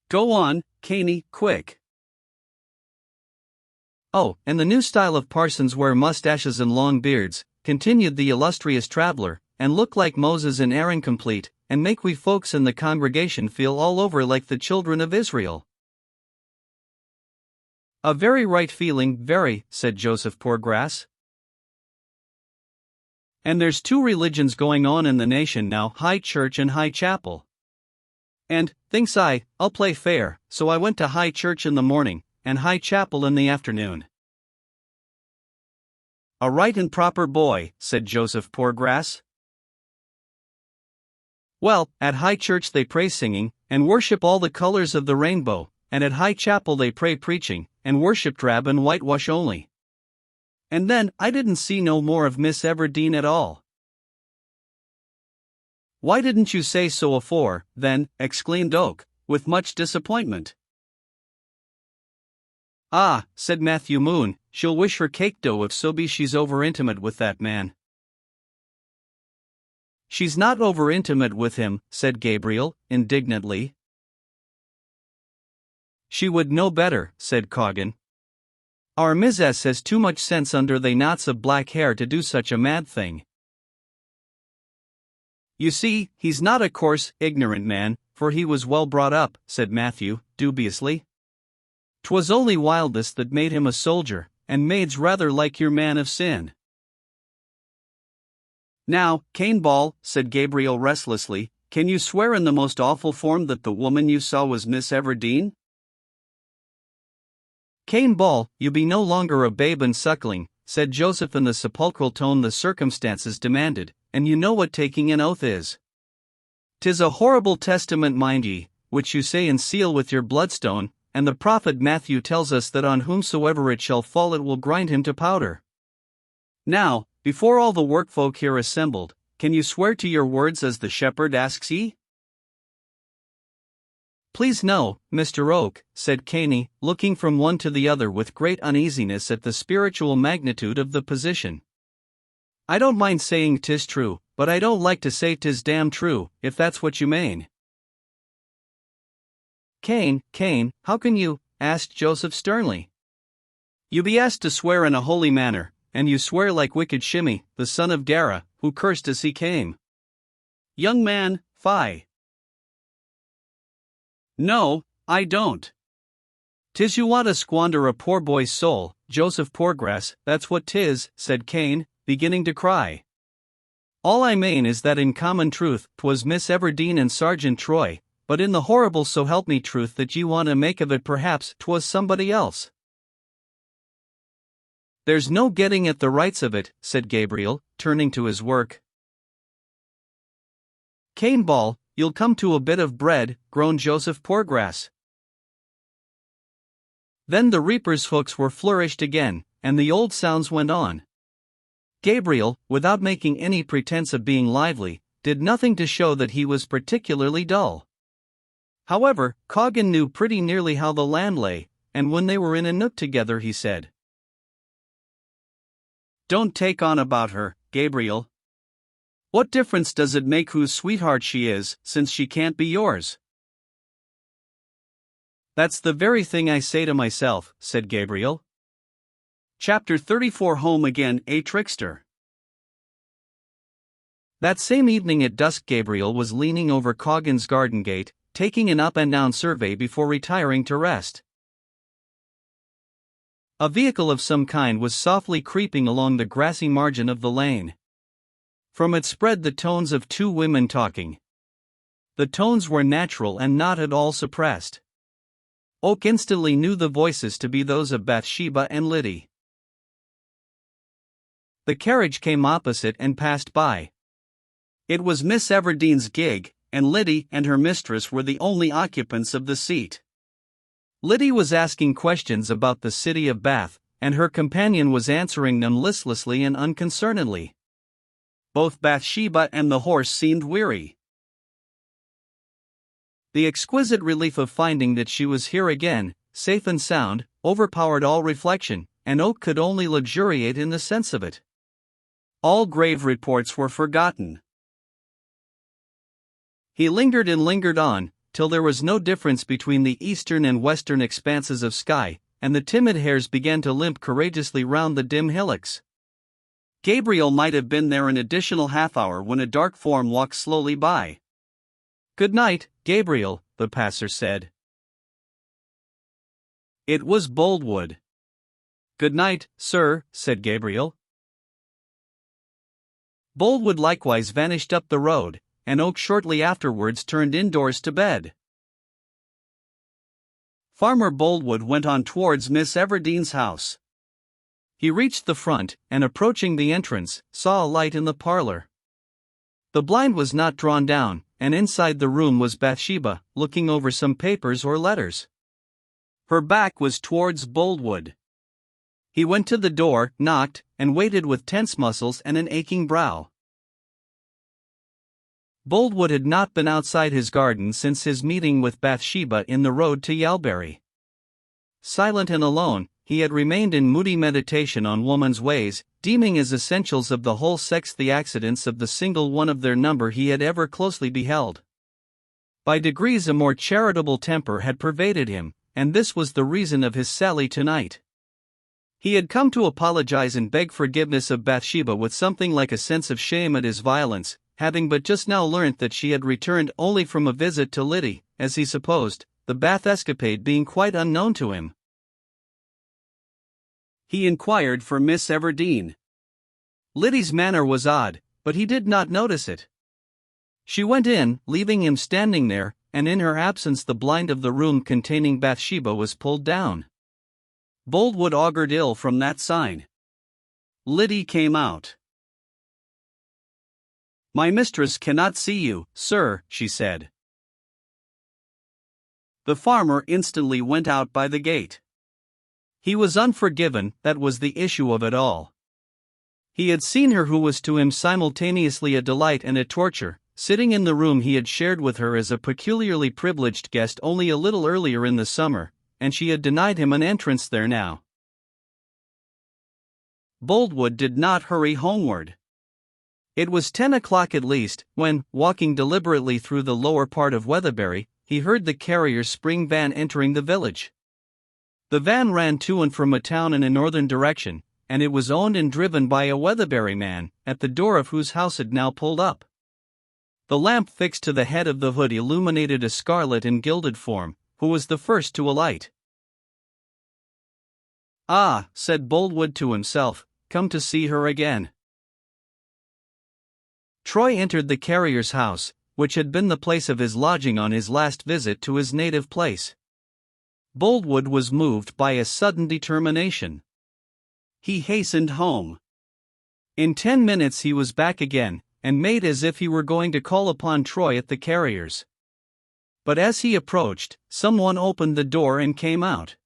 Go on, Caney, quick. Oh, and the new style of parsons wear mustaches and long beards, continued the illustrious traveler, and look like Moses and Aaron complete, and make we folks in the congregation feel all over like the children of Israel. A very right feeling, very, said Joseph Poorgrass. And there's two religions going on in the nation now, High Church and High Chapel. And, thinks I, I'll play fair, so I went to High Church in the morning, and High Chapel in the afternoon. A right and proper boy, said Joseph Poorgrass. Well, at High Church they pray singing, and worship all the colors of the rainbow, and at High Chapel they pray preaching, and worship drab and whitewash only. And then, I didn't see no more of Miss Everdeen at all. Why didn't you say so afore, then? Exclaimed Oak, with much disappointment. Ah, said Matthew Moon, she'll wish her cake dough if so be she's over-intimate with that man. She's not over-intimate with him, said Gabriel, indignantly. She would know better, said Coggan. Our Mrs. has too much sense under they knots of black hair to do such a mad thing. You see, he's not a coarse, ignorant man, for he was well brought up, said Matthew, dubiously. 'Twas only wildness that made him a soldier, and maid's rather like your man of sin. Now, Cane Ball, said Gabriel restlessly, can you swear in the most awful form that the woman you saw was Miss Everdeen? Cane Ball, you be no longer a babe and suckling, said Joseph in the sepulchral tone the circumstances demanded, and you know what taking an oath is. 'Tis a horrible testament, mind ye, which you say and seal with your bloodstone, and the prophet Matthew tells us that on whomsoever it shall fall it will grind him to powder. Now, before all the workfolk here assembled, can you swear to your words as the shepherd asks ye? Please no, Mr. Oak, said Caney, looking from one to the other with great uneasiness at the spiritual magnitude of the position. I don't mind saying 'tis true, but I don't like to say 'tis damn true, if that's what you mean. Cain, how can you? Asked Joseph sternly. You be asked to swear in a holy manner, and you swear like wicked Shimei, the son of Gera, who cursed as he came. Young man, fie. No, I don't. 'Tis you want to squander a poor boy's soul, Joseph Poorgrass, that's what 'tis, said Cain, beginning to cry. All I mean is that in common truth, 'twas Miss Everdeen and Sergeant Troy, but in the horrible so help me truth that ye want to make of it perhaps 'twas somebody else. There's no getting at the rights of it, said Gabriel, turning to his work. Cain Ball, you'll come to a bit of bread, groaned Joseph Poorgrass. Then the reaper's hooks were flourished again, and the old sounds went on. Gabriel, without making any pretense of being lively, did nothing to show that he was particularly dull. However, Coggan knew pretty nearly how the land lay, and when they were in a nook together he said, Don't take on about her, Gabriel. What difference does it make whose sweetheart she is, since she can't be yours? That's the very thing I say to myself, said Gabriel. Chapter 34 Home Again, a Trickster. That same evening at dusk Gabriel was leaning over Coggan's garden gate, taking an up-and-down survey before retiring to rest. A vehicle of some kind was softly creeping along the grassy margin of the lane. From it spread the tones of two women talking. The tones were natural and not at all suppressed. Oak instantly knew the voices to be those of Bathsheba and Liddy. The carriage came opposite and passed by. It was Miss Everdeen's gig, and Liddy and her mistress were the only occupants of the seat. Liddy was asking questions about the city of Bath, and her companion was answering them listlessly and unconcernedly. Both Bathsheba and the horse seemed weary. The exquisite relief of finding that she was here again, safe and sound, overpowered all reflection, and Oak could only luxuriate in the sense of it. All grave reports were forgotten. He lingered and lingered on, till there was no difference between the eastern and western expanses of sky, and the timid hares began to limp courageously round the dim hillocks. Gabriel might have been there an additional half-hour when a dark form walked slowly by. Good night, Gabriel, the passer said. It was Boldwood. Good night, sir, said Gabriel. Boldwood likewise vanished up the road, and Oak shortly afterwards turned indoors to bed. Farmer Boldwood went on towards Miss Everdeen's house. He reached the front, and approaching the entrance, saw a light in the parlor. The blind was not drawn down, and inside the room was Bathsheba, looking over some papers or letters. Her back was towards Boldwood. He went to the door, knocked, and waited with tense muscles and an aching brow. Boldwood had not been outside his garden since his meeting with Bathsheba in the road to Yalbury. Silent and alone, he had remained in moody meditation on woman's ways, deeming as essentials of the whole sex the accidents of the single one of their number he had ever closely beheld. By degrees a more charitable temper had pervaded him, and this was the reason of his sally tonight. He had come to apologize and beg forgiveness of Bathsheba with something like a sense of shame at his violence, having but just now learnt that she had returned only from a visit to Liddy, as he supposed, the Bath escapade being quite unknown to him. He inquired for Miss Everdeen. Liddy's manner was odd, but he did not notice it. She went in, leaving him standing there, and in her absence the blind of the room containing Bathsheba was pulled down. Boldwood augured ill from that sign. Liddy came out. My mistress cannot see you, sir, she said. The farmer instantly went out by the gate. He was unforgiven, that was the issue of it all. He had seen her who was to him simultaneously a delight and a torture, sitting in the room he had shared with her as a peculiarly privileged guest only a little earlier in the summer, and she had denied him an entrance there now. Boldwood did not hurry homeward. It was 10 o'clock at least, when, walking deliberately through the lower part of Weatherbury, he heard the carrier's spring van entering the village. The van ran to and from a town in a northern direction, and it was owned and driven by a Weatherbury man, at the door of whose house it now pulled up. The lamp fixed to the head of the hood illuminated a scarlet and gilded form, who was the first to alight. "Ah," said Boldwood to himself, "come to see her again." Troy entered the carrier's house, which had been the place of his lodging on his last visit to his native place. Boldwood was moved by a sudden determination. He hastened home. In 10 minutes he was back again, and made as if he were going to call upon Troy at the carrier's. But as he approached, someone opened the door and came out.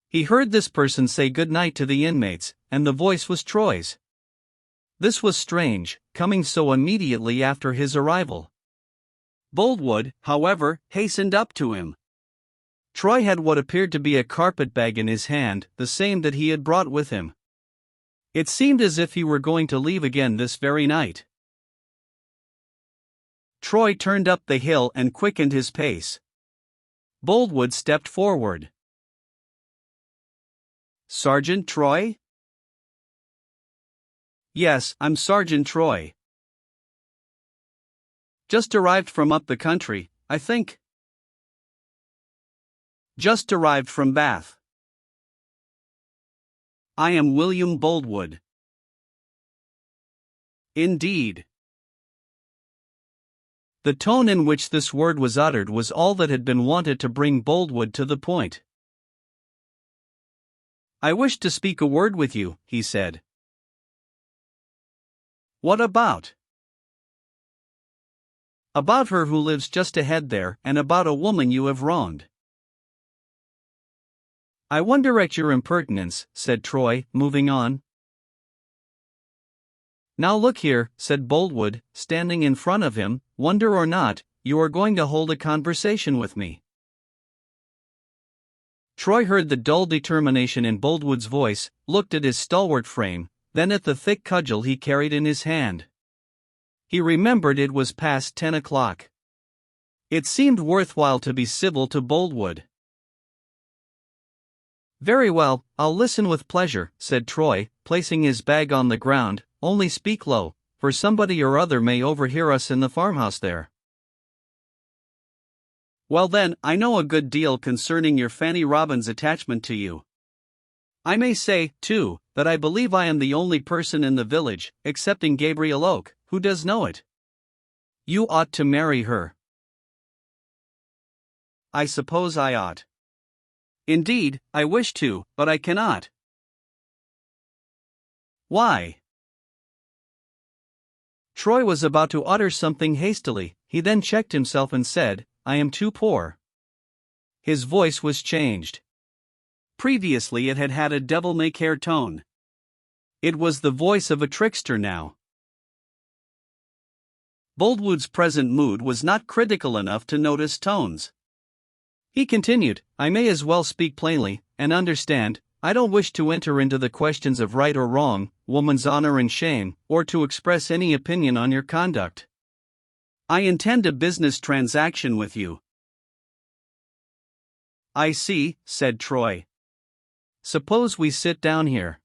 He heard this person say good night to the inmates, and the voice was Troy's. This was strange, coming so immediately after his arrival. Boldwood, however, hastened up to him. Troy had what appeared to be a carpet-bag in his hand, the same that he had brought with him. It seemed as if he were going to leave again this very night. Troy turned up the hill and quickened his pace. Boldwood stepped forward. "Sergeant Troy?" "Yes, I'm Sergeant Troy. Just arrived from up the country, I think." "Just arrived from Bath." "I am William Boldwood." "Indeed." The tone in which this word was uttered was all that had been wanted to bring Boldwood to the point. "I wish to speak a word with you," he said. "What about?" "About her who lives just ahead there, and about a woman you have wronged." "I wonder at your impertinence," said Troy, moving on. "Now look here," said Boldwood, standing in front of him, "wonder or not, you are going to hold a conversation with me." Troy heard the dull determination in Boldwood's voice, looked at his stalwart frame, then at the thick cudgel he carried in his hand. He remembered it was past 10 o'clock. It seemed worthwhile to be civil to Boldwood. "Very well, I'll listen with pleasure," said Troy, placing his bag on the ground, "only speak low, for somebody or other may overhear us in the farmhouse there." "Well then, I know a good deal concerning your Fanny Robin's attachment to you. I may say, too, that I believe I am the only person in the village, excepting Gabriel Oak, who does know it. You ought to marry her." "I suppose I ought. Indeed, I wish to, but I cannot." "Why?" Troy was about to utter something hastily, he then checked himself and said, "I am too poor." His voice was changed. Previously it had had a devil-may-care tone. It was the voice of a trickster now. Boldwood's present mood was not critical enough to notice tones. He continued, "I may as well speak plainly, and understand, I don't wish to enter into the questions of right or wrong, woman's honor and shame, or to express any opinion on your conduct. I intend a business transaction with you." "I see," said Troy. "Suppose we sit down here."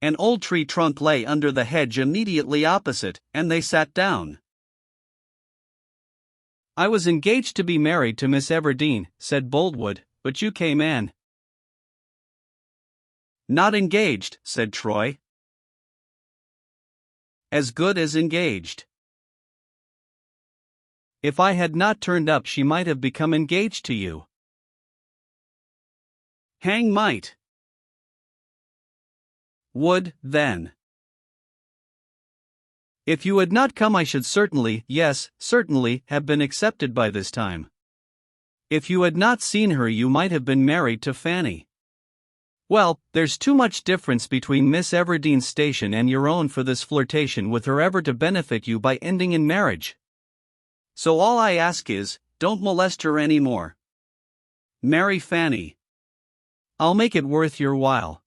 An old tree trunk lay under the hedge immediately opposite, and they sat down. "I was engaged to be married to Miss Everdeen," said Boldwood, "but you came in." "Not engaged," said Troy. "As good as engaged. If I had not turned up, she might have become engaged to you." "Hang might." "Would, then." "If you had not come, I should certainly, yes, certainly, have been accepted by this time. If you had not seen her, you might have been married to Fanny." Well, there's too much difference between Miss Everdene's station and your own for this flirtation with her ever to benefit you by ending in marriage. So all I ask is, don't molest her anymore. Marry Fanny. I'll make it worth your while.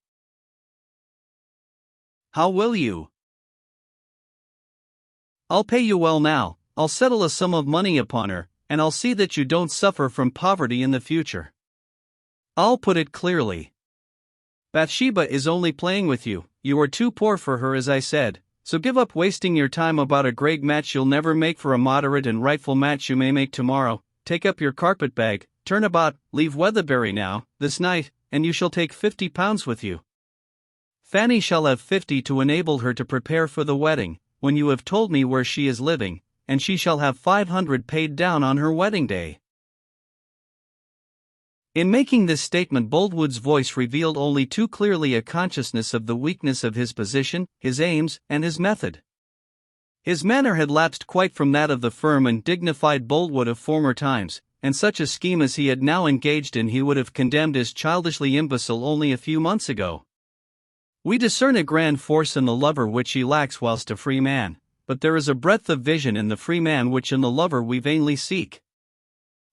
How will you? I'll pay you well now. I'll settle a sum of money upon her, and I'll see that you don't suffer from poverty in the future. I'll put it clearly. Bathsheba is only playing with you. You are too poor for her, as I said, so give up wasting your time about a great match you'll never make for a moderate and rightful match you may make tomorrow. Take up your carpet bag, turn about, leave Weatherbury now, this night, and you shall take £50 with you. Fanny shall have 50 to enable her to prepare for the wedding, when you have told me where she is living, and she shall have 500 paid down on her wedding day. In making this statement, Boldwood's voice revealed only too clearly a consciousness of the weakness of his position, his aims, and his method. His manner had lapsed quite from that of the firm and dignified Boldwood of former times, and such a scheme as he had now engaged in he would have condemned as childishly imbecile only a few months ago. We discern a grand force in the lover which he lacks whilst a free man, but there is a breadth of vision in the free man which in the lover we vainly seek.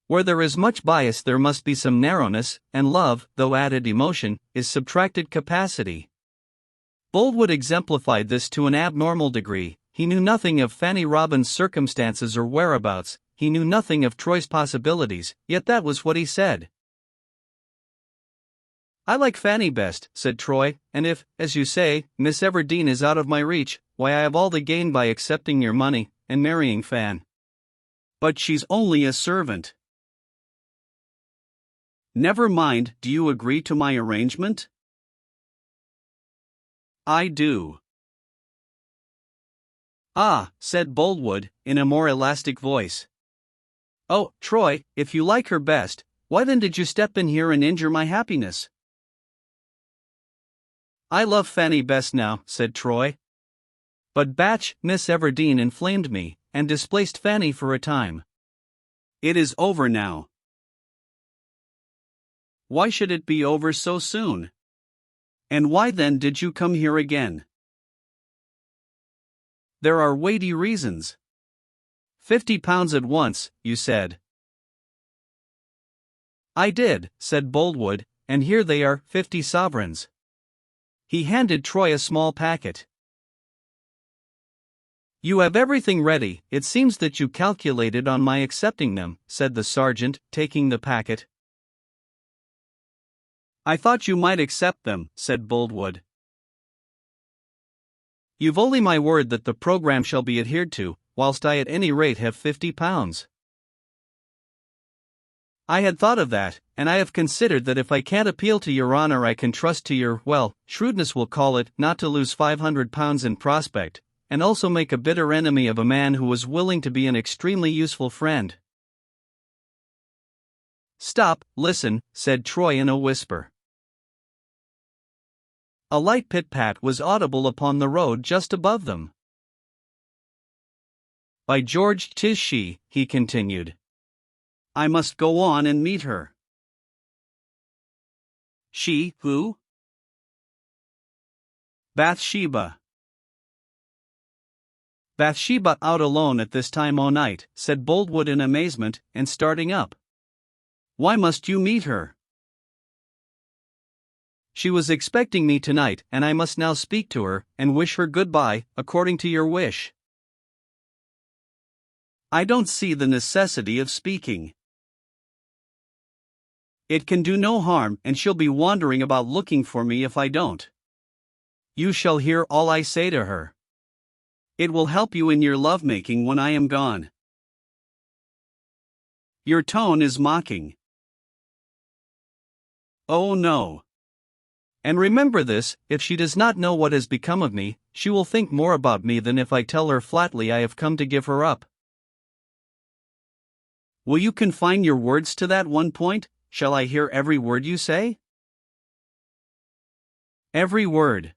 Where there is much bias there must be some narrowness, and love, though added emotion, is subtracted capacity. Boldwood exemplified this to an abnormal degree. He knew nothing of Fanny Robin's circumstances or whereabouts, he knew nothing of Troy's possibilities, yet that was what he said. I like Fanny best, said Troy, and if, as you say, Miss Everdene is out of my reach, why I have all the gain by accepting your money, and marrying Fan. But she's only a servant. Never mind, do you agree to my arrangement? I do. Ah, said Boldwood, in a more elastic voice. Oh, Troy, if you like her best, why then did you step in here and injure my happiness? I love Fanny best now, said Troy. But Miss Everdene inflamed me, and displaced Fanny for a time. It is over now. Why should it be over so soon? And why then did you come here again? There are weighty reasons. £50 at once, you said. I did, said Boldwood, and here they are, 50 sovereigns. He handed Troy a small packet. You have everything ready, it seems that you calculated on my accepting them, said the sergeant, taking the packet. I thought you might accept them, said Boldwood. You've only my word that the program shall be adhered to, whilst I at any rate have £50. I had thought of that, and I have considered that if I can't appeal to your honor I can trust to your, well, shrewdness we'll call it, not to lose £500 in prospect, and also make a bitter enemy of a man who was willing to be an extremely useful friend. Stop, listen, said Troy in a whisper. A light pit-pat was audible upon the road just above them. By George, 'tis she, he continued. I must go on and meet her. She, who? Bathsheba. Bathsheba out alone at this time o' night, said Boldwood in amazement, and starting up. Why must you meet her? She was expecting me tonight, and I must now speak to her, and wish her goodbye, according to your wish. I don't see the necessity of speaking. It can do no harm, and she'll be wandering about looking for me if I don't. You shall hear all I say to her. It will help you in your love-making when I am gone. Your tone is mocking. Oh no. And remember this, if she does not know what has become of me, she will think more about me than if I tell her flatly I have come to give her up. Will you confine your words to that one point? Shall I hear every word you say? Every word.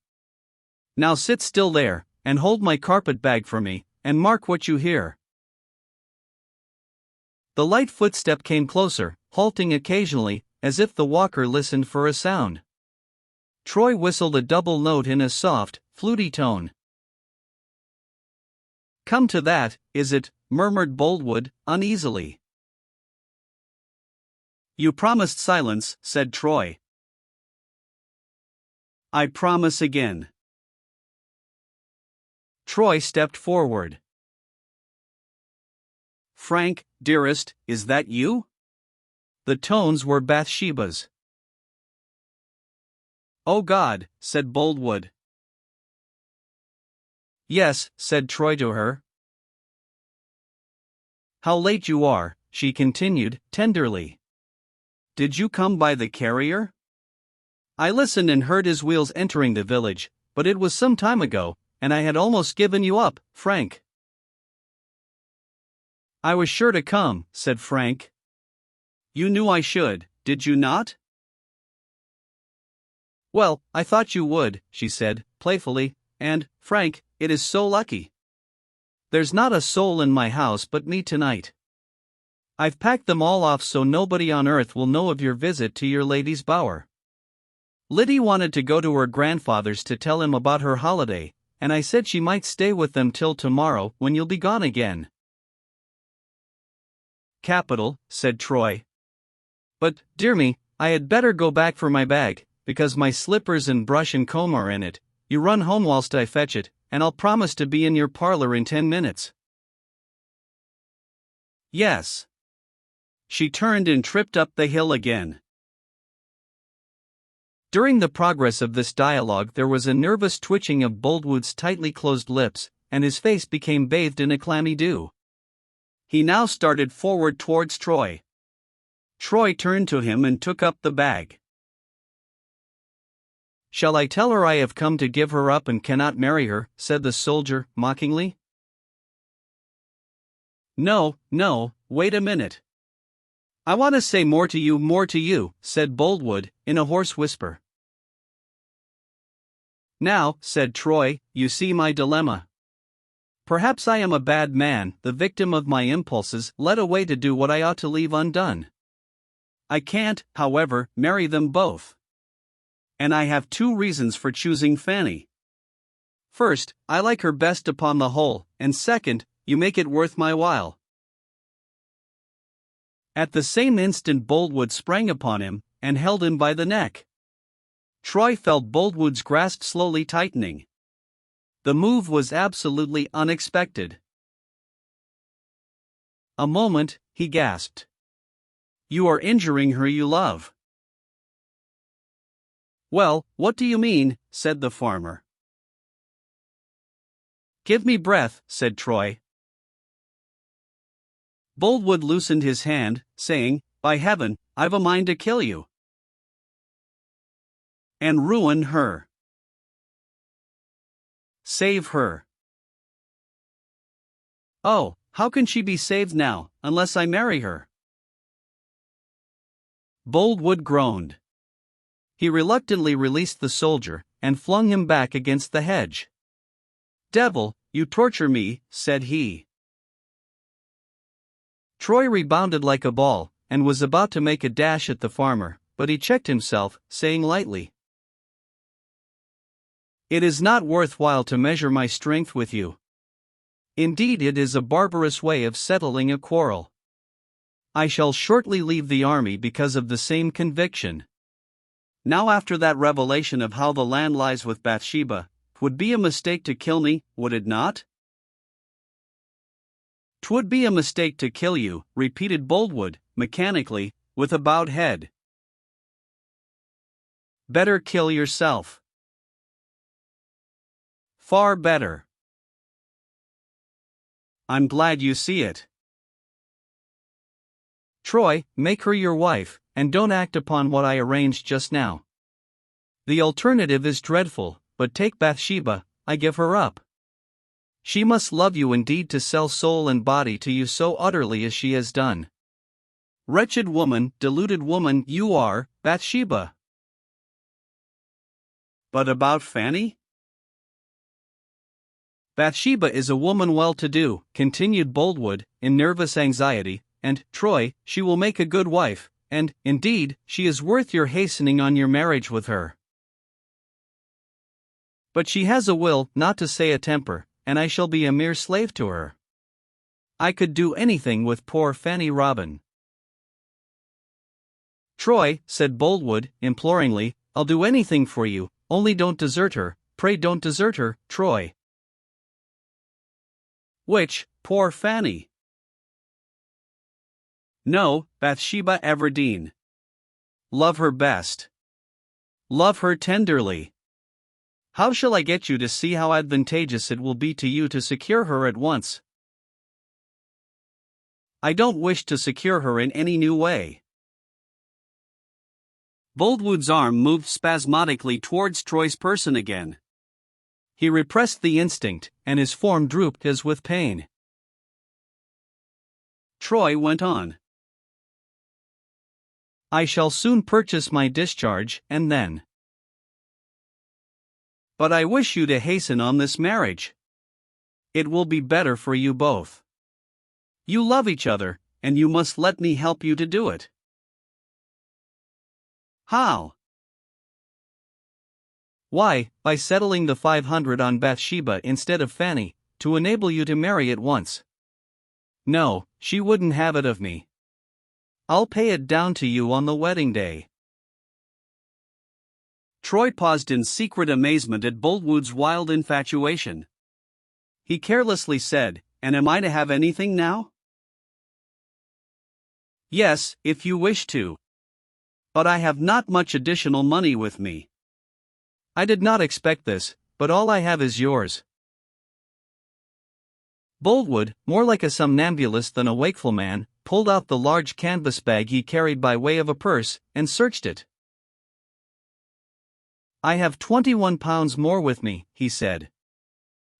Now sit still there, and hold my carpet bag for me, and mark what you hear. The light footstep came closer, halting occasionally, as if the walker listened for a sound. Troy whistled a double note in a soft, fluty tone. "Come to that, is it?" murmured Boldwood, uneasily. "You promised silence," said Troy. "I promise again." Troy stepped forward. "Frank, dearest, is that you?" The tones were Bathsheba's. "Oh God," said Boldwood. "Yes," said Troy to her. "How late you are," she continued, tenderly. "Did you come by the carrier?" "I listened and heard his wheels entering the village, but it was some time ago, and I had almost given you up, Frank." "I was sure to come," said Frank. "You knew I should, did you not?" "Well, I thought you would," she said, playfully, "and, Frank, it is so lucky. There's not a soul in my house but me tonight. I've packed them all off so nobody on earth will know of your visit to your lady's bower. Liddy wanted to go to her grandfather's to tell him about her holiday, and I said she might stay with them till tomorrow when you'll be gone again." "Capital," said Troy. "But, dear me, I had better go back for my bag, because my slippers and brush and comb are in it. You run home whilst I fetch it, and I'll promise to be in your parlor in 10 minutes. "Yes." She turned and tripped up the hill again. During the progress of this dialogue there was a nervous twitching of Boldwood's tightly closed lips, and his face became bathed in a clammy dew. He now started forward towards Troy. Troy turned to him and took up the bag. "Shall I tell her I have come to give her up and cannot marry her?" said the soldier, mockingly. No, wait a minute. I want to say more to you, said Boldwood, in a hoarse whisper. "Now," said Troy, "you see my dilemma. Perhaps I am a bad man, the victim of my impulses, led away to do what I ought to leave undone. I can't, however, marry them both. And I have 2 reasons for choosing Fanny. First, I like her best upon the whole, and second, you make it worth my while." At the same instant Boldwood sprang upon him, and held him by the neck. Troy felt Boldwood's grasp slowly tightening. The move was absolutely unexpected. "A moment," he gasped. "You are injuring her you love." "Well, what do you mean?" said the farmer. "Give me breath," said Troy. Boldwood loosened his hand, saying, "By heaven, I've a mind to kill you. And ruin her. Save her." "Oh, how can she be saved now, unless I marry her?" Boldwood groaned. He reluctantly released the soldier, and flung him back against the hedge. "Devil, you torture me," said he. Troy rebounded like a ball, and was about to make a dash at the farmer, but he checked himself, saying lightly, "It is not worth while to measure my strength with you. Indeed, it is a barbarous way of settling a quarrel. I shall shortly leave the army because of the same conviction. Now after that revelation of how the land lies with Bathsheba, 'twould be a mistake to kill me, would it not?" "'Twould be a mistake to kill you," repeated Boldwood, mechanically, with a bowed head. "Better kill yourself." "Far better." "I'm glad you see it." "Troy, make her your wife, and don't act upon what I arranged just now. The alternative is dreadful, but take Bathsheba, I give her up. She must love you indeed to sell soul and body to you so utterly as she has done. Wretched woman, deluded woman you are, Bathsheba." "But about Fanny?" "Bathsheba is a woman well-to-do," continued Boldwood, in nervous anxiety, "and, Troy, she will make a good wife, and, indeed, she is worth your hastening on your marriage with her. But she has a will, not to say a temper, and I shall be a mere slave to her. I could do anything with poor Fanny Robin. Troy, said Boldwood, imploringly, I'll do anything for you, only don't desert her, pray don't desert her, Troy. Which, poor Fanny? No, Bathsheba Everdeen. Love her best. Love her tenderly. How shall I get you to see how advantageous it will be to you to secure her at once? I don't wish to secure her in any new way. Boldwood's arm moved spasmodically towards Troy's person again. He repressed the instinct, and his form drooped as with pain. Troy went on. I shall soon purchase my discharge, and then. But I wish you to hasten on this marriage. It will be better for you both. You love each other, and you must let me help you to do it. How? Why, by settling the 500 on Bathsheba instead of Fanny, to enable you to marry at once. No, she wouldn't have it of me. I'll pay it down to you on the wedding day. Troy paused in secret amazement at Boldwood's wild infatuation. He carelessly said, And am I to have anything now? Yes, if you wish to. But I have not much additional money with me. I did not expect this, but all I have is yours. Boldwood, more like a somnambulist than a wakeful man, pulled out the large canvas bag he carried by way of a purse, and searched it. I have £21 more with me, he said.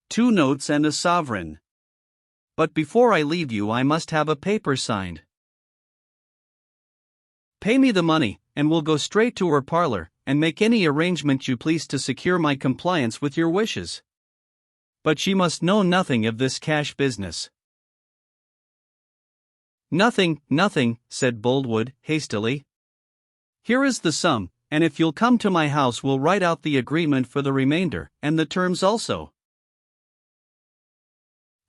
2 notes and a sovereign. But before I leave you I must have a paper signed. Pay me the money, and we'll go straight to her parlor, and make any arrangement you please to secure my compliance with your wishes. But she must know nothing of this cash business. Nothing, said Boldwood, hastily. Here is the sum, and if you'll come to my house we'll write out the agreement for the remainder, and the terms also.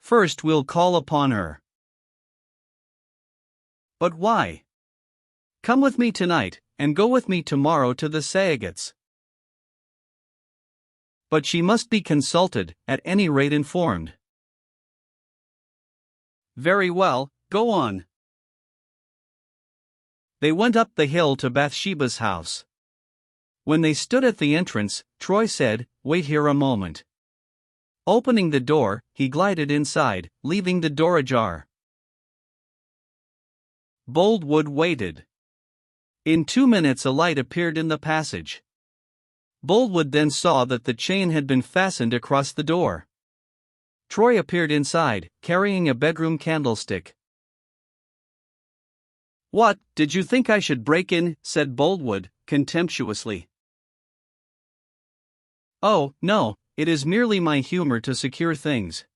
First we'll call upon her. But why? Come with me tonight, and go with me tomorrow to the Sayagets. But she must be consulted, at any rate informed. Very well, go on. They went up the hill to Bathsheba's house. When they stood at the entrance, Troy said, Wait here a moment. Opening the door, he glided inside, leaving the door ajar. Boldwood waited. In 2 minutes a light appeared in the passage. Boldwood then saw that the chain had been fastened across the door. Troy appeared inside, carrying a bedroom candlestick. What, did you think I should break in? Said Boldwood, contemptuously. Oh, no, it is merely my humor to secure things.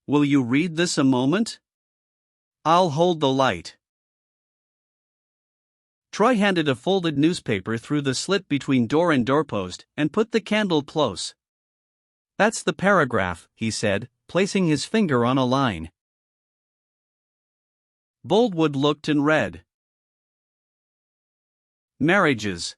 Will you read this a moment? I'll hold the light. Troy handed a folded newspaper through the slit between door and doorpost, and put the candle close. That's the paragraph, he said, placing his finger on a line. Boldwood looked and read. Marriages.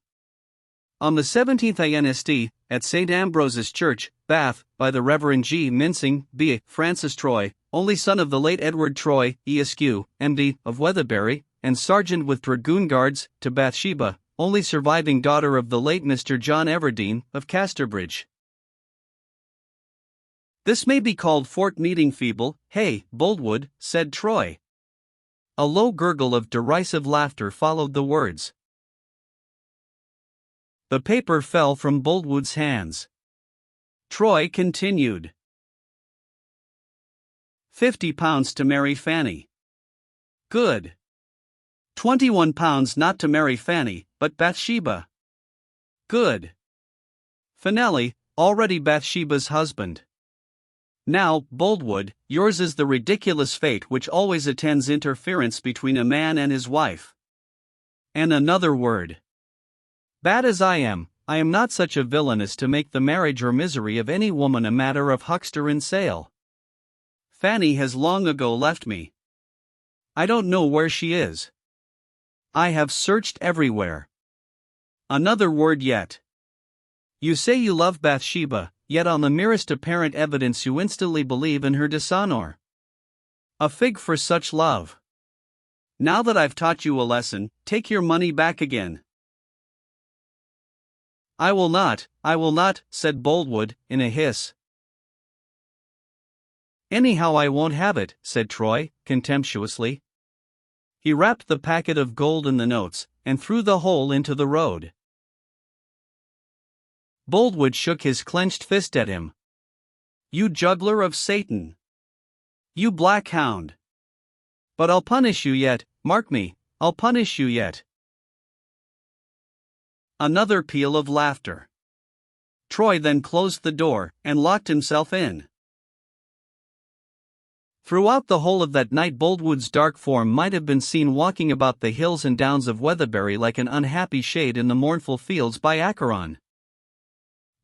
On the 17th inst, at St. Ambrose's Church, Bath, by the Reverend G. Mincing, B. Francis Troy, only son of the late Edward Troy, Esq., M.D., of Weatherbury, and sergeant with Dragoon Guards, to Bathsheba, only surviving daughter of the late Mr. John Everdeen, of Casterbridge. This may be called Fort Meeting feeble, hey, Boldwood, said Troy. A low gurgle of derisive laughter followed the words. The paper fell from Boldwood's hands. Troy continued. £50 to marry Fanny. Good. £21 not to marry Fanny, but Bathsheba. Good. Finale, already Bathsheba's husband. Now, Boldwood, yours is the ridiculous fate which always attends interference between a man and his wife. And another word. Bad as I am, I am not such a villain as to make the marriage or misery of any woman a matter of huckster and sale. Fanny has long ago left me. I don't know where she is. I have searched everywhere. Another word yet. You say you love Bathsheba, yet on the merest apparent evidence you instantly believe in her dishonor. A fig for such love. Now that I've taught you a lesson, take your money back again. I will not, said Boldwood, in a hiss. Anyhow I won't have it, said Troy, contemptuously. He wrapped the packet of gold in the notes, and threw the whole into the road. Boldwood shook his clenched fist at him. You juggler of Satan! You black hound! But I'll punish you yet, mark me, I'll punish you yet. Another peal of laughter. Troy then closed the door, and locked himself in. Throughout the whole of that night Boldwood's dark form might have been seen walking about the hills and downs of Weatherbury like an unhappy shade in the mournful fields by Acheron.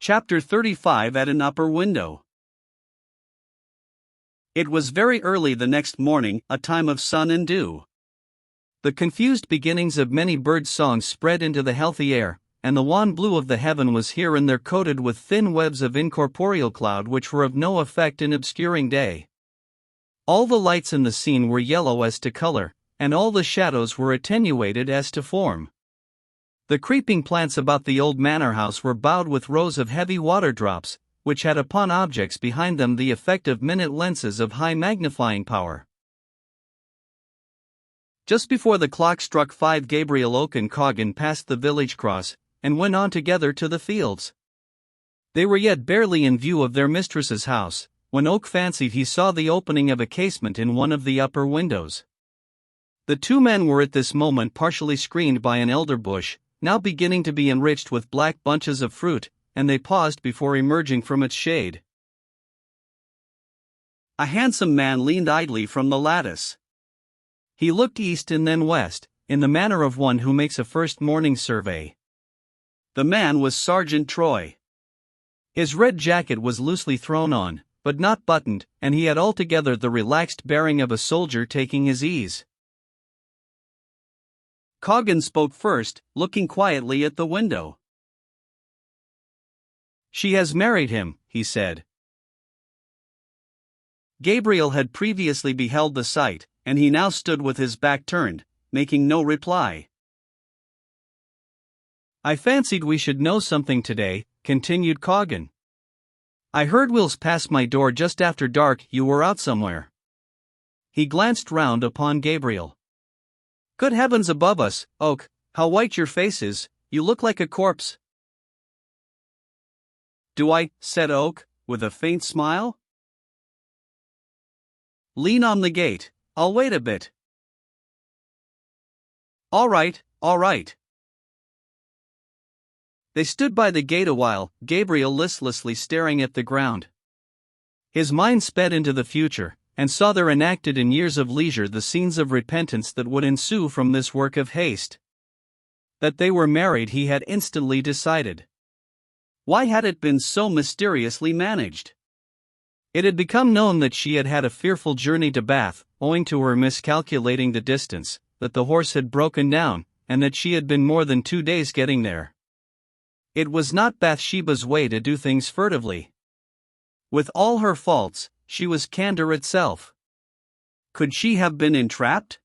Chapter 35 At an Upper Window. It was very early the next morning, a time of sun and dew. The confused beginnings of many bird songs spread into the healthy air, and the wan blue of the heaven was here and there coated with thin webs of incorporeal cloud which were of no effect in obscuring day. All the lights in the scene were yellow as to color, and all the shadows were attenuated as to form. The creeping plants about the old manor house were bowed with rows of heavy water drops, which had upon objects behind them the effect of minute lenses of high magnifying power. Just before the clock struck 5 Gabriel Oak and Coggan passed the village cross, and went on together to the fields. They were yet barely in view of their mistress's house, when Oak fancied he saw the opening of a casement in one of the upper windows. The two men were at this moment partially screened by an elder bush, now beginning to be enriched with black bunches of fruit, and they paused before emerging from its shade. A handsome man leaned idly from the lattice. He looked east and then west, in the manner of one who makes a first morning survey. The man was Sergeant Troy. His red jacket was loosely thrown on, but not buttoned, and he had altogether the relaxed bearing of a soldier taking his ease. Coggan spoke first, looking quietly at the window. She has married him, he said. Gabriel had previously beheld the sight, and he now stood with his back turned, making no reply. I fancied we should know something today, continued Coggan. I heard wheels pass my door just after dark. You were out somewhere. He glanced round upon Gabriel. Good heavens above us, Oak, how white your face is, you look like a corpse. Do I? Said Oak, with a faint smile. Lean on the gate, I'll wait a bit. All right, all right. They stood by the gate a while, Gabriel listlessly staring at the ground. His mind sped into the future, and saw there enacted in years of leisure the scenes of repentance that would ensue from this work of haste. That they were married he had instantly decided. Why had it been so mysteriously managed? It had become known that she had had a fearful journey to Bath, owing to her miscalculating the distance, that the horse had broken down, and that she had been more than 2 days getting there. It was not Bathsheba's way to do things furtively. With all her faults, she was candor itself. Could she have been entrapped?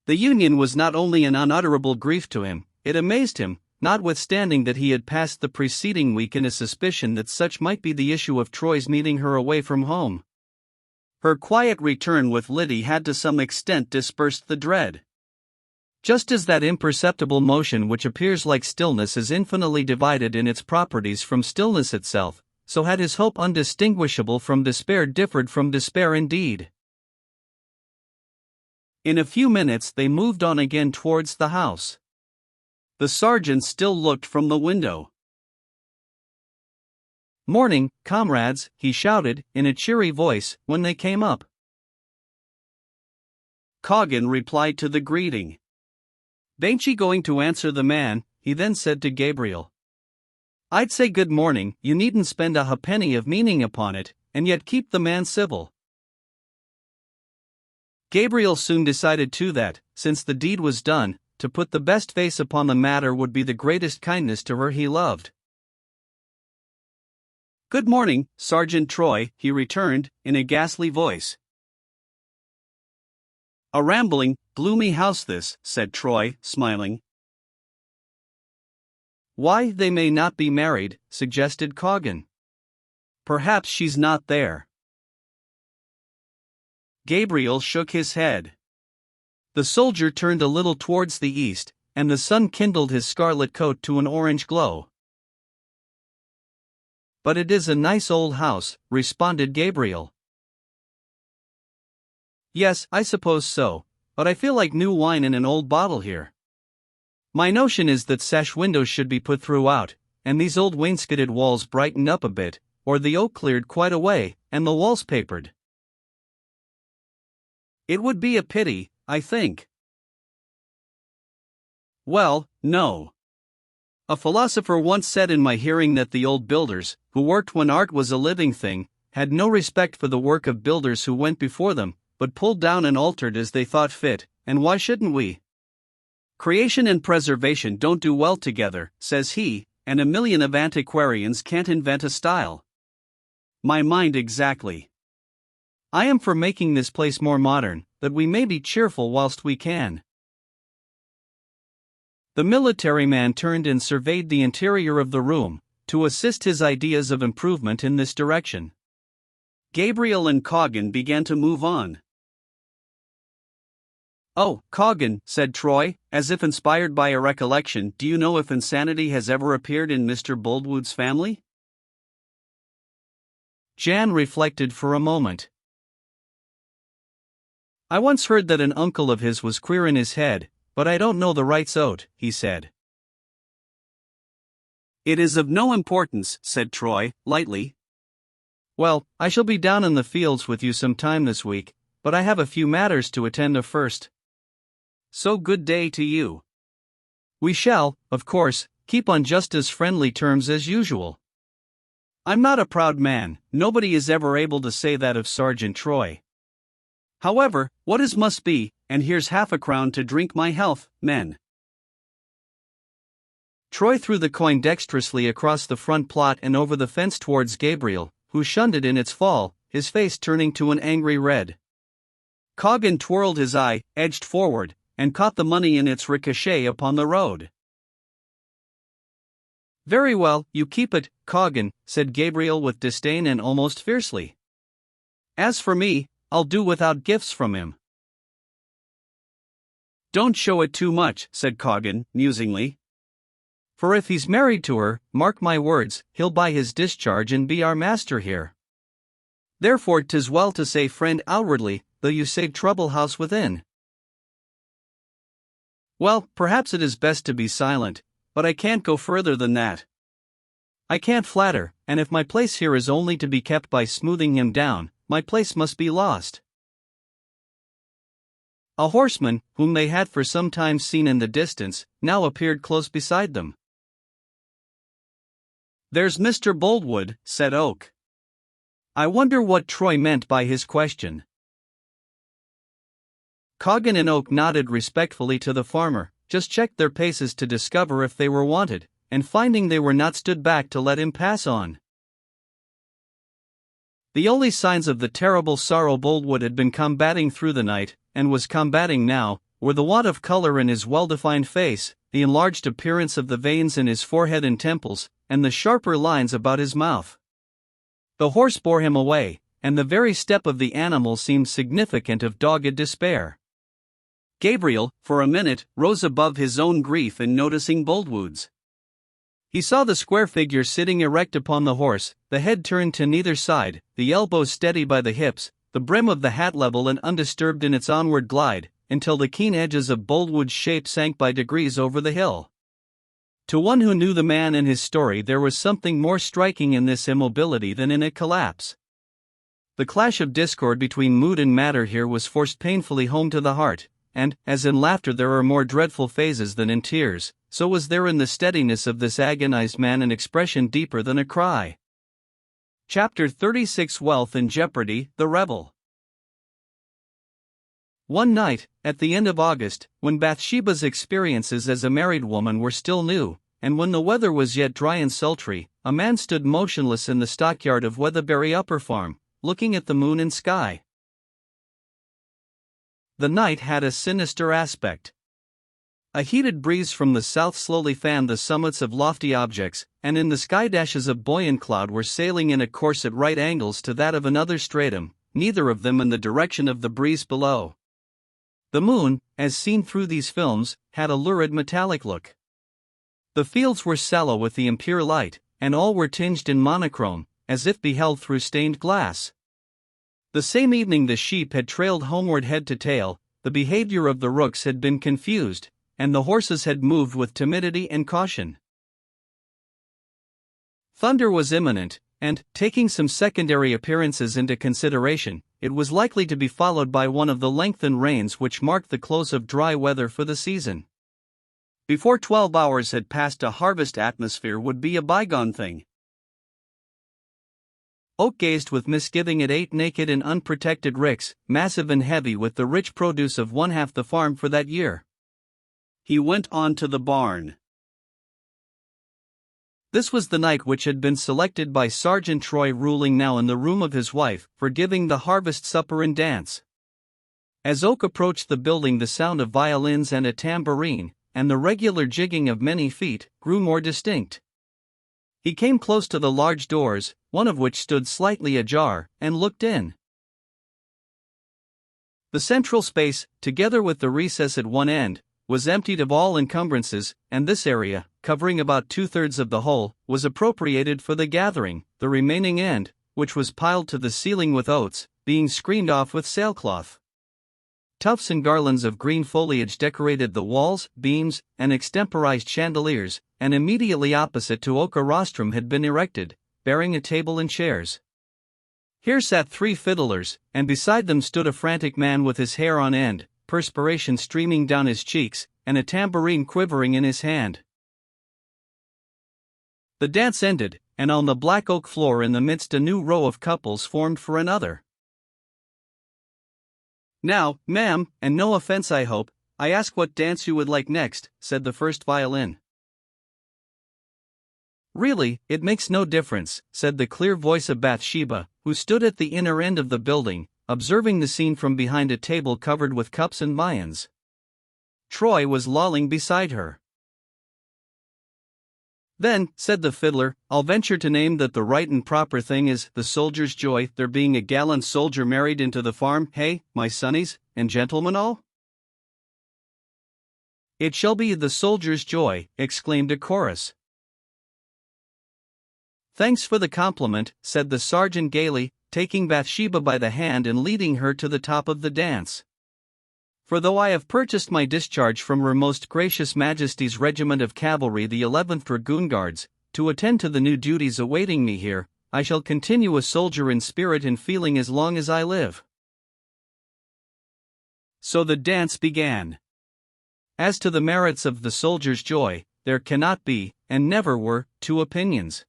The union was not only an unutterable grief to him, it amazed him, notwithstanding that he had passed the preceding week in a suspicion that such might be the issue of Troy's meeting her away from home. Her quiet return with Liddy had to some extent dispersed the dread. Just as that imperceptible motion which appears like stillness is infinitely divided in its properties from stillness itself, so had his hope undistinguishable from despair differed from despair indeed. In a few minutes they moved on again towards the house. The sergeant still looked from the window. Morning, comrades, he shouted, in a cheery voice, when they came up. Coggan replied to the greeting. Bain't ye going to answer the man? He then said to Gabriel. I'd say good morning, you needn't spend a ha'penny of meaning upon it, and yet keep the man civil. Gabriel soon decided too that, since the deed was done, to put the best face upon the matter would be the greatest kindness to her he loved. "Good morning, Sergeant Troy," he returned, in a ghastly voice. "A rambling, gloomy house this," said Troy, smiling. "Why, they may not be married," suggested Coggan. "Perhaps she's not there." Gabriel shook his head. The soldier turned a little towards the east, and the sun kindled his scarlet coat to an orange glow. "But it is a nice old house," responded Gabriel. "Yes, I suppose so, but I feel like new wine in an old bottle here. My notion is that sash windows should be put throughout, and these old wainscoted walls brightened up a bit, or the oak cleared quite away, and the walls papered. It would be a pity, I think." "Well, no. A philosopher once said in my hearing that the old builders, who worked when art was a living thing, had no respect for the work of builders who went before them, but pulled down and altered as they thought fit, and why shouldn't we? Creation and preservation don't do well together, says he, and a million of antiquarians can't invent a style. My mind exactly. I am for making this place more modern, that we may be cheerful whilst we can." The military man turned and surveyed the interior of the room, to assist his ideas of improvement in this direction. Gabriel and Coggan began to move on. "Oh, Coggan," said Troy, as if inspired by a recollection, "do you know if insanity has ever appeared in Mr. Boldwood's family?" Jan reflected for a moment. "I once heard that an uncle of his was queer in his head, but I don't know the rights o't," he said. "It is of no importance," said Troy, lightly. "Well, I shall be down in the fields with you some time this week, but I have a few matters to attend to first. So good day to you. We shall, of course, keep on just as friendly terms as usual. I'm not a proud man, nobody is ever able to say that of Sergeant Troy. However, what is must be, and here's half a crown to drink my health, men." Troy threw the coin dexterously across the front plot and over the fence towards Gabriel, who shunned it in its fall, his face turning to an angry red. Coggan twirled his eye, edged forward, and caught the money in its ricochet upon the road. "Very well, you keep it, Coggan," said Gabriel with disdain and almost fiercely. "As for me, I'll do without gifts from him." "Don't show it too much," said Coggan, musingly. "For if he's married to her, mark my words, he'll buy his discharge and be our master here. Therefore 'tis well to say friend outwardly, though you save trouble house within." "Well, perhaps it is best to be silent, but I can't go further than that. I can't flatter, and if my place here is only to be kept by smoothing him down, my place must be lost." A horseman, whom they had for some time seen in the distance, now appeared close beside them. "There's Mr. Boldwood," said Oak. I wonder what Troy meant by his question. Coggan and Oak nodded respectfully to the farmer, just checked their paces to discover if they were wanted, and finding they were not stood back to let him pass on. The only signs of the terrible sorrow Boldwood had been combating through the night, and was combating now, were the want of color in his well-defined face, the enlarged appearance of the veins in his forehead and temples, and the sharper lines about his mouth. The horse bore him away, and the very step of the animal seemed significant of dogged despair. Gabriel, for a minute, rose above his own grief in noticing Boldwood's. He saw the square figure sitting erect upon the horse, the head turned to neither side, the elbows steady by the hips, the brim of the hat level and undisturbed in its onward glide, until the keen edges of Boldwood's shape sank by degrees over the hill. To one who knew the man and his story, there was something more striking in this immobility than in a collapse. The clash of discord between mood and matter here was forced painfully home to the heart, and, as in laughter there are more dreadful phases than in tears, so was there in the steadiness of this agonized man an expression deeper than a cry. Chapter 36 Wealth in Jeopardy, the Rebel. One night, at the end of August, when Bathsheba's experiences as a married woman were still new, and when the weather was yet dry and sultry, a man stood motionless in the stockyard of Weatherbury Upper Farm, looking at the moon and sky. The night had a sinister aspect. A heated breeze from the south slowly fanned the summits of lofty objects, and in the sky dashes of buoyant cloud were sailing in a course at right angles to that of another stratum, neither of them in the direction of the breeze below. The moon, as seen through these films, had a lurid metallic look. The fields were sallow with the impure light, and all were tinged in monochrome, as if beheld through stained glass. The same evening the sheep had trailed homeward head to tail, the behavior of the rooks had been confused, and the horses had moved with timidity and caution. Thunder was imminent, and, taking some secondary appearances into consideration, it was likely to be followed by one of the lengthened rains which marked the close of dry weather for the season. Before 12 hours had passed, a harvest atmosphere would be a bygone thing. Oak gazed with misgiving at 8 naked and unprotected ricks, massive and heavy with the rich produce of one half the farm for that year. He went on to the barn. This was the night which had been selected by Sergeant Troy, ruling now in the room of his wife, for giving the harvest supper and dance. As Oak approached the building, the sound of violins and a tambourine, and the regular jigging of many feet, grew more distinct. He came close to the large doors, one of which stood slightly ajar, and looked in. The central space, together with the recess at one end, was emptied of all encumbrances, and this area, covering about 2/3 of the whole, was appropriated for the gathering, the remaining end, which was piled to the ceiling with oats, being screened off with sailcloth. Tufts and garlands of green foliage decorated the walls, beams, and extemporized chandeliers, and immediately opposite to Oak a rostrum had been erected, bearing a table and chairs. Here sat 3 fiddlers, and beside them stood a frantic man with his hair on end, perspiration streaming down his cheeks, and a tambourine quivering in his hand. The dance ended, and on the black oak floor in the midst a new row of couples formed for another. "Now, ma'am, and no offense I hope, I ask what dance you would like next," said the first violin. "Really, it makes no difference," said the clear voice of Bathsheba, who stood at the inner end of the building, observing the scene from behind a table covered with cups and viands. Troy was lolling beside her. "Then," said the fiddler, "I'll venture to name that the right and proper thing is the soldier's joy, there being a gallant soldier married into the farm, hey, my sonnies, and gentlemen all?" "It shall be the soldier's joy," exclaimed a chorus. "Thanks for the compliment," said the sergeant gaily, taking Bathsheba by the hand and leading her to the top of the dance. "For though I have purchased my discharge from Her Most Gracious Majesty's Regiment of Cavalry, the 11th Dragoon Guards, to attend to the new duties awaiting me here, I shall continue a soldier in spirit and feeling as long as I live." So the dance began. As to the merits of the soldier's joy, there cannot be, and never were, 2 opinions.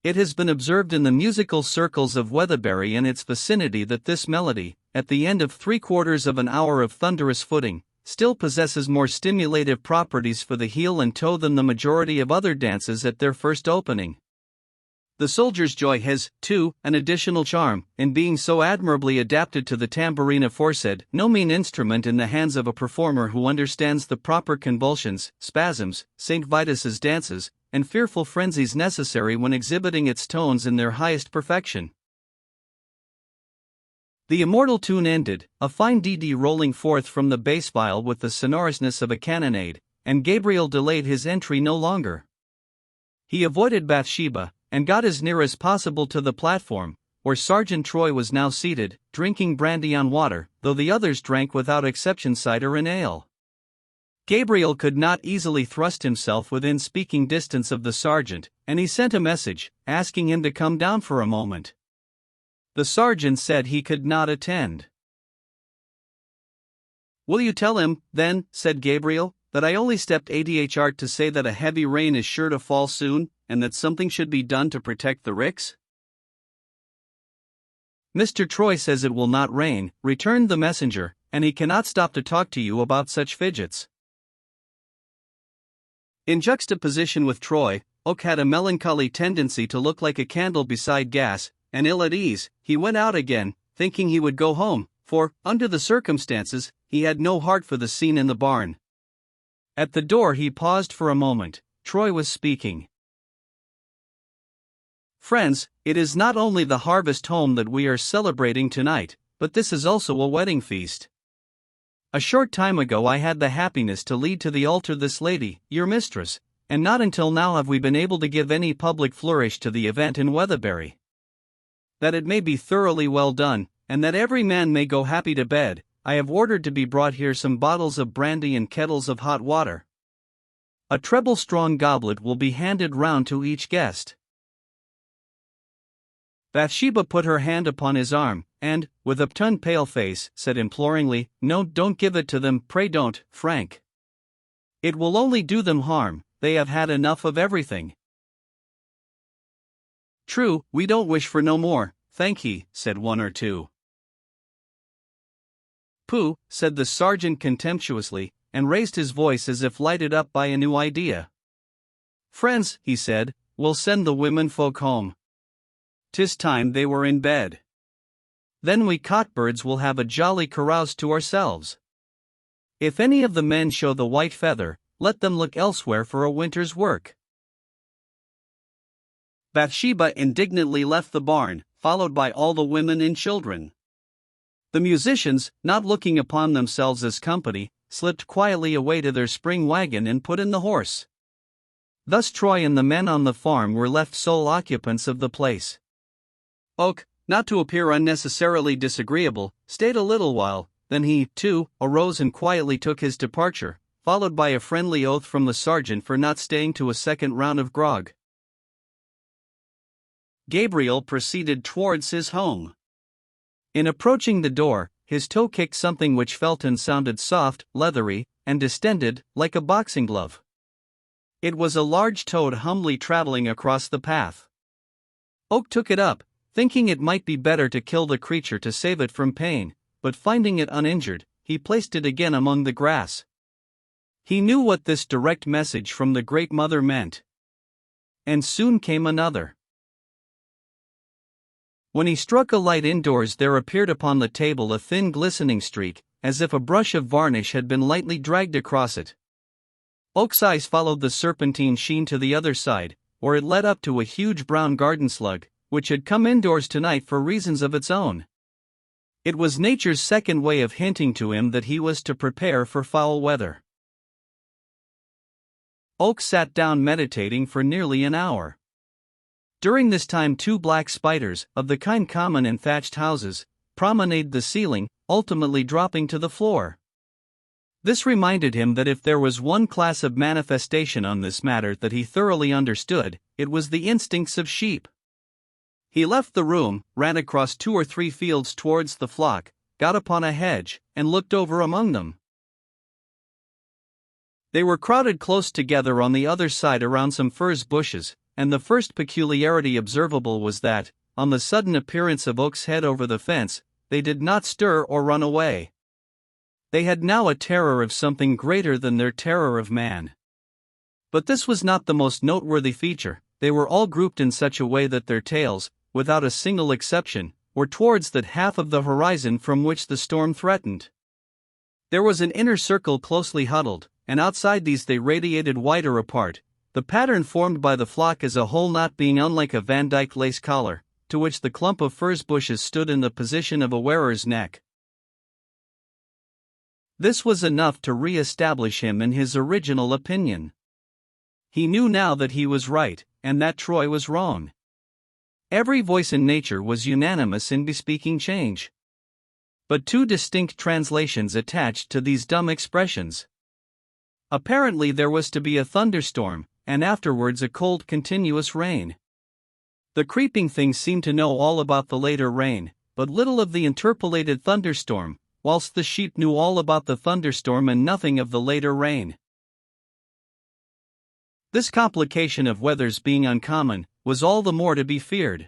It has been observed in the musical circles of Weatherbury and its vicinity that this melody, at the end of 3/4 of an hour of thunderous footing, still possesses more stimulative properties for the heel and toe than the majority of other dances at their first opening. The soldier's joy has, too, an additional charm, in being so admirably adapted to the tambourine aforesaid, no mean instrument in the hands of a performer who understands the proper convulsions, spasms, St. Vitus's dances, and fearful frenzies necessary when exhibiting its tones in their highest perfection. The immortal tune ended, a fine DD rolling forth from the bass viol with the sonorousness of a cannonade, and Gabriel delayed his entry no longer. He avoided Bathsheba, and got as near as possible to the platform, where Sergeant Troy was now seated, drinking brandy on water, though the others drank without exception cider and ale. Gabriel could not easily thrust himself within speaking distance of the sergeant, and he sent a message, asking him to come down for a moment. The sergeant said he could not attend. Will you tell him, then, said Gabriel, that I only stepped ADHR to say that a heavy rain is sure to fall soon, and that something should be done to protect the ricks? Mr. Troy says it will not rain, returned the messenger, and he cannot stop to talk to you about such fidgets. In juxtaposition with Troy, Oak had a melancholy tendency to look like a candle beside gas, and ill at ease. He went out again, thinking he would go home, for, under the circumstances, he had no heart for the scene in the barn. At the door he paused for a moment. Troy was speaking. Friends, it is not only the harvest home that we are celebrating tonight, but this is also a wedding feast. A short time ago I had the happiness to lead to the altar this lady, your mistress, and not until now have we been able to give any public flourish to the event in Weatherbury. That it may be thoroughly well done, and that every man may go happy to bed, I have ordered to be brought here some bottles of brandy and kettles of hot water. A treble-strong goblet will be handed round to each guest. Bathsheba put her hand upon his arm, and, with upturned pale face, said imploringly, No, don't give it to them, pray don't, Frank. It will only do them harm, they have had enough of everything. True, we don't wish for no more, thank ye, said one or two. Pooh, said the sergeant contemptuously, and raised his voice as if lighted up by a new idea. Friends, he said, we'll send the women folk home. 'Tis time they were in bed. Then we cotbirds will have a jolly carouse to ourselves. If any of the men show the white feather, let them look elsewhere for a winter's work. Bathsheba indignantly left the barn, followed by all the women and children. The musicians, not looking upon themselves as company, slipped quietly away to their spring wagon and put in the horse. Thus Troy and the men on the farm were left sole occupants of the place. Oak, not to appear unnecessarily disagreeable, stayed a little while, then he, too, arose and quietly took his departure, followed by a friendly oath from the sergeant for not staying to a second round of grog. Gabriel proceeded towards his home. In approaching the door, his toe kicked something which felt and sounded soft, leathery, and distended, like a boxing glove. It was a large toad humbly traveling across the path. Oak took it up, thinking it might be better to kill the creature to save it from pain, but finding it uninjured, he placed it again among the grass. He knew what this direct message from the Great Mother meant. And soon came another. When he struck a light indoors, there appeared upon the table a thin glistening streak, as if a brush of varnish had been lightly dragged across it. Oak's eyes followed the serpentine sheen to the other side, where it led up to a huge brown garden slug, which had come indoors tonight for reasons of its own. It was nature's second way of hinting to him that he was to prepare for foul weather. Oak sat down meditating for nearly an hour. During this time 2 black spiders, of the kind common in thatched houses, promenaded the ceiling, ultimately dropping to the floor. This reminded him that if there was one class of manifestation on this matter that he thoroughly understood, it was the instincts of sheep. He left the room, ran across 2 or 3 fields towards the flock, got upon a hedge, and looked over among them. They were crowded close together on the other side around some furze bushes, and the first peculiarity observable was that, on the sudden appearance of Oak's head over the fence, they did not stir or run away. They had now a terror of something greater than their terror of man. But this was not the most noteworthy feature. They were all grouped in such a way that their tails, without a single exception, were towards that half of the horizon from which the storm threatened. There was an inner circle closely huddled, and outside these they radiated wider apart, the pattern formed by the flock as a whole not being unlike a Van Dyck lace collar, to which the clump of furze bushes stood in the position of a wearer's neck. This was enough to re-establish him in his original opinion. He knew now that he was right, and that Troy was wrong. Every voice in nature was unanimous in bespeaking change. But 2 distinct translations attached to these dumb expressions. Apparently there was to be a thunderstorm, and afterwards a cold continuous rain. The creeping things seemed to know all about the later rain, but little of the interpolated thunderstorm, whilst the sheep knew all about the thunderstorm and nothing of the later rain. This complication of weathers being uncommon, was all the more to be feared.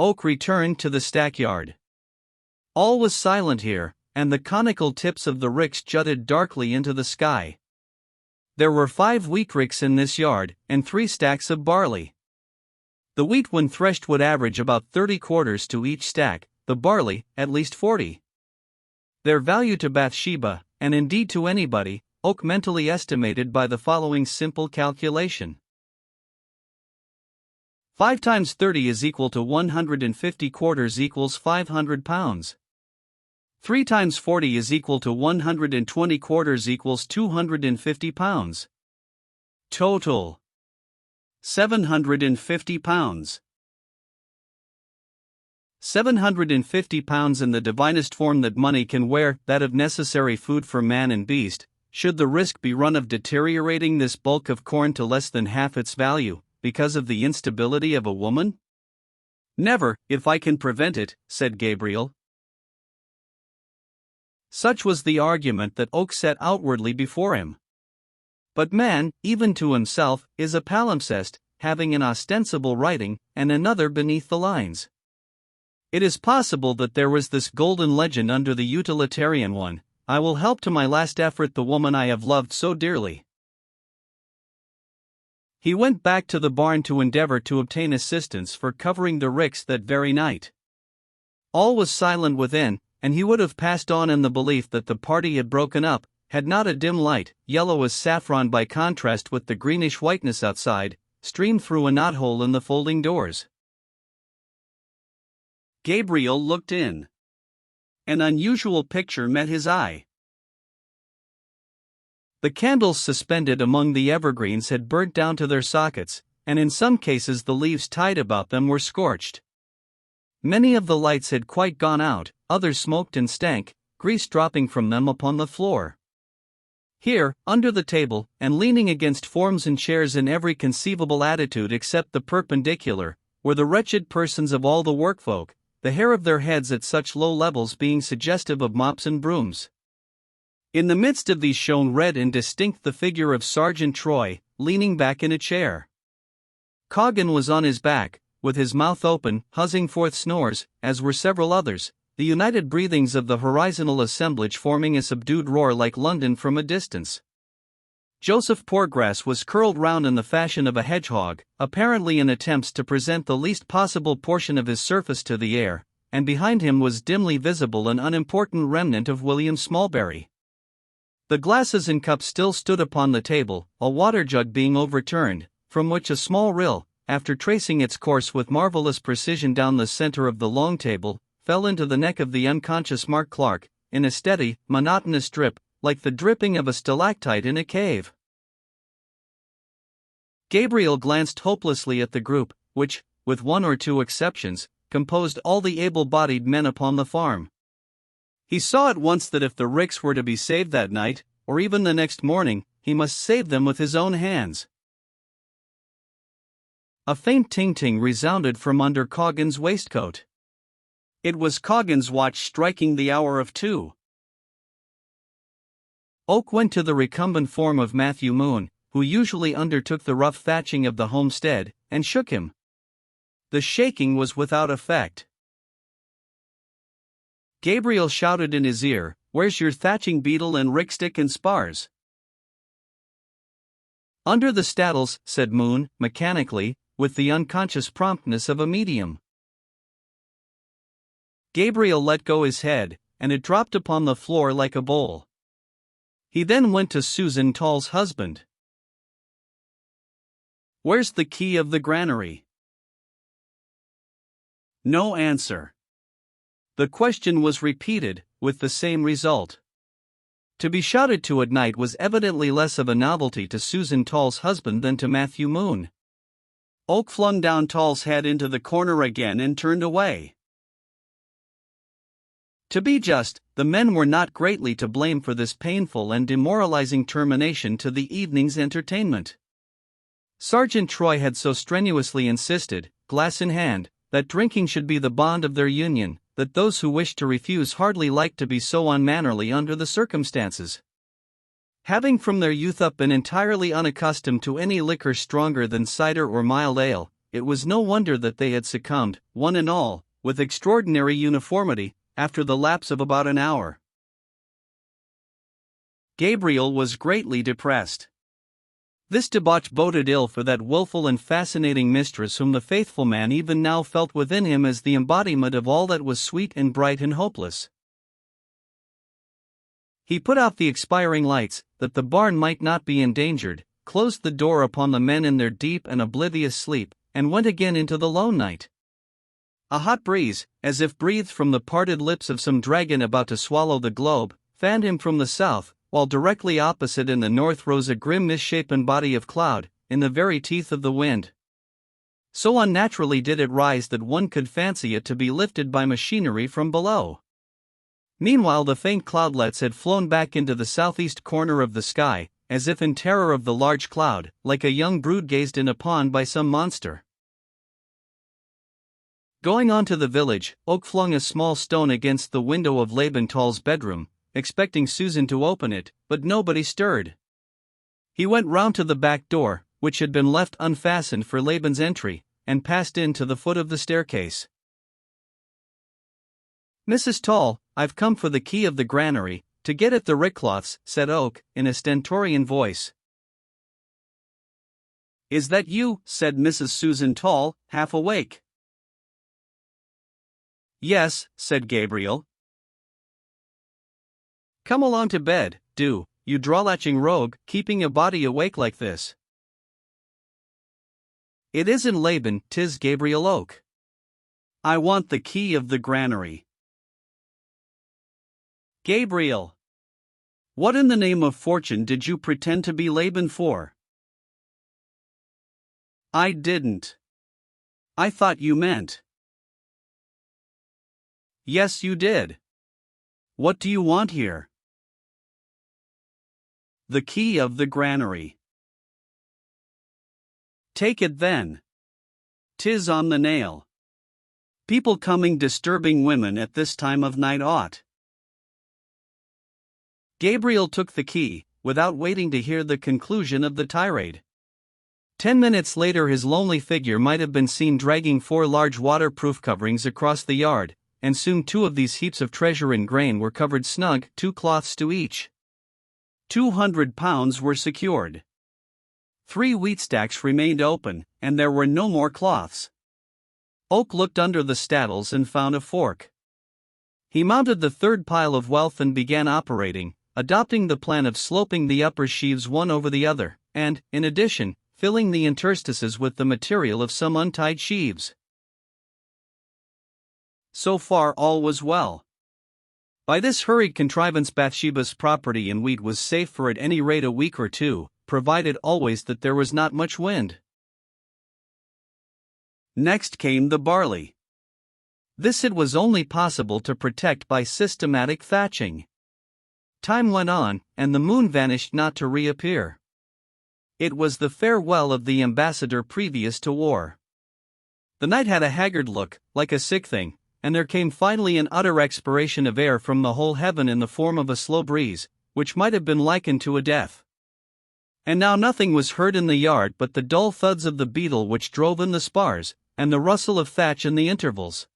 Oak returned to the stackyard. All was silent here, and the conical tips of the ricks jutted darkly into the sky. There were 5 wheat ricks in this yard, and 3 stacks of barley. The wheat when threshed would average about 30 quarters to each stack, the barley, at least 40. Their value to Bathsheba, and indeed to anybody, Oak mentally estimated by the following simple calculation. 5 times 30 is equal to 150 quarters equals 500 pounds. 3 times 40 is equal to 120 quarters equals 250 pounds. Total: 750 pounds. 750 pounds in the divinest form that money can wear, that of necessary food for man and beast. Should the risk be run of deteriorating this bulk of corn to less than half its value, because of the instability of a woman? Never, if I can prevent it, said Gabriel. Such was the argument that Oak set outwardly before him. But man, even to himself, is a palimpsest, having an ostensible writing, and another beneath the lines. It is possible that there was this golden legend under the utilitarian one: I will help to my last effort the woman I have loved so dearly. He went back to the barn to endeavor to obtain assistance for covering the ricks that very night. All was silent within, and he would have passed on in the belief that the party had broken up, had not a dim light, yellow as saffron by contrast with the greenish whiteness outside, streamed through a knothole in the folding doors. Gabriel looked in. An unusual picture met his eye. The candles suspended among the evergreens had burnt down to their sockets, and in some cases the leaves tied about them were scorched. Many of the lights had quite gone out, others smoked and stank, grease dropping from them upon the floor. Here, under the table, and leaning against forms and chairs in every conceivable attitude except the perpendicular, were the wretched persons of all the workfolk, the hair of their heads at such low levels being suggestive of mops and brooms. In the midst of these shone red and distinct the figure of Sergeant Troy, leaning back in a chair. Coggan was on his back, with his mouth open, huzzing forth snores, as were several others, the united breathings of the horizontal assemblage forming a subdued roar like London from a distance. Joseph Poorgrass was curled round in the fashion of a hedgehog, apparently in attempts to present the least possible portion of his surface to the air, and behind him was dimly visible an unimportant remnant of William Smallberry. The glasses and cups still stood upon the table, a water jug being overturned, from which a small rill, after tracing its course with marvelous precision down the center of the long table, fell into the neck of the unconscious Mark Clark, in a steady, monotonous drip, like the dripping of a stalactite in a cave. Gabriel glanced hopelessly at the group, which, with 1 or 2 exceptions, composed all the able-bodied men upon the farm. He saw at once that if the ricks were to be saved that night, or even the next morning, he must save them with his own hands. A faint ting-ting resounded from under Coggan's waistcoat. It was Coggan's watch striking the hour of 2. Oak went to the recumbent form of Matthew Moon, who usually undertook the rough thatching of the homestead, and shook him. The shaking was without effect. Gabriel shouted in his ear, "Where's your thatching beetle and rickstick and spars?" "Under the staddles," said Moon, mechanically, with the unconscious promptness of a medium. Gabriel let go his head, and it dropped upon the floor like a bowl. He then went to Susan Tall's husband. "Where's the key of the granary?" No answer. The question was repeated, with the same result. To be shouted to at night was evidently less of a novelty to Susan Tall's husband than to Matthew Moon. Oak flung down Tall's head into the corner again and turned away. To be just, the men were not greatly to blame for this painful and demoralizing termination to the evening's entertainment. Sergeant Troy had so strenuously insisted, glass in hand, that drinking should be the bond of their union, that those who wished to refuse hardly liked to be so unmannerly under the circumstances. Having from their youth up been entirely unaccustomed to any liquor stronger than cider or mild ale, it was no wonder that they had succumbed, one and all, with extraordinary uniformity, after the lapse of about an hour. Gabriel was greatly depressed. This debauch boded ill for that willful and fascinating mistress whom the faithful man even now felt within him as the embodiment of all that was sweet and bright and hopeless. He put out the expiring lights, that the barn might not be endangered, closed the door upon the men in their deep and oblivious sleep, and went again into the lone night. A hot breeze, as if breathed from the parted lips of some dragon about to swallow the globe, fanned him from the south, while directly opposite in the north rose a grim misshapen body of cloud, in the very teeth of the wind. So unnaturally did it rise that one could fancy it to be lifted by machinery from below. Meanwhile the faint cloudlets had flown back into the southeast corner of the sky, as if in terror of the large cloud, like a young brood gazed in upon by some monster. Going on to the village, Oak flung a small stone against the window of Laban Tall's bedroom, expecting Susan to open it, but nobody stirred. He went round to the back door, which had been left unfastened for Laban's entry, and passed in to the foot of the staircase. "Mrs. Tall, I've come for the key of the granary, to get at the rickcloths," said Oak, in a stentorian voice. "Is that you?" said Mrs. Susan Tall, half awake. "Yes," said Gabriel. "Come along to bed, do, you draw-latching rogue, keeping a body awake like this." "It isn't Laban, 'tis Gabriel Oak. I want the key of the granary." "Gabriel! What in the name of fortune did you pretend to be Laban for?" "I didn't. I thought you meant." "Yes, you did. What do you want here?" "The key of the granary." "Take it then. 'Tis on the nail. People coming disturbing women at this time of night ought." Gabriel took the key, without waiting to hear the conclusion of the tirade. 10 minutes later his lonely figure might have been seen dragging 4 large waterproof coverings across the yard, and soon 2 of these heaps of treasure in grain were covered snug, 2 cloths to each. £200 were secured. 3 wheat stacks remained open, and there were no more cloths. Oak looked under the staddles and found a fork. He mounted the third pile of wealth and began operating, adopting the plan of sloping the upper sheaves one over the other, and, in addition, filling the interstices with the material of some untied sheaves. So far all was well. By this hurried contrivance Bathsheba's property in wheat was safe for at any rate a week or 2, provided always that there was not much wind. Next came the barley. This it was only possible to protect by systematic thatching. Time went on, and the moon vanished not to reappear. It was the farewell of the ambassador previous to war. The night had a haggard look, like a sick thing, and there came finally an utter expiration of air from the whole heaven in the form of a slow breeze, which might have been likened to a death. And now nothing was heard in the yard but the dull thuds of the beetle which drove in the spars, and the rustle of thatch in the intervals.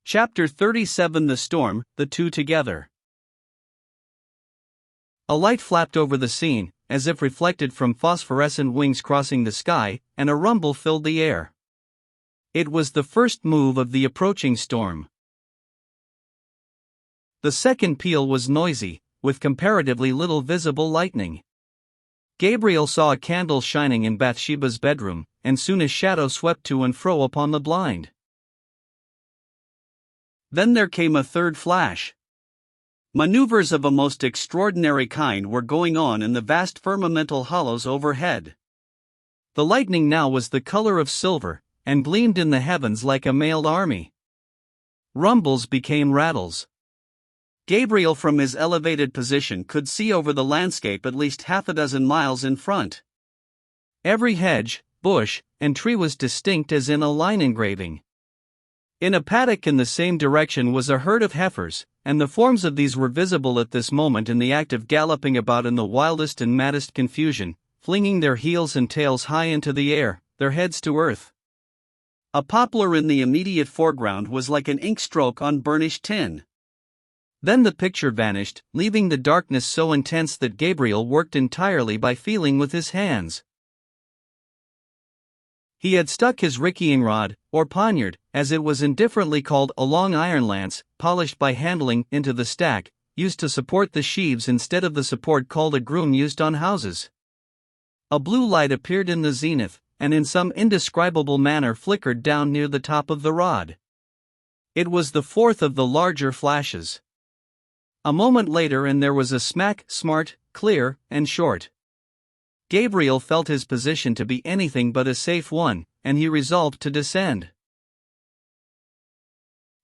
Chapter 37 The Storm, the Two Together. A light flapped over the scene, as if reflected from phosphorescent wings crossing the sky, and a rumble filled the air. It was the first move of the approaching storm. The second peal was noisy, with comparatively little visible lightning. Gabriel saw a candle shining in Bathsheba's bedroom, and soon a shadow swept to and fro upon the blind. Then there came a third flash. Maneuvers of a most extraordinary kind were going on in the vast firmamental hollows overhead. The lightning now was the color of silver, and gleamed in the heavens like a mailed army. Rumbles became rattles. Gabriel from his elevated position could see over the landscape at least 6 miles in front. Every hedge, bush, and tree was distinct as in a line engraving. In a paddock in the same direction was a herd of heifers, and the forms of these were visible at this moment in the act of galloping about in the wildest and maddest confusion, flinging their heels and tails high into the air, their heads to earth. A poplar in the immediate foreground was like an ink stroke on burnished tin. Then the picture vanished, leaving the darkness so intense that Gabriel worked entirely by feeling with his hands. He had stuck his rickying rod, or poniard, as it was indifferently called, a long iron lance, polished by handling, into the stack, used to support the sheaves instead of the support called a groom used on houses. A blue light appeared in the zenith, and in some indescribable manner flickered down near the top of the rod. It was the fourth of the larger flashes. A moment later and there was a smack, smart, clear, and short. Gabriel felt his position to be anything but a safe one, and he resolved to descend.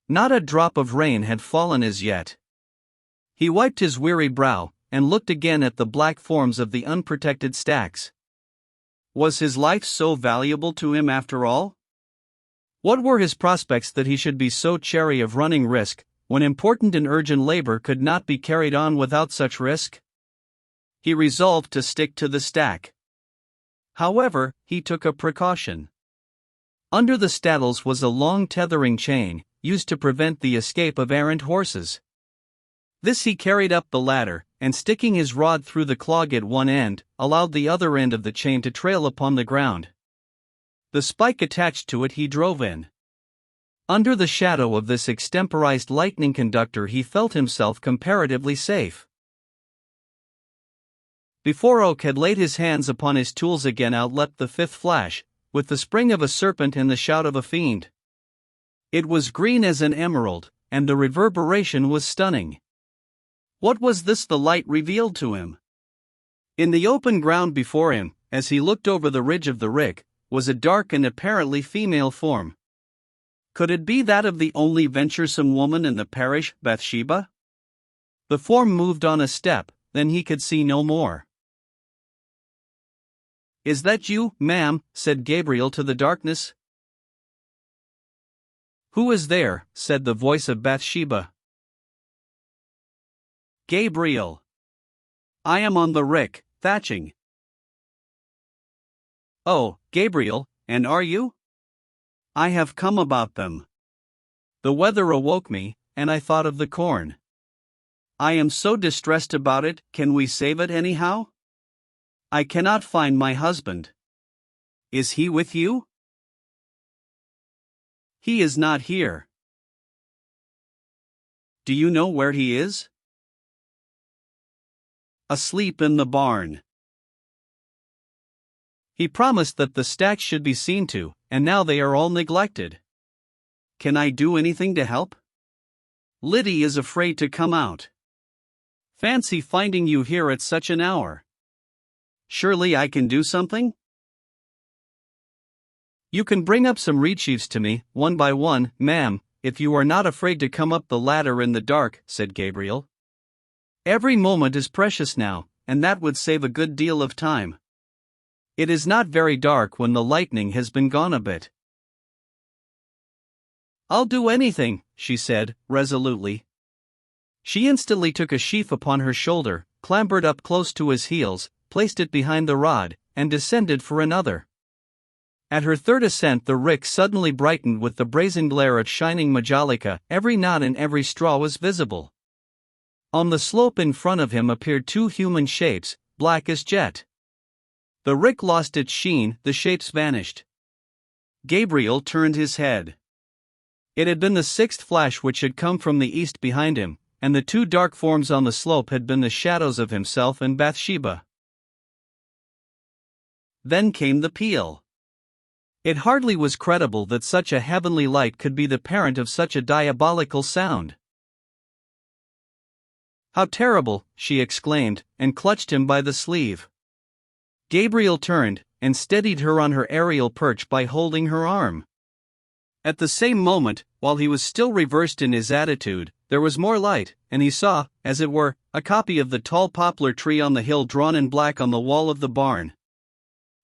Not a drop of rain had fallen as yet. He wiped his weary brow, and looked again at the black forms of the unprotected stacks. Was his life so valuable to him after all? What were his prospects that he should be so chary of running risk, when important and urgent labor could not be carried on without such risk? He resolved to stick to the stack. However, he took a precaution. Under the staddles was a long tethering chain, used to prevent the escape of errant horses. This he carried up the ladder, and sticking his rod through the clog at one end, allowed the other end of the chain to trail upon the ground. The spike attached to it he drove in. Under the shadow of this extemporized lightning conductor he felt himself comparatively safe. Before Oak had laid his hands upon his tools again out leapt the fifth flash, with the spring of a serpent and the shout of a fiend. It was green as an emerald, and the reverberation was stunning. What was this the light revealed to him? In the open ground before him, as he looked over the ridge of the rick, was a dark and apparently female form. Could it be that of the only venturesome woman in the parish, Bathsheba? The form moved on a step, then he could see no more. "Is that you, ma'am?" said Gabriel to the darkness. "Who is there?" said the voice of Bathsheba. "Gabriel. I am on the rick, thatching." "Oh, Gabriel, and are you?" "I have come about them. The weather awoke me, and I thought of the corn. I am so distressed about it. Can we save it anyhow? I cannot find my husband. Is he with you?" "He is not here." "Do you know where he is?" "Asleep in the barn." "He promised that the stacks should be seen to, and now they are all neglected. Can I do anything to help? Liddy is afraid to come out. Fancy finding you here at such an hour. Surely I can do something?" "You can bring up some reed sheaves to me, one by one, ma'am, if you are not afraid to come up the ladder in the dark," said Gabriel. "Every moment is precious now, and that would save a good deal of time. It is not very dark when the lightning has been gone a bit." "I'll do anything," she said, resolutely. She instantly took a sheaf upon her shoulder, clambered up close to his heels, placed it behind the rod, and descended for another. At her third ascent the rick suddenly brightened with the brazen glare of shining majolica, every knot and every straw was visible. On the slope in front of him appeared two human shapes, black as jet. The rick lost its sheen, the shapes vanished. Gabriel turned his head. It had been the sixth flash which had come from the east behind him, and the two dark forms on the slope had been the shadows of himself and Bathsheba. Then came the peal. It hardly was credible that such a heavenly light could be the parent of such a diabolical sound. "How terrible!" she exclaimed, and clutched him by the sleeve. Gabriel turned, and steadied her on her aerial perch by holding her arm. At the same moment, while he was still reversed in his attitude, there was more light, and he saw, as it were, a copy of the tall poplar tree on the hill drawn in black on the wall of the barn.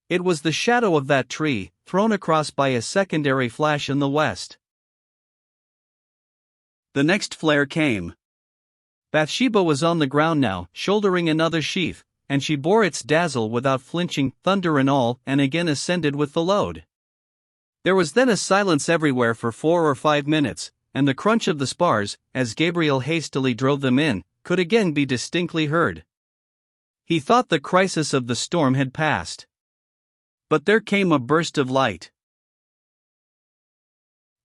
It was the shadow of that tree, thrown across by a secondary flash in the west. The next flare came. Bathsheba was on the ground now, shouldering another sheaf, and she bore its dazzle without flinching, thunder and all, and again ascended with the load. There was then a silence everywhere for 4 or 5 minutes, and the crunch of the spars, as Gabriel hastily drove them in, could again be distinctly heard. He thought the crisis of the storm had passed. But there came a burst of light.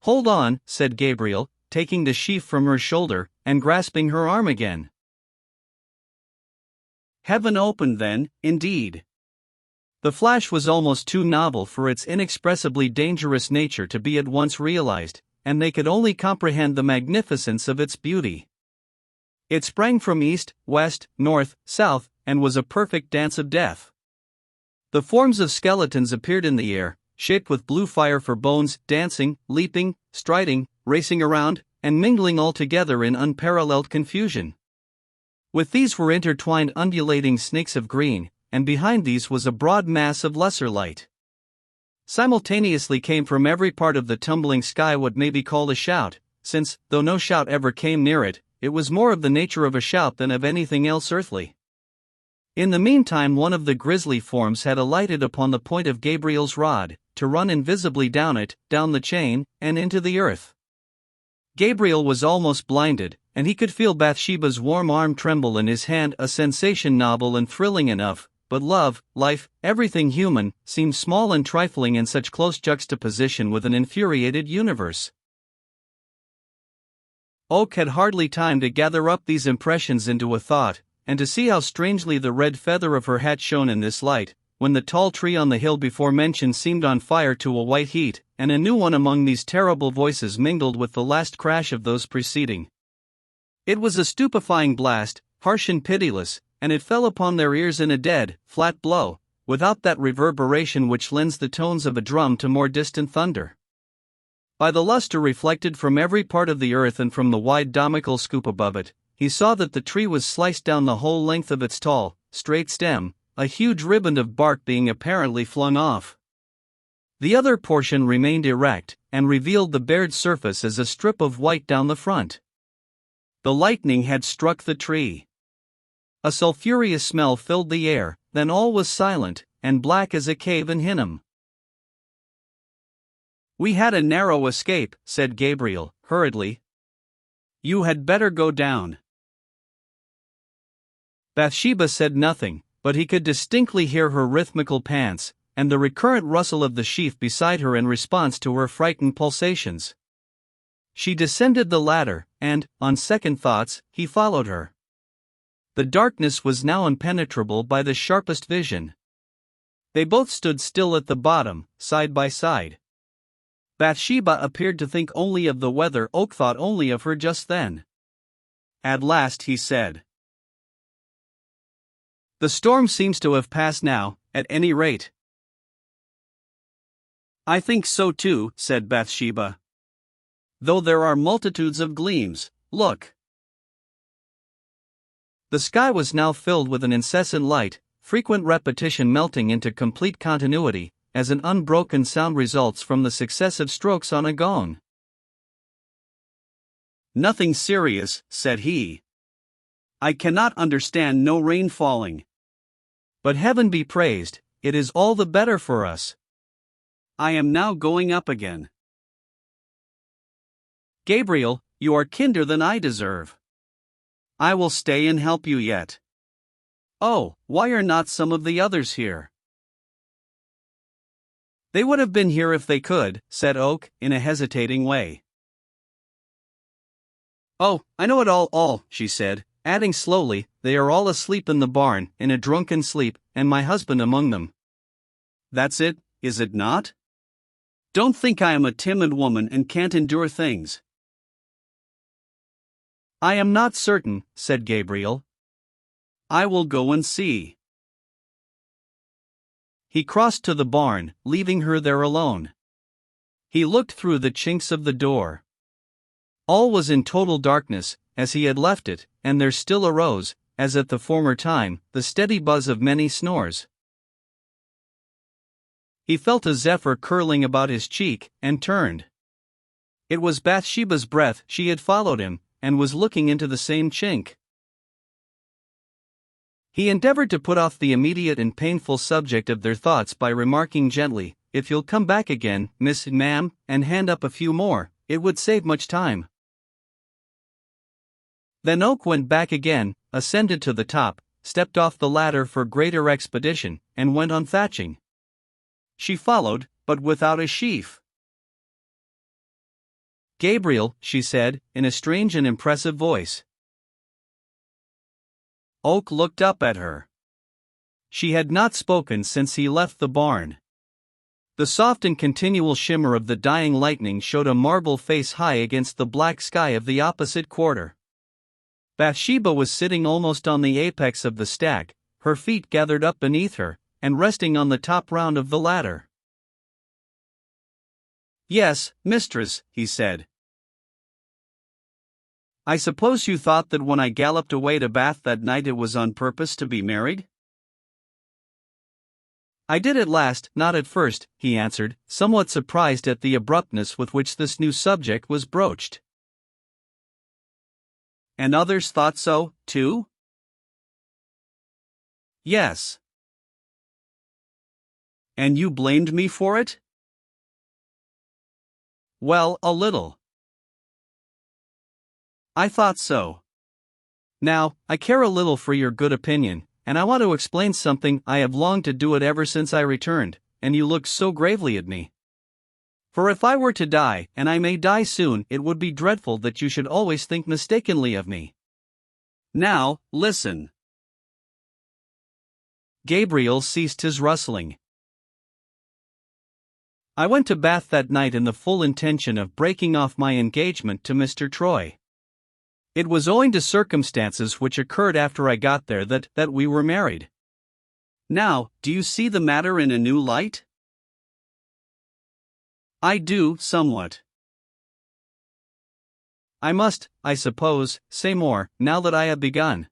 "Hold on," said Gabriel, taking the sheaf from her shoulder, and grasping her arm again. Heaven opened then, indeed. The flash was almost too novel for its inexpressibly dangerous nature to be at once realized, and they could only comprehend the magnificence of its beauty. It sprang from east, west, north, south, and was a perfect dance of death. The forms of skeletons appeared in the air, shaped with blue fire for bones, dancing, leaping, striding, racing around, and mingling all together in unparalleled confusion. With these were intertwined undulating snakes of green, and behind these was a broad mass of lesser light. Simultaneously came from every part of the tumbling sky what may be called a shout, since, though no shout ever came near it, it was more of the nature of a shout than of anything else earthly. In the meantime one of the grisly forms had alighted upon the point of Gabriel's rod, to run invisibly down it, down the chain, and into the earth. Gabriel was almost blinded, and he could feel Bathsheba's warm arm tremble in his hand, a sensation novel and thrilling enough, but love, life, everything human, seemed small and trifling in such close juxtaposition with an infuriated universe. Oak had hardly time to gather up these impressions into a thought, and to see how strangely the red feather of her hat shone in this light, when the tall tree on the hill before mentioned seemed on fire to a white heat, and a new one among these terrible voices mingled with the last crash of those preceding. It was a stupefying blast, harsh and pitiless, and it fell upon their ears in a dead, flat blow, without that reverberation which lends the tones of a drum to more distant thunder. By the luster reflected from every part of the earth and from the wide domical scoop above it, he saw that the tree was sliced down the whole length of its tall, straight stem, a huge ribbon of bark being apparently flung off. The other portion remained erect, and revealed the bared surface as a strip of white down the front. The lightning had struck the tree. A sulphurous smell filled the air, then all was silent, and black as a cave in Hinnom. "We had a narrow escape," said Gabriel, hurriedly. "You had better go down." Bathsheba said nothing, but he could distinctly hear her rhythmical pants, and the recurrent rustle of the sheaf beside her in response to her frightened pulsations. She descended the ladder, and, on second thoughts, he followed her. The darkness was now impenetrable by the sharpest vision. They both stood still at the bottom, side by side. Bathsheba appeared to think only of the weather. Oak thought only of her just then. At last he said, "The storm seems to have passed now, at any rate." "I think so too," said Bathsheba. "Though there are multitudes of gleams, look." The sky was now filled with an incessant light, frequent repetition melting into complete continuity, as an unbroken sound results from the successive strokes on a gong. "Nothing serious," said he. "I cannot understand no rain falling. But heaven be praised, it is all the better for us. I am now going up again." "Gabriel, you are kinder than I deserve." "I will stay and help you yet." "Oh, why are not some of the others here?" "They would have been here if they could," said Oak, in a hesitating way. "Oh, I know it all," she said, adding slowly, "they are all asleep in the barn, in a drunken sleep, and my husband among them." "That's it, is it not? Don't think I am a timid woman and can't endure things." "I am not certain," said Gabriel. "I will go and see." He crossed to the barn, leaving her there alone. He looked through the chinks of the door. All was in total darkness, as he had left it, and there still arose, as at the former time, the steady buzz of many snores. He felt a zephyr curling about his cheek, and turned. It was Bathsheba's breath. She had followed him, and was looking into the same chink. He endeavored to put off the immediate and painful subject of their thoughts by remarking gently, "If you'll come back again, Miss Ma'am, and hand up a few more, it would save much time." Then Oak went back again, ascended to the top, stepped off the ladder for greater expedition, and went on thatching. She followed, but without a sheaf. "Gabriel," she said, in a strange and impressive voice. Oak looked up at her. She had not spoken since he left the barn. The soft and continual shimmer of the dying lightning showed a marble face high against the black sky of the opposite quarter. Bathsheba was sitting almost on the apex of the stack, her feet gathered up beneath her, and resting on the top round of the ladder. "Yes, mistress," he said. "I suppose you thought that when I galloped away to Bath that night it was on purpose to be married?" "I did at last, not at first," he answered, somewhat surprised at the abruptness with which this new subject was broached. "And others thought so, too?" "Yes." "And you blamed me for it?" "Well, a little. I thought so. Now, I care a little for your good opinion, and I want to explain something. I have longed to do it ever since I returned, and you looked so gravely at me. For if I were to die, and I may die soon, it would be dreadful that you should always think mistakenly of me. Now, listen." Gabriel ceased his rustling. "I went to Bath that night in the full intention of breaking off my engagement to Mr. Troy. It was owing to circumstances which occurred after I got there that we were married. Now, do you see the matter in a new light?" "I do, somewhat. I must, I suppose, say more, now that I have begun.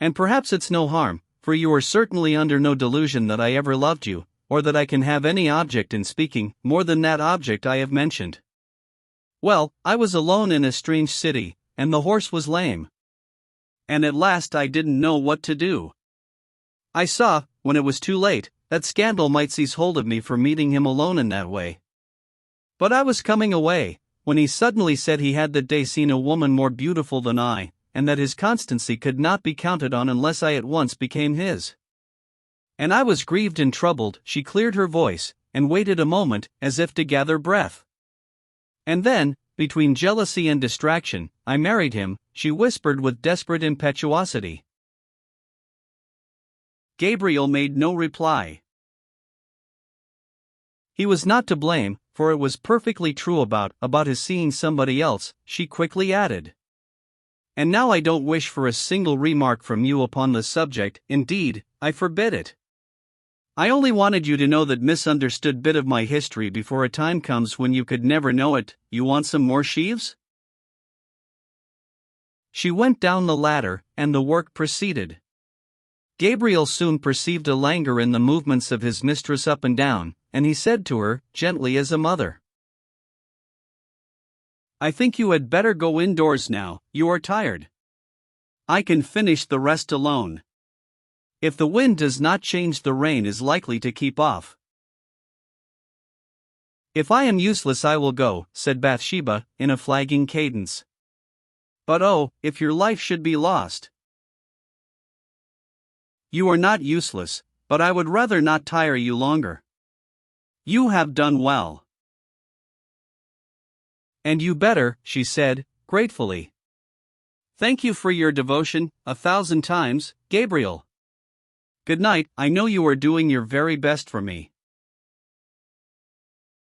And perhaps it's no harm, for you are certainly under no delusion that I ever loved you, or that I can have any object in speaking more than that object I have mentioned. Well, I was alone in a strange city, and the horse was lame. And at last I didn't know what to do. I saw, when it was too late, that scandal might seize hold of me for meeting him alone in that way. But I was coming away, when he suddenly said he had that day seen a woman more beautiful than I, and that his constancy could not be counted on unless I at once became his. And I was grieved and troubled." She cleared her voice, and waited a moment, as if to gather breath. "And then, between jealousy and distraction, I married him," she whispered with desperate impetuosity. Gabriel made no reply. "He was not to blame, for it was perfectly true about his seeing somebody else," she quickly added. "And now I don't wish for a single remark from you upon the subject. Indeed, I forbid it. I only wanted you to know that misunderstood bit of my history before a time comes when you could never know it. You want some more sheaves?" She went down the ladder, and the work proceeded. Gabriel soon perceived a languor in the movements of his mistress up and down, and he said to her, gently as a mother, "I think you had better go indoors now, you are tired. I can finish the rest alone. If the wind does not change, the rain is likely to keep off." "If I am useless I will go," said Bathsheba, in a flagging cadence. "But oh, if your life should be lost." "You are not useless, but I would rather not tire you longer. You have done well." "And you better," she said, gratefully. "Thank you for your devotion, 1,000 times, Gabriel. Good night. I know you are doing your very best for me."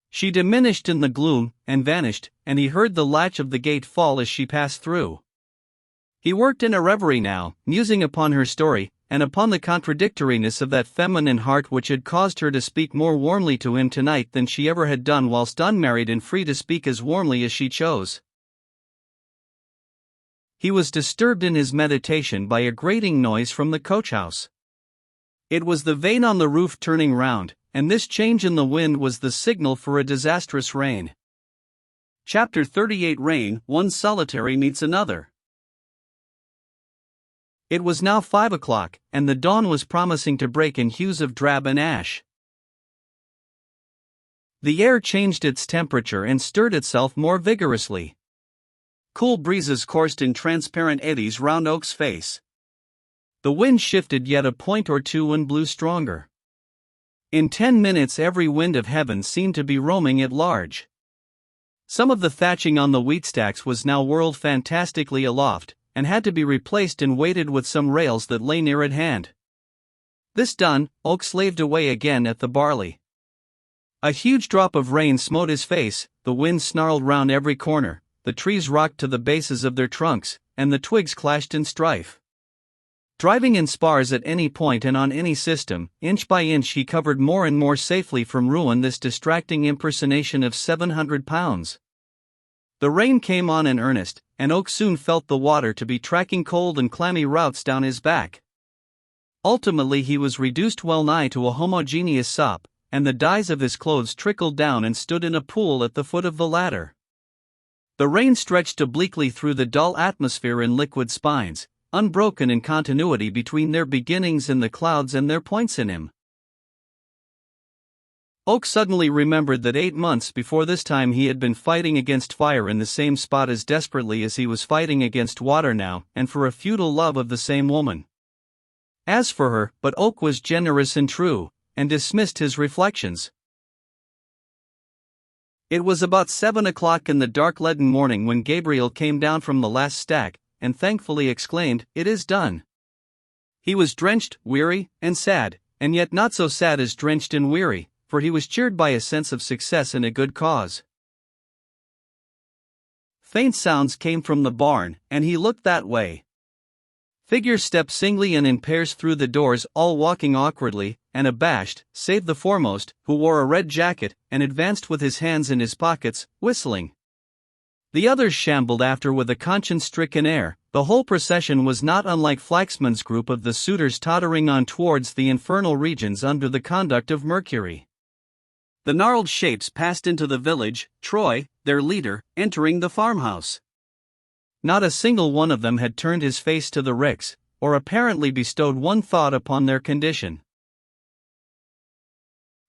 She diminished in the gloom, and vanished, and he heard the latch of the gate fall as she passed through. He worked in a reverie now, musing upon her story, and upon the contradictoriness of that feminine heart which had caused her to speak more warmly to him tonight than she ever had done whilst unmarried and free to speak as warmly as she chose. He was disturbed in his meditation by a grating noise from the coach-house. It was the vane on the roof turning round, and this change in the wind was the signal for a disastrous rain. Chapter 38 Rain, One Solitary Meets Another. It was now 5 o'clock, and the dawn was promising to break in hues of drab and ash. The air changed its temperature and stirred itself more vigorously. Cool breezes coursed in transparent eddies round Oak's face. The wind shifted yet a point or two and blew stronger. In 10 minutes every wind of heaven seemed to be roaming at large. Some of the thatching on the wheat stacks was now whirled fantastically aloft, and had to be replaced and weighted with some rails that lay near at hand. This done, Oak slaved away again at the barley. A huge drop of rain smote his face, the wind snarled round every corner, the trees rocked to the bases of their trunks, and the twigs clashed in strife. Driving in spars at any point and on any system, inch by inch he covered more and more safely from ruin this distracting impersonation of 700 pounds. The rain came on in earnest, and Oak soon felt the water to be tracking cold and clammy routes down his back. Ultimately he was reduced well nigh to a homogeneous sop, and the dyes of his clothes trickled down and stood in a pool at the foot of the ladder. The rain stretched obliquely through the dull atmosphere in liquid spines, unbroken in continuity between their beginnings in the clouds and their points in him. Oak suddenly remembered that 8 months before this time he had been fighting against fire in the same spot as desperately as he was fighting against water now, and for a futile love of the same woman. As for her, but Oak was generous and true, and dismissed his reflections. It was about 7 o'clock in the dark leaden morning when Gabriel came down from the last stack, and thankfully exclaimed, "It is done." He was drenched, weary, and sad, and yet not so sad as drenched and weary, for he was cheered by a sense of success in a good cause. Faint sounds came from the barn, and he looked that way. Figures stepped singly and in pairs through the doors, all walking awkwardly and abashed, save the foremost, who wore a red jacket, and advanced with his hands in his pockets, whistling. The others shambled after with a conscience-stricken air. The whole procession was not unlike Flaxman's group of the suitors tottering on towards the infernal regions under the conduct of Mercury. The gnarled shapes passed into the village, Troy, their leader, entering the farmhouse. Not a single one of them had turned his face to the ricks, or apparently bestowed one thought upon their condition.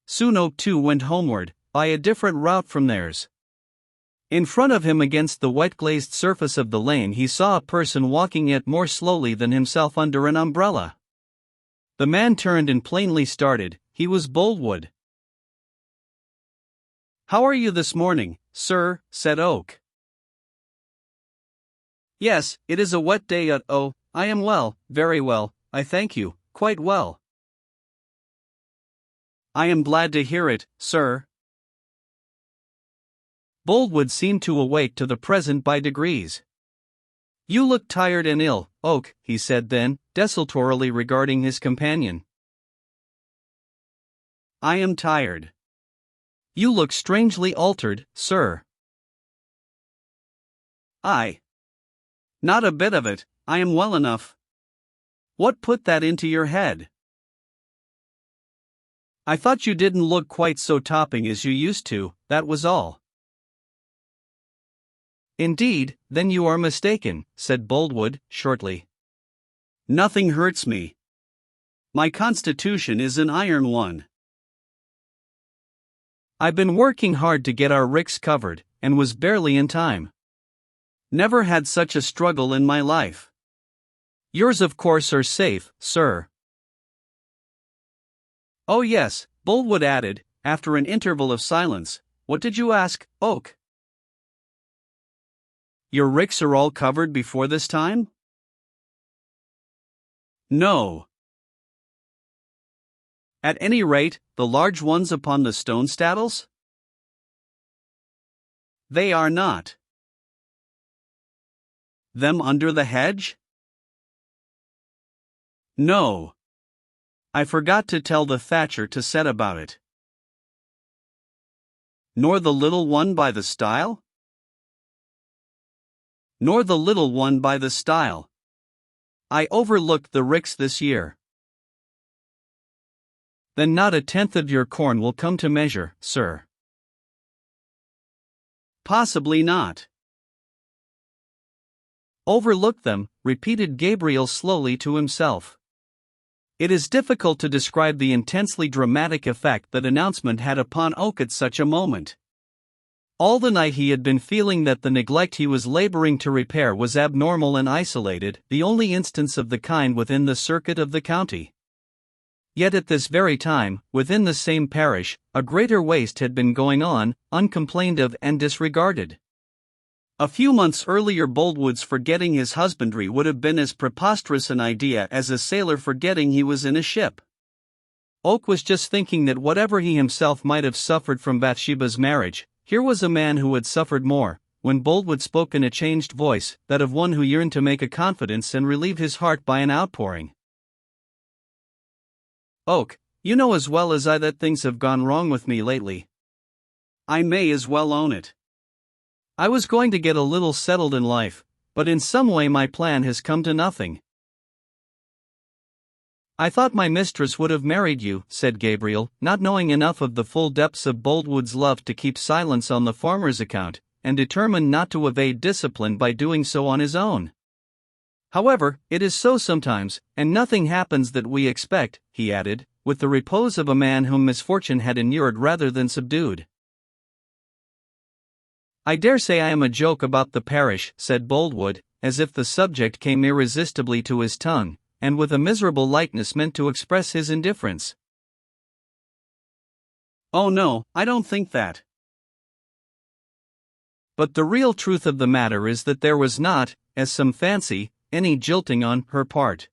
Soon Oak too went homeward, by a different route from theirs. In front of him against the wet glazed surface of the lane he saw a person walking yet more slowly than himself under an umbrella. The man turned and plainly started. He was Boldwood. "How are you this morning, sir?" said Oak. "Yes, it is a wet day I am well, very well, I thank you, quite well." "I am glad to hear it, sir." Boldwood seemed to awake to the present by degrees. "You look tired and ill, Oak," he said then, desultorily regarding his companion. "I am tired." "You look strangely altered, sir." Not a bit of it, I am well enough." "What put that into your head?" "I thought you didn't look quite so topping as you used to, that was all." "Indeed, then you are mistaken," said Boldwood, shortly. "Nothing hurts me. My constitution is an iron one. I've been working hard to get our ricks covered, and was barely in time. Never had such a struggle in my life. Yours of course are safe, sir." "Oh yes," Boldwood added, after an interval of silence. "What did you ask, Oak?" "Your ricks are all covered before this time?" "No." "At any rate, the large ones upon the stone staddles?" "They are not." "Them under the hedge?" "No. I forgot to tell the thatcher to set about it." "Nor the little one by the stile?" "Nor the little one by the stile. I overlooked the ricks this year." "Then not a tenth of your corn will come to measure, sir." Possibly not. Overlooked them, repeated Gabriel slowly to himself. It is difficult to describe the intensely dramatic effect that announcement had upon Oak at such a moment. All the night he had been feeling that the neglect he was laboring to repair was abnormal and isolated, the only instance of the kind within the circuit of the county. Yet at this very time, within the same parish, a greater waste had been going on, uncomplained of and disregarded. A few months earlier Boldwood's forgetting his husbandry would have been as preposterous an idea as a sailor forgetting he was in a ship. Oak was just thinking that whatever he himself might have suffered from Bathsheba's marriage, here was a man who had suffered more, when Boldwood spoke in a changed voice, that of one who yearned to make a confidence and relieve his heart by an outpouring. Oak, you know as well as I that things have gone wrong with me lately. I may as well own it. I was going to get a little settled in life, but in some way my plan has come to nothing. I thought my mistress would have married you, said Gabriel, not knowing enough of the full depths of Boldwood's love to keep silence on the farmer's account, and determined not to evade discipline by doing so on his own. However, it is so sometimes, and nothing happens that we expect, he added, with the repose of a man whom misfortune had inured rather than subdued. I dare say I am a joke about the parish, said Boldwood, as if the subject came irresistibly to his tongue, and with a miserable lightness meant to express his indifference. Oh no, I don't think that. But the real truth of the matter is that there was not, as some fancy, any jilting on her part.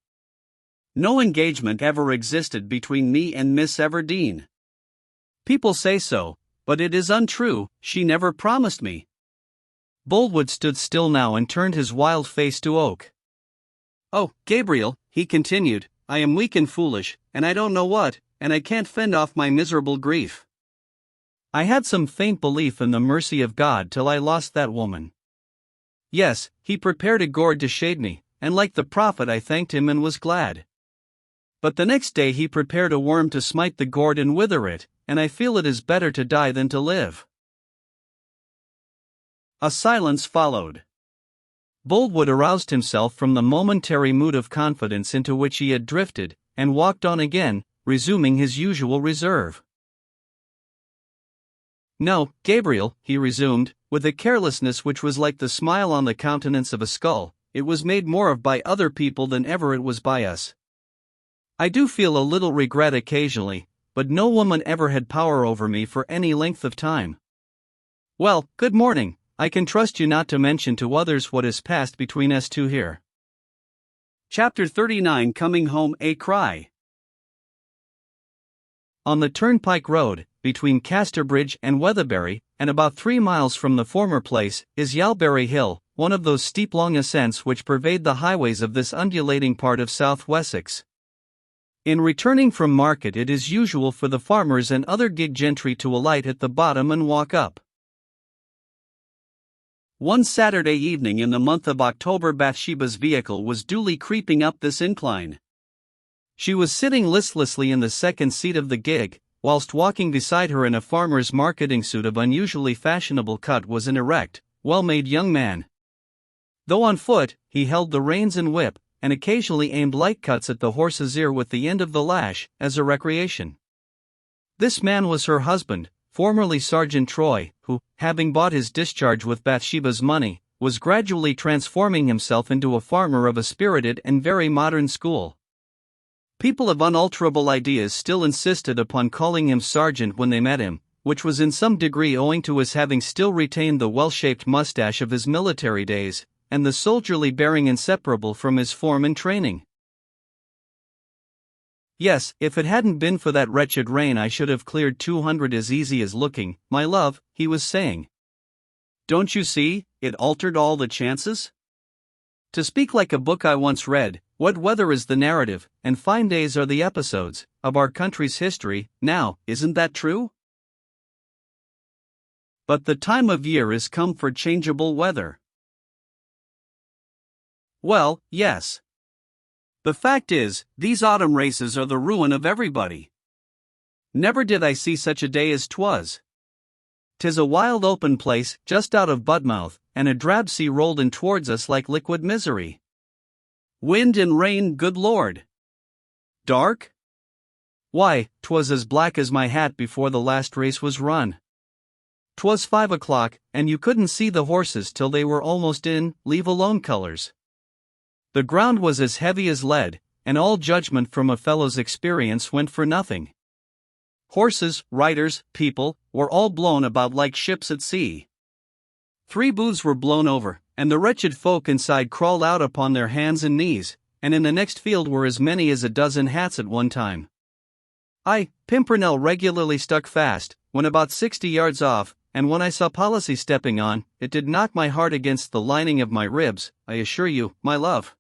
No engagement ever existed between me and Miss Everdene. People say so, but it is untrue, she never promised me. Boldwood stood still now and turned his wild face to Oak. Oh, Gabriel, he continued, I am weak and foolish, and I don't know what, and I can't fend off my miserable grief. I had some faint belief in the mercy of God till I lost that woman. Yes, he prepared a gourd to shade me, and like the prophet I thanked him and was glad. But the next day he prepared a worm to smite the gourd and wither it, and I feel it is better to die than to live. A silence followed. Boldwood aroused himself from the momentary mood of confidence into which he had drifted, and walked on again, resuming his usual reserve. No, Gabriel, he resumed, with a carelessness which was like the smile on the countenance of a skull, it was made more of by other people than ever it was by us. I do feel a little regret occasionally, but no woman ever had power over me for any length of time. Well, good morning, I can trust you not to mention to others what has passed between us two here. Chapter 39 Coming Home a Cry. On the Turnpike Road, between Casterbridge and Weatherbury, and about 3 miles from the former place, is Yalbury Hill, one of those steep long ascents which pervade the highways of this undulating part of South Wessex. In returning from market it is usual for the farmers and other gig gentry to alight at the bottom and walk up. One Saturday evening in the month of October Bathsheba's vehicle was duly creeping up this incline. She was sitting listlessly in the second seat of the gig, whilst walking beside her in a farmer's marketing suit of unusually fashionable cut was an erect, well-made young man. Though on foot, he held the reins and whip, and occasionally aimed light cuts at the horse's ear with the end of the lash, as a recreation. This man was her husband, formerly Sergeant Troy, who, having bought his discharge with Bathsheba's money, was gradually transforming himself into a farmer of a spirited and very modern school. People of unalterable ideas still insisted upon calling him Sergeant when they met him, which was in some degree owing to his having still retained the well-shaped mustache of his military days, and the soldierly bearing inseparable from his form and training. Yes, if it hadn't been for that wretched rain I should have cleared 200 as easy as looking, my love, he was saying. Don't you see, it altered all the chances? To speak like a book I once read, what weather is the narrative, and fine days are the episodes, of our country's history, now, isn't that true? But the time of year is come for changeable weather. Well, yes. The fact is, these autumn races are the ruin of everybody. Never did I see such a day as 'twas. 'Tis a wild open place, just out of Budmouth, and a drab sea rolled in towards us like liquid misery. Wind and rain, good Lord! Dark? Why, 'twas as black as my hat before the last race was run. 'Twas 5 o'clock, and you couldn't see the horses till they were almost in, leave alone colors. The ground was as heavy as lead, and all judgment from a fellow's experience went for nothing. Horses, riders, people, were all blown about like ships at sea. 3 booths were blown over, and the wretched folk inside crawled out upon their hands and knees, and in the next field were as many as a dozen hats at one time. Pimpernel regularly stuck fast, when about 60 yards off, and when I saw Policy stepping on, it did knock my heart against the lining of my ribs, I assure you, my love.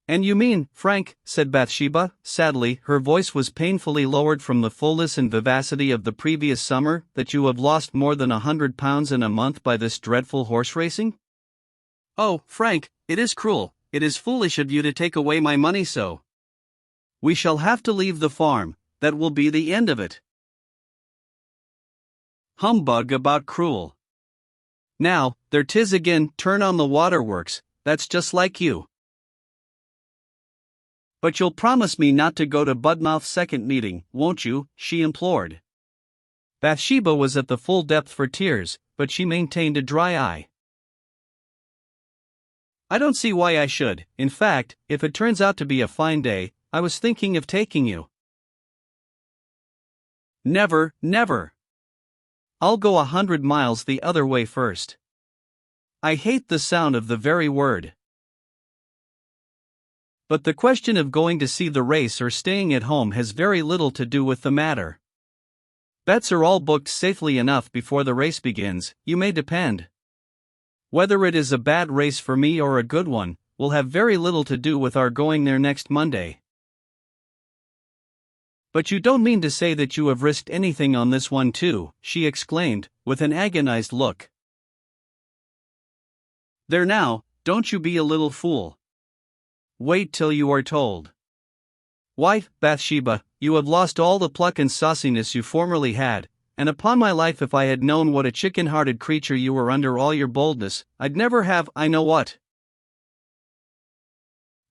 And you mean, Frank, said Bathsheba, sadly, her voice was painfully lowered from the fullness and vivacity of the previous summer, that you have lost more than £100 in a month by this dreadful horse racing? Oh, Frank, it is cruel, it is foolish of you to take away my money so. We shall have to leave the farm, that will be the end of it. Humbug about cruel. Now, there 'tis again, turn on the waterworks, that's just like you. But you'll promise me not to go to Budmouth's second meeting, won't you? She implored. Bathsheba was at the full depth for tears, but she maintained a dry eye. I don't see why I should. In fact, if it turns out to be a fine day, I was thinking of taking you. Never, never. I'll go 100 miles the other way first. I hate the sound of the very word. But the question of going to see the race or staying at home has very little to do with the matter. Bets are all booked safely enough before the race begins, you may depend. Whether it is a bad race for me or a good one, will have very little to do with our going there next Monday. But you don't mean to say that you have risked anything on this one too, she exclaimed, with an agonized look. There now, don't you be a little fool. Wait till you are told. Why, Bathsheba, you have lost all the pluck and sauciness you formerly had, and upon my life if I had known what a chicken-hearted creature you were under all your boldness, I'd never have, I know what.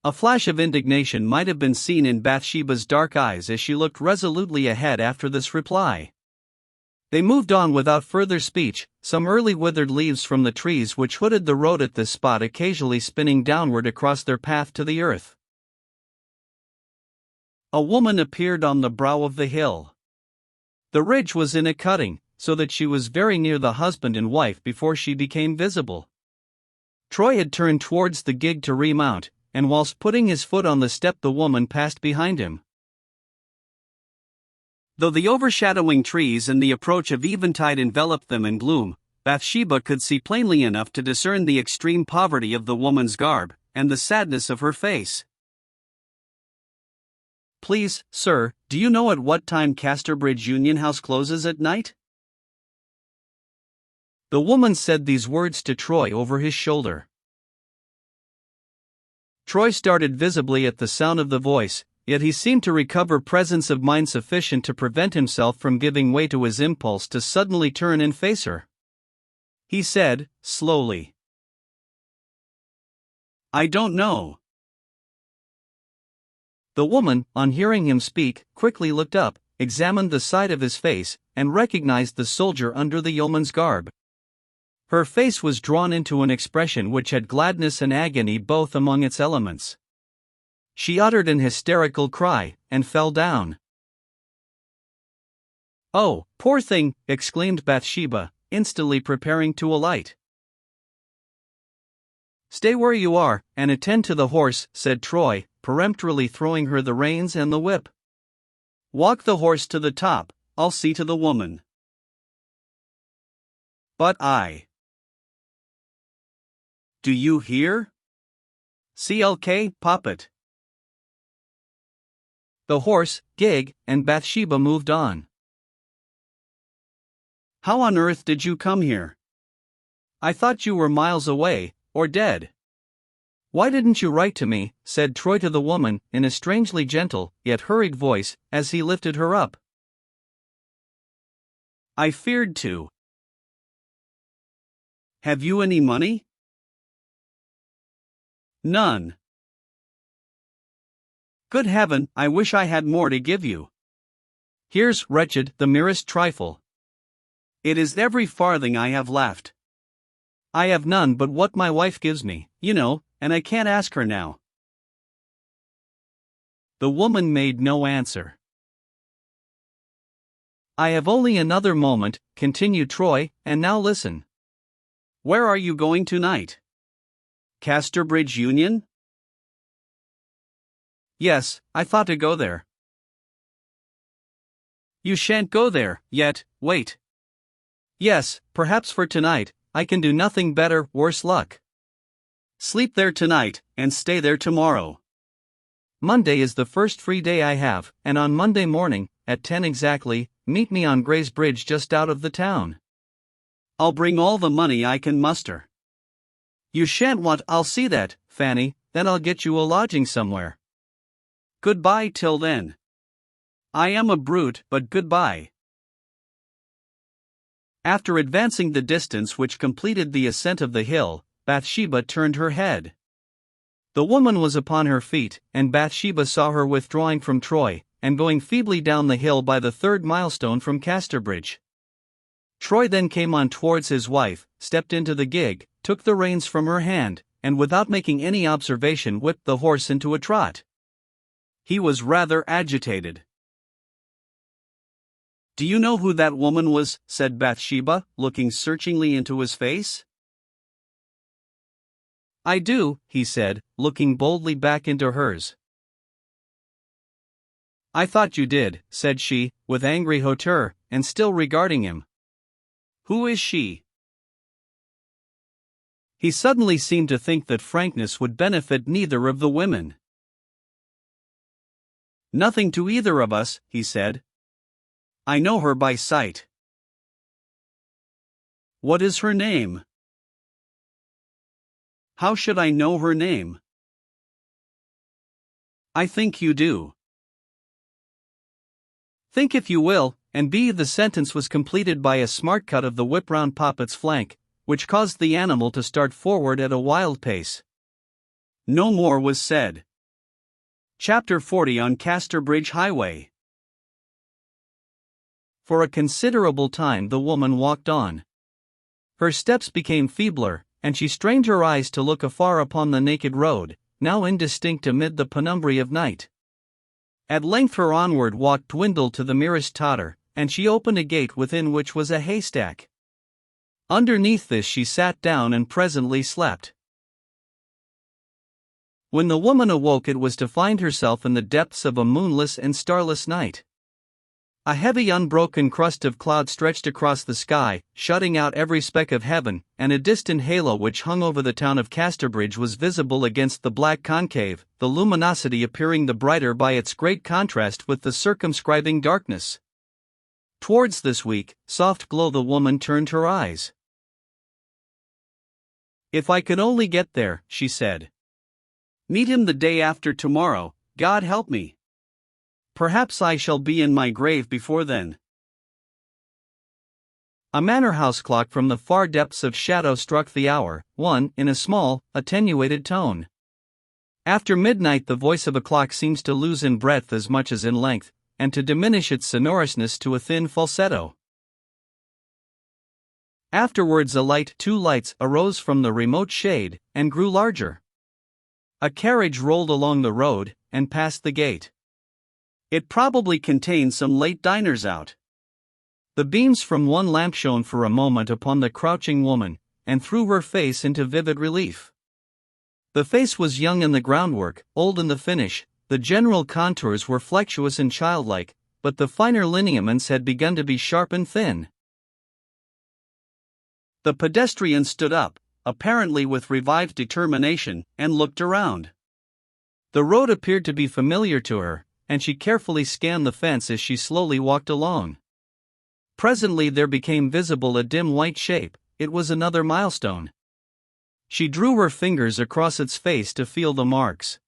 A flash of indignation might have been seen in Bathsheba's dark eyes as she looked resolutely ahead after this reply. They moved on without further speech, some early withered leaves from the trees which hooded the road at this spot occasionally spinning downward across their path to the earth. A woman appeared on the brow of the hill. The ridge was in a cutting, so that she was very near the husband and wife before she became visible. Troy had turned towards the gig to remount, and whilst putting his foot on the step the woman passed behind him. Though the overshadowing trees and the approach of eventide enveloped them in gloom, Bathsheba could see plainly enough to discern the extreme poverty of the woman's garb, and the sadness of her face. Please, sir, do you know at what time Casterbridge Union House closes at night? The woman said these words to Troy over his shoulder. Troy started visibly at the sound of the voice, yet he seemed to recover presence of mind sufficient to prevent himself from giving way to his impulse to suddenly turn and face her. He said, slowly, I don't know. The woman, on hearing him speak, quickly looked up, examined the side of his face, and recognized the soldier under the yeoman's garb. Her face was drawn into an expression which had gladness and agony both among its elements. She uttered an hysterical cry, and fell down. Oh, poor thing, exclaimed Bathsheba, instantly preparing to alight. Stay where you are, and attend to the horse, said Troy, peremptorily throwing her the reins and the whip. Walk the horse to the top, I'll see to the woman. But do you hear? CLK, Poppet. The horse, gig, and Bathsheba moved on. How on earth did you come here? I thought you were miles away, or dead. Why didn't you write to me, said Troy to the woman, in a strangely gentle, yet hurried voice, as he lifted her up. I feared to. Have you any money? None. Good heaven, I wish I had more to give you. Here's, wretched, the merest trifle. It is every farthing I have left. I have none but what my wife gives me, you know, and I can't ask her now. The woman made no answer. I have only another moment, continued Troy, and now listen. Where are you going tonight? Casterbridge Union? Yes, I thought to go there. You shan't go there, yet, wait. Yes, perhaps for tonight, I can do nothing better, worse luck. Sleep there tonight, and stay there tomorrow. Monday is the first free day I have, and on Monday morning, at 10 exactly, meet me on Gray's Bridge just out of the town. I'll bring all the money I can muster. You shan't want. I'll see that, Fanny, then I'll get you a lodging somewhere. Goodbye till then. I am a brute, but goodbye. After advancing the distance which completed the ascent of the hill, Bathsheba turned her head. The woman was upon her feet, and Bathsheba saw her withdrawing from Troy, and going feebly down the hill by the third milestone from Casterbridge. Troy then came on towards his wife, stepped into the gig, took the reins from her hand, and without making any observation whipped the horse into a trot. He was rather agitated. Do you know who that woman was? Said Bathsheba, looking searchingly into his face. I do, he said, looking boldly back into hers. I thought you did, said she, with angry hauteur, and still regarding him. Who is she? He suddenly seemed to think that frankness would benefit neither of the women. Nothing to either of us, he said. I know her by sight. What is her name? How should I know her name? I think you do. Think if you will, and B. The sentence was completed by a smart cut of the whip round Poppet's flank, which caused the animal to start forward at a wild pace. No more was said. Chapter 40 on Casterbridge Highway. For a considerable time the woman walked on. Her steps became feebler, and she strained her eyes to look afar upon the naked road, now indistinct amid the penumbry of night. At length her onward walk dwindled to the merest totter, and she opened a gate within which was a haystack. Underneath this she sat down and presently slept. When the woman awoke it was to find herself in the depths of a moonless and starless night. A heavy unbroken crust of cloud stretched across the sky, shutting out every speck of heaven, and a distant halo which hung over the town of Casterbridge was visible against the black concave, the luminosity appearing the brighter by its great contrast with the circumscribing darkness. Towards this weak, soft glow the woman turned her eyes. If I could only get there, she said. Meet him the day after tomorrow, God help me. Perhaps I shall be in my grave before then. A manor house clock from the far depths of shadow struck the hour, 1, in a small, attenuated tone. After midnight the voice of a clock seems to lose in breadth as much as in length, and to diminish its sonorousness to a thin falsetto. Afterwards two lights arose from the remote shade, and grew larger. A carriage rolled along the road, and passed the gate. It probably contained some late diners out. The beams from one lamp shone for a moment upon the crouching woman, and threw her face into vivid relief. The face was young in the groundwork, old in the finish, the general contours were flexuous and childlike, but the finer lineaments had begun to be sharp and thin. The pedestrian stood up, apparently with revived determination, and looked around. The road appeared to be familiar to her, and she carefully scanned the fence as she slowly walked along. Presently there became visible a dim white shape. It was another milestone. She drew her fingers across its face to feel the marks.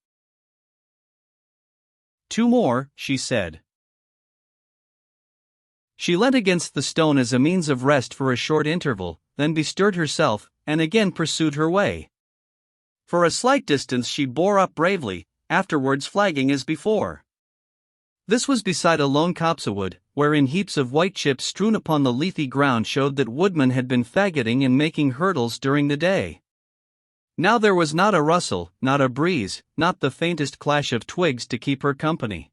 2 more, she said. She leant against the stone as a means of rest for a short interval, then bestirred herself, and again pursued her way. For a slight distance she bore up bravely, afterwards flagging as before. This was beside a lone copsewood, wherein heaps of white chips strewn upon the leafy ground showed that woodmen had been faggoting and making hurdles during the day. Now there was not a rustle, not a breeze, not the faintest clash of twigs to keep her company.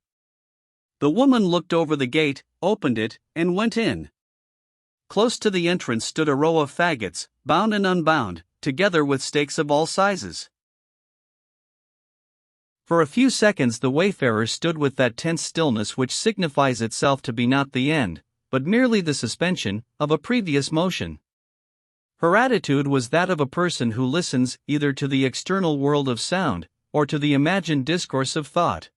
The woman looked over the gate, opened it, and went in. Close to the entrance stood a row of faggots, bound and unbound, together with stakes of all sizes. For a few seconds the wayfarer stood with that tense stillness which signifies itself to be not the end, but merely the suspension, of a previous motion. Her attitude was that of a person who listens either to the external world of sound, or to the imagined discourse of thought.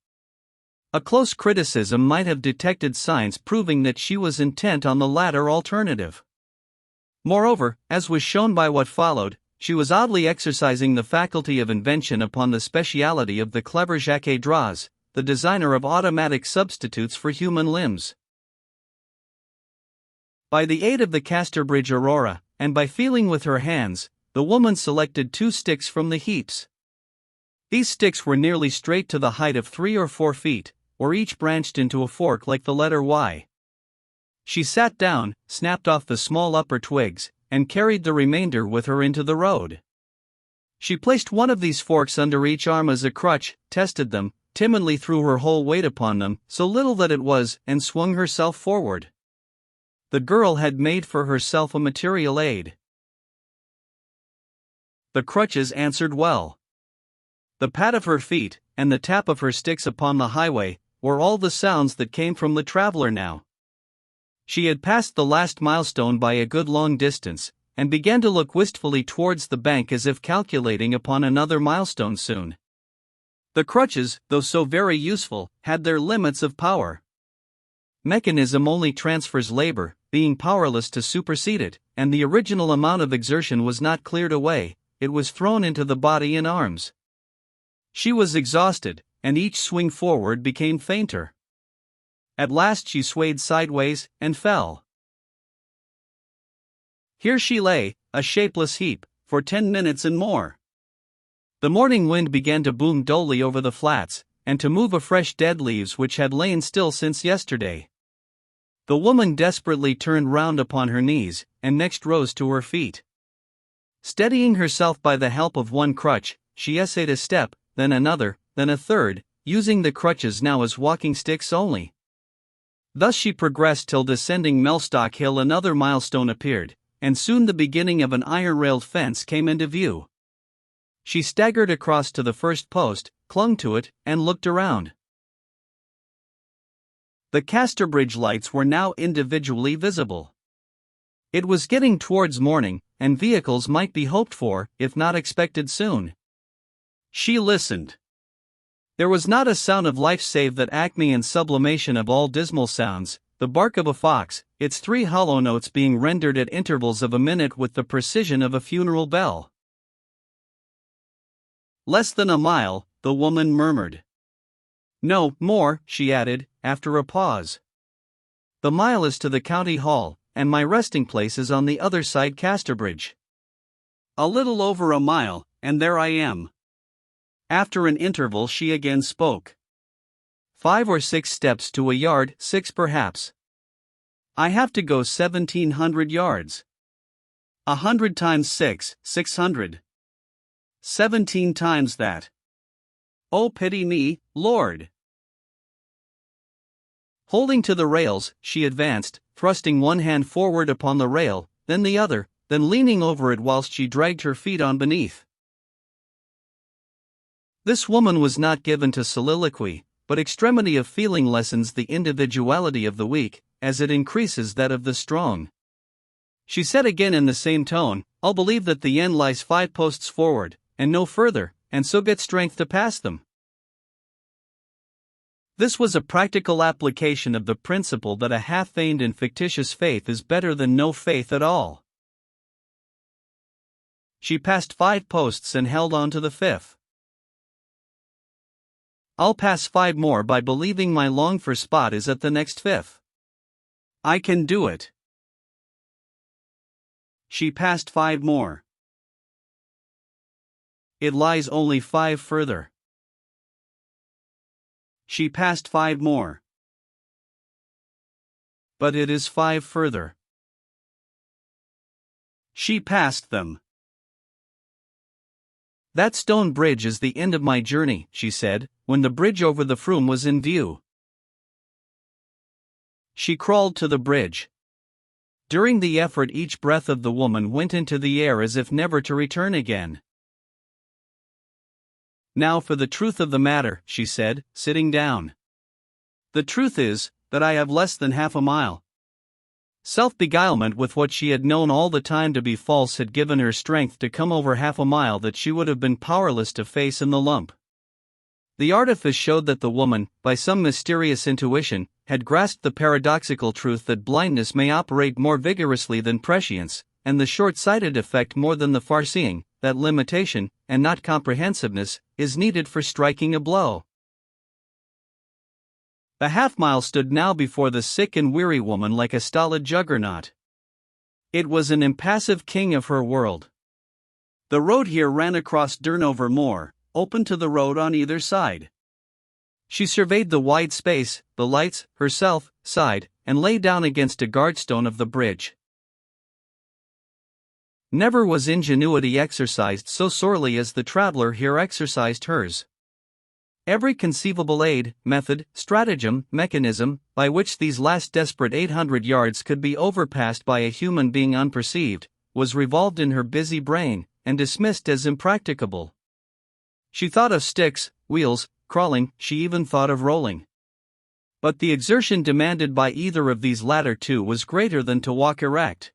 A close criticism might have detected signs proving that she was intent on the latter alternative. Moreover, as was shown by what followed, she was oddly exercising the faculty of invention upon the speciality of the clever Jacques Draze, the designer of automatic substitutes for human limbs. By the aid of the Casterbridge Aurora, and by feeling with her hands, the woman selected 2 sticks from the heaps. These sticks were nearly straight to the height of 3 or 4 feet, or each branched into a fork like the letter Y. She sat down, snapped off the small upper twigs, and carried the remainder with her into the road. She placed one of these forks under each arm as a crutch, tested them, timidly threw her whole weight upon them, so little that it was, and swung herself forward. The girl had made for herself a material aid. The crutches answered well. The pat of her feet, and the tap of her sticks upon the highway, were all the sounds that came from the traveler now. She had passed the last milestone by a good long distance, and began to look wistfully towards the bank as if calculating upon another milestone soon. The crutches, though so very useful, had their limits of power. Mechanism only transfers labor, being powerless to supersede it, and the original amount of exertion was not cleared away, it was thrown into the body and arms. She was exhausted, and each swing forward became fainter. At last she swayed sideways, and fell. Here she lay, a shapeless heap, for 10 minutes and more. The morning wind began to boom dully over the flats, and to move afresh dead leaves which had lain still since yesterday. The woman desperately turned round upon her knees, and next rose to her feet. Steadying herself by the help of one crutch, she essayed a step, then another, then a third, using the crutches now as walking sticks only. Thus she progressed till descending Mellstock Hill another milestone appeared, and soon the beginning of an iron-railed fence came into view. She staggered across to the first post, clung to it, and looked around. The Casterbridge lights were now individually visible. It was getting towards morning, and vehicles might be hoped for, if not expected soon. She listened. There was not a sound of life save that acme and sublimation of all dismal sounds, the bark of a fox, its 3 hollow notes being rendered at intervals of a minute with the precision of a funeral bell. Less than a mile, the woman murmured. No, more, she added, after a pause. The mile is to the county hall, and my resting place is on the other side Casterbridge. A little over a mile, and there I am. After an interval she again spoke. 5 or 6 steps to a yard, 6 perhaps. I have to go 1,700 yards. 100 times 6, 600. 17 times that. Oh, pity me, Lord! Holding to the rails, she advanced, thrusting one hand forward upon the rail, then the other, then leaning over it whilst she dragged her feet on beneath. This woman was not given to soliloquy, but extremity of feeling lessens the individuality of the weak, as it increases that of the strong. She said again in the same tone, I'll believe that the end lies 5 posts forward, and no further, and so get strength to pass them. This was a practical application of the principle that a half-feigned and fictitious faith is better than no faith at all. She passed 5 posts and held on to the 5th. I'll pass 5 more by believing my longed-for spot is at the next 5th. I can do it. She passed 5 more. It lies only 5 further. She passed 5 more. But it is 5 further. She passed them. That stone bridge is the end of my journey, she said, when the bridge over the Froom was in view. She crawled to the bridge. During the effort, each breath of the woman went into the air as if never to return again. Now for the truth of the matter, she said, sitting down. The truth is, that I have less than half a mile. Self-beguilement with what she had known all the time to be false had given her strength to come over half a mile that she would have been powerless to face in the lump. The artifice showed that the woman, by some mysterious intuition, had grasped the paradoxical truth that blindness may operate more vigorously than prescience, and the short-sighted effect more than the far-seeing, that limitation, and not comprehensiveness, is needed for striking a blow. The half-mile stood now before the sick and weary woman like a stolid juggernaut. It was an impassive king of her world. The road here ran across Durnover Moor, open to the road on either side. She surveyed the wide space, the lights, herself, sighed, and lay down against a guardstone of the bridge. Never was ingenuity exercised so sorely as the traveler here exercised hers. Every conceivable aid, method, stratagem, mechanism, by which these last desperate 800 yards could be overpassed by a human being unperceived, was revolved in her busy brain, and dismissed as impracticable. She thought of sticks, wheels, crawling, she even thought of rolling. But the exertion demanded by either of these latter two was greater than to walk erect.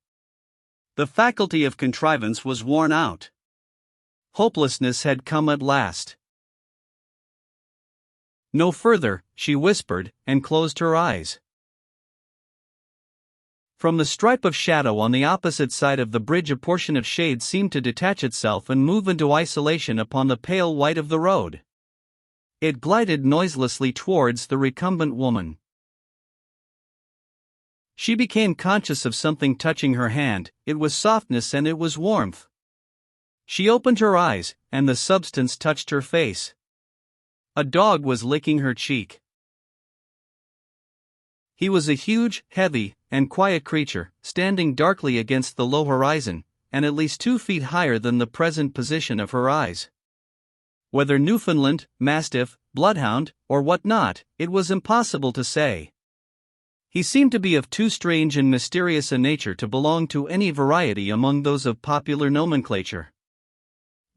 The faculty of contrivance was worn out. Hopelessness had come at last. No further, she whispered, and closed her eyes. From the stripe of shadow on the opposite side of the bridge a portion of shade seemed to detach itself and move into isolation upon the pale white of the road. It glided noiselessly towards the recumbent woman. She became conscious of something touching her hand. It was softness and it was warmth. She opened her eyes, and the substance touched her face. A dog was licking her cheek. He was a huge, heavy, and quiet creature, standing darkly against the low horizon, and at least 2 feet higher than the present position of her eyes. Whether Newfoundland, Mastiff, Bloodhound, or what not, it was impossible to say. He seemed to be of too strange and mysterious a nature to belong to any variety among those of popular nomenclature.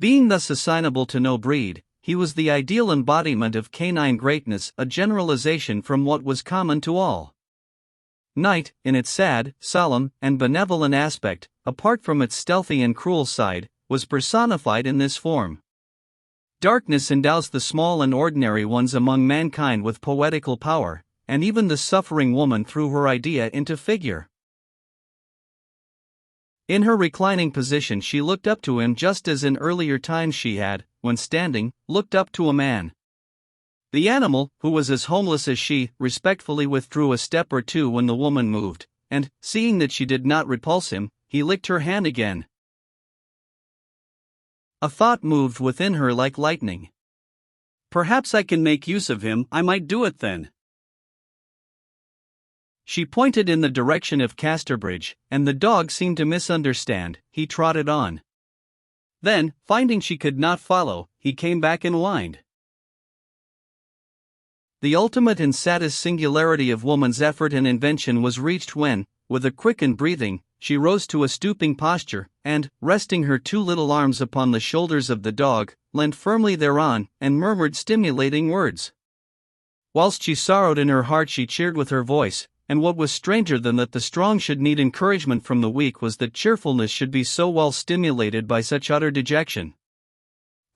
Being thus assignable to no breed, he was the ideal embodiment of canine greatness, a generalization from what was common to all. Night, in its sad, solemn, and benevolent aspect, apart from its stealthy and cruel side, was personified in this form. Darkness endows the small and ordinary ones among mankind with poetical power, and even the suffering woman threw her idea into figure. In her reclining position she looked up to him just as in earlier times she had, when standing, looked up to a man. The animal, who was as homeless as she, respectfully withdrew a step or two when the woman moved, and, seeing that she did not repulse him, he licked her hand again. A thought moved within her like lightning. Perhaps I can make use of him, I might do it then. She pointed in the direction of Casterbridge, and the dog seemed to misunderstand. He trotted on. Then, finding she could not follow, he came back and whined. The ultimate and saddest singularity of woman's effort and invention was reached when, with a quickened breathing, she rose to a stooping posture, and, resting her 2 little arms upon the shoulders of the dog, leant firmly thereon, and murmured stimulating words. Whilst she sorrowed in her heart she cheered with her voice, and what was stranger than that the strong should need encouragement from the weak was that cheerfulness should be so well stimulated by such utter dejection.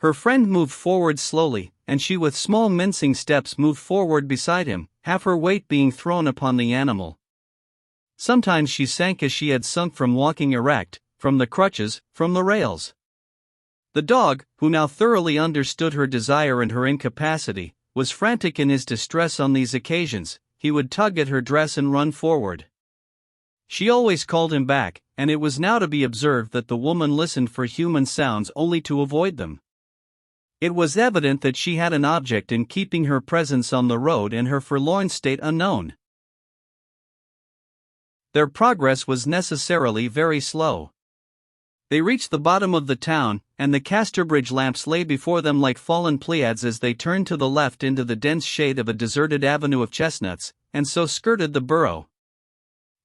Her friend moved forward slowly, and she with small mincing steps moved forward beside him, half her weight being thrown upon the animal. Sometimes she sank as she had sunk from walking erect, from the crutches, from the rails. The dog, who now thoroughly understood her desire and her incapacity, was frantic in his distress on these occasions. He would tug at her dress and run forward. She always called him back, and it was now to be observed that the woman listened for human sounds only to avoid them. It was evident that she had an object in keeping her presence on the road and her forlorn state unknown. Their progress was necessarily very slow. They reached the bottom of the town, and the Casterbridge lamps lay before them like fallen Pleiads as they turned to the left into the dense shade of a deserted avenue of chestnuts, and so skirted the borough.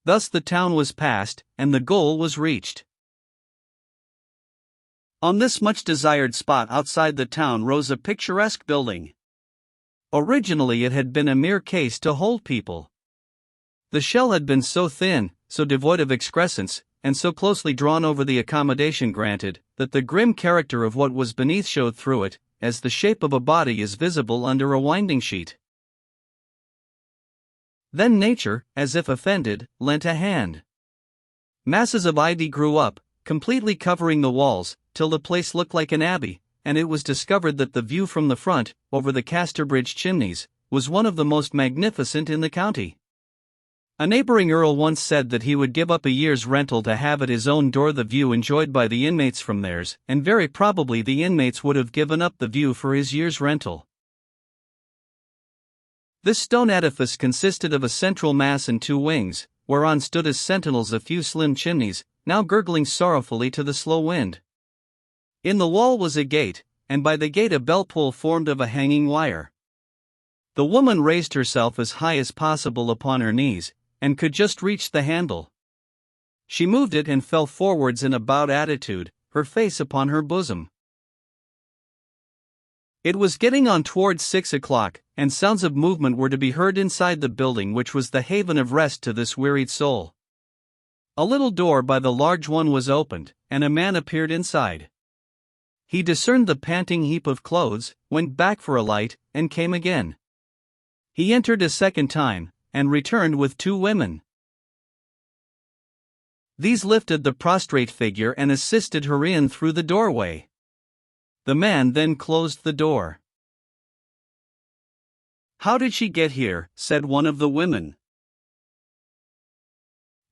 Thus the town was passed, and the goal was reached. On this much-desired spot outside the town rose a picturesque building. Originally it had been a mere case to hold people. The shell had been so thin, so devoid of excrescence, and so closely drawn over the accommodation granted, that the grim character of what was beneath showed through it, as the shape of a body is visible under a winding sheet. Then nature, as if offended, lent a hand. Masses of ivy grew up, completely covering the walls, till the place looked like an abbey, and it was discovered that the view from the front, over the Casterbridge chimneys, was one of the most magnificent in the county. A neighboring earl once said that he would give up a year's rental to have at his own door the view enjoyed by the inmates from theirs, and very probably the inmates would have given up the view for his year's rental. This stone edifice consisted of a central mass and two wings, whereon stood as sentinels a few slim chimneys, now gurgling sorrowfully to the slow wind. In the wall was a gate, and by the gate a bell-pull formed of a hanging wire. The woman raised herself as high as possible upon her knees, and could just reach the handle. She moved it and fell forwards in a bowed attitude, her face upon her bosom. It was getting on towards 6 o'clock, and sounds of movement were to be heard inside the building which was the haven of rest to this wearied soul. A little door by the large one was opened, and a man appeared inside. He discerned the panting heap of clothes, went back for a light, and came again. He entered a second time, and returned with two women. These lifted the prostrate figure and assisted her in through the doorway. The man then closed the door. "How did she get here?" said one of the women.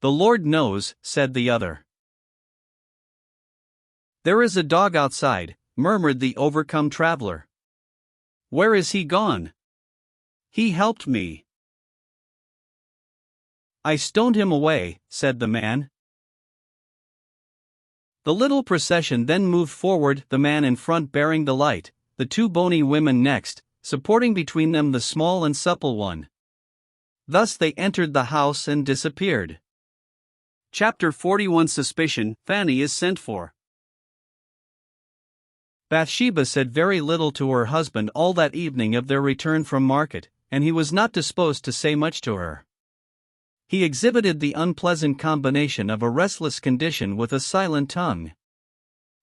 "The Lord knows," said the other. "There is a dog outside," murmured the overcome traveler. "Where is he gone?" "He helped me." "I stoned him away," said the man. The little procession then moved forward, the man in front bearing the light, the two bony women next, supporting between them the small and supple one. Thus they entered the house and disappeared. Chapter 41. Suspicion. Fanny is sent for. Bathsheba said very little to her husband all that evening of their return from market, and he was not disposed to say much to her. He exhibited the unpleasant combination of a restless condition with a silent tongue.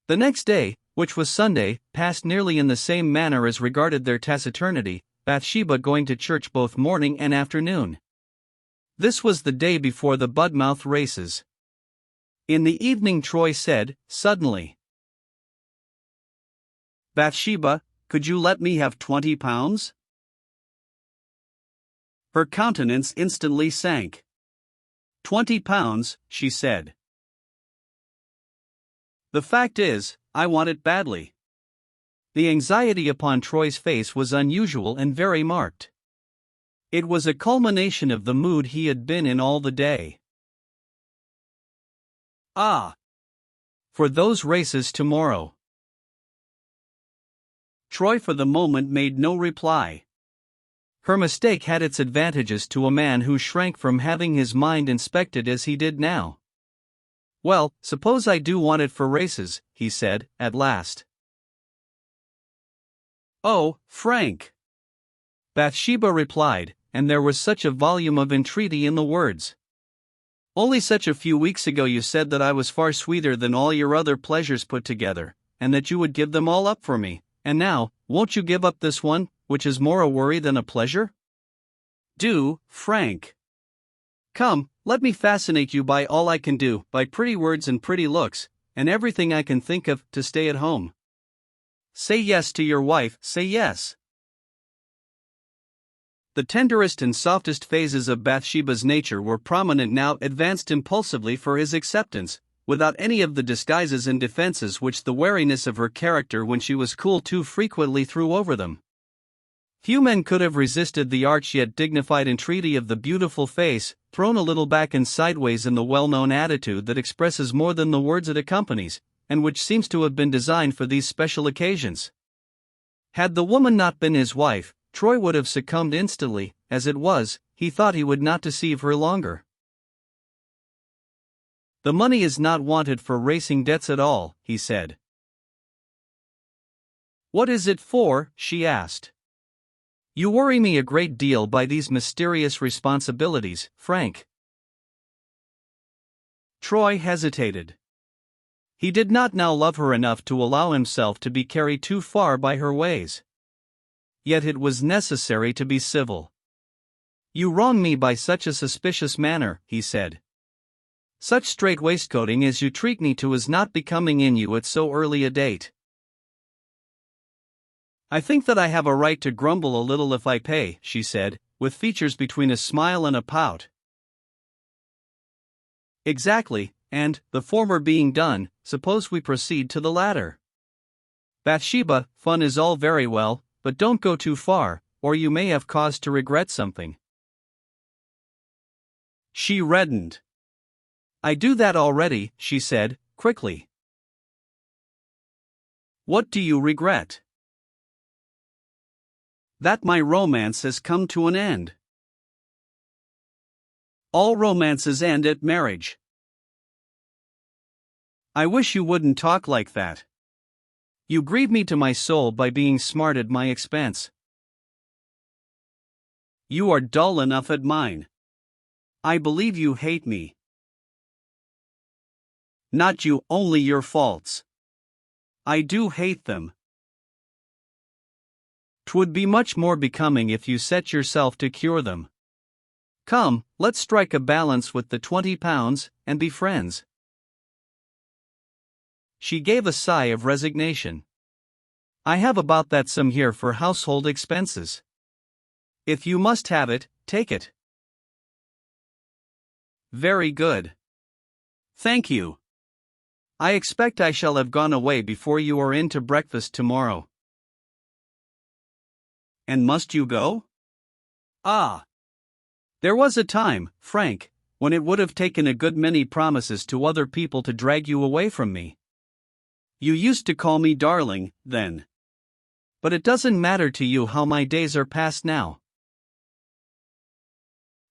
The next day, which was Sunday, passed nearly in the same manner as regarded their taciturnity, Bathsheba going to church both morning and afternoon. This was the day before the Budmouth races. In the evening Troy said, suddenly, "Bathsheba, could you let me have £20? Her countenance instantly sank. £20, she said. "The fact is, I want it badly." The anxiety upon Troy's face was unusual and very marked. It was a culmination of the mood he had been in all the day. "Ah! For those races tomorrow." Troy for the moment made no reply. Her mistake had its advantages to a man who shrank from having his mind inspected as he did now. "Well, suppose I do want it for races," he said, at last. "Oh, Frank!" Bathsheba replied, and there was such a volume of entreaty in the words. "Only such a few weeks ago you said that I was far sweeter than all your other pleasures put together, and that you would give them all up for me, and now, won't you give up this one, which is more a worry than a pleasure? Do, Frank. Come, let me fascinate you by all I can do, by pretty words and pretty looks, and everything I can think of, to stay at home. Say yes to your wife, say yes." The tenderest and softest phases of Bathsheba's nature were prominent now, advanced impulsively for his acceptance, without any of the disguises and defenses which the wariness of her character when she was cool too frequently threw over them. Few men could have resisted the arch yet dignified entreaty of the beautiful face, thrown a little back and sideways in the well-known attitude that expresses more than the words it accompanies, and which seems to have been designed for these special occasions. Had the woman not been his wife, Troy would have succumbed instantly. As it was, he thought he would not deceive her longer. "The money is not wanted for racing debts at all," he said. "What is it for?" she asked. "You worry me a great deal by these mysterious responsibilities, Frank." Troy hesitated. He did not now love her enough to allow himself to be carried too far by her ways. Yet it was necessary to be civil. "You wrong me by such a suspicious manner," he said. "Such strait waistcoating as you treat me to is not becoming in you at so early a date." "I think that I have a right to grumble a little if I pay," she said, with features between a smile and a pout. "Exactly, and, the former being done, suppose we proceed to the latter. Bathsheba, fun is all very well, but don't go too far, or you may have cause to regret something." She reddened. "I do that already," she said, quickly. "What do you regret?" "That my romance has come to an end." "All romances end at marriage." "I wish you wouldn't talk like that. You grieve me to my soul by being smart at my expense." "You are dull enough at mine. I believe you hate me." "Not you, only your faults." "I do hate them." "'Twould be much more becoming if you set yourself to cure them. Come, let's strike a balance with the £20, and be friends." She gave a sigh of resignation. "I have about that sum here for household expenses. If you must have it, take it." "Very good. Thank you. I expect I shall have gone away before you are in to breakfast tomorrow." "And must you go?" "Ah. There was a time, Frank, when it would have taken a good many promises to other people to drag you away from me. You used to call me darling, then. But it doesn't matter to you how my days are passed now.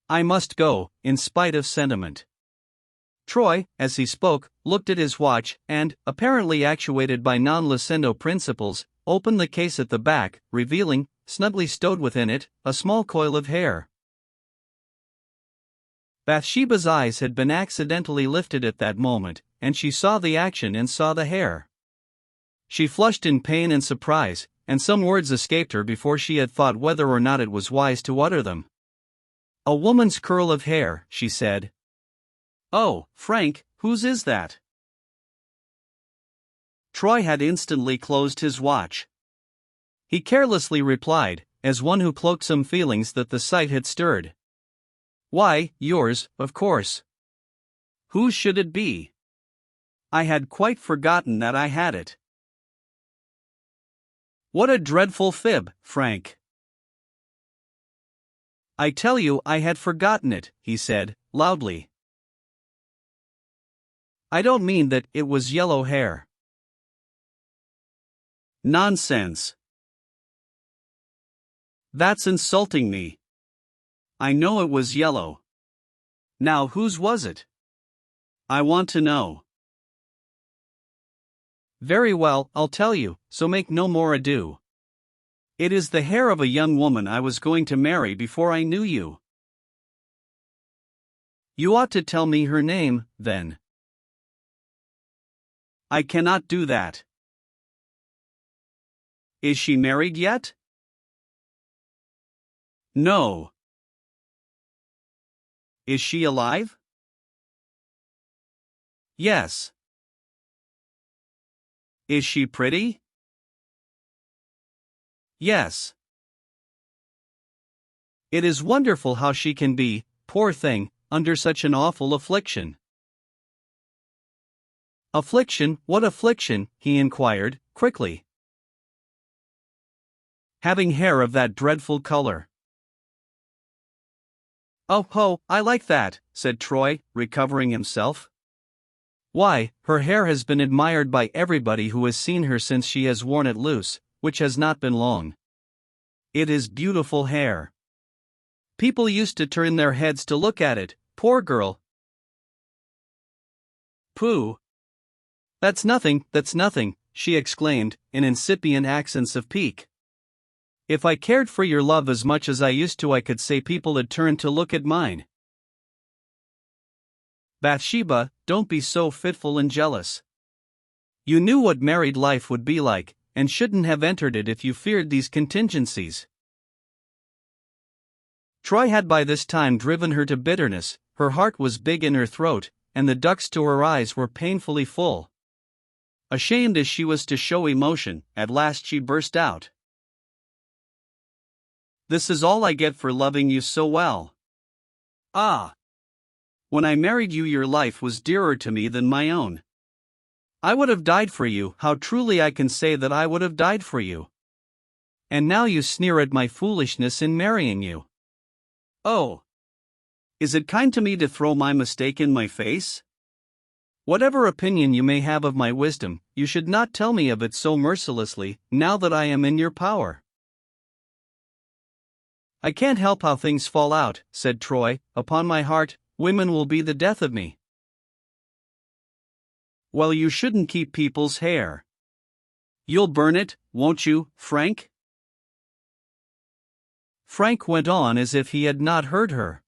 I must go, in spite of sentiment." Troy, as he spoke, looked at his watch, and, apparently actuated by non-lucendo principles, opened the case at the back, revealing, snugly stowed within it, a small coil of hair. Bathsheba's eyes had been accidentally lifted at that moment, and she saw the action and saw the hair. She flushed in pain and surprise, and some words escaped her before she had thought whether or not it was wise to utter them. "A woman's curl of hair," she said. "Oh, Frank, whose is that?" Troy had instantly closed his watch. He carelessly replied, as one who cloaked some feelings that the sight had stirred. "Why, yours, of course. Whose should it be? I had quite forgotten that I had it." "What a dreadful fib, Frank." "I tell you I had forgotten it," he said, loudly. "I don't mean that it was yellow hair." "Nonsense. That's insulting me. I know it was yellow. Now whose was it? I want to know." "Very well, I'll tell you, so make no more ado. It is the hair of a young woman I was going to marry before I knew you." "You ought to tell me her name, then." "I cannot do that." "Is she married yet?" "No." "Is she alive?" "Yes." "Is she pretty?" "Yes." It is wonderful how she can be, poor thing, under such an awful affliction. Affliction, what affliction? He inquired, quickly. Having hair of that dreadful color. Oh ho, I like that, said Troy, recovering himself. Why, her hair has been admired by everybody who has seen her since she has worn it loose, which has not been long. It is beautiful hair. People used to turn their heads to look at it, poor girl. Pooh! That's nothing, she exclaimed, in incipient accents of pique. If I cared for your love as much as I used to, I could say people had turned to look at mine. Bathsheba, don't be so fitful and jealous. You knew what married life would be like, and shouldn't have entered it if you feared these contingencies. Troy had by this time driven her to bitterness. Her heart was big in her throat, and the ducts to her eyes were painfully full. Ashamed as she was to show emotion, at last she burst out. This is all I get for loving you so well. Ah! When I married you, your life was dearer to me than my own. I would have died for you, how truly I can say that I would have died for you. And now you sneer at my foolishness in marrying you. Oh! Is it kind to me to throw my mistake in my face? Whatever opinion you may have of my wisdom, you should not tell me of it so mercilessly, now that I am in your power. I can't help how things fall out, said Troy. Upon my heart, women will be the death of me. Well, you shouldn't keep people's hair. You'll burn it, won't you, Frank? Frank went on as if he had not heard her.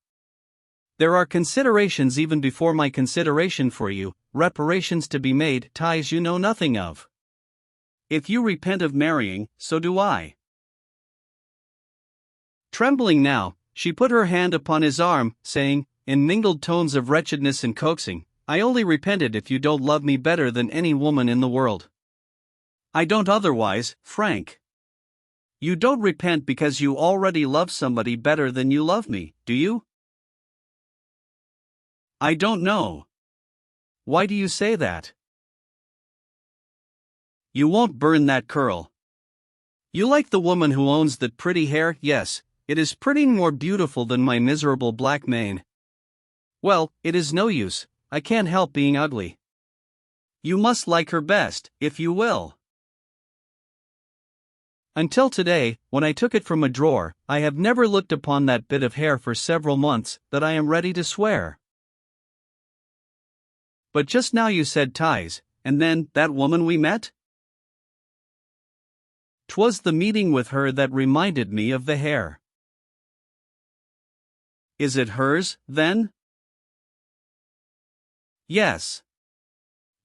There are considerations even before my consideration for you, reparations to be made, ties you know nothing of. If you repent of marrying, so do I. Trembling now, she put her hand upon his arm, saying, in mingled tones of wretchedness and coaxing, I only repented if you don't love me better than any woman in the world. I don't otherwise, Frank. You don't repent because you already love somebody better than you love me, do you? I don't know. Why do you say that? You won't burn that curl. You like the woman who owns that pretty hair? Yes, it is pretty more beautiful than my miserable black mane. Well, it is no use, I can't help being ugly. You must like her best, if you will. Until today, when I took it from a drawer, I have never looked upon that bit of hair for several months, that I am ready to swear. But just now you said ties, and then, that woman we met? 'Twas the meeting with her that reminded me of the hair. Is it hers, then? Yes.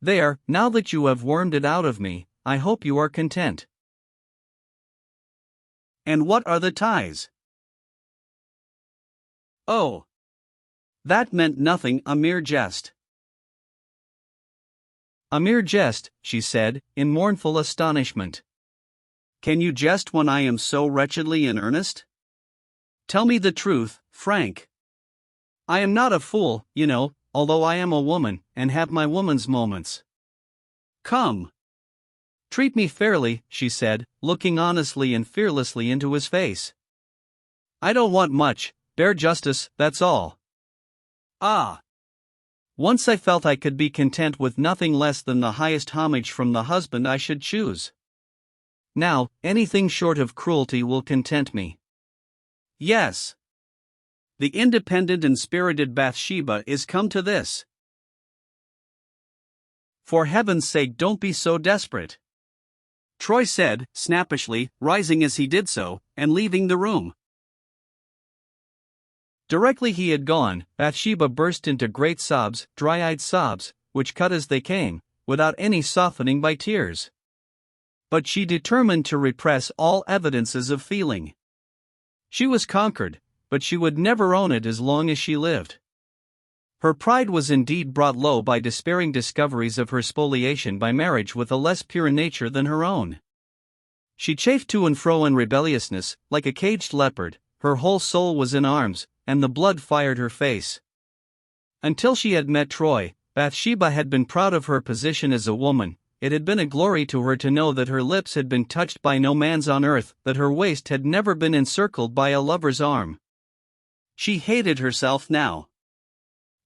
There, now that you have wormed it out of me, I hope you are content. And what are the ties? Oh! That meant nothing, a mere jest. A mere jest, she said, in mournful astonishment. Can you jest when I am so wretchedly in earnest? Tell me the truth, Frank. I am not a fool, you know, although I am a woman, and have my woman's moments. Come. Treat me fairly, she said, looking honestly and fearlessly into his face. I don't want much, bare justice, that's all. Ah! Once I felt I could be content with nothing less than the highest homage from the husband I should choose. Now, anything short of cruelty will content me. Yes. The independent and spirited Bathsheba is come to this. For heaven's sake, don't be so desperate, Troy said, snappishly, rising as he did so, and leaving the room. Directly he had gone, Bathsheba burst into great sobs, dry-eyed sobs, which cut as they came, without any softening by tears. But she determined to repress all evidences of feeling. She was conquered, but she would never own it as long as she lived. Her pride was indeed brought low by despairing discoveries of her spoliation by marriage with a less pure nature than her own. She chafed to and fro in rebelliousness, like a caged leopard, her whole soul was in arms, and the blood fired her face. Until she had met Troy, Bathsheba had been proud of her position as a woman. It had been a glory to her to know that her lips had been touched by no man's on earth, that her waist had never been encircled by a lover's arm. She hated herself now.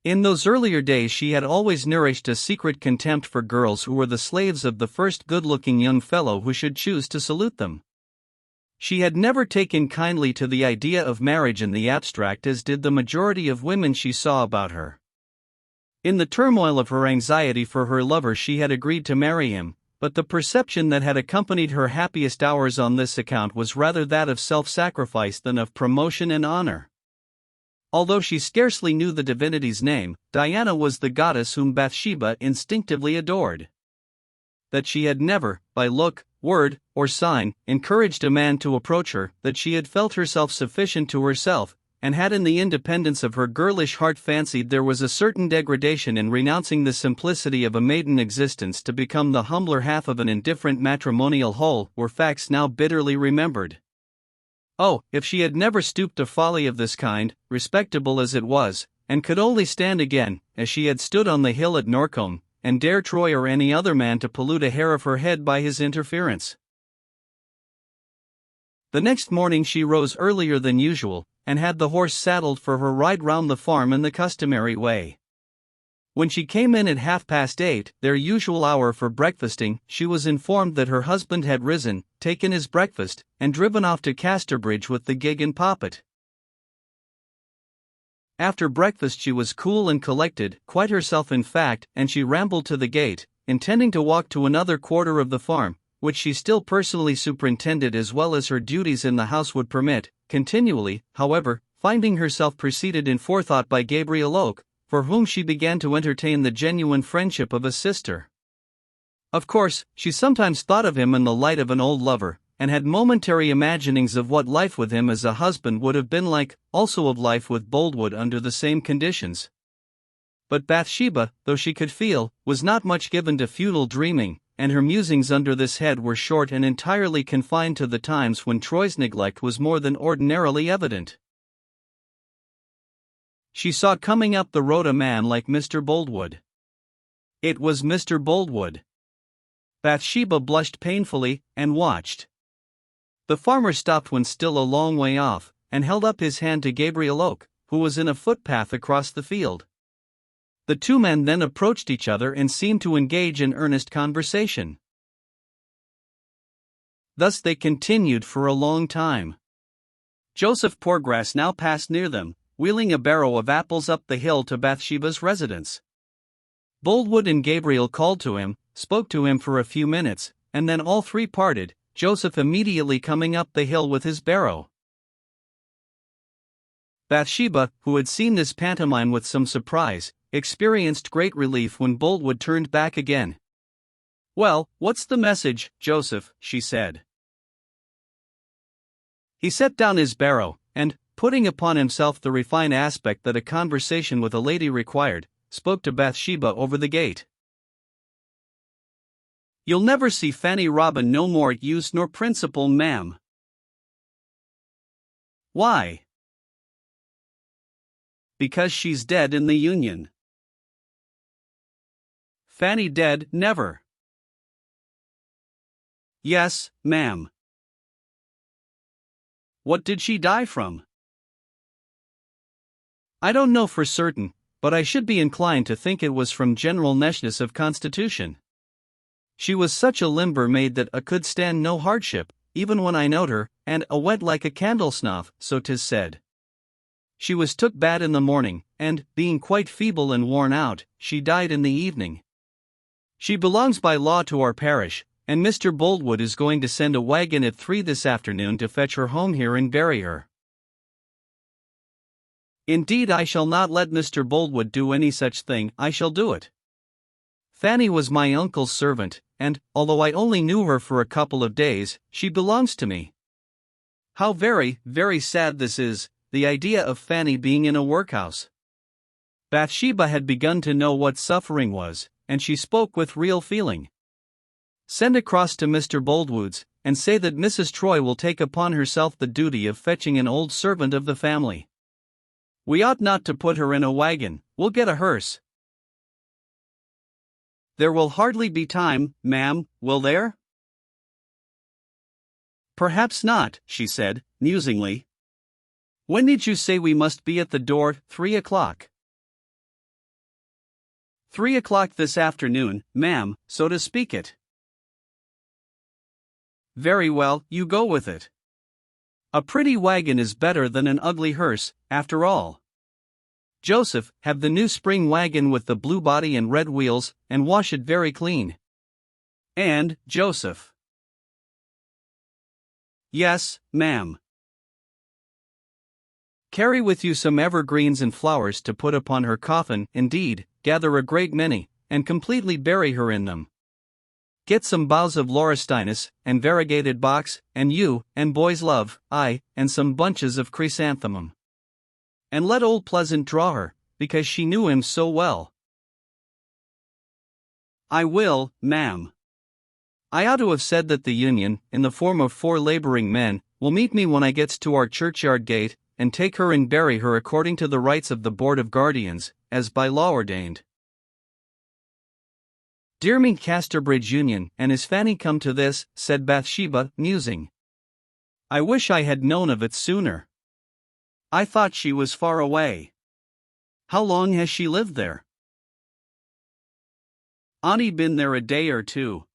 In those earlier days she had always nourished a secret contempt for girls who were the slaves of the first good-looking young fellow who should choose to salute them. She had never taken kindly to the idea of marriage in the abstract, as did the majority of women she saw about her. In the turmoil of her anxiety for her lover she had agreed to marry him, but the perception that had accompanied her happiest hours on this account was rather that of self-sacrifice than of promotion and honor. Although she scarcely knew the divinity's name, Diana was the goddess whom Bathsheba instinctively adored. That she had never, by look, word, or sign, encouraged a man to approach her, that she had felt herself sufficient to herself, and had in the independence of her girlish heart fancied there was a certain degradation in renouncing the simplicity of a maiden existence to become the humbler half of an indifferent matrimonial whole, were facts now bitterly remembered. Oh, if she had never stooped to folly of this kind, respectable as it was, and could only stand again, as she had stood on the hill at Norcombe, and dare Troy or any other man to pollute a hair of her head by his interference. The next morning she rose earlier than usual, and had the horse saddled for her ride round the farm in the customary way. When she came in at 8:30, their usual hour for breakfasting, she was informed that her husband had risen, taken his breakfast, and driven off to Casterbridge with the gig and Poppet. After breakfast she was cool and collected, quite herself in fact, and she rambled to the gate, intending to walk to another quarter of the farm, which she still personally superintended as well as her duties in the house would permit, continually, however, finding herself preceded in forethought by Gabriel Oak, for whom she began to entertain the genuine friendship of a sister. Of course, she sometimes thought of him in the light of an old lover, and had momentary imaginings of what life with him as a husband would have been like, also of life with Boldwood under the same conditions. But Bathsheba, though she could feel, was not much given to futile dreaming, and her musings under this head were short and entirely confined to the times when Troy's neglect was more than ordinarily evident. She saw coming up the road a man like Mr. Boldwood. It was Mr. Boldwood. Bathsheba blushed painfully, and watched. The farmer stopped when still a long way off, and held up his hand to Gabriel Oak, who was in a footpath across the field. The two men then approached each other and seemed to engage in earnest conversation. Thus they continued for a long time. Joseph Poorgrass now passed near them, wheeling a barrow of apples up the hill to Bathsheba's residence. Boldwood and Gabriel called to him, spoke to him for a few minutes, and then all three parted, Joseph immediately coming up the hill with his barrow. Bathsheba, who had seen this pantomime with some surprise, experienced great relief when Boldwood turned back again. "Well, what's the message, Joseph?" she said. He set down his barrow, and, putting upon himself the refined aspect that a conversation with a lady required, spoke to Bathsheba over the gate. "You'll never see Fanny Robin no more at use nor principle, ma'am." "Why?" "Because she's dead in the Union." "Fanny dead, never." "Yes, ma'am." "What did she die from?" "I don't know for certain, but I should be inclined to think it was from general neshness of constitution. She was such a limber maid that a could stand no hardship, even when I knowed her, and a wet like a candle snuff, so 'tis said. She was took bad in the morning, and, being quite feeble and worn out, she died in the evening. She belongs by law to our parish, and Mr. Boldwood is going to send a wagon at 3 this afternoon to fetch her home here and bury her." "Indeed I shall not let Mr. Boldwood do any such thing, I shall do it. Fanny was my uncle's servant, and, although I only knew her for a couple of days, she belongs to me. How very, very sad this is, the idea of Fanny being in a workhouse." Bathsheba had begun to know what suffering was, and she spoke with real feeling. "Send across to Mr. Boldwood's, and say that Mrs. Troy will take upon herself the duty of fetching an old servant of the family. We ought not to put her in a wagon, we'll get a hearse. There will hardly be time, ma'am, will there? Perhaps not, she said, musingly. When did you say we must be at the door? 3 o'clock. 3 o'clock this afternoon, ma'am, so to speak it. Very well, you go with it. A pretty wagon is better than an ugly hearse, after all. Joseph, have the new spring wagon with the blue body and red wheels, and wash it very clean. And, Joseph. Yes, ma'am. Carry with you some evergreens and flowers to put upon her coffin, indeed, gather a great many, and completely bury her in them. Get some boughs of laurustinus, and variegated box, and you, and boys love, and some bunches of chrysanthemum. And let old Pleasant draw her, because she knew him so well. I will, ma'am. I ought to have said that the union, in the form of 4 laboring men, will meet me when I gets to our churchyard gate, and take her and bury her according to the rites of the Board of Guardians, as by law ordained. Dear me, Casterbridge Union, and is Fanny come to this, said Bathsheba, musing. I wish I had known of it sooner. I thought she was far away. How long has she lived there? Only been there a day or 2.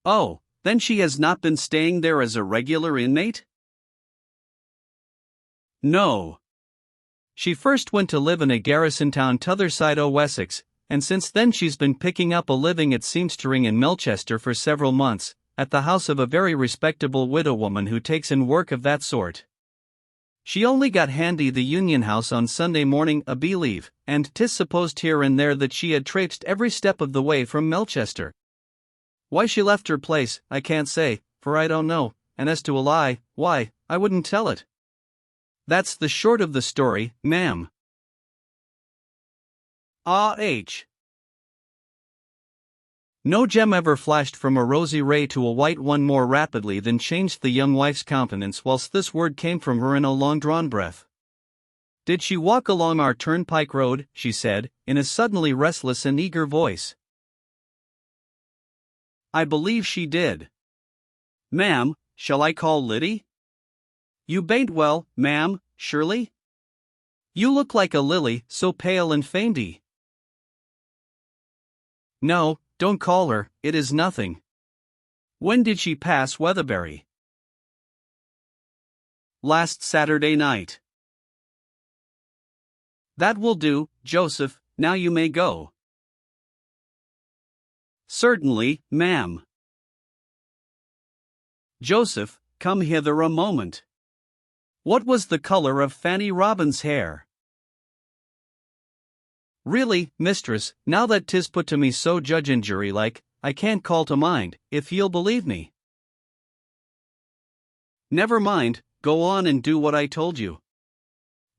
Oh, then she has not been staying there as a regular inmate? No. She first went to live in a garrison town t'other side o' Wessex, and since then she's been picking up a living at seamstering in Melchester for several months, at the house of a very respectable widow woman who takes in work of that sort. She only got handy the Union House on Sunday morning, a believe, and 'tis supposed here and there that she had traipsed every step of the way from Melchester. Why she left her place, I can't say, for I don't know, and as to a lie, why, I wouldn't tell it. That's the short of the story, ma'am. H. No gem ever flashed from a rosy ray to a white one more rapidly than changed the young wife's countenance whilst this word came from her in a long-drawn breath. Did she walk along our turnpike road? She said, in a suddenly restless and eager voice. I believe she did. Ma'am, shall I call Liddy? You bain't well, ma'am, surely? You look like a lily, so pale and fainty. No, don't call her, it is nothing. When did she pass Weatherbury? Last Saturday night. That will do, Joseph, now you may go. Certainly, ma'am. Joseph, come hither a moment. What was the color of Fanny Robin's hair? Really, mistress, now that 'tis put to me so judge and jury like, I can't call to mind, if you'll believe me. Never mind, go on and do what I told you.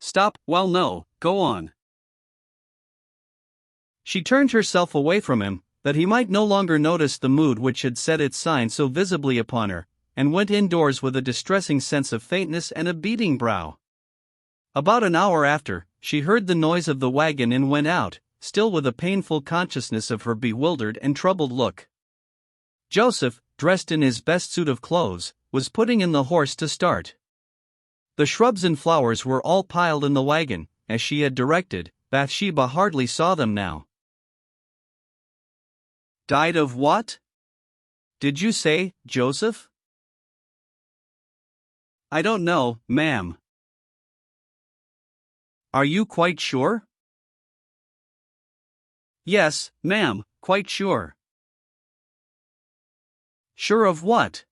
Stop, well no, go on. She turned herself away from him, that he might no longer notice the mood which had set its sign so visibly upon her, and went indoors with a distressing sense of faintness and a beating brow. About an hour after, she heard the noise of the wagon and went out, still with a painful consciousness of her bewildered and troubled look. Joseph, dressed in his best suit of clothes, was putting in the horse to start. The shrubs and flowers were all piled in the wagon, as she had directed. Bathsheba hardly saw them now. Died of what? Did you say, Joseph? I don't know, ma'am. Are you quite sure? Yes, ma'am, quite sure. Sure of what?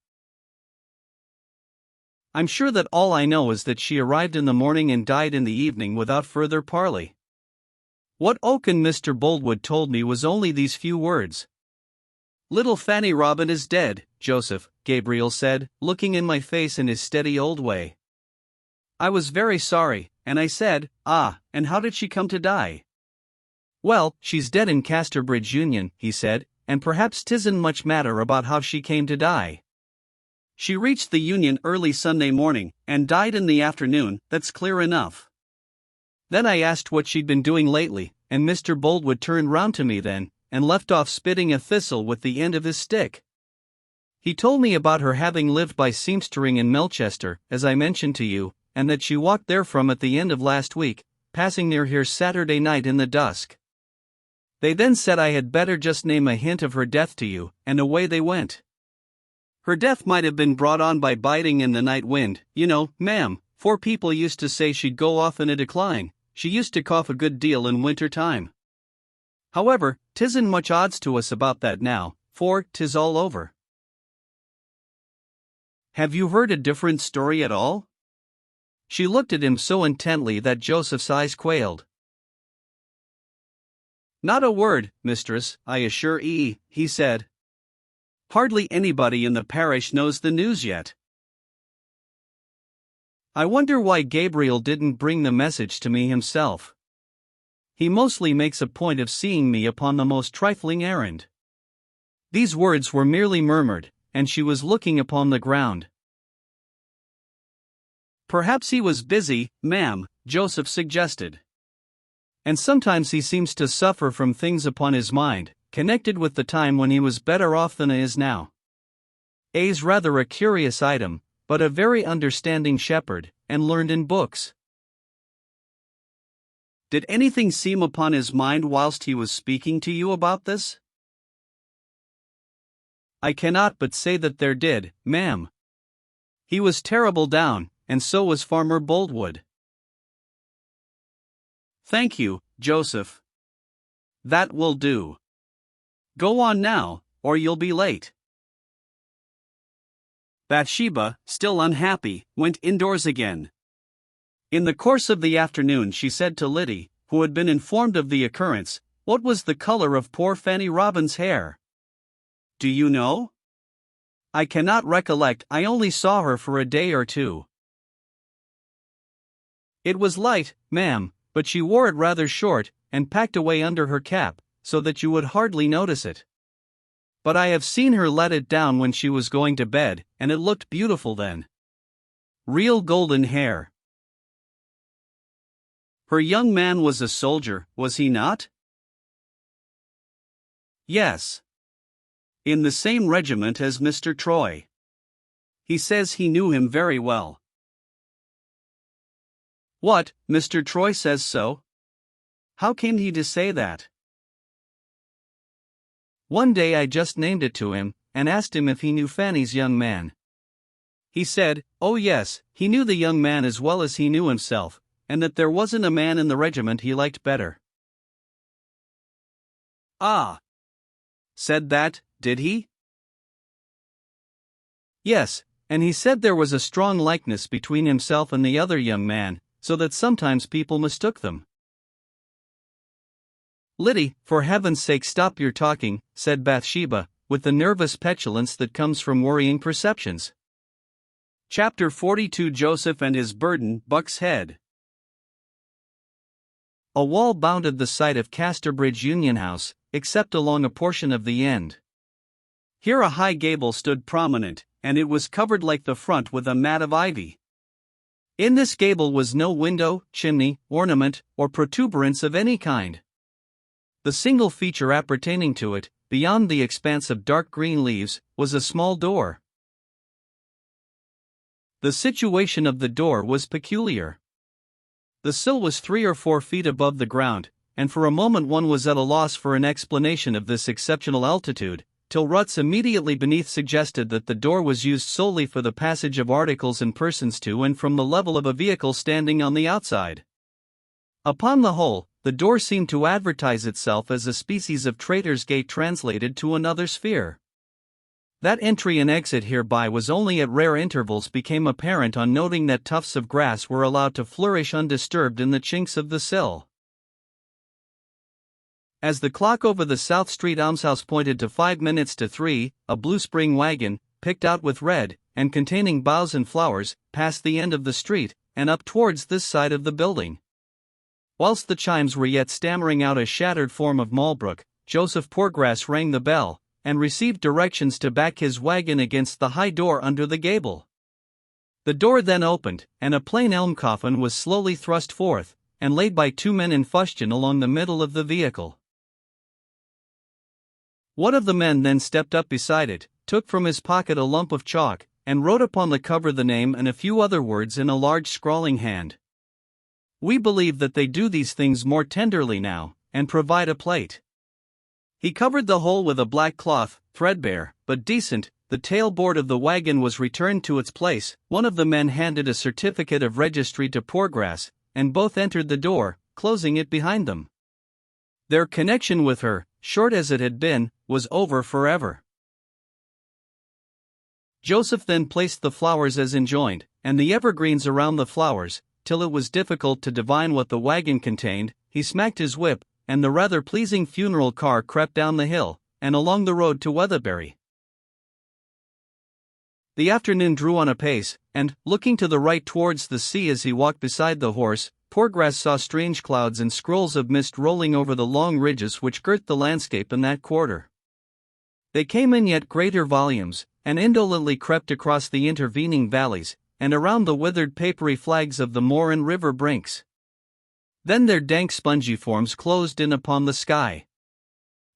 I'm sure that all I know is that she arrived in the morning and died in the evening without further parley. What Oaken Mr. Boldwood told me was only these few words. Little Fanny Robin is dead, Joseph, Gabriel said, looking in my face in his steady old way. I was very sorry, and I said, and how did she come to die? Well, she's dead in Casterbridge Union, he said, and perhaps 'tisn't much matter about how she came to die. She reached the Union early Sunday morning, and died in the afternoon, that's clear enough. Then I asked what she'd been doing lately, and Mr. Boldwood turned round to me then, and left off spitting a thistle with the end of his stick. He told me about her having lived by seamstering in Melchester, as I mentioned to you, and that she walked there from at the end of last week, passing near here Saturday night in the dusk. They then said I had better just name a hint of her death to you, and away they went. Her death might have been brought on by biting in the night wind, you know, ma'am, for people used to say she'd go off in a decline. She used to cough a good deal in winter time. However, 'tisn't much odds to us about that now, for 'tis all over. Have you heard a different story at all? She looked at him so intently that Joseph's eyes quailed. Not a word, mistress, I assure ye, he said. Hardly anybody in the parish knows the news yet. I wonder why Gabriel didn't bring the message to me himself. He mostly makes a point of seeing me upon the most trifling errand. These words were merely murmured, and she was looking upon the ground. Perhaps he was busy, ma'am, Joseph suggested. And sometimes he seems to suffer from things upon his mind, connected with the time when he was better off than he is now. A's rather a curious item, but a very understanding shepherd, and learned in books. Did anything seem upon his mind whilst he was speaking to you about this? I cannot but say that there did, ma'am. He was terrible down, and so was Farmer Boldwood. Thank you, Joseph. That will do. Go on now, or you'll be late. Bathsheba, still unhappy, went indoors again. In the course of the afternoon she said to Liddy, who had been informed of the occurrence, "What was the color of poor Fanny Robin's hair?" "Do you know?" "I cannot recollect, I only saw her for a day or two." "It was light, ma'am, but she wore it rather short, and packed away under her cap, so that you would hardly notice it. But I have seen her let it down when she was going to bed, and it looked beautiful then. Real golden hair." Her young man was a soldier, was he not? Yes. In the same regiment as Mr. Troy. He says he knew him very well. What, Mr. Troy says so? How came he to say that? One day I just named it to him, and asked him if he knew Fanny's young man. He said, oh yes, he knew the young man as well as he knew himself, and that there wasn't a man in the regiment he liked better. Ah! Said that, did he? Yes, and he said there was a strong likeness between himself and the other young man, so that sometimes people mistook them. Liddy, for heaven's sake stop your talking, said Bathsheba, with the nervous petulance that comes from worrying perceptions. Chapter 42 Joseph and his burden, Buck's Head. A wall bounded the site of Casterbridge Union House, except along a portion of the end. Here a high gable stood prominent, and it was covered like the front with a mat of ivy. In this gable was no window, chimney, ornament, or protuberance of any kind. The single feature appertaining to it, beyond the expanse of dark green leaves, was a small door. The situation of the door was peculiar. The sill was 3 or 4 feet above the ground, and for a moment one was at a loss for an explanation of this exceptional altitude, till ruts immediately beneath suggested that the door was used solely for the passage of articles and persons to and from the level of a vehicle standing on the outside. Upon the whole, the door seemed to advertise itself as a species of Traitor's Gate translated to another sphere. That entry and exit hereby was only at rare intervals became apparent on noting that tufts of grass were allowed to flourish undisturbed in the chinks of the sill. As the clock over the South Street almshouse pointed to 5 minutes to 3, a blue spring wagon, picked out with red, and containing boughs and flowers, passed the end of the street, and up towards this side of the building. Whilst the chimes were yet stammering out a shattered form of Malbrook, Joseph Poorgrass rang the bell, and received directions to back his wagon against the high door under the gable. The door then opened, and a plain elm coffin was slowly thrust forth, and laid by two men in fustian along the middle of the vehicle. One of the men then stepped up beside it, took from his pocket a lump of chalk, and wrote upon the cover the name and a few other words in a large scrawling hand. We believe that they do these things more tenderly now, and provide a plate. He covered the whole with a black cloth, threadbare, but decent. The tailboard of the wagon was returned to its place. One of the men handed a certificate of registry to Poorgrass, and both entered the door, closing it behind them. Their connection with her, short as it had been, was over forever. Joseph then placed the flowers as enjoined, and the evergreens around the flowers, till it was difficult to divine what the wagon contained. He smacked his whip, and the rather pleasing funeral car crept down the hill, and along the road to Weatherbury. The afternoon drew on apace, and, looking to the right towards the sea as he walked beside the horse, Poorgrass saw strange clouds and scrolls of mist rolling over the long ridges which girt the landscape in that quarter. They came in yet greater volumes, and indolently crept across the intervening valleys, and around the withered papery flags of the moor and river brinks. Then their dank spongy forms closed in upon the sky.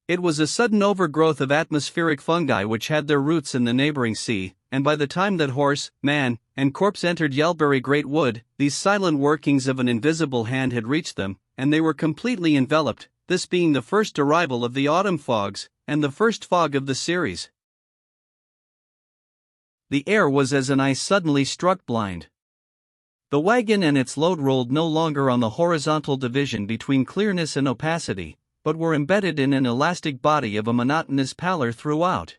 It was a sudden overgrowth of atmospheric fungi which had their roots in the neighboring sea, and by the time that horse, man, and corpse entered Yellbury Great Wood, these silent workings of an invisible hand had reached them, and they were completely enveloped, this being the first arrival of the autumn fogs, and the first fog of the series. The air was as an eye suddenly struck blind. The wagon and its load rolled no longer on the horizontal division between clearness and opacity, but were embedded in an elastic body of a monotonous pallor throughout.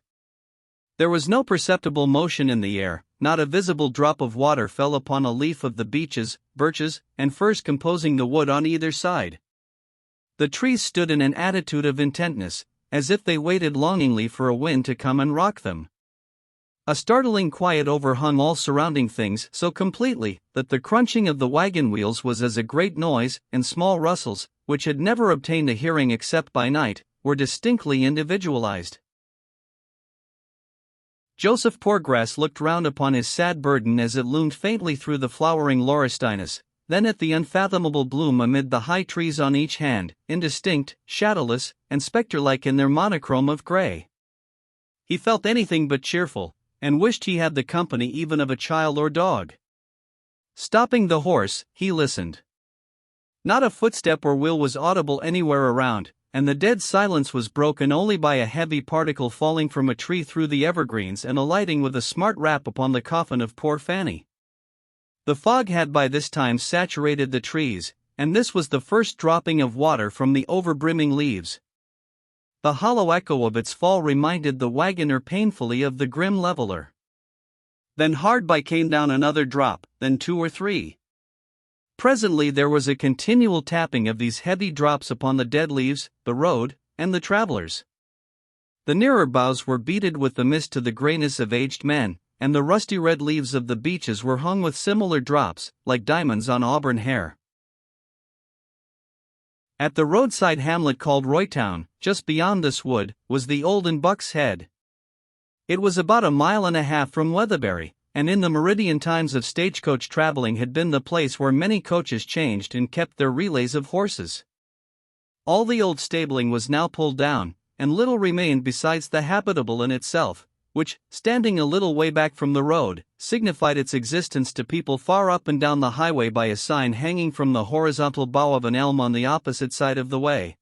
There was no perceptible motion in the air, not a visible drop of water fell upon a leaf of the beeches, birches, and firs composing the wood on either side. The trees stood in an attitude of intentness, as if they waited longingly for a wind to come and rock them. A startling quiet overhung all surrounding things so completely that the crunching of the wagon wheels was as a great noise, and small rustles, which had never obtained a hearing except by night, were distinctly individualized. Joseph Poorgrass looked round upon his sad burden as it loomed faintly through the flowering laurustinus, then at the unfathomable bloom amid the high trees on each hand, indistinct, shadowless, and spectre-like in their monochrome of grey. He felt anything but cheerful, and wished he had the company even of a child or dog. Stopping the horse, he listened. Not a footstep or wheel was audible anywhere around, and the dead silence was broken only by a heavy particle falling from a tree through the evergreens and alighting with a smart rap upon the coffin of poor Fanny. The fog had by this time saturated the trees, and this was the first dropping of water from the overbrimming leaves. The hollow echo of its fall reminded the wagoner painfully of the grim leveler. Then hard by came down another drop, then two or three. Presently there was a continual tapping of these heavy drops upon the dead leaves, the road, and the travelers. The nearer boughs were beaded with the mist to the greyness of aged men, and the rusty red leaves of the beeches were hung with similar drops, like diamonds on auburn hair. At the roadside hamlet called Roytown, just beyond this wood, was the old inn Buck's Head. It was about 1.5 miles from Weatherbury, and in the meridian times of stagecoach travelling had been the place where many coaches changed and kept their relays of horses. All the old stabling was now pulled down, and little remained besides the habitable inn itself, which, standing a little way back from the road, signified its existence to people far up and down the highway by a sign hanging from the horizontal bough of an elm on the opposite side of the way.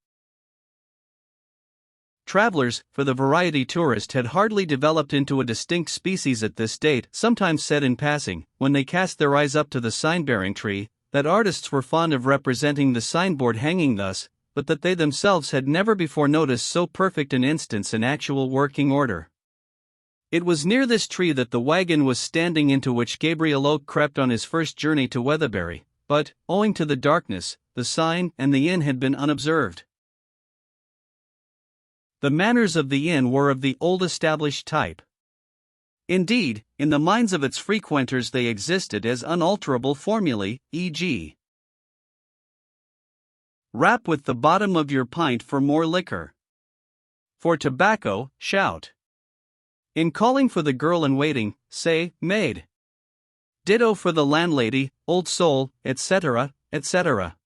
Travelers, for the variety tourist had hardly developed into a distinct species at this date, sometimes said in passing, when they cast their eyes up to the sign-bearing tree, that artists were fond of representing the signboard hanging thus, but that they themselves had never before noticed so perfect an instance in actual working order. It was near this tree that the wagon was standing into which Gabriel Oak crept on his first journey to Weatherbury, but, owing to the darkness, the sign and the inn had been unobserved. The manners of the inn were of the old established type. Indeed, in the minds of its frequenters they existed as unalterable formulae, e.g. Rap with the bottom of your pint for more liquor. For tobacco, shout. In calling for the girl in waiting, say, maid. Ditto for the landlady, old soul, etc., etc.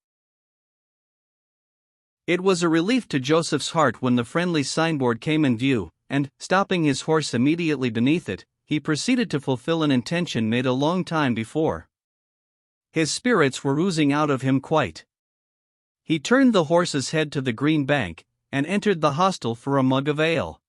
It was a relief to Joseph's heart when the friendly signboard came in view, and, stopping his horse immediately beneath it, he proceeded to fulfill an intention made a long time before. His spirits were oozing out of him quite. He turned the horse's head to the green bank, and entered the hostel for a mug of ale.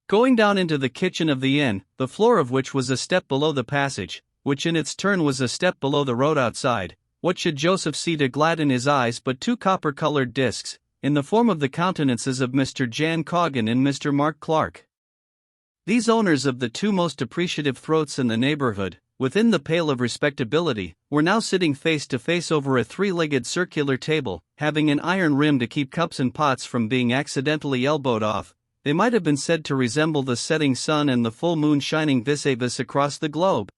Going down into the kitchen of the inn, the floor of which was a step below the passage, which in its turn was a step below the road outside, what should Joseph see to gladden his eyes but two copper-colored discs, in the form of the countenances of Mr. Jan Coggan and Mr. Mark Clark. These owners of the two most appreciative throats in the neighborhood, within the pale of respectability, were now sitting face to face over a three-legged circular table, having an iron rim to keep cups and pots from being accidentally elbowed off. They might have been said to resemble the setting sun and the full moon shining vis-a-vis across the globe.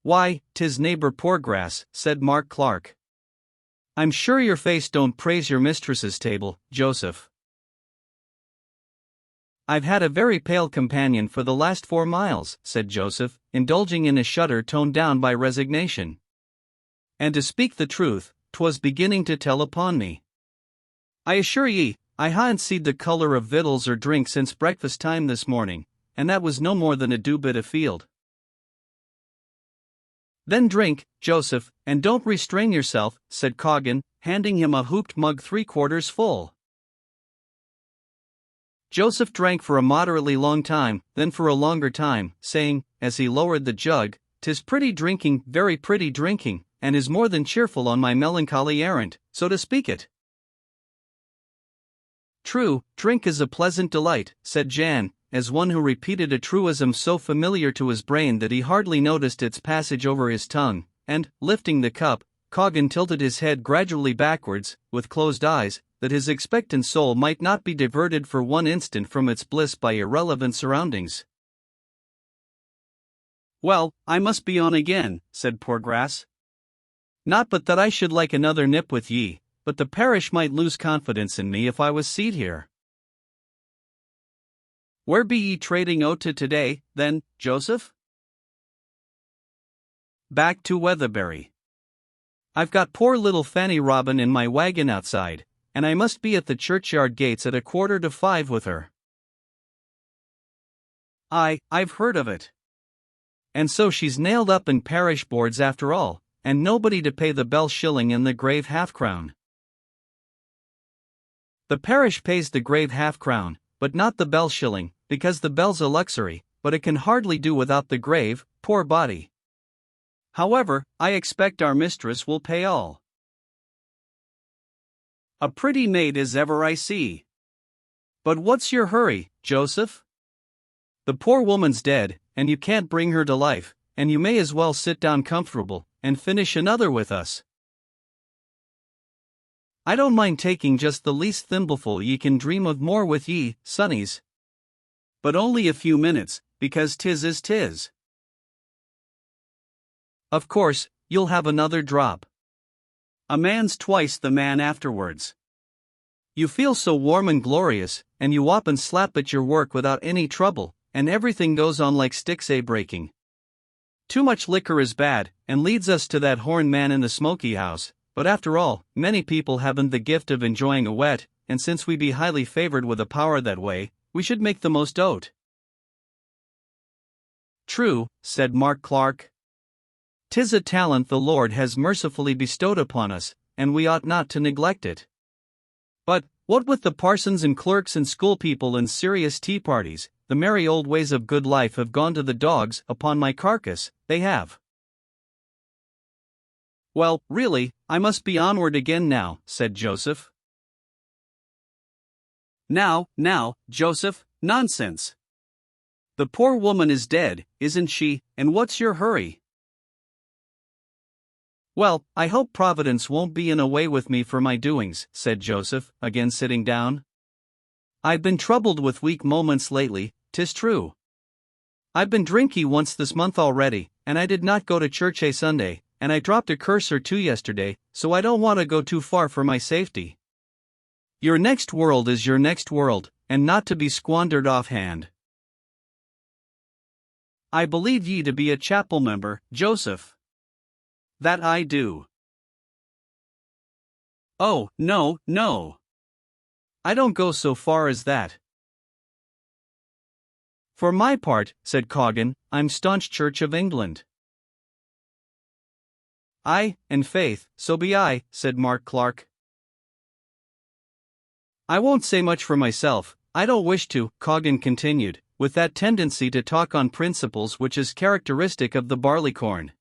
"Why, 'tis neighbor Poorgrass," said Mark Clark. "I'm sure your face don't praise your mistress's table, Joseph." "I've had a very pale companion for the last 4 miles," said Joseph, indulging in a shudder toned down by resignation. "And to speak the truth, 'twas beginning to tell upon me. I assure ye, I ha'n't seed the colour of victuals or drink since breakfast time this morning, and that was no more than a dew bit afield." "Then drink, Joseph, and don't restrain yourself," said Coggan, handing him a hooped mug 3/4 full. Joseph drank for a moderately long time, then for a longer time, saying, as he lowered the jug, "'Tis pretty drinking, very pretty drinking, and is more than cheerful on my melancholy errand, so to speak it." "True, drink is a pleasant delight," said Jan, as one who repeated a truism so familiar to his brain that he hardly noticed its passage over his tongue, and, lifting the cup, Coggan tilted his head gradually backwards, with closed eyes, that his expectant soul might not be diverted for one instant from its bliss by irrelevant surroundings. "Well, I must be on again," said Poorgrass. "Not but that I should like another nip with ye, but the parish might lose confidence in me if I was seed here." "Where be ye trading out to today, then, Joseph?" "Back to Weatherbury. I've got poor little Fanny Robin in my wagon outside, and I must be at the churchyard gates at 4:45 with her." I've heard of it. And so she's nailed up in parish boards after all, and nobody to pay the bell shilling and the grave half-crown. "The parish pays the grave half-crown, but not the bell shilling, because the bell's a luxury, but it can hardly do without the grave, poor body. However, I expect our mistress will pay all." "A pretty maid as ever I see. But what's your hurry, Joseph? The poor woman's dead, and you can't bring her to life, and you may as well sit down comfortable, and finish another with us." "I don't mind taking just the least thimbleful ye can dream of more with ye, sonnies. But only a few minutes, because 'tis as 'tis." "Of course, you'll have another drop. A man's twice the man afterwards. You feel so warm and glorious, and you whop and slap at your work without any trouble, and everything goes on like sticks breaking. Too much liquor is bad, and leads us to that horn man in the smoky house, but after all, many people haven't the gift of enjoying a wet, and since we be highly favored with a power that way, we should make the most o't." "True," said Mark Clark. "'Tis a talent the Lord has mercifully bestowed upon us, and we ought not to neglect it. But, what with the parsons and clerks and schoolpeople and serious tea parties, the merry old ways of good life have gone to the dogs, upon my carcass, they have." "Well, really, I must be onward again now," said Joseph. Now, Joseph, nonsense. The poor woman is dead, isn't she, and what's your hurry?" "Well, I hope Providence won't be in a way with me for my doings," said Joseph, again sitting down. "I've been troubled with weak moments lately, 'tis true. I've been drinky once this month already, and I did not go to church Sunday, and I dropped a curse or two yesterday, so I don't want to go too far for my safety." Your next world is your next world, and not to be squandered offhand. I believe ye to be a chapel member, Joseph. That I do. Oh, no, no. I don't go so far as that. For my part, said Coggan, I'm staunch Church of England. Aye, and faith, so be I, said Mark Clark. I won't say much for myself, I don't wish to, Coggan continued, with that tendency to talk on principles which is characteristic of the barleycorn.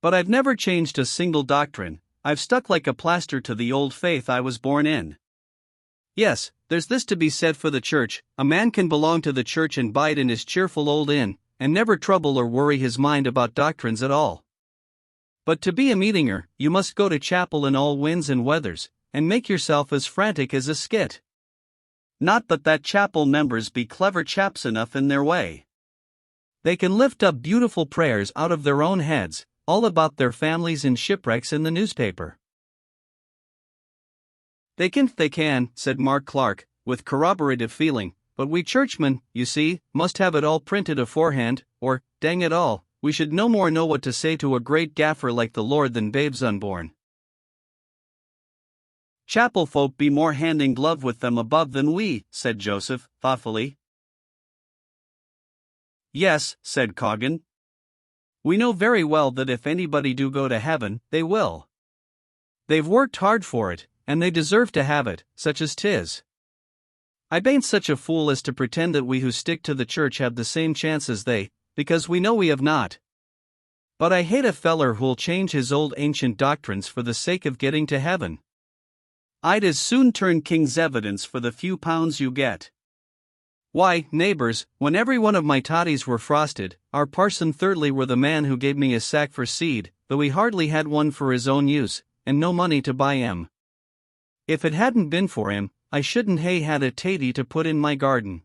But I've never changed a single doctrine, I've stuck like a plaster to the old faith I was born in. Yes, there's this to be said for the church, a man can belong to the church and bide in his cheerful old inn, and never trouble or worry his mind about doctrines at all. But to be a meetinger, you must go to chapel in all winds and weathers, and make yourself as frantic as a skit. Not but that chapel members be clever chaps enough in their way. They can lift up beautiful prayers out of their own heads, all about their families and shipwrecks in the newspaper. They can, said Mark Clark, with corroborative feeling, but we churchmen, you see, must have it all printed aforehand, or, dang it all, we should no more know what to say to a great gaffer like the Lord than babes unborn. Chapel folk be more hand in glove with them above than we, said Joseph, thoughtfully. Yes, said Coggan. We know very well that if anybody do go to heaven, they will. They've worked hard for it, and they deserve to have it, such as 'tis. I bain't such a fool as to pretend that we who stick to the church have the same chance as they, because we know we have not. But I hate a feller who'll change his old ancient doctrines for the sake of getting to heaven. I'd as soon turn king's evidence for the few pounds you get. Why, neighbors, when every one of my toddies were frosted, our parson thirdly were the man who gave me a sack for seed, though he hardly had one for his own use, and no money to buy 'em. If it hadn't been for him, I shouldn't hae had a tatey to put in my garden.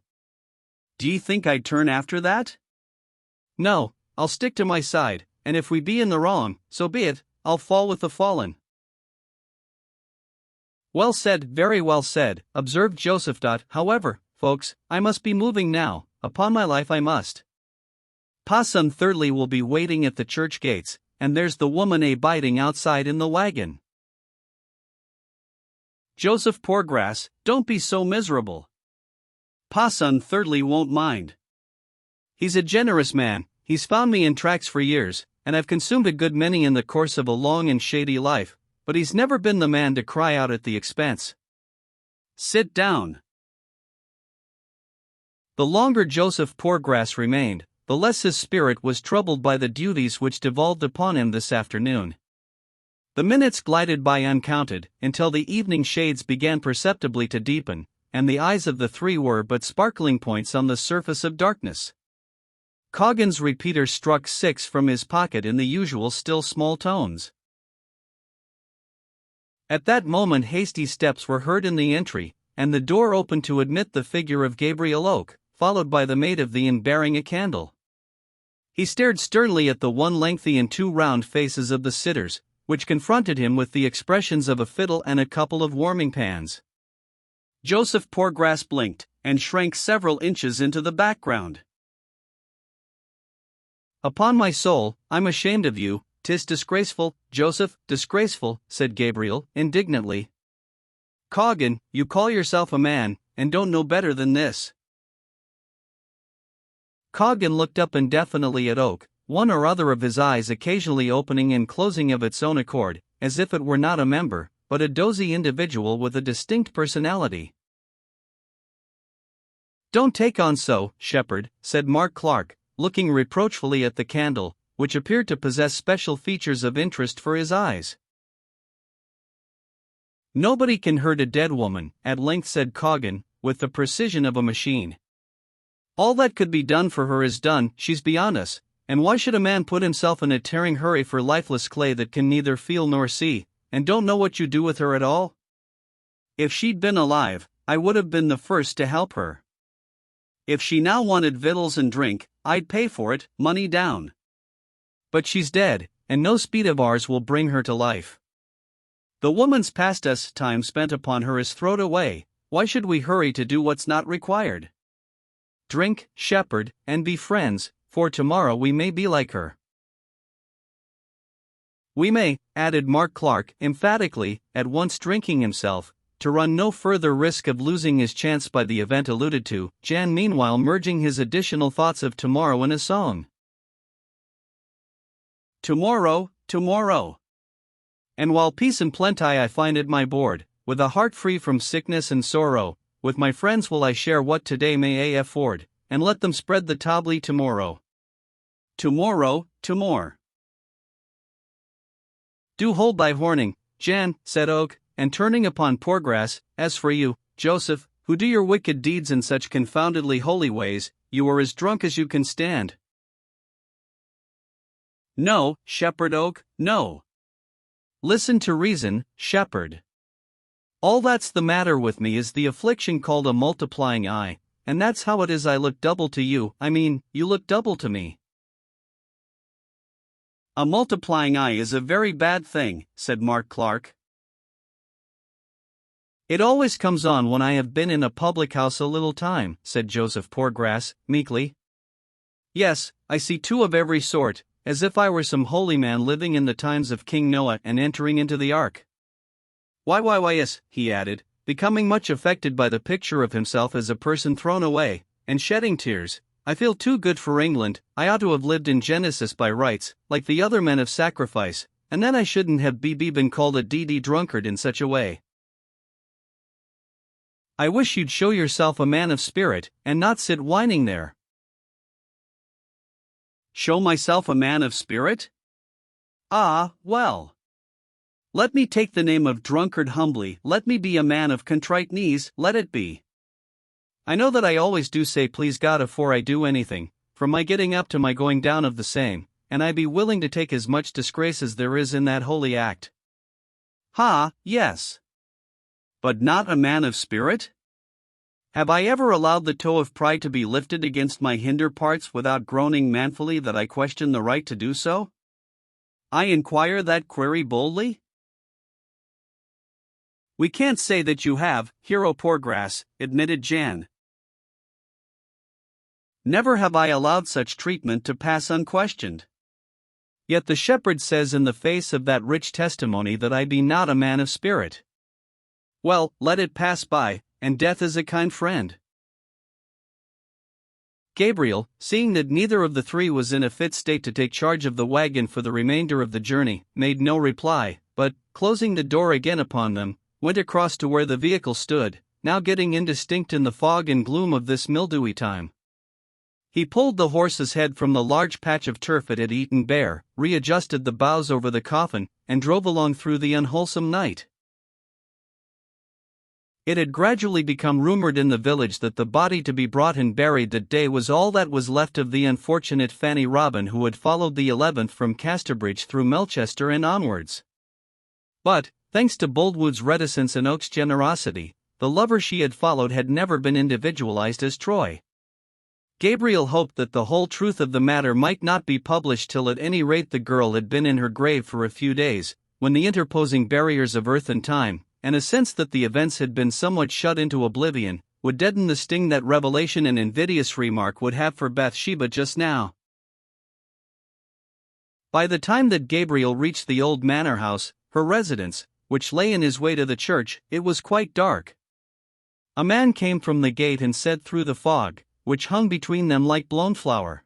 D'ye think I'd turn after that? No, I'll stick to my side, and if we be in the wrong, so be it, I'll fall with the fallen. Well said, very well said, observed Joseph. However, folks, I must be moving now, upon my life I must. Parson Thirdly will be waiting at the church gates, and there's the woman biding outside in the wagon. Joseph Poorgrass, don't be so miserable. Parson Thirdly won't mind. He's a generous man, he's found me in tracks for years, and I've consumed a good many in the course of a long and shady life, but he's never been the man to cry out at the expense. Sit down. The longer Joseph Poorgrass remained, the less his spirit was troubled by the duties which devolved upon him this afternoon. The minutes glided by uncounted, until the evening shades began perceptibly to deepen, and the eyes of the three were but sparkling points on the surface of darkness. Coggan's repeater struck 6 from his pocket in the usual still small tones. At that moment hasty steps were heard in the entry, and the door opened to admit the figure of Gabriel Oak, followed by the maid of the inn bearing a candle. He stared sternly at the one lengthy and 2 round faces of the sitters, which confronted him with the expressions of a fiddle and a couple of warming pans. Joseph Poorgrass blinked, and shrank several inches into the background. Upon my soul, I'm ashamed of you, 'tis disgraceful, Joseph, disgraceful, said Gabriel, indignantly. Coggan, you call yourself a man, and don't know better than this. Coggan looked up indefinitely at Oak, one or other of his eyes occasionally opening and closing of its own accord, as if it were not a member, but a dozy individual with a distinct personality. Don't take on so, shepherd, said Mark Clark, looking reproachfully at the candle, which appeared to possess special features of interest for his eyes. Nobody can hurt a dead woman, at length said Coggan, with the precision of a machine. All that could be done for her is done, she's beyond us, and why should a man put himself in a tearing hurry for lifeless clay that can neither feel nor see, and don't know what you do with her at all? If she'd been alive, I would have been the first to help her. If she now wanted victuals and drink, I'd pay for it, money down. But she's dead, and no speed of ours will bring her to life. The woman's past us time spent upon her is throwed away, why should we hurry to do what's not required? Drink, shepherd, and be friends, for tomorrow we may be like her. We may, added Mark Clark emphatically, at once drinking himself, to run no further risk of losing his chance by the event alluded to, Jan meanwhile merging his additional thoughts of tomorrow in a song. Tomorrow, tomorrow. And while peace and plenty I find at my board, with a heart free from sickness and sorrow, with my friends will I share what today may afford, and let them spread the table tomorrow. Tomorrow, tomorrow. Do hold thy horning, Jan, said Oak, and turning upon Poorgrass, as for you, Joseph, who do your wicked deeds in such confoundedly holy ways, you are as drunk as you can stand. No, Shepherd Oak, no. Listen to reason, Shepherd. All that's the matter with me is the affliction called a multiplying eye, and that's how it is I look double to you, I mean, you look double to me. A multiplying eye is a very bad thing, said Mark Clark. It always comes on when I have been in a public house a little time, said Joseph Poorgrass, meekly. Yes, I see two of every sort, as if I were some holy man living in the times of King Noah and entering into the ark. Why, yes, he added, becoming much affected by the picture of himself as a person thrown away, and shedding tears, I feel too good for England, I ought to have lived in Genesis by rights, like the other men of sacrifice, and then I shouldn't have been called a D.D. drunkard in such a way. I wish you'd show yourself a man of spirit, and not sit whining there. Show myself a man of spirit? Ah, well. Let me take the name of drunkard humbly, let me be a man of contrite knees, let it be. I know that I always do say please God afore I do anything, from my getting up to my going down of the same, and I be willing to take as much disgrace as there is in that holy act. Ha, yes. But not a man of spirit? Have I ever allowed the toe of pride to be lifted against my hinder parts without groaning manfully that I question the right to do so? I inquire that query boldly? We can't say that you have, Hero Poorgrass, admitted Jan. Never have I allowed such treatment to pass unquestioned. Yet the shepherd says in the face of that rich testimony that I be not a man of spirit. Well, let it pass by, and death is a kind friend. Gabriel, seeing that neither of the three was in a fit state to take charge of the wagon for the remainder of the journey, made no reply, but, closing the door again upon them, went across to where the vehicle stood, now getting indistinct in the fog and gloom of this mildewy time. He pulled the horse's head from the large patch of turf it had eaten bare, readjusted the boughs over the coffin, and drove along through the unwholesome night. It had gradually become rumored in the village that the body to be brought and buried that day was all that was left of the unfortunate Fanny Robin who had followed the 11th from Casterbridge through Melchester and onwards. But, thanks to Boldwood's reticence and Oak's generosity, the lover she had followed had never been individualized as Troy. Gabriel hoped that the whole truth of the matter might not be published till at any rate the girl had been in her grave for a few days, when the interposing barriers of earth and time, and a sense that the events had been somewhat shut into oblivion, would deaden the sting that revelation and invidious remark would have for Bathsheba just now. By the time that Gabriel reached the old manor house, her residence, which lay in his way to the church, it was quite dark. A man came from the gate and said through the fog, which hung between them like blown flour,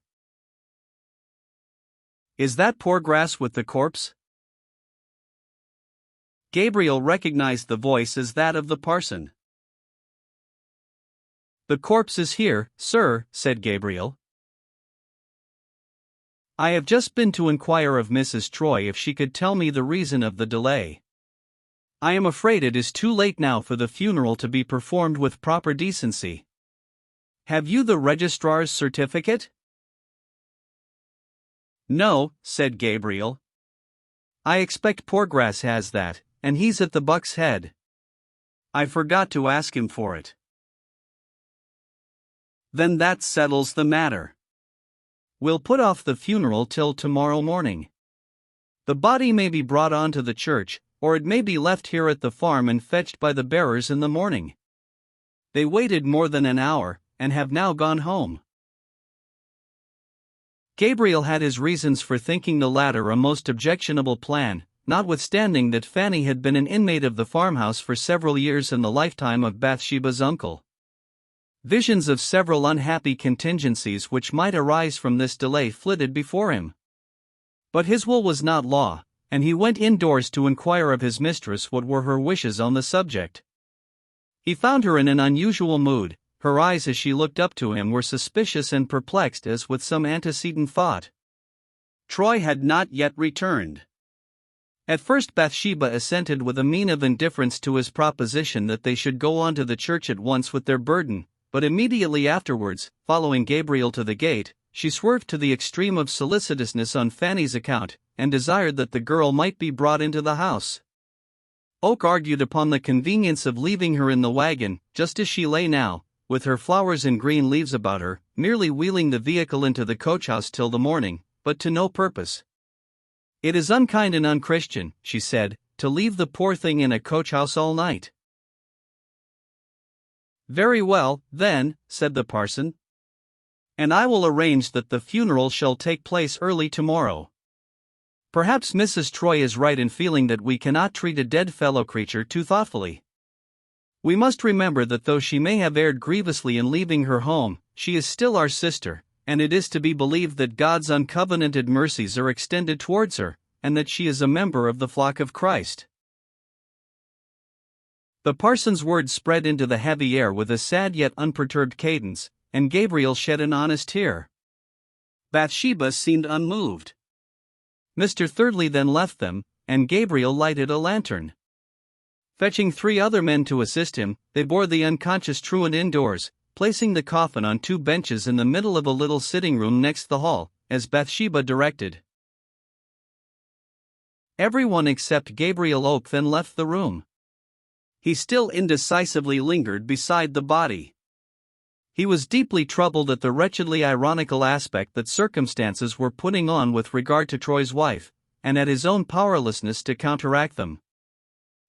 "Is that Poorgrass with the corpse?" Gabriel recognized the voice as that of the parson. "The corpse is here, sir," said Gabriel. "I have just been to inquire of Mrs. Troy if she could tell me the reason of the delay. I am afraid it is too late now for the funeral to be performed with proper decency. Have you the registrar's certificate?" "No," said Gabriel. "I expect Poorgrass has that, and he's at the Buck's Head. I forgot to ask him for it." "Then that settles the matter. We'll put off the funeral till tomorrow morning. The body may be brought on to the church, or it may be left here at the farm and fetched by the bearers in the morning. They waited more than an hour, and have now gone home. Gabriel had his reasons for thinking the latter a most objectionable plan, notwithstanding that Fanny had been an inmate of the farmhouse for several years in the lifetime of Bathsheba's uncle. Visions of several unhappy contingencies which might arise from this delay flitted before him. But his will was not law, and he went indoors to inquire of his mistress what were her wishes on the subject. He found her in an unusual mood. Her eyes as she looked up to him were suspicious and perplexed as with some antecedent thought. Troy had not yet returned. At first Bathsheba assented with a mien of indifference to his proposition that they should go on to the church at once with their burden, but immediately afterwards, following Gabriel to the gate, she swerved to the extreme of solicitousness on Fanny's account, and desired that the girl might be brought into the house. Oak argued upon the convenience of leaving her in the wagon, just as she lay now, with her flowers and green leaves about her, merely wheeling the vehicle into the coach-house till the morning, but to no purpose. "It is unkind and unchristian," she said, "to leave the poor thing in a coach-house all night." "Very well, then," said the parson. "And I will arrange that the funeral shall take place early tomorrow. Perhaps Mrs. Troy is right in feeling that we cannot treat a dead fellow creature too thoughtfully. We must remember that though she may have erred grievously in leaving her home, she is still our sister, and it is to be believed that God's uncovenanted mercies are extended towards her, and that she is a member of the flock of Christ." The parson's words spread into the heavy air with a sad yet unperturbed cadence, and Gabriel shed an honest tear. Bathsheba seemed unmoved. Mr. Thirdly then left them, and Gabriel lighted a lantern. Fetching 3 other men to assist him, they bore the unconscious truant indoors, placing the coffin on 2 benches in the middle of a little sitting room next the hall, as Bathsheba directed. Everyone except Gabriel Oak then left the room. He still indecisively lingered beside the body. He was deeply troubled at the wretchedly ironical aspect that circumstances were putting on with regard to Troy's wife, and at his own powerlessness to counteract them.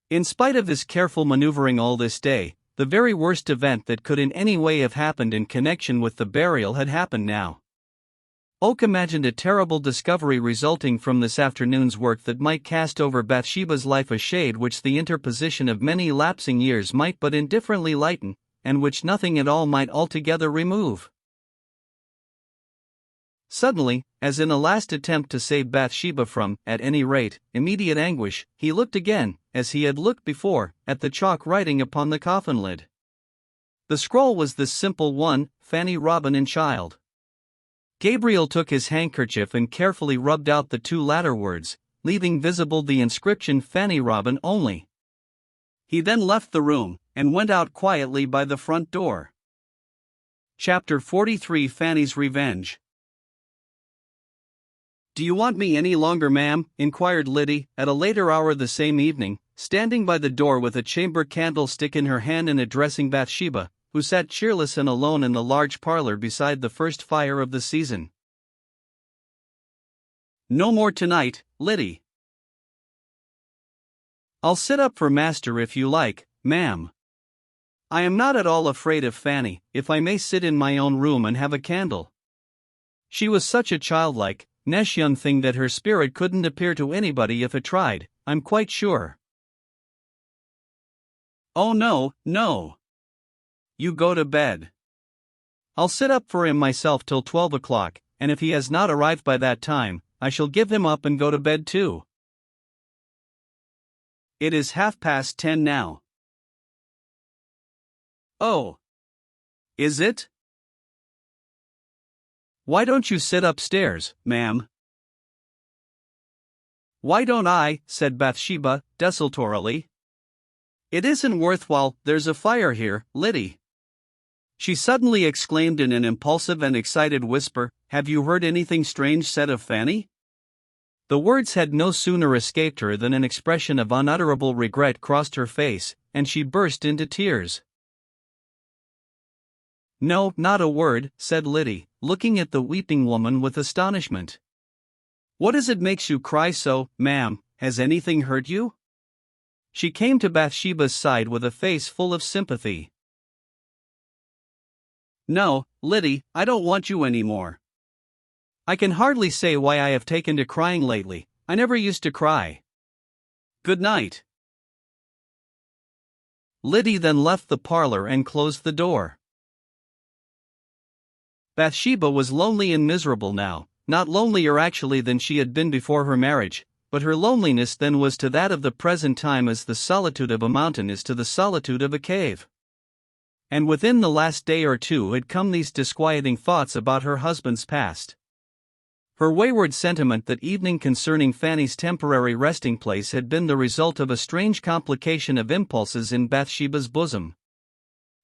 In spite of his careful maneuvering all this day, the very worst event that could in any way have happened in connection with the burial had happened now. Oak imagined a terrible discovery resulting from this afternoon's work that might cast over Bathsheba's life a shade which the interposition of many lapsing years might but indifferently lighten, and which nothing at all might altogether remove. Suddenly, as in a last attempt to save Bathsheba from, at any rate, immediate anguish, he looked again, as he had looked before, at the chalk writing upon the coffin lid. The scroll was this simple one: Fanny Robin and child. Gabriel took his handkerchief and carefully rubbed out the 2 latter words, leaving visible the inscription Fanny Robin only. He then left the room, and went out quietly by the front door. Chapter 43: Fanny's Revenge. "Do you want me any longer, ma'am?" inquired Liddy, at a later hour the same evening, standing by the door with a chamber candlestick in her hand and addressing Bathsheba, who sat cheerless and alone in the large parlor beside the first fire of the season. "No more tonight, Liddy." "I'll sit up for master if you like, ma'am. I am not at all afraid of Fanny, if I may sit in my own room and have a candle. She was such a childlike, nesh young thing that her spirit couldn't appear to anybody if it tried, I'm quite sure." "Oh no, no. You go to bed. I'll sit up for him myself till 12 o'clock, and if he has not arrived by that time, I shall give him up and go to bed too. It is 10:30 now." "Oh. Is it? Why don't you sit upstairs, ma'am?" "Why don't I?" said Bathsheba, desultorily. "It isn't worthwhile. There's a fire here, Liddy," she suddenly exclaimed in an impulsive and excited whisper. "Have you heard anything strange said of Fanny?" The words had no sooner escaped her than an expression of unutterable regret crossed her face, and she burst into tears. "No, not a word," said Liddy, looking at the weeping woman with astonishment. "What is it makes you cry so, ma'am? Has anything hurt you?" She came to Bathsheba's side with a face full of sympathy. No, Liddy, I don't want you anymore. I can hardly say why I have taken to crying lately. I never used to cry. Good night. Liddy then left the parlor and closed the door. Bathsheba was lonely and miserable now, not lonelier actually than she had been before her marriage, but her loneliness then was to that of the present time as the solitude of a mountain is to the solitude of a cave. And within the last day or two had come these disquieting thoughts about her husband's past. Her wayward sentiment that evening concerning Fanny's temporary resting place had been the result of a strange complication of impulses in Bathsheba's bosom.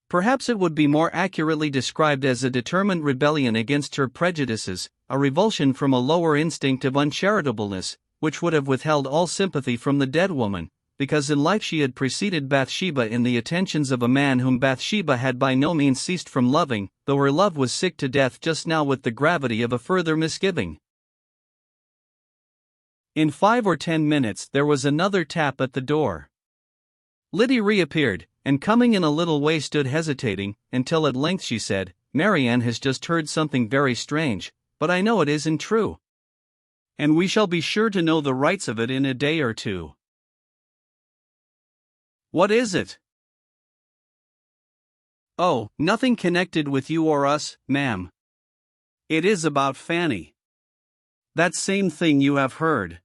Perhaps it would be more accurately described as a determined rebellion against her prejudices, a revulsion from a lower instinct of uncharitableness, which would have withheld all sympathy from the dead woman, because in life she had preceded Bathsheba in the attentions of a man whom Bathsheba had by no means ceased from loving, though her love was sick to death just now with the gravity of a further misgiving. In 5 or 10 minutes there was another tap at the door. Liddy reappeared, and coming in a little way stood hesitating, until at length she said, "Marianne has just heard something very strange, but I know it isn't true. And we shall be sure to know the rights of it in a day or two." "What is it?" "Oh, nothing connected with you or us, ma'am. It is about Fanny." "That same thing you have heard."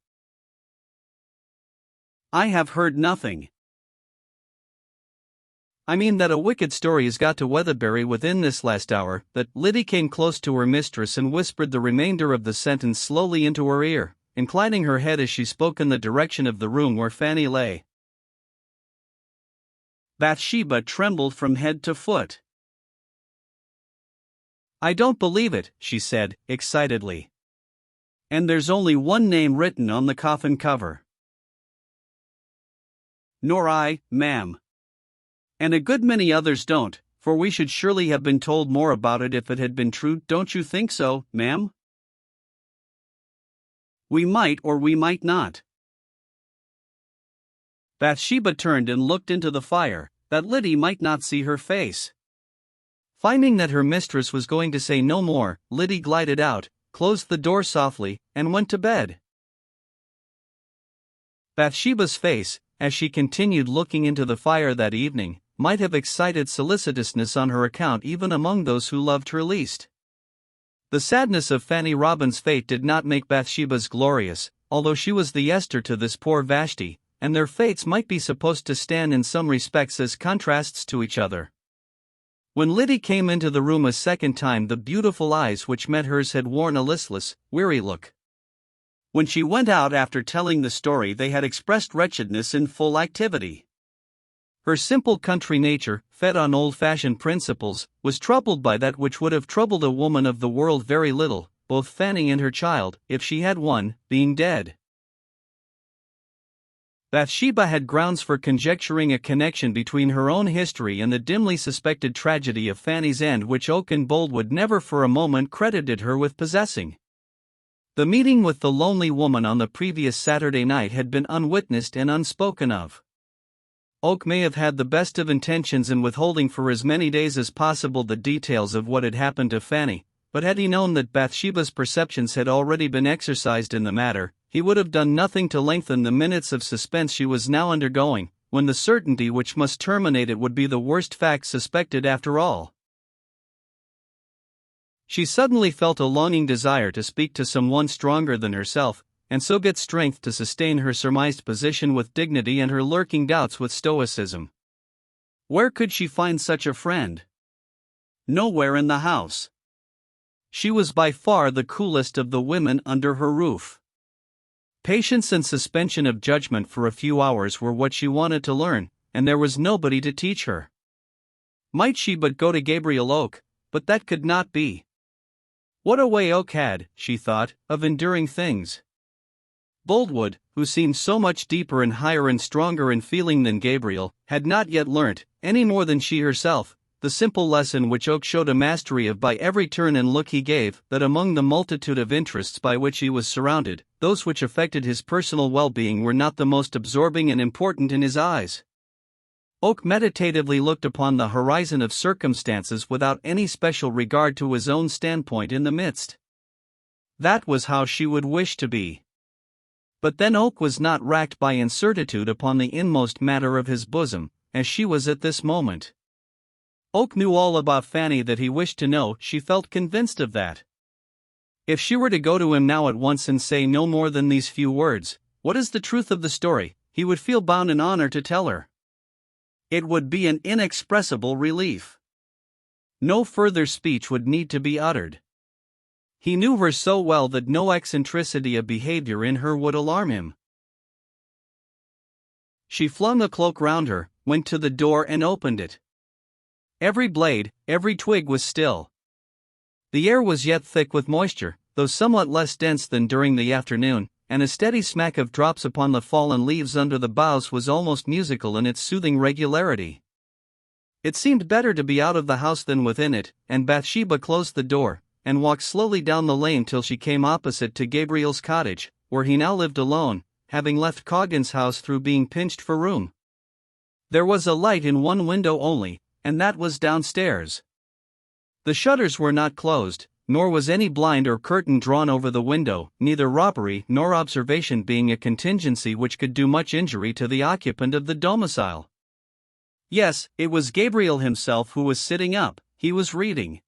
"I have heard nothing." "I mean that a wicked story has got to Weatherbury within this last hour," that Liddy came close to her mistress and whispered the remainder of the sentence slowly into her ear, inclining her head as she spoke in the direction of the room where Fanny lay. Bathsheba trembled from head to foot. "I don't believe it," she said, excitedly. "And there's only one name written on the coffin cover." "Nor I, ma'am. And a good many others don't, for we should surely have been told more about it if it had been true, don't you think so, ma'am?" "We might or we might not." Bathsheba turned and looked into the fire, that Liddy might not see her face. Finding that her mistress was going to say no more, Liddy glided out, closed the door softly, and went to bed. Bathsheba's face, as she continued looking into the fire that evening, might have excited solicitousness on her account even among those who loved her least. The sadness of Fanny Robin's fate did not make Bathsheba's glorious, although she was the Esther to this poor Vashti, and their fates might be supposed to stand in some respects as contrasts to each other. When Liddy came into the room a second time, the beautiful eyes which met hers had worn a listless, weary look. When she went out after telling the story, they had expressed wretchedness in full activity. Her simple country nature, fed on old-fashioned principles, was troubled by that which would have troubled a woman of the world very little, both Fanny and her child, if she had one, being dead. Bathsheba had grounds for conjecturing a connection between her own history and the dimly suspected tragedy of Fanny's end which Oak and Boldwood never for a moment credited her with possessing. The meeting with the lonely woman on the previous Saturday night had been unwitnessed and unspoken of. Oak may have had the best of intentions in withholding for as many days as possible the details of what had happened to Fanny, but had he known that Bathsheba's perceptions had already been exercised in the matter, he would have done nothing to lengthen the minutes of suspense she was now undergoing, when the certainty which must terminate it would be the worst fact suspected after all. She suddenly felt a longing desire to speak to someone stronger than herself, and so get strength to sustain her surmised position with dignity and her lurking doubts with stoicism. Where could she find such a friend? Nowhere in the house. She was by far the coolest of the women under her roof. Patience and suspension of judgment for a few hours were what she wanted to learn, and there was nobody to teach her. Might she but go to Gabriel Oak, but that could not be. What a way Oak had, she thought, of enduring things. Boldwood, who seemed so much deeper and higher and stronger in feeling than Gabriel, had not yet learnt, any more than she herself, the simple lesson which Oak showed a mastery of by every turn and look he gave, that among the multitude of interests by which he was surrounded, those which affected his personal well-being were not the most absorbing and important in his eyes. Oak meditatively looked upon the horizon of circumstances without any special regard to his own standpoint in the midst. That was how she would wish to be. But then Oak was not racked by incertitude upon the inmost matter of his bosom, as she was at this moment. Oak knew all about Fanny that he wished to know. She felt convinced of that. If she were to go to him now at once and say no more than these few words, "What is the truth of the story?" he would feel bound in honor to tell her. It would be an inexpressible relief. No further speech would need to be uttered. He knew her so well that no eccentricity of behavior in her would alarm him. She flung a cloak round her, went to the door and opened it. Every blade, every twig was still. The air was yet thick with moisture, though somewhat less dense than during the afternoon, and a steady smack of drops upon the fallen leaves under the boughs was almost musical in its soothing regularity. It seemed better to be out of the house than within it, and Bathsheba closed the door, and walked slowly down the lane till she came opposite to Gabriel's cottage, where he now lived alone, having left Coggan's house through being pinched for room. There was a light in one window only, and that was downstairs. The shutters were not closed, nor was any blind or curtain drawn over the window, neither robbery nor observation being a contingency which could do much injury to the occupant of the domicile. Yes, it was Gabriel himself who was sitting up. He was reading.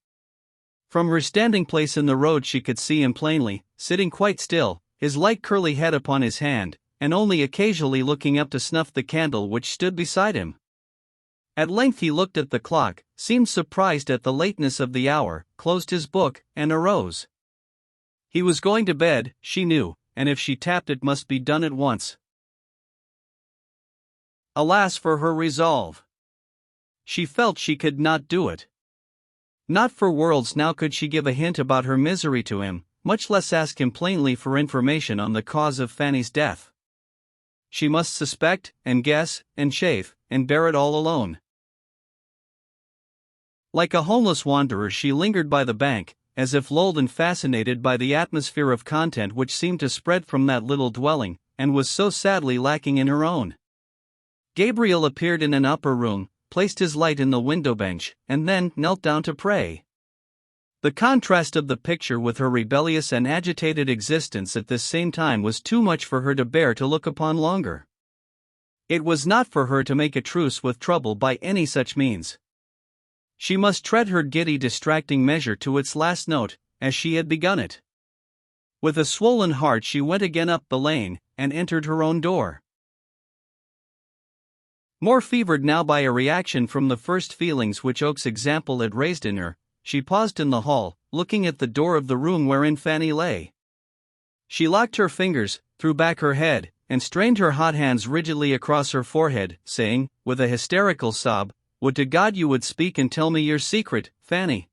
From her standing place in the road she could see him plainly, sitting quite still, his light curly head upon his hand, and only occasionally looking up to snuff the candle which stood beside him. At length he looked at the clock, seemed surprised at the lateness of the hour, closed his book, and arose. He was going to bed, she knew, and if she tapped it must be done at once. Alas for her resolve! She felt she could not do it. Not for worlds now could she give a hint about her misery to him, much less ask him plainly for information on the cause of Fanny's death. She must suspect, and guess, and chafe, and bear it all alone. Like a homeless wanderer she lingered by the bank, as if lulled and fascinated by the atmosphere of content which seemed to spread from that little dwelling, and was so sadly lacking in her own. Gabriel appeared in an upper room, placed his light in the window bench, and then knelt down to pray. The contrast of the picture with her rebellious and agitated existence at this same time was too much for her to bear to look upon longer. It was not for her to make a truce with trouble by any such means. She must tread her giddy distracting measure to its last note, as she had begun it. With a swollen heart she went again up the lane, and entered her own door. More fevered now by a reaction from the first feelings which Oak's example had raised in her, she paused in the hall, looking at the door of the room wherein Fanny lay. She locked her fingers, threw back her head, and strained her hot hands rigidly across her forehead, saying, with a hysterical sob, "Would to God you would speak and tell me your secret, Fanny.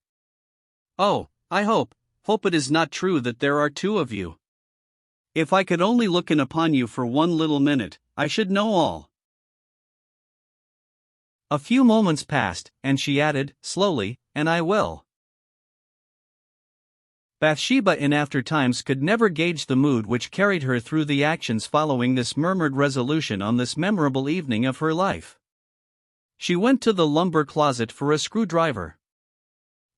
Oh, I hope it is not true that there are two of you. If I could only look in upon you for one little minute, I should know all." A few moments passed, and she added, slowly, "And I will." Bathsheba in after times could never gauge the mood which carried her through the actions following this murmured resolution on this memorable evening of her life. She went to the lumber closet for a screwdriver.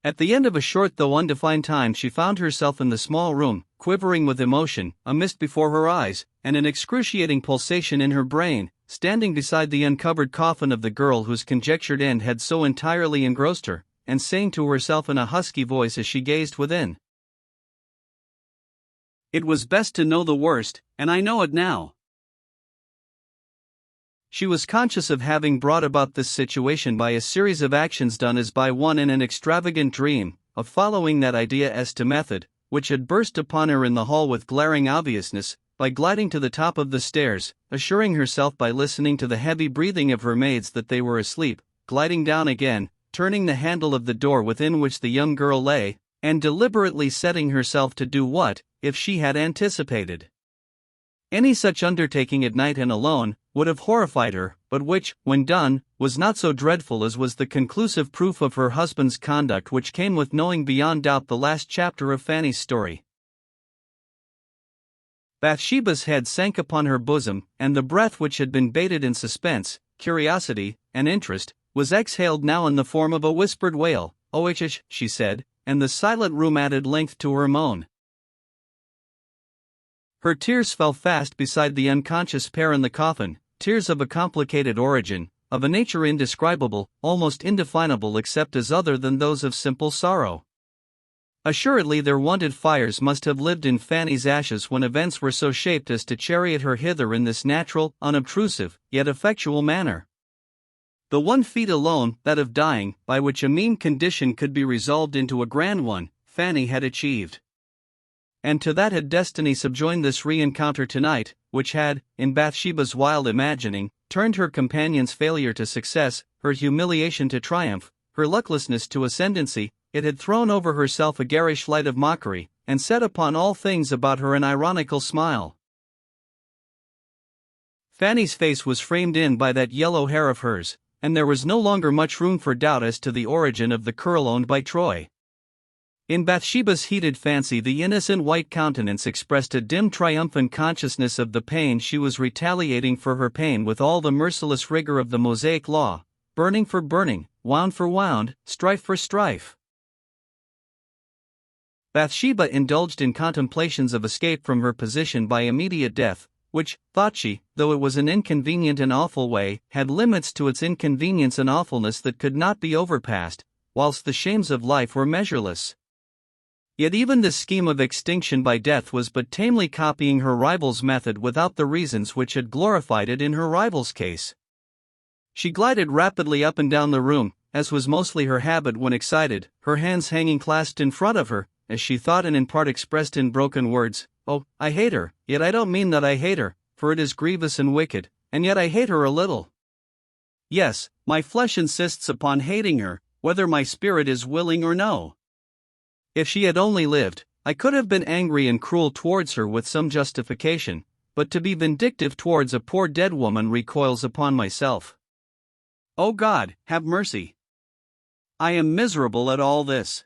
At the end of a short though undefined time she found herself in the small room, quivering with emotion, a mist before her eyes, and an excruciating pulsation in her brain, standing beside the uncovered coffin of the girl whose conjectured end had so entirely engrossed her, and saying to herself in a husky voice as she gazed within, "It was best to know the worst, and I know it now." She was conscious of having brought about this situation by a series of actions done as by one in an extravagant dream, of following that idea as to method, which had burst upon her in the hall with glaring obviousness, by gliding to the top of the stairs, assuring herself by listening to the heavy breathing of her maids that they were asleep, gliding down again, turning the handle of the door within which the young girl lay, and deliberately setting herself to do what, if she had anticipated any such undertaking at night and alone, would have horrified her, but which, when done, was not so dreadful as was the conclusive proof of her husband's conduct which came with knowing beyond doubt the last chapter of Fanny's story. Bathsheba's head sank upon her bosom, and the breath which had been bated in suspense, curiosity, and interest, was exhaled now in the form of a whispered wail. "Oh, she said, and the silent room added length to her moan. Her tears fell fast beside the unconscious pair in the coffin, tears of a complicated origin, of a nature indescribable, almost indefinable except as other than those of simple sorrow. Assuredly their wonted fires must have lived in Fanny's ashes when events were so shaped as to chariot her hither in this natural, unobtrusive, yet effectual manner. The one feat alone, that of dying, by which a mean condition could be resolved into a grand one, Fanny had achieved. And to that had destiny subjoined this re-encounter tonight, which had, in Bathsheba's wild imagining, turned her companion's failure to success, her humiliation to triumph, her lucklessness to ascendancy. It had thrown over herself a garish light of mockery, and set upon all things about her an ironical smile. Fanny's face was framed in by that yellow hair of hers, and there was no longer much room for doubt as to the origin of the curl owned by Troy. In Bathsheba's heated fancy the innocent white countenance expressed a dim triumphant consciousness of the pain she was retaliating for her pain with all the merciless rigor of the Mosaic law, burning for burning, wound for wound, strife for strife. Bathsheba indulged in contemplations of escape from her position by immediate death, which, thought she, though it was an inconvenient and awful way, had limits to its inconvenience and awfulness that could not be overpassed, whilst the shames of life were measureless. Yet even this scheme of extinction by death was but tamely copying her rival's method without the reasons which had glorified it in her rival's case. She glided rapidly up and down the room, as was mostly her habit when excited, her hands hanging clasped in front of her, as she thought and in part expressed in broken words. "Oh, I hate her, yet I don't mean that I hate her, for it is grievous and wicked, and yet I hate her a little. Yes, my flesh insists upon hating her, whether my spirit is willing or no. If she had only lived, I could have been angry and cruel towards her with some justification, but to be vindictive towards a poor dead woman recoils upon myself. Oh God, have mercy. I am miserable at all this."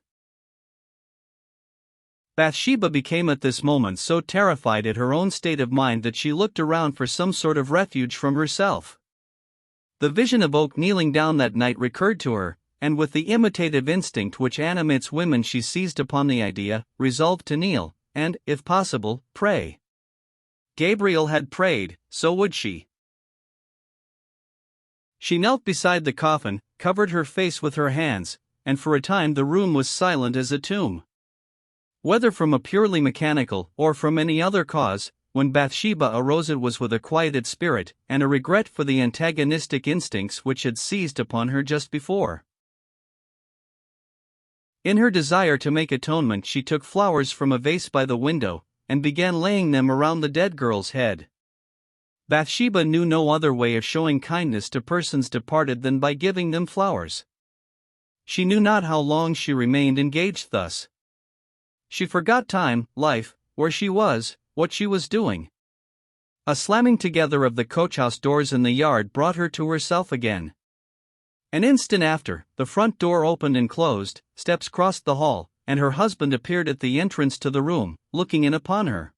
Bathsheba became at this moment so terrified at her own state of mind that she looked around for some sort of refuge from herself. The vision of Oak kneeling down that night recurred to her, and with the imitative instinct which animates women she seized upon the idea, resolved to kneel, and, if possible, pray. Gabriel had prayed, so would she. She knelt beside the coffin, covered her face with her hands, and for a time the room was silent as a tomb. Whether from a purely mechanical, or from any other cause, when Bathsheba arose it was with a quieted spirit, and a regret for the antagonistic instincts which had seized upon her just before. In her desire to make atonement she took flowers from a vase by the window, and began laying them around the dead girl's head. Bathsheba knew no other way of showing kindness to persons departed than by giving them flowers. She knew not how long she remained engaged thus. She forgot time, life, where she was, what she was doing. A slamming together of the coachhouse doors in the yard brought her to herself again. An instant after, the front door opened and closed, steps crossed the hall, and her husband appeared at the entrance to the room, looking in upon her.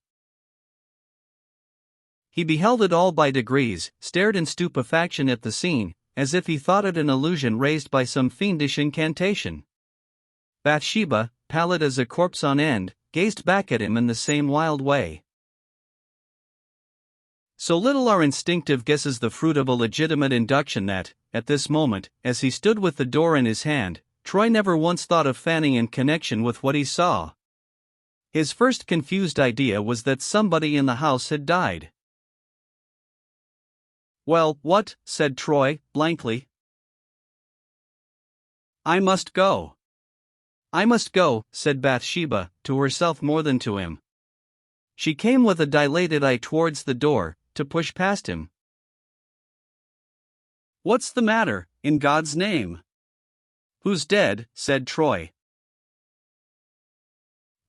He beheld it all by degrees, stared in stupefaction at the scene, as if he thought it an illusion raised by some fiendish incantation. Bathsheba, pallid as a corpse on end, gazed back at him in the same wild way. So little are instinctive guesses the fruit of a legitimate induction that, at this moment, as he stood with the door in his hand, Troy never once thought of Fanny in connection with what he saw. His first confused idea was that somebody in the house had died. "Well, what?" said Troy, blankly. "I must go." "I must go," said Bathsheba, to herself more than to him. She came with a dilated eye towards the door, to push past him. "What's the matter, in God's name?" "Who's dead?" said Troy.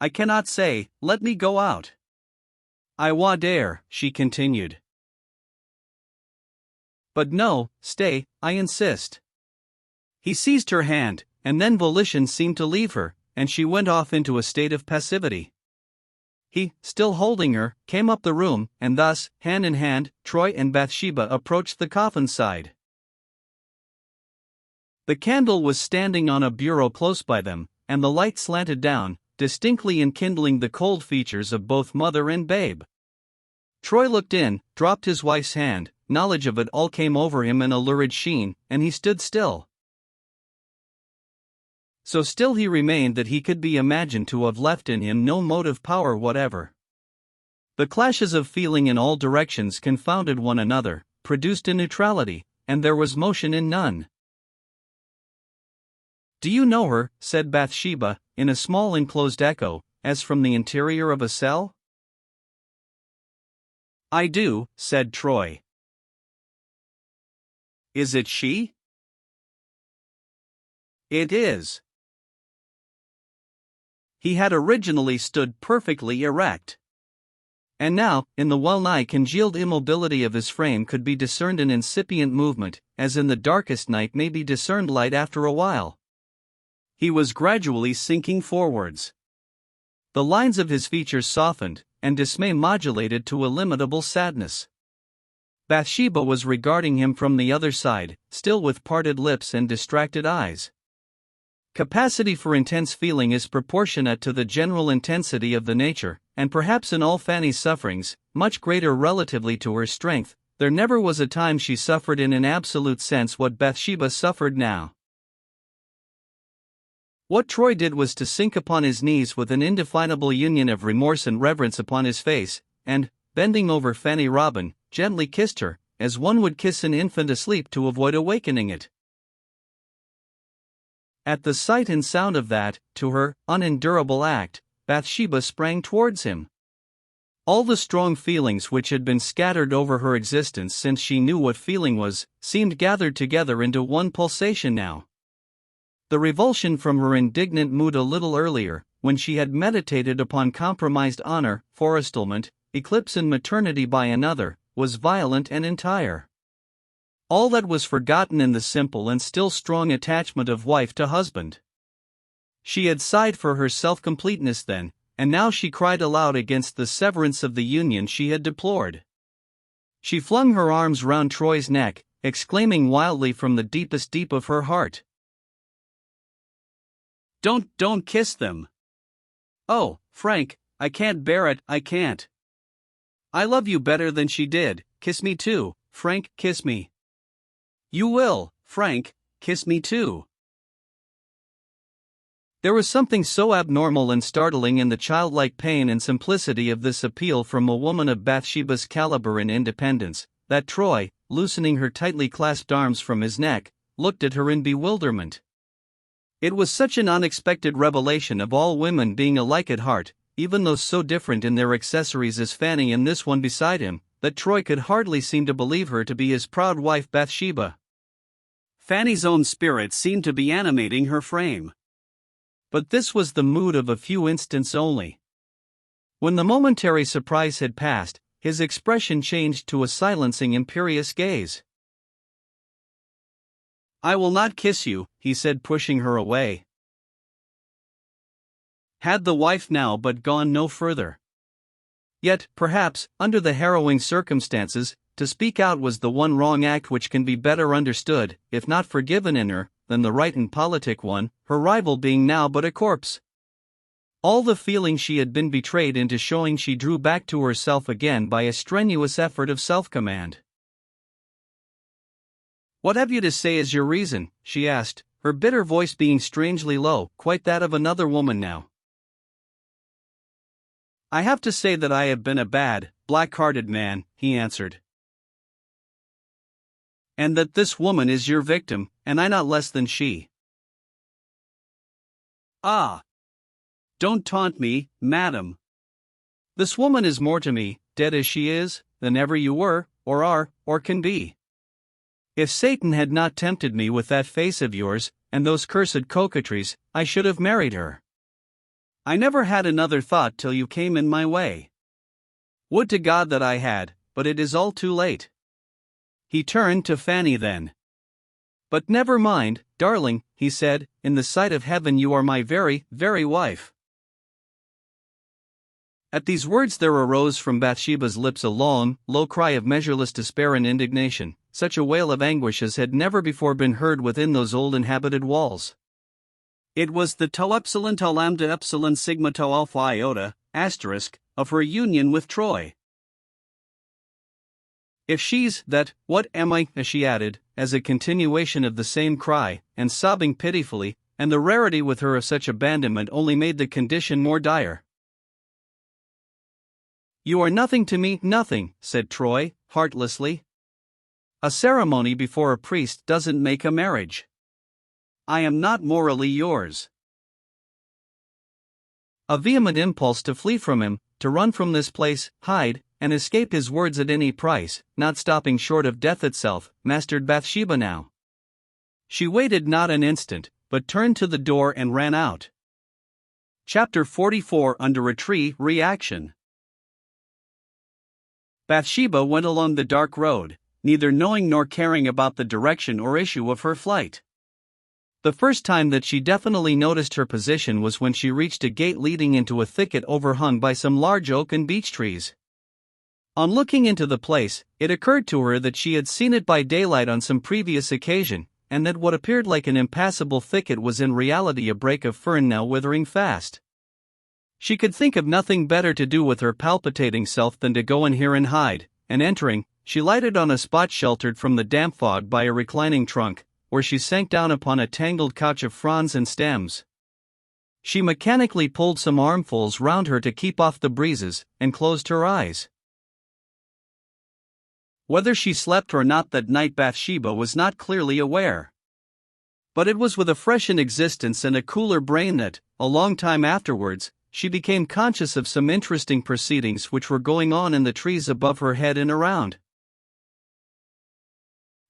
"I cannot say, let me go out." "I wa dare," she continued. But no, stay, I insist. He seized her hand, and then volition seemed to leave her, and she went off into a state of passivity. He, still holding her, came up the room, and thus, hand in hand, Troy and Bathsheba approached the coffin side. The candle was standing on a bureau close by them, and the light slanted down, distinctly enkindling the cold features of both mother and babe. Troy looked in, dropped his wife's hand, knowledge of it all came over him in a lurid sheen, and he stood still. So still he remained that he could be imagined to have left in him no motive power whatever. The clashes of feeling in all directions confounded one another, produced a neutrality, and there was motion in none. "Do you know her?" said Bathsheba, in a small enclosed echo, as from the interior of a cell. "I do," said Troy. "Is it she?" "It is." He had originally stood perfectly erect. And now, in the well-nigh congealed immobility of his frame could be discerned an incipient movement, as in the darkest night may be discerned light after a while. He was gradually sinking forwards. The lines of his features softened, and dismay modulated to illimitable sadness. Bathsheba was regarding him from the other side, still with parted lips and distracted eyes. Capacity for intense feeling is proportionate to the general intensity of the nature, and perhaps in all Fanny's sufferings, much greater relatively to her strength. There never was a time she suffered in an absolute sense what Bathsheba suffered now. What Troy did was to sink upon his knees with an indefinable union of remorse and reverence upon his face, and, bending over Fanny Robin, gently kissed her, as one would kiss an infant asleep to avoid awakening it. At the sight and sound of that, to her, unendurable act, Bathsheba sprang towards him. All the strong feelings which had been scattered over her existence since she knew what feeling was, seemed gathered together into one pulsation now. The revulsion from her indignant mood a little earlier, when she had meditated upon compromised honor, forestalment, eclipse and maternity by another, was violent and entire. All that was forgotten in the simple and still strong attachment of wife to husband. She had sighed for her self-completeness then, and now she cried aloud against the severance of the union she had deplored. She flung her arms round Troy's neck, exclaiming wildly from the deepest deep of her heart, Don't kiss them. Oh, Frank, I can't bear it, I can't. I love you better than she did, kiss me too, Frank, kiss me. You will, Frank, kiss me too." There was something so abnormal and startling in the childlike pain and simplicity of this appeal from a woman of Bathsheba's caliber and independence, that Troy, loosening her tightly clasped arms from his neck, looked at her in bewilderment. It was such an unexpected revelation of all women being alike at heart, even though so different in their accessories as Fanny and this one beside him, that Troy could hardly seem to believe her to be his proud wife Bathsheba. Fanny's own spirit seemed to be animating her frame. But this was the mood of a few instants only. When the momentary surprise had passed, his expression changed to a silencing imperious gaze. "I will not kiss you," he said, pushing her away. Had the wife now but gone no further? Yet, perhaps, under the harrowing circumstances, to speak out was the one wrong act which can be better understood, if not forgiven in her, than the right and politic one, her rival being now but a corpse. All the feeling she had been betrayed into showing she drew back to herself again by a strenuous effort of self-command. "What have you to say as your reason?" she asked, her bitter voice being strangely low, quite that of another woman now. "I have to say that I have been a bad, black-hearted man," he answered. "And that this woman is your victim, and I not less than she." "Ah! Don't taunt me, madam. This woman is more to me, dead as she is, than ever you were, or are, or can be. If Satan had not tempted me with that face of yours, and those cursed coquetries, I should have married her. I never had another thought till you came in my way. Would to God that I had, but it is all too late. He turned to Fanny then. "But never mind, darling," he said, "in the sight of heaven you are my very, very wife." At these words there arose from Bathsheba's lips a long, low cry of measureless despair and indignation, such a wail of anguish as had never before been heard within those old inhabited walls. It was the tau epsilon tau lambda epsilon sigma tau alpha iota, asterisk, of her union with Troy. "If she's that, what am I?" she added, as a continuation of the same cry, and sobbing pitifully, and the rarity with her of such abandonment only made the condition more dire. "You are nothing to me, nothing," said Troy, heartlessly. "A ceremony before a priest doesn't make a marriage. I am not morally yours." A vehement impulse to flee from him, to run from this place, hide, and escape his words at any price, not stopping short of death itself, mastered Bathsheba now. She waited not an instant, but turned to the door and ran out. Chapter 44 Under a Tree Reaction. Bathsheba went along the dark road, neither knowing nor caring about the direction or issue of her flight. The first time that she definitely noticed her position was when she reached a gate leading into a thicket overhung by some large oak and beech trees. On looking into the place, it occurred to her that she had seen it by daylight on some previous occasion, and that what appeared like an impassable thicket was in reality a brake of fern now withering fast. She could think of nothing better to do with her palpitating self than to go in here and hide, and entering, she lighted on a spot sheltered from the damp fog by a reclining trunk, where she sank down upon a tangled couch of fronds and stems. She mechanically pulled some armfuls round her to keep off the breezes, and closed her eyes. Whether she slept or not that night Bathsheba was not clearly aware. But it was with a freshened existence and a cooler brain that, a long time afterwards, she became conscious of some interesting proceedings which were going on in the trees above her head and around.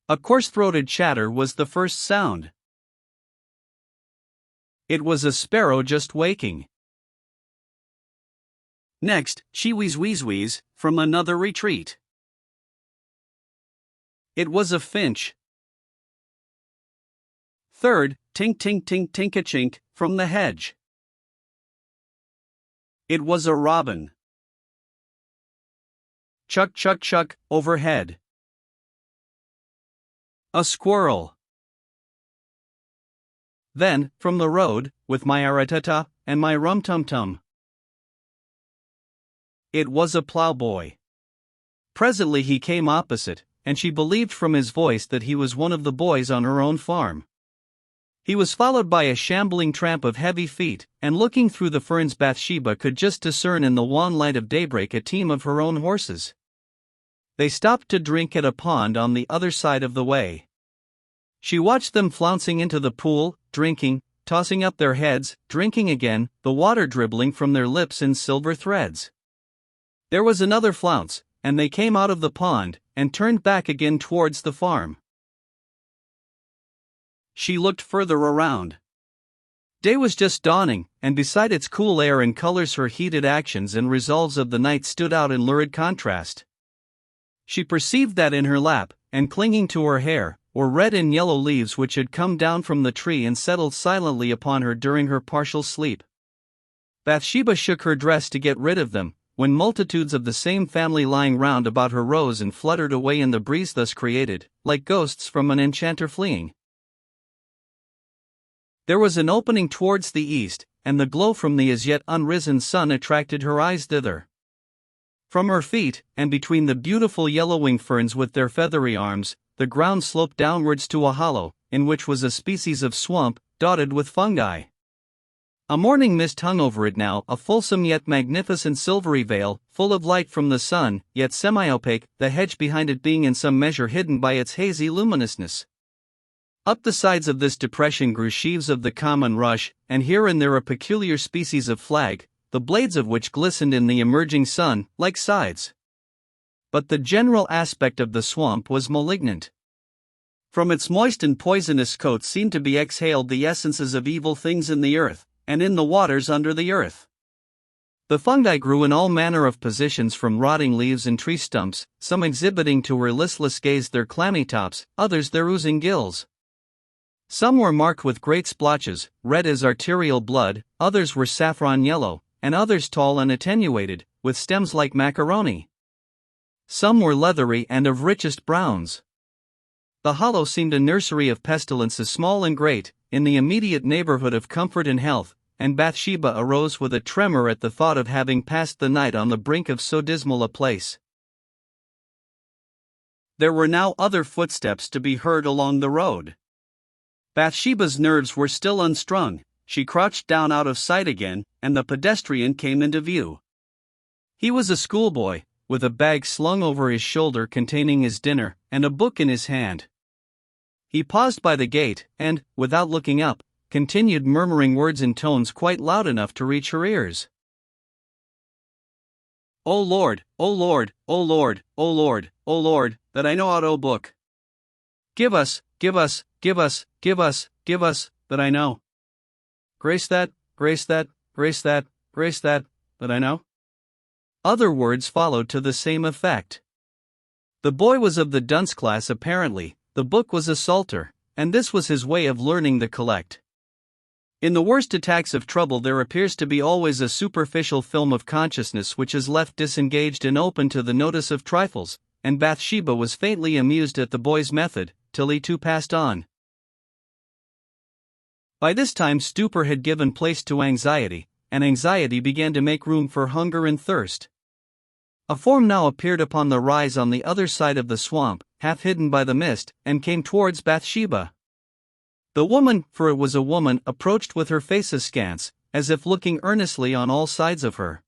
A coarse-throated chatter was the first sound. It was a sparrow just waking. Next, wheeze-wheeze-wheeze, from another retreat. It was a finch. Third, tink-tink-tink-tink-a-chink, from the hedge. It was a robin. Chuck-chuck-chuck, overhead. A squirrel. Then, from the road, with my aratata, and my rum-tum-tum. It was a plowboy. Presently he came opposite, and she believed from his voice that he was one of the boys on her own farm. He was followed by a shambling tramp of heavy feet, and looking through the ferns Bathsheba could just discern in the wan light of daybreak a team of her own horses. They stopped to drink at a pond on the other side of the way. She watched them flouncing into the pool, drinking, tossing up their heads, drinking again, the water dribbling from their lips in silver threads. There was another flounce, and they came out of the pond, and turned back again towards the farm. She looked further around. Day was just dawning, and beside its cool air and colors her heated actions and resolves of the night stood out in lurid contrast. She perceived that in her lap, and clinging to her hair, were red and yellow leaves which had come down from the tree and settled silently upon her during her partial sleep. Bathsheba shook her dress to get rid of them, when multitudes of the same family lying round about her rose and fluttered away in the breeze thus created, like ghosts from an enchanter fleeing. There was an opening towards the east, and the glow from the as yet unrisen sun attracted her eyes thither. From her feet, and between the beautiful yellowing ferns with their feathery arms, the ground sloped downwards to a hollow, in which was a species of swamp, dotted with fungi. A morning mist hung over it now, a fulsome yet magnificent silvery veil, full of light from the sun, yet semi-opaque, the hedge behind it being in some measure hidden by its hazy luminousness. Up the sides of this depression grew sheaves of the common rush, and here and there a peculiar species of flag, the blades of which glistened in the emerging sun, like scythes. But the general aspect of the swamp was malignant. From its moist and poisonous coat seemed to be exhaled the essences of evil things in the earth, and in the waters under the earth. The fungi grew in all manner of positions, from rotting leaves and tree stumps, some exhibiting to her listless gaze their clammy tops, others their oozing gills. Some were marked with great splotches, red as arterial blood, others were saffron yellow, and others tall and attenuated, with stems like macaroni. Some were leathery and of richest browns. The hollow seemed a nursery of pestilences small and great, in the immediate neighborhood of comfort and health, and Bathsheba arose with a tremor at the thought of having passed the night on the brink of so dismal a place. There were now other footsteps to be heard along the road. Bathsheba's nerves were still unstrung. She crouched down out of sight again, and the pedestrian came into view. He was a schoolboy, with a bag slung over his shoulder containing his dinner, and a book in his hand. He paused by the gate, and, without looking up, continued murmuring words in tones quite loud enough to reach her ears. "O Lord, O Lord, O Lord, O Lord, O Lord, that I know Audiobook. Give us, give us, give us, give us, give us, that I know. Grace that, grace that, grace that, grace that I know." Other words followed to the same effect. The boy was of the dunce class apparently. The book was a psalter, and this was his way of learning the collect. In the worst attacks of trouble there appears to be always a superficial film of consciousness which is left disengaged and open to the notice of trifles, and Bathsheba was faintly amused at the boy's method, till he too passed on. By this time stupor had given place to anxiety, and anxiety began to make room for hunger and thirst. A form now appeared upon the rise on the other side of the swamp, half hidden by the mist, and came towards Bathsheba. The woman, for it was a woman, approached with her face askance, as if looking earnestly on all sides of her.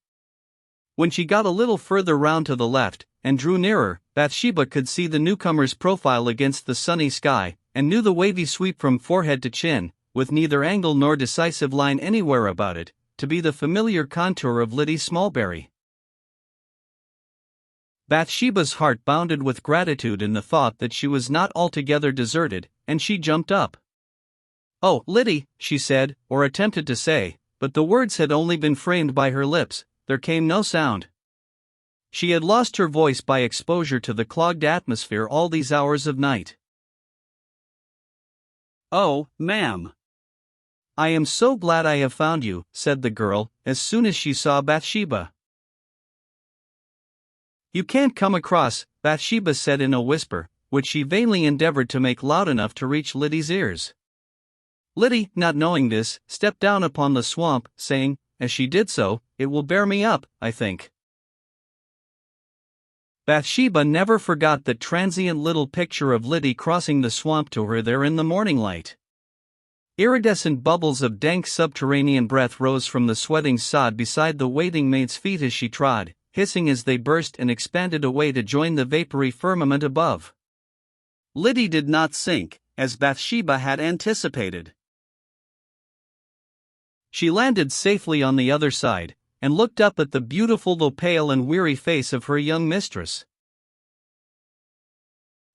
When she got a little further round to the left, and drew nearer, Bathsheba could see the newcomer's profile against the sunny sky, and knew the wavy sweep from forehead to chin, with neither angle nor decisive line anywhere about it, to be the familiar contour of Liddy Smallberry. Bathsheba's heart bounded with gratitude in the thought that she was not altogether deserted, and she jumped up. "Oh, Liddy," she said, or attempted to say, but the words had only been framed by her lips, there came no sound. She had lost her voice by exposure to the clogged atmosphere all these hours of night. "Oh, ma'am. I am so glad I have found you," said the girl, as soon as she saw Bathsheba. "You can't come across," Bathsheba said in a whisper, which she vainly endeavored to make loud enough to reach Liddy's ears. Liddy, not knowing this, stepped down upon the swamp, saying, as she did so, "It will bear me up, I think." Bathsheba never forgot that transient little picture of Liddy crossing the swamp to her there in the morning light. Iridescent bubbles of dank subterranean breath rose from the sweating sod beside the waiting maid's feet as she trod, hissing as they burst and expanded away to join the vapory firmament above. Liddy did not sink, as Bathsheba had anticipated. She landed safely on the other side, and looked up at the beautiful though pale and weary face of her young mistress.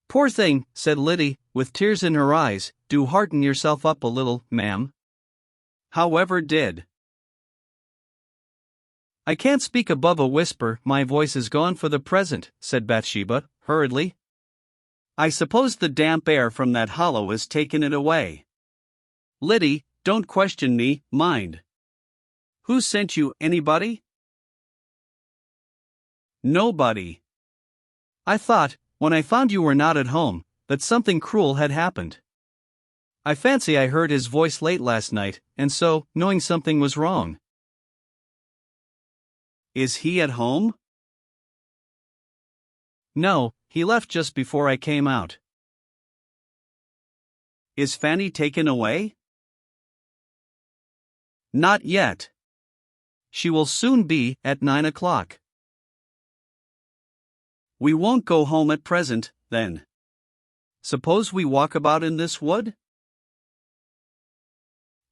"Poor thing," said Liddy, with tears in her eyes, "do hearten yourself up a little, ma'am." "However did?" "I can't speak above a whisper, my voice is gone for the present," said Bathsheba, hurriedly. "I suppose the damp air from that hollow has taken it away. Liddy, don't question me, mind. Who sent you, anybody?" "Nobody. I thought, when I found you were not at home, that something cruel had happened. I fancy I heard his voice late last night, and so, knowing something was wrong." "Is he at home?" "No, he left just before I came out." "Is Fanny taken away?" "Not yet. She will soon be, at 9 o'clock. "We won't go home at present, then. Suppose we walk about in this wood?"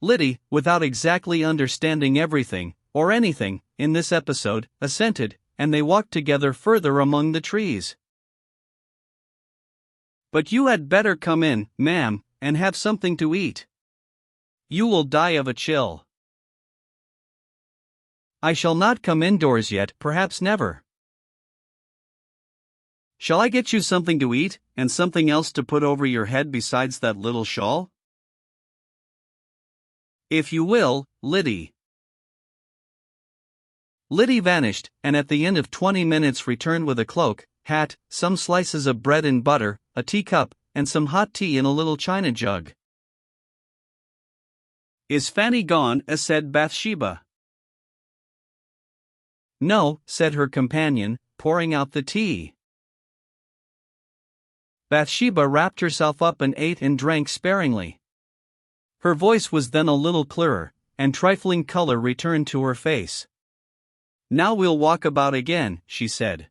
Liddy, without exactly understanding everything, or anything, in this episode, assented, and they walked together further among the trees. "But you had better come in, ma'am, and have something to eat. You will die of a chill." I shall not come indoors yet, perhaps never. Shall I get you something to eat, and something else to put over your head besides that little shawl? If you will, Liddy. Liddy vanished, and at the end of 20 minutes returned with a cloak, hat, some slices of bread and butter, a teacup, and some hot tea in a little china jug. Is Fanny gone? Said Bathsheba. No, said her companion, pouring out the tea. Bathsheba wrapped herself up and ate and drank sparingly. Her voice was then a little clearer, and trifling color returned to her face. Now we'll walk about again, she said.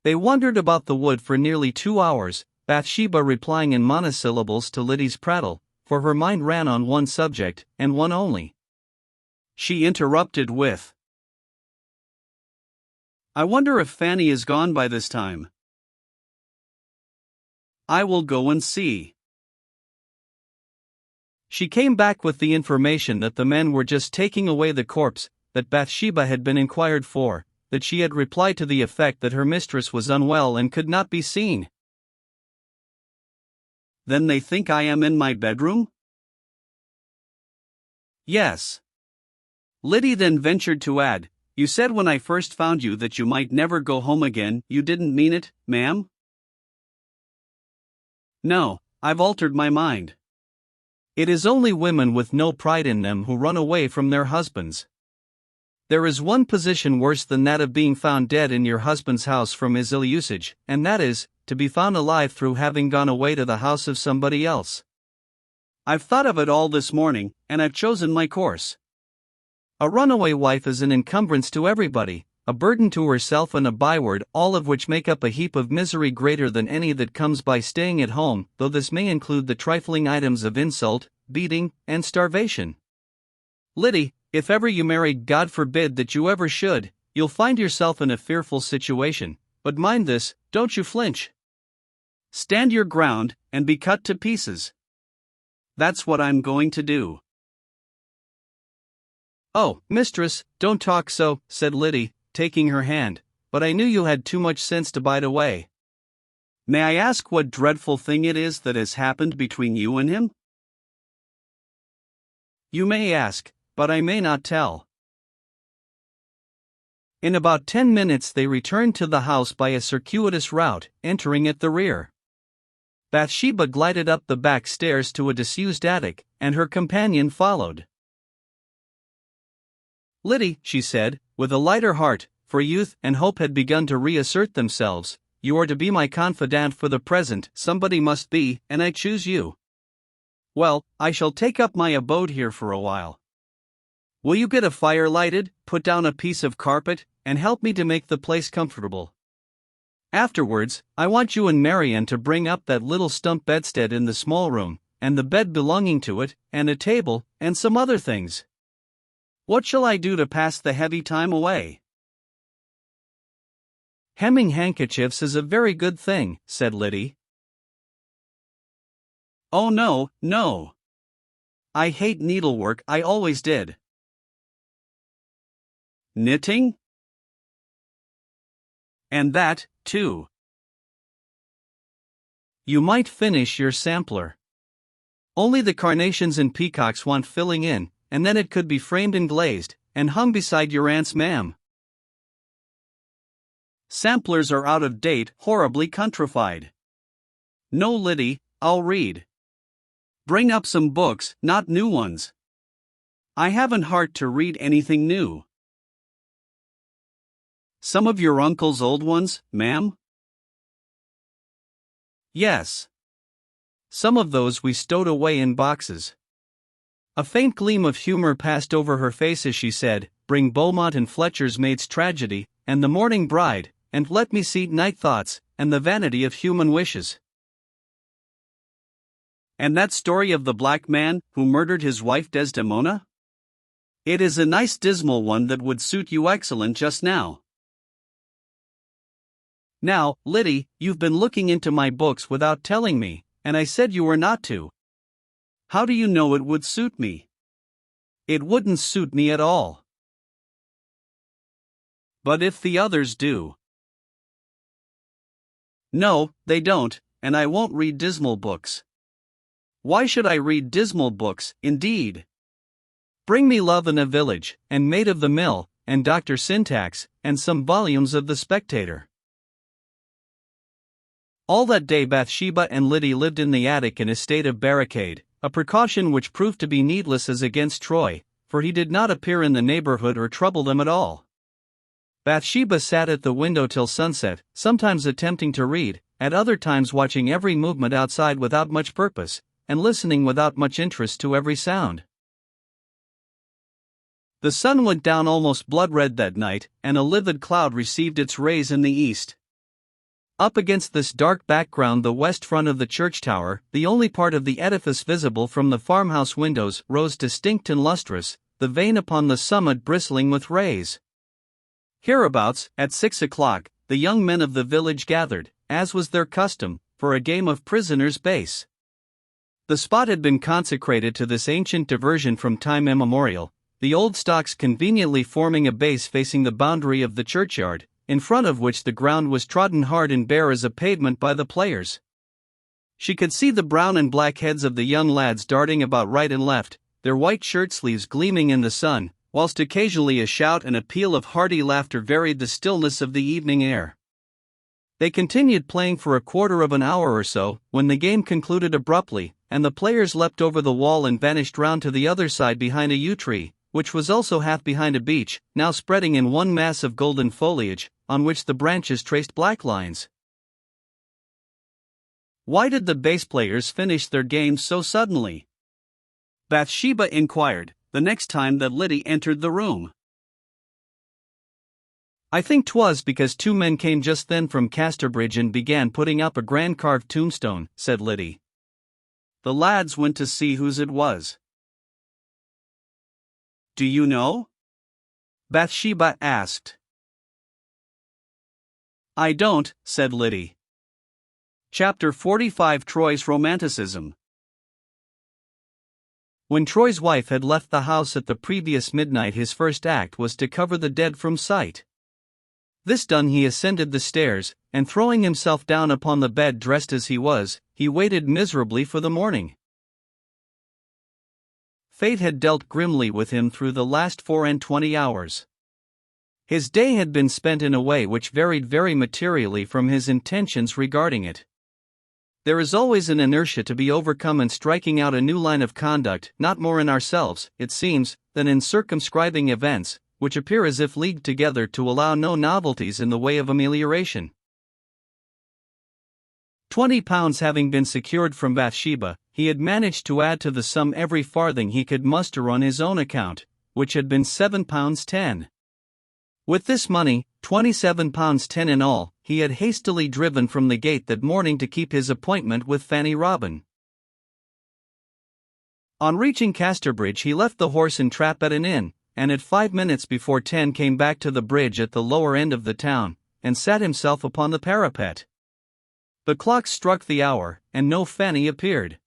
They wandered about the wood for nearly 2 hours, Bathsheba replying in monosyllables to Liddy's prattle, for her mind ran on one subject, and one only. She interrupted with, I wonder if Fanny is gone by this time. I will go and see. She came back with the information that the men were just taking away the corpse, that Bathsheba had been inquired for, that she had replied to the effect that her mistress was unwell and could not be seen. Then they think I am in my bedroom? Yes. Liddy then ventured to add, You said when I first found you that you might never go home again. You didn't mean it, ma'am? No, I've altered my mind. It is only women with no pride in them who run away from their husbands. There is one position worse than that of being found dead in your husband's house from his ill usage, and that is, to be found alive through having gone away to the house of somebody else. I've thought of it all this morning, and I've chosen my course. A runaway wife is an encumbrance to everybody, a burden to herself and a byword, all of which make up a heap of misery greater than any that comes by staying at home, though this may include the trifling items of insult, beating, and starvation. Liddy, if ever you marry, God forbid that you ever should, you'll find yourself in a fearful situation, but mind this, don't you flinch. Stand your ground, and be cut to pieces. That's what I'm going to do. Oh, mistress, don't talk so, said Liddy, taking her hand, but I knew you had too much sense to bide away. May I ask what dreadful thing it is that has happened between you and him? You may ask, but I may not tell. In about 10 minutes they returned to the house by a circuitous route, entering at the rear. Bathsheba glided up the back stairs to a disused attic, and her companion followed. Liddy, she said, with a lighter heart, for youth and hope had begun to reassert themselves, you are to be my confidante for the present. Somebody must be, and I choose you. Well, I shall take up my abode here for a while. Will you get a fire lighted, put down a piece of carpet, and help me to make the place comfortable? Afterwards, I want you and Marian to bring up that little stump bedstead in the small room, and the bed belonging to it, and a table, and some other things. What shall I do to pass the heavy time away? Hemming handkerchiefs is a very good thing, said Liddy. Oh no, no. I hate needlework, I always did. Knitting? And that, too. You might finish your sampler. Only the carnations and peacocks want filling in, and then it could be framed and glazed, and hung beside your aunt's ma'am. Samplers are out of date, horribly countrified. No, Liddy, I'll read. Bring up some books, not new ones. I haven't heart to read anything new. Some of your uncle's old ones, ma'am? Yes. Some of those we stowed away in boxes. A faint gleam of humor passed over her face as she said, Bring Beaumont and Fletcher's Maid's Tragedy, and The Morning Bride, and let me see Night Thoughts, and The Vanity of Human Wishes. And that story of the black man who murdered his wife Desdemona? It is a nice dismal one that would suit you excellent just now. Now, Liddy, you've been looking into my books without telling me, and I said you were not to. How do you know it would suit me? It wouldn't suit me at all. But if the others do? No, they don't, and I won't read dismal books. Why should I read dismal books, indeed? Bring me Love in a Village, and Maid of the Mill, and Dr. Syntax, and some volumes of The Spectator. All that day Bathsheba and Liddy lived in the attic in a state of barricade, a precaution which proved to be needless as against Troy, for he did not appear in the neighborhood or trouble them at all. Bathsheba sat at the window till sunset, sometimes attempting to read, at other times watching every movement outside without much purpose, and listening without much interest to every sound. The sun went down almost blood-red that night, and a livid cloud received its rays in the east. Up against this dark background, the west front of the church tower, the only part of the edifice visible from the farmhouse windows, rose distinct and lustrous, the vane upon the summit bristling with rays. Hereabouts, at 6 o'clock, the young men of the village gathered, as was their custom, for a game of prisoner's base. The spot had been consecrated to this ancient diversion from time immemorial, the old stocks conveniently forming a base facing the boundary of the churchyard, in front of which the ground was trodden hard and bare as a pavement by the players. She could see the brown and black heads of the young lads darting about right and left, their white shirt sleeves gleaming in the sun, whilst occasionally a shout and a peal of hearty laughter varied the stillness of the evening air. They continued playing for a quarter of an hour or so, when the game concluded abruptly, and the players leapt over the wall and vanished round to the other side behind a yew tree, which was also half behind a beech, now spreading in one mass of golden foliage, on which the branches traced black lines. Why did the bass players finish their games so suddenly? Bathsheba inquired, the next time that Liddy entered the room. I think 'twas because two men came just then from Casterbridge and began putting up a grand carved tombstone, said Liddy. The lads went to see whose it was. Do you know? Bathsheba asked. I don't, said Liddy. Chapter 45: Troy's Romanticism. When Troy's wife had left the house at the previous midnight, his first act was to cover the dead from sight. This done, he ascended the stairs, and throwing himself down upon the bed dressed as he was, he waited miserably for the morning. Fate had dealt grimly with him through the last 24 hours. His day had been spent in a way which varied very materially from his intentions regarding it. There is always an inertia to be overcome in striking out a new line of conduct, not more in ourselves, it seems, than in circumscribing events, which appear as if leagued together to allow no novelties in the way of amelioration. £20 having been secured from Bathsheba, he had managed to add to the sum every farthing he could muster on his own account, which had been £7.10. With this money, £27.10 in all, he had hastily driven from the gate that morning to keep his appointment with Fanny Robin. On reaching Casterbridge, he left the horse and trap at an inn, and at 5 minutes before 10 came back to the bridge at the lower end of the town, and sat himself upon the parapet. The clock struck the hour, and no Fanny appeared.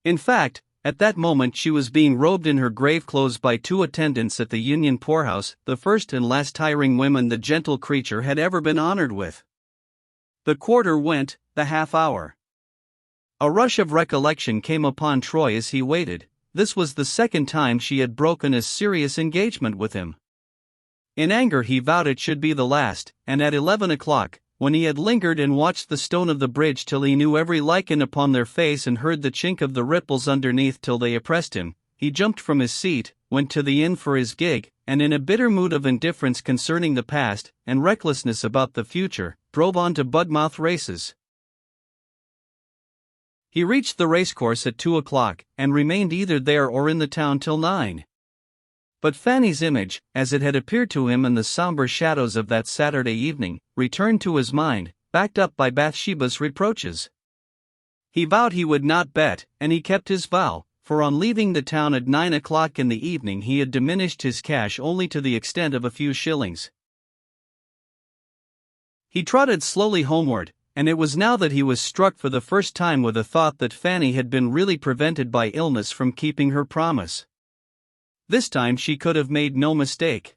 In fact, at that moment she was being robed in her grave clothes by two attendants at the Union poorhouse, the first and last tiring women the gentle creature had ever been honored with. The quarter went, the half hour. A rush of recollection came upon Troy as he waited. This was the second time she had broken a serious engagement with him. In anger he vowed it should be the last, and at 11 o'clock, when he had lingered and watched the stone of the bridge till he knew every lichen upon their face and heard the chink of the ripples underneath till they oppressed him, he jumped from his seat, went to the inn for his gig, and in a bitter mood of indifference concerning the past, and recklessness about the future, drove on to Budmouth races. He reached the racecourse at 2 o'clock, and remained either there or in the town till 9. But Fanny's image, as it had appeared to him in the sombre shadows of that Saturday evening, returned to his mind, backed up by Bathsheba's reproaches. He vowed he would not bet, and he kept his vow, for on leaving the town at 9 o'clock in the evening he had diminished his cash only to the extent of a few shillings. He trotted slowly homeward, and it was now that he was struck for the first time with the thought that Fanny had been really prevented by illness from keeping her promise. This time she could have made no mistake.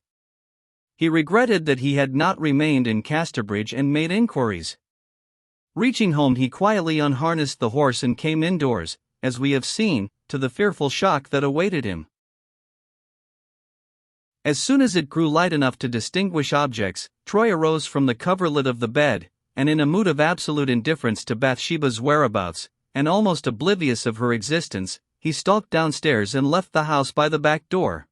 He regretted that he had not remained in Casterbridge and made inquiries. Reaching home, he quietly unharnessed the horse and came indoors, as we have seen, to the fearful shock that awaited him. As soon as it grew light enough to distinguish objects, Troy arose from the coverlet of the bed, and in a mood of absolute indifference to Bathsheba's whereabouts, and almost oblivious of her existence, he stalked downstairs and left the house by the back door.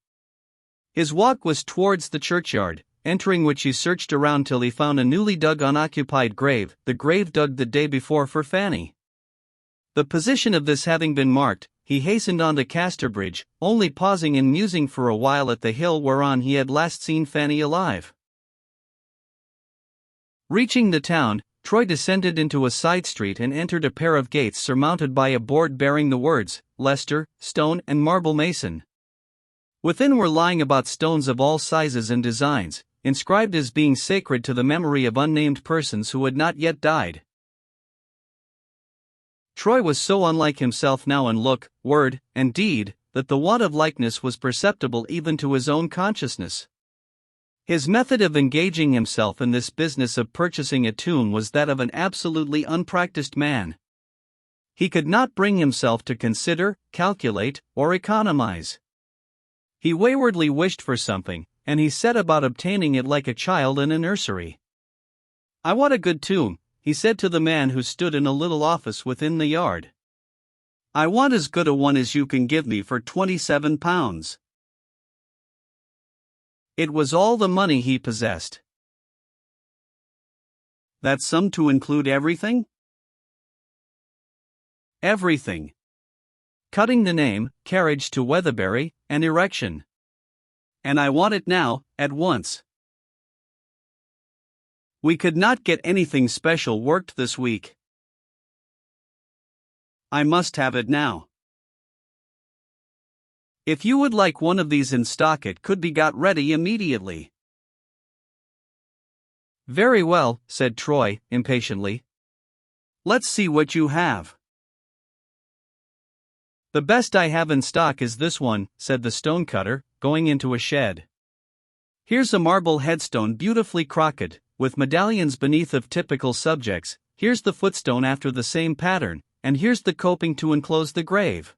His walk was towards the churchyard, entering which he searched around till he found a newly dug unoccupied grave, the grave dug the day before for Fanny. The position of this having been marked, he hastened on to Casterbridge, only pausing and musing for a while at the hill whereon he had last seen Fanny alive. Reaching the town, Troy descended into a side street and entered a pair of gates surmounted by a board bearing the words, Leicester, Stone and Marble Mason. Within were lying about stones of all sizes and designs, inscribed as being sacred to the memory of unnamed persons who had not yet died. Troy was so unlike himself now in look, word, and deed, that the want of likeness was perceptible even to his own consciousness. His method of engaging himself in this business of purchasing a tomb was that of an absolutely unpracticed man. He could not bring himself to consider, calculate, or economize. He waywardly wished for something, and he set about obtaining it like a child in a nursery. "I want a good tomb," he said to the man who stood in a little office within the yard. "I want as good a one as you can give me for £27. It was all the money he possessed. "That sum to include everything?" "Everything. Cutting the name, carriage to Weatherbury, and erection. And I want it now, at once. We could not get anything special worked this week. I must have it now. If you would like one of these in stock, it could be got ready immediately." "Very well," said Troy, impatiently. "Let's see what you have." "The best I have in stock is this one," said the stonecutter, going into a shed. "Here's a marble headstone beautifully crocked, with medallions beneath of typical subjects, here's the footstone after the same pattern, and here's the coping to enclose the grave.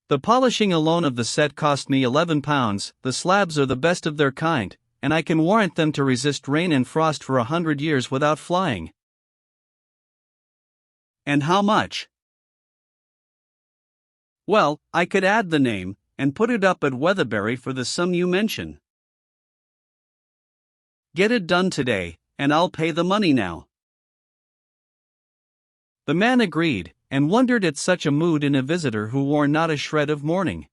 The polishing alone of the set cost me £11, the slabs are the best of their kind, and I can warrant them to resist rain and frost for 100 years without flying." "And how much?" "Well, I could add the name, and put it up at Weatherbury for the sum you mention." "Get it done today, and I'll pay the money now." The man agreed, and wondered at such a mood in a visitor who wore not a shred of mourning.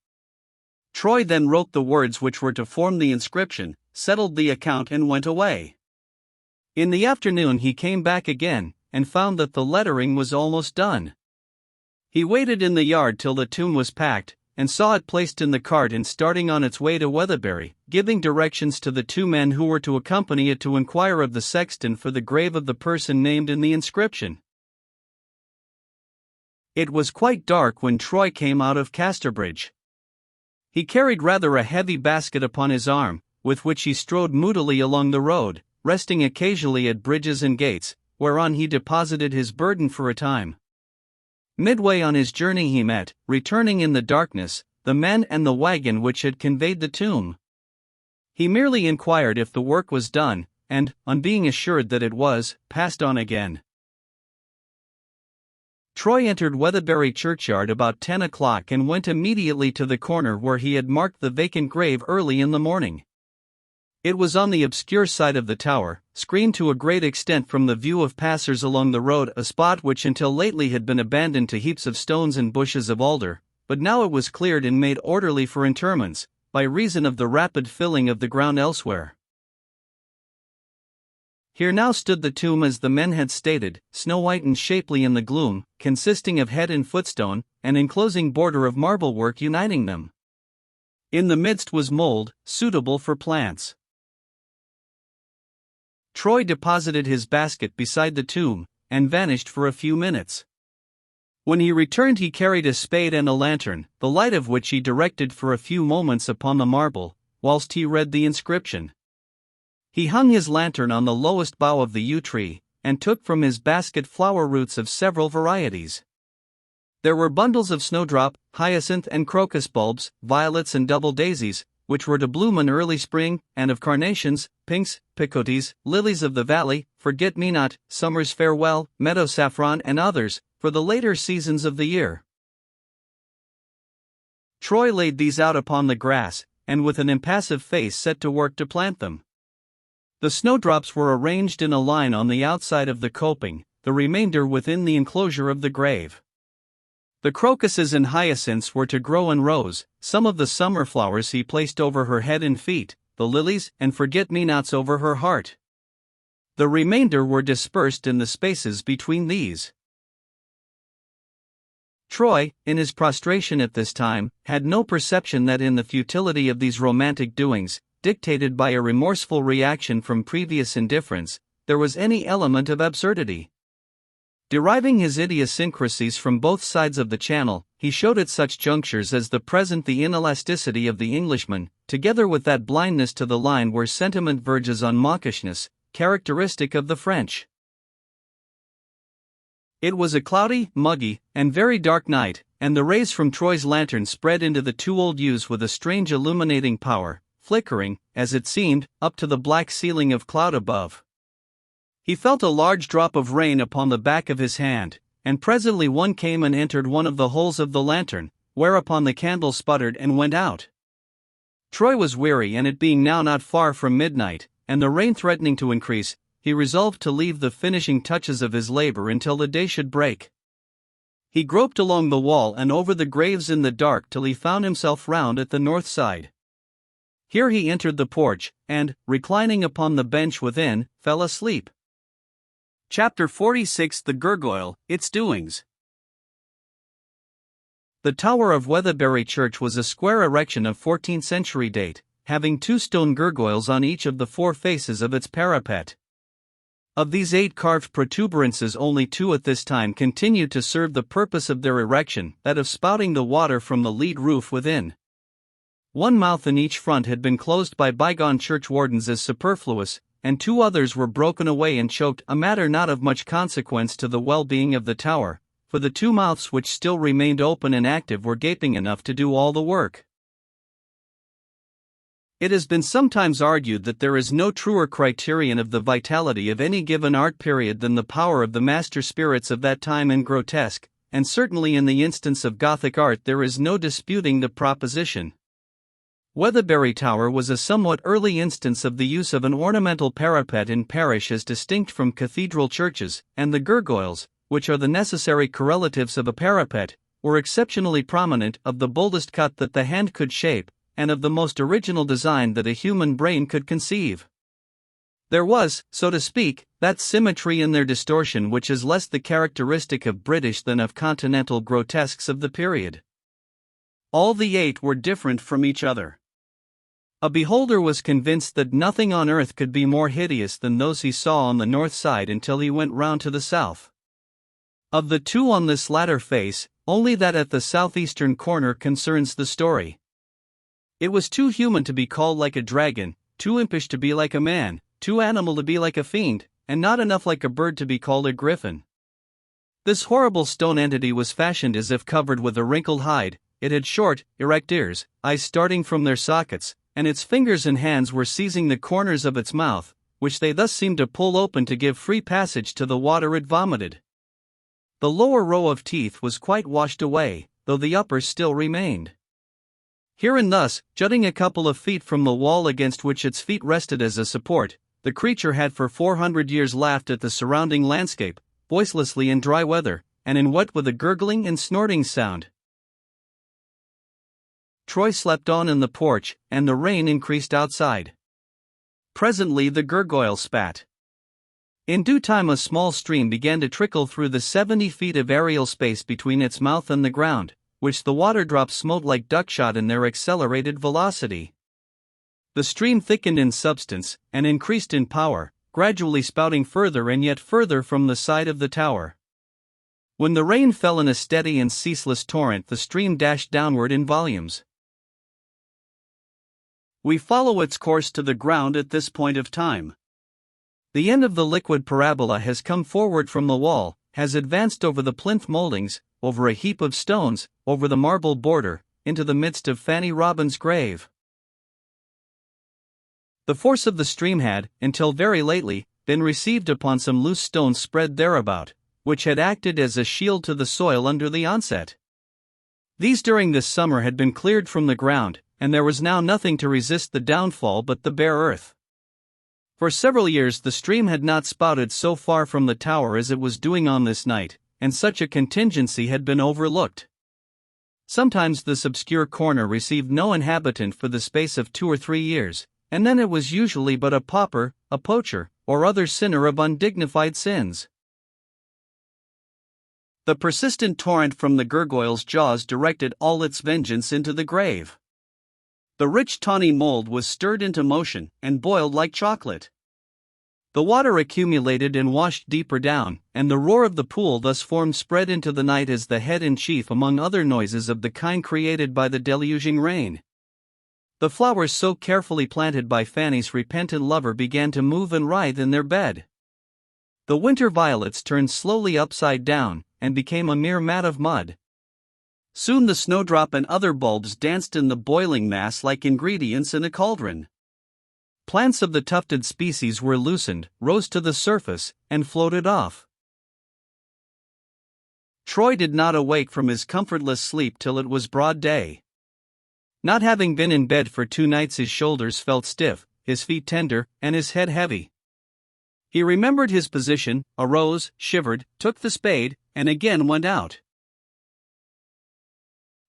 Troy then wrote the words which were to form the inscription, settled the account and went away. In the afternoon he came back again, and found that the lettering was almost done. He waited in the yard till the tomb was packed, and saw it placed in the cart and starting on its way to Weatherbury, giving directions to the two men who were to accompany it to inquire of the sexton for the grave of the person named in the inscription. It was quite dark when Troy came out of Casterbridge. He carried rather a heavy basket upon his arm, with which he strode moodily along the road, resting occasionally at bridges and gates, whereon he deposited his burden for a time. Midway on his journey he met, returning in the darkness, the men and the wagon which had conveyed the tomb. He merely inquired if the work was done, and, on being assured that it was, passed on again. Troy entered Weatherbury churchyard about 10 o'clock and went immediately to the corner where he had marked the vacant grave early in the morning. It was on the obscure side of the tower, screened to a great extent from the view of passers along the road, a spot which until lately had been abandoned to heaps of stones and bushes of alder, but now it was cleared and made orderly for interments, by reason of the rapid filling of the ground elsewhere. Here now stood the tomb as the men had stated, snow-white and shapely in the gloom, consisting of head and footstone, an enclosing border of marble work uniting them. In the midst was mold, suitable for plants. Troy deposited his basket beside the tomb, and vanished for a few minutes. When he returned, he carried a spade and a lantern, the light of which he directed for a few moments upon the marble, whilst he read the inscription. He hung his lantern on the lowest bough of the yew tree, and took from his basket flower roots of several varieties. There were bundles of snowdrop, hyacinth and crocus bulbs, violets and double daisies, which were to bloom in early spring, and of carnations, pinks, picotees, lilies of the valley, forget-me-not, summer's farewell, meadow saffron and others, for the later seasons of the year. Troy laid these out upon the grass, and with an impassive face set to work to plant them. The snowdrops were arranged in a line on the outside of the coping, the remainder within the enclosure of the grave. The crocuses and hyacinths were to grow in rows, some of the summer flowers he placed over her head and feet, the lilies and forget-me-nots over her heart. The remainder were dispersed in the spaces between these. Troy, in his prostration at this time, had no perception that in the futility of these romantic doings, dictated by a remorseful reaction from previous indifference, there was any element of absurdity. Deriving his idiosyncrasies from both sides of the channel, he showed at such junctures as the present the inelasticity of the Englishman, together with that blindness to the line where sentiment verges on mawkishness, characteristic of the French. It was a cloudy, muggy, and very dark night, and the rays from Troy's lantern spread into the two old yews with a strange illuminating power, flickering, as it seemed, up to the black ceiling of cloud above. He felt a large drop of rain upon the back of his hand, and presently one came and entered one of the holes of the lantern, whereupon the candle sputtered and went out. Troy was weary, and it being now not far from midnight, and the rain threatening to increase, he resolved to leave the finishing touches of his labor until the day should break. He groped along the wall and over the graves in the dark till he found himself round at the north side. Here he entered the porch, and, reclining upon the bench within, fell asleep. Chapter 46: The Gargoyle, Its Doings. The tower of Weatherbury Church was a square erection of 14th century date, having 2 stone gargoyles on each of the 4 faces of its parapet. Of these 8 carved protuberances, only 2 at this time continued to serve the purpose of their erection, that of spouting the water from the lead roof within. One mouth in each front had been closed by bygone churchwardens as superfluous, and 2 others were broken away and choked, a matter not of much consequence to the well-being of the tower, for the 2 mouths which still remained open and active were gaping enough to do all the work. It has been sometimes argued that there is no truer criterion of the vitality of any given art period than the power of the master spirits of that time in grotesque, and certainly in the instance of Gothic art there is no disputing the proposition. Weatherbury Tower was a somewhat early instance of the use of an ornamental parapet in parish as distinct from cathedral churches, and the gargoyles, which are the necessary correlatives of a parapet, were exceptionally prominent, of the boldest cut that the hand could shape, and of the most original design that a human brain could conceive. There was, so to speak, that symmetry in their distortion which is less the characteristic of British than of continental grotesques of the period. All the 8 were different from each other. A beholder was convinced that nothing on earth could be more hideous than those he saw on the north side until he went round to the south. Of the 2 on this latter face, only that at the southeastern corner concerns the story. It was too human to be called like a dragon, too impish to be like a man, too animal to be like a fiend, and not enough like a bird to be called a griffin. This horrible stone entity was fashioned as if covered with a wrinkled hide. It had short, erect ears, eyes starting from their sockets, and its fingers and hands were seizing the corners of its mouth, which they thus seemed to pull open to give free passage to the water it vomited. The lower row of teeth was quite washed away, though the upper still remained. Here and thus, jutting a couple of feet from the wall against which its feet rested as a support, the creature had for 400 years laughed at the surrounding landscape, voicelessly in dry weather, and in wet with a gurgling and snorting sound. Troy slept on in the porch, and the rain increased outside. Presently the gargoyle spat. In due time a small stream began to trickle through the 70 feet of aerial space between its mouth and the ground, which the water drops smote like duckshot in their accelerated velocity. The stream thickened in substance, and increased in power, gradually spouting further and yet further from the side of the tower. When the rain fell in a steady and ceaseless torrent, the stream dashed downward in volumes. We follow its course to the ground at this point of time. The end of the liquid parabola has come forward from the wall, has advanced over the plinth moldings, over a heap of stones, over the marble border, into the midst of Fanny Robin's grave. The force of the stream had, until very lately, been received upon some loose stones spread thereabout, which had acted as a shield to the soil under the onset. These during this summer had been cleared from the ground, and there was now nothing to resist the downfall but the bare earth. For several years the stream had not spouted so far from the tower as it was doing on this night, and such a contingency had been overlooked. Sometimes this obscure corner received no inhabitant for the space of 2 or 3 years, and then it was usually but a pauper, a poacher, or other sinner of undignified sins. The persistent torrent from the gurgoyle's jaws directed all its vengeance into the grave. The rich tawny mold was stirred into motion, and boiled like chocolate. The water accumulated and washed deeper down, and the roar of the pool thus formed spread into the night as the head in chief among other noises of the kind created by the deluging rain. The flowers so carefully planted by Fanny's repentant lover began to move and writhe in their bed. The winter violets turned slowly upside down, and became a mere mat of mud. Soon the snowdrop and other bulbs danced in the boiling mass like ingredients in a cauldron. Plants of the tufted species were loosened, rose to the surface, and floated off. Troy did not awake from his comfortless sleep till it was broad day. Not having been in bed for 2 nights, his shoulders felt stiff, his feet tender, and his head heavy. He remembered his position, arose, shivered, took the spade, and again went out.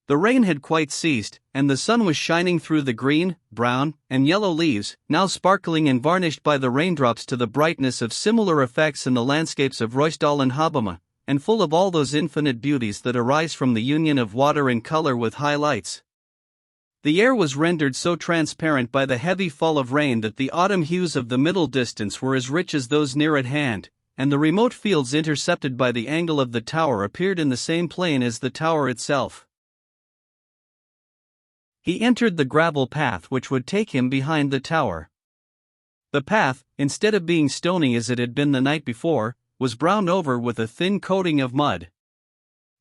The rain had quite ceased, and the sun was shining through the green, brown, and yellow leaves, now sparkling and varnished by the raindrops to the brightness of similar effects in the landscapes of Ruysdael and Hobbema, and full of all those infinite beauties that arise from the union of water and color with high lights. The air was rendered so transparent by the heavy fall of rain that the autumn hues of the middle distance were as rich as those near at hand, and the remote fields intercepted by the angle of the tower appeared in the same plane as the tower itself. He entered the gravel path which would take him behind the tower. The path, instead of being stony as it had been the night before, was browned over with a thin coating of mud.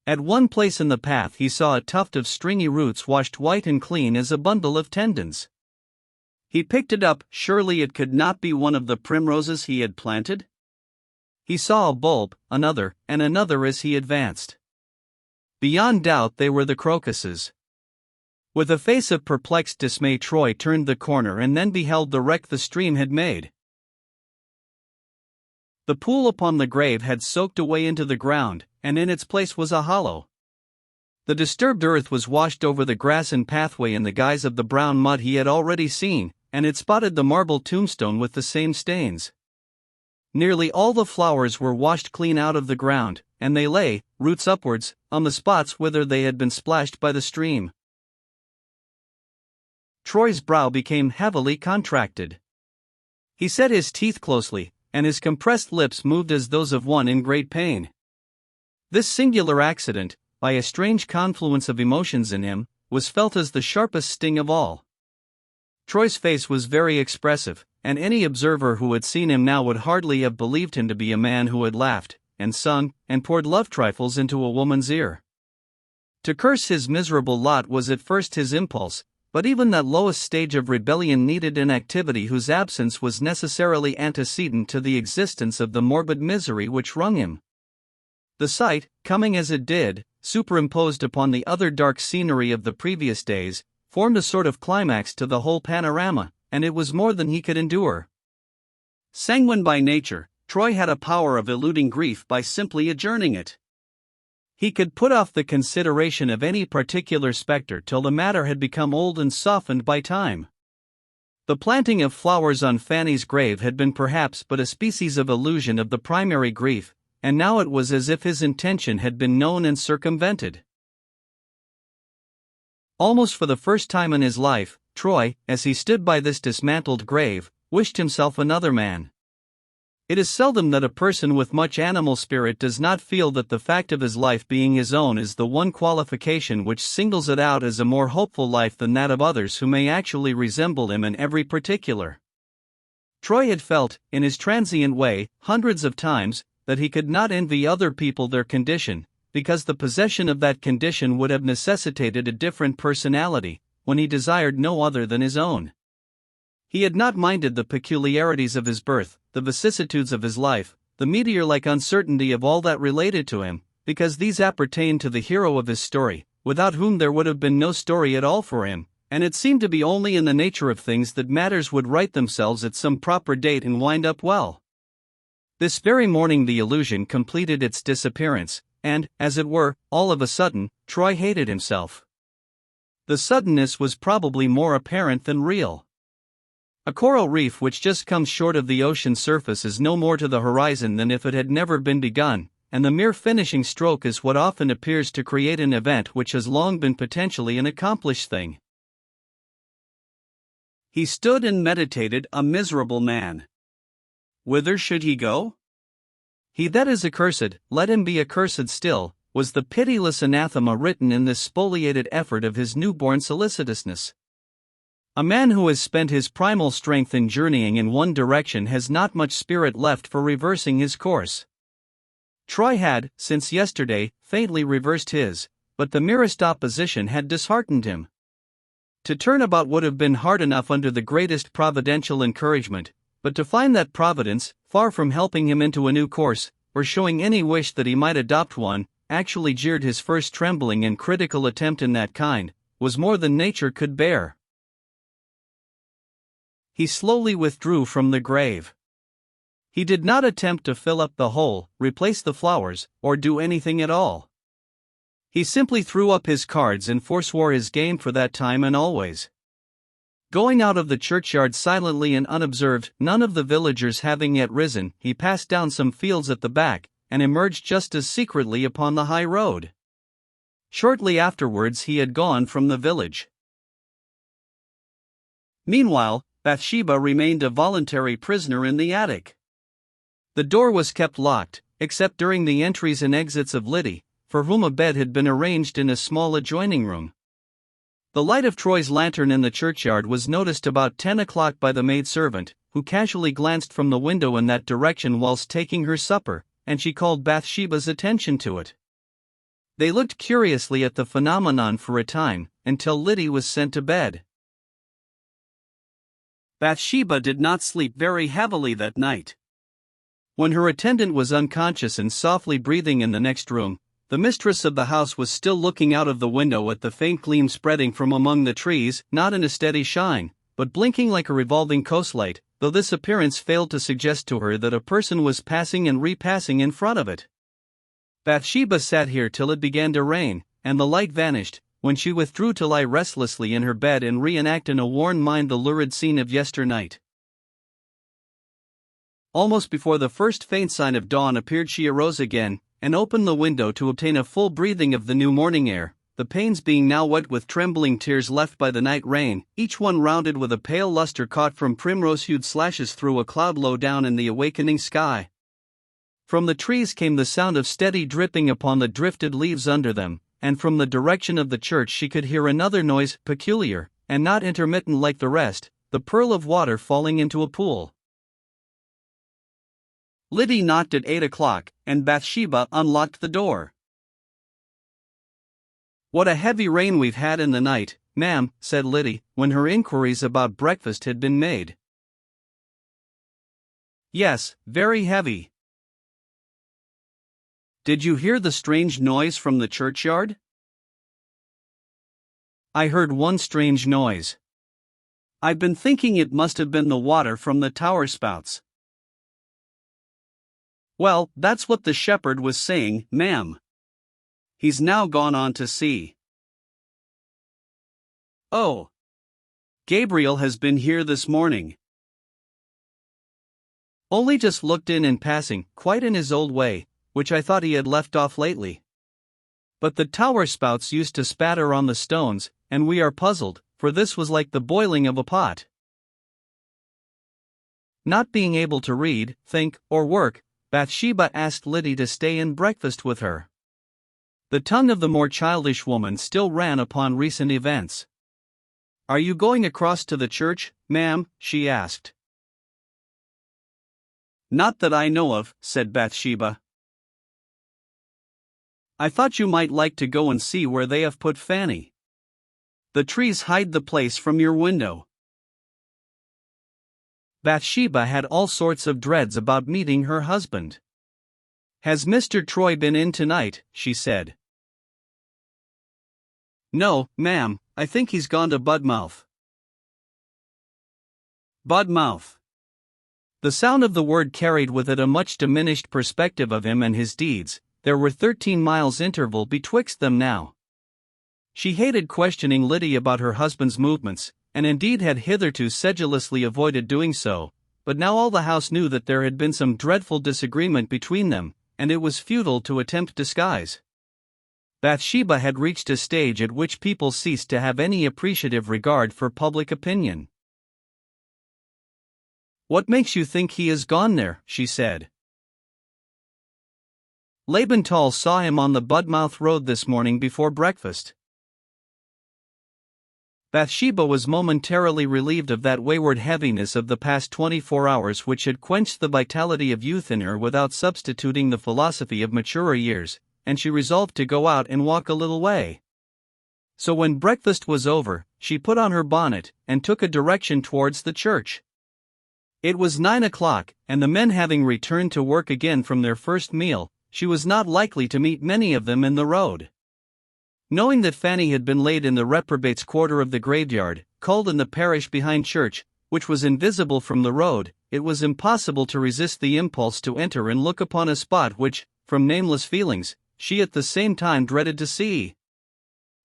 At one place in the path he saw a tuft of stringy roots washed white and clean as a bundle of tendons. He picked it up. Surely it could not be one of the primroses he had planted? He saw a bulb, another, and another as he advanced. Beyond doubt they were the crocuses. With a face of perplexed dismay, Troy turned the corner and then beheld the wreck the stream had made. The pool upon the grave had soaked away into the ground, and in its place was a hollow. The disturbed earth was washed over the grass and pathway in the guise of the brown mud he had already seen, and it spotted the marble tombstone with the same stains. Nearly all the flowers were washed clean out of the ground, and they lay, roots upwards, on the spots whither they had been splashed by the stream. Troy's brow became heavily contracted. He set his teeth closely, and his compressed lips moved as those of one in great pain. This singular accident, by a strange confluence of emotions in him, was felt as the sharpest sting of all. Troy's face was very expressive, and any observer who had seen him now would hardly have believed him to be a man who had laughed, and sung, and poured love trifles into a woman's ear. To curse his miserable lot was at first his impulse, but even that lowest stage of rebellion needed an activity whose absence was necessarily antecedent to the existence of the morbid misery which wrung him. The sight, coming as it did, superimposed upon the other dark scenery of the previous days, formed a sort of climax to the whole panorama, and it was more than he could endure. Sanguine by nature, Troy had a power of eluding grief by simply adjourning it. He could put off the consideration of any particular spectre till the matter had become old and softened by time. The planting of flowers on Fanny's grave had been perhaps but a species of illusion of the primary grief, and now it was as if his intention had been known and circumvented. Almost for the first time in his life, Troy, as he stood by this dismantled grave, wished himself another man. It is seldom that a person with much animal spirit does not feel that the fact of his life being his own is the one qualification which singles it out as a more hopeful life than that of others who may actually resemble him in every particular. Troy had felt, in his transient way, hundreds of times, that he could not envy other people their condition, because the possession of that condition would have necessitated a different personality, when he desired no other than his own. He had not minded the peculiarities of his birth, the vicissitudes of his life, the meteor-like uncertainty of all that related to him, because these appertained to the hero of his story, without whom there would have been no story at all for him, and it seemed to be only in the nature of things that matters would right themselves at some proper date and wind up well. This very morning the illusion completed its disappearance, and, as it were, all of a sudden, Troy hated himself. The suddenness was probably more apparent than real. A coral reef which just comes short of the ocean surface is no more to the horizon than if it had never been begun, and the mere finishing stroke is what often appears to create an event which has long been potentially an accomplished thing. He stood and meditated, a miserable man. Whither should he go? He that is accursed, let him be accursed still, was the pitiless anathema written in this spoliated effort of his newborn solicitousness. A man who has spent his primal strength in journeying in one direction has not much spirit left for reversing his course. Troy had, since yesterday, faintly reversed his, but the merest opposition had disheartened him. To turn about would have been hard enough under the greatest providential encouragement, but to find that Providence, far from helping him into a new course, or showing any wish that he might adopt one, actually jeered his first trembling and critical attempt in that kind, was more than nature could bear. He slowly withdrew from the grave. He did not attempt to fill up the hole, replace the flowers, or do anything at all. He simply threw up his cards and forswore his game for that time and always. Going out of the churchyard silently and unobserved, none of the villagers having yet risen, he passed down some fields at the back, and emerged just as secretly upon the high road. Shortly afterwards he had gone from the village. Meanwhile, Bathsheba remained a voluntary prisoner in the attic. The door was kept locked, except during the entries and exits of Liddy, for whom a bed had been arranged in a small adjoining room. The light of Troy's lantern in the churchyard was noticed about 10 o'clock by the maidservant, who casually glanced from the window in that direction whilst taking her supper, and she called Bathsheba's attention to it. They looked curiously at the phenomenon for a time, until Liddy was sent to bed. Bathsheba did not sleep very heavily that night. When her attendant was unconscious and softly breathing in the next room, the mistress of the house was still looking out of the window at the faint gleam spreading from among the trees, not in a steady shine, but blinking like a revolving coastlight, though this appearance failed to suggest to her that a person was passing and repassing in front of it. Bathsheba sat here till it began to rain, and the light vanished, when she withdrew to lie restlessly in her bed and reenact in a worn mind the lurid scene of yesternight. Almost before the first faint sign of dawn appeared she arose again, and opened the window to obtain a full breathing of the new morning air, the panes being now wet with trembling tears left by the night rain, each one rounded with a pale luster caught from primrose-hued slashes through a cloud low down in the awakening sky. From the trees came the sound of steady dripping upon the drifted leaves under them, and from the direction of the church she could hear another noise, peculiar, and not intermittent like the rest, the purl of water falling into a pool. Liddy knocked at 8 o'clock, and Bathsheba unlocked the door. "What a heavy rain we've had in the night, ma'am," said Liddy, when her inquiries about breakfast had been made. "Yes, very heavy." "Did you hear the strange noise from the churchyard?" "I heard one strange noise. I've been thinking it must have been the water from the tower spouts." "Well, that's what the shepherd was saying, ma'am. He's now gone on to see." "Oh. Gabriel has been here this morning." "Only just looked in passing, quite in his old way, which I thought he had left off lately. But the tower spouts used to spatter on the stones, and we are puzzled, for this was like the boiling of a pot." Not being able to read, think, or work, Bathsheba asked Liddy to stay and breakfast with her. The tongue of the more childish woman still ran upon recent events. "Are you going across to the church, ma'am?" she asked. "Not that I know of," said Bathsheba. "I thought you might like to go and see where they have put Fanny. The trees hide the place from your window." Bathsheba had all sorts of dreads about meeting her husband. "Has Mr. Troy been in tonight?" she said. "No, ma'am, I think he's gone to Budmouth." Budmouth. The sound of the word carried with it a much diminished perspective of him and his deeds. There were 13 miles interval betwixt them now. She hated questioning Liddy about her husband's movements, and indeed had hitherto sedulously avoided doing so, but now all the house knew that there had been some dreadful disagreement between them, and it was futile to attempt disguise. Bathsheba had reached a stage at which people ceased to have any appreciative regard for public opinion. "What makes you think he is gone there?" she said. "Laban saw him on the Budmouth Road this morning before breakfast." Bathsheba was momentarily relieved of that wayward heaviness of the past 24 hours which had quenched the vitality of youth in her without substituting the philosophy of maturer years, and she resolved to go out and walk a little way. So when breakfast was over, she put on her bonnet, and took a direction towards the church. It was 9 o'clock, and the men having returned to work again from their first meal, she was not likely to meet many of them in the road. Knowing that Fanny had been laid in the reprobate's quarter of the graveyard, called in the parish behind church, which was invisible from the road, it was impossible to resist the impulse to enter and look upon a spot which, from nameless feelings, she at the same time dreaded to see.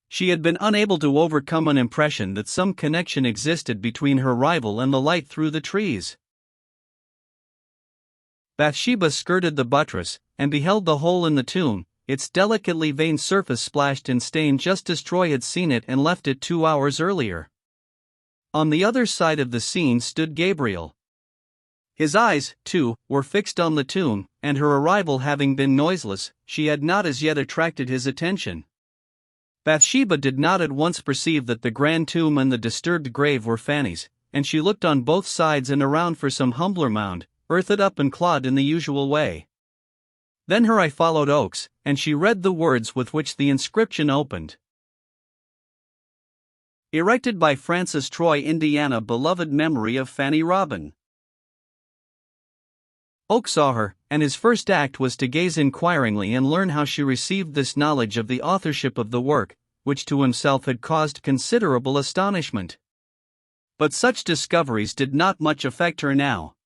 She had been unable to overcome an impression that some connection existed between her rival and the light through the trees. Bathsheba skirted the buttress, and beheld the hole in the tomb, its delicately veined surface splashed and stained just as Troy had seen it and left it 2 hours earlier. On the other side of the scene stood Gabriel. His eyes, too, were fixed on the tomb, and her arrival having been noiseless, she had not as yet attracted his attention. Bathsheba did not at once perceive that the grand tomb and the disturbed grave were Fanny's, and she looked on both sides and around for some humbler mound, earthed up and clod in the usual way. Then her eye followed Oak's, and she read the words with which the inscription opened. "Erected by Francis Troy, Indiana, beloved memory of Fanny Robin." Oak saw her, and his first act was to gaze inquiringly and learn how she received this knowledge of the authorship of the work, which to himself had caused considerable astonishment. But such discoveries did not much affect her now.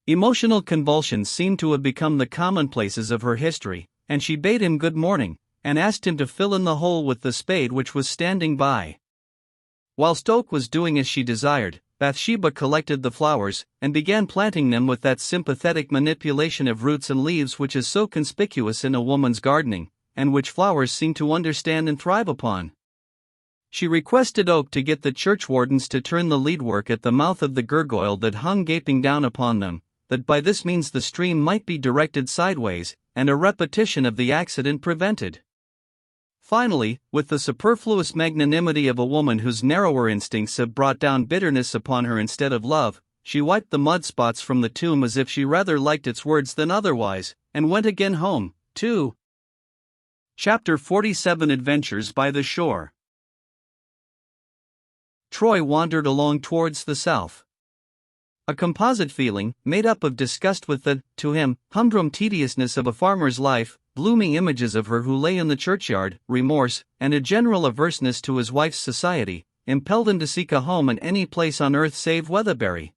Emotional convulsions seemed to have become the commonplaces of her history, and she bade him good morning, and asked him to fill in the hole with the spade which was standing by. Whilst Oak was doing as she desired, Bathsheba collected the flowers, and began planting them with that sympathetic manipulation of roots and leaves which is so conspicuous in a woman's gardening, and which flowers seem to understand and thrive upon. She requested Oak to get the churchwardens to turn the leadwork at the mouth of the gurgoyle that hung gaping down upon them, that by this means the stream might be directed sideways, and a repetition of the accident prevented. Finally, with the superfluous magnanimity of a woman whose narrower instincts have brought down bitterness upon her instead of love, she wiped the mud spots from the tomb as if she rather liked its words than otherwise, and went again home, too. Chapter 47 Adventures by the Shore. Troy wandered along towards the south. A composite feeling, made up of disgust with the, to him, humdrum tediousness of a farmer's life, gloomy images of her who lay in the churchyard, remorse, and a general averseness to his wife's society, impelled him to seek a home in any place on earth save Weatherbury.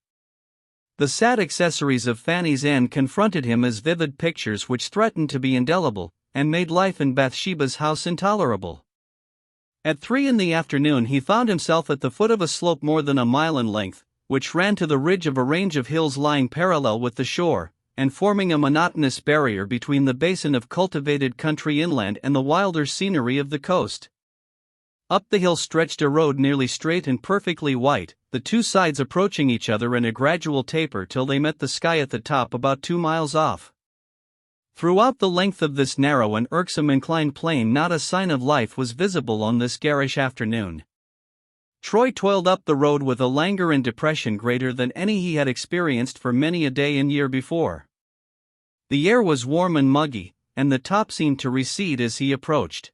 The sad accessories of Fanny's end confronted him as vivid pictures which threatened to be indelible, and made life in Bathsheba's house intolerable. At 3 in the afternoon he found himself at the foot of a slope more than a mile in length, which ran to the ridge of a range of hills lying parallel with the shore, and forming a monotonous barrier between the basin of cultivated country inland and the wilder scenery of the coast. Up the hill stretched a road nearly straight and perfectly white, the two sides approaching each other in a gradual taper till they met the sky at the top about 2 miles off. Throughout the length of this narrow and irksome inclined plane not a sign of life was visible on this garish afternoon. Troy toiled up the road with a languor and depression greater than any he had experienced for many a day and year before. The air was warm and muggy, and the top seemed to recede as he approached.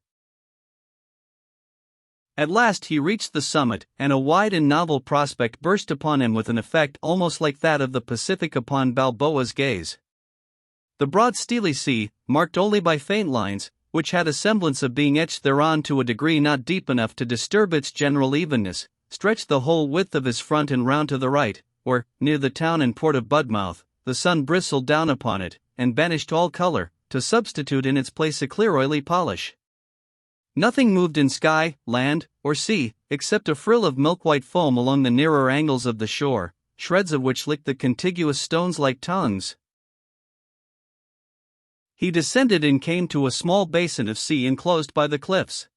At last he reached the summit, and a wide and novel prospect burst upon him with an effect almost like that of the Pacific upon Balboa's gaze. The broad steely sea, marked only by faint lines, which had a semblance of being etched thereon to a degree not deep enough to disturb its general evenness, stretched the whole width of his front and round to the right, where, near the town and port of Budmouth, the sun bristled down upon it, and banished all color, to substitute in its place a clear oily polish. Nothing moved in sky, land, or sea, except a frill of milk-white foam along the nearer angles of the shore, shreds of which licked the contiguous stones like tongues. He descended and came to a small basin of sea enclosed by the cliffs.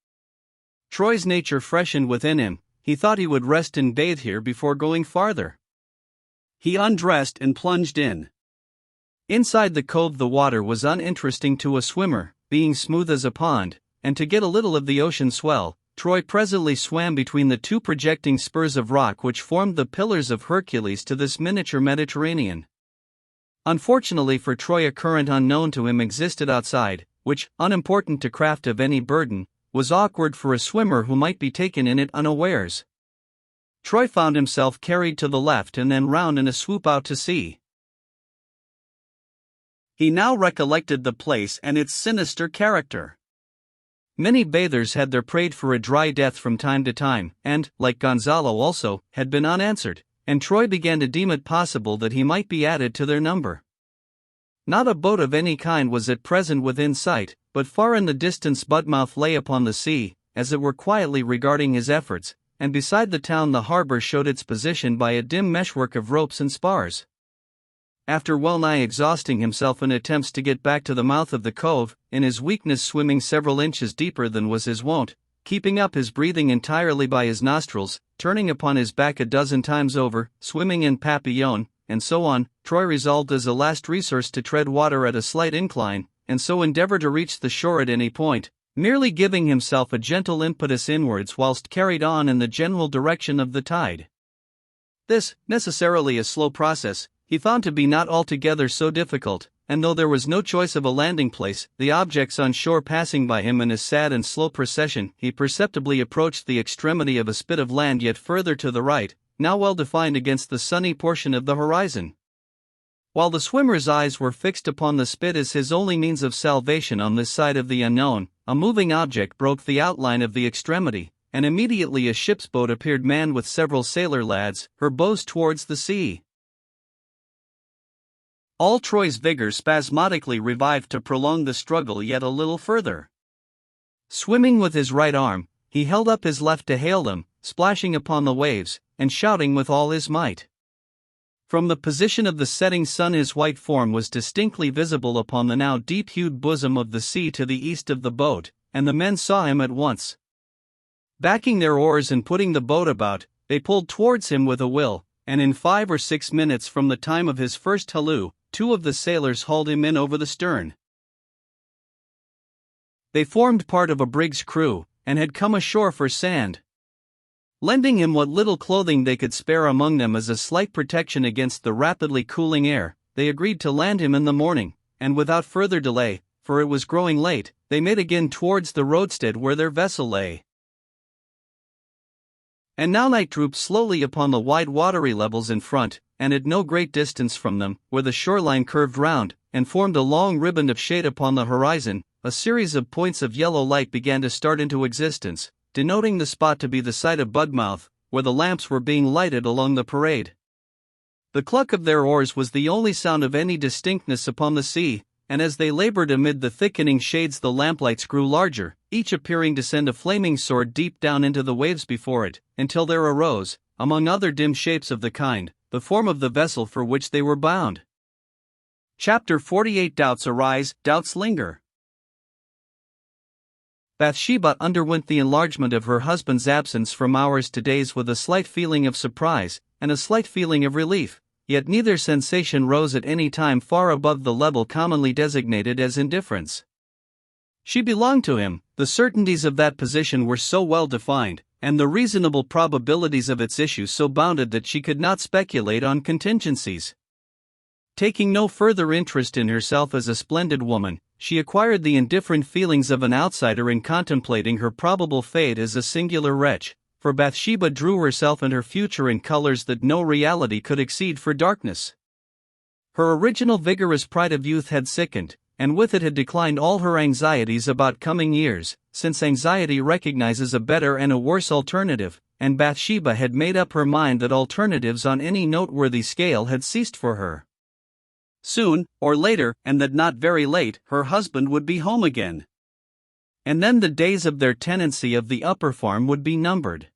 Troy's nature freshened within him. He thought he would rest and bathe here before going farther. He undressed and plunged in. Inside the cove the water was uninteresting to a swimmer, being smooth as a pond, and to get a little of the ocean swell, Troy presently swam between the two projecting spurs of rock which formed the Pillars of Hercules to this miniature Mediterranean. Unfortunately for Troy, a current unknown to him existed outside, which, unimportant to craft of any burden, was awkward for a swimmer who might be taken in it unawares. Troy found himself carried to the left and then round in a swoop out to sea. He now recollected the place and its sinister character. Many bathers had there prayed for a dry death from time to time, and, like Gonzalo also, had been unanswered, and Troy began to deem it possible that he might be added to their number. Not a boat of any kind was at present within sight, but far in the distance Budmouth lay upon the sea, as it were quietly regarding his efforts, and beside the town the harbor showed its position by a dim meshwork of ropes and spars. After well-nigh exhausting himself in attempts to get back to the mouth of the cove, in his weakness swimming several inches deeper than was his wont, keeping up his breathing entirely by his nostrils, turning upon his back a dozen times over, swimming in papillon, and so on, Troy resolved as a last resource to tread water at a slight incline, and so endeavor to reach the shore at any point, merely giving himself a gentle impetus inwards whilst carried on in the general direction of the tide. This, necessarily a slow process, he found to be not altogether so difficult, and though there was no choice of a landing place, the objects on shore passing by him in a sad and slow procession, he perceptibly approached the extremity of a spit of land yet further to the right, now well defined against the sunny portion of the horizon. While the swimmer's eyes were fixed upon the spit as his only means of salvation on this side of the unknown, a moving object broke the outline of the extremity, and immediately a ship's boat appeared manned with several sailor lads, her bows towards the sea. All Troy's vigor spasmodically revived to prolong the struggle yet a little further. Swimming with his right arm, he held up his left to hail them, splashing upon the waves, and shouting with all his might. From the position of the setting sun his white form was distinctly visible upon the now deep-hued bosom of the sea to the east of the boat, and the men saw him at once. Backing their oars and putting the boat about, they pulled towards him with a will, and in 5 or 6 minutes from the time of his first halloo, 2 of the sailors hauled him in over the stern. They formed part of a brig's crew, and had come ashore for sand. Lending him what little clothing they could spare among them as a slight protection against the rapidly cooling air, they agreed to land him in the morning, and without further delay, for it was growing late, they made again towards the roadstead where their vessel lay. And now night drooped slowly upon the wide watery levels in front, and at no great distance from them, where the shoreline curved round, and formed a long riband of shade upon the horizon, a series of points of yellow light began to start into existence, denoting the spot to be the site of Budmouth, where the lamps were being lighted along the parade. The cluck of their oars was the only sound of any distinctness upon the sea, and as they labored amid the thickening shades the lamplights grew larger, each appearing to send a flaming sword deep down into the waves before it, until there arose, among other dim shapes of the kind, the form of the vessel for which they were bound. Chapter 48. Doubts arise, doubts linger. Bathsheba underwent the enlargement of her husband's absence from hours to days with a slight feeling of surprise, and a slight feeling of relief, yet neither sensation rose at any time far above the level commonly designated as indifference. She belonged to him, the certainties of that position were so well defined, and the reasonable probabilities of its issue so bounded that she could not speculate on contingencies. Taking no further interest in herself as a splendid woman, she acquired the indifferent feelings of an outsider in contemplating her probable fate as a singular wretch, for Bathsheba drew herself and her future in colors that no reality could exceed for darkness. Her original vigorous pride of youth had sickened, and with it had declined all her anxieties about coming years, since anxiety recognizes a better and a worse alternative, and Bathsheba had made up her mind that alternatives on any noteworthy scale had ceased for her. Soon, or later, and that not very late, her husband would be home again. And then the days of their tenancy of the upper farm would be numbered.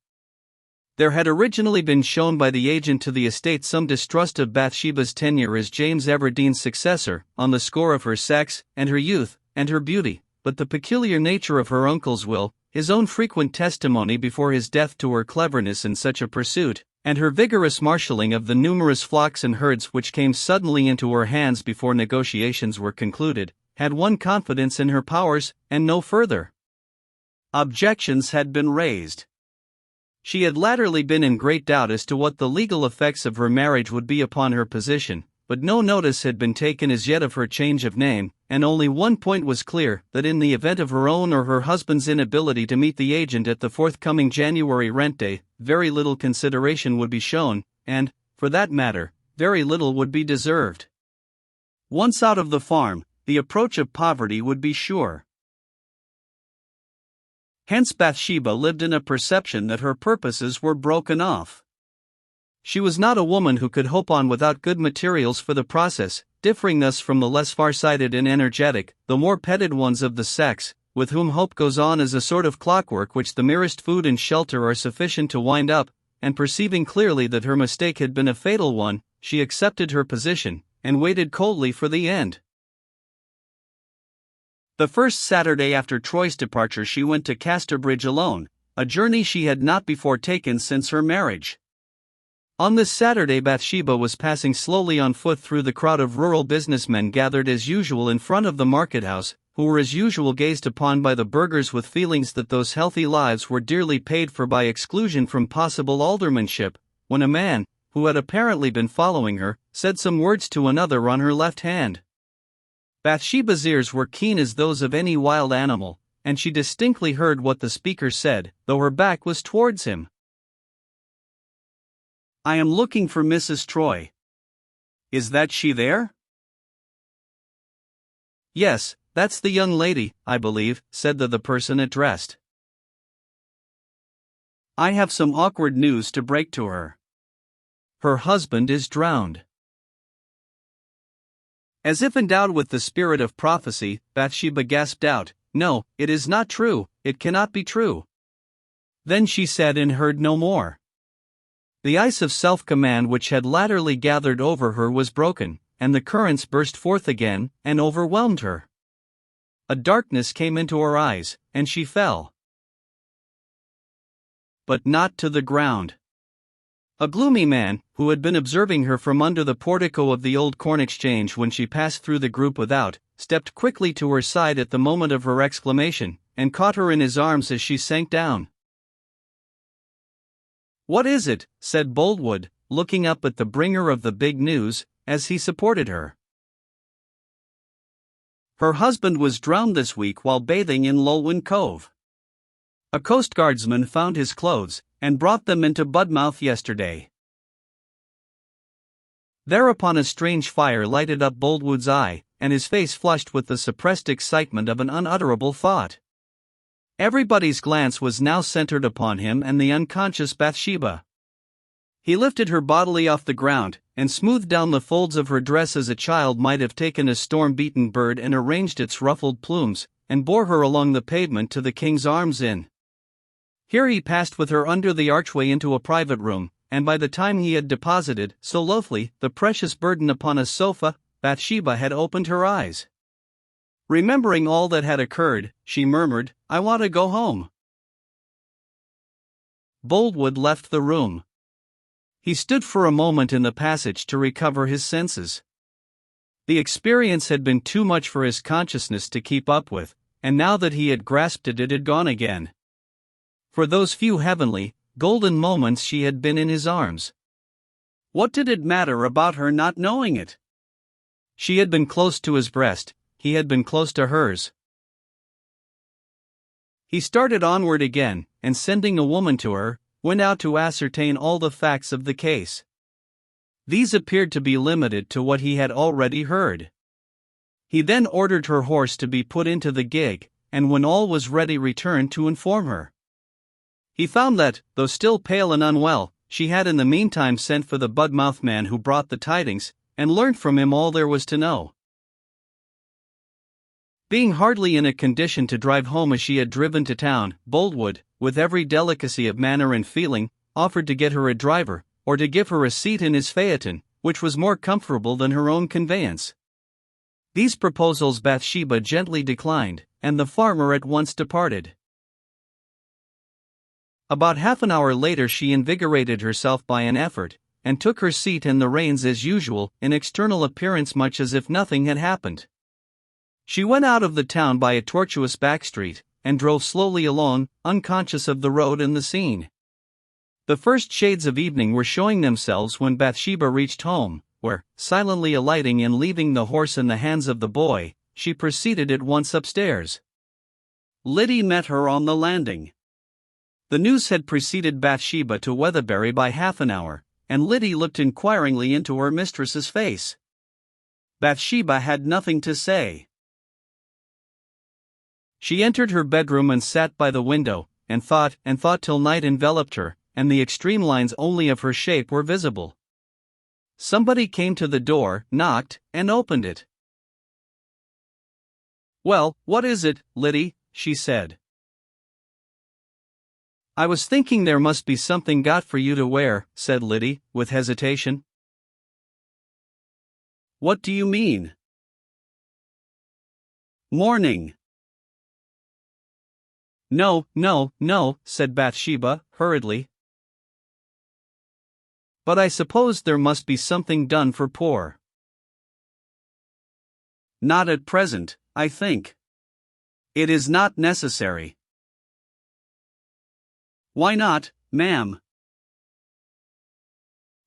There had originally been shown by the agent to the estate some distrust of Bathsheba's tenure as James Everdene's successor, on the score of her sex, and her youth, and her beauty, but the peculiar nature of her uncle's will, his own frequent testimony before his death to her cleverness in such a pursuit, and her vigorous marshalling of the numerous flocks and herds which came suddenly into her hands before negotiations were concluded, had won confidence in her powers, and no further. Objections had been raised. She had latterly been in great doubt as to what the legal effects of her marriage would be upon her position, but no notice had been taken as yet of her change of name, and only one point was clear, that in the event of her own or her husband's inability to meet the agent at the forthcoming January rent day, very little consideration would be shown, and, for that matter, very little would be deserved. Once out of the farm, the approach of poverty would be sure. Hence Bathsheba lived in a perception that her purposes were broken off. She was not a woman who could hope on without good materials for the process, differing thus from the less far-sighted and energetic, the more petted ones of the sex, with whom hope goes on as a sort of clockwork which the merest food and shelter are sufficient to wind up, and perceiving clearly that her mistake had been a fatal one, she accepted her position, and waited coldly for the end. The first Saturday after Troy's departure she went to Casterbridge alone, a journey she had not before taken since her marriage. On this Saturday Bathsheba was passing slowly on foot through the crowd of rural businessmen gathered as usual in front of the market-house, who were as usual gazed upon by the burghers with feelings that those healthy lives were dearly paid for by exclusion from possible aldermanship, when a man, who had apparently been following her, said some words to another on her left hand. Bathsheba's ears were keen as those of any wild animal, and she distinctly heard what the speaker said, though her back was towards him. "I am looking for Mrs. Troy. Is that she there?" "Yes, that's the young lady, I believe," said the person addressed. "I have some awkward news to break to her. Her husband is drowned." As if endowed with the spirit of prophecy, Bathsheba gasped out, "No, it is not true, it cannot be true." Then she said and heard no more. The ice of self-command which had latterly gathered over her was broken, and the currents burst forth again, and overwhelmed her. A darkness came into her eyes, and she fell. But not to the ground. A gloomy man, who had been observing her from under the portico of the old Corn Exchange when she passed through the group without, stepped quickly to her side at the moment of her exclamation, and caught her in his arms as she sank down. "What is it?" said Boldwood, looking up at the bringer of the big news, as he supported her. "Her husband was drowned this week while bathing in Lulwyn Cove. A coastguardsman found his clothes, and brought them into Budmouth yesterday." Thereupon a strange fire lighted up Boldwood's eye, and his face flushed with the suppressed excitement of an unutterable thought. Everybody's glance was now centered upon him and the unconscious Bathsheba. He lifted her bodily off the ground, and smoothed down the folds of her dress as a child might have taken a storm-beaten bird and arranged its ruffled plumes, and bore her along the pavement to the King's Arms Inn. Here he passed with her under the archway into a private room, and by the time he had deposited, so lothly, the precious burden upon a sofa, Bathsheba had opened her eyes. Remembering all that had occurred, she murmured, "I want to go home." Boldwood left the room. He stood for a moment in the passage to recover his senses. The experience had been too much for his consciousness to keep up with, and now that he had grasped it, it had gone again. For those few heavenly, golden moments she had been in his arms. What did it matter about her not knowing it? She had been close to his breast, he had been close to hers. He started onward again, and sending a woman to her, went out to ascertain all the facts of the case. These appeared to be limited to what he had already heard. He then ordered her horse to be put into the gig, and when all was ready returned to inform her. He found that, though still pale and unwell, she had in the meantime sent for the Budmouth man who brought the tidings, and learnt from him all there was to know. Being hardly in a condition to drive home as she had driven to town, Boldwood, with every delicacy of manner and feeling, offered to get her a driver, or to give her a seat in his phaeton, which was more comfortable than her own conveyance. These proposals Bathsheba gently declined, and the farmer at once departed. About half an hour later she invigorated herself by an effort, and took her seat and the reins as usual, in external appearance much as if nothing had happened. She went out of the town by a tortuous back street, and drove slowly along, unconscious of the road and the scene. The first shades of evening were showing themselves when Bathsheba reached home, where, silently alighting and leaving the horse in the hands of the boy, she proceeded at once upstairs. Liddy met her on the landing. The news had preceded Bathsheba to Weatherbury by half an hour, and Liddy looked inquiringly into her mistress's face. Bathsheba had nothing to say. She entered her bedroom and sat by the window, and thought till night enveloped her, and the extreme lines only of her shape were visible. Somebody came to the door, knocked, and opened it. "Well, what is it, Liddy?" she said. "I was thinking there must be something got for you to wear," said Liddy, with hesitation. "What do you mean?" "Mourning." No, said Bathsheba, hurriedly. "But I suppose there must be something done for poor." "Not at present, I think. It is not necessary." "Why not, ma'am?"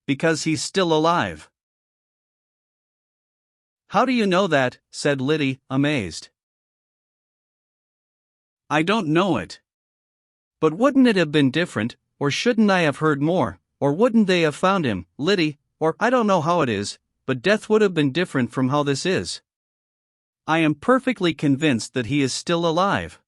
"Because he's still alive." "How do you know that?" said Liddy, amazed. "I don't know it. But wouldn't it have been different, or shouldn't I have heard more, or wouldn't they have found him, Liddy, or I don't know how it is, but death would have been different from how this is. I am perfectly convinced that he is still alive."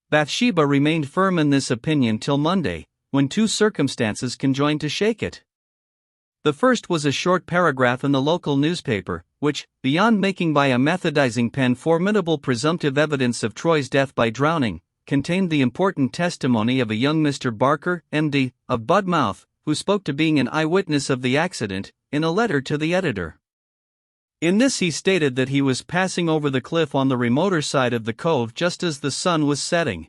Bathsheba remained firm in this opinion till Monday, when two circumstances conjoined to shake it. The first was a short paragraph in the local newspaper, which, beyond making by a methodizing pen formidable presumptive evidence of Troy's death by drowning, contained the important testimony of a young Mr. Barker, M.D., of Budmouth, who spoke to being an eyewitness of the accident, in a letter to the editor. In this he stated that he was passing over the cliff on the remoter side of the cove just as the sun was setting.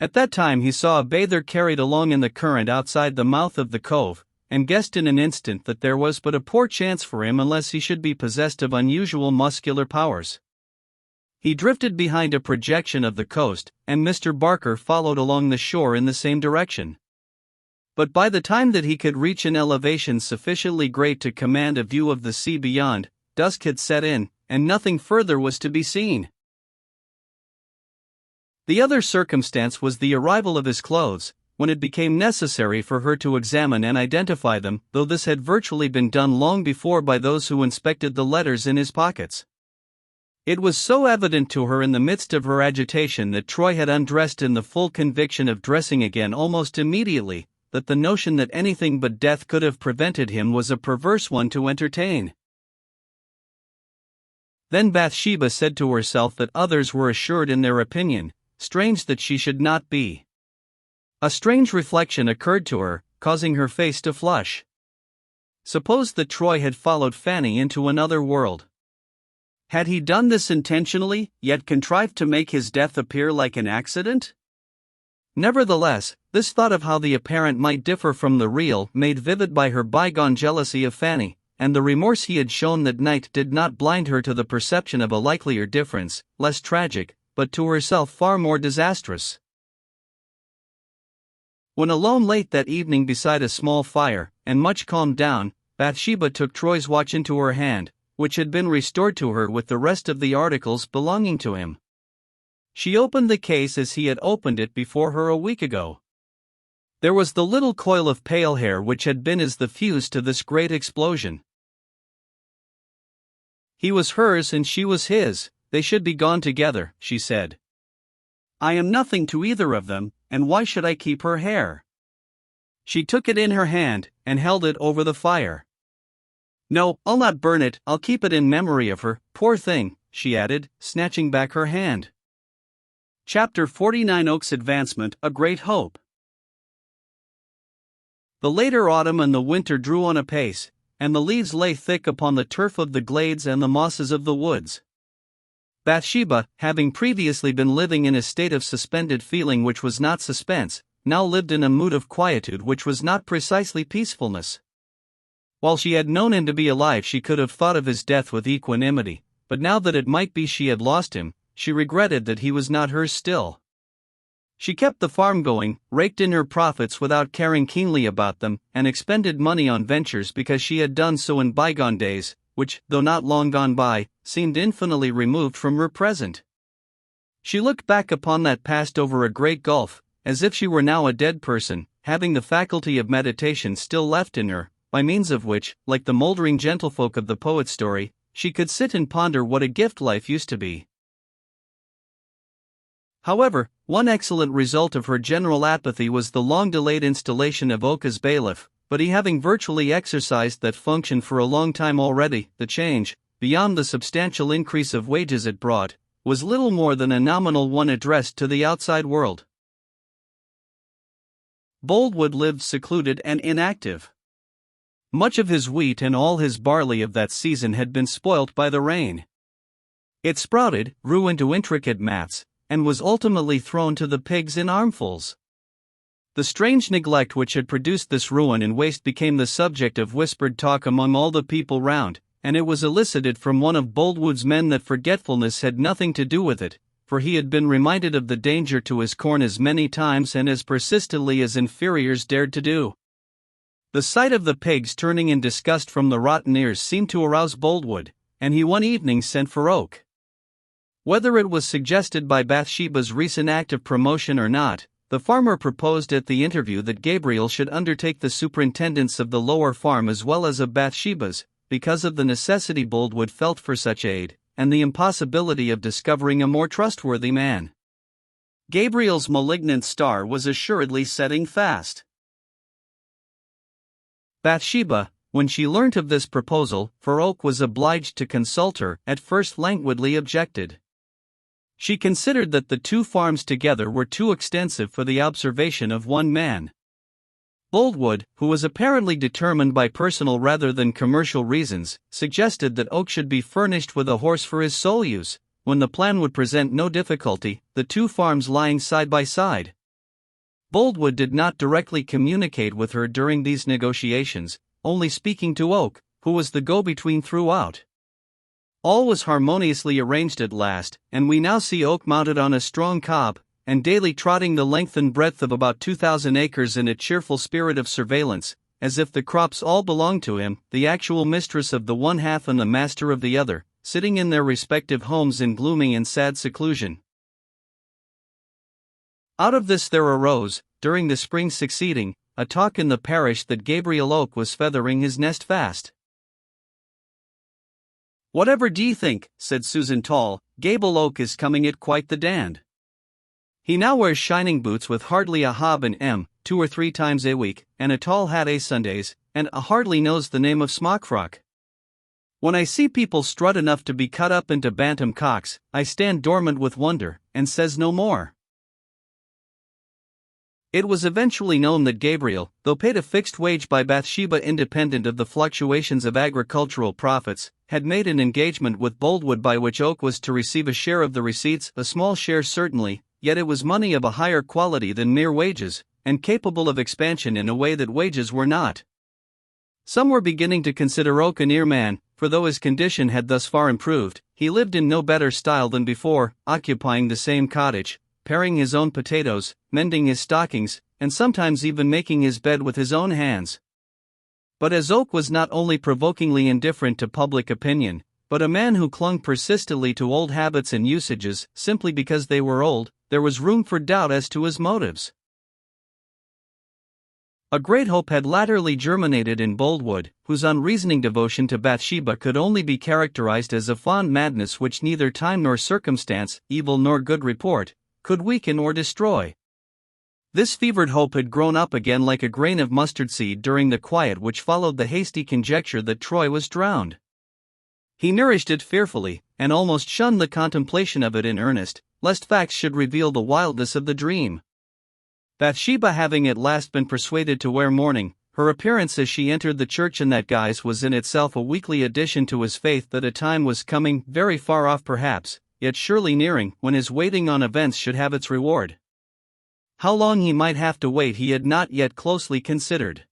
At that time he saw a bather carried along in the current outside the mouth of the cove, and guessed in an instant that there was but a poor chance for him unless he should be possessed of unusual muscular powers. He drifted behind a projection of the coast, and Mr. Barker followed along the shore in the same direction. But by the time that he could reach an elevation sufficiently great to command a view of the sea beyond, dusk had set in, and nothing further was to be seen. The other circumstance was the arrival of his clothes, when it became necessary for her to examine and identify them, though this had virtually been done long before by those who inspected the letters in his pockets. It was so evident to her in the midst of her agitation that Troy had undressed in the full conviction of dressing again almost immediately, that the notion that anything but death could have prevented him was a perverse one to entertain. Then Bathsheba said to herself that others were assured in their opinion, strange that she should not be. A strange reflection occurred to her, causing her face to flush. Suppose that Troy had followed Fanny into another world. Had he done this intentionally, yet contrived to make his death appear like an accident? Nevertheless, this thought of how the apparent might differ from the real, made vivid by her bygone jealousy of Fanny, and the remorse he had shown that night did not blind her to the perception of a likelier difference, less tragic, but to herself far more disastrous. When alone late that evening beside a small fire, and much calmed down, Bathsheba took Troy's watch into her hand, which had been restored to her with the rest of the articles belonging to him. She opened the case as he had opened it before her a week ago. There was the little coil of pale hair which had been as the fuse to this great explosion. He was hers and she was his, they should be gone together, she said. I am nothing to either of them, and why should I keep her hair? She took it in her hand, and held it over the fire. No, I'll not burn it, I'll keep it in memory of her, poor thing, she added, snatching back her hand. Chapter 49 Oak's Advancement, A Great Hope. The later autumn and the winter drew on apace, and the leaves lay thick upon the turf of the glades and the mosses of the woods. Bathsheba, having previously been living in a state of suspended feeling which was not suspense, now lived in a mood of quietude which was not precisely peacefulness. While she had known him to be alive, she could have thought of his death with equanimity, but now that it might be she had lost him, she regretted that he was not hers still. She kept the farm going, raked in her profits without caring keenly about them, and expended money on ventures because she had done so in bygone days, which, though not long gone by, seemed infinitely removed from her present. She looked back upon that past over a great gulf, as if she were now a dead person, having the faculty of meditation still left in her, by means of which, like the mouldering gentlefolk of the poet's story, she could sit and ponder what a gift life used to be. However, one excellent result of her general apathy was the long-delayed installation of Oak as bailiff, but he having virtually exercised that function for a long time already, the change, beyond the substantial increase of wages it brought, was little more than a nominal one addressed to the outside world. Boldwood lived secluded and inactive. Much of his wheat and all his barley of that season had been spoilt by the rain. It sprouted, grew into intricate mats, and was ultimately thrown to the pigs in armfuls. The strange neglect which had produced this ruin and waste became the subject of whispered talk among all the people round, and it was elicited from one of Boldwood's men that forgetfulness had nothing to do with it, for he had been reminded of the danger to his corn as many times and as persistently as inferiors dared to do. The sight of the pigs turning in disgust from the rotten ears seemed to arouse Boldwood, and he one evening sent for Oak. Whether it was suggested by Bathsheba's recent act of promotion or not, the farmer proposed at the interview that Gabriel should undertake the superintendence of the lower farm as well as of Bathsheba's, because of the necessity Boldwood felt for such aid, and the impossibility of discovering a more trustworthy man. Gabriel's malignant star was assuredly setting fast. Bathsheba, when she learnt of this proposal, for Oak was obliged to consult her, at first languidly objected. She considered that the two farms together were too extensive for the observation of one man. Boldwood, who was apparently determined by personal rather than commercial reasons, suggested that Oak should be furnished with a horse for his sole use, when the plan would present no difficulty, the two farms lying side by side. Boldwood did not directly communicate with her during these negotiations, only speaking to Oak, who was the go-between throughout. All was harmoniously arranged at last, and we now see Oak mounted on a strong cob, and daily trotting the length and breadth of about 2,000 acres in a cheerful spirit of surveillance, as if the crops all belonged to him, the actual mistress of the one half and the master of the other, sitting in their respective homes in gloomy and sad seclusion. Out of this there arose, during the spring succeeding, a talk in the parish that Gabriel Oak was feathering his nest fast. "Whatever d'ye think," said Susan Tall, "Gable Oak is coming it quite the dand. He now wears shining boots with hardly a hob and 2 or 3 times a week, and a tall hat Sundays, and hardly knows the name of smockfrock. When I see people strut enough to be cut up into bantam cocks, I stand dormant with wonder, and says no more." It was eventually known that Gabriel, though paid a fixed wage by Bathsheba independent of the fluctuations of agricultural profits, had made an engagement with Boldwood by which Oak was to receive a share of the receipts, a small share certainly, yet it was money of a higher quality than mere wages, and capable of expansion in a way that wages were not. Some were beginning to consider Oak a near man, for though his condition had thus far improved, he lived in no better style than before, occupying the same cottage, paring his own potatoes, mending his stockings, and sometimes even making his bed with his own hands. But as Oak was not only provokingly indifferent to public opinion, but a man who clung persistently to old habits and usages simply because they were old, there was room for doubt as to his motives. A great hope had latterly germinated in Boldwood, whose unreasoning devotion to Bathsheba could only be characterized as a fond madness which neither time nor circumstance, evil nor good report, could weaken or destroy. This fevered hope had grown up again like a grain of mustard seed during the quiet which followed the hasty conjecture that Troy was drowned. He nourished it fearfully, and almost shunned the contemplation of it in earnest, lest facts should reveal the wildness of the dream. Bathsheba having at last been persuaded to wear mourning, her appearance as she entered the church in that guise was in itself a weekly addition to his faith that a time was coming, very far off perhaps, yet surely nearing, when his waiting on events should have its reward. How long he might have to wait he had not yet closely considered.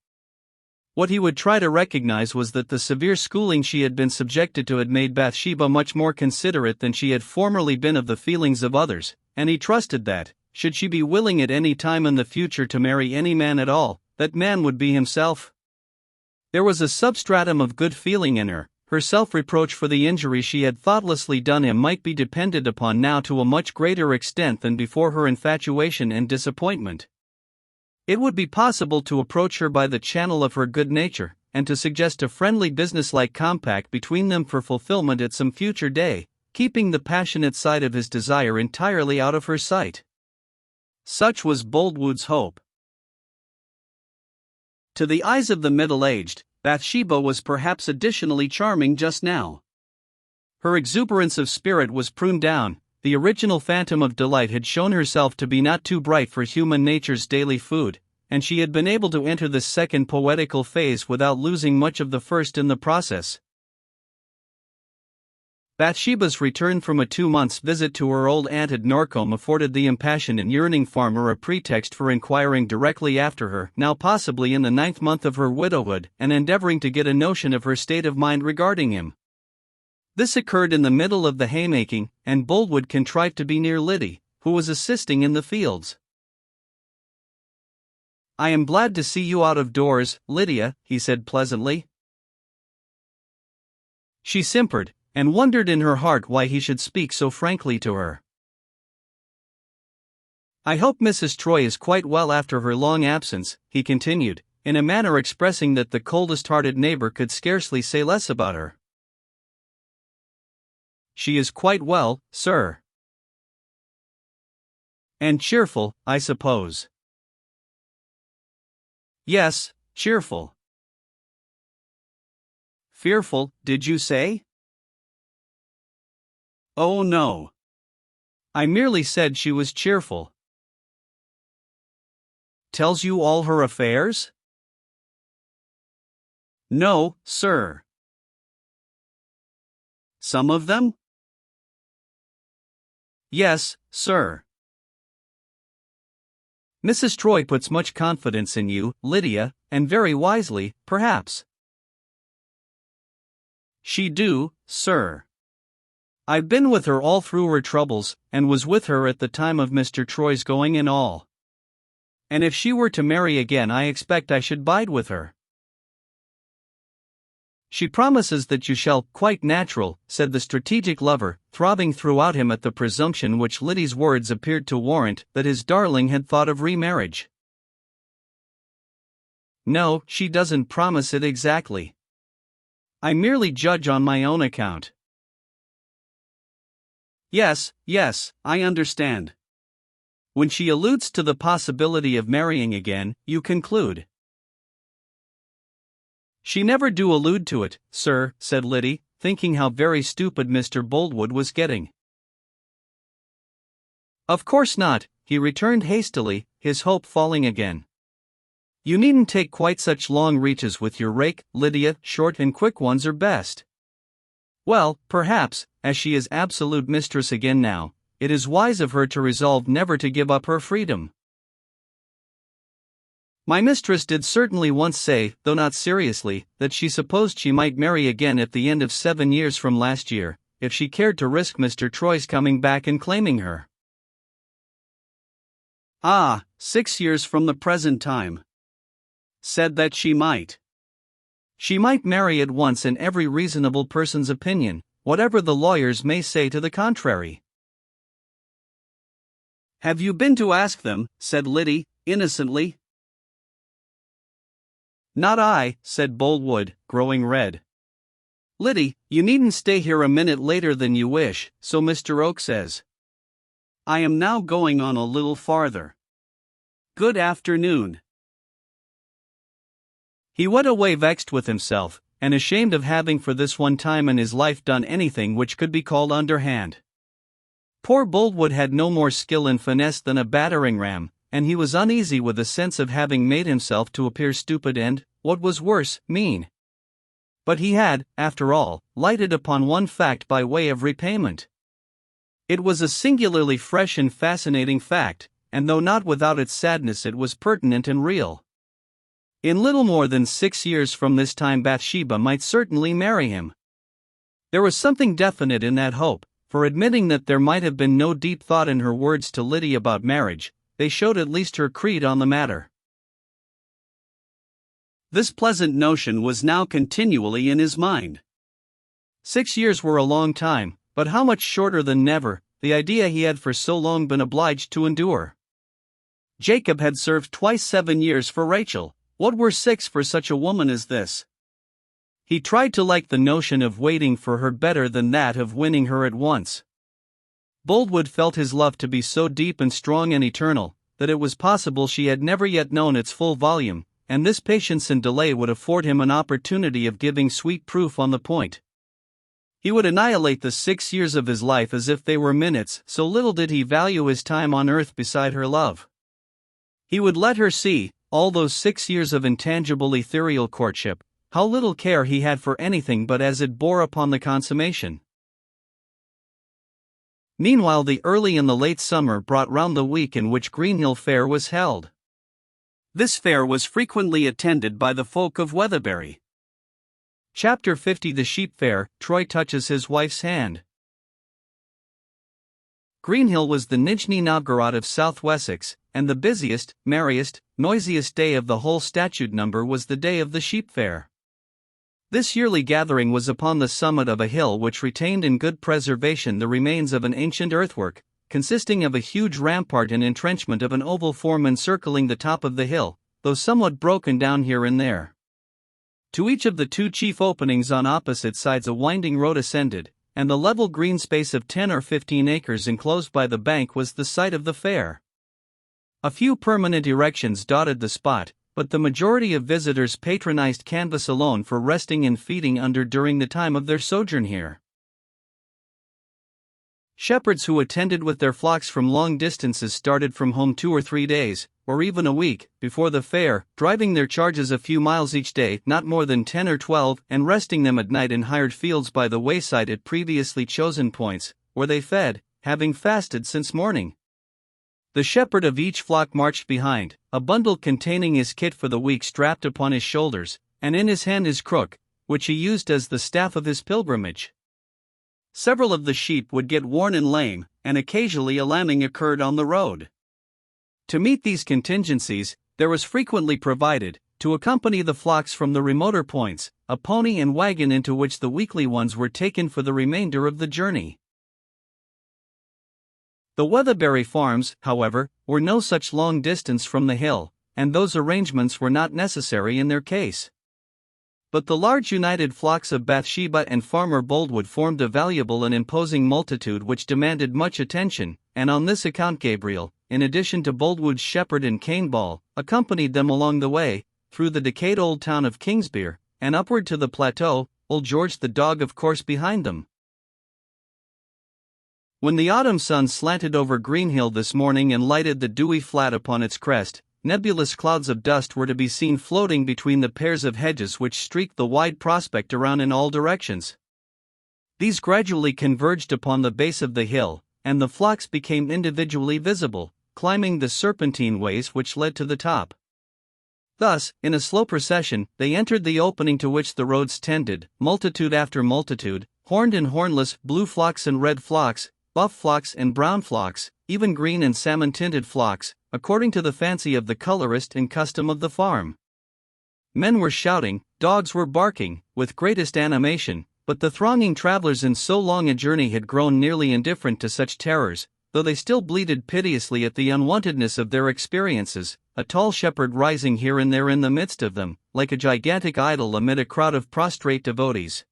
What he would try to recognize was that the severe schooling she had been subjected to had made Bathsheba much more considerate than she had formerly been of the feelings of others, and he trusted that, should she be willing at any time in the future to marry any man at all, that man would be himself. There was a substratum of good feeling in her. Her self-reproach for the injury she had thoughtlessly done him might be depended upon now to a much greater extent than before her infatuation and disappointment. It would be possible to approach her by the channel of her good nature, and to suggest a friendly businesslike compact between them for fulfillment at some future day, keeping the passionate side of his desire entirely out of her sight. Such was Boldwood's hope. To the eyes of the middle-aged, Bathsheba was perhaps additionally charming just now. Her exuberance of spirit was pruned down, the original phantom of delight had shown herself to be not too bright for human nature's daily food, and she had been able to enter this second poetical phase without losing much of the first in the process. Bathsheba's return from a 2 months' visit to her old aunt at Norcombe afforded the impassioned and yearning farmer a pretext for inquiring directly after her, now possibly in the 9th month of her widowhood, and endeavoring to get a notion of her state of mind regarding him. This occurred in the middle of the haymaking, and Boldwood contrived to be near Liddy, who was assisting in the fields. "I am glad to see you out of doors, Lydia," he said pleasantly. She simpered, and wondered in her heart why he should speak so frankly to her. "I hope Mrs. Troy is quite well after her long absence," he continued, in a manner expressing that the coldest-hearted neighbor could scarcely say less about her. "She is quite well, sir." "And cheerful, I suppose?" "Yes, cheerful." "Fearful, did you say?" "Oh no. I merely said she was cheerful." "Tells you all her affairs?" "No, sir." "Some of them?" "Yes, sir." "Mrs. Troy puts much confidence in you, Lydia, and very wisely, perhaps." "She do, sir. I've been with her all through her troubles, and was with her at the time of Mr. Troy's going and all. And if she were to marry again I expect I should bide with her." "She promises that you shall, quite natural," said the strategic lover, throbbing throughout him at the presumption which Liddy's words appeared to warrant, that his darling had thought of remarriage. "No, she doesn't promise it exactly. I merely judge on my own account." Yes, I understand. When she alludes to the possibility of marrying again, you conclude." "She never do allude to it, sir," said Liddy, thinking how very stupid Mr. Boldwood was getting. "Of course not," he returned hastily, his hope falling again. You needn't take quite such long reaches with your rake, Lydia, short and quick ones are best. Well, perhaps, as she is absolute mistress again now, it is wise of her to resolve never to give up her freedom. My mistress did certainly once say, though not seriously, that she supposed she might marry again at the end of 7 years from last year, if she cared to risk Mr. Troy's coming back and claiming her. 6 years from the present time. Said that she might. She might marry at once in every reasonable person's opinion, whatever the lawyers may say to the contrary. Have you been to ask them? Said Liddy, innocently. Not I, said Boldwood, growing red. Liddy, you needn't stay here a minute later than you wish, so Mr. Oak says. I am now going on a little farther. Good afternoon. He went away vexed with himself, and ashamed of having for this one time in his life done anything which could be called underhand. Poor Boldwood had no more skill in finesse than a battering ram, and he was uneasy with the sense of having made himself to appear stupid and, what was worse, mean. But he had, after all, lighted upon one fact by way of repayment. It was a singularly fresh and fascinating fact, and though not without its sadness it was pertinent and real. In little more than 6 years from this time Bathsheba might certainly marry him. There was something definite in that hope, for admitting that there might have been no deep thought in her words to Liddy about marriage, they showed at least her creed on the matter. This pleasant notion was now continually in his mind. 6 years were a long time, but how much shorter than never, the idea he had for so long been obliged to endure. Jacob had served twice 7 years for Rachel. What were 6 for such a woman as this? He tried to like the notion of waiting for her better than that of winning her at once. Boldwood felt his love to be so deep and strong and eternal, that it was possible she had never yet known its full volume, and this patience and delay would afford him an opportunity of giving sweet proof on the point. He would annihilate the 6 years of his life as if they were minutes, so little did he value his time on earth beside her love. He would let her see, all those 6 years of intangible ethereal courtship, how little care he had for anything but as it bore upon the consummation. Meanwhile the early and the late summer brought round the week in which Greenhill Fair was held. This fair was frequently attended by the folk of Weatherbury. Chapter 50 The Sheep Fair, Troy touches his wife's hand. Greenhill was the Nijni Novgorod of South Wessex, and the busiest, merriest, noisiest day of the whole statute number was the day of the sheep fair. This yearly gathering was upon the summit of a hill which retained in good preservation the remains of an ancient earthwork, consisting of a huge rampart and entrenchment of an oval form encircling the top of the hill, though somewhat broken down here and there. To each of the 2 chief openings on opposite sides a winding road ascended, and the level green space of 10 or 15 acres enclosed by the bank was the site of the fair. A few permanent erections dotted the spot, but the majority of visitors patronized canvas alone for resting and feeding under during the time of their sojourn here. Shepherds who attended with their flocks from long distances started from home 2 or 3 days, or even a week, before the fair, driving their charges a few miles each day, not more than 10 or 12, and resting them at night in hired fields by the wayside at previously chosen points, where they fed, having fasted since morning. The shepherd of each flock marched behind, a bundle containing his kit for the week strapped upon his shoulders, and in his hand his crook, which he used as the staff of his pilgrimage. Several of the sheep would get worn and lame, and occasionally a lambing occurred on the road. To meet these contingencies, there was frequently provided, to accompany the flocks from the remoter points, a pony and wagon into which the weakly ones were taken for the remainder of the journey. The Weatherbury farms, however, were no such long distance from the hill, and those arrangements were not necessary in their case. But the large united flocks of Bathsheba and Farmer Boldwood formed a valuable and imposing multitude which demanded much attention, and on this account Gabriel, in addition to Boldwood's shepherd and cane ball, accompanied them along the way, through the decayed old town of Kingsbere, and upward to the plateau, old George the dog of course behind them. When the autumn sun slanted over Greenhill this morning and lighted the dewy flat upon its crest, nebulous clouds of dust were to be seen floating between the pairs of hedges which streaked the wide prospect around in all directions. These gradually converged upon the base of the hill, and the flocks became individually visible, climbing the serpentine ways which led to the top. Thus, in a slow procession, they entered the opening to which the roads tended, multitude after multitude, horned and hornless, blue flocks and red flocks, buff flocks and brown flocks, even green and salmon-tinted flocks, according to the fancy of the colorist and custom of the farm. Men were shouting, dogs were barking, with greatest animation, but the thronging travelers in so long a journey had grown nearly indifferent to such terrors, though they still bleated piteously at the unwontedness of their experiences, a tall shepherd rising here and there in the midst of them, like a gigantic idol amid a crowd of prostrate devotees.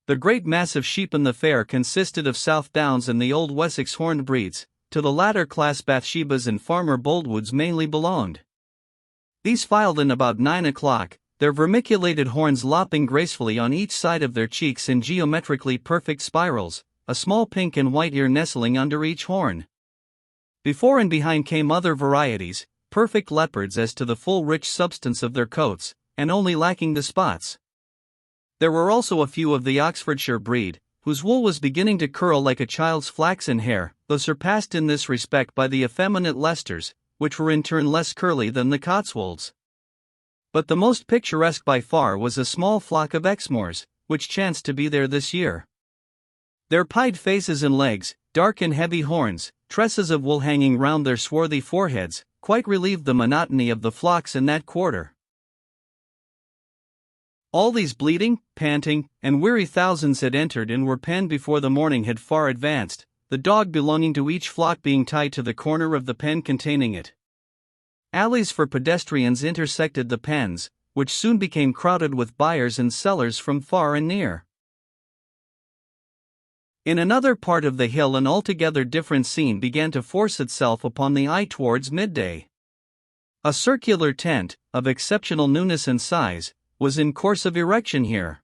The great mass of sheep in the fair consisted of South Downs and the old Wessex horned breeds. To the latter class Bathshebas and Farmer Boldwoods mainly belonged. These filed in about 9 o'clock, their vermiculated horns lopping gracefully on each side of their cheeks in geometrically perfect spirals, a small pink and white ear nestling under each horn. Before and behind came other varieties, perfect leopards as to the full rich substance of their coats, and only lacking the spots. There were also a few of the Oxfordshire breed, whose wool was beginning to curl like a child's flaxen hair, though surpassed in this respect by the effeminate Leicesters, which were in turn less curly than the Cotswolds. But the most picturesque by far was a small flock of Exmoors, which chanced to be there this year. Their pied faces and legs, dark and heavy horns, tresses of wool hanging round their swarthy foreheads, quite relieved the monotony of the flocks in that quarter. All these bleating, panting, and weary thousands had entered and were penned before the morning had far advanced, the dog belonging to each flock being tied to the corner of the pen containing it. Alleys for pedestrians intersected the pens, which soon became crowded with buyers and sellers from far and near. In another part of the hill an altogether different scene began to force itself upon the eye towards midday. A circular tent, of exceptional newness and size, was in course of erection here.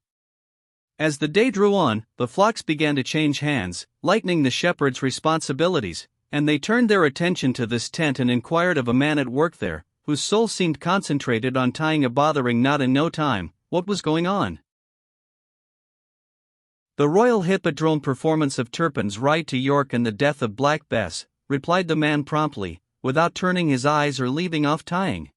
As the day drew on, the flocks began to change hands, lightening the shepherd's responsibilities, and they turned their attention to this tent and inquired of a man at work there, whose soul seemed concentrated on tying a bothering knot in no time, what was going on. "The Royal Hippodrome performance of Turpin's ride to York and the death of Black Bess," replied the man promptly, without turning his eyes or leaving off tying.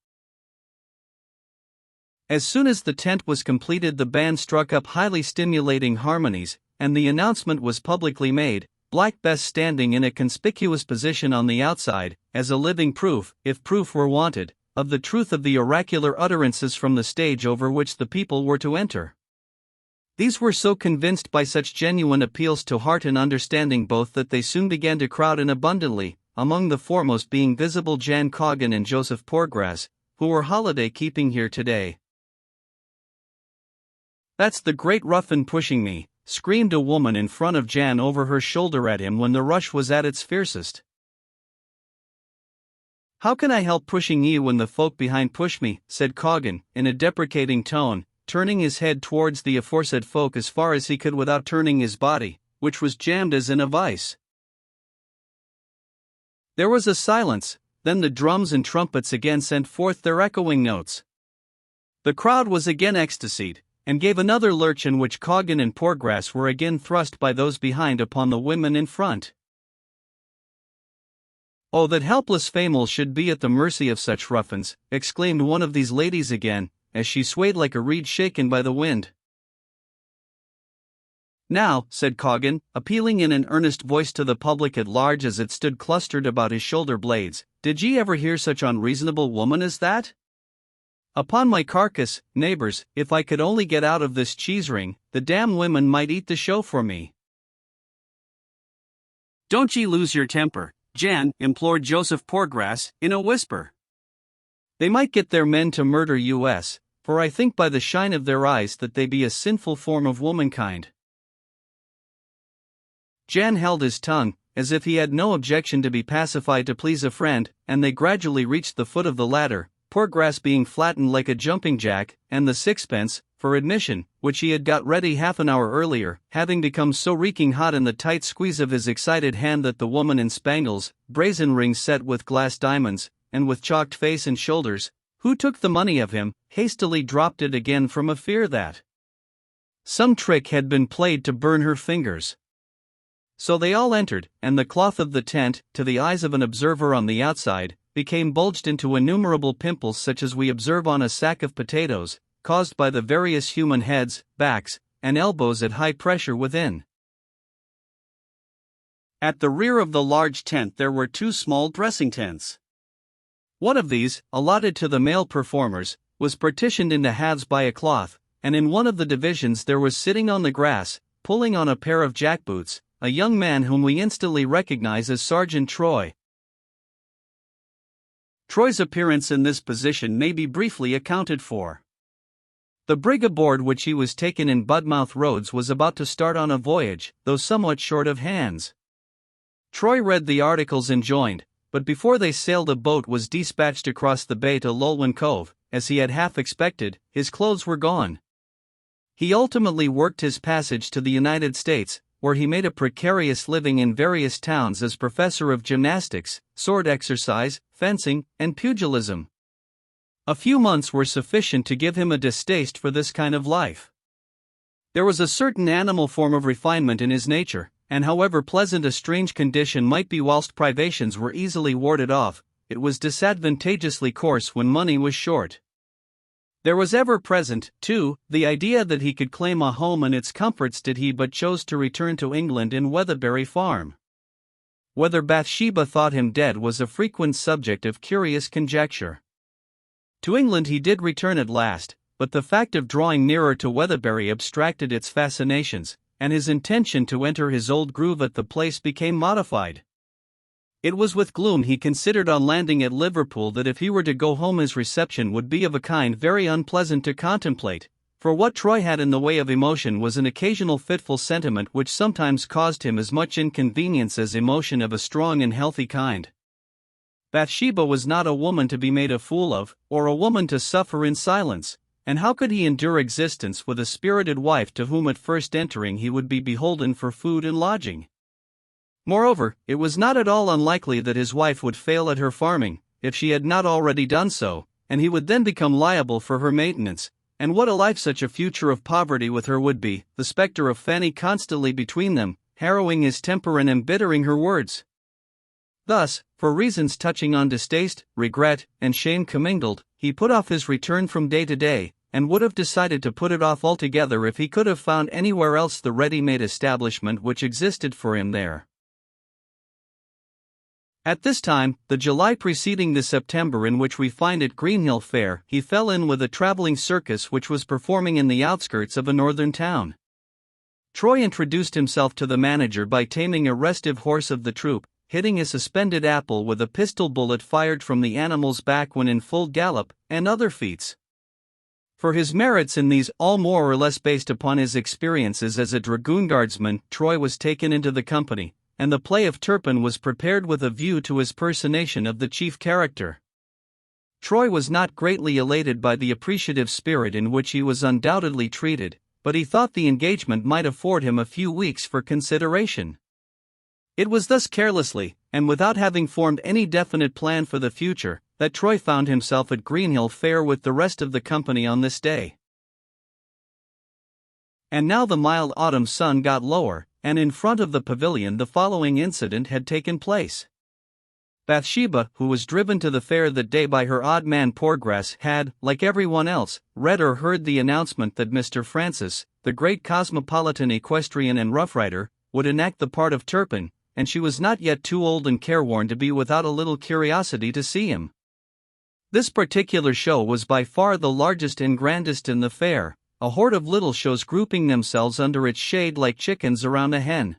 As soon as the tent was completed the band struck up highly stimulating harmonies, and the announcement was publicly made, Black Bess standing in a conspicuous position on the outside, as a living proof, if proof were wanted, of the truth of the oracular utterances from the stage over which the people were to enter. These were so convinced by such genuine appeals to heart and understanding both that they soon began to crowd in abundantly, among the foremost being visible Jan Coggan and Joseph Poorgrass, who were holiday-keeping here today. "That's the great ruffian pushing me," screamed a woman in front of Jan over her shoulder at him when the rush was at its fiercest. "How can I help pushing ye when the folk behind push me?" said Coggan, in a deprecating tone, turning his head towards the aforesaid folk as far as he could without turning his body, which was jammed as in a vice. There was a silence, then the drums and trumpets again sent forth their echoing notes. The crowd was again ecstasied, and gave another lurch in which Coggan and Poorgrass were again thrust by those behind upon the women in front. "Oh, that helpless Famel should be at the mercy of such ruffians," exclaimed one of these ladies again, as she swayed like a reed shaken by the wind. "Now," said Coggan, appealing in an earnest voice to the public at large as it stood clustered about his shoulder blades, "did ye ever hear such unreasonable woman as that? Upon my carcass, neighbors, if I could only get out of this cheese ring, the damn women might eat the show for me." "Don't ye lose your temper, Jan," implored Joseph Poorgrass, in a whisper. "They might get their men to murder us, for I think by the shine of their eyes that they be a sinful form of womankind." Jan held his tongue, as if he had no objection to be pacified to please a friend, and they gradually reached the foot of the ladder, Poorgrass being flattened like a jumping jack, and the sixpence, for admission, which he had got ready half an hour earlier, having become so reeking hot in the tight squeeze of his excited hand that the woman in spangles, brazen rings set with glass diamonds, and with chalked face and shoulders, who took the money of him, hastily dropped it again from a fear that some trick had been played to burn her fingers. So they all entered, and the cloth of the tent, to the eyes of an observer on the outside, became bulged into innumerable pimples such as we observe on a sack of potatoes, caused by the various human heads, backs, and elbows at high pressure within. At the rear of the large tent there were two small dressing tents. One of these, allotted to the male performers, was partitioned into halves by a cloth, and in one of the divisions there was sitting on the grass, pulling on a pair of jackboots, a young man whom we instantly recognize as Sergeant Troy. Troy's appearance in this position may be briefly accounted for. The brig aboard which he was taken in Budmouth Roads was about to start on a voyage, though somewhat short of hands. Troy read the articles enjoined, but before they sailed a boat was dispatched across the bay to Lulwyn Cove. As he had half expected, his clothes were gone. He ultimately worked his passage to the United States, where he made a precarious living in various towns as professor of gymnastics, sword exercise, fencing, and pugilism. A few months were sufficient to give him a distaste for this kind of life. There was a certain animal form of refinement in his nature, and however pleasant a strange condition might be whilst privations were easily warded off, it was disadvantageously coarse when money was short. There was ever present, too, the idea that he could claim a home and its comforts did he but chose to return to England in Weatherbury Farm. Whether Bathsheba thought him dead was a frequent subject of curious conjecture. To England he did return at last, but the fact of drawing nearer to Weatherbury abstracted its fascinations, and his intention to enter his old groove at the place became modified. It was with gloom he considered on landing at Liverpool that if he were to go home his reception would be of a kind very unpleasant to contemplate, for what Troy had in the way of emotion was an occasional fitful sentiment which sometimes caused him as much inconvenience as emotion of a strong and healthy kind. Bathsheba was not a woman to be made a fool of, or a woman to suffer in silence, and how could he endure existence with a spirited wife to whom at first entering he would be beholden for food and lodging? Moreover, it was not at all unlikely that his wife would fail at her farming, if she had not already done so, and he would then become liable for her maintenance. And what a life such a future of poverty with her would be, the spectre of Fanny constantly between them, harrowing his temper and embittering her words. Thus, for reasons touching on distaste, regret, and shame commingled, he put off his return from day to day, and would have decided to put it off altogether if he could have found anywhere else the ready-made establishment which existed for him there. At this time, the July preceding the September in which we find at Greenhill Fair, he fell in with a traveling circus which was performing in the outskirts of a northern town. Troy introduced himself to the manager by taming a restive horse of the troop, hitting a suspended apple with a pistol bullet fired from the animal's back when in full gallop, and other feats. For his merits in these, all more or less based upon his experiences as a dragoon guardsman, Troy was taken into the company, and the play of Turpin was prepared with a view to his personation of the chief character. Troy was not greatly elated by the appreciative spirit in which he was undoubtedly treated, but he thought the engagement might afford him a few weeks for consideration. It was thus carelessly, and without having formed any definite plan for the future, that Troy found himself at Greenhill Fair with the rest of the company on this day. And now the mild autumn sun got lower, and in front of the pavilion the following incident had taken place. Bathsheba, who was driven to the fair that day by her odd man Poorgrass, had, like everyone else, read or heard the announcement that Mr. Francis, the great cosmopolitan equestrian and rough rider, would enact the part of Turpin, and she was not yet too old and careworn to be without a little curiosity to see him. This particular show was by far the largest and grandest in the fair, a horde of little shows grouping themselves under its shade like chickens around a hen.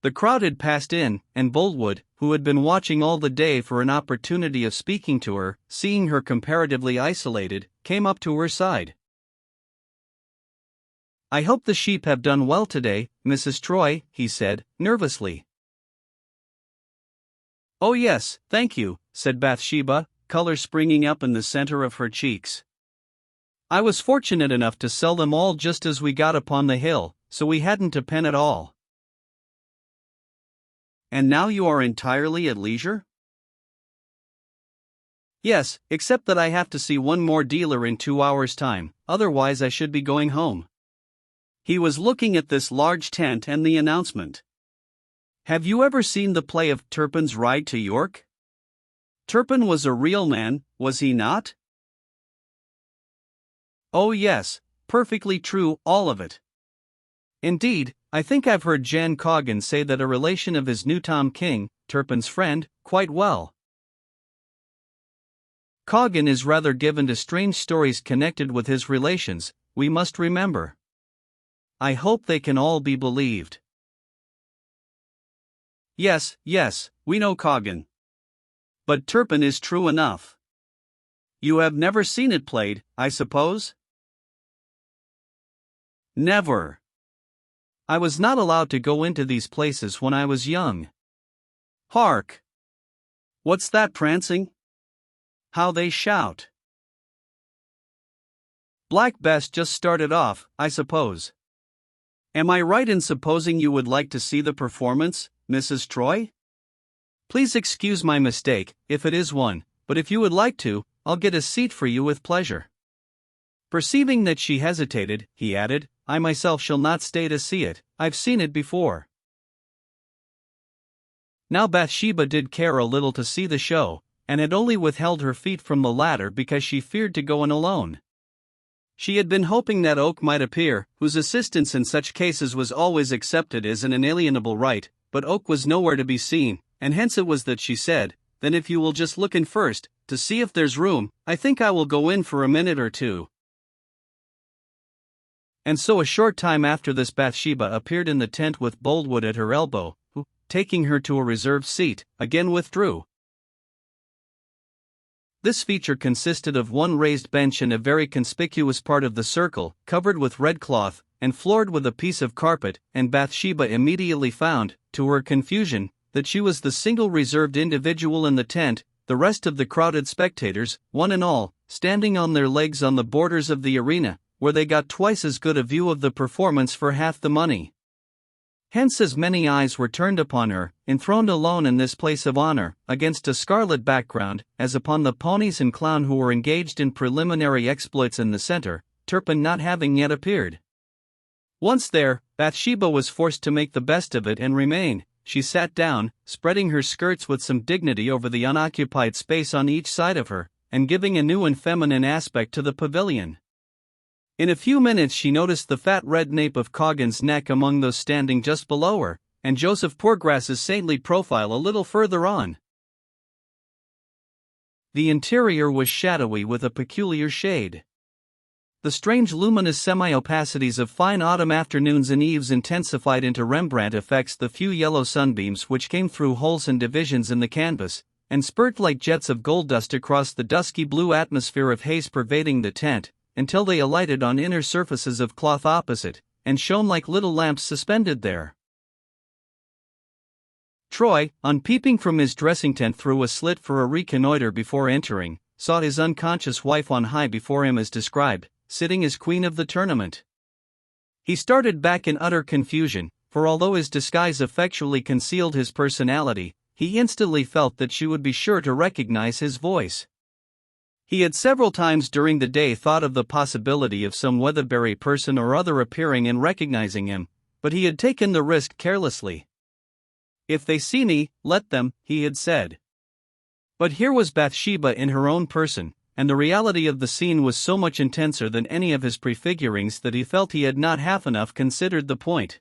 The crowd had passed in, and Boldwood, who had been watching all the day for an opportunity of speaking to her, seeing her comparatively isolated, came up to her side. "I hope the sheep have done well today, Mrs. Troy," he said, nervously. "Oh yes, thank you," said Bathsheba, color springing up in the center of her cheeks. I was fortunate enough to sell them all just as we got upon the hill, so we hadn't a pen at all. And now you are entirely at leisure? Yes, except that I have to see one more dealer in 2 hours' time, otherwise I should be going home. He was looking at this large tent and the announcement. Have you ever seen the play of Turpin's Ride to York? Turpin was a real man, was he not? Oh yes, perfectly true, all of it. Indeed, I think I've heard Jan Coggan say that a relation of his knew Tom King, Turpin's friend, quite well. Coggan is rather given to strange stories connected with his relations, we must remember. I hope they can all be believed. Yes, we know Coggan. But Turpin is true enough. You have never seen it played, I suppose? Never. I was not allowed to go into these places when I was young. Hark! What's that prancing? How they shout. Black Bess just started off, I suppose. Am I right in supposing you would like to see the performance, Mrs. Troy? Please excuse my mistake, if it is one, but if you would like to, I'll get a seat for you with pleasure. Perceiving that she hesitated, he added, I myself shall not stay to see it, I've seen it before. Now Bathsheba did care a little to see the show, and had only withheld her feet from the ladder because she feared to go in alone. She had been hoping that Oak might appear, whose assistance in such cases was always accepted as an inalienable right, but Oak was nowhere to be seen, and hence it was that she said, Then if you will just look in first, to see if there's room, I think I will go in for a minute or two. And so a short time after this Bathsheba appeared in the tent with Boldwood at her elbow, who, taking her to a reserved seat, again withdrew. This feature consisted of one raised bench in a very conspicuous part of the circle, covered with red cloth, and floored with a piece of carpet, and Bathsheba immediately found, to her confusion, that she was the single reserved individual in the tent, the rest of the crowded spectators, one and all, standing on their legs on the borders of the arena, where they got twice as good a view of the performance for half the money. Hence as many eyes were turned upon her, enthroned alone in this place of honor, against a scarlet background, as upon the ponies and clown who were engaged in preliminary exploits in the center, Turpin not having yet appeared. Once there, Bathsheba was forced to make the best of it and remain. She sat down, spreading her skirts with some dignity over the unoccupied space on each side of her, and giving a new and feminine aspect to the pavilion. In a few minutes she noticed the fat red nape of Coggan's neck among those standing just below her, and Joseph Poorgrass's saintly profile a little further on. The interior was shadowy with a peculiar shade. The strange luminous semi-opacities of fine autumn afternoons and eves intensified into Rembrandt effects the few yellow sunbeams which came through holes and divisions in the canvas, and spurt like jets of gold dust across the dusky blue atmosphere of haze pervading the tent, until they alighted on inner surfaces of cloth opposite, and shone like little lamps suspended there. Troy, on peeping from his dressing tent through a slit for a reconnoiter before entering, saw his unconscious wife on high before him as described, sitting as queen of the tournament. He started back in utter confusion, for although his disguise effectually concealed his personality, he instantly felt that she would be sure to recognize his voice. He had several times during the day thought of the possibility of some Weatherbury person or other appearing and recognizing him, but he had taken the risk carelessly. If they see me, let them, he had said. But here was Bathsheba in her own person, and the reality of the scene was so much intenser than any of his prefigurings that he felt he had not half enough considered the point.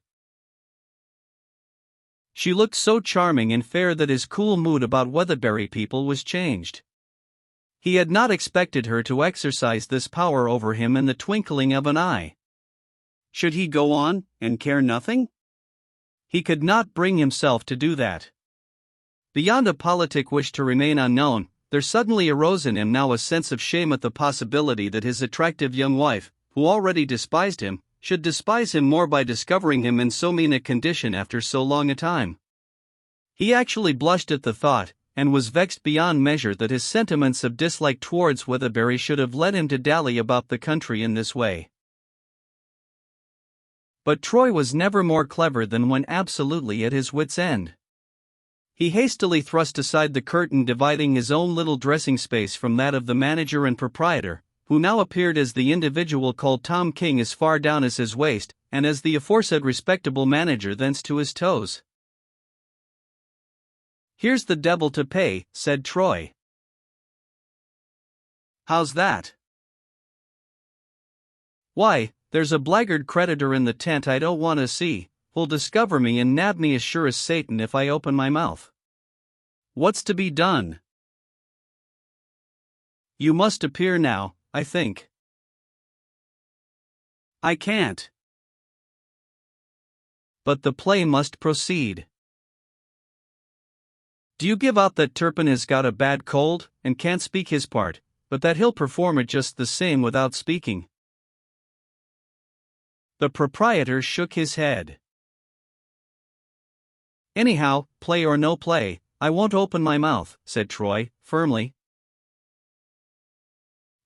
She looked so charming and fair that his cool mood about Weatherbury people was changed. He had not expected her to exercise this power over him in the twinkling of an eye. Should he go on, and care nothing? He could not bring himself to do that. Beyond a politic wish to remain unknown, there suddenly arose in him now a sense of shame at the possibility that his attractive young wife, who already despised him, should despise him more by discovering him in so mean a condition after so long a time. He actually blushed at the thought, and was vexed beyond measure that his sentiments of dislike towards Weatherbury should have led him to dally about the country in this way. But Troy was never more clever than when absolutely at his wits' end. He hastily thrust aside the curtain dividing his own little dressing space from that of the manager and proprietor, who now appeared as the individual called Tom King as far down as his waist, and as the aforesaid respectable manager thence to his toes. "Here's the devil to pay," said Troy. "How's that?" "Why, there's a blackguard creditor in the tent I don't want to see, who'll discover me and nab me as sure as Satan if I open my mouth. What's to be done?" "You must appear now, I think." "I can't." "But the play must proceed." "Do you give out that Turpin has got a bad cold, and can't speak his part, but that he'll perform it just the same without speaking?" The proprietor shook his head. "Anyhow, play or no play, I won't open my mouth," said Troy, firmly.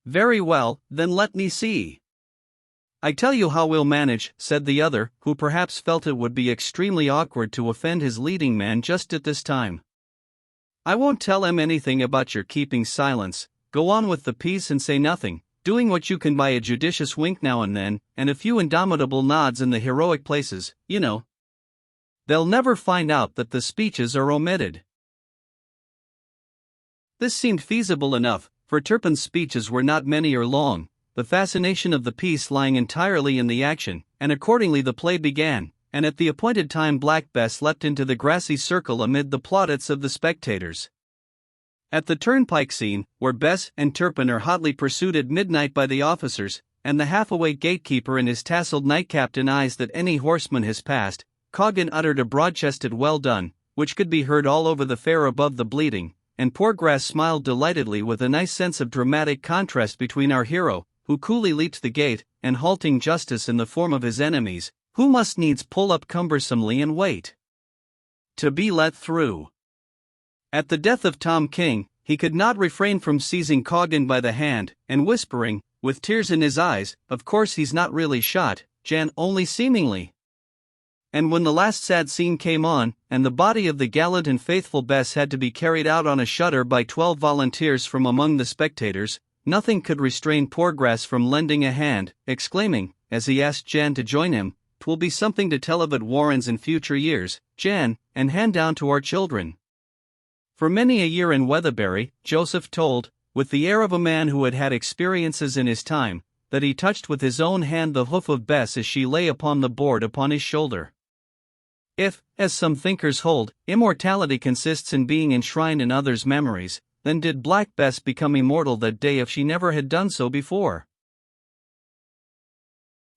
"Very well, then let me see." "I tell you how we'll manage," said the other, who perhaps felt it would be extremely awkward to offend his leading man just at this time. "I won't tell him anything about your keeping silence. Go on with the piece and say nothing, doing what you can by a judicious wink now and then, and a few indomitable nods in the heroic places, you know. They'll never find out that the speeches are omitted." This seemed feasible enough, for Turpin's speeches were not many or long, the fascination of the piece lying entirely in the action, and accordingly the play began, and at the appointed time Black Bess leapt into the grassy circle amid the plaudits of the spectators. At the turnpike scene, where Bess and Turpin are hotly pursued at midnight by the officers, and the half-awake gatekeeper in his tasseled nightcap denies that any horseman has passed, Coggan uttered a broad-chested "well done," which could be heard all over the fair above the bleating, and Poorgrass smiled delightedly with a nice sense of dramatic contrast between our hero, who coolly leaps the gate, and halting justice in the form of his enemies, who must needs pull up cumbersomely and wait to be let through. At the death of Tom King, he could not refrain from seizing Coggan by the hand, and whispering, with tears in his eyes, "Of course he's not really shot, Jan, only seemingly." And when the last sad scene came on, and the body of the gallant and faithful Bess had to be carried out on a shutter by 12 volunteers from among the spectators, nothing could restrain Poorgrass from lending a hand, exclaiming, as he asked Jan to join him, "'Twill be something to tell of at Warren's in future years, Jan, and hand down to our children." For many a year in Weatherbury, Joseph told, with the air of a man who had had experiences in his time, that he touched with his own hand the hoof of Bess as she lay upon the board upon his shoulder. If, as some thinkers hold, immortality consists in being enshrined in others' memories, then did Black Bess become immortal that day if she never had done so before.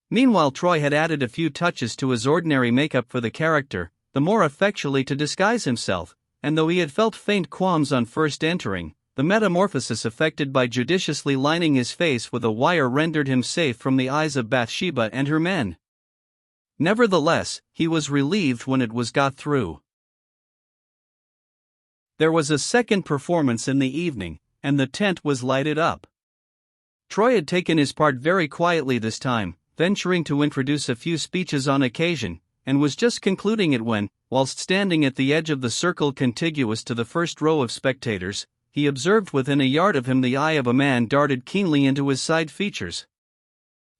Meanwhile Troy had added a few touches to his ordinary makeup for the character, the more effectually to disguise himself, and though he had felt faint qualms on first entering, the metamorphosis effected by judiciously lining his face with a wire rendered him safe from the eyes of Bathsheba and her men. Nevertheless, he was relieved when it was got through. There was a second performance in the evening, and the tent was lighted up. Troy had taken his part very quietly this time, venturing to introduce a few speeches on occasion, and was just concluding it when, whilst standing at the edge of the circle contiguous to the first row of spectators, he observed within a yard of him the eye of a man darted keenly into his side features.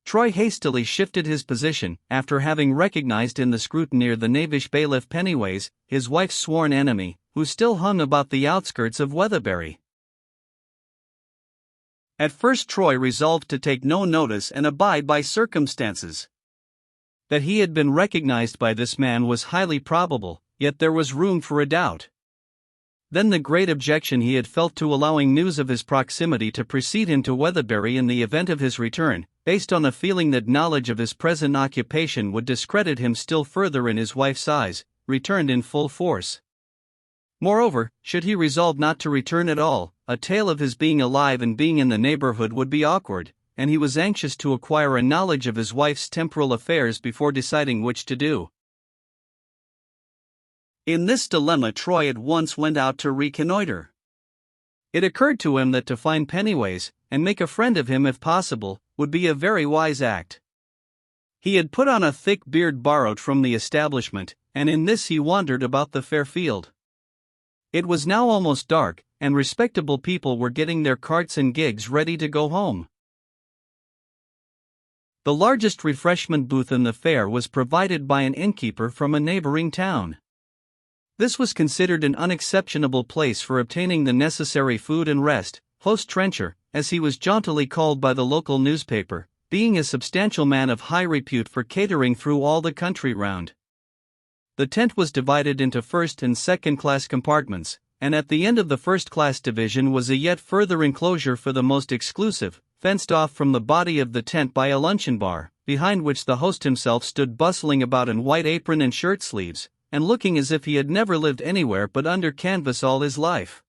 Troy hastily shifted his position, after having recognized in the scrutineer the knavish bailiff Pennyways, his wife's sworn enemy, who still hung about the outskirts of Weatherbury. At first Troy resolved to take no notice and abide by circumstances. That he had been recognized by this man was highly probable, yet there was room for a doubt. Then the great objection he had felt to allowing news of his proximity to precede him to Weatherbury in the event of his return, based on a feeling that knowledge of his present occupation would discredit him still further in his wife's eyes, returned in full force. Moreover, should he resolve not to return at all, a tale of his being alive and being in the neighborhood would be awkward, and he was anxious to acquire a knowledge of his wife's temporal affairs before deciding which to do. In this dilemma, Troy at once went out to reconnoiter. It occurred to him that to find Pennywise, and make a friend of him if possible, would be a very wise act. He had put on a thick beard borrowed from the establishment, and in this he wandered about the fair field. It was now almost dark, and respectable people were getting their carts and gigs ready to go home. The largest refreshment booth in the fair was provided by an innkeeper from a neighboring town. This was considered an unexceptionable place for obtaining the necessary food and rest. Host Trencher, as he was jauntily called by the local newspaper, being a substantial man of high repute for catering through all the country round. The tent was divided into first and second class compartments, and at the end of the first class division was a yet further enclosure for the most exclusive, fenced off from the body of the tent by a luncheon bar, behind which the host himself stood bustling about in white apron and shirt sleeves, and looking as if he had never lived anywhere but under canvas all his life.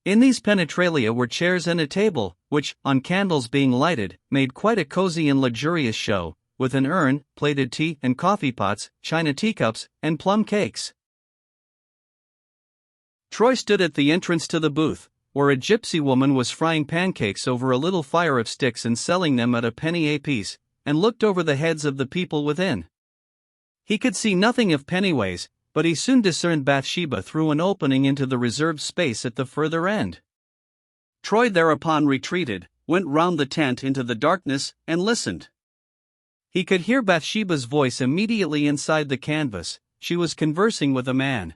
In these penetralia were chairs and a table, which, on candles being lighted, made quite a cozy and luxurious show, with an urn, plated tea and coffee pots, china teacups, and plum cakes. Troy stood at the entrance to the booth, where a gypsy woman was frying pancakes over a little fire of sticks and selling them at a penny apiece, and looked over the heads of the people within. He could see nothing of Pennywise, but he soon discerned Bathsheba through an opening into the reserved space at the further end. Troy thereupon retreated, went round the tent into the darkness, and listened. He could hear Bathsheba's voice immediately inside the canvas. She was conversing with a man.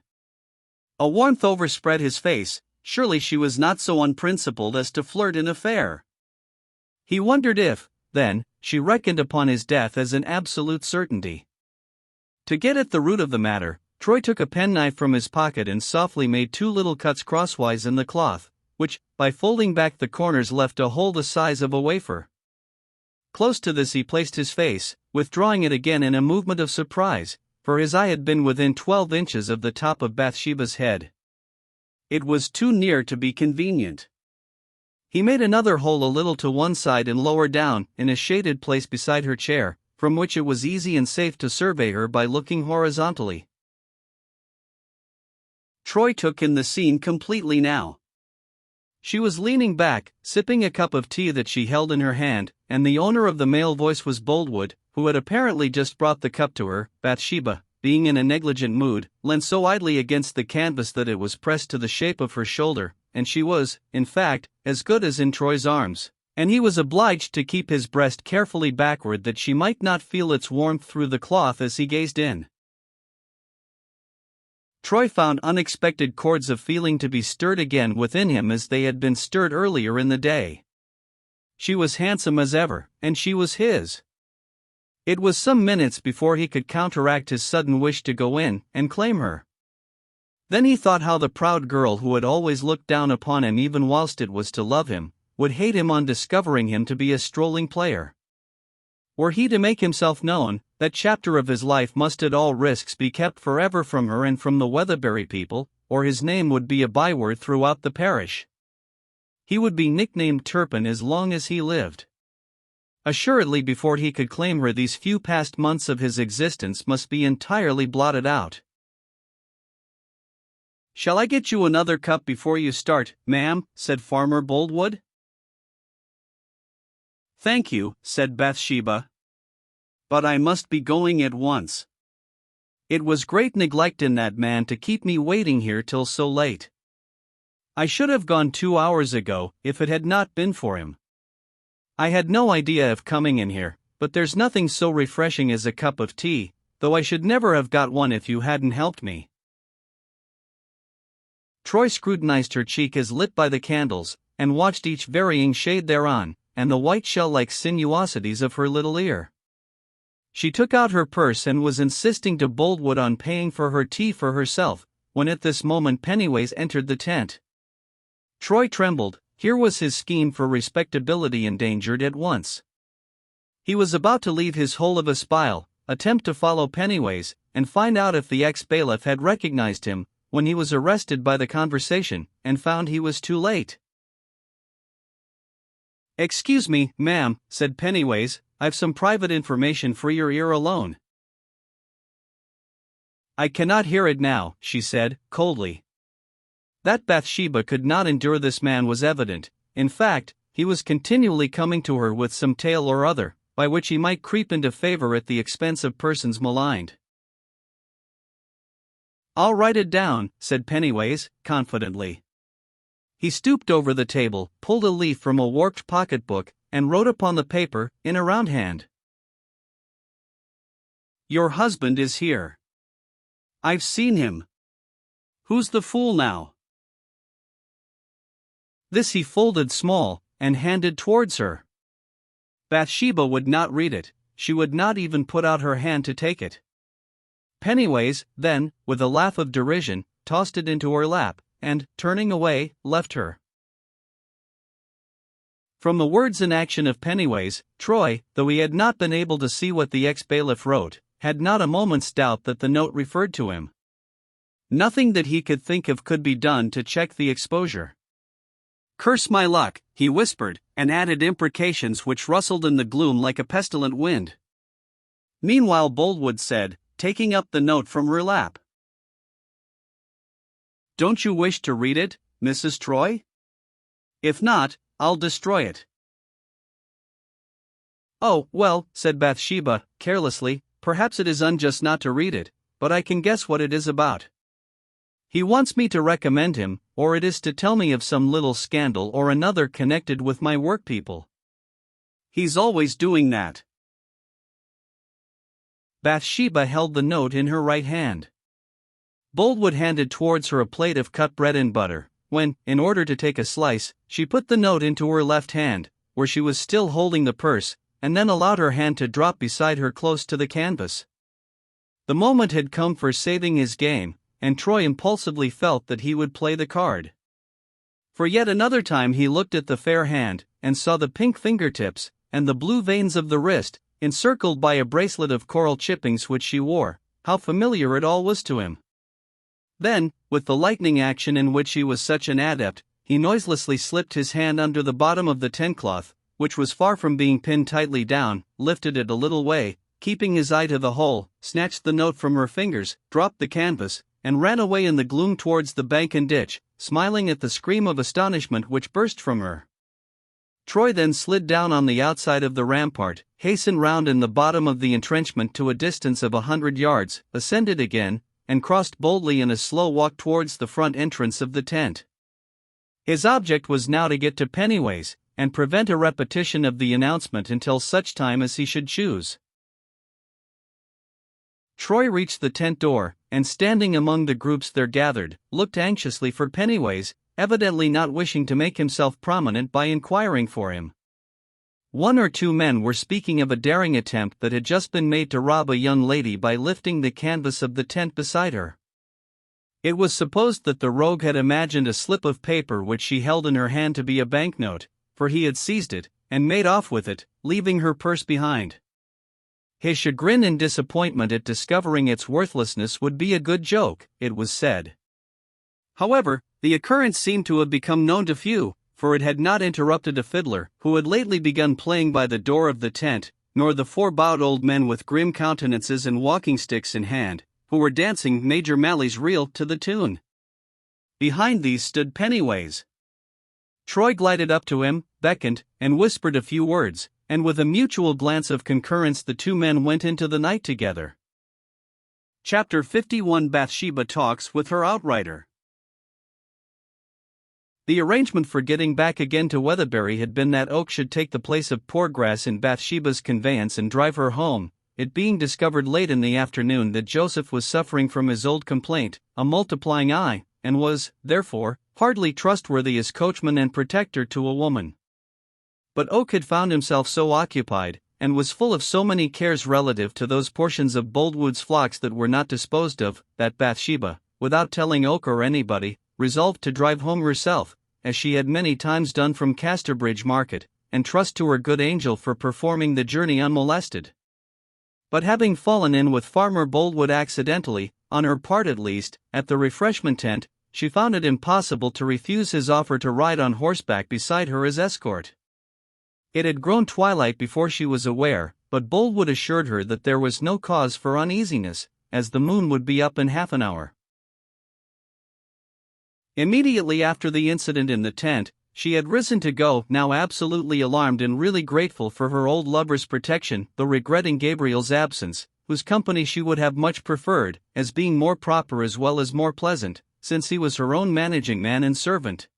A warmth overspread his face. Surely she was not so unprincipled as to flirt in a fair. He wondered if, then, she reckoned upon his death as an absolute certainty. To get at the root of the matter, Troy took a penknife from his pocket and softly made 2 little cuts crosswise in the cloth, which, by folding back the corners, left a hole the size of a wafer. Close to this he placed his face, withdrawing it again in a movement of surprise, for his eye had been within 12 inches of the top of Bathsheba's head. It was too near to be convenient. He made another hole a little to one side and lower down, in a shaded place beside her chair, from which it was easy and safe to survey her by looking horizontally. Troy took in the scene completely now. She was leaning back, sipping a cup of tea that she held in her hand, and the owner of the male voice was Boldwood, who had apparently just brought the cup to her. Bathsheba, being in a negligent mood, leant so idly against the canvas that it was pressed to the shape of her shoulder, and she was, in fact, as good as in Troy's arms, and he was obliged to keep his breast carefully backward that she might not feel its warmth through the cloth as he gazed in. Troy found unexpected chords of feeling to be stirred again within him as they had been stirred earlier in the day. She was handsome as ever, and she was his. It was some minutes before he could counteract his sudden wish to go in and claim her. Then he thought how the proud girl who had always looked down upon him even whilst it was to love him, would hate him on discovering him to be a strolling player. Were he to make himself known, that chapter of his life must at all risks be kept forever from her and from the Weatherbury people, or his name would be a byword throughout the parish. He would be nicknamed Turpin as long as he lived. Assuredly, before he could claim her, these few past months of his existence must be entirely blotted out. "Shall I get you another cup before you start, ma'am?" said Farmer Boldwood. "Thank you," said Bathsheba. "But I must be going at once. It was great neglect in that man to keep me waiting here till so late. I should have gone 2 hours ago, if it had not been for him. I had no idea of coming in here, but there's nothing so refreshing as a cup of tea, though I should never have got one if you hadn't helped me." Troy scrutinized her cheek as lit by the candles, and watched each varying shade thereon, and the white shell-like sinuosities of her little ear. She took out her purse and was insisting to Boldwood on paying for her tea for herself, when at this moment Pennywise entered the tent. Troy trembled. Here was his scheme for respectability endangered at once. He was about to leave his hole of espial, attempt to follow Pennywise, and find out if the ex-bailiff had recognized him, when he was arrested by the conversation, and found he was too late. "Excuse me, ma'am," said Pennywise, "I've some private information for your ear alone." I cannot hear it now, she said, coldly. That Bathsheba could not endure this man was evident. In fact, he was continually coming to her with some tale or other, by which he might creep into favor at the expense of persons maligned. I'll write it down, said Pennyways, confidently. He stooped over the table, pulled a leaf from a warped pocketbook, and wrote upon the paper, in a round hand. Your husband is here. I've seen him. Who's the fool now? This he folded small, and handed towards her. Bathsheba would not read it, she would not even put out her hand to take it. Pennyways, then, with a laugh of derision, tossed it into her lap, and, turning away, left her. From the words and action of Pennyways, Troy, though he had not been able to see what the ex-bailiff wrote, had not a moment's doubt that the note referred to him. Nothing that he could think of could be done to check the exposure. Curse my luck, he whispered, and added imprecations which rustled in the gloom like a pestilent wind. Meanwhile Boldwood said, taking up the note from her lap. Don't you wish to read it, Mrs. Troy? If not, I'll destroy it. Oh, well, said Bathsheba, carelessly, perhaps it is unjust not to read it, but I can guess what it is about. He wants me to recommend him, or it is to tell me of some little scandal or another connected with my workpeople. He's always doing that. Bathsheba held the note in her right hand. Boldwood handed towards her a plate of cut bread and butter, when, in order to take a slice, she put the note into her left hand, where she was still holding the purse, and then allowed her hand to drop beside her close to the canvas. The moment had come for saving his game, and Troy impulsively felt that he would play the card. For yet another time he looked at the fair hand, and saw the pink fingertips, and the blue veins of the wrist, encircled by a bracelet of coral chippings which she wore. How familiar it all was to him. Then, with the lightning action in which he was such an adept, he noiselessly slipped his hand under the bottom of the tent cloth, which was far from being pinned tightly down, lifted it a little way, keeping his eye to the hole, snatched the note from her fingers, dropped the canvas, and ran away in the gloom towards the bank and ditch, smiling at the scream of astonishment which burst from her. Troy then slid down on the outside of the rampart, hastened round in the bottom of the entrenchment to a distance of 100 yards, ascended again, and crossed boldly in a slow walk towards the front entrance of the tent. His object was now to get to Pennyways, and prevent a repetition of the announcement until such time as he should choose. Troy reached the tent door, and standing among the groups there gathered, looked anxiously for Pennyways, evidently not wishing to make himself prominent by inquiring for him. One or two men were speaking of a daring attempt that had just been made to rob a young lady by lifting the canvas of the tent beside her. It was supposed that the rogue had imagined a slip of paper which she held in her hand to be a banknote, for he had seized it, and made off with it, leaving her purse behind. His chagrin and disappointment at discovering its worthlessness would be a good joke, it was said. However, the occurrence seemed to have become known to few, for it had not interrupted a fiddler, who had lately begun playing by the door of the tent, nor the four bowed old men with grim countenances and walking sticks in hand, who were dancing Major Malley's reel to the tune. Behind these stood Pennyways. Troy glided up to him, beckoned, and whispered a few words, and with a mutual glance of concurrence the two men went into the night together. Chapter 51 Bathsheba Talks with Her Outrider. The arrangement for getting back again to Weatherbury had been that Oak should take the place of Poorgrass in Bathsheba's conveyance and drive her home, it being discovered late in the afternoon that Joseph was suffering from his old complaint, a multiplying eye, and was, therefore, hardly trustworthy as coachman and protector to a woman. But Oak had found himself so occupied, and was full of so many cares relative to those portions of Boldwood's flocks that were not disposed of, that Bathsheba, without telling Oak or anybody, resolved to drive home herself, as she had many times done from Casterbridge Market, and trust to her good angel for performing the journey unmolested. But having fallen in with Farmer Boldwood accidentally, on her part at least, at the refreshment tent, she found it impossible to refuse his offer to ride on horseback beside her as escort. It had grown twilight before she was aware, but Boldwood assured her that there was no cause for uneasiness, as the moon would be up in half an hour. Immediately after the incident in the tent, she had risen to go, now absolutely alarmed and really grateful for her old lover's protection, though regretting Gabriel's absence, whose company she would have much preferred, as being more proper as well as more pleasant, since he was her own managing man and servant.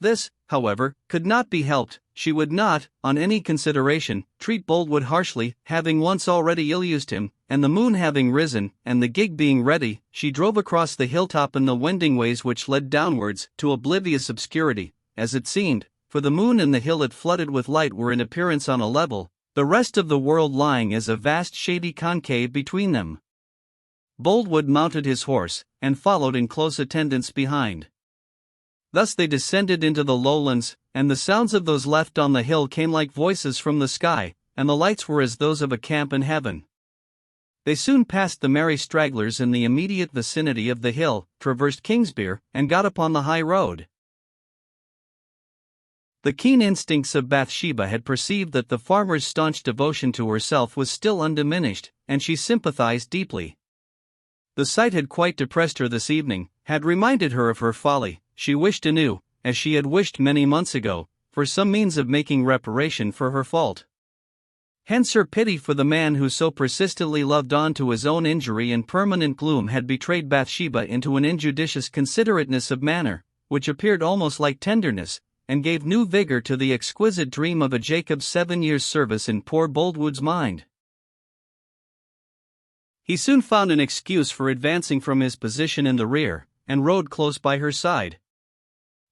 This, however, could not be helped. She would not, on any consideration, treat Boldwood harshly, having once already ill-used him, and the moon having risen, and the gig being ready, she drove across the hilltop in the winding ways which led downwards, to oblivious obscurity, as it seemed, for the moon and the hill it flooded with light were in appearance on a level, the rest of the world lying as a vast shady concave between them. Boldwood mounted his horse, and followed in close attendance behind. Thus they descended into the lowlands, and the sounds of those left on the hill came like voices from the sky, and the lights were as those of a camp in heaven. They soon passed the merry stragglers in the immediate vicinity of the hill, traversed Kingsbere, and got upon the high road. The keen instincts of Bathsheba had perceived that the farmer's staunch devotion to herself was still undiminished, and she sympathized deeply. The sight had quite depressed her this evening, had reminded her of her folly. She wished anew, as she had wished many months ago, for some means of making reparation for her fault. Hence her pity for the man who so persistently loved on to his own injury and permanent gloom had betrayed Bathsheba into an injudicious considerateness of manner, which appeared almost like tenderness, and gave new vigor to the exquisite dream of a Jacob's 7 years' service in poor Boldwood's mind. He soon found an excuse for advancing from his position in the rear, and rode close by her side.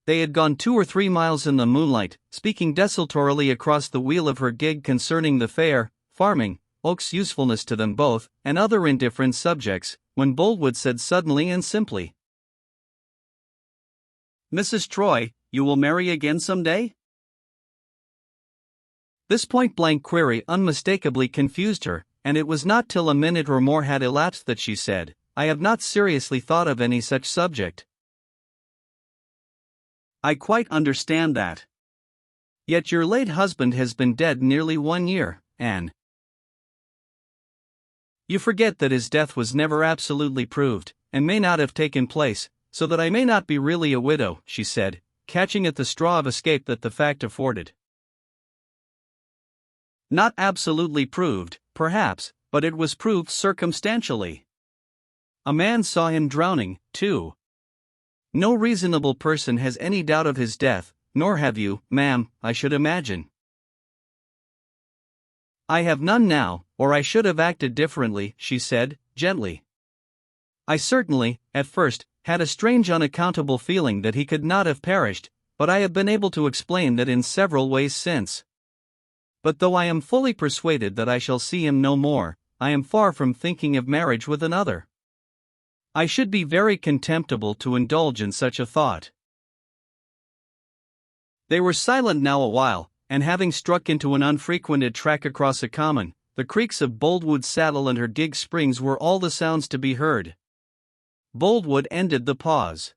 They had gone 2 or 3 miles in the moonlight, speaking desultorily across the wheel of her gig concerning the fair, farming, Oak's usefulness to them both, and other indifferent subjects, when Boldwood said suddenly and simply, "Mrs. Troy, you will marry again some day?" This point-blank query unmistakably confused her, and it was not till a minute or more had elapsed that she said, "I have not seriously thought of any such subject." "I quite understand that. Yet your late husband has been dead nearly 1 year, Anne. You forget that his death was never absolutely proved, and may not have taken place, so that I may not be really a widow," she said, catching at the straw of escape that the fact afforded. "Not absolutely proved, perhaps, but it was proved circumstantially. A man saw him drowning, too. No reasonable person has any doubt of his death, nor have you, ma'am, I should imagine." "I have none now, or I should have acted differently," she said, gently. "I certainly, at first, had a strange unaccountable feeling that he could not have perished, but I have been able to explain that in several ways since. But though I am fully persuaded that I shall see him no more, I am far from thinking of marriage with another. I should be very contemptible to indulge in such a thought." They were silent now a while, and having struck into an unfrequented track across a common, the creaks of Boldwood's saddle and her gig's springs were all the sounds to be heard. Boldwood ended the pause.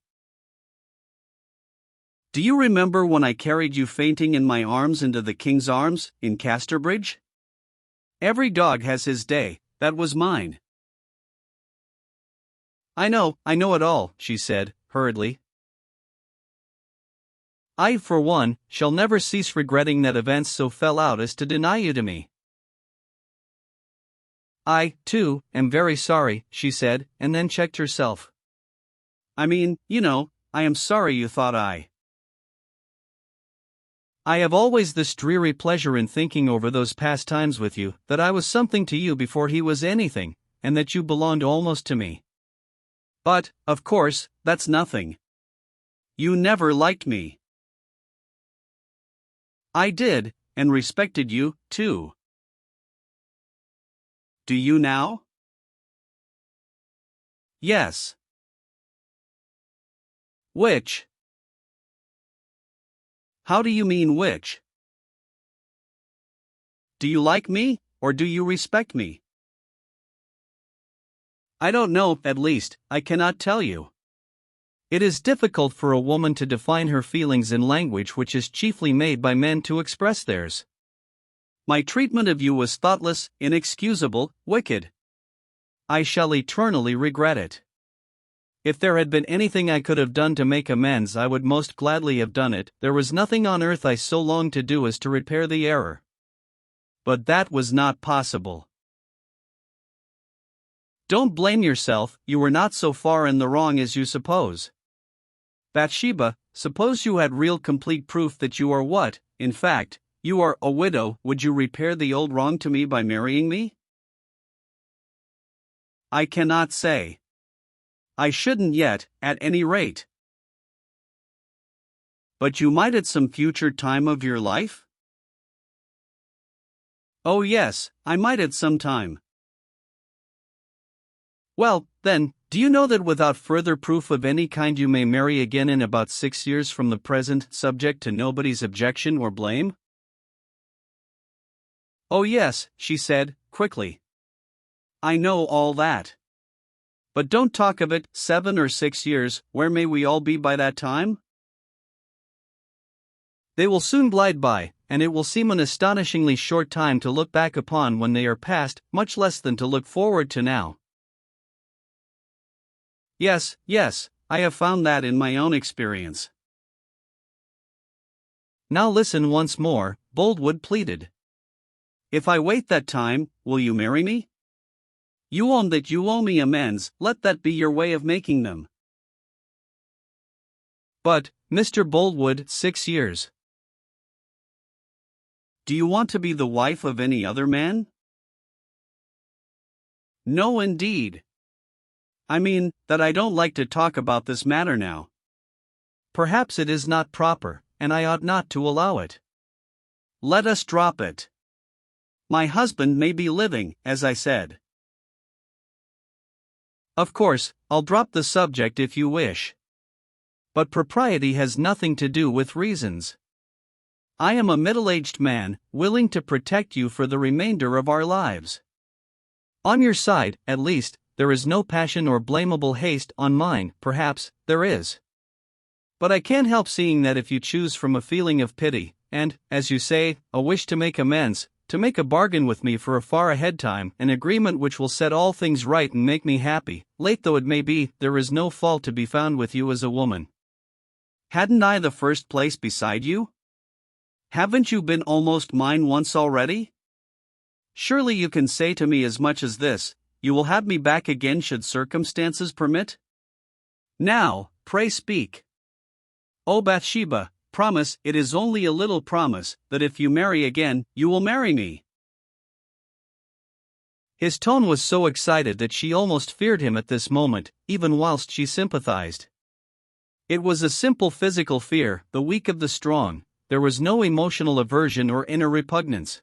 "Do you remember when I carried you fainting in my arms into the King's Arms, in Casterbridge? Every dog has his day, that was mine." I know it all," she said, hurriedly. "I, for one, shall never cease regretting that events so fell out as to deny you to me." "I, too, am very sorry," she said, and then checked herself. "I mean, I am sorry you thought I have always this dreary pleasure in thinking over those past times with you, that I was something to you before he was anything, and that you belonged almost to me. But, of course, that's nothing. You never liked me." "I did, and respected you, too." "Do you now?" "Yes." "Which?" "How do you mean which? Do you like me, or do you respect me?" "I don't know, at least, I cannot tell you. It is difficult for a woman to define her feelings in language which is chiefly made by men to express theirs. My treatment of you was thoughtless, inexcusable, wicked. I shall eternally regret it. If there had been anything I could have done to make amends, I would most gladly have done it. There was nothing on earth I so longed to do as to repair the error. But that was not possible. Don't blame yourself, you were not so far in the wrong as you suppose. Bathsheba, suppose you had real complete proof that you are what, in fact, you are a widow, would you repair the old wrong to me by marrying me? I cannot say. I shouldn't yet, at any rate. But you might at some future time of your life? Oh yes, I might at some time. Well, then, do you know that without further proof of any kind you may marry again in about 6 years from the present, subject to nobody's objection or blame? Oh yes, she said, quickly. I know all that. But don't talk of it. 7 or 6 years, where may we all be by that time? They will soon glide by, and it will seem an astonishingly short time to look back upon when they are past, much less than to look forward to now. Yes, I have found that in my own experience. Now listen once more, Boldwood pleaded. If I wait that time, will you marry me? You own that you owe me amends, let that be your way of making them. But, Mr. Boldwood, 6 years. Do you want to be the wife of any other man? No, indeed. I mean, that I don't like to talk about this matter now. Perhaps it is not proper, and I ought not to allow it. Let us drop it. My husband may be living, as I said. Of course, I'll drop the subject if you wish. But propriety has nothing to do with reasons. I am a middle-aged man, willing to protect you for the remainder of our lives. On your side, at least, there is no passion or blamable haste. On mine, perhaps, there is. But I can't help seeing that if you choose from a feeling of pity, and, as you say, a wish to make amends, to make a bargain with me for a far ahead time, an agreement which will set all things right and make me happy, late though it may be, there is no fault to be found with you as a woman. Hadn't I the first place beside you? Haven't you been almost mine once already? Surely you can say to me as much as this, you will have me back again should circumstances permit? Now, pray speak. O Bathsheba, promise, it is only a little promise, that if you marry again, you will marry me. His tone was so excited that she almost feared him at this moment, even whilst she sympathized. It was a simple physical fear, the weak of the strong. There was no emotional aversion or inner repugnance.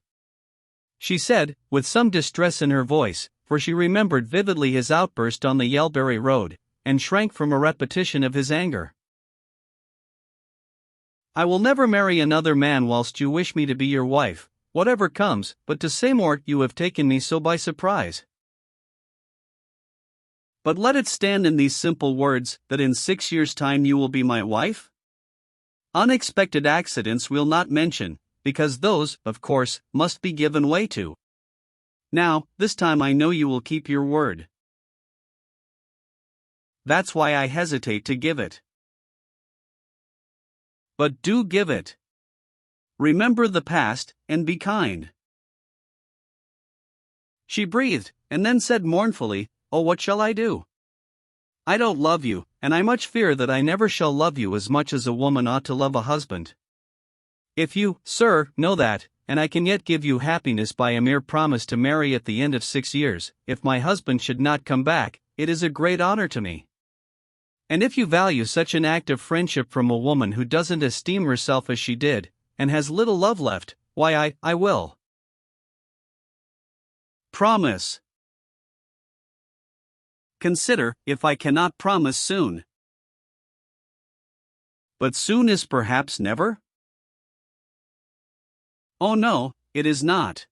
She said, with some distress in her voice, for she remembered vividly his outburst on the Yellberry Road, and shrank from a repetition of his anger. I will never marry another man whilst you wish me to be your wife, whatever comes, but to say more, you have taken me so by surprise. But let it stand in these simple words, that in 6 years' time you will be my wife? Unexpected accidents we'll not mention, because those, of course, must be given way to. Now, this time I know you will keep your word. That's why I hesitate to give it. But do give it. Remember the past, and be kind. She breathed, and then said mournfully, Oh, what shall I do? I don't love you, and I much fear that I never shall love you as much as a woman ought to love a husband. If you, sir, know that, and I can yet give you happiness by a mere promise to marry at the end of 6 years, if my husband should not come back, it is a great honor to me. And if you value such an act of friendship from a woman who doesn't esteem herself as she did, and has little love left, why I will. Promise. Consider, if I cannot promise soon. But soon is perhaps never? Oh no, it is not.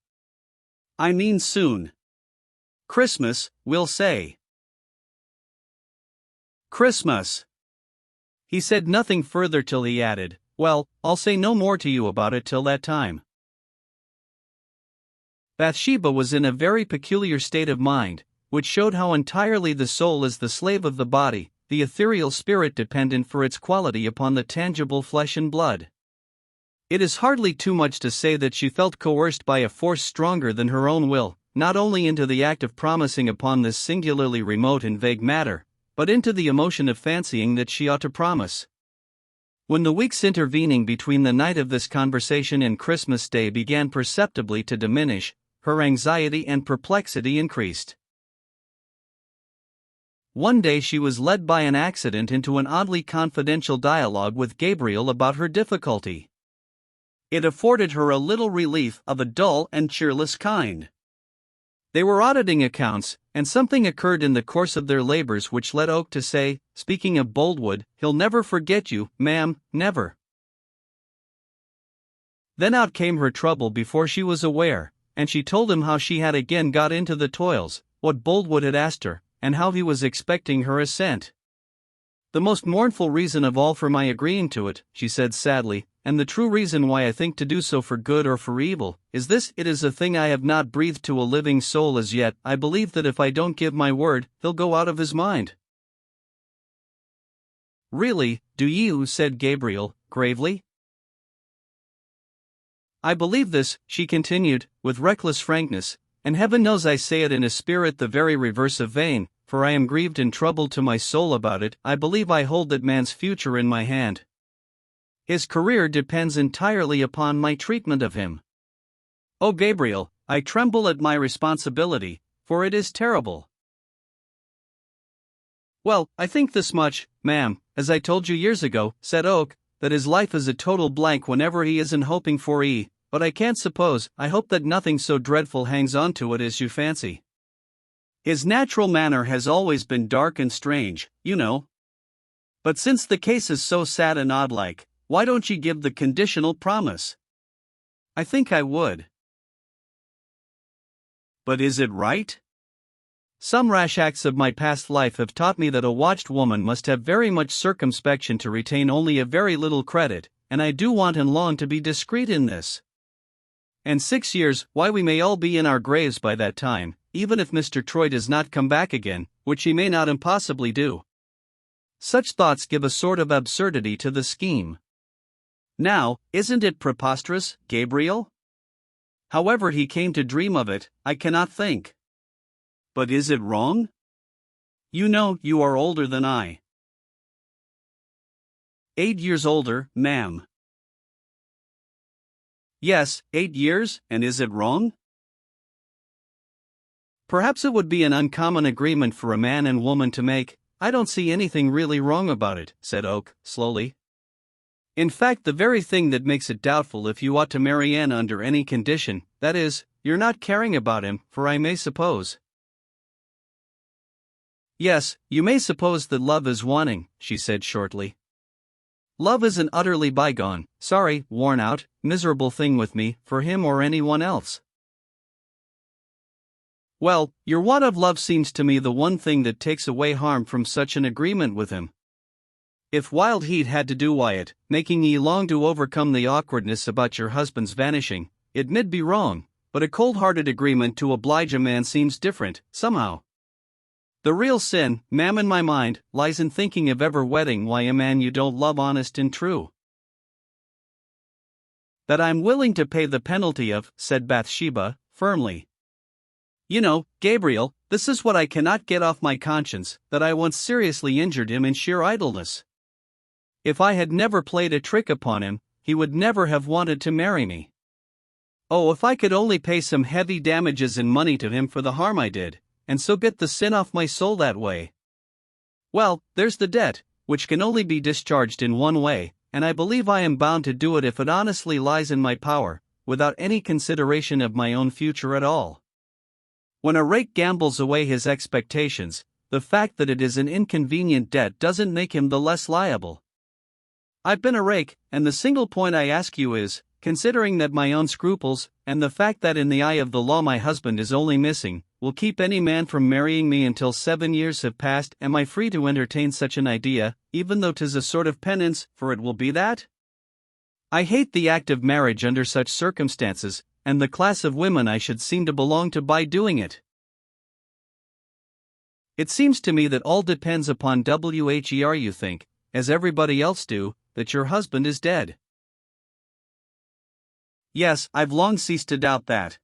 I mean soon. Christmas, we'll say. Christmas. He said nothing further till he added, Well, I'll say no more to you about it till that time. Bathsheba was in a very peculiar state of mind, which showed how entirely the soul is the slave of the body, the ethereal spirit dependent for its quality upon the tangible flesh and blood. It is hardly too much to say that she felt coerced by a force stronger than her own will, not only into the act of promising upon this singularly remote and vague matter, but into the emotion of fancying that she ought to promise. When the weeks intervening between the night of this conversation and Christmas Day began perceptibly to diminish, her anxiety and perplexity increased. One day she was led by an accident into an oddly confidential dialogue with Gabriel about her difficulty. It afforded her a little relief of a dull and cheerless kind. They were auditing accounts, and something occurred in the course of their labors which led Oak to say, speaking of Boldwood, "He'll never forget you, ma'am, never." Then out came her trouble before she was aware, and she told him how she had again got into the toils, what Boldwood had asked her, and how he was expecting her assent. "The most mournful reason of all for my agreeing to it," she said sadly, "and the true reason why I think to do so for good or for evil, is this: it is a thing I have not breathed to a living soul as yet. I believe that if I don't give my word, he'll go out of his mind." "Really, do you?" said Gabriel, gravely. "I believe this," she continued, with reckless frankness, "and heaven knows I say it in a spirit the very reverse of vain, for I am grieved and troubled to my soul about it. I believe I hold that man's future in my hand. His career depends entirely upon my treatment of him. Oh, Gabriel, I tremble at my responsibility, for it is terrible." "Well, I think this much, ma'am, as I told you years ago," said Oak, "that his life is a total blank whenever he isn't hoping for but I can't suppose, I hope that nothing so dreadful hangs on to it as you fancy. His natural manner has always been dark and strange, you know. But since the case is so sad and odd-like, why don't you give the conditional promise?" "I think I would." "But is it right? Some rash acts of my past life have taught me that a watched woman must have very much circumspection to retain only a very little credit, and I do want and long to be discreet in this. And 6 years, why, we may all be in our graves by that time, even if Mr. Troy does not come back again, which he may not impossibly do. Such thoughts give a sort of absurdity to the scheme. Now, isn't it preposterous, Gabriel? However he came to dream of it, I cannot think. But is it wrong? You know, you are older than I." 8 years older, ma'am." "Yes, 8 years, and is it wrong?" "Perhaps it would be an uncommon agreement for a man and woman to make. I don't see anything really wrong about it," said Oak, slowly. "In fact, the very thing that makes it doubtful if you ought to marry Anne under any condition, that is, you're not caring about him, for I may suppose." "Yes, you may suppose that love is wanting," she said shortly. "Love is an utterly bygone, sorry, worn out, miserable thing with me, for him or anyone else." "Well, your want of love seems to me the one thing that takes away harm from such an agreement with him. If wild heat had to do Wyatt, making ye long to overcome the awkwardness about your husband's vanishing, it mid be wrong, but a cold-hearted agreement to oblige a man seems different, somehow. The real sin, ma'am, in my mind, lies in thinking of ever wedding a man you don't love honest and true." "That I'm willing to pay the penalty of," said Bathsheba, firmly. "You know, Gabriel, this is what I cannot get off my conscience, that I once seriously injured him in sheer idleness. If I had never played a trick upon him, he would never have wanted to marry me. Oh, if I could only pay some heavy damages in money to him for the harm I did, and so get the sin off my soul that way. Well, there's the debt, which can only be discharged in one way, and I believe I am bound to do it if it honestly lies in my power, without any consideration of my own future at all. When a rake gambles away his expectations, the fact that it is an inconvenient debt doesn't make him the less liable. I've been a rake, and the single point I ask you is, considering that my own scruples, and the fact that in the eye of the law my husband is only missing, will keep any man from marrying me until 7 years have passed, am I free to entertain such an idea, even though 'tis a sort of penance, for it will be that? I hate the act of marriage under such circumstances, and the class of women I should seem to belong to by doing it." It seems to me that all depends upon where you think, as everybody else do, that your husband is dead. Yes, I've long ceased to doubt that.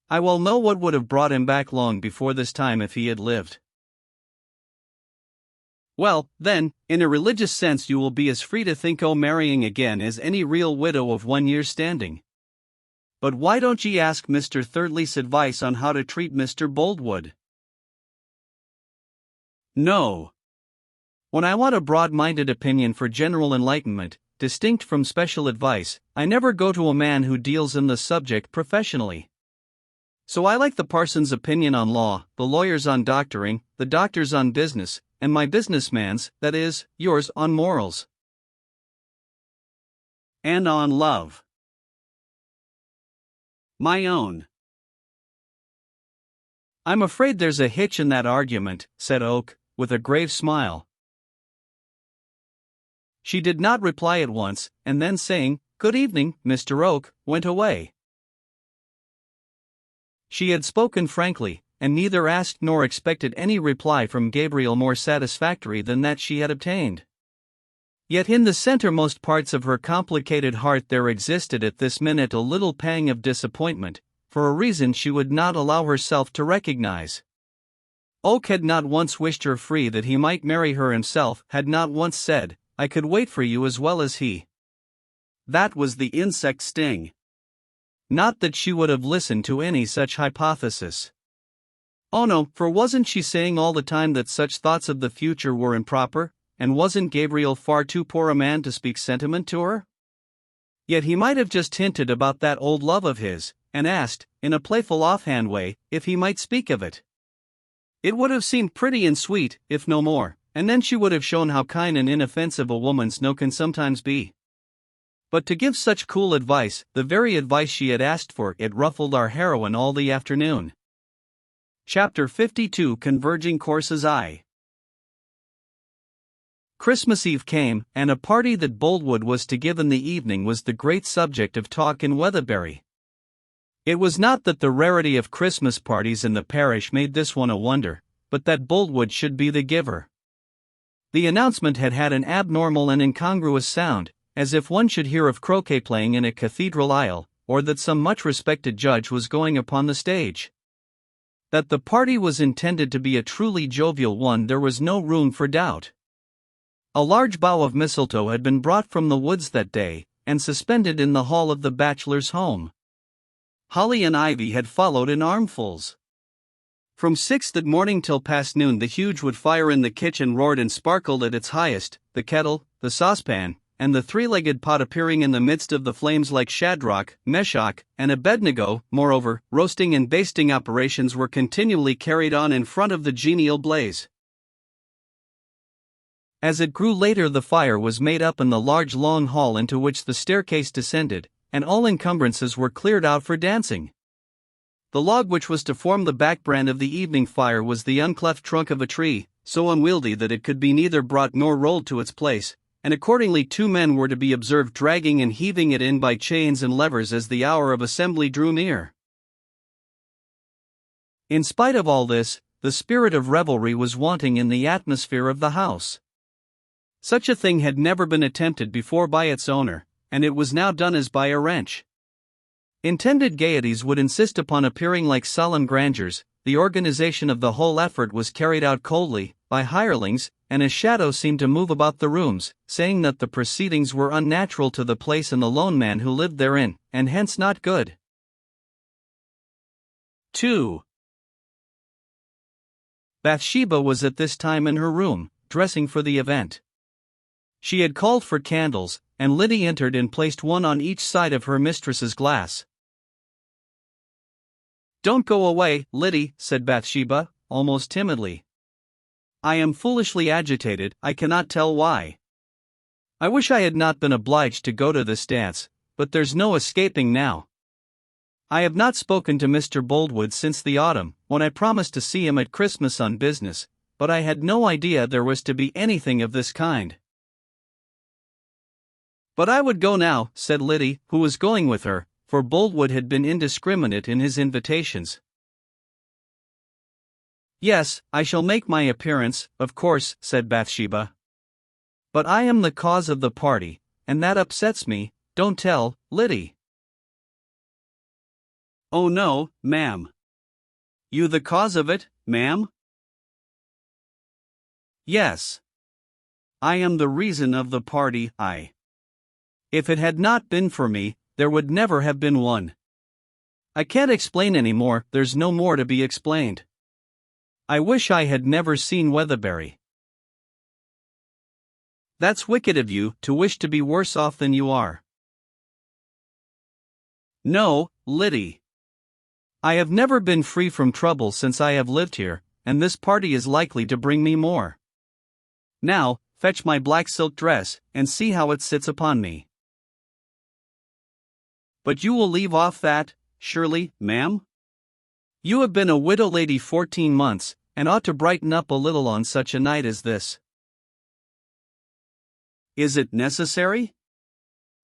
I well know what would have brought him back long before this time if he had lived. Well, then, in a religious sense you will be as free to think o' marrying again as any real widow of 1 year's standing. But why don't ye ask Mr. Thirdly's advice on how to treat Mr. Boldwood? No. When I want a broad-minded opinion for general enlightenment, distinct from special advice, I never go to a man who deals in the subject professionally. So I like the parson's opinion on law, the lawyer's on doctoring, the doctor's on business, and my businessman's, that is, yours, on morals. And on love. My own. I'm afraid there's a hitch in that argument, said Oak, with a grave smile. She did not reply at once, and then saying, "Good evening, Mr. Oak," went away. She had spoken frankly, and neither asked nor expected any reply from Gabriel more satisfactory than that she had obtained. Yet in the centermost parts of her complicated heart there existed at this minute a little pang of disappointment, for a reason she would not allow herself to recognize. Oak had not once wished her free that he might marry her himself, had not once said, "I could wait for you as well as he." That was the insect sting. Not that she would have listened to any such hypothesis. Oh no, for wasn't she saying all the time that such thoughts of the future were improper, and wasn't Gabriel far too poor a man to speak sentiment to her? Yet he might have just hinted about that old love of his, and asked, in a playful offhand way, if he might speak of it. It would have seemed pretty and sweet, if no more, and then she would have shown how kind and inoffensive a woman's no can sometimes be. But to give such cool advice, the very advice she had asked for, it ruffled our heroine all the afternoon. Chapter 52 Converging Courses I. Christmas Eve came, and a party that Boldwood was to give in the evening was the great subject of talk in Weatherbury. It was not that the rarity of Christmas parties in the parish made this one a wonder, but that Boldwood should be the giver. The announcement had had an abnormal and incongruous sound, as if one should hear of croquet playing in a cathedral aisle, or that some much-respected judge was going upon the stage. That the party was intended to be a truly jovial one there was no room for doubt. A large bough of mistletoe had been brought from the woods that day, and suspended in the hall of the bachelor's home. Holly and ivy had followed in armfuls. From 6 that morning till past noon the huge wood fire in the kitchen roared and sparkled at its highest, the kettle, the saucepan, and the three-legged pot appearing in the midst of the flames like Shadrach, Meshach, and Abednego. Moreover, roasting and basting operations were continually carried on in front of the genial blaze. As it grew later the fire was made up in the large long hall into which the staircase descended, and all encumbrances were cleared out for dancing. The log which was to form the backbrand of the evening fire was the uncleft trunk of a tree, so unwieldy that it could be neither brought nor rolled to its place, and accordingly 2 men were to be observed dragging and heaving it in by chains and levers as the hour of assembly drew near. In spite of all this, the spirit of revelry was wanting in the atmosphere of the house. Such a thing had never been attempted before by its owner, and it was now done as by a wrench. Intended gaieties would insist upon appearing like solemn grandeurs, the organization of the whole effort was carried out coldly, by hirelings, and a shadow seemed to move about the rooms, saying that the proceedings were unnatural to the place and the lone man who lived therein, and hence not good. 2. Bathsheba was at this time in her room, dressing for the event. She had called for candles, and Liddy entered and placed one on each side of her mistress's glass. "Don't go away, Liddy," said Bathsheba, almost timidly. "I am foolishly agitated, I cannot tell why. I wish I had not been obliged to go to this dance, but there's no escaping now. I have not spoken to Mr. Boldwood since the autumn, when I promised to see him at Christmas on business, but I had no idea there was to be anything of this kind." "But I would go now," said Liddy, who was going with her, for Boldwood had been indiscriminate in his invitations. Yes, I shall make my appearance, of course, said Bathsheba. But I am the cause of the party, and that upsets me, don't tell, Liddy. Oh no, ma'am. You the cause of it, ma'am? Yes. I am the reason of the party, If it had not been for me, there would never have been one. I can't explain any more, there's no more to be explained. I wish I had never seen Weatherbury. That's wicked of you, to wish to be worse off than you are. No, Liddy. I have never been free from trouble since I have lived here, and this party is likely to bring me more. Now, fetch my black silk dress, and see how it sits upon me. But you will leave off that, surely, ma'am? You have been a widow lady 14 months, and ought to brighten up a little on such a night as this. Is it necessary?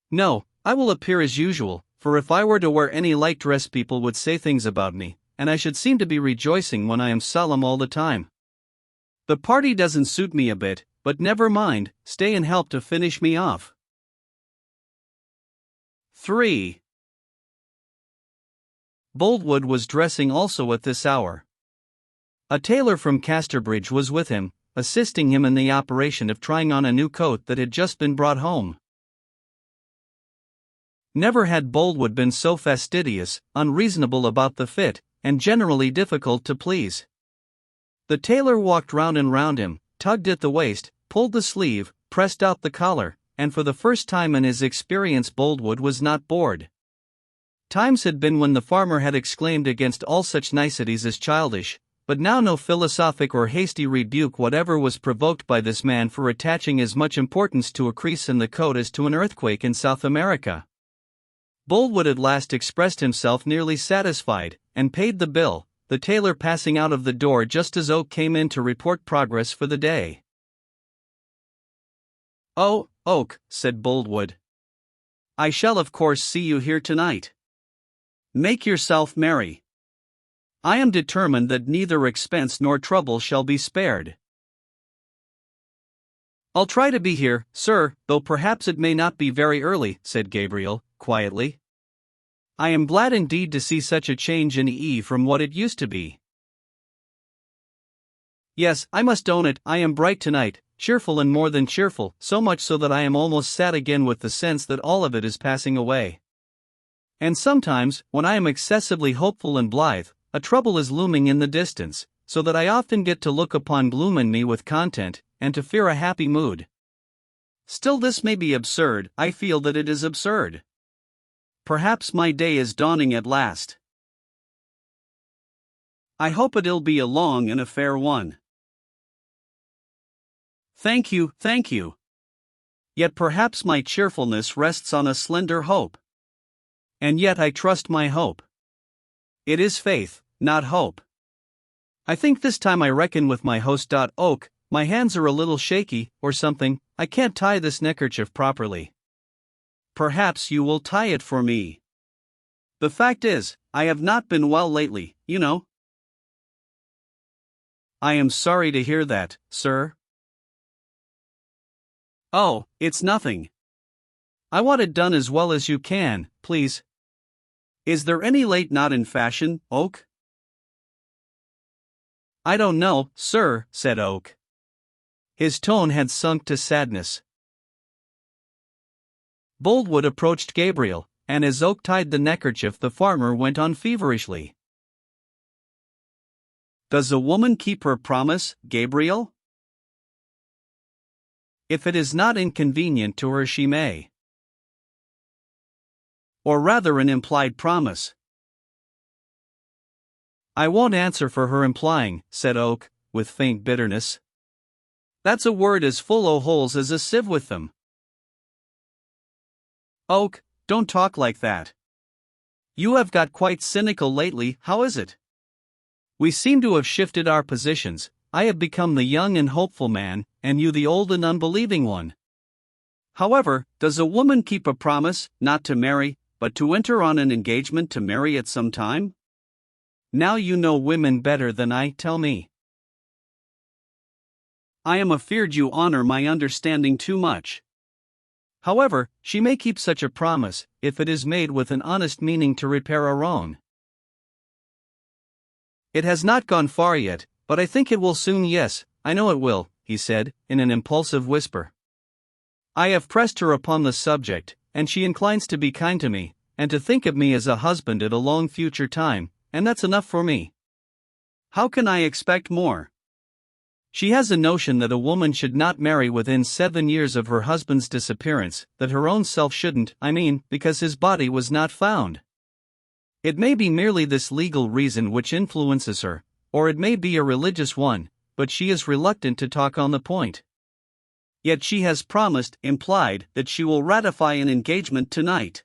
No, I will appear as usual, for if I were to wear any light dress people would say things about me, and I should seem to be rejoicing when I am solemn all the time. The party doesn't suit me a bit, but never mind, stay and help to finish me off. 3. Boldwood was dressing also at this hour. A tailor from Casterbridge was with him, assisting him in the operation of trying on a new coat that had just been brought home. Never had Boldwood been so fastidious, unreasonable about the fit, and generally difficult to please. The tailor walked round and round him, tugged at the waist, pulled the sleeve, pressed out the collar, and for the first time in his experience Boldwood was not bored. Times had been when the farmer had exclaimed against all such niceties as childish, but now no philosophic or hasty rebuke whatever was provoked by this man for attaching as much importance to a crease in the coat as to an earthquake in South America. Boldwood at last expressed himself nearly satisfied, and paid the bill, the tailor passing out of the door just as Oak came in to report progress for the day. "Oh, Oak," said Boldwood. "I shall of course see you here tonight. Make yourself merry. I am determined that neither expense nor trouble shall be spared." "I'll try to be here, sir, though perhaps it may not be very early," said Gabriel, quietly. "I am glad indeed to see such a change in E from what it used to be. Yes, I must own it, I am bright tonight, cheerful and more than cheerful, so much so that I am almost sad again with the sense that all of it is passing away. And sometimes, when I am excessively hopeful and blithe, a trouble is looming in the distance, so that I often get to look upon gloom in me with content, and to fear a happy mood. Still this may be absurd, I feel that it is absurd. Perhaps my day is dawning at last. I hope it'll be a long and a fair one. Thank you, thank you. Yet perhaps my cheerfulness rests on a slender hope. And yet I trust my hope. It is faith, not hope. I think this time I reckon with my host. Oak, my hands are a little shaky, or something, I can't tie this neckerchief properly. Perhaps you will tie it for me. The fact is, I have not been well lately, you know. I am sorry to hear that, sir. Oh, it's nothing. I want it done as well as you can, please. Is there any late knot in fashion, Oak? I don't know, sir, said Oak. His tone had sunk to sadness. Boldwood approached Gabriel, and as Oak tied the neckerchief the farmer went on feverishly. Does a woman keep her promise, Gabriel? If it is not inconvenient to her she may. Or rather an implied promise. I won't answer for her implying, said Oak, with faint bitterness. That's a word as full o' holes as a sieve with them. Oak, don't talk like that. You have got quite cynical lately, how is it? We seem to have shifted our positions. I have become the young and hopeful man, and you the old and unbelieving one. However, does a woman keep a promise, not to marry, but to enter on an engagement to marry at some time? Now you know women better than I, tell me. I am afeard you honor my understanding too much. However, she may keep such a promise, if it is made with an honest meaning to repair a wrong. It has not gone far yet, but I think it will soon. Yes, I know it will, he said, in an impulsive whisper. I have pressed her upon the subject, and she inclines to be kind to me, and to think of me as a husband at a long future time, and that's enough for me. How can I expect more? She has a notion that a woman should not marry within 7 years of her husband's disappearance, that her own self shouldn't, because his body was not found. It may be merely this legal reason which influences her, or it may be a religious one, but she is reluctant to talk on the point. Yet she has promised, implied, that she will ratify an engagement tonight.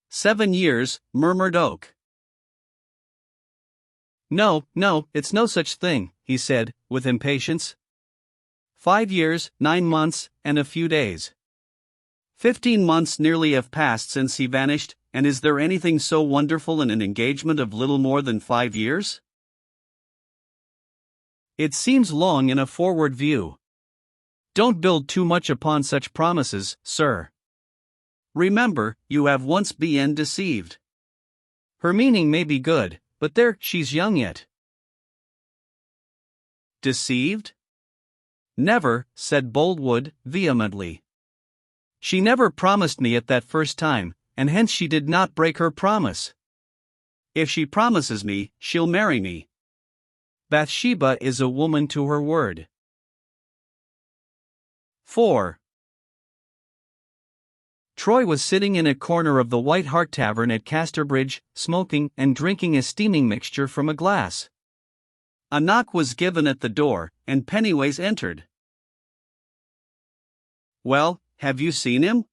7 years, murmured Oak. No, it's no such thing, he said, with impatience. 5 years, 9 months, and a few days. 15 months nearly have passed since he vanished, and is there anything so wonderful in an engagement of little more than 5 years? It seems long in a forward view. Don't build too much upon such promises, sir. Remember, you have once been deceived. Her meaning may be good, but there, she's young yet. Deceived? Never, said Boldwood, vehemently. She never promised me at that first time, and hence she did not break her promise. If she promises me, she'll marry me. Bathsheba is a woman to her word. 4. Troy was sitting in a corner of the White Hart Tavern at Casterbridge, smoking and drinking a steaming mixture from a glass. A knock was given at the door, and Pennyways entered. Well, have you seen him?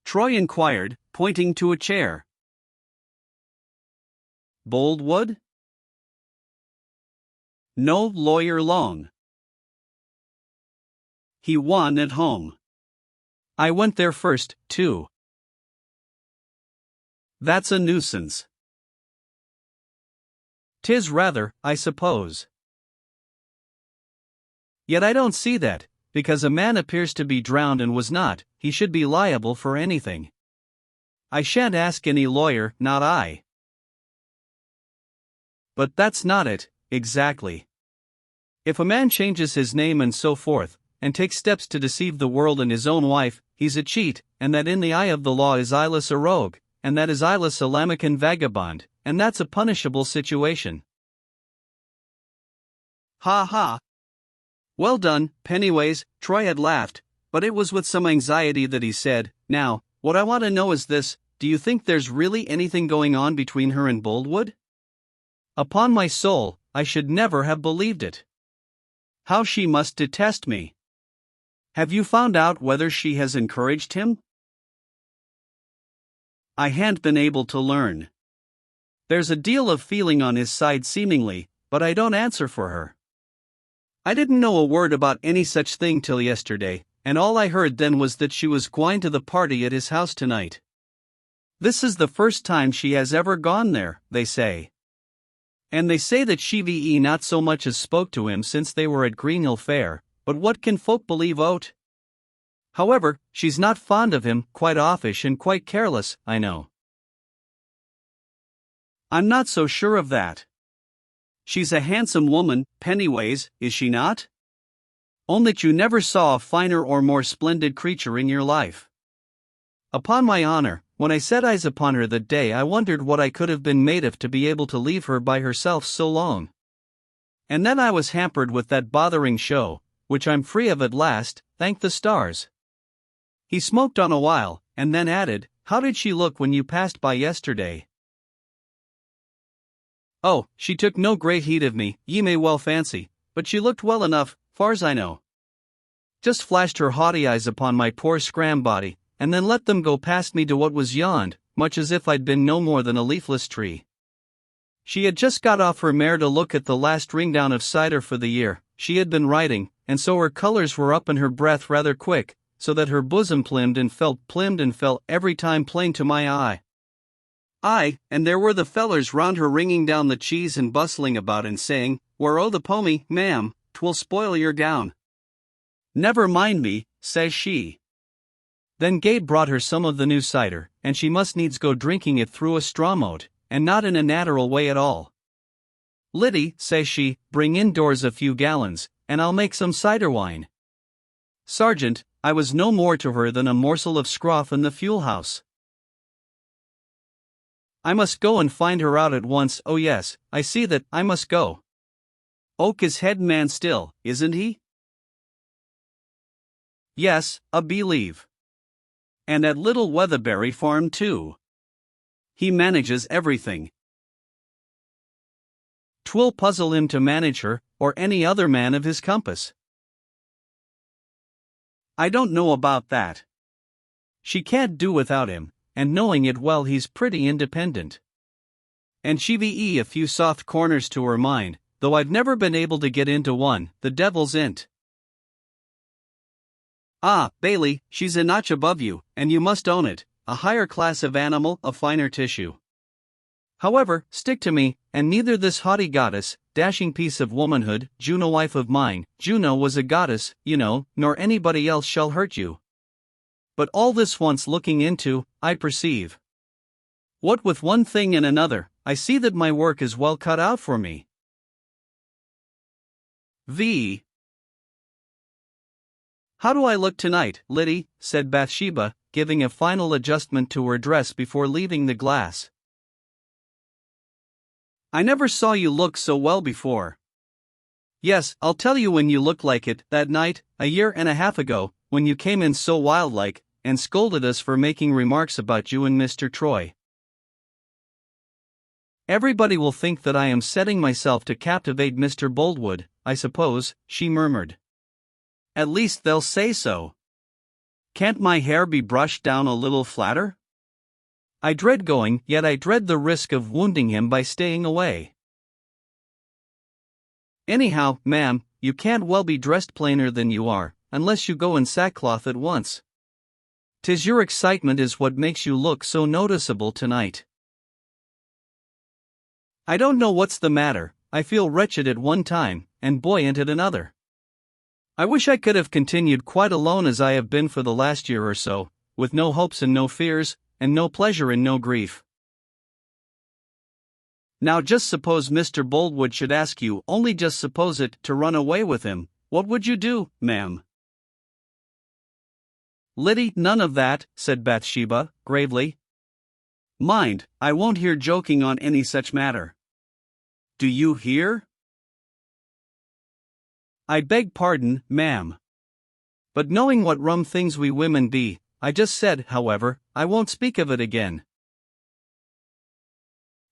Troy inquired, pointing to a chair. Boldwood? No, Lawyer Long. He won at home. I went there first, too. That's a nuisance. 'Tis rather, I suppose. Yet I don't see that, because a man appears to be drowned and was not, he should be liable for anything. I shan't ask any lawyer, not I. But that's not it, exactly. If a man changes his name and so forth, and takes steps to deceive the world and his own wife, he's a cheat, and that in the eye of the law is eyeless a rogue, and that is eyeless a lambican vagabond, and that's a punishable situation. Ha ha! Well done, Pennyways, Troy had laughed, but it was with some anxiety that he said, Now, what I want to know is this, do you think there's really anything going on between her and Boldwood? Upon my soul, I should never have believed it. How she must detest me! Have you found out whether she has encouraged him? I han't been able to learn. There's a deal of feeling on his side seemingly, but I don't answer for her. I didn't know a word about any such thing till yesterday, and all I heard then was that she was going to the party at his house tonight. This is the first time she has ever gone there, they say. And they say that she not so much as spoke to him since they were at Greenhill Fair, but what can folk believe o't? However, she's not fond of him, quite offish and quite careless, I know. I'm not so sure of that. She's a handsome woman, Pennyways, is she not? Only that you never saw a finer or more splendid creature in your life. Upon my honor, when I set eyes upon her that day I wondered what I could have been made of to be able to leave her by herself so long. And then I was hampered with that bothering show, which I'm free of at last, thank the stars. He smoked on a while, and then added, How did she look when you passed by yesterday? Oh, she took no great heed of me, ye may well fancy, but she looked well enough, far's I know. Just flashed her haughty eyes upon my poor scram body, and then let them go past me to what was yond, much as if I'd been no more than a leafless tree. She had just got off her mare to look at the last ring down of cider for the year, she had been riding, and so her colors were up and her breath rather quick, so that her bosom plimbed and fell every time plain to my eye. Aye, and there were the fellers round her wringing down the cheese and bustling about and saying, Where o' the pomy, ma'am, 'twill spoil your gown. Never mind me, says she. Then Gabe brought her some of the new cider, and she must needs go drinking it through a straw moat, and not in a natural way at all. Liddy, says she, bring indoors a few gallons, and I'll make some cider wine. Sergeant, I was no more to her than a morsel of scroff in the fuel house. I must go and find her out at once. Oh yes, I see that, I must go. Oak is head man still, isn't he? Yes, I believe. And at Little Weatherberry Farm too. He manages everything. 'Twill puzzle him to manage her, or any other man of his compass. I don't know about that. She can't do without him, and knowing it well he's pretty independent. And she've a few soft corners to her mind, though I've never been able to get into one, the devil's in't. Ah, Bailey, she's a notch above you, and you must own it, a higher class of animal, a finer tissue. However, stick to me, and neither this haughty goddess, dashing piece of womanhood, Juno wife of mine, Juno was a goddess, you know, nor anybody else shall hurt you. But all this wants looking into, I perceive. What with one thing and another, I see that my work is well cut out for me. V. How do I look tonight, Liddy? Said Bathsheba, giving a final adjustment to her dress before leaving the glass. I never saw you look so well before. Yes, I'll tell you when you looked like it, that night, a year and a half ago, when you came in so wild-like, and scolded us for making remarks about you and Mr. Troy. Everybody will think that I am setting myself to captivate Mr. Boldwood, I suppose, she murmured. At least they'll say so. Can't my hair be brushed down a little flatter? I dread going, yet I dread the risk of wounding him by staying away. Anyhow, ma'am, you can't well be dressed plainer than you are, unless you go in sackcloth at once. 'Tis your excitement is what makes you look so noticeable tonight. I don't know what's the matter, I feel wretched at one time, and buoyant at another. I wish I could have continued quite alone as I have been for the last year or so, with no hopes and no fears, and no pleasure and no grief. Now just suppose Mr. Boldwood should ask you, only just suppose it, to run away with him, what would you do, ma'am? Liddy, none of that, said Bathsheba, gravely. Mind, I won't hear joking on any such matter. Do you hear? I beg pardon, ma'am. But knowing what rum things we women be, I just said, however, I won't speak of it again.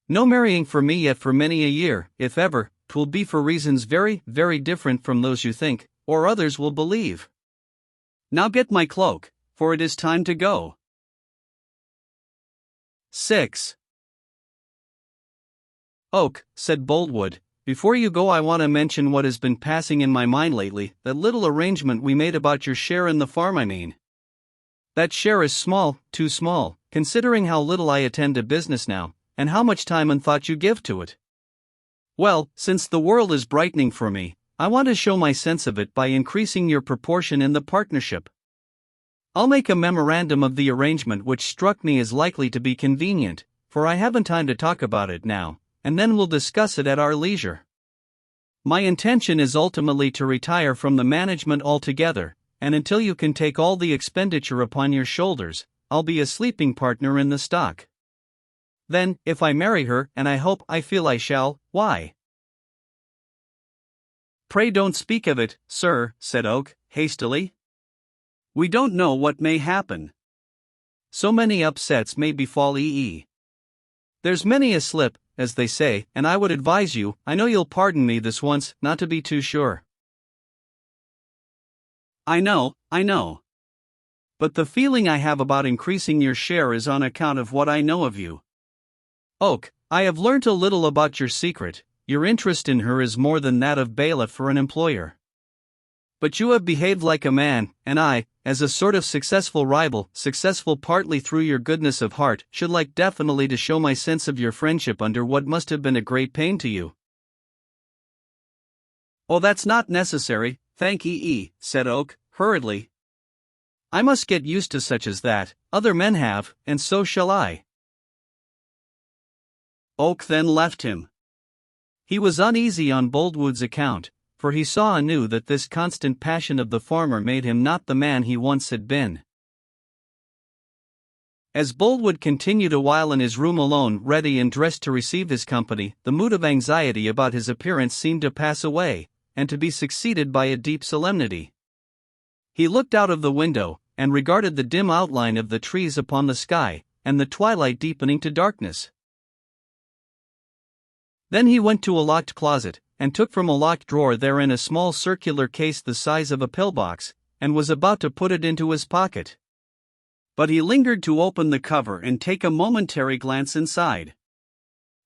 No marrying for me yet for many a year, if ever, 'twill be for reasons very, very different from those you think, or others will believe. Now get my cloak, for it is time to go. 6. Oak, said Boldwood, before you go I want to mention what has been passing in my mind lately, that little arrangement we made about your share in the farm I mean. That share is small, too small, considering how little I attend to business now, and how much time and thought you give to it. Well, since the world is brightening for me, I want to show my sense of it by increasing your proportion in the partnership. I'll make a memorandum of the arrangement which struck me as likely to be convenient, for I haven't time to talk about it now, and then we'll discuss it at our leisure. My intention is ultimately to retire from the management altogether, and until you can take all the expenditure upon your shoulders, I'll be a sleeping partner in the stock. Then, if I marry her, and I feel I shall, why? Pray don't speak of it, sir, said Oak, hastily. We don't know what may happen. So many upsets may befall E.E. There's many a slip, as they say, and I would advise you, I know you'll pardon me this once, not to be too sure. I know. But the feeling I have about increasing your share is on account of what I know of you. Oak, I have learnt a little about your secret, your interest in her is more than that of bailiff for an employer. But you have behaved like a man, and I, as a sort of successful rival, successful partly through your goodness of heart, should like definitely to show my sense of your friendship under what must have been a great pain to you. Oh, that's not necessary, thank ye, said Oak, hurriedly. I must get used to such as that, other men have, and so shall I. Oak then left him. He was uneasy on Boldwood's account, for he saw anew that this constant passion of the former made him not the man he once had been. As Boldwood continued a while in his room alone, ready and dressed to receive his company, the mood of anxiety about his appearance seemed to pass away, and to be succeeded by a deep solemnity. He looked out of the window, and regarded the dim outline of the trees upon the sky, and the twilight deepening to darkness. Then he went to a locked closet, and took from a locked drawer therein a small circular case the size of a pillbox, and was about to put it into his pocket. But he lingered to open the cover and take a momentary glance inside.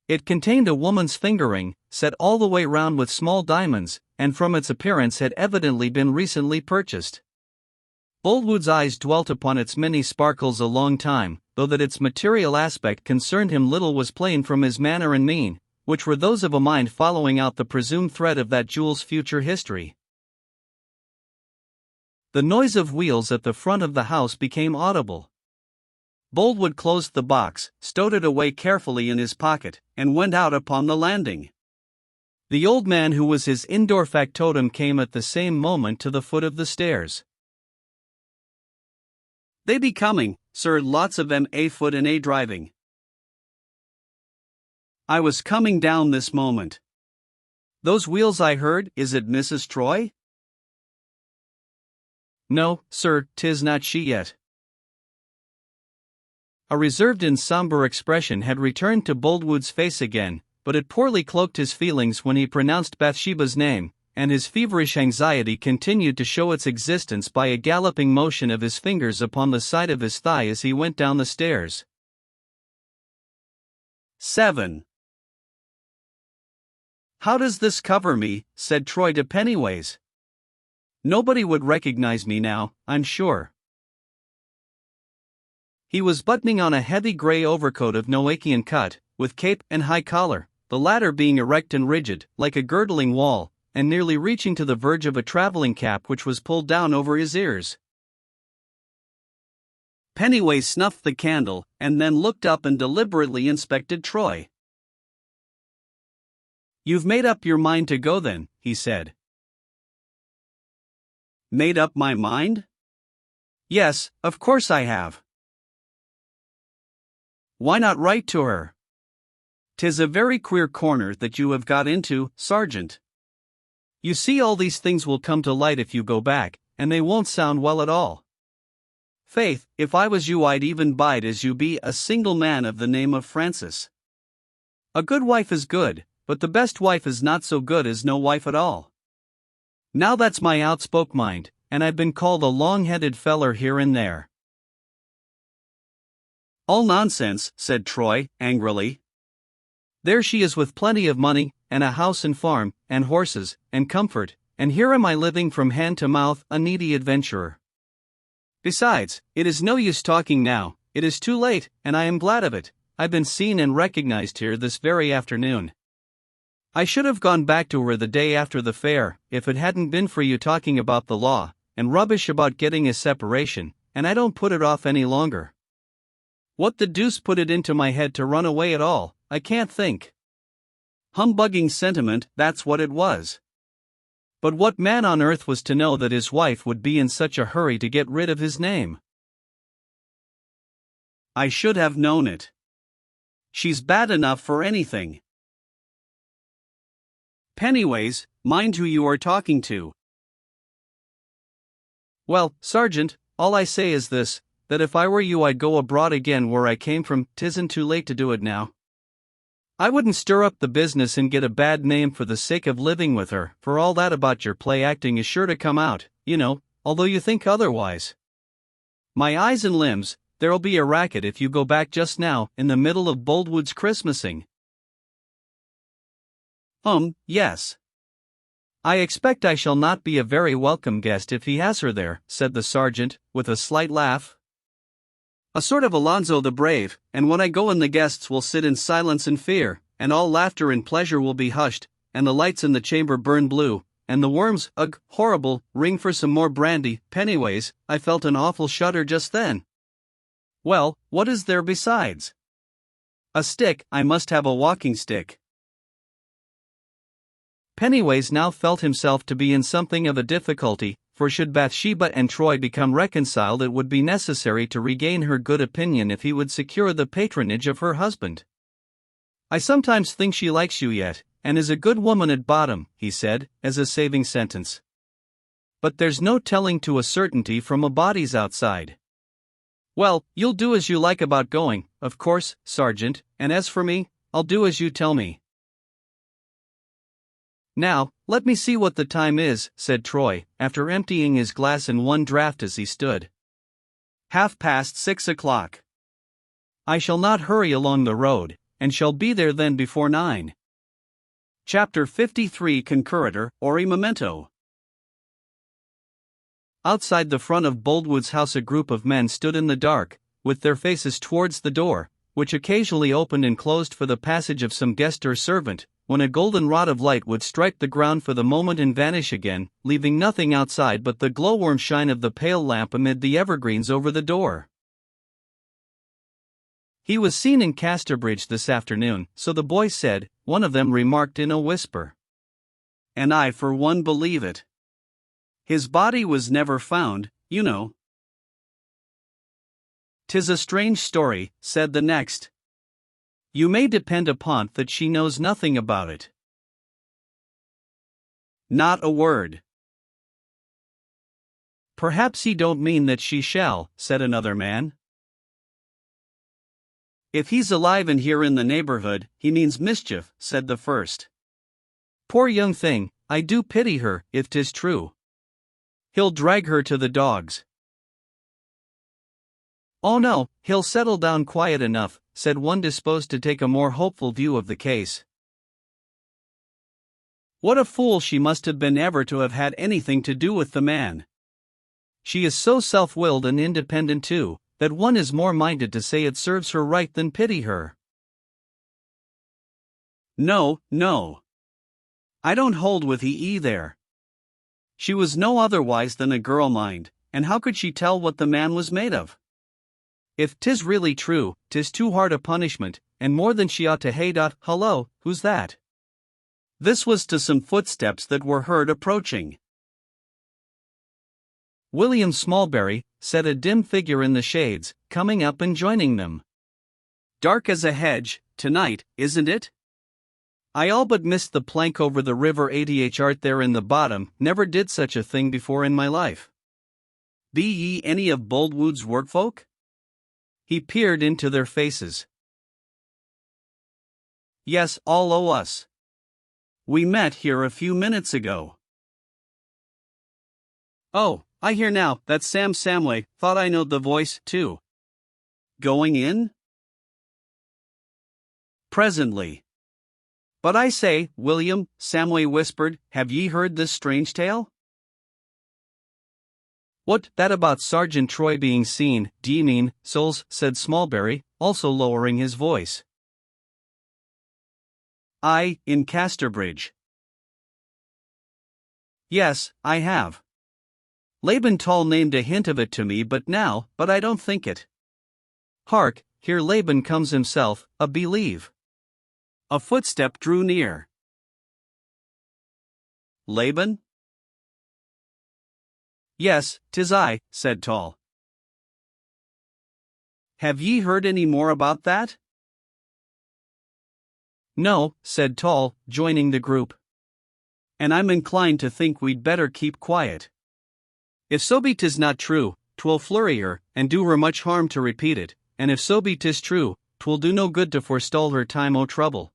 It contained a woman's finger ring, set all the way round with small diamonds, and from its appearance had evidently been recently purchased. Boldwood's eyes dwelt upon its many sparkles a long time, though that its material aspect concerned him little was plain from his manner and mien, which were those of a mind following out the presumed thread of that jewel's future history. The noise of wheels at the front of the house became audible. Boldwood closed the box, stowed it away carefully in his pocket, and went out upon the landing. The old man who was his indoor factotum came at the same moment to the foot of the stairs. "They be coming, sir, lots of 'em afoot and a driving. I was coming down this moment. Those wheels I heard, is it Mrs. Troy?" "No, sir, 'tis not she yet." A reserved and somber expression had returned to Boldwood's face again, but it poorly cloaked his feelings when he pronounced Bathsheba's name, and his feverish anxiety continued to show its existence by a galloping motion of his fingers upon the side of his thigh as he went down the stairs. 7. "How does this cover me?" said Troy to Pennyways. "Nobody would recognize me now, I'm sure." He was buttoning on a heavy grey overcoat of Noachian cut, with cape and high collar, the latter being erect and rigid, like a girdling wall, and nearly reaching to the verge of a traveling cap which was pulled down over his ears. Pennyways snuffed the candle, and then looked up and deliberately inspected Troy. "You've made up your mind to go then," he said. "Made up my mind?" "Yes, of course I have." "Why not write to her?" "'Tis a very queer corner that you have got into, Sergeant. You see, all these things will come to light if you go back, and they won't sound well at all. Faith, if I was you I'd even bide as you be a single man of the name of Francis. A good wife is good, but the best wife is not so good as no wife at all. Now that's my outspoke mind, and I've been called a long-headed feller here and there." "All nonsense," said Troy, angrily. "There she is with plenty of money, and a house and farm, and horses, and comfort, and here am I living from hand to mouth, a needy adventurer. Besides, it is no use talking now, it is too late, and I am glad of it. I've been seen and recognized here this very afternoon. I should have gone back to her the day after the fair, if it hadn't been for you talking about the law, and rubbish about getting a separation, and I don't put it off any longer. What the deuce put it into my head to run away at all, I can't think. Humbugging sentiment, that's what it was. But what man on earth was to know that his wife would be in such a hurry to get rid of his name? I should have known it. She's bad enough for anything. Pennyways, mind who you are talking to." "Well, Sergeant, all I say is this, that if I were you I'd go abroad again where I came from, 'tisn't too late to do it now. I wouldn't stir up the business and get a bad name for the sake of living with her, for all that about your play acting is sure to come out, you know, although you think otherwise. My eyes and limbs, there'll be a racket if you go back just now, in the middle of Boldwood's Christmasing." Yes. "I expect I shall not be a very welcome guest if he has her there," said the sergeant, with a slight laugh. "A sort of Alonzo the Brave, and when I go in the guests will sit in silence and fear, and all laughter and pleasure will be hushed, and the lights in the chamber burn blue, and the worms, ugh, horrible, ring for some more brandy. Pennyways, I felt an awful shudder just then. Well, what is there besides? A stick, I must have a walking stick. Pennyways now felt himself to be in something of a difficulty, for should Bathsheba and Troy become reconciled, it would be necessary to regain her good opinion if he would secure the patronage of her husband. I sometimes think she likes you yet, and is a good woman at bottom, he said, as a saving sentence. But there's no telling to a certainty from a body's outside. Well, you'll do as you like about going, of course, Sergeant, and as for me, I'll do as you tell me. Now, let me see what the time is, said Troy, after emptying his glass in one draught as he stood. 6:30. I shall not hurry along the road, and shall be there then before 9. Chapter 53 Concurator, or a Memento. Outside the front of Boldwood's house a group of men stood in the dark, with their faces towards the door, which occasionally opened and closed for the passage of some guest or servant, when a golden rod of light would strike the ground for the moment and vanish again, leaving nothing outside but the glowworm shine of the pale lamp amid the evergreens over the door. He was seen in Casterbridge this afternoon, so the boys said. One of them remarked in a whisper. And I for one believe it. His body was never found, you know. 'Tis a strange story, said the next. You may depend upon't that she knows nothing about it. Not a word. Perhaps he don't mean that she shall, said another man. If he's alive and here in the neighborhood, he means mischief, said the first. Poor young thing, I do pity her, if 'tis true. He'll drag her to the dogs. Oh no, he'll settle down quiet enough, said one disposed to take a more hopeful view of the case. What a fool she must have been ever to have had anything to do with the man. She is so self-willed and independent too, that one is more minded to say it serves her right than pity her. No, no. I don't hold with he there. She was no otherwise than a girl mind, and how could she tell what the man was made of? If 'tis really true, 'tis too hard a punishment, and more than she ought to hate. Hullo, who's that? This was to some footsteps that were heard approaching. William Smallberry, said a dim figure in the shades, coming up and joining them. Dark as a hedge, tonight, isn't it? I all but missed the plank over the river. Art there in the bottom, never did such a thing before in my life. Be ye any of Boldwood's workfolk? He peered into their faces. Yes, all o' us. We met here a few minutes ago. Oh, I hear now, that's Sam Samway, thought I knowed the voice, too. Going in? Presently. But I say, William, Samway whispered, have ye heard this strange tale? What, that about Sergeant Troy being seen, d'ye mean, souls, said Smallberry, also lowering his voice. Aye, in Casterbridge. Yes, I have. Laban Tall named a hint of it to me but I don't think it. Hark, here Laban comes himself, a believe. A footstep drew near. Laban? Yes, 'tis I, said Tall. Have ye heard any more about that? No, said Tall, joining the group. And I'm inclined to think we'd better keep quiet. If so be 'tis not true, 'twill flurry her, and do her much harm to repeat it, and if so be 'tis true, 'twill do no good to forestall her time o' trouble.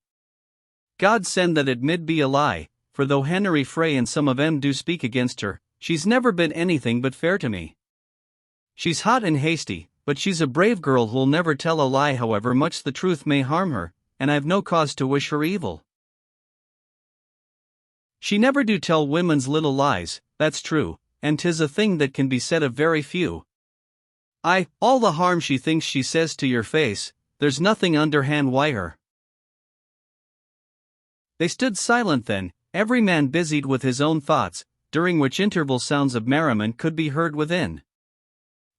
God send that it mid be a lie, for though Henry Frey and some of 'em do speak against her, she's never been anything but fair to me. She's hot and hasty, but she's a brave girl who'll never tell a lie however much the truth may harm her, and I've no cause to wish her evil. She never do tell women's little lies, that's true, and 'tis a thing that can be said of very few. Aye, all the harm she thinks she says to your face, there's nothing underhand why her. They stood silent then, every man busied with his own thoughts, during which interval sounds of merriment could be heard within.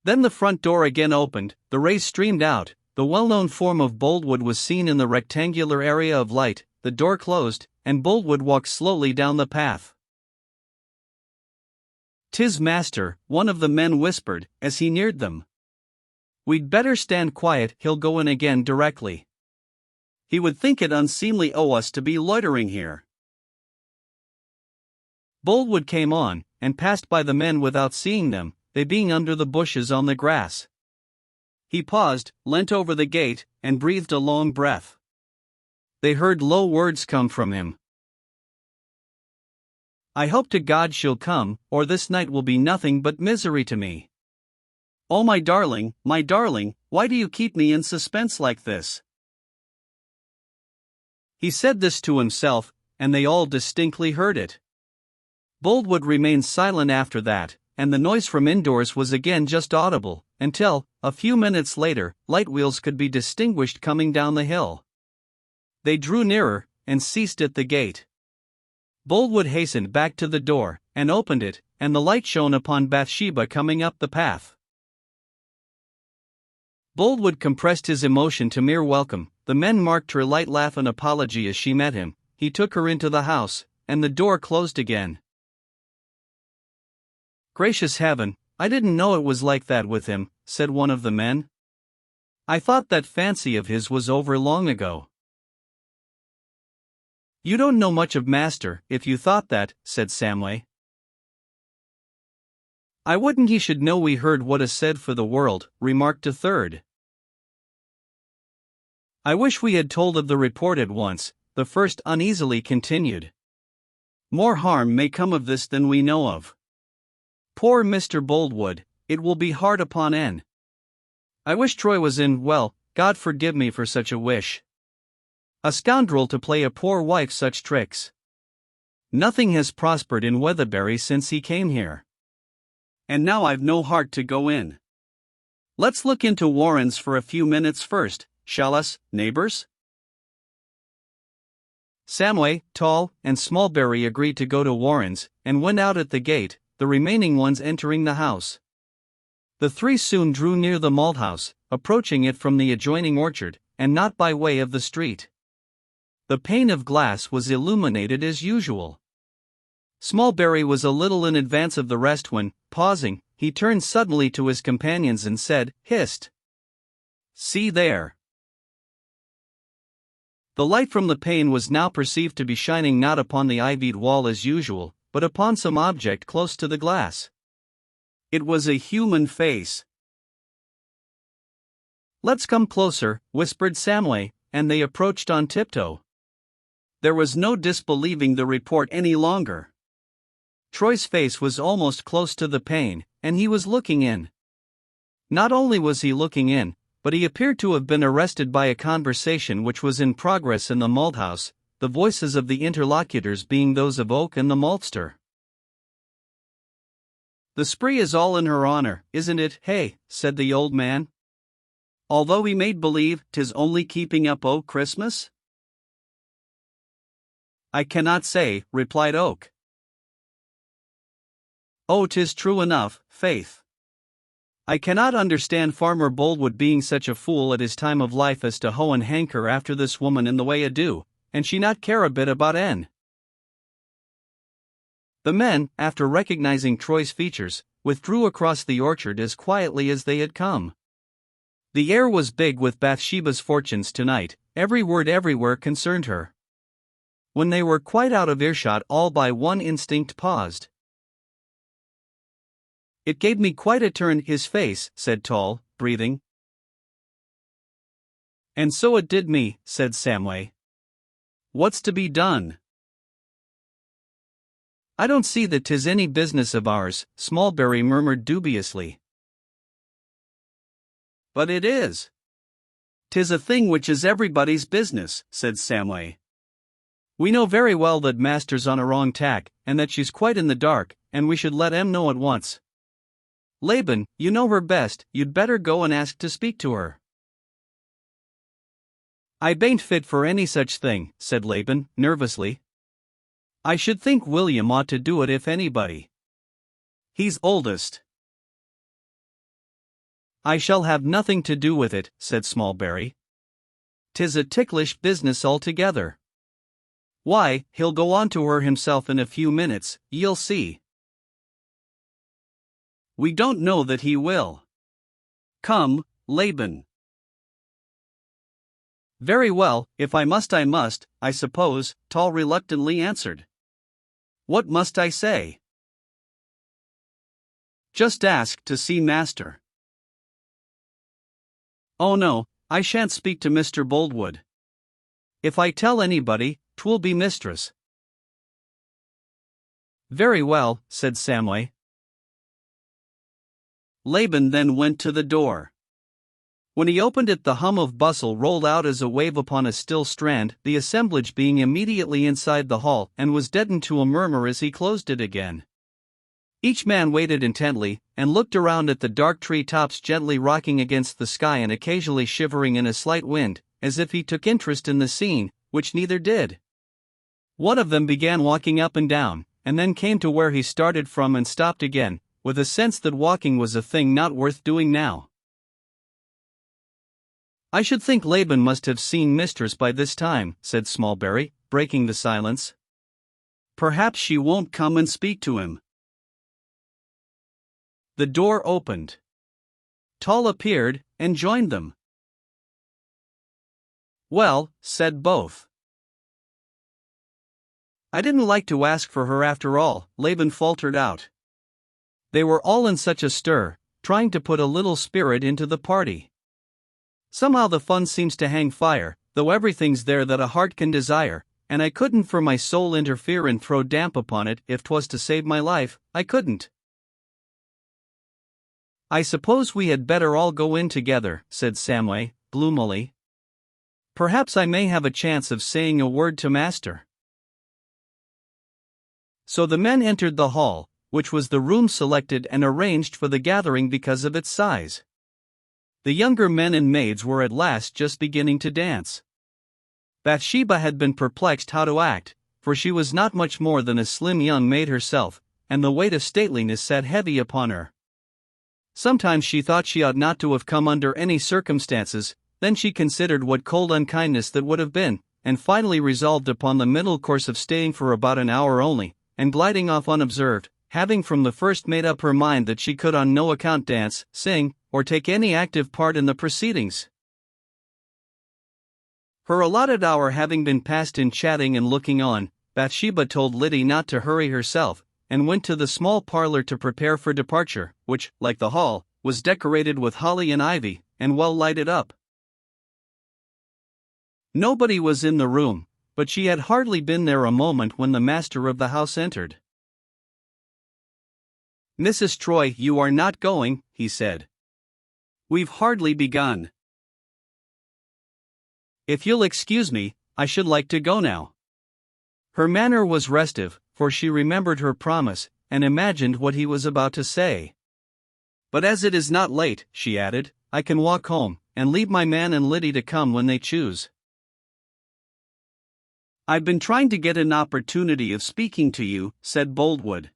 Then the front door again opened, the rays streamed out, the well-known form of Boldwood was seen in the rectangular area of light, the door closed, and Boldwood walked slowly down the path. "'Tis master," one of the men whispered, as he neared them. "We'd better stand quiet, he'll go in again directly. He would think it unseemly o' us to be loitering here." Boldwood came on, and passed by the men without seeing them, they being under the bushes on the grass. He paused, leant over the gate, and breathed a long breath. They heard low words come from him. "I hope to God she'll come, or this night will be nothing but misery to me. Oh my darling, why do you keep me in suspense like this?" He said this to himself, and they all distinctly heard it. Boldwood remained silent after that, and the noise from indoors was again just audible, until, a few minutes later, light wheels could be distinguished coming down the hill. They drew nearer, and ceased at the gate. Boldwood hastened back to the door, and opened it, and the light shone upon Bathsheba coming up the path. Boldwood compressed his emotion to mere welcome. The men marked her light laugh and apology as she met him. He took her into the house, and the door closed again. "Gracious heaven, I didn't know it was like that with him," said one of the men. "I thought that fancy of his was over long ago." "You don't know much of master, if you thought that," said Samway. "I wouldn't he should know we heard what is said for the world," remarked a third. "I wish we had told of the report at once," the first uneasily continued. "More harm may come of this than we know of. Poor Mr. Boldwood, it will be hard upon N. I wish Troy was in, well, God forgive me for such a wish. A scoundrel to play a poor wife such tricks. Nothing has prospered in Weatherbury since he came here. And now I've no heart to go in. Let's look into Warren's for a few minutes first, shall us, neighbors?" Samway, Tall, and Smallberry agreed to go to Warren's, and went out at the gate, the remaining ones entering the house. The three soon drew near the malthouse, approaching it from the adjoining orchard, and not by way of the street. The pane of glass was illuminated as usual. Smallberry was a little in advance of the rest when, pausing, he turned suddenly to his companions and said, "Hist! See there!" The light from the pane was now perceived to be shining not upon the ivied wall as usual, but upon some object close to the glass. It was a human face. "Let's come closer," whispered Samway, and they approached on tiptoe. There was no disbelieving the report any longer. Troy's face was almost close to the pane, and he was looking in. Not only was he looking in, but he appeared to have been arrested by a conversation which was in progress in the malthouse, the voices of the interlocutors being those of Oak and the maltster. "The spree is all in her honor, isn't it, hey?" said the old man. "Although he made believe 'tis only keeping up o' Christmas?" "I cannot say," replied Oak. "Oh, 'tis true enough, faith. I cannot understand Farmer Boldwood being such a fool at his time of life as to hoe and hanker after this woman in the way ado, and she not care a bit about N." The men, after recognizing Troy's features, withdrew across the orchard as quietly as they had come. The air was big with Bathsheba's fortunes tonight, every word everywhere concerned her. When they were quite out of earshot, all by one instinct paused. "It gave me quite a turn, his face," said Tall, breathing. "And so it did me," said Samway. "What's to be done?" "I don't see that 'tis any business of ours," Smallberry murmured dubiously. "But it is. 'Tis a thing which is everybody's business," said Samway. "We know very well that master's on a wrong tack, and that she's quite in the dark, and we should let 'em know at once. Laban, you know her best, you'd better go and ask to speak to her." "I bain't fit for any such thing," said Laban, nervously. I should think William ought to do it if anybody. He's oldest. I shall have nothing to do with it, said Smallberry. 'Tis a ticklish business altogether. Why, he'll go on to her himself in a few minutes, you'll see. We don't know that he will. Come, Laban. Very well, if I must, I suppose, Tall reluctantly answered. What must I say? Just ask to see master. Oh no, I shan't speak to Mr. Boldwood. If I tell anybody, 'twill be mistress. Very well, said Samway. Laban then went to the door. When he opened it, the hum of bustle rolled out as a wave upon a still strand, the assemblage being immediately inside the hall, and was deadened to a murmur as he closed it again. Each man waited intently, and looked around at the dark tree tops gently rocking against the sky and occasionally shivering in a slight wind, as if he took interest in the scene, which neither did. One of them began walking up and down, and then came to where he started from and stopped again, with a sense that walking was a thing not worth doing now. I should think Laban must have seen mistress by this time, said Smallberry, breaking the silence. Perhaps she won't come and speak to him. The door opened. Tall appeared, and joined them. Well, said both. I didn't like to ask for her after all, Laban faltered out. They were all in such a stir, trying to put a little spirit into the party. Somehow the fun seems to hang fire, though everything's there that a heart can desire, and I couldn't for my soul interfere and throw damp upon it if 'twas to save my life, I couldn't. I suppose we had better all go in together, said Samway, gloomily. Perhaps I may have a chance of saying a word to master. So the men entered the hall, which was the room selected and arranged for the gathering because of its size. The younger men and maids were at last just beginning to dance. Bathsheba had been perplexed how to act, for she was not much more than a slim young maid herself, and the weight of stateliness sat heavy upon her. Sometimes she thought she ought not to have come under any circumstances, then she considered what cold unkindness that would have been, and finally resolved upon the middle course of staying for about an hour only, and gliding off unobserved, having from the first made up her mind that she could on no account dance, sing, or take any active part in the proceedings. Her allotted hour having been passed in chatting and looking on, Bathsheba told Liddy not to hurry herself, and went to the small parlor to prepare for departure, which, like the hall, was decorated with holly and ivy, and well lighted up. Nobody was in the room, but she had hardly been there a moment when the master of the house entered. Mrs. Troy, you are not going, he said. We've hardly begun. If you'll excuse me, I should like to go now. Her manner was restive, for she remembered her promise, and imagined what he was about to say. But as it is not late, she added, I can walk home, and leave my man and Liddy to come when they choose. I've been trying to get an opportunity of speaking to you, said Boldwood.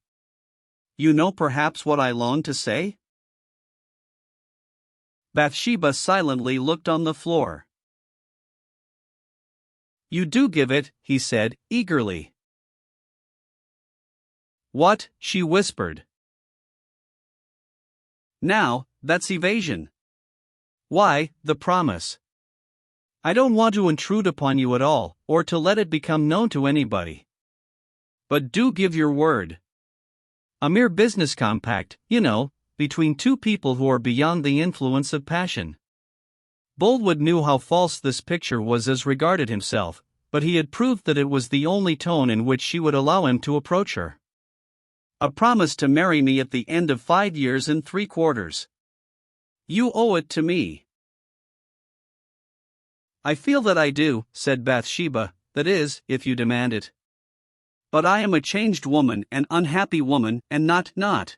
You know perhaps what I long to say? Bathsheba silently looked on the floor. You do give it, he said, eagerly. What? She whispered. Now, that's evasion. Why, the promise. I don't want to intrude upon you at all, or to let it become known to anybody. But do give your word. A mere business compact, you know, between two people who are beyond the influence of passion. Boldwood knew how false this picture was as regarded himself, but he had proved that it was the only tone in which she would allow him to approach her. A promise to marry me at the end of 5 years and 3/4. You owe it to me. I feel that I do, said Bathsheba, that is, if you demand it. But I am a changed woman, an unhappy woman, and not.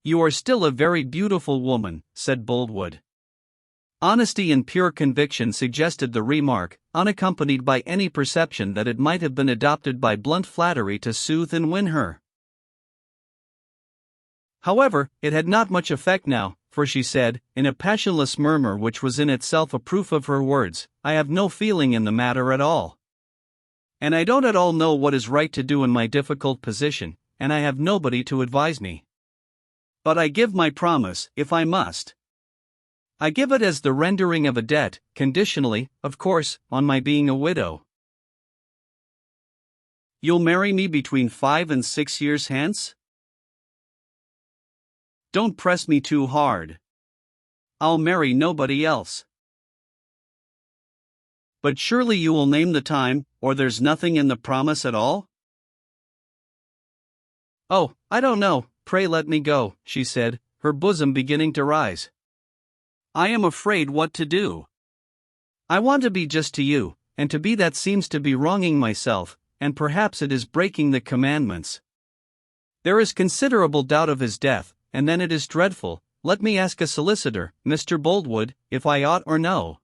You are still a very beautiful woman, said Boldwood. Honesty and pure conviction suggested the remark, unaccompanied by any perception that it might have been adopted by blunt flattery to soothe and win her. However, it had not much effect now, for she said, in a passionless murmur which was in itself a proof of her words, "I have no feeling in the matter at all. And I don't at all know what is right to do in my difficult position, and I have nobody to advise me. But I give my promise, if I must. I give it as the rendering of a debt, conditionally, of course, on my being a widow. You'll marry me between 5 and 6 years hence? Don't press me too hard. I'll marry nobody else. But surely you will name the time, or there's nothing in the promise at all? Oh, I don't know, pray let me go, she said, her bosom beginning to rise. I am afraid what to do. I want to be just to you, and to be that seems to be wronging myself, and perhaps it is breaking the commandments. There is considerable doubt of his death, and then it is dreadful. Let me ask a solicitor, Mr. Boldwood, if I ought or no.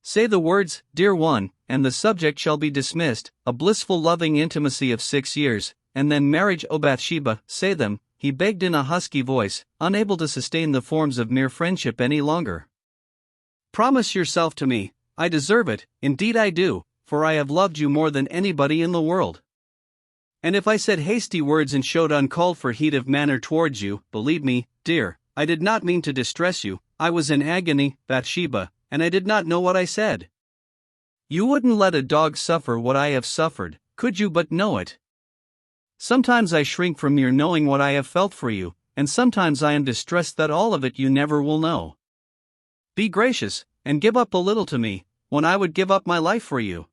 Say the words, dear one, and the subject shall be dismissed, a blissful loving intimacy of 6 years, and then marriage. O Bathsheba, say them, he begged in a husky voice, unable to sustain the forms of mere friendship any longer. Promise yourself to me, I deserve it, indeed I do, for I have loved you more than anybody in the world. And if I said hasty words and showed uncalled for heat of manner towards you, believe me, dear, I did not mean to distress you. I was in agony, Bathsheba, and I did not know what I said. You wouldn't let a dog suffer what I have suffered, could you but know it? Sometimes I shrink from your knowing what I have felt for you, and sometimes I am distressed that all of it you never will know. Be gracious, and give up a little to me, when I would give up my life for you.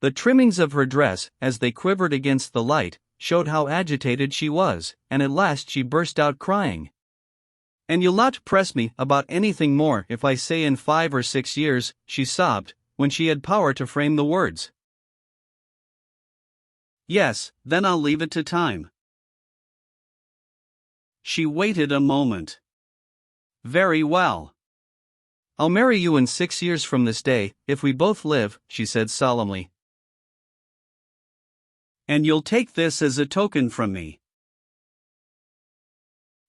The trimmings of her dress, as they quivered against the light, showed how agitated she was, and at last she burst out crying. And you'll not press me about anything more if I say in 5 or 6 years, she sobbed, when she had power to frame the words. Yes, then I'll leave it to time. She waited a moment. Very well. I'll marry you in 6 years from this day, if we both live, she said solemnly. And you'll take this as a token from me.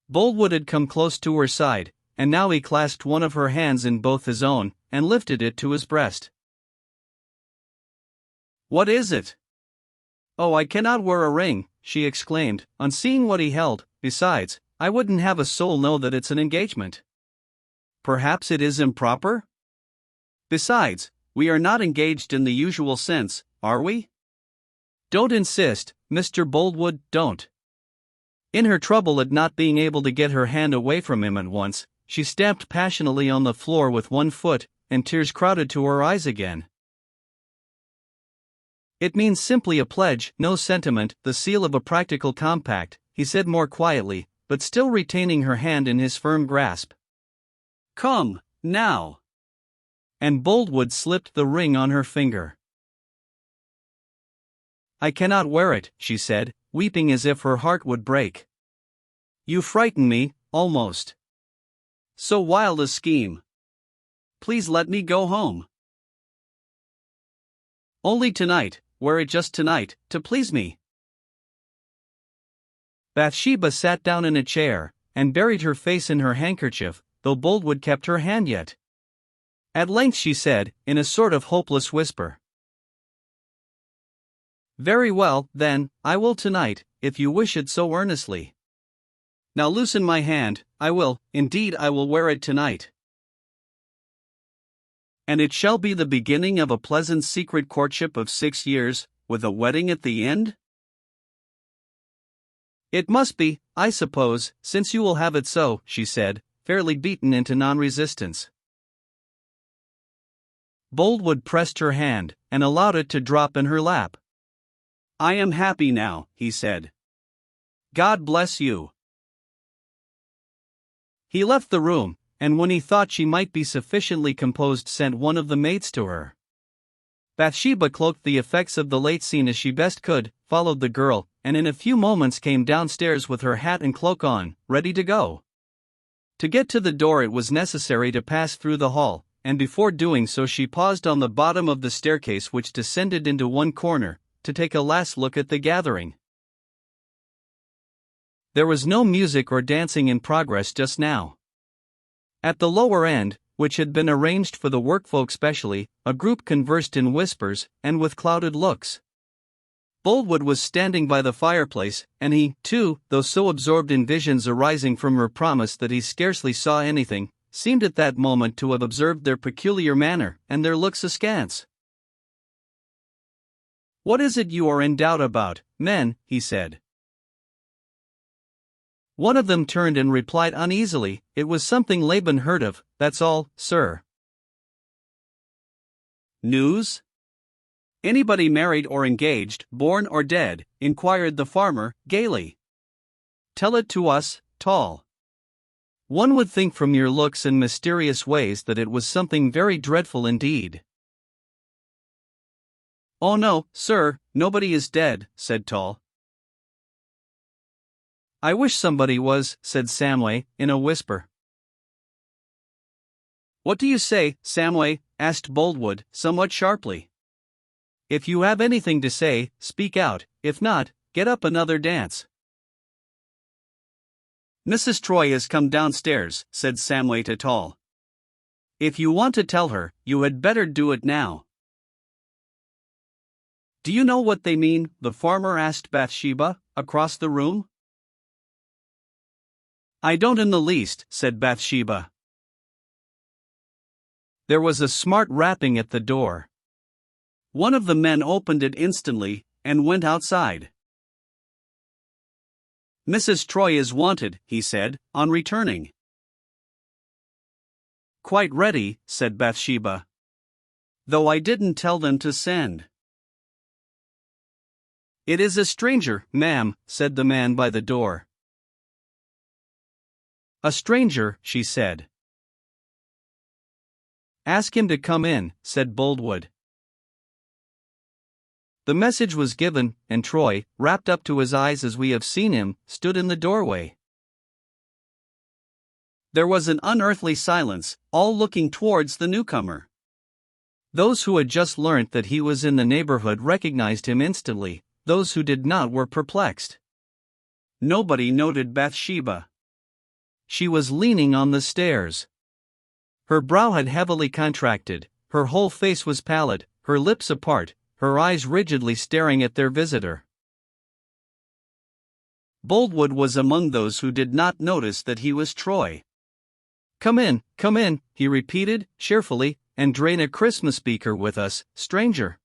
Boldwood had come close to her side, and now he clasped one of her hands in both his own, and lifted it to his breast. What is it? Oh, I cannot wear a ring, she exclaimed, on seeing what he held. Besides, I wouldn't have a soul know that it's an engagement. Perhaps it is improper? Besides, we are not engaged in the usual sense, are we? Don't insist, Mr. Boldwood, don't. In her trouble at not being able to get her hand away from him at once, she stamped passionately on the floor with one foot, and tears crowded to her eyes again. It means simply a pledge, no sentiment, the seal of a practical compact, he said more quietly, but still retaining her hand in his firm grasp. Come, now. And Boldwood slipped the ring on her finger. I cannot wear it, she said, weeping as if her heart would break. You frighten me, almost. So wild a scheme. Please let me go home. Only tonight, wear it just tonight, to please me. Bathsheba sat down in a chair, and buried her face in her handkerchief, though Boldwood kept her hand yet. At length she said, in a sort of hopeless whisper. Very well, then, I will tonight, if you wish it so earnestly. Now loosen my hand, I will, indeed I will wear it tonight. And it shall be the beginning of a pleasant secret courtship of 6 years, with a wedding at the end? It must be, I suppose, since you will have it so, she said, fairly beaten into non-resistance. Boldwood pressed her hand, and allowed it to drop in her lap. I am happy now, he said. God bless you. He left the room, and when he thought she might be sufficiently composed sent one of the maids to her. Bathsheba cloaked the effects of the late scene as she best could, followed the girl, and in a few moments came downstairs with her hat and cloak on, ready to go. To get to the door it was necessary to pass through the hall, and before doing so she paused on the bottom of the staircase which descended into one corner, to take a last look at the gathering. There was no music or dancing in progress just now. At the lower end, which had been arranged for the workfolk specially, a group conversed in whispers, and with clouded looks. Boldwood was standing by the fireplace, and he, too, though so absorbed in visions arising from her promise that he scarcely saw anything, seemed at that moment to have observed their peculiar manner, and their looks askance. "What is it you are in doubt about, men?" he said. One of them turned and replied uneasily, "It was something Laban heard of, that's all, sir." "News? Anybody married or engaged, born or dead?" inquired the farmer, gaily. "Tell it to us, Tall. One would think from your looks and mysterious ways that it was something very dreadful indeed." "Oh no, sir, nobody is dead," said Tall. "I wish somebody was," said Samway, in a whisper. "What do you say, Samway?" asked Boldwood, somewhat sharply. "If you have anything to say, speak out, if not, get up another dance." "Mrs. Troy has come downstairs," said Samway to Tall. "If you want to tell her, you had better do it now." "Do you know what they mean?" the farmer asked Bathsheba, across the room. "I don't in the least," said Bathsheba. There was a smart rapping at the door. One of the men opened it instantly, and went outside. "Mrs. Troy is wanted," he said, on returning. "Quite ready," said Bathsheba. "Though I didn't tell them to send." "It is a stranger, ma'am," said the man by the door. "A stranger," she said. "Ask him to come in," said Boldwood. The message was given, and Troy, wrapped up to his eyes as we have seen him, stood in the doorway. There was an unearthly silence, all looking towards the newcomer. Those who had just learnt that he was in the neighborhood recognized him instantly, those who did not were perplexed. Nobody noted Bathsheba. She was leaning on the stairs. Her brow had heavily contracted, her whole face was pallid, her lips apart, her eyes rigidly staring at their visitor. Boldwood was among those who did not notice that he was Troy. come in," he repeated, cheerfully, "and drain a Christmas beaker with us, stranger."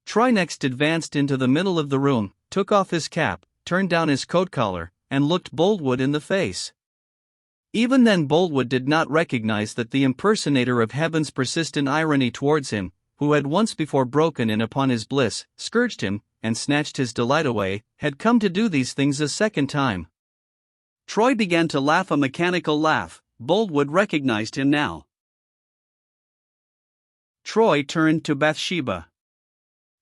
Troy next advanced into the middle of the room, took off his cap, turned down his coat collar, and looked Boldwood in the face. Even then Boldwood did not recognize that the impersonator of heaven's persistent irony towards him, who had once before broken in upon his bliss, scourged him, and snatched his delight away, had come to do these things a second time. Troy began to laugh a mechanical laugh. Boldwood recognized him now. Troy turned to Bathsheba.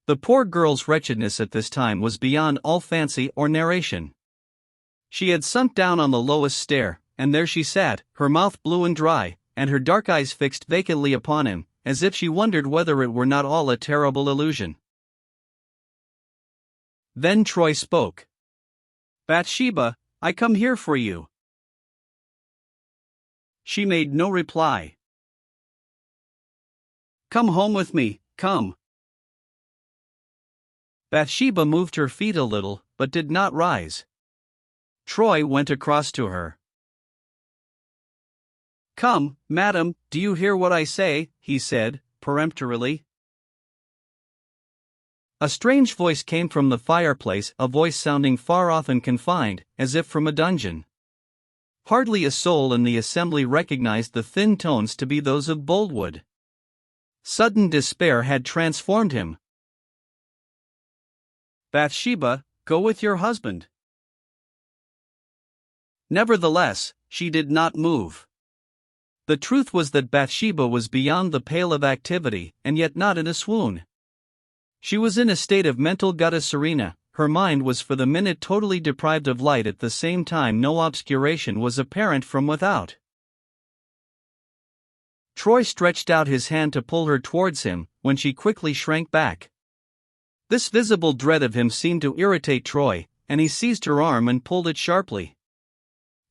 The poor girl's wretchedness at this time was beyond all fancy or narration. She had sunk down on the lowest stair, and there she sat, her mouth blue and dry, and her dark eyes fixed vacantly upon him, as if she wondered whether it were not all a terrible illusion. Then Troy spoke. "Bathsheba, I come here for you." She made no reply. "Come home with me, come." Bathsheba moved her feet a little, but did not rise. Troy went across to her. "Come, madam, do you hear what I say?" he said, peremptorily. A strange voice came from the fireplace, a voice sounding far off and confined, as if from a dungeon. Hardly a soul in the assembly recognized the thin tones to be those of Boldwood. Sudden despair had transformed him. "Bathsheba, go with your husband." Nevertheless, she did not move. The truth was that Bathsheba was beyond the pale of activity, and yet not in a swoon. She was in a state of mental gutta serena, her mind was for the minute totally deprived of light. At the same time, no obscuration was apparent from without. Troy stretched out his hand to pull her towards him, when she quickly shrank back. This visible dread of him seemed to irritate Troy, and he seized her arm and pulled it sharply.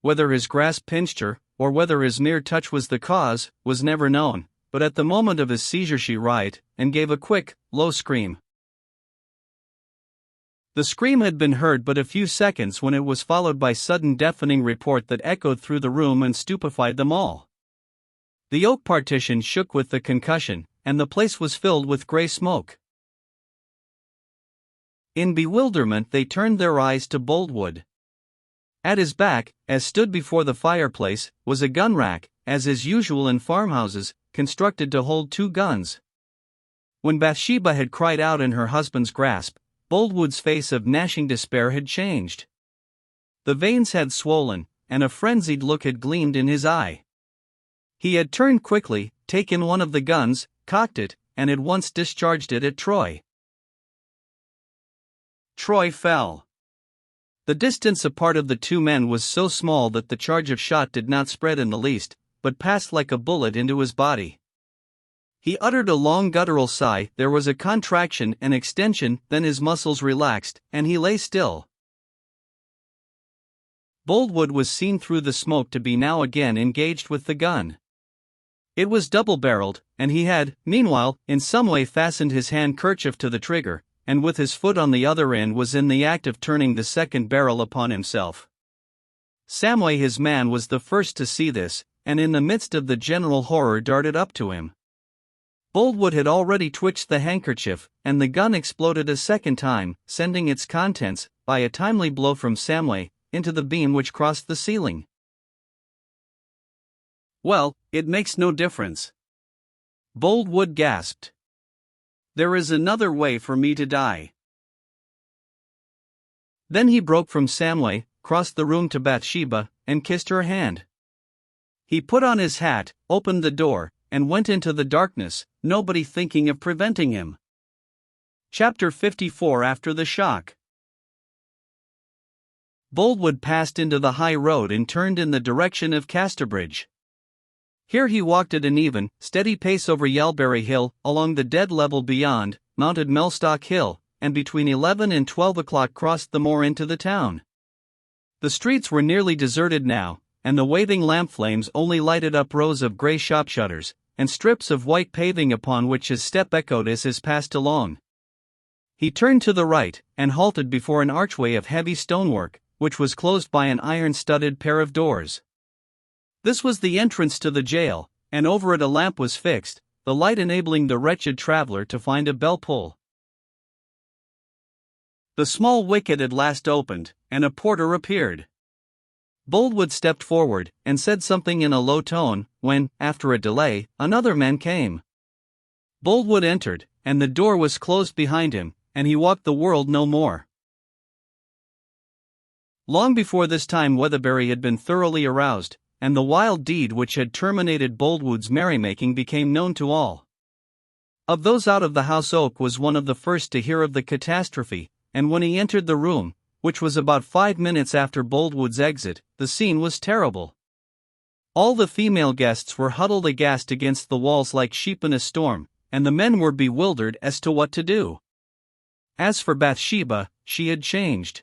Whether his grasp pinched her, or whether his mere touch was the cause, was never known, but at the moment of his seizure she writhed, and gave a quick, low scream. The scream had been heard but a few seconds when it was followed by sudden deafening report that echoed through the room and stupefied them all. The oak partition shook with the concussion, and the place was filled with gray smoke. In bewilderment they turned their eyes to Boldwood. At his back, as stood before the fireplace, was a gun rack, as is usual in farmhouses, constructed to hold 2 guns. When Bathsheba had cried out in her husband's grasp, Boldwood's face of gnashing despair had changed. The veins had swollen, and a frenzied look had gleamed in his eye. He had turned quickly, taken one of the guns, cocked it, and at once discharged it at Troy. Troy fell. The distance apart of the 2 men was so small that the charge of shot did not spread in the least, but passed like a bullet into his body. He uttered a long guttural sigh. There was a contraction and extension, then his muscles relaxed, and he lay still. Boldwood was seen through the smoke to be now again engaged with the gun. It was double-barreled, and he had, meanwhile, in some way fastened his handkerchief to the trigger, and with his foot on the other end was in the act of turning the second barrel upon himself. Samway, his man, was the first to see this, and in the midst of the general horror darted up to him. Boldwood had already twitched the handkerchief, and the gun exploded a second time, sending its contents, by a timely blow from Samway, into the beam which crossed the ceiling. "Well, it makes no difference," Boldwood gasped. "There is another way for me to die." Then he broke from Samway, crossed the room to Bathsheba, and kissed her hand. He put on his hat, opened the door, and went into the darkness, nobody thinking of preventing him. Chapter 54. After the shock. Boldwood passed into the high road and turned in the direction of Casterbridge. Here he walked at an even, steady pace over Yalbury Hill, along the dead level beyond, mounted Mellstock Hill, and between 11 and 12 o'clock crossed the moor into the town. The streets were nearly deserted now, and the waving lamp flames only lighted up rows of grey shop shutters, and strips of white paving upon which his step echoed as he passed along. He turned to the right, and halted before an archway of heavy stonework, which was closed by an iron-studded pair of doors. This was the entrance to the jail, and over it a lamp was fixed, the light enabling the wretched traveler to find a bell-pull. The small wicket at last opened, and a porter appeared. Boldwood stepped forward, and said something in a low tone, when, after a delay, another man came. Boldwood entered, and the door was closed behind him, and he walked the world no more. Long before this time Weatherbury had been thoroughly aroused, and the wild deed which had terminated Boldwood's merrymaking became known to all. Of those out of the house Oak was one of the first to hear of the catastrophe, and when he entered the room, which was about 5 minutes after Boldwood's exit, the scene was terrible. All the female guests were huddled aghast against the walls like sheep in a storm, and the men were bewildered as to what to do. As for Bathsheba, she had changed.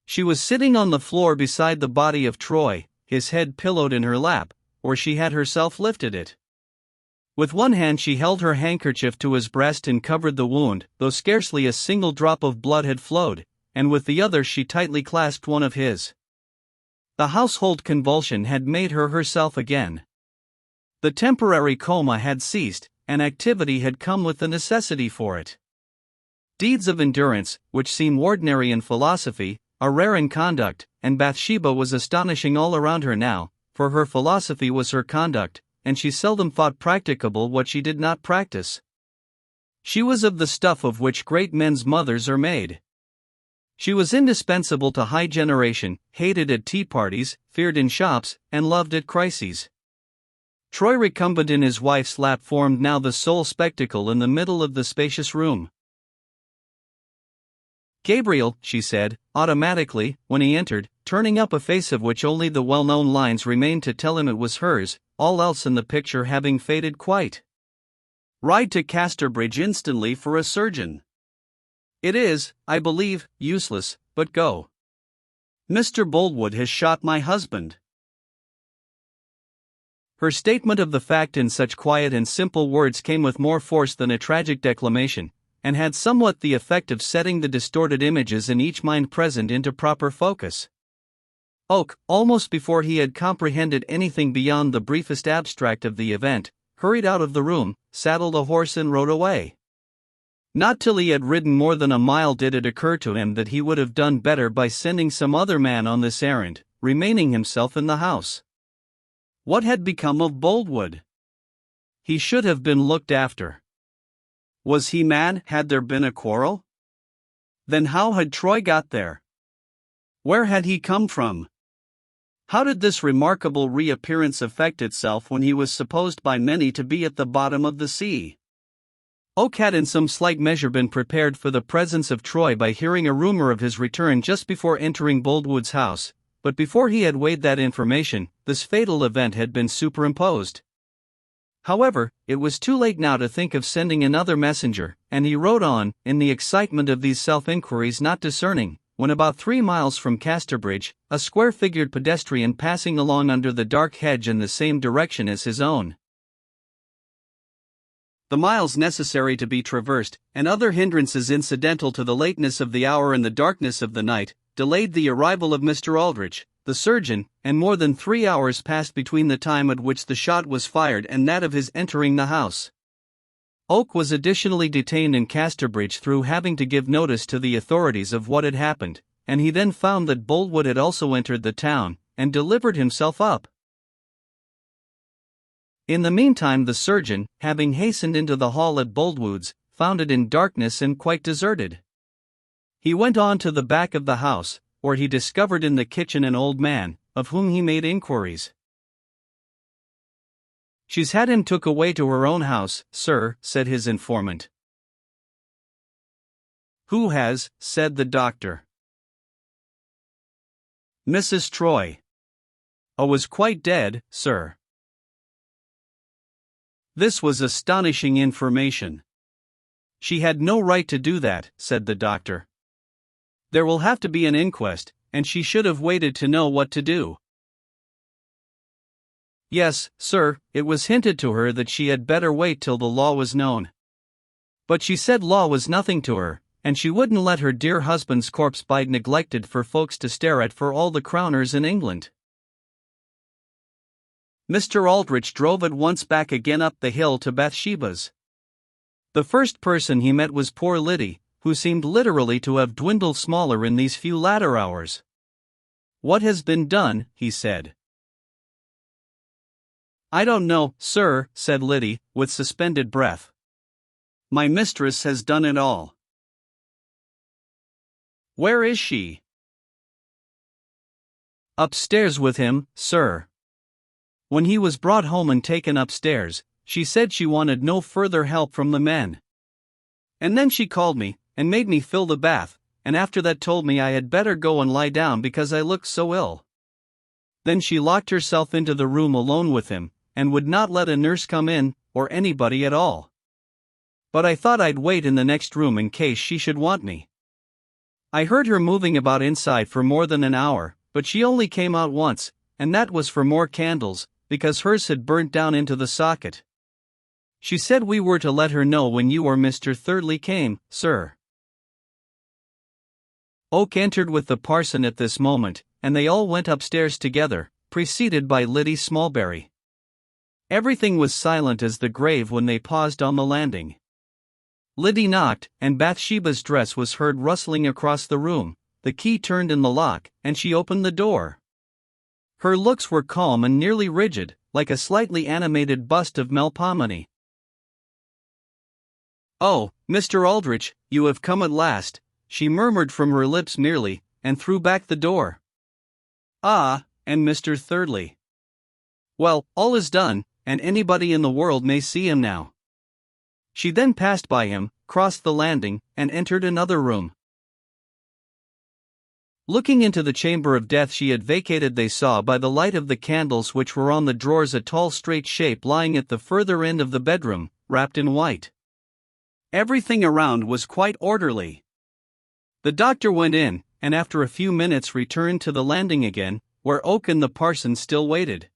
She was sitting on the floor beside the body of Troy, his head pillowed in her lap, or she had herself lifted it. With one hand she held her handkerchief to his breast and covered the wound, though scarcely a single drop of blood had flowed, and with the other she tightly clasped one of his. The household convulsion had made her herself again. The temporary coma had ceased, and activity had come with the necessity for it. Deeds of endurance, which seem ordinary in philosophy, are rare in conduct, and Bathsheba was astonishing all around her now, for her philosophy was her conduct, and she seldom thought practicable what she did not practice. She was of the stuff of which great men's mothers are made. She was indispensable to high generation, hated at tea parties, feared in shops, and loved at crises. Troy recumbent in his wife's lap formed now the sole spectacle in the middle of the spacious room. Gabriel, she said, automatically, when he entered, turning up a face of which only the well-known lines remained to tell him it was hers, all else in the picture having faded quite. Ride to Casterbridge instantly for a surgeon. It is, I believe, useless, but go. Mr. Boldwood has shot my husband. Her statement of the fact in such quiet and simple words came with more force than a tragic declamation, and had somewhat the effect of setting the distorted images in each mind present into proper focus. Oak, almost before he had comprehended anything beyond the briefest abstract of the event, hurried out of the room, saddled a horse and rode away. Not till he had ridden more than a mile did it occur to him that he would have done better by sending some other man on this errand, remaining himself in the house. What had become of Boldwood? He should have been looked after. Was he mad? Had there been a quarrel? Then how had Troy got there? Where had he come from? How did this remarkable reappearance effect itself when he was supposed by many to be at the bottom of the sea? Oak had in some slight measure been prepared for the presence of Troy by hearing a rumor of his return just before entering Boldwood's house, but before he had weighed that information, this fatal event had been superimposed. However, it was too late now to think of sending another messenger, and he rode on, in the excitement of these self-inquiries not discerning, when about 3 miles from Casterbridge, a square-figured pedestrian passing along under the dark hedge in the same direction as his own. The miles necessary to be traversed, and other hindrances incidental to the lateness of the hour and the darkness of the night, delayed the arrival of Mr. Aldrich, the surgeon, and more than 3 hours passed between the time at which the shot was fired and that of his entering the house. Oak was additionally detained in Casterbridge through having to give notice to the authorities of what had happened, and he then found that Boldwood had also entered the town, and delivered himself up. In the meantime the surgeon, having hastened into the hall at Boldwood's, found it in darkness and quite deserted. He went on to the back of the house, where he discovered in the kitchen an old man, of whom he made inquiries. "She's had him took away to her own house, sir," said his informant. "Who has?" said the doctor. "Mrs. Troy. Was quite dead, sir." This was astonishing information. "She had no right to do that," said the doctor. "There will have to be an inquest, and she should have waited to know what to do." "Yes, sir, it was hinted to her that she had better wait till the law was known. But she said law was nothing to her, and she wouldn't let her dear husband's corpse bide neglected for folks to stare at for all the crowners in England." Mr. Aldrich drove at once back again up the hill to Bathsheba's. The first person he met was poor Liddy, who seemed literally to have dwindled smaller in these few latter hours. "What has been done?" he said. "I don't know, sir," said Liddy, with suspended breath. "My mistress has done it all." "Where is she?" "Upstairs with him, sir. When he was brought home and taken upstairs, she said she wanted no further help from the men. And then she called me, and made me fill the bath, and after that told me I had better go and lie down because I looked so ill. Then she locked herself into the room alone with him, and would not let a nurse come in, or anybody at all. But I thought I'd wait in the next room in case she should want me. I heard her moving about inside for more than an hour, but she only came out once, and that was for more candles, because hers had burnt down into the socket. She said we were to let her know when you or Mr. Thirdly came, sir." Oak entered with the parson at this moment, and they all went upstairs together, preceded by Liddy Smallberry. Everything was silent as the grave when they paused on the landing. Liddy knocked, and Bathsheba's dress was heard rustling across the room, the key turned in the lock, and she opened the door. Her looks were calm and nearly rigid, like a slightly animated bust of Melpomene. "Oh, Mr. Aldrich, you have come at last," she murmured from her lips merely, and threw back the door. "Ah, and Mr. Thirdly. Well, all is done, and anybody in the world may see him now." She then passed by him, crossed the landing, and entered another room. Looking into the chamber of death she had vacated, they saw by the light of the candles which were on the drawers a tall straight shape lying at the further end of the bedroom, wrapped in white. Everything around was quite orderly. The doctor went in, and after a few minutes returned to the landing again, where Oak and the parson still waited.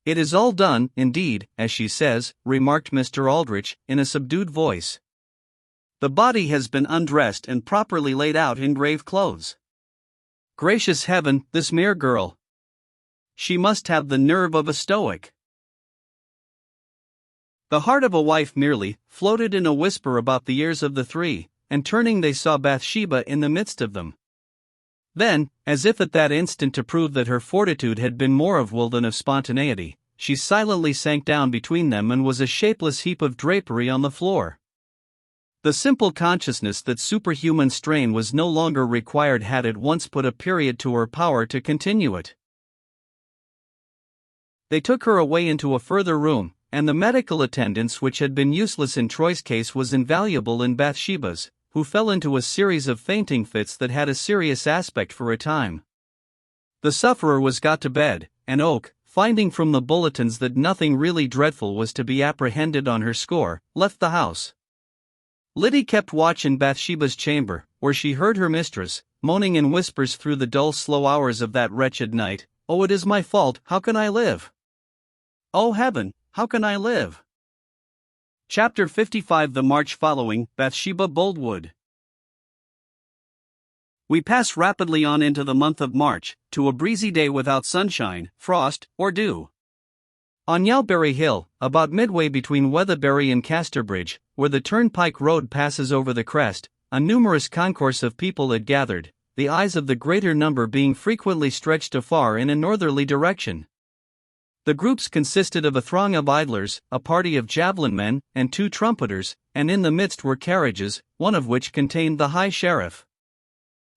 "It is all done, indeed, as she says," remarked Mr. Aldrich, in a subdued voice. "The body has been undressed and properly laid out in grave clothes. Gracious heaven, this mere girl! She must have the nerve of a stoic." The heart of a wife merely floated in a whisper about the ears of the three, and turning they saw Bathsheba in the midst of them. Then, as if at that instant to prove that her fortitude had been more of will than of spontaneity, she silently sank down between them and was a shapeless heap of drapery on the floor. The simple consciousness that superhuman strain was no longer required had at once put a period to her power to continue it. They took her away into a further room, and the medical attendance which had been useless in Troy's case was invaluable in Bathsheba's, who fell into a series of fainting fits that had a serious aspect for a time. The sufferer was got to bed, and Oak, finding from the bulletins that nothing really dreadful was to be apprehended on her score, left the house. Liddy kept watch in Bathsheba's chamber, where she heard her mistress, moaning in whispers through the dull slow hours of that wretched night, "Oh, it is my fault, how can I live? Oh heaven, how can I live?" Chapter 55. The March following Bathsheba Boldwood. We pass rapidly on into the month of March, to a breezy day without sunshine, frost, or dew. On Yalbury Hill, about midway between Weatherbury and Casterbridge, where the turnpike road passes over the crest, a numerous concourse of people had gathered, the eyes of the greater number being frequently stretched afar in a northerly direction. The groups consisted of a throng of idlers, a party of javelin men, and 2 trumpeters, and in the midst were carriages, one of which contained the High Sheriff.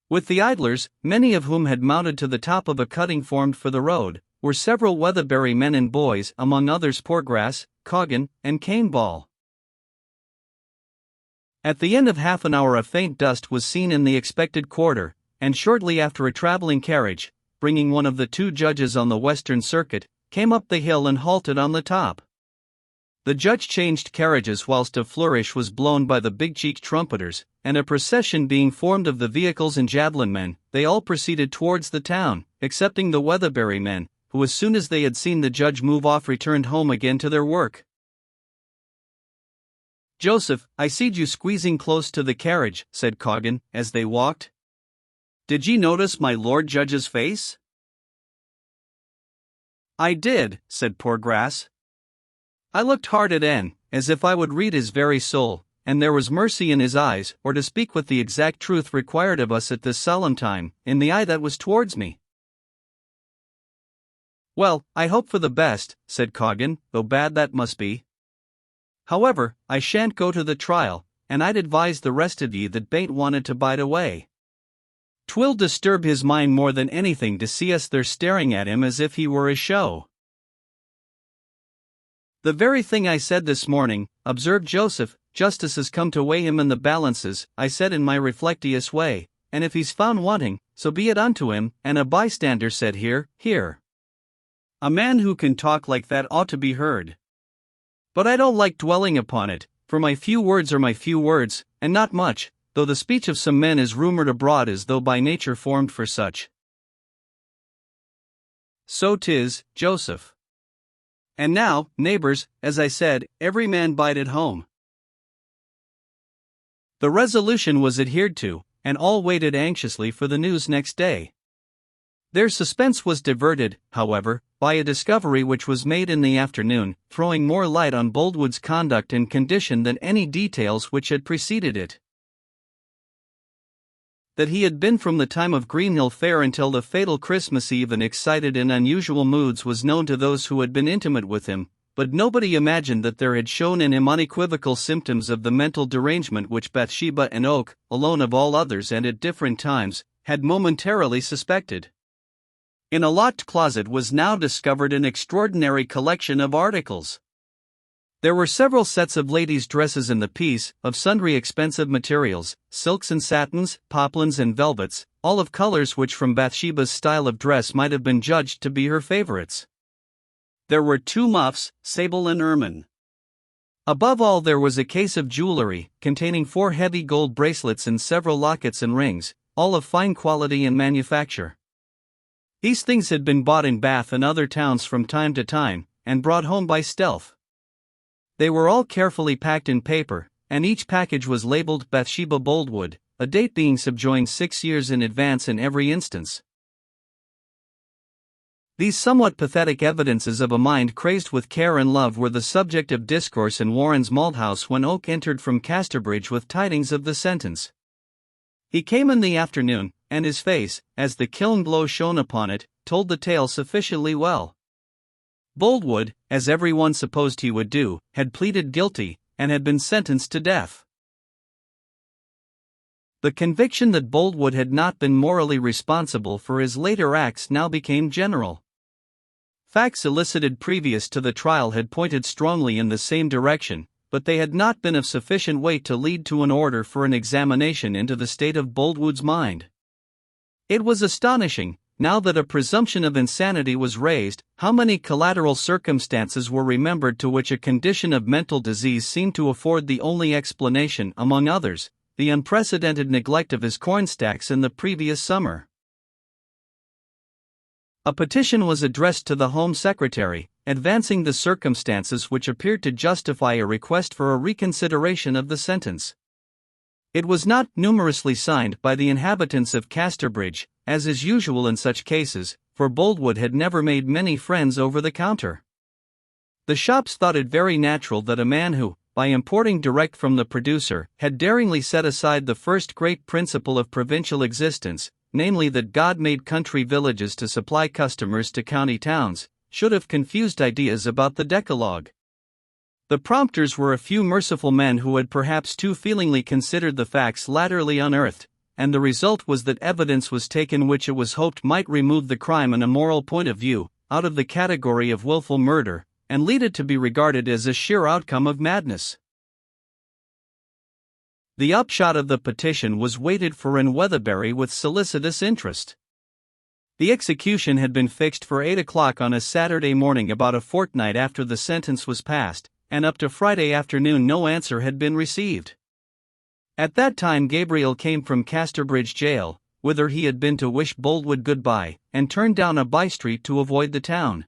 With the idlers, many of whom had mounted to the top of a cutting formed for the road, were several Weatherbury men and boys, among others Poorgrass, Coggan, and Caneball. At the end of half an hour a faint dust was seen in the expected quarter, and shortly after a travelling carriage, bringing one of the 2 judges on the Western Circuit, came up the hill and halted on the top. The judge changed carriages whilst a flourish was blown by the big-cheeked trumpeters, and a procession being formed of the vehicles and javelin men, they all proceeded towards the town, excepting the Weatherbury men, who as soon as they had seen the judge move off returned home again to their work. "Joseph, I seed you squeezing close to the carriage," said Coggan, as they walked. "Did ye notice my Lord Judge's face?" "I did," said Poorgrass. "I looked hard at en, as if I would read his very soul, and there was mercy in his eyes, or to speak with the exact truth required of us at this solemn time, in the eye that was towards me." "Well, I hope for the best," said Coggan, "though bad that must be. However, I shan't go to the trial, and I'd advise the rest of ye that bain't wanted to bide away. 'Twill disturb his mind more than anything to see us there staring at him as if he were a show." "The very thing I said this morning," observed Joseph. "Justice has come to weigh him in the balances," I said in my reflectious way, "and if he's found wanting, so be it unto him," and a bystander said, "Hear, hear." A man who can talk like that ought to be heard. But I don't like dwelling upon it, for my few words are my few words, and not much, though the speech of some men is rumored abroad as though by nature formed for such. So 'tis, Joseph. And now, neighbors, as I said, every man bide at home. The resolution was adhered to, and all waited anxiously for the news next day. Their suspense was diverted, however, by a discovery which was made in the afternoon, throwing more light on Boldwood's conduct and condition than any details which had preceded it. That he had been from the time of Greenhill Fair until the fatal Christmas Eve in excited and unusual moods was known to those who had been intimate with him, but nobody imagined that there had shown in him unequivocal symptoms of the mental derangement which Bathsheba and Oak, alone of all others and at different times, had momentarily suspected. In a locked closet was now discovered an extraordinary collection of articles. There were several sets of ladies' dresses in the piece, of sundry expensive materials, silks and satins, poplins and velvets, all of colors which from Bathsheba's style of dress might have been judged to be her favorites. There were 2 muffs, sable and ermine. Above all there was a case of jewelry, containing 4 heavy gold bracelets and several lockets and rings, all of fine quality and manufacture. These things had been bought in Bath and other towns from time to time, and brought home by stealth. They were all carefully packed in paper, and each package was labeled Bathsheba Boldwood, a date being subjoined 6 years in advance in every instance. These somewhat pathetic evidences of a mind crazed with care and love were the subject of discourse in Warren's Malthouse when Oak entered from Casterbridge with tidings of the sentence. He came in the afternoon, and his face, as the kiln glow shone upon it, told the tale sufficiently well. Boldwood, as everyone supposed he would do, had pleaded guilty, and had been sentenced to death. The conviction that Boldwood had not been morally responsible for his later acts now became general. Facts elicited previous to the trial had pointed strongly in the same direction, but they had not been of sufficient weight to lead to an order for an examination into the state of Boldwood's mind. It was astonishing, now that a presumption of insanity was raised, how many collateral circumstances were remembered to which a condition of mental disease seemed to afford the only explanation, among others, the unprecedented neglect of his corn stacks in the previous summer. A petition was addressed to the Home Secretary, advancing the circumstances which appeared to justify a request for a reconsideration of the sentence. It was not numerously signed by the inhabitants of Casterbridge, as is usual in such cases, for Boldwood had never made many friends over the counter. The shops thought it very natural that a man who, by importing direct from the producer, had daringly set aside the first great principle of provincial existence, namely that God made country villages to supply customers to county towns, should have confused ideas about the Decalogue. The prompters were a few merciful men who had perhaps too feelingly considered the facts latterly unearthed, and the result was that evidence was taken which it was hoped might remove the crime in a moral point of view, out of the category of willful murder, and lead it to be regarded as a sheer outcome of madness. The upshot of the petition was waited for in Weatherbury with solicitous interest. The execution had been fixed for 8 o'clock on a Saturday morning about a fortnight after the sentence was passed, and up to Friday afternoon no answer had been received. At that time Gabriel came from Casterbridge jail, whither he had been to wish Boldwood goodbye, and turned down a by-street to avoid the town.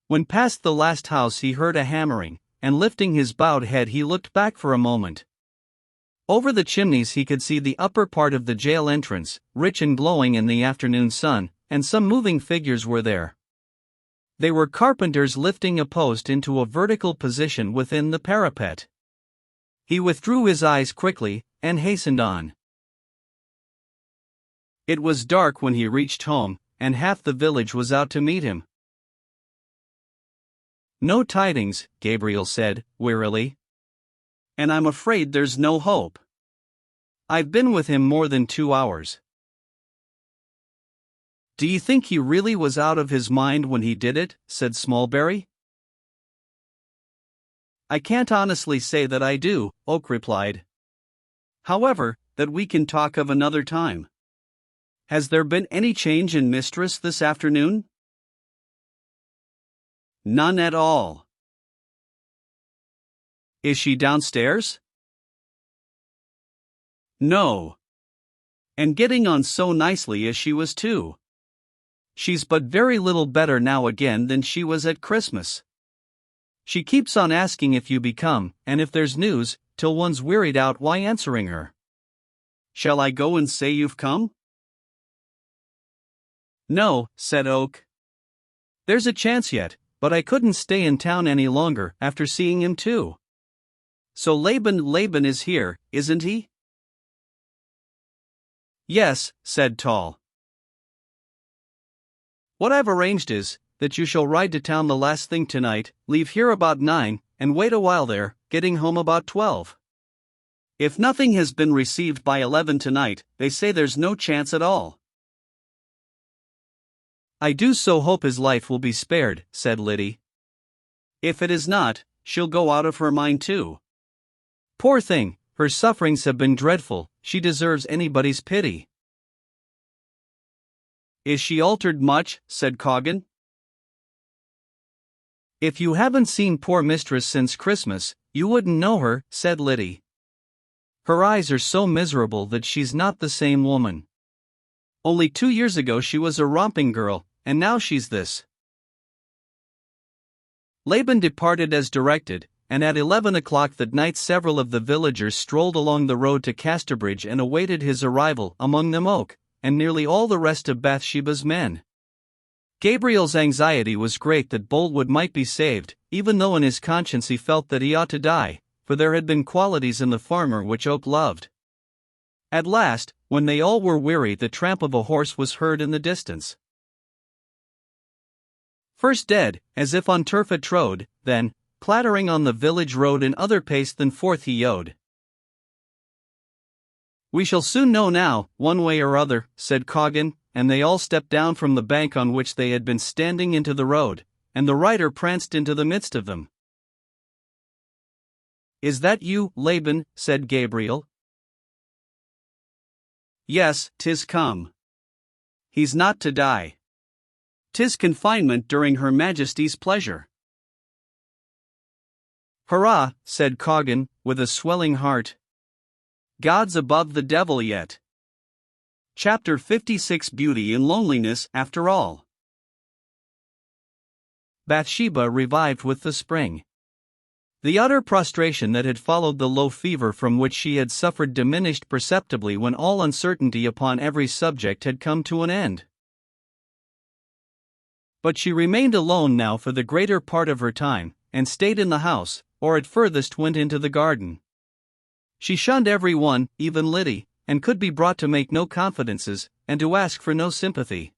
When past the last house he heard a hammering, and lifting his bowed head he looked back for a moment. Over the chimneys he could see the upper part of the jail entrance, rich and glowing in the afternoon sun, and some moving figures were there. They were carpenters lifting a post into a vertical position within the parapet. He withdrew his eyes quickly, and hastened on. It was dark when he reached home, and half the village was out to meet him. "No tidings," Gabriel said, wearily. "And I'm afraid there's no hope. I've been with him more than 2 hours." "Do you think he really was out of his mind when he did it?" said Smallberry. "I can't honestly say that I do," Oak replied. "However, that we can talk of another time. Has there been any change in Mistress this afternoon?" "None at all." "Is she downstairs?" "No. And getting on so nicely as she was too. She's but very little better now again than she was at Christmas. She keeps on asking if you be come, and if there's news, till one's wearied out why answering her. Shall I go and say you've come?" "No," said Oak. "There's a chance yet, but I couldn't stay in town any longer after seeing him too. So Laban is here, isn't he?" "Yes," said Tall. "What I've arranged is, that you shall ride to town the last thing tonight, leave here about 9, and wait a while there, getting home about 12. If nothing has been received by 11 tonight, they say there's no chance at all." "I do so hope his life will be spared," said Liddy. "If it is not, she'll go out of her mind too. Poor thing, her sufferings have been dreadful, she deserves anybody's pity. Is she altered much? Said Coggan. If you haven't seen poor mistress since Christmas, you wouldn't know her, said Liddy. Her eyes are so miserable that she's not the same woman. Only 2 years ago she was a romping girl, and now she's this. Laban departed as directed, and at 11 o'clock that night several of the villagers strolled along the road to Casterbridge and awaited his arrival, among them Oak, and nearly all the rest of Bathsheba's men. Gabriel's anxiety was great that Boldwood might be saved, even though in his conscience he felt that he ought to die, for there had been qualities in the farmer which Oak loved. At last, when they all were weary, the tramp of a horse was heard in the distance. First dead, as if on turf it trode, then, clattering on the village road in other pace than forth he yode. We shall soon know now, one way or other, said Coggan, and they all stepped down from the bank on which they had been standing into the road, and the rider pranced into the midst of them. Is that you, Laban? Said Gabriel. Yes, 'tis come. He's not to die. 'Tis confinement during Her Majesty's pleasure. Hurrah, said Coggan, with a swelling heart. God's above the devil yet. Chapter 56 Beauty in Loneliness, after all. Bathsheba revived with the spring. The utter prostration that had followed the low fever from which she had suffered diminished perceptibly when all uncertainty upon every subject had come to an end. But she remained alone now for the greater part of her time, and stayed in the house, or at furthest went into the garden. She shunned every one, even Liddy, and could be brought to make no confidences, and to ask for no sympathy.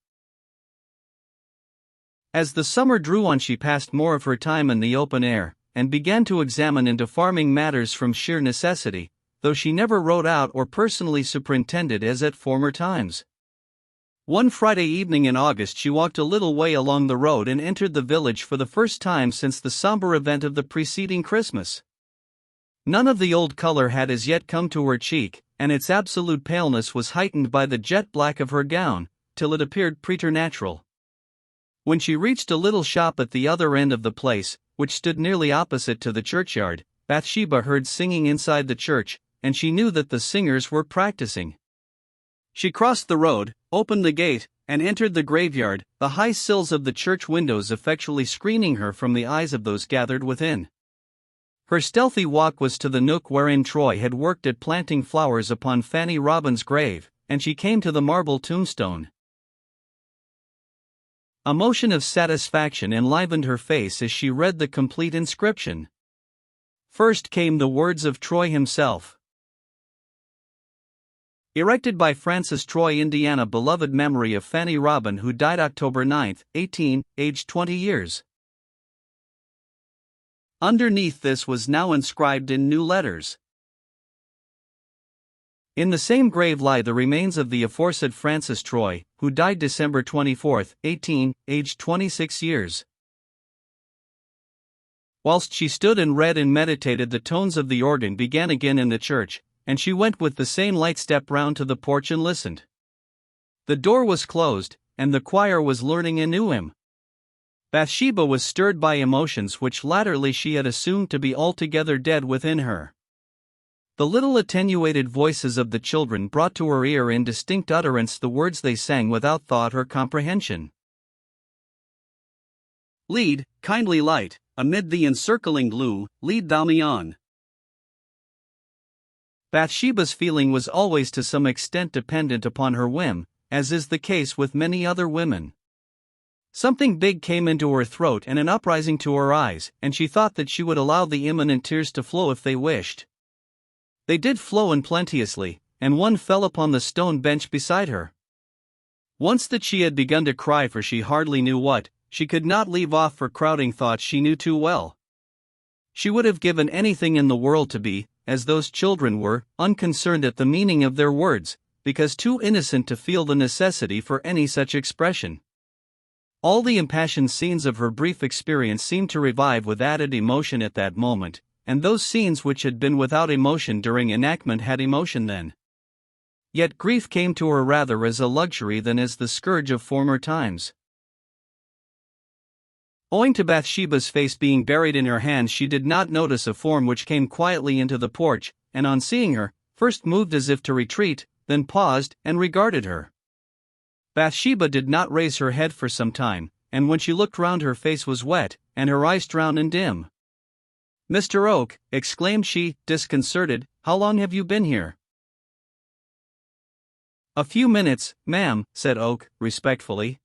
As the summer drew on, she passed more of her time in the open air, and began to examine into farming matters from sheer necessity, though she never rode out or personally superintended as at former times. One Friday evening in August she walked a little way along the road and entered the village for the first time since the somber event of the preceding Christmas. None of the old color had as yet come to her cheek, and its absolute paleness was heightened by the jet black of her gown, till it appeared preternatural. When she reached a little shop at the other end of the place, which stood nearly opposite to the churchyard, Bathsheba heard singing inside the church, and she knew that the singers were practicing. She crossed the road, opened the gate, and entered the graveyard, the high sills of the church windows effectually screening her from the eyes of those gathered within. Her stealthy walk was to the nook wherein Troy had worked at planting flowers upon Fanny Robin's grave, and she came to the marble tombstone. A motion of satisfaction enlivened her face as she read the complete inscription. First came the words of Troy himself. Erected by Francis Troy, Indiana, beloved memory of Fanny Robin, who died October 9, 18, aged 20 years. Underneath this was now inscribed in new letters. In the same grave lie the remains of the aforesaid Francis Troy, who died December 24, 18, aged 26 years. Whilst she stood and read and meditated, the tones of the organ began again in the church, and she went with the same light step round to the porch and listened. The door was closed, and the choir was learning a new hymn. Bathsheba was stirred by emotions which latterly she had assumed to be altogether dead within her. The little attenuated voices of the children brought to her ear in distinct utterance the words they sang without thought or comprehension. Lead, kindly light, amid the encircling blue, lead thou me on. Bathsheba's feeling was always to some extent dependent upon her whim, as is the case with many other women. Something big came into her throat and an uprising to her eyes, and she thought that she would allow the imminent tears to flow if they wished. They did flow and plenteously, and one fell upon the stone bench beside her. Once that she had begun to cry for she hardly knew what, she could not leave off for crowding thoughts she knew too well. She would have given anything in the world to be, as those children were, unconcerned at the meaning of their words, because too innocent to feel the necessity for any such expression. All the impassioned scenes of her brief experience seemed to revive with added emotion at that moment, and those scenes which had been without emotion during enactment had emotion then. Yet grief came to her rather as a luxury than as the scourge of former times. Owing to Bathsheba's face being buried in her hands, she did not notice a form which came quietly into the porch, and on seeing her, first moved as if to retreat, then paused and regarded her. Bathsheba did not raise her head for some time, and when she looked round her face was wet, and her eyes drowned and dim. "Mr. Oak," exclaimed she, disconcerted, "how long have you been here?" "A few minutes, ma'am," said Oak, respectfully.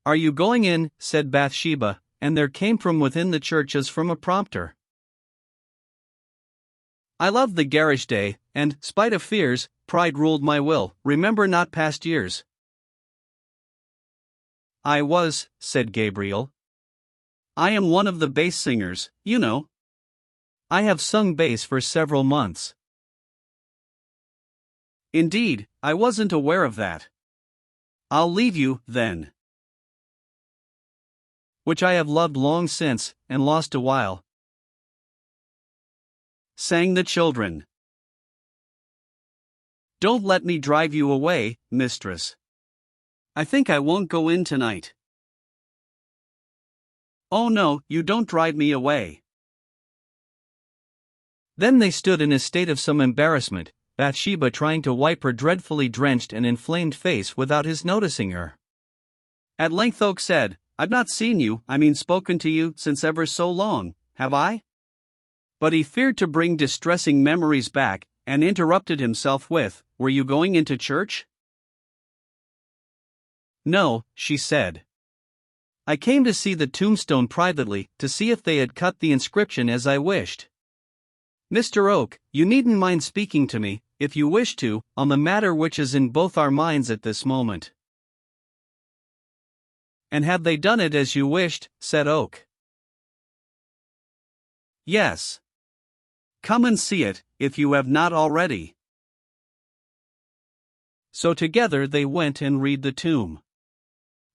"Are you going in?" said Bathsheba, and there came from within the church as from a prompter. "I loved the garish day, and, spite of fears, pride ruled my will. Remember not past years." "I was," said Gabriel. "I am one of the bass singers, you know. I have sung bass for several months." "Indeed, I wasn't aware of that. I'll leave you, then. Which I have loved long since, and lost a while," sang the children. "Don't let me drive you away, mistress. I think I won't go in tonight." "Oh no, you don't drive me away." Then they stood in a state of some embarrassment, Bathsheba trying to wipe her dreadfully drenched and inflamed face without his noticing her. At length Oak said, "I've not seen you, spoken to you, since ever so long, have I?" But he feared to bring distressing memories back, and interrupted himself with, "Were you going into church?" "No," she said. "I came to see the tombstone privately, to see if they had cut the inscription as I wished. Mr. Oak, you needn't mind speaking to me, if you wish to, on the matter which is in both our minds at this moment." "And have they done it as you wished?" said Oak. "Yes. Come and see it, if you have not already." So together they went and read the tomb.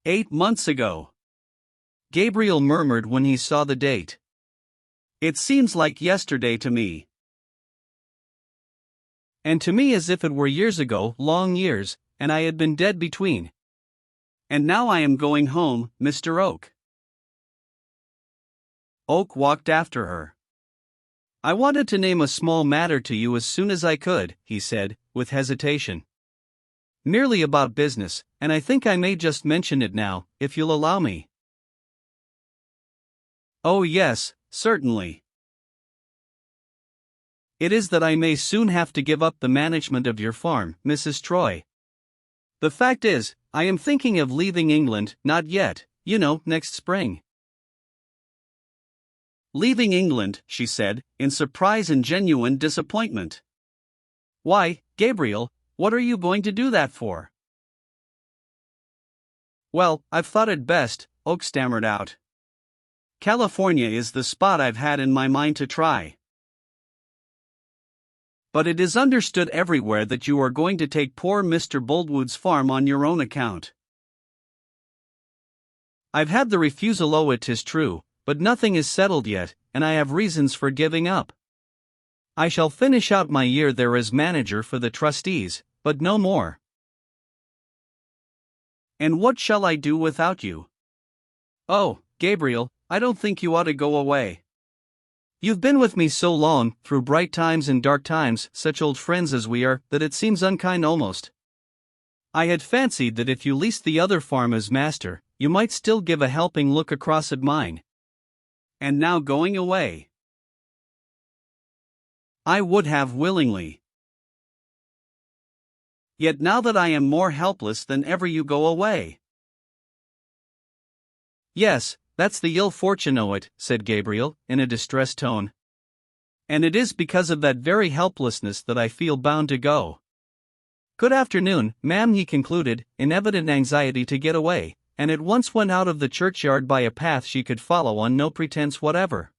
8 months ago. Gabriel murmured when he saw the date. "It seems like yesterday to me." "And to me as if it were years ago, long years, and I had been dead between. And now I am going home, Mr. Oak." Oak walked after her. "I wanted to name a small matter to you as soon as I could," he said, with hesitation. "Merely about business, and I think I may just mention it now, if you'll allow me." "Oh yes, certainly." "It is that I may soon have to give up the management of your farm, Mrs. Troy. The fact is, I am thinking of leaving England, not yet, next spring." "Leaving England," she said, in surprise and genuine disappointment. "Why, Gabriel, what are you going to do that for?" "Well, I've thought it best," Oak stammered out. "California is the spot I've had in my mind to try. But it is understood everywhere that you are going to take poor Mr. Boldwood's farm on your own account. I've had the refusal, oh, it is true, but nothing is settled yet, and I have reasons for giving up. I shall finish out my year there as manager for the trustees, but no more." "And what shall I do without you?" "Oh, Gabriel, I don't think you ought to go away. You've been with me so long, through bright times and dark times, such old friends as we are, that it seems unkind almost. I had fancied that if you leased the other farm as master, you might still give a helping look across at mine. And now going away." "I would have willingly. Yet now that I am more helpless than ever you go away." "Yes, that's the ill fortune o' it," said Gabriel, in a distressed tone. "And it is because of that very helplessness that I feel bound to go. Good afternoon, ma'am," he concluded, in evident anxiety to get away, and at once went out of the churchyard by a path she could follow on no pretense whatever.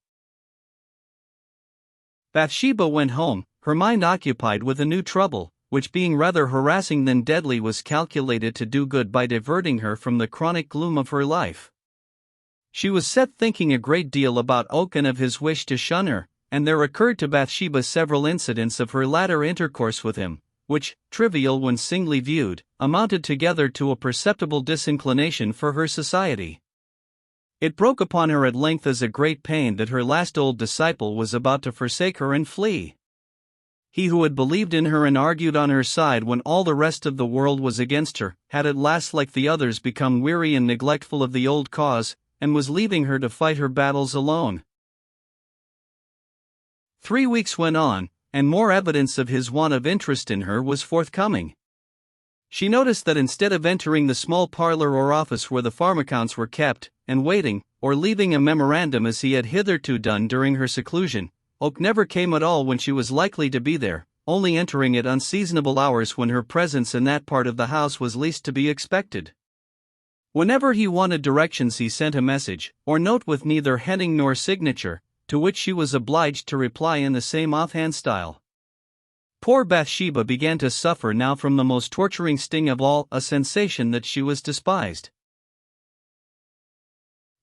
Bathsheba went home, her mind occupied with a new trouble, which being rather harassing than deadly was calculated to do good by diverting her from the chronic gloom of her life. She was set thinking a great deal about Oak and of his wish to shun her, and there occurred to Bathsheba several incidents of her latter intercourse with him, which, trivial when singly viewed, amounted together to a perceptible disinclination for her society. It broke upon her at length as a great pain that her last old disciple was about to forsake her and flee. He who had believed in her and argued on her side when all the rest of the world was against her, had at last like the others become weary and neglectful of the old cause, and was leaving her to fight her battles alone. 3 weeks went on, and more evidence of his want of interest in her was forthcoming. She noticed that instead of entering the small parlor or office where the farm accounts were kept, and waiting, or leaving a memorandum as he had hitherto done during her seclusion, Oak never came at all when she was likely to be there, only entering at unseasonable hours when her presence in that part of the house was least to be expected. Whenever he wanted directions he sent a message, or note with neither heading nor signature, to which she was obliged to reply in the same offhand style. Poor Bathsheba began to suffer now from the most torturing sting of all, a sensation that she was despised.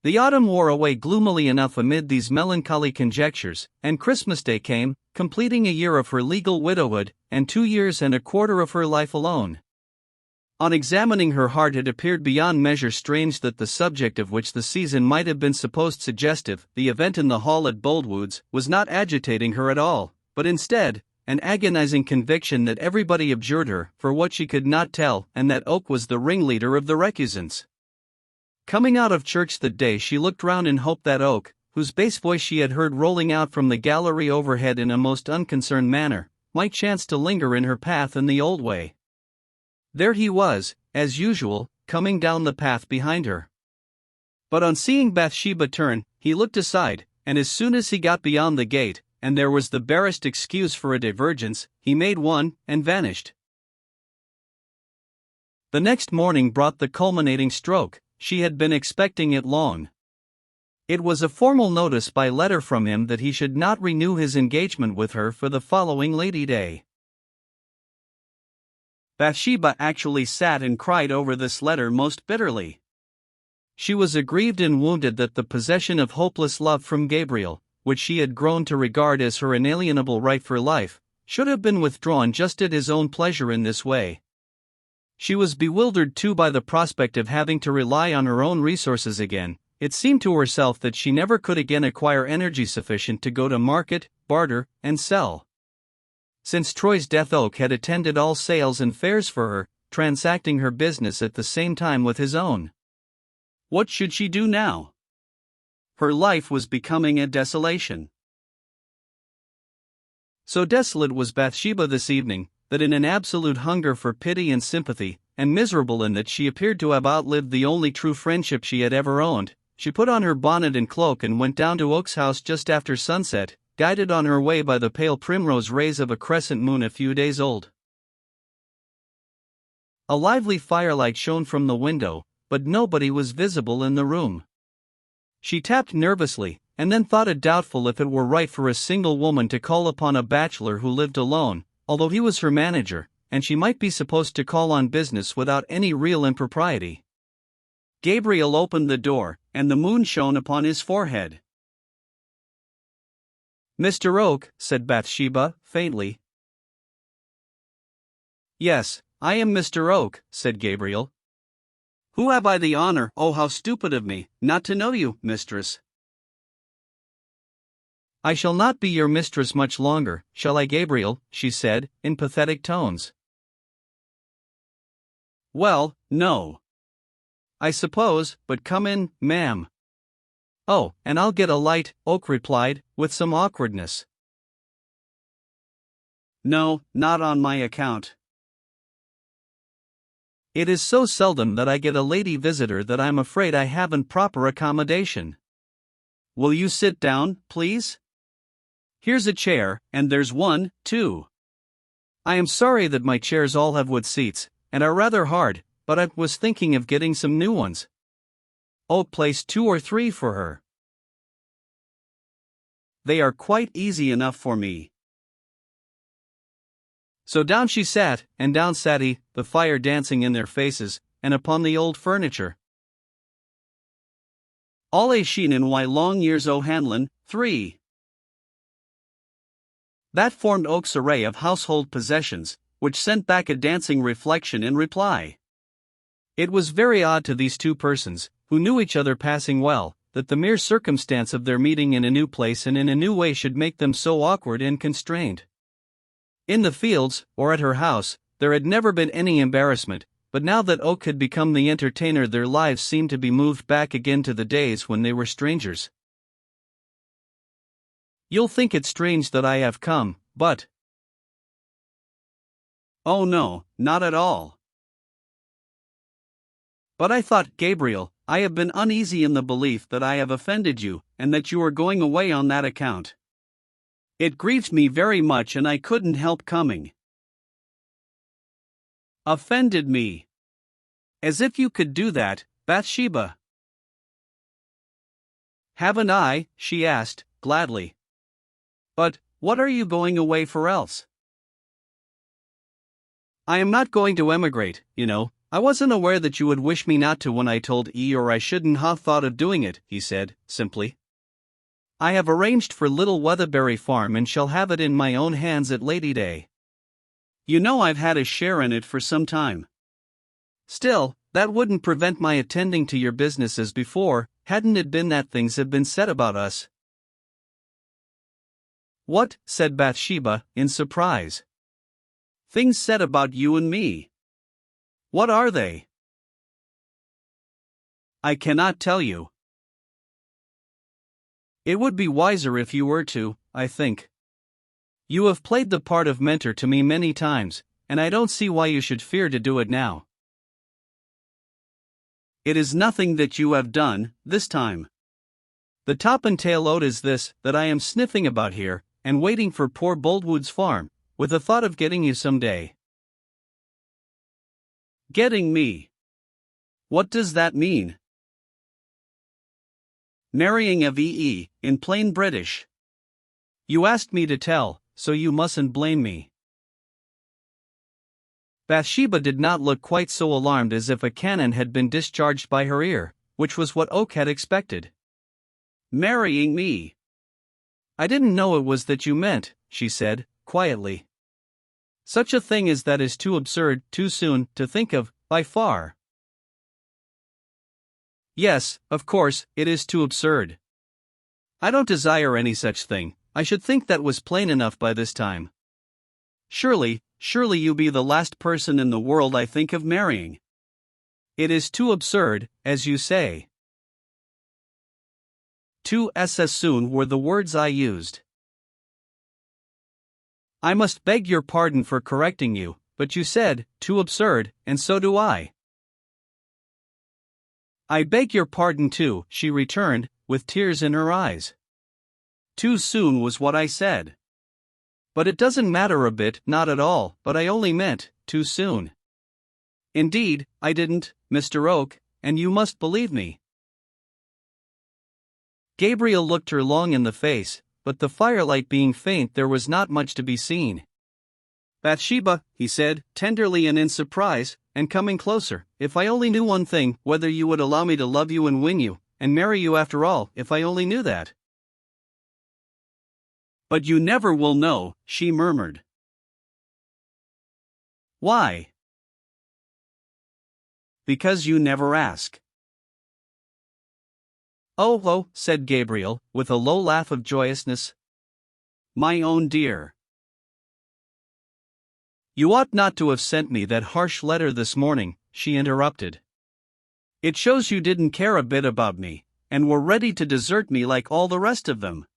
The autumn wore away gloomily enough amid these melancholy conjectures, and Christmas Day came, completing a year of her legal widowhood, and 2 years and a quarter of her life alone. On examining her heart it appeared beyond measure strange that the subject of which the season might have been supposed suggestive, the event in the hall at Boldwoods, was not agitating her at all, but instead, an agonizing conviction that everybody abjured her for what she could not tell, and that Oak was the ringleader of the recusants. Coming out of church that day she looked round in hope that Oak, whose bass voice she had heard rolling out from the gallery overhead in a most unconcerned manner, might chance to linger in her path in the old way. There he was, as usual, coming down the path behind her. But on seeing Bathsheba turn, he looked aside, and as soon as he got beyond the gate, and there was the barest excuse for a divergence, he made one, and vanished. The next morning brought the culminating stroke. She had been expecting it long. It was a formal notice by letter from him that he should not renew his engagement with her for the following Lady Day. Bathsheba actually sat and cried over this letter most bitterly. She was aggrieved and wounded that the possession of hopeless love from Gabriel, which she had grown to regard as her inalienable right for life, should have been withdrawn just at his own pleasure in this way. She was bewildered too by the prospect of having to rely on her own resources again. It seemed to herself that she never could again acquire energy sufficient to go to market, barter, and sell. Since Troy's death Oak had attended all sales and fairs for her, transacting her business at the same time with his own. What should she do now? Her life was becoming a desolation. So desolate was Bathsheba this evening, that in an absolute hunger for pity and sympathy, and miserable in that she appeared to have outlived the only true friendship she had ever owned, she put on her bonnet and cloak and went down to Oak's house just after sunset, guided on her way by the pale primrose rays of a crescent moon a few days old. A lively firelight shone from the window, but nobody was visible in the room. She tapped nervously, and then thought it doubtful if it were right for a single woman to call upon a bachelor who lived alone, although he was her manager, and she might be supposed to call on business without any real impropriety. Gabriel opened the door, and the moon shone upon his forehead. "Mr. Oak," said Bathsheba, faintly. "Yes, I am Mr. Oak," said Gabriel. "Who have I the honor, oh how stupid of me, not to know you, mistress?" "I shall not be your mistress much longer, shall I, Gabriel?" she said, in pathetic tones. "Well, no. I suppose, but come in, ma'am." "Oh, and I'll get a light," Oak replied, with some awkwardness. "No, not on my account. It is so seldom that I get a lady visitor that I'm afraid I haven't proper accommodation. Will you sit down, please? Here's a chair, and there's one, too. I am sorry that my chairs all have wood seats, and are rather hard, but I was thinking of getting some new ones." Oak placed 2 or 3 for her. "They are quite easy enough for me." So down she sat, and down sat he, the fire dancing in their faces, and upon the old furniture. All a sheen in why long years o' Hanlon, 3. That formed Oak's array of household possessions, which sent back a dancing reflection in reply. It was very odd to these two persons, who knew each other passing well, that the mere circumstance of their meeting in a new place and in a new way should make them so awkward and constrained. In the fields, or at her house, there had never been any embarrassment, but now that Oak had become the entertainer, their lives seemed to be moved back again to the days when they were strangers. You'll think it strange that I have come, but... Oh no, not at all. But I thought, Gabriel, I have been uneasy in the belief that I have offended you, and that you are going away on that account. It grieves me very much and I couldn't help coming. Offended me. As if you could do that, Bathsheba. Haven't I? She asked, gladly. But, what are you going away for else? I am not going to emigrate, you know. I wasn't aware that you would wish me not to when I told E, or I shouldn't have thought of doing it, he said, simply. I have arranged for Little Weatherbury Farm and shall have it in my own hands at Lady Day. You know I've had a share in it for some time. Still, that wouldn't prevent my attending to your business as before, hadn't it been that things have been said about us. What? Said Bathsheba, in surprise. Things said about you and me. What are they? I cannot tell you. It would be wiser if you were to, I think. You have played the part of mentor to me many times, and I don't see why you should fear to do it now. It is nothing that you have done, this time. The top and tail oat is this, that I am sniffing about here, and waiting for poor Boldwood's farm, with the thought of getting you some day. Getting me. What does that mean? Marrying a VE, in plain British. You asked me to tell, so you mustn't blame me. Bathsheba did not look quite so alarmed as if a cannon had been discharged by her ear, which was what Oak had expected. Marrying me. I didn't know it was that you meant, she said, quietly. Such a thing as that is too absurd, too soon, to think of, by far. Yes, of course, it is too absurd. I don't desire any such thing. I should think that was plain enough by this time. Surely you be the last person in the world I think of marrying. It is too absurd, as you say. Too as soon were the words I used. I must beg your pardon for correcting you, but you said, too absurd, and so do I. I beg your pardon too, she returned, with tears in her eyes. Too soon was what I said. But it doesn't matter a bit, not at all, but I only meant, too soon. Indeed, I didn't, Mr. Oak, and you must believe me. Gabriel looked her long in the face, but the firelight being faint there was not much to be seen. Bathsheba, he said, tenderly and in surprise, and coming closer, if I only knew one thing, whether you would allow me to love you and win you, and marry you after all, if I only knew that. But you never will know, she murmured. Why? Because you never ask. Oh, said Gabriel, with a low laugh of joyousness. My own dear. You ought not to have sent me that harsh letter this morning, she interrupted. It shows you didn't care a bit about me, and were ready to desert me like all the rest of them.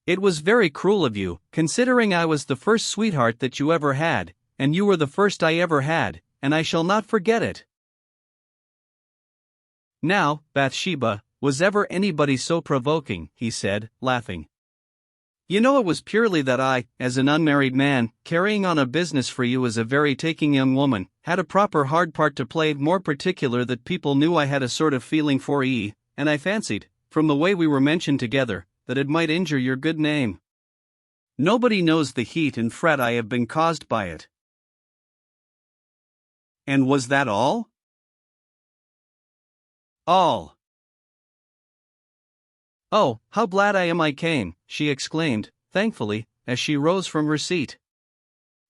It was very cruel of you, considering I was the first sweetheart that you ever had, and you were the first I ever had, and I shall not forget it. Now, Bathsheba, was ever anybody so provoking, he said, laughing. You know it was purely that I, as an unmarried man, carrying on a business for you as a very taking young woman, had a proper hard part to play, more particular that people knew I had a sort of feeling for E, and I fancied, from the way we were mentioned together, that it might injure your good name. Nobody knows the heat and fret I have been caused by it. And was that all? All. Oh, how glad I am I came, she exclaimed, thankfully, as she rose from her seat.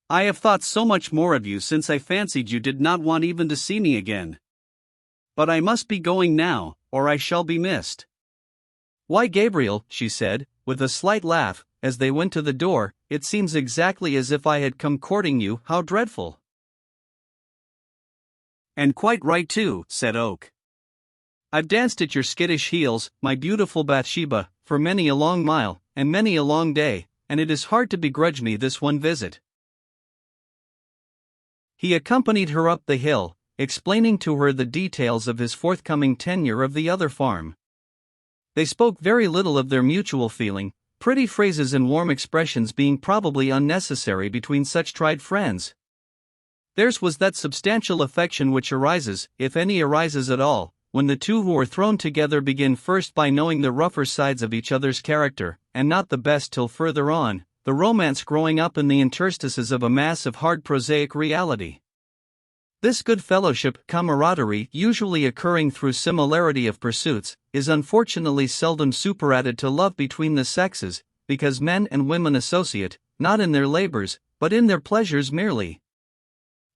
I have thought so much more of you since I fancied you did not want even to see me again. But I must be going now, or I shall be missed. Why, Gabriel, she said, with a slight laugh, as they went to the door, it seems exactly as if I had come courting you. How dreadful. And quite right too, said Oak. I've danced at your skittish heels, my beautiful Bathsheba, for many a long mile, and many a long day, and it is hard to begrudge me this one visit. He accompanied her up the hill, explaining to her the details of his forthcoming tenure of the other farm. They spoke very little of their mutual feeling, pretty phrases and warm expressions being probably unnecessary between such tried friends. Theirs was that substantial affection which arises, if any arises at all, when the two who are thrown together begin first by knowing the rougher sides of each other's character, and not the best till further on, the romance growing up in the interstices of a mass of hard prosaic reality. This good fellowship, camaraderie, usually occurring through similarity of pursuits, is unfortunately seldom superadded to love between the sexes, because men and women associate, not in their labors, but in their pleasures merely.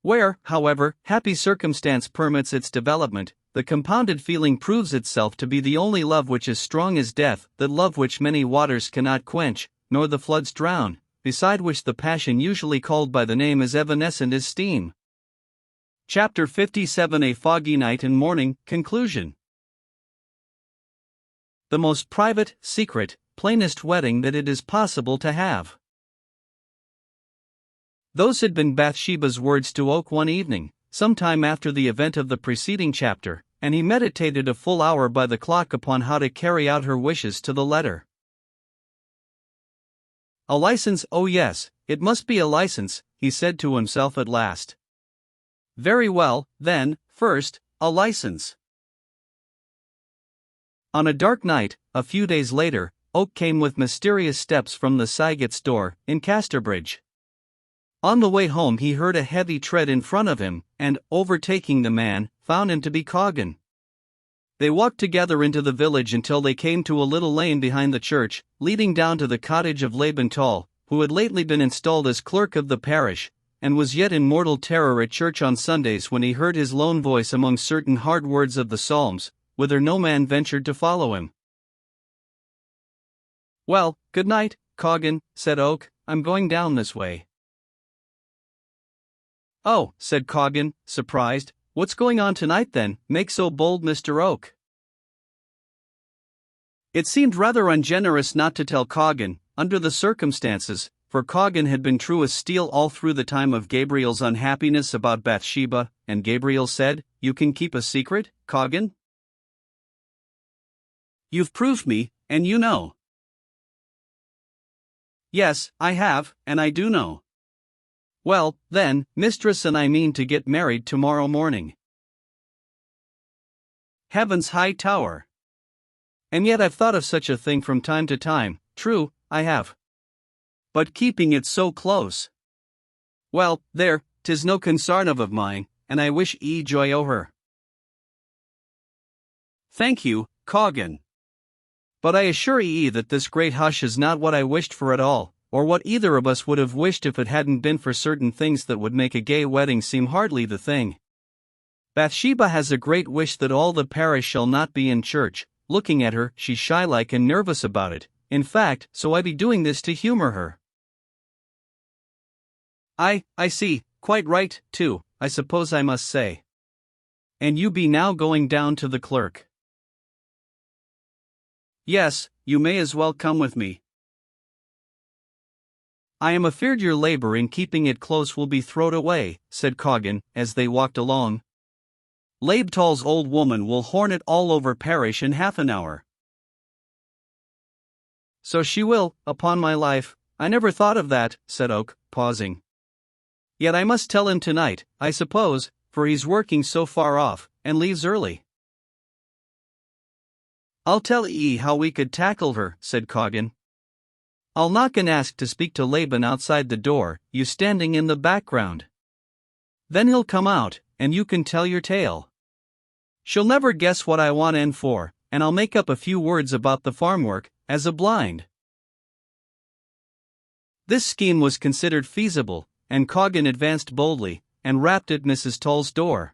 Where, however, happy circumstance permits its development, the compounded feeling proves itself to be the only love which is strong as death, that love which many waters cannot quench, nor the floods drown, beside which the passion usually called by the name is evanescent as steam. Chapter 57 A Foggy Night and Morning, Conclusion. The most private, secret, plainest wedding that it is possible to have. Those had been Bathsheba's words to Oak one evening, some time after the event of the preceding chapter, and he meditated a full hour by the clock upon how to carry out her wishes to the letter. A license, oh yes, it must be a license, he said to himself at last. Very well, then, first, a license. On a dark night, a few days later, Oak came with mysterious steps from the Sygots' door, in Casterbridge. On the way home he heard a heavy tread in front of him, and, overtaking the man, found him to be Coggan. They walked together into the village until they came to a little lane behind the church, leading down to the cottage of Laban Tall, who had lately been installed as clerk of the parish, and was yet in mortal terror at church on Sundays when he heard his lone voice among certain hard words of the Psalms, whither no man ventured to follow him. Well, good night, Coggan, said Oak, I'm going down this way. Oh, said Coggan, surprised, what's going on tonight then, make so bold, Mr. Oak? It seemed rather ungenerous not to tell Coggan, under the circumstances, for Coggan had been true as steel all through the time of Gabriel's unhappiness about Bathsheba, and Gabriel said, You can keep a secret, Coggan? You've proved me, and you know. Yes, I have, and I do know. Well, then, mistress and I mean to get married tomorrow morning. Heaven's high tower. And yet I've thought of such a thing from time to time, true, I have. But keeping it so close. Well, there, 'tis no concern of mine, and I wish ye joy o' her. Thank you, Coggan. But I assure ye that this great hush is not what I wished for at all, or what either of us would have wished if it hadn't been for certain things that would make a gay wedding seem hardly the thing. Bathsheba has a great wish that all the parish shall not be in church. Looking at her, she's shy-like and nervous about it, in fact, so I be doing this to humor her. I see, quite right, too, I suppose I must say. And you be now going down to the clerk. Yes, you may as well come with me. I am afeard your labor in keeping it close will be throwed away, said Coggan, as they walked along. Laban Tall's old woman will horn it all over parish in half an hour. So she will, upon my life, I never thought of that, said Oak, pausing. Yet I must tell him tonight, I suppose, for he's working so far off, and leaves early. I'll tell ye how we could tackle her, said Coggan. I'll knock and ask to speak to Laban outside the door, you standing in the background. Then he'll come out, and you can tell your tale. She'll never guess what I want and for, and I'll make up a few words about the farm work, as a blind." This scheme was considered feasible, and Coggan advanced boldly, and rapped at Mrs. Toll's door.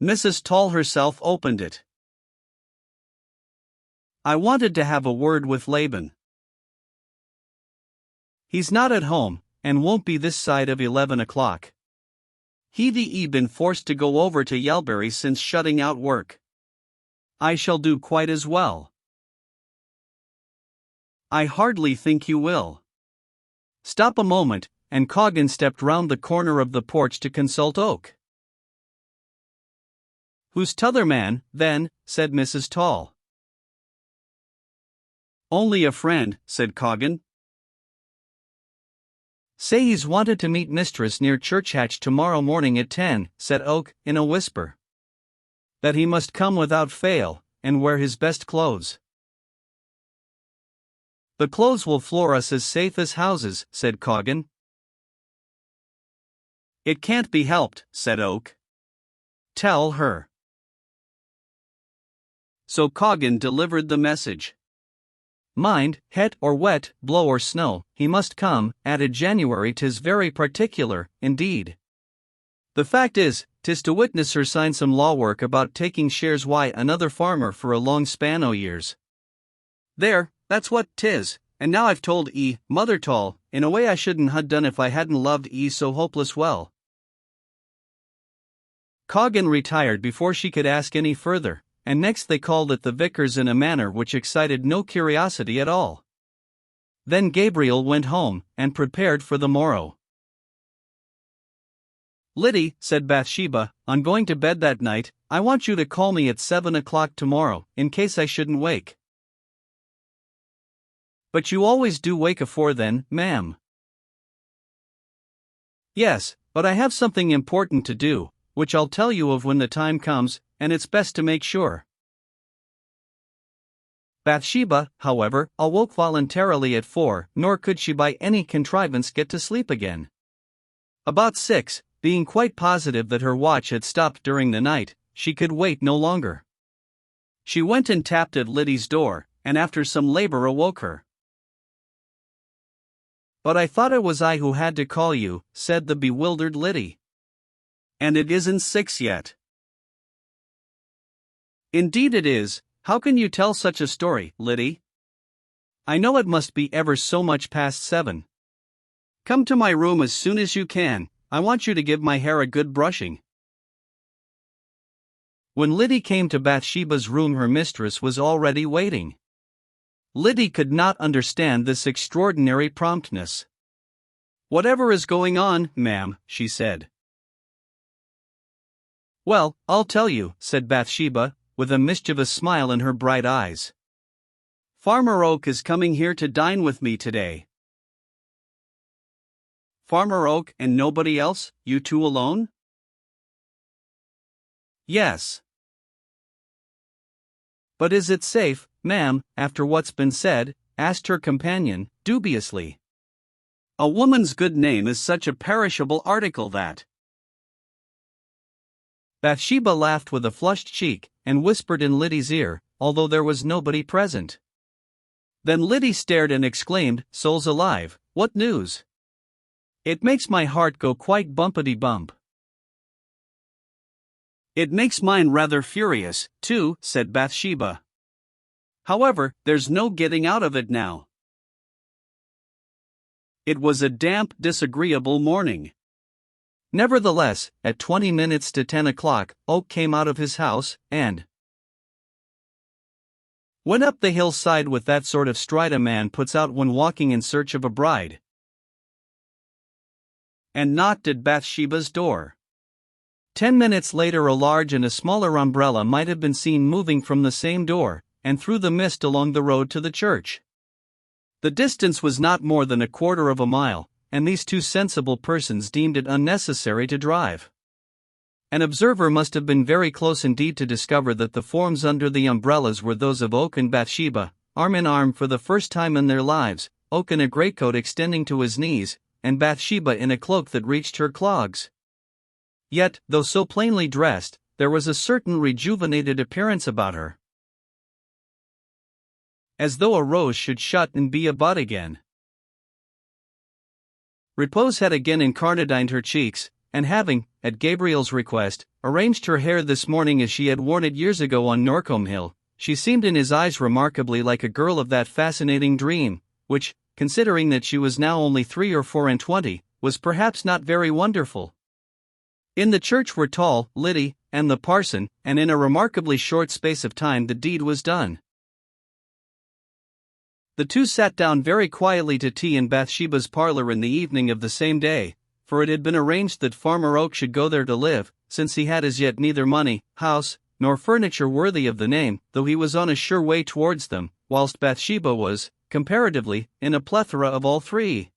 Mrs. Toll herself opened it. "I wanted to have a word with Laban. He's not at home, and won't be this side of 11 o'clock. He've been forced to go over to Yelbury since shutting out work. I shall do quite as well." "I hardly think you will." "Stop a moment," and Coggan stepped round the corner of the porch to consult Oak. "Who's t'other man, then?" said Mrs. Toll. "Only a friend," said Coggan. "Say he's wanted to meet Mistress near Churchhatch tomorrow morning at 10, said Oak, in a whisper. "That he must come without fail, and wear his best clothes." "The clothes will floor us as safe as houses," said Coggan. "It can't be helped," said Oak. "Tell her." So Coggan delivered the message. "Mind, het or wet, blow or snow, he must come," added January. "'Tis very particular, indeed. The fact is, 'tis to witness her sign some law work about taking shares another farmer for a long span o' years. There, that's what 'tis, and now I've told Mother Toll, in a way I shouldn't ha' done if I hadn't loved so hopeless well." Coggan retired before she could ask any further, and next they called at the vicar's in a manner which excited no curiosity at all. Then Gabriel went home, and prepared for the morrow. "Liddy," said Bathsheba, "on going to bed that night, I want you to call me at 7 o'clock tomorrow, in case I shouldn't wake." "But you always do wake afore then, ma'am." "Yes, but I have something important to do, which I'll tell you of when the time comes, and it's best to make sure." Bathsheba, however, awoke voluntarily at 4, nor could she by any contrivance get to sleep again. About 6, being quite positive that her watch had stopped during the night, she could wait no longer. She went and tapped at Liddy's door, and after some labor awoke her. "But I thought it was I who had to call you," said the bewildered Liddy. "And it isn't 6 yet." "Indeed it is. How can you tell such a story, Liddy? I know it must be ever so much past 7. Come to my room as soon as you can. I want you to give my hair a good brushing." When Liddy came to Bathsheba's room, her mistress was already waiting. Liddy could not understand this extraordinary promptness. "Whatever is going on, ma'am?" she said. "Well, I'll tell you," said Bathsheba, with a mischievous smile in her bright eyes. "Farmer Oak is coming here to dine with me today." "Farmer Oak and nobody else, you two alone?" "Yes." "But is it safe, ma'am, after what's been said?" asked her companion, dubiously. "A woman's good name is such a perishable article that—" Bathsheba laughed with a flushed cheek, and whispered in Liddy's ear, although there was nobody present. Then Liddy stared and exclaimed, "Souls alive, what news? It makes my heart go quite bumpity-bump." "It makes mine rather furious, too," said Bathsheba. "However, there's no getting out of it now." It was a damp, disagreeable morning. Nevertheless, at 20 minutes to 10 o'clock, Oak came out of his house, and went up the hillside with that sort of stride a man puts out when walking in search of a bride, and knocked at Bathsheba's door. 10 minutes later a large and a smaller umbrella might have been seen moving from the same door, and through the mist along the road to the church. The distance was not more than a quarter of a mile, and these two sensible persons deemed it unnecessary to drive. An observer must have been very close indeed to discover that the forms under the umbrellas were those of Oak and Bathsheba, arm in arm for the first time in their lives, Oak in a greatcoat extending to his knees, and Bathsheba in a cloak that reached her clogs. Yet, though so plainly dressed, there was a certain rejuvenated appearance about her. As though a rose should shut and be a bud again. Repose had again incarnadined her cheeks, and having, at Gabriel's request, arranged her hair this morning as she had worn it years ago on Norcombe Hill, she seemed in his eyes remarkably like a girl of that fascinating dream, which, considering that she was now only 3 or 4 and 20, was perhaps not very wonderful. In the church were tall Liddy and the parson, and in a remarkably short space of time the deed was done. The two sat down very quietly to tea in Bathsheba's parlor in the evening of the same day, for it had been arranged that Farmer Oak should go there to live, since he had as yet neither money, house, nor furniture worthy of the name, though he was on a sure way towards them, whilst Bathsheba was, comparatively, in a plethora of all three.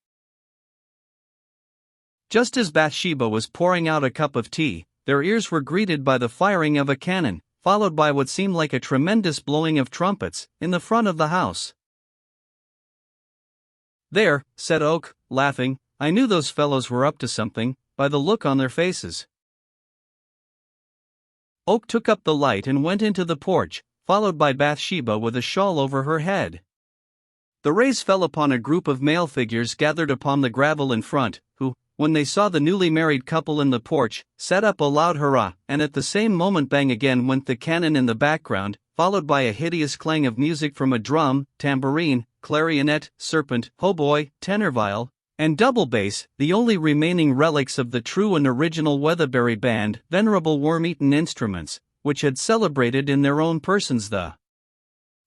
Just as Bathsheba was pouring out a cup of tea, their ears were greeted by the firing of a cannon, followed by what seemed like a tremendous blowing of trumpets, in the front of the house. "There," said Oak, laughing, "I knew those fellows were up to something, by the look on their faces." Oak took up the light and went into the porch, followed by Bathsheba with a shawl over her head. The rays fell upon a group of male figures gathered upon the gravel in front, who, when they saw the newly married couple in the porch, set up a loud hurrah, and at the same moment bang again went the cannon in the background, followed by a hideous clang of music from a drum, tambourine, clarionet, serpent, hautboy, tenor viol, and double bass, the only remaining relics of the true and original Weatherbury band, venerable worm-eaten instruments, which had celebrated in their own persons the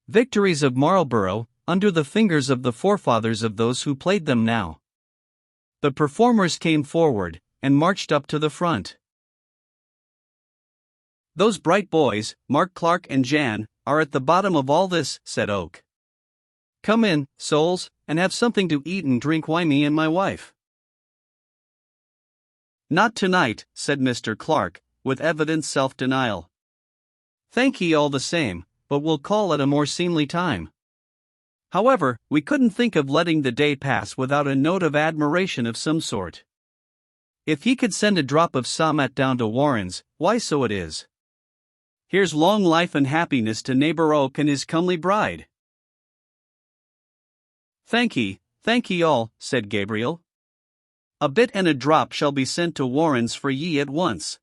victories of Marlborough, under the fingers of the forefathers of those who played them now. The performers came forward, and marched up to the front. "Those bright boys, Mark Clark and Jan, are at the bottom of all this," said Oak. "Come in, souls, and have something to eat and drink. Why me and my wife?" "Not tonight," said Mr. Clark, with evident self-denial. "Thank ye all the same, but we'll call at a more seemly time. However, we couldn't think of letting the day pass without a note of admiration of some sort. If ye could send a drop of Somat down to Warren's, why so it is. Here's long life and happiness to neighbor Oak and his comely bride." Thank ye all," said Gabriel. "A bit and a drop shall be sent to Warren's for ye at once.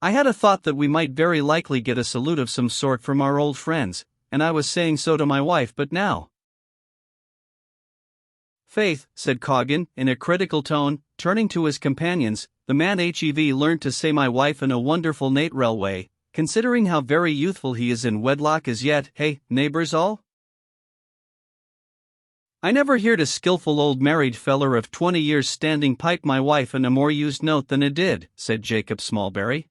I had a thought that we might very likely get a salute of some sort from our old friends, and I was saying so to my wife, but now." "Faith," said Coggan, in a critical tone, turning to his companions, "the man hev learned to say my wife in a wonderful naterel way, considering how very youthful he is in wedlock as yet, hey, neighbors all? I never heard a skilful old married feller of 20 years standing pipe my wife in a more used note than it did," said Jacob Smallberry.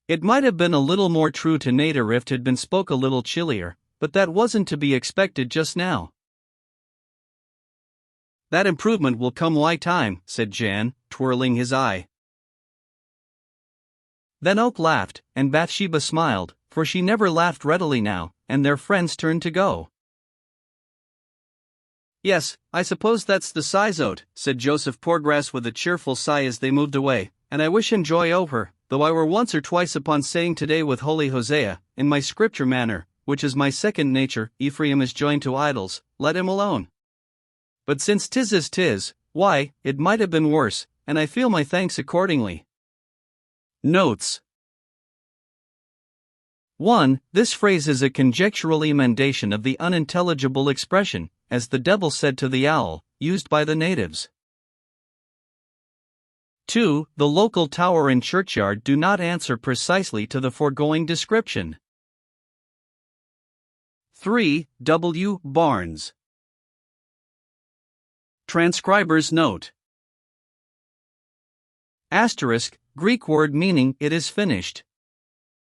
"It might have been a little more true to nater if 'had been spoke a little chillier, but that wasn't to be expected just now." "That improvement will come why time," said Jan, twirling his eye. Then Oak laughed, and Bathsheba smiled, for she never laughed readily now, and their friends turned to go. "Yes, I suppose that's the size o't," said Joseph Poorgrass with a cheerful sigh as they moved away, "and I wish him joy over, though I were once or twice upon saying today with holy Hosea, in my scripture manner, which is my second nature, Ephraim is joined to idols, let him alone. But since 'tis as 'tis, why, it might have been worse, and I feel my thanks accordingly." Notes 1. This phrase is a conjectural emendation of the unintelligible expression, "as the devil said to the owl," used by the natives. 2. The local tower and churchyard do not answer precisely to the foregoing description. 3. W. Barnes. Transcriber's note. Asterisk, Greek word meaning "it is finished."